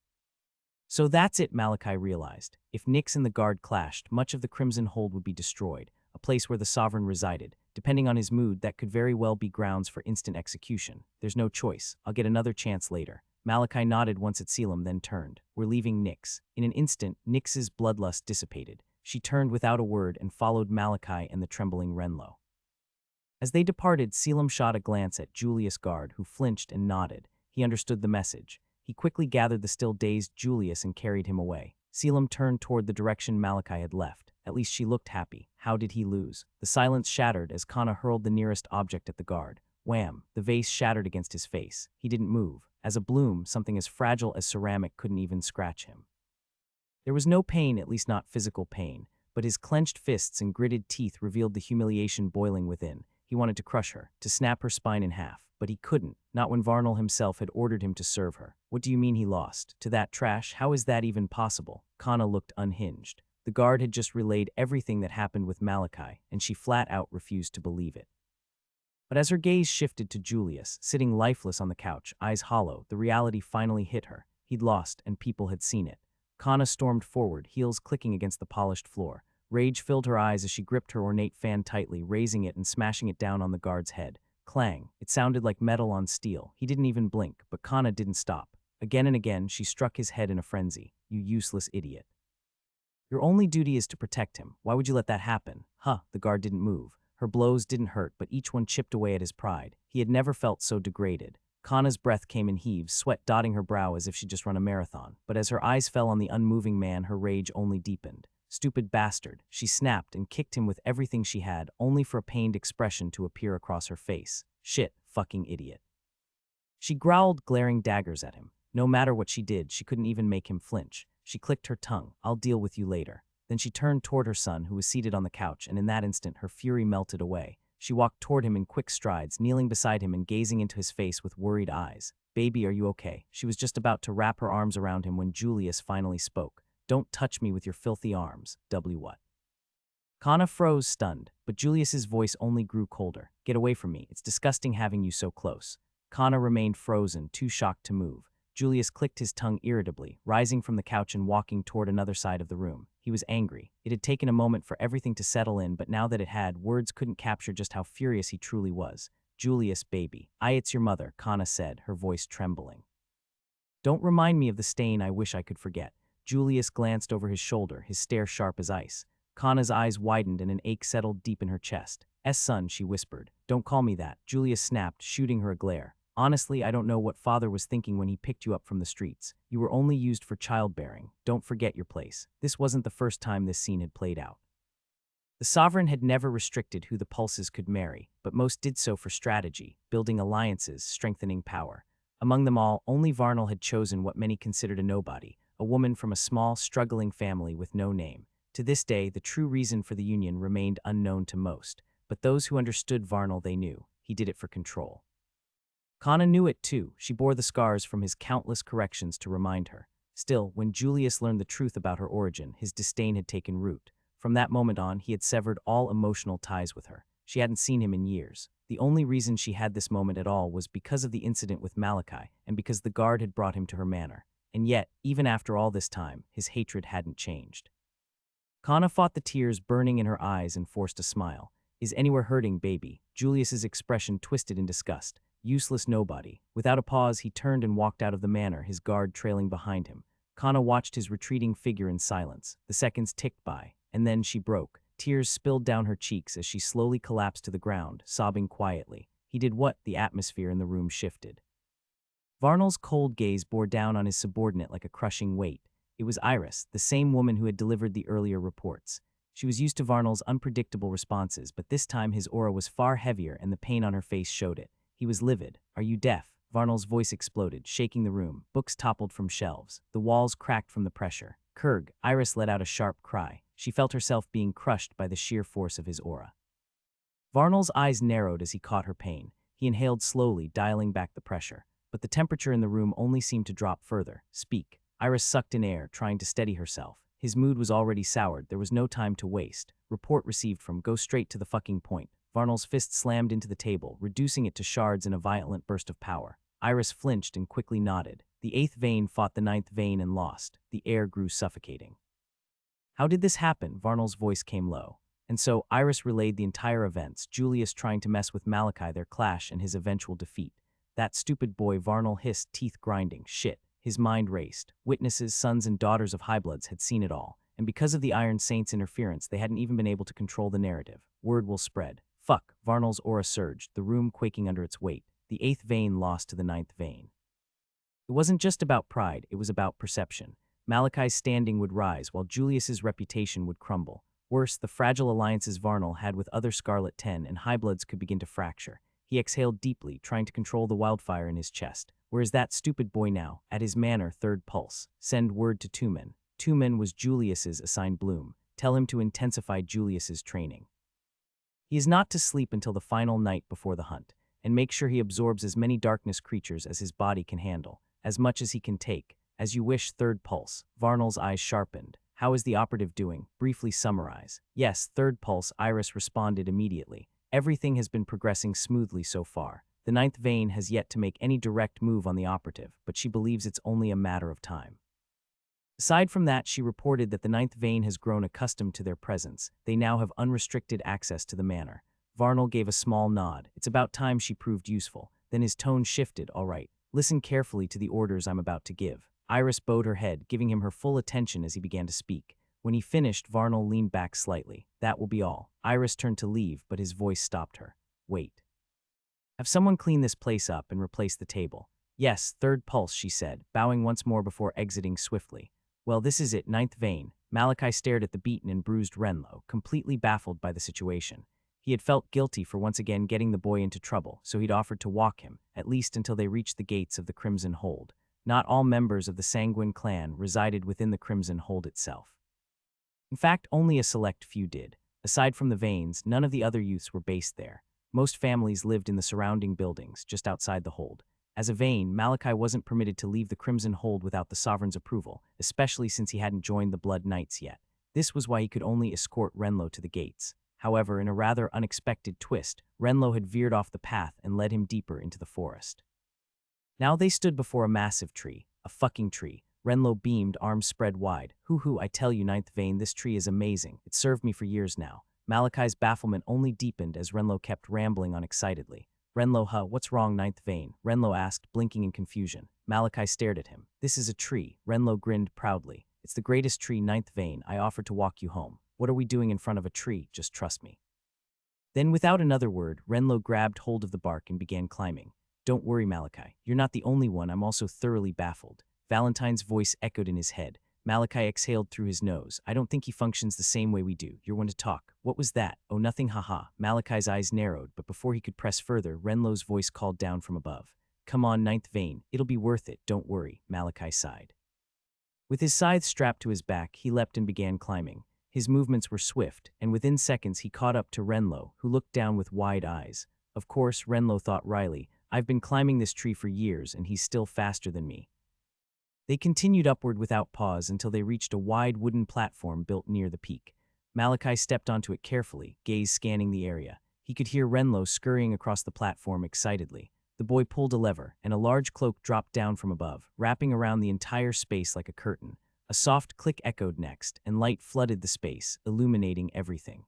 So that's it, Malachi realized. If Nix and the guard clashed, much of the Crimson Hold would be destroyed, a place where the sovereign resided. Depending on his mood, that could very well be grounds for instant execution. There's no choice. I'll get another chance later. Malachi nodded once at Selim, then turned. We're leaving Nix. In an instant, Nix's bloodlust dissipated. She turned without a word and followed Malachi and the trembling Renlo. As they departed, Selim shot a glance at Julius' guard, who flinched and nodded. He understood the message. He quickly gathered the still dazed Julius and carried him away. Selim turned toward the direction Malachi had left. At least she looked happy. How did he lose? The silence shattered as Kana hurled the nearest object at the guard. Wham! The vase shattered against his face. He didn't move. As a bloom, something as fragile as ceramic couldn't even scratch him. There was no pain, at least not physical pain, but his clenched fists and gritted teeth revealed the humiliation boiling within. He wanted to crush her, to snap her spine in half, but he couldn't, not when Varnal himself had ordered him to serve her. What do you mean he lost? To that trash? How is that even possible? Kana looked unhinged. The guard had just relayed everything that happened with Malachi, and she flat out refused to believe it. But as her gaze shifted to Julius, sitting lifeless on the couch, eyes hollow, the reality finally hit her. He'd lost, and people had seen it. Kana stormed forward, heels clicking against the polished floor. Rage filled her eyes as she gripped her ornate fan tightly, raising it and smashing it down on the guard's head. Clang. It sounded like metal on steel. He didn't even blink, but Kana didn't stop. Again and again, she struck his head in a frenzy. You useless idiot. Your only duty is to protect him. Why would you let that happen? Huh, the guard didn't move. Her blows didn't hurt, but each one chipped away at his pride. He had never felt so degraded. Kana's breath came in heaves, sweat dotting her brow as if she'd just run a marathon. But as her eyes fell on the unmoving man, her rage only deepened. Stupid bastard. She snapped and kicked him with everything she had, only for a pained expression to appear across her face. Shit, fucking idiot. She growled, glaring daggers at him. No matter what she did, she couldn't even make him flinch. She clicked her tongue. I'll deal with you later. Then she turned toward her son, who was seated on the couch, and in that instant her fury melted away. She walked toward him in quick strides, kneeling beside him and gazing into his face with worried eyes. "Baby, are you okay?" She was just about to wrap her arms around him when Julius finally spoke. "Don't touch me with your filthy arms. What?" Kana froze, stunned, but Julius's voice only grew colder. "Get away from me. It's disgusting having you so close." Kana remained frozen, too shocked to move. Julius clicked his tongue irritably, rising from the couch and walking toward another side of the room. He was angry. It had taken a moment for everything to settle in, but now that it had, words couldn't capture just how furious he truly was. "Julius, baby. It's your mother," Kana said, her voice trembling. "Don't remind me of the stain I wish I could forget." Julius glanced over his shoulder, his stare sharp as ice. Kana's eyes widened and an ache settled deep in her chest. "Son," she whispered. "Don't call me that." Julius snapped, shooting her a glare. "Honestly, I don't know what father was thinking when he picked you up from the streets. You were only used for childbearing. Don't forget your place." This wasn't the first time this scene had played out. The sovereign had never restricted who the pulses could marry, but most did so for strategy, building alliances, strengthening power. Among them all, only Varnal had chosen what many considered a nobody, a woman from a small, struggling family with no name. To this day, the true reason for the union remained unknown to most, but those who understood Varnal, they knew. He did it for control. Kana knew it too. She bore the scars from his countless corrections to remind her. Still, when Julius learned the truth about her origin, his disdain had taken root. From that moment on, he had severed all emotional ties with her. She hadn't seen him in years. The only reason she had this moment at all was because of the incident with Malachi, and because the guard had brought him to her manor. And yet, even after all this time, his hatred hadn't changed. Kana fought the tears burning in her eyes and forced a smile. "Is anywhere hurting, baby?" Julius's expression twisted in disgust. "Useless nobody." Without a pause, he turned and walked out of the manor, his guard trailing behind him. Kana watched his retreating figure in silence. The seconds ticked by, and then she broke. Tears spilled down her cheeks as she slowly collapsed to the ground, sobbing quietly. He did what? The atmosphere in the room shifted. Varnal's cold gaze bore down on his subordinate like a crushing weight. It was Iris, the same woman who had delivered the earlier reports. She was used to Varnal's unpredictable responses, but this time his aura was far heavier and the pain on her face showed it. He was livid. "Are you deaf?" Varnal's voice exploded, shaking the room. Books toppled from shelves. The walls cracked from the pressure. "Kurg!" Iris let out a sharp cry. She felt herself being crushed by the sheer force of his aura. Varnal's eyes narrowed as he caught her pain. He inhaled slowly, dialing back the pressure. But the temperature in the room only seemed to drop further. "Speak." Iris sucked in air, trying to steady herself. His mood was already soured. There was no time to waste. "Report received from." "Go straight to the fucking point." Varnal's fist slammed into the table, reducing it to shards in a violent burst of power. Iris flinched and quickly nodded. The 8th vein fought the 9th vein and lost. The air grew suffocating. "How did this happen?" Varnal's voice came low. And so Iris relayed the entire events, Julius trying to mess with Malachi, their clash, and his eventual defeat. "That stupid boy," Varnal hissed, teeth grinding. "Shit." His mind raced. Witnesses, sons and daughters of Highbloods, had seen it all. And because of the Iron Saint's interference, they hadn't even been able to control the narrative. Word will spread. "Fuck." Varnal's aura surged, the room quaking under its weight. The 8th vein lost to the 9th vein. It wasn't just about pride, it was about perception. Malachi's standing would rise, while Julius's reputation would crumble. Worse, the fragile alliances Varnal had with other Scarlet 10 and Highbloods could begin to fracture. He exhaled deeply, trying to control the wildfire in his chest. "Where is that stupid boy now?" "At his manor, 3rd pulse. Send word to Tumen." Tumen was Julius's assigned bloom. "Tell him to intensify Julius's training. He is not to sleep until the final night before the hunt, and make sure he absorbs as many darkness creatures as his body can handle, as much as he can take." "As you wish, 3rd pulse." Varnal's eyes sharpened. "How is the operative doing?" "Briefly summarize." "Yes, 3rd pulse." Iris responded immediately. "Everything has been progressing smoothly so far. The 9th vein has yet to make any direct move on the operative, but she believes it's only a matter of time." Aside from that, she reported that the 9th vein has grown accustomed to their presence. They now have unrestricted access to the manor. Varnal gave a small nod. "It's about time she proved useful." Then his tone shifted. "All right, listen carefully to the orders I'm about to give." Iris bowed her head, giving him her full attention as he began to speak. When he finished, Varnal leaned back slightly. "That will be all." Iris turned to leave, but his voice stopped her. "Wait. Have someone clean this place up and replace the table." "Yes, 3rd pulse," she said, bowing once more before exiting swiftly. "Well, this is it, 9th vein." Malachi stared at the beaten and bruised Renlo, completely baffled by the situation. He had felt guilty for once again getting the boy into trouble, so he'd offered to walk him, at least until they reached the gates of the Crimson Hold. Not all members of the Sanguine clan resided within the Crimson Hold itself. In fact, only a select few did. Aside from the Veins, none of the other youths were based there. Most families lived in the surrounding buildings, just outside the hold. As a Vane, Malachi wasn't permitted to leave the Crimson Hold without the sovereign's approval, especially since he hadn't joined the Blood Knights yet. This was why he could only escort Renlo to the gates. However, in a rather unexpected twist, Renlo had veered off the path and led him deeper into the forest. Now they stood before a massive tree, a fucking tree. Renlo beamed, arms spread wide. Hoo, I tell you, Ninth Vane, this tree is amazing. It's served me for years now. Malachi's bafflement only deepened as Renlo kept rambling on excitedly. Renlo, what's wrong, Ninth Vane? Renlo asked, blinking in confusion. Malachi stared at him. This is a tree. Renlo grinned proudly. It's the greatest tree, Ninth Vane. I offered to walk you home. What are we doing in front of a tree? Just trust me. Then, without another word, Renlo grabbed hold of the bark and began climbing. Don't worry, Malachi. You're not the only one. I'm also thoroughly baffled. Valentine's voice echoed in his head. Malachi exhaled through his nose. I don't think he functions the same way we do. You're one to talk. What was that? Oh, nothing, haha. Malachi's eyes narrowed, but before he could press further, Renlo's voice called down from above. Come on, Ninth Vane. It'll be worth it. Don't worry. Malachi sighed. With his scythe strapped to his back, he leapt and began climbing. His movements were swift, and within seconds he caught up to Renlo, who looked down with wide eyes. Of course, Renlo thought wryly, I've been climbing this tree for years, and he's still faster than me. They continued upward without pause until they reached a wide wooden platform built near the peak. Malachi stepped onto it carefully, gaze scanning the area. He could hear Renlo scurrying across the platform excitedly. The boy pulled a lever, and a large cloak dropped down from above, wrapping around the entire space like a curtain. A soft click echoed next, and light flooded the space, illuminating everything.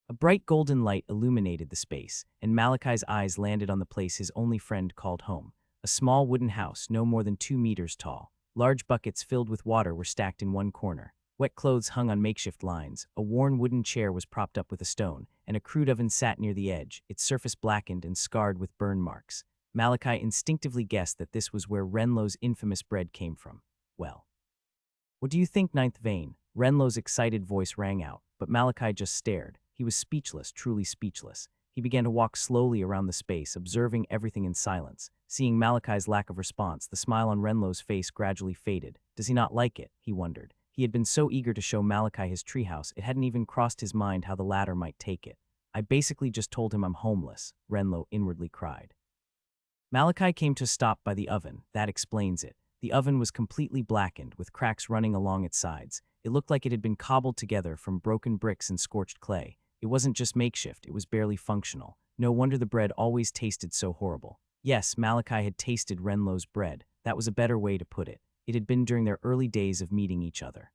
A bright golden light illuminated the space, and Malachi's eyes landed on the place his only friend called home. A small wooden house no more than 2 meters tall. Large buckets filled with water were stacked in one corner. Wet clothes hung on makeshift lines. A worn wooden chair was propped up with a stone, and a crude oven sat near the edge, its surface blackened and scarred with burn marks. Malachi instinctively guessed that this was where Renlo's infamous bread came from. Well, what do you think, Ninth Vane? Renlo's excited voice rang out, but Malachi just stared. He was speechless, truly speechless. He began to walk slowly around the space, observing everything in silence. Seeing Malachi's lack of response, the smile on Renlo's face gradually faded. Does he not like it? He wondered. He had been so eager to show Malachi his treehouse, it hadn't even crossed his mind how the latter might take it. I basically just told him I'm homeless, Renlo inwardly cried. Malachi came to a stop by the oven. That explains it. The oven was completely blackened, with cracks running along its sides. It looked like it had been cobbled together from broken bricks and scorched clay. It wasn't just makeshift, it was barely functional. No wonder the bread always tasted so horrible. Yes, Malachi had tasted Renlo's bread. That was a better way to put it. It had been during their early days of meeting each other.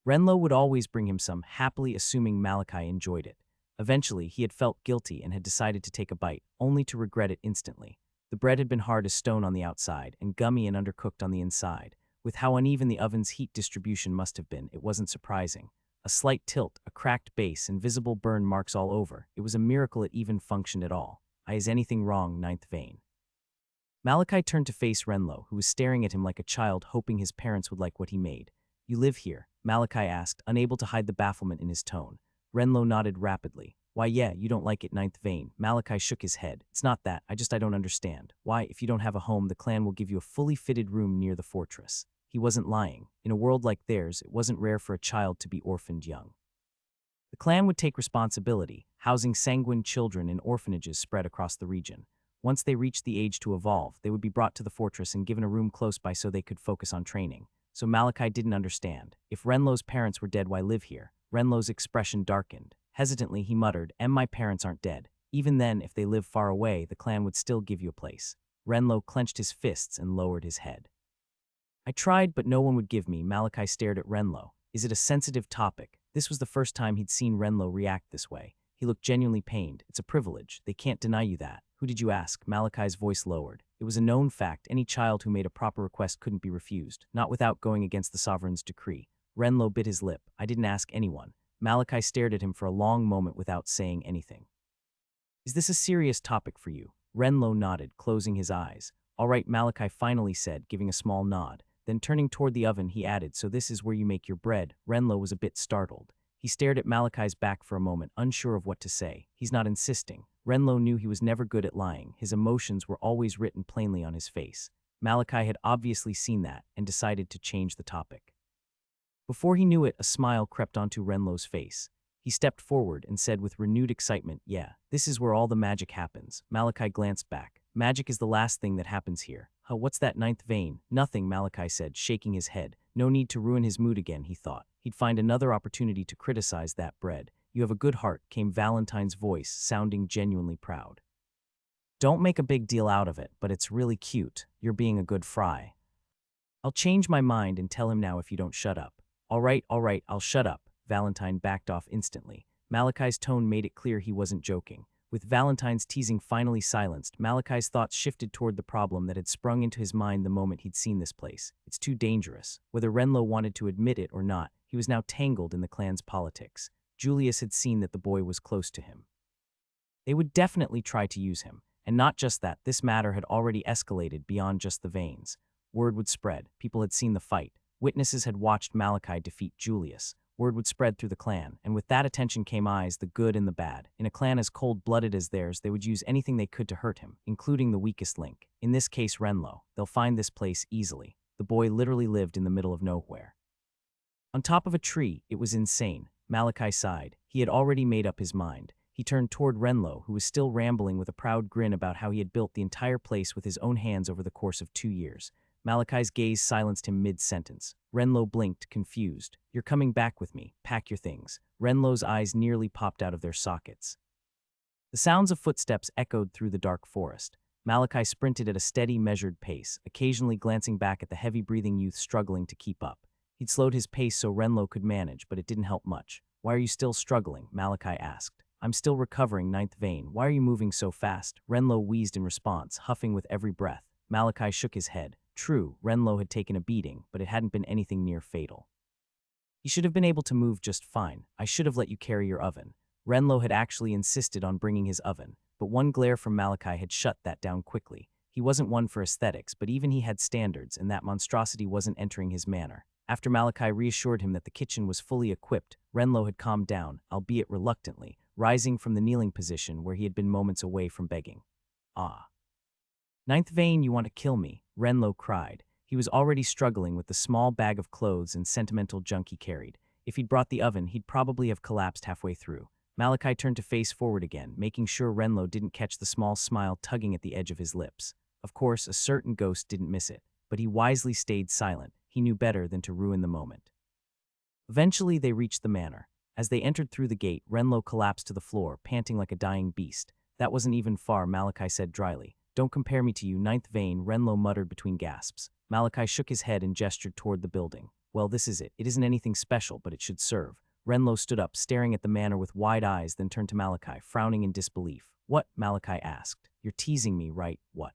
Renlo would always bring him some, happily assuming Malachi enjoyed it. Eventually, he had felt guilty and had decided to take a bite, only to regret it instantly. The bread had been hard as stone on the outside and gummy and undercooked on the inside. With how uneven the oven's heat distribution must have been, it wasn't surprising. A slight tilt, a cracked base, and visible burn marks all over. It was a miracle it even functioned at all. Is anything wrong, Ninth Vane? Malachi turned to face Renlo, who was staring at him like a child, hoping his parents would like what he made. You live here? Malachi asked, unable to hide the bafflement in his tone. Renlo nodded rapidly. Why, yeah, you don't like it, Ninth Vane. Malachi shook his head. It's not that, I don't understand. Why, if you don't have a home, the clan will give you a fully fitted room near the fortress. He wasn't lying. In a world like theirs, it wasn't rare for a child to be orphaned young. The clan would take responsibility, housing sanguine children in orphanages spread across the region. Once they reached the age to evolve, they would be brought to the fortress and given a room close by so they could focus on training. So Malachi didn't understand. If Renlo's parents were dead, why live here? Renlo's expression darkened. Hesitantly, he muttered, my parents aren't dead. Even then, if they live far away, the clan would still give you a place. Renlo clenched his fists and lowered his head. I tried, but no one would give me. Malachi stared at Renlo. Is it a sensitive topic? This was the first time he'd seen Renlo react this way. He looked genuinely pained. It's a privilege. They can't deny you that. Who did you ask? Malachi's voice lowered. It was a known fact. Any child who made a proper request couldn't be refused, not without going against the sovereign's decree. Renlo bit his lip. I didn't ask anyone. Malachi stared at him for a long moment without saying anything. Is this a serious topic for you? Renlo nodded, closing his eyes. All right, Malachi finally said, giving a small nod. Then turning toward the oven, he added, so this is where you make your bread. Renlo was a bit startled. He stared at Malachi's back for a moment, unsure of what to say. He's not insisting. Renlo knew he was never good at lying. His emotions were always written plainly on his face. Malachi had obviously seen that and decided to change the topic. Before he knew it, a smile crept onto Renlo's face. He stepped forward and said with renewed excitement, "Yeah, this is where all the magic happens." Malachi glanced back. "Magic is the last thing that happens here." "Huh, what's that ninth vein?" "Nothing," Malachi said, shaking his head. No need to ruin his mood again, he thought. He'd find another opportunity to criticize that bread. "You have a good heart," came Valentine's voice, sounding genuinely proud. "Don't make a big deal out of it, but it's really cute. You're being a good fry." "I'll change my mind and tell him now if you don't shut up." All right, I'll shut up." Valentine backed off instantly. Malachi's tone made it clear he wasn't joking. With Valentine's teasing finally silenced, Malachi's thoughts shifted toward the problem that had sprung into his mind the moment he'd seen this place. It's too dangerous. Whether Renlo wanted to admit it or not, he was now tangled in the clan's politics. Julius had seen that the boy was close to him. They would definitely try to use him. And not just that, this matter had already escalated beyond just the veins. Word would spread. People had seen the fight. Witnesses had watched Malachi defeat Julius. Word would spread through the clan, and with that attention came eyes, the good and the bad. In a clan as cold-blooded as theirs, they would use anything they could to hurt him, including the weakest link. In this case, Renlo. They'll find this place easily. The boy literally lived in the middle of nowhere. On top of a tree, it was insane. Malachi sighed. He had already made up his mind. He turned toward Renlo, who was still rambling with a proud grin about how he had built the entire place with his own hands over the course of 2 years. Malachi's gaze silenced him mid-sentence. Renlo blinked, confused. "You're coming back with me. Pack your things." Renlo's eyes nearly popped out of their sockets. The sounds of footsteps echoed through the dark forest. Malachi sprinted at a steady, measured pace, occasionally glancing back at the heavy-breathing youth struggling to keep up. He'd slowed his pace so Renlo could manage, but it didn't help much. "Why are you still struggling?" Malachi asked. "I'm still recovering, ninth vein. Why are you moving so fast?" Renlo wheezed in response, huffing with every breath. Malachi shook his head. True, Renlo had taken a beating, but it hadn't been anything near fatal. "You should have been able to move just fine. I should have let you carry your oven." Renlo had actually insisted on bringing his oven, but one glare from Malachi had shut that down quickly. He wasn't one for aesthetics, but even he had standards, and that monstrosity wasn't entering his manner. After Malachi reassured him that the kitchen was fully equipped, Renlo had calmed down, albeit reluctantly, rising from the kneeling position where he had been moments away from begging. "Ah. Ninth vein, you want to kill me," Renlo cried. He was already struggling with the small bag of clothes and sentimental junk he carried. If he'd brought the oven, he'd probably have collapsed halfway through. Malachi turned to face forward again, making sure Renlo didn't catch the small smile tugging at the edge of his lips. Of course, a certain ghost didn't miss it, but he wisely stayed silent. He knew better than to ruin the moment. Eventually, they reached the manor. As they entered through the gate, Renlo collapsed to the floor, panting like a dying beast. "That wasn't even far," Malachi said dryly. "Don't compare me to you, ninth vein," Renlo muttered between gasps. Malachi shook his head and gestured toward the building. "Well, this is it. It isn't anything special, but it should serve." Renlo stood up, staring at the manor with wide eyes, then turned to Malachi, frowning in disbelief. "What?" Malachi asked. "You're teasing me, right? What?"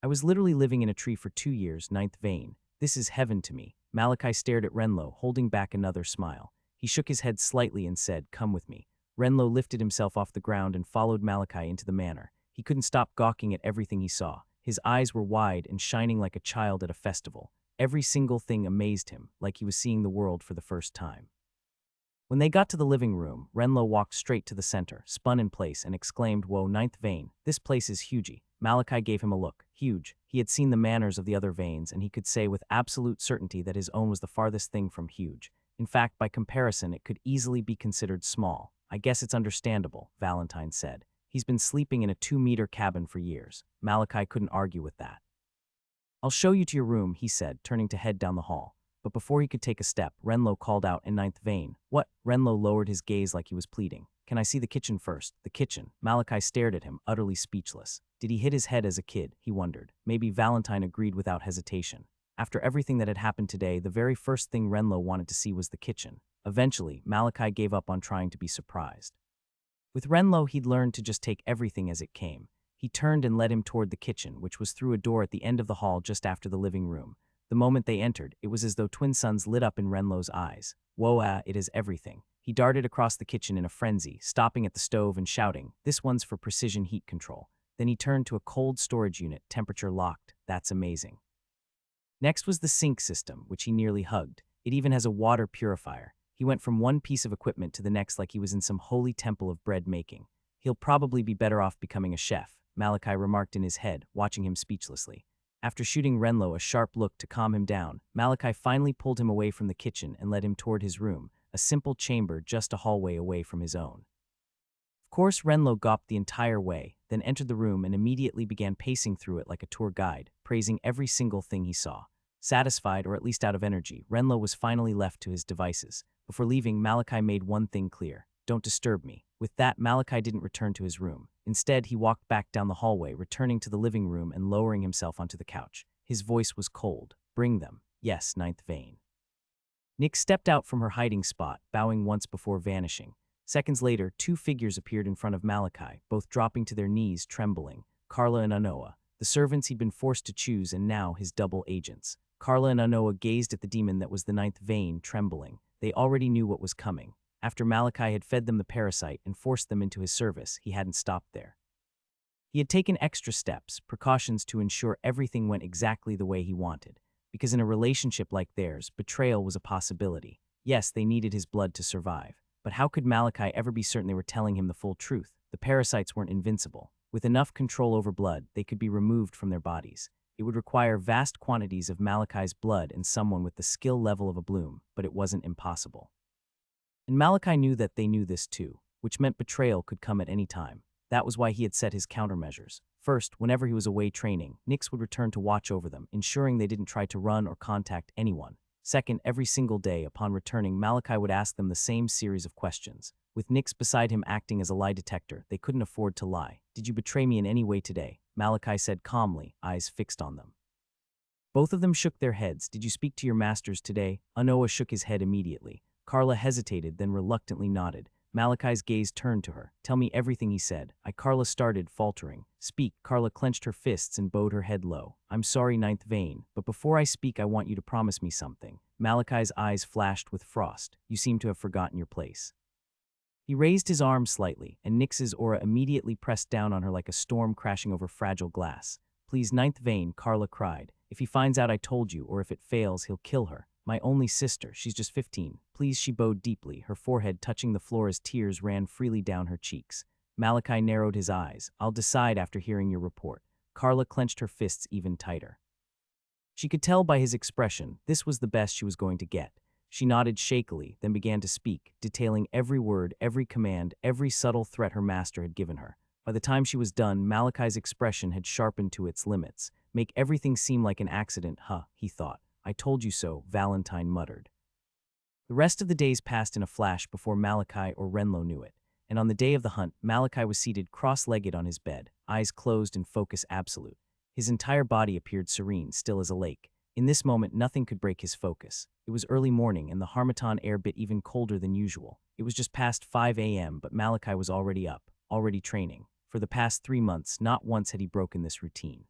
"I was literally living in a tree for 2 years, ninth vein. This is heaven to me." Malachi stared at Renlo, holding back another smile. He shook his head slightly and said, "Come with me." Renlo lifted himself off the ground and followed Malachi into the manor. He couldn't stop gawking at everything he saw. His eyes were wide and shining like a child at a festival. Every single thing amazed him, like he was seeing the world for the first time. When they got to the living room, Renlo walked straight to the center, spun in place, and exclaimed, "Whoa, ninth vein, this place is huge." Malachi gave him a look. Huge. He had seen the manors of the other veins, and he could say with absolute certainty that his own was the farthest thing from huge. In fact, by comparison, it could easily be considered small. "I guess it's understandable," Valentine said. "He's been sleeping in a 2-meter cabin for years." Malachi couldn't argue with that. "I'll show you to your room," he said, turning to head down the hall. But before he could take a step, Renlo called out in ninth vein. "What?" Renlo lowered his gaze like he was pleading. "Can I see the kitchen first?" "The kitchen?" Malachi stared at him, utterly speechless. Did he hit his head as a kid? He wondered. Maybe Valentine agreed without hesitation. After everything that had happened today, the very first thing Renlo wanted to see was the kitchen. Eventually, Malachi gave up on trying to be surprised. With Renlo, he'd learned to just take everything as it came. He turned and led him toward the kitchen, which was through a door at the end of the hall just after the living room. The moment they entered, it was as though twin suns lit up in Renlo's eyes. "Whoa, it is everything." He darted across the kitchen in a frenzy, stopping at the stove and shouting, "This one's for precision heat control." Then he turned to a cold storage unit, temperature locked. "That's amazing." Next was the sink system, which he nearly hugged. It even has a water purifier. He went from one piece of equipment to the next like he was in some holy temple of bread making. "He'll probably be better off becoming a chef," Malachi remarked in his head, watching him speechlessly. After shooting Renlo a sharp look to calm him down, Malachi finally pulled him away from the kitchen and led him toward his room, a simple chamber just a hallway away from his own. Of course, Renlo gawped the entire way, then entered the room and immediately began pacing through it like a tour guide, praising every single thing he saw. Satisfied, or at least out of energy, Renlo was finally left to his devices. Before leaving, Malachi made one thing clear: don't disturb me. With that, Malachi didn't return to his room. Instead, he walked back down the hallway, returning to the living room and lowering himself onto the couch. His voice was cold. Bring them. Yes, ninth vein. Nyx stepped out from her hiding spot, bowing once before vanishing. Seconds later, two figures appeared in front of Malachi, both dropping to their knees, trembling. Carla and Anoa, the servants he'd been forced to choose and now his double agents. Carla and Anoa gazed at the demon that was the ninth vein, trembling. They already knew what was coming. After Malachi had fed them the parasite and forced them into his service, he hadn't stopped there. He had taken extra steps, precautions to ensure everything went exactly the way he wanted. Because in a relationship like theirs, betrayal was a possibility. Yes, they needed his blood to survive. But how could Malachi ever be certain they were telling him the full truth? The parasites weren't invincible. With enough control over blood, they could be removed from their bodies. It would require vast quantities of Malachi's blood and someone with the skill level of a Bloom, but it wasn't impossible. And Malachi knew that they knew this too, which meant betrayal could come at any time. That was why he had set his countermeasures. First, whenever he was away training, Nyx would return to watch over them, ensuring they didn't try to run or contact anyone. Second, every single day upon returning, Malachi would ask them the same series of questions. With Nyx beside him acting as a lie detector, they couldn't afford to lie. Did you betray me in any way today? Malachi said calmly, eyes fixed on them. Both of them shook their heads. Did you speak to your masters today? Anoa shook his head immediately. Carla hesitated, then reluctantly nodded. Malachi's gaze turned to her. Tell me everything, he said. Carla started, faltering. Speak. Carla clenched her fists and bowed her head low. I'm sorry, ninth vein, but before I speak, I want you to promise me something. Malachi's eyes flashed with frost. You seem to have forgotten your place. He raised his arm slightly, and Nyx's aura immediately pressed down on her like a storm crashing over fragile glass. Please, ninth vein, Carla cried. If he finds out I told you, or if it fails, he'll kill her. My only sister, she's just 15. Please, she bowed deeply, her forehead touching the floor as tears ran freely down her cheeks. Malachi narrowed his eyes. I'll decide after hearing your report. Carla clenched her fists even tighter. She could tell by his expression this was the best she was going to get. She nodded shakily, then began to speak, detailing every word, every command, every subtle threat her master had given her. By the time she was done, Malachi's expression had sharpened to its limits. Make everything seem like an accident, he thought. I told you so, Valentine muttered. The rest of the days passed in a flash before Malachi or Renlo knew it, and on the day of the hunt, Malachi was seated cross-legged on his bed, eyes closed and focus absolute. His entire body appeared serene, still as a lake. In this moment, nothing could break his focus. It was early morning, and the Harmattan air bit even colder than usual. It was just past 5 a.m., but Malachi was already up, already training. For the past 3 months, not once had he broken this routine.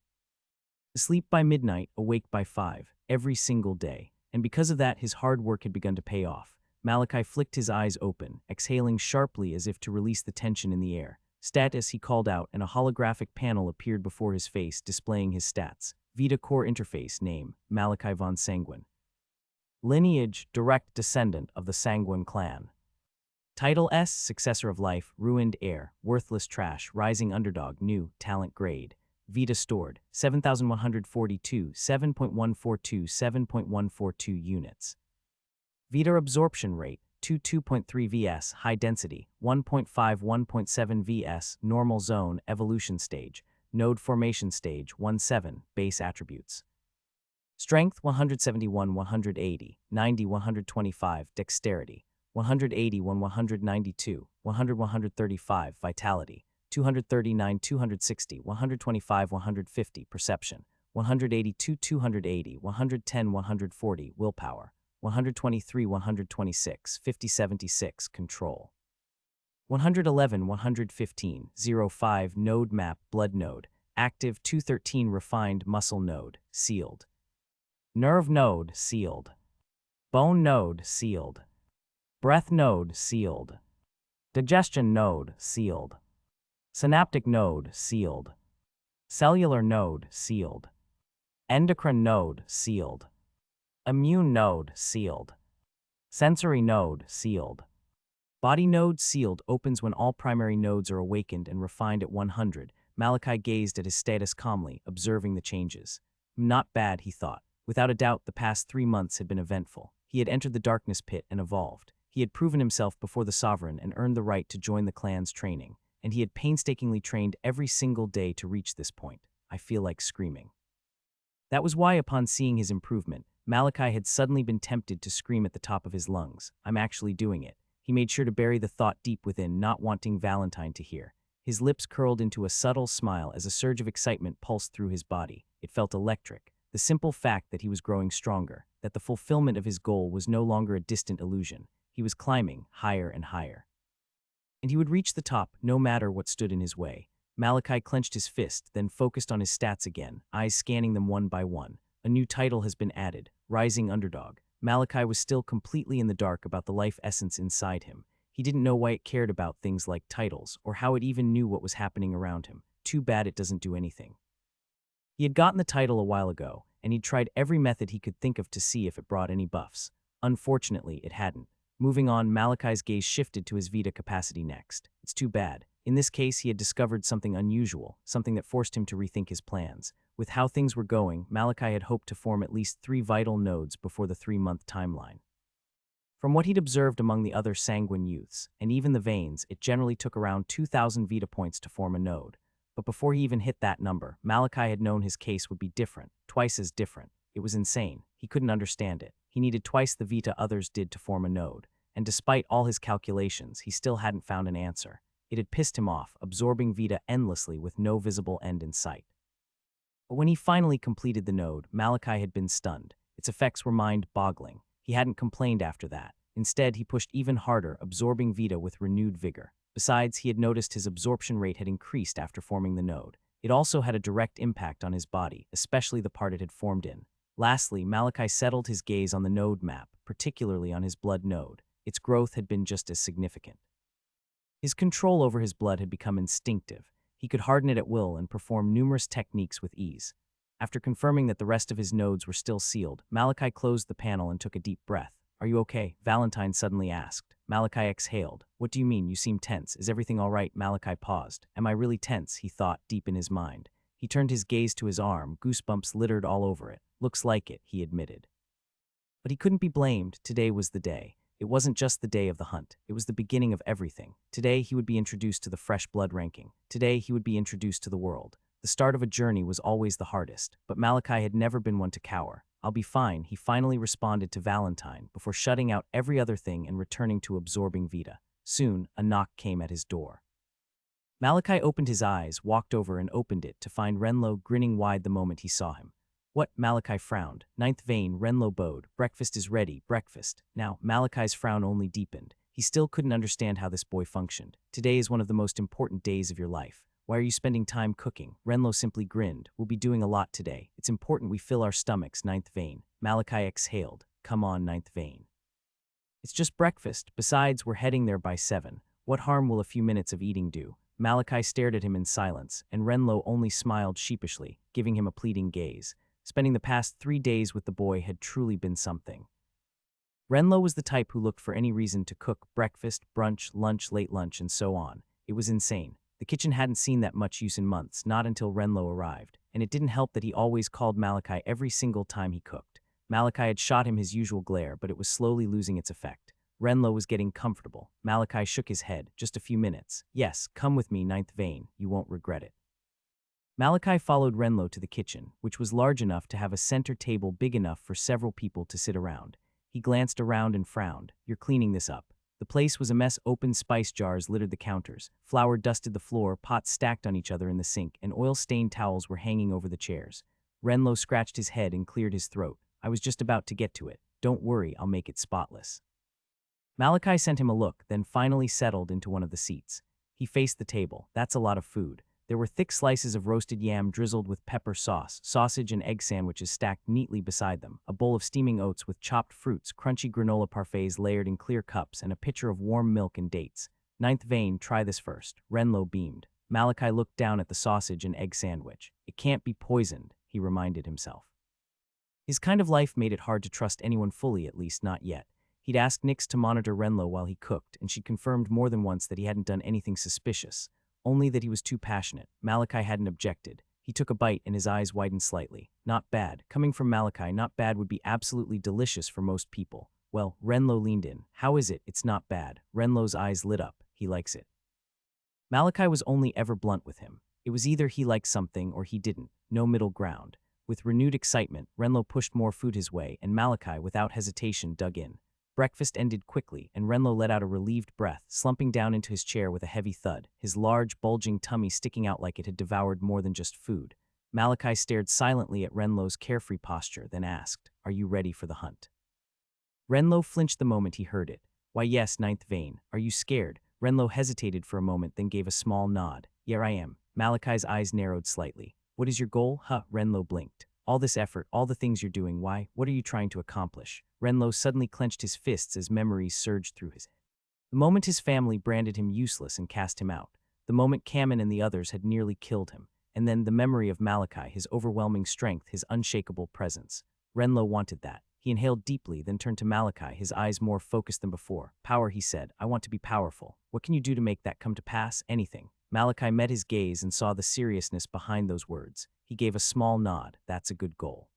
Asleep by midnight, awake by 5, every single day. And because of that, his hard work had begun to pay off. Malachi flicked his eyes open, exhaling sharply as if to release the tension in the air. Status, he called out, and a holographic panel appeared before his face, displaying his stats. Vita Core Interface, name, Malachi von Sanguine. Lineage, direct descendant of the Sanguine clan. Title S, successor of life, ruined heir, worthless trash, rising underdog, new, talent grade. Vita stored, 7,142, 7.142, 7.142 units. Vita absorption rate, 22.3 vs, high density, 1.5, 1.7 vs, normal zone, evolution stage, node formation stage, 1.7, base attributes. Strength, 171, 180, 90, 125, dexterity, 180, 192, 100, 135, vitality, 239, 260, 125, 150, perception, 182, 280, 110, 140, willpower, 123, 126, 50, 76, control. 111, 115, 05, node map, blood node, active 213, refined muscle node, sealed. Nerve node, sealed. Bone node, sealed. Breath node, sealed. Digestion node, sealed. Synaptic node, sealed. Cellular node, sealed. Endocrine node, sealed. Immune node, sealed. Sensory node, sealed. Body node, sealed, opens when all primary nodes are awakened and refined at 100. Malachi gazed at his status calmly, observing the changes. Not bad, he thought. Without a doubt, the past 3 months had been eventful. He had entered the darkness pit and evolved. He had proven himself before the sovereign and earned the right to join the clan's training, and he had painstakingly trained every single day to reach this point. I feel like screaming. That was why, upon seeing his improvement, Malachi had suddenly been tempted to scream at the top of his lungs, "I'm actually doing it." He made sure to bury the thought deep within, not wanting Valentine to hear. His lips curled into a subtle smile as a surge of excitement pulsed through his body. It felt electric. The simple fact that he was growing stronger, that the fulfillment of his goal was no longer a distant illusion. He was climbing higher and higher. And he would reach the top, no matter what stood in his way. Malachi clenched his fist, then focused on his stats again, eyes scanning them one by one. A new title has been added, Rising Underdog. Malachi was still completely in the dark about the life essence inside him. He didn't know why it cared about things like titles, or how it even knew what was happening around him. Too bad it doesn't do anything. He had gotten the title a while ago, and he'd tried every method he could think of to see if it brought any buffs. Unfortunately, it hadn't. Moving on, Malachi's gaze shifted to his Vita capacity next. It's too bad. In this case, he had discovered something unusual, something that forced him to rethink his plans. With how things were going, Malachi had hoped to form at least 3 vital nodes before the 3-month timeline. From what he'd observed among the other sanguine youths, and even the Vanes, it generally took around 2,000 Vita points to form a node. But before he even hit that number, Malachi had known his case would be different, twice as different. It was insane. He couldn't understand it. He needed twice the Vita others did to form a node. And despite all his calculations, he still hadn't found an answer. It had pissed him off, absorbing Vita endlessly with no visible end in sight. But when he finally completed the node, Malachi had been stunned. Its effects were mind-boggling. He hadn't complained after that. Instead, he pushed even harder, absorbing Vita with renewed vigor. Besides, he had noticed his absorption rate had increased after forming the node. It also had a direct impact on his body, especially the part it had formed in. Lastly, Malachi settled his gaze on the node map, particularly on his blood node. Its growth had been just as significant. His control over his blood had become instinctive. He could harden it at will and perform numerous techniques with ease. After confirming that the rest of his nodes were still sealed, Malachi closed the panel and took a deep breath. "Are you okay?" Valentine suddenly asked. Malachi exhaled. "What do you mean? You seem tense. Is everything all right?" Malachi paused. "Am I really tense?" he thought, deep in his mind. He turned his gaze to his arm, goosebumps littered all over it. "Looks like it," he admitted. But he couldn't be blamed. Today was the day. It wasn't just the day of the hunt. It was the beginning of everything. Today, he would be introduced to the fresh blood ranking. Today, he would be introduced to the world. The start of a journey was always the hardest, but Malachi had never been one to cower. "I'll be fine," he finally responded to Valentine before shutting out every other thing and returning to absorbing Vita. Soon, a knock came at his door. Malachi opened his eyes, walked over and opened it to find Renlo grinning wide the moment he saw him. "What?" Malachi frowned. "Ninth vein," Renlo bowed. "Breakfast is ready, breakfast." Now, Malachi's frown only deepened. He still couldn't understand how this boy functioned. "Today is one of the most important days of your life. Why are you spending time cooking?" Renlo simply grinned. "We'll be doing a lot today. It's important we fill our stomachs." Ninth vein. Malachi exhaled. "Come on, ninth vein. It's just breakfast. Besides, we're heading there by 7. What harm will a few minutes of eating do?" Malachi stared at him in silence, and Renlo only smiled sheepishly, giving him a pleading gaze. Spending the past 3 days with the boy had truly been something. Renlo was the type who looked for any reason to cook breakfast, brunch, lunch, late lunch, and so on. It was insane. The kitchen hadn't seen that much use in months, not until Renlo arrived, and it didn't help that he always called Malachi every single time he cooked. Malachi had shot him his usual glare, but it was slowly losing its effect. Renlo was getting comfortable. Malachi shook his head. "Just a few minutes. Yes, come with me, ninth vein. You won't regret it." Malachi followed Renlo to the kitchen, which was large enough to have a center table big enough for several people to sit around. He glanced around and frowned. "You're cleaning this up." The place was a mess. Open spice jars littered the counters. Flour dusted the floor, pots stacked on each other in the sink, and oil-stained towels were hanging over the chairs. Renlo scratched his head and cleared his throat. "I was just about to get to it. Don't worry, I'll make it spotless." Malachi sent him a look, then finally settled into one of the seats. He faced the table. "That's a lot of food." There were thick slices of roasted yam drizzled with pepper sauce, sausage and egg sandwiches stacked neatly beside them, a bowl of steaming oats with chopped fruits, crunchy granola parfaits layered in clear cups, and a pitcher of warm milk and dates. "Ninth vein, try this first." Renlo beamed. Malachi looked down at the sausage and egg sandwich. "It can't be poisoned," he reminded himself. His kind of life made it hard to trust anyone fully, at least not yet. He'd asked Nix to monitor Renlo while he cooked, and she'd confirmed more than once that he hadn't done anything suspicious. Only that he was too passionate. Malachi hadn't objected. He took a bite and his eyes widened slightly. Not bad. Coming from Malachi, not bad would be absolutely delicious for most people. Well, Renlo leaned in. How is it? It's not bad. Renlo's eyes lit up. He likes it. Malachi was only ever blunt with him. It was either he liked something or he didn't. No middle ground. With renewed excitement, Renlo pushed more food his way, and Malachi, without hesitation, dug in. Breakfast ended quickly, and Renlo let out a relieved breath, slumping down into his chair with a heavy thud, his large, bulging tummy sticking out like it had devoured more than just food. Malachi stared silently at Renlo's carefree posture, then asked, "Are you ready for the hunt?" Renlo flinched the moment he heard it. "Why yes, ninth vein. Are you scared?" Renlo hesitated for a moment, then gave a small nod. "Yeah, I am." Malachi's eyes narrowed slightly. "What is your goal?" "Huh," Renlo blinked. "All this effort, all the things you're doing, why? What are you trying to accomplish?" Renlo suddenly clenched his fists as memories surged through his head. The moment his family branded him useless and cast him out. The moment Kamen and the others had nearly killed him. And then the memory of Malachi, his overwhelming strength, his unshakable presence. Renlo wanted that. He inhaled deeply, then turned to Malachi, his eyes more focused than before. "Power," he said. "I want to be powerful. What can you do to make that come to pass?" "Anything." Malachi met his gaze and saw the seriousness behind those words. He gave a small nod. "That's a good goal."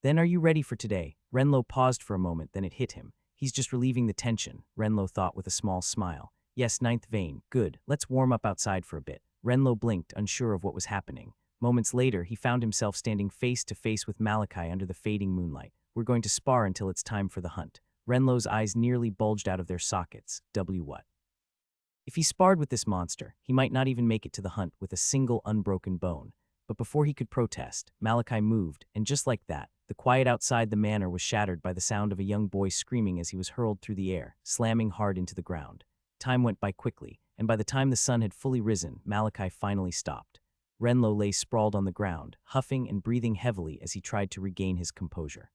"Then are you ready for today?" Renlo paused for a moment, then it hit him. "He's just relieving the tension," Renlo thought with a small smile. "Yes, ninth vein. Good. Let's warm up outside for a bit." Renlo blinked, unsure of what was happening. Moments later, he found himself standing face to face with Malachi under the fading moonlight. "We're going to spar until it's time for the hunt." Renlo's eyes nearly bulged out of their sockets. What? If he sparred with this monster, he might not even make it to the hunt with a single unbroken bone. But before he could protest, Malachi moved, and just like that, the quiet outside the manor was shattered by the sound of a young boy screaming as he was hurled through the air, slamming hard into the ground. Time went by quickly, and by the time the sun had fully risen, Malachi finally stopped. Renlo lay sprawled on the ground, huffing and breathing heavily as he tried to regain his composure.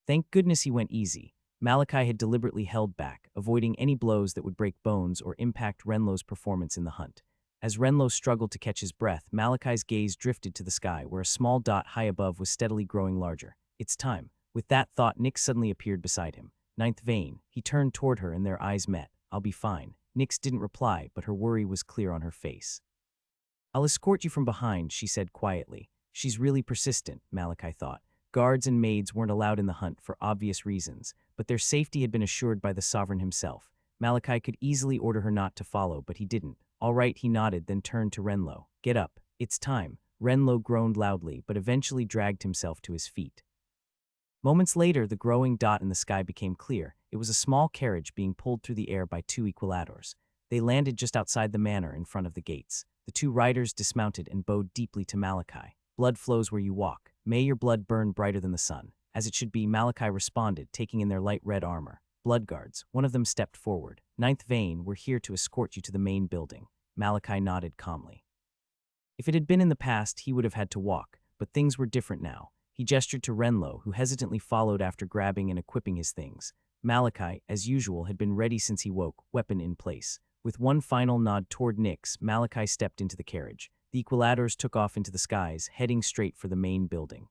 Thank goodness he went easy. Malachi had deliberately held back, avoiding any blows that would break bones or impact Renlo's performance in the hunt. As Renlo struggled to catch his breath, Malachi's gaze drifted to the sky, where a small dot high above was steadily growing larger. "It's time." With that thought, Nyx suddenly appeared beside him. "Ninth vein." He turned toward her and their eyes met. "I'll be fine." Nyx didn't reply, but her worry was clear on her face. "I'll escort you from behind," she said quietly. She's really persistent, Malachi thought. Guards and maids weren't allowed in the hunt for obvious reasons, but their safety had been assured by the sovereign himself. Malachi could easily order her not to follow, but he didn't. "All right," he nodded, then turned to Renlo. "Get up. It's time." Renlo groaned loudly, but eventually dragged himself to his feet. Moments later, the growing dot in the sky became clear. It was a small carriage being pulled through the air by two equilators. They landed just outside the manor in front of the gates. The two riders dismounted and bowed deeply to Malachi. "Blood flows where you walk. May your blood burn brighter than the sun." "As it should be," Malachi responded, taking in their light red armor. "Blood guards." One of them stepped forward. "Ninth vein, we're here to escort you to the main building." Malachi nodded calmly. If it had been in the past, he would have had to walk, but things were different now. He gestured to Renlo, who hesitantly followed after grabbing and equipping his things. Malachi, as usual, had been ready since he woke, weapon in place. With one final nod toward Nyx, Malachi stepped into the carriage. The equilators took off into the skies, heading straight for the main building.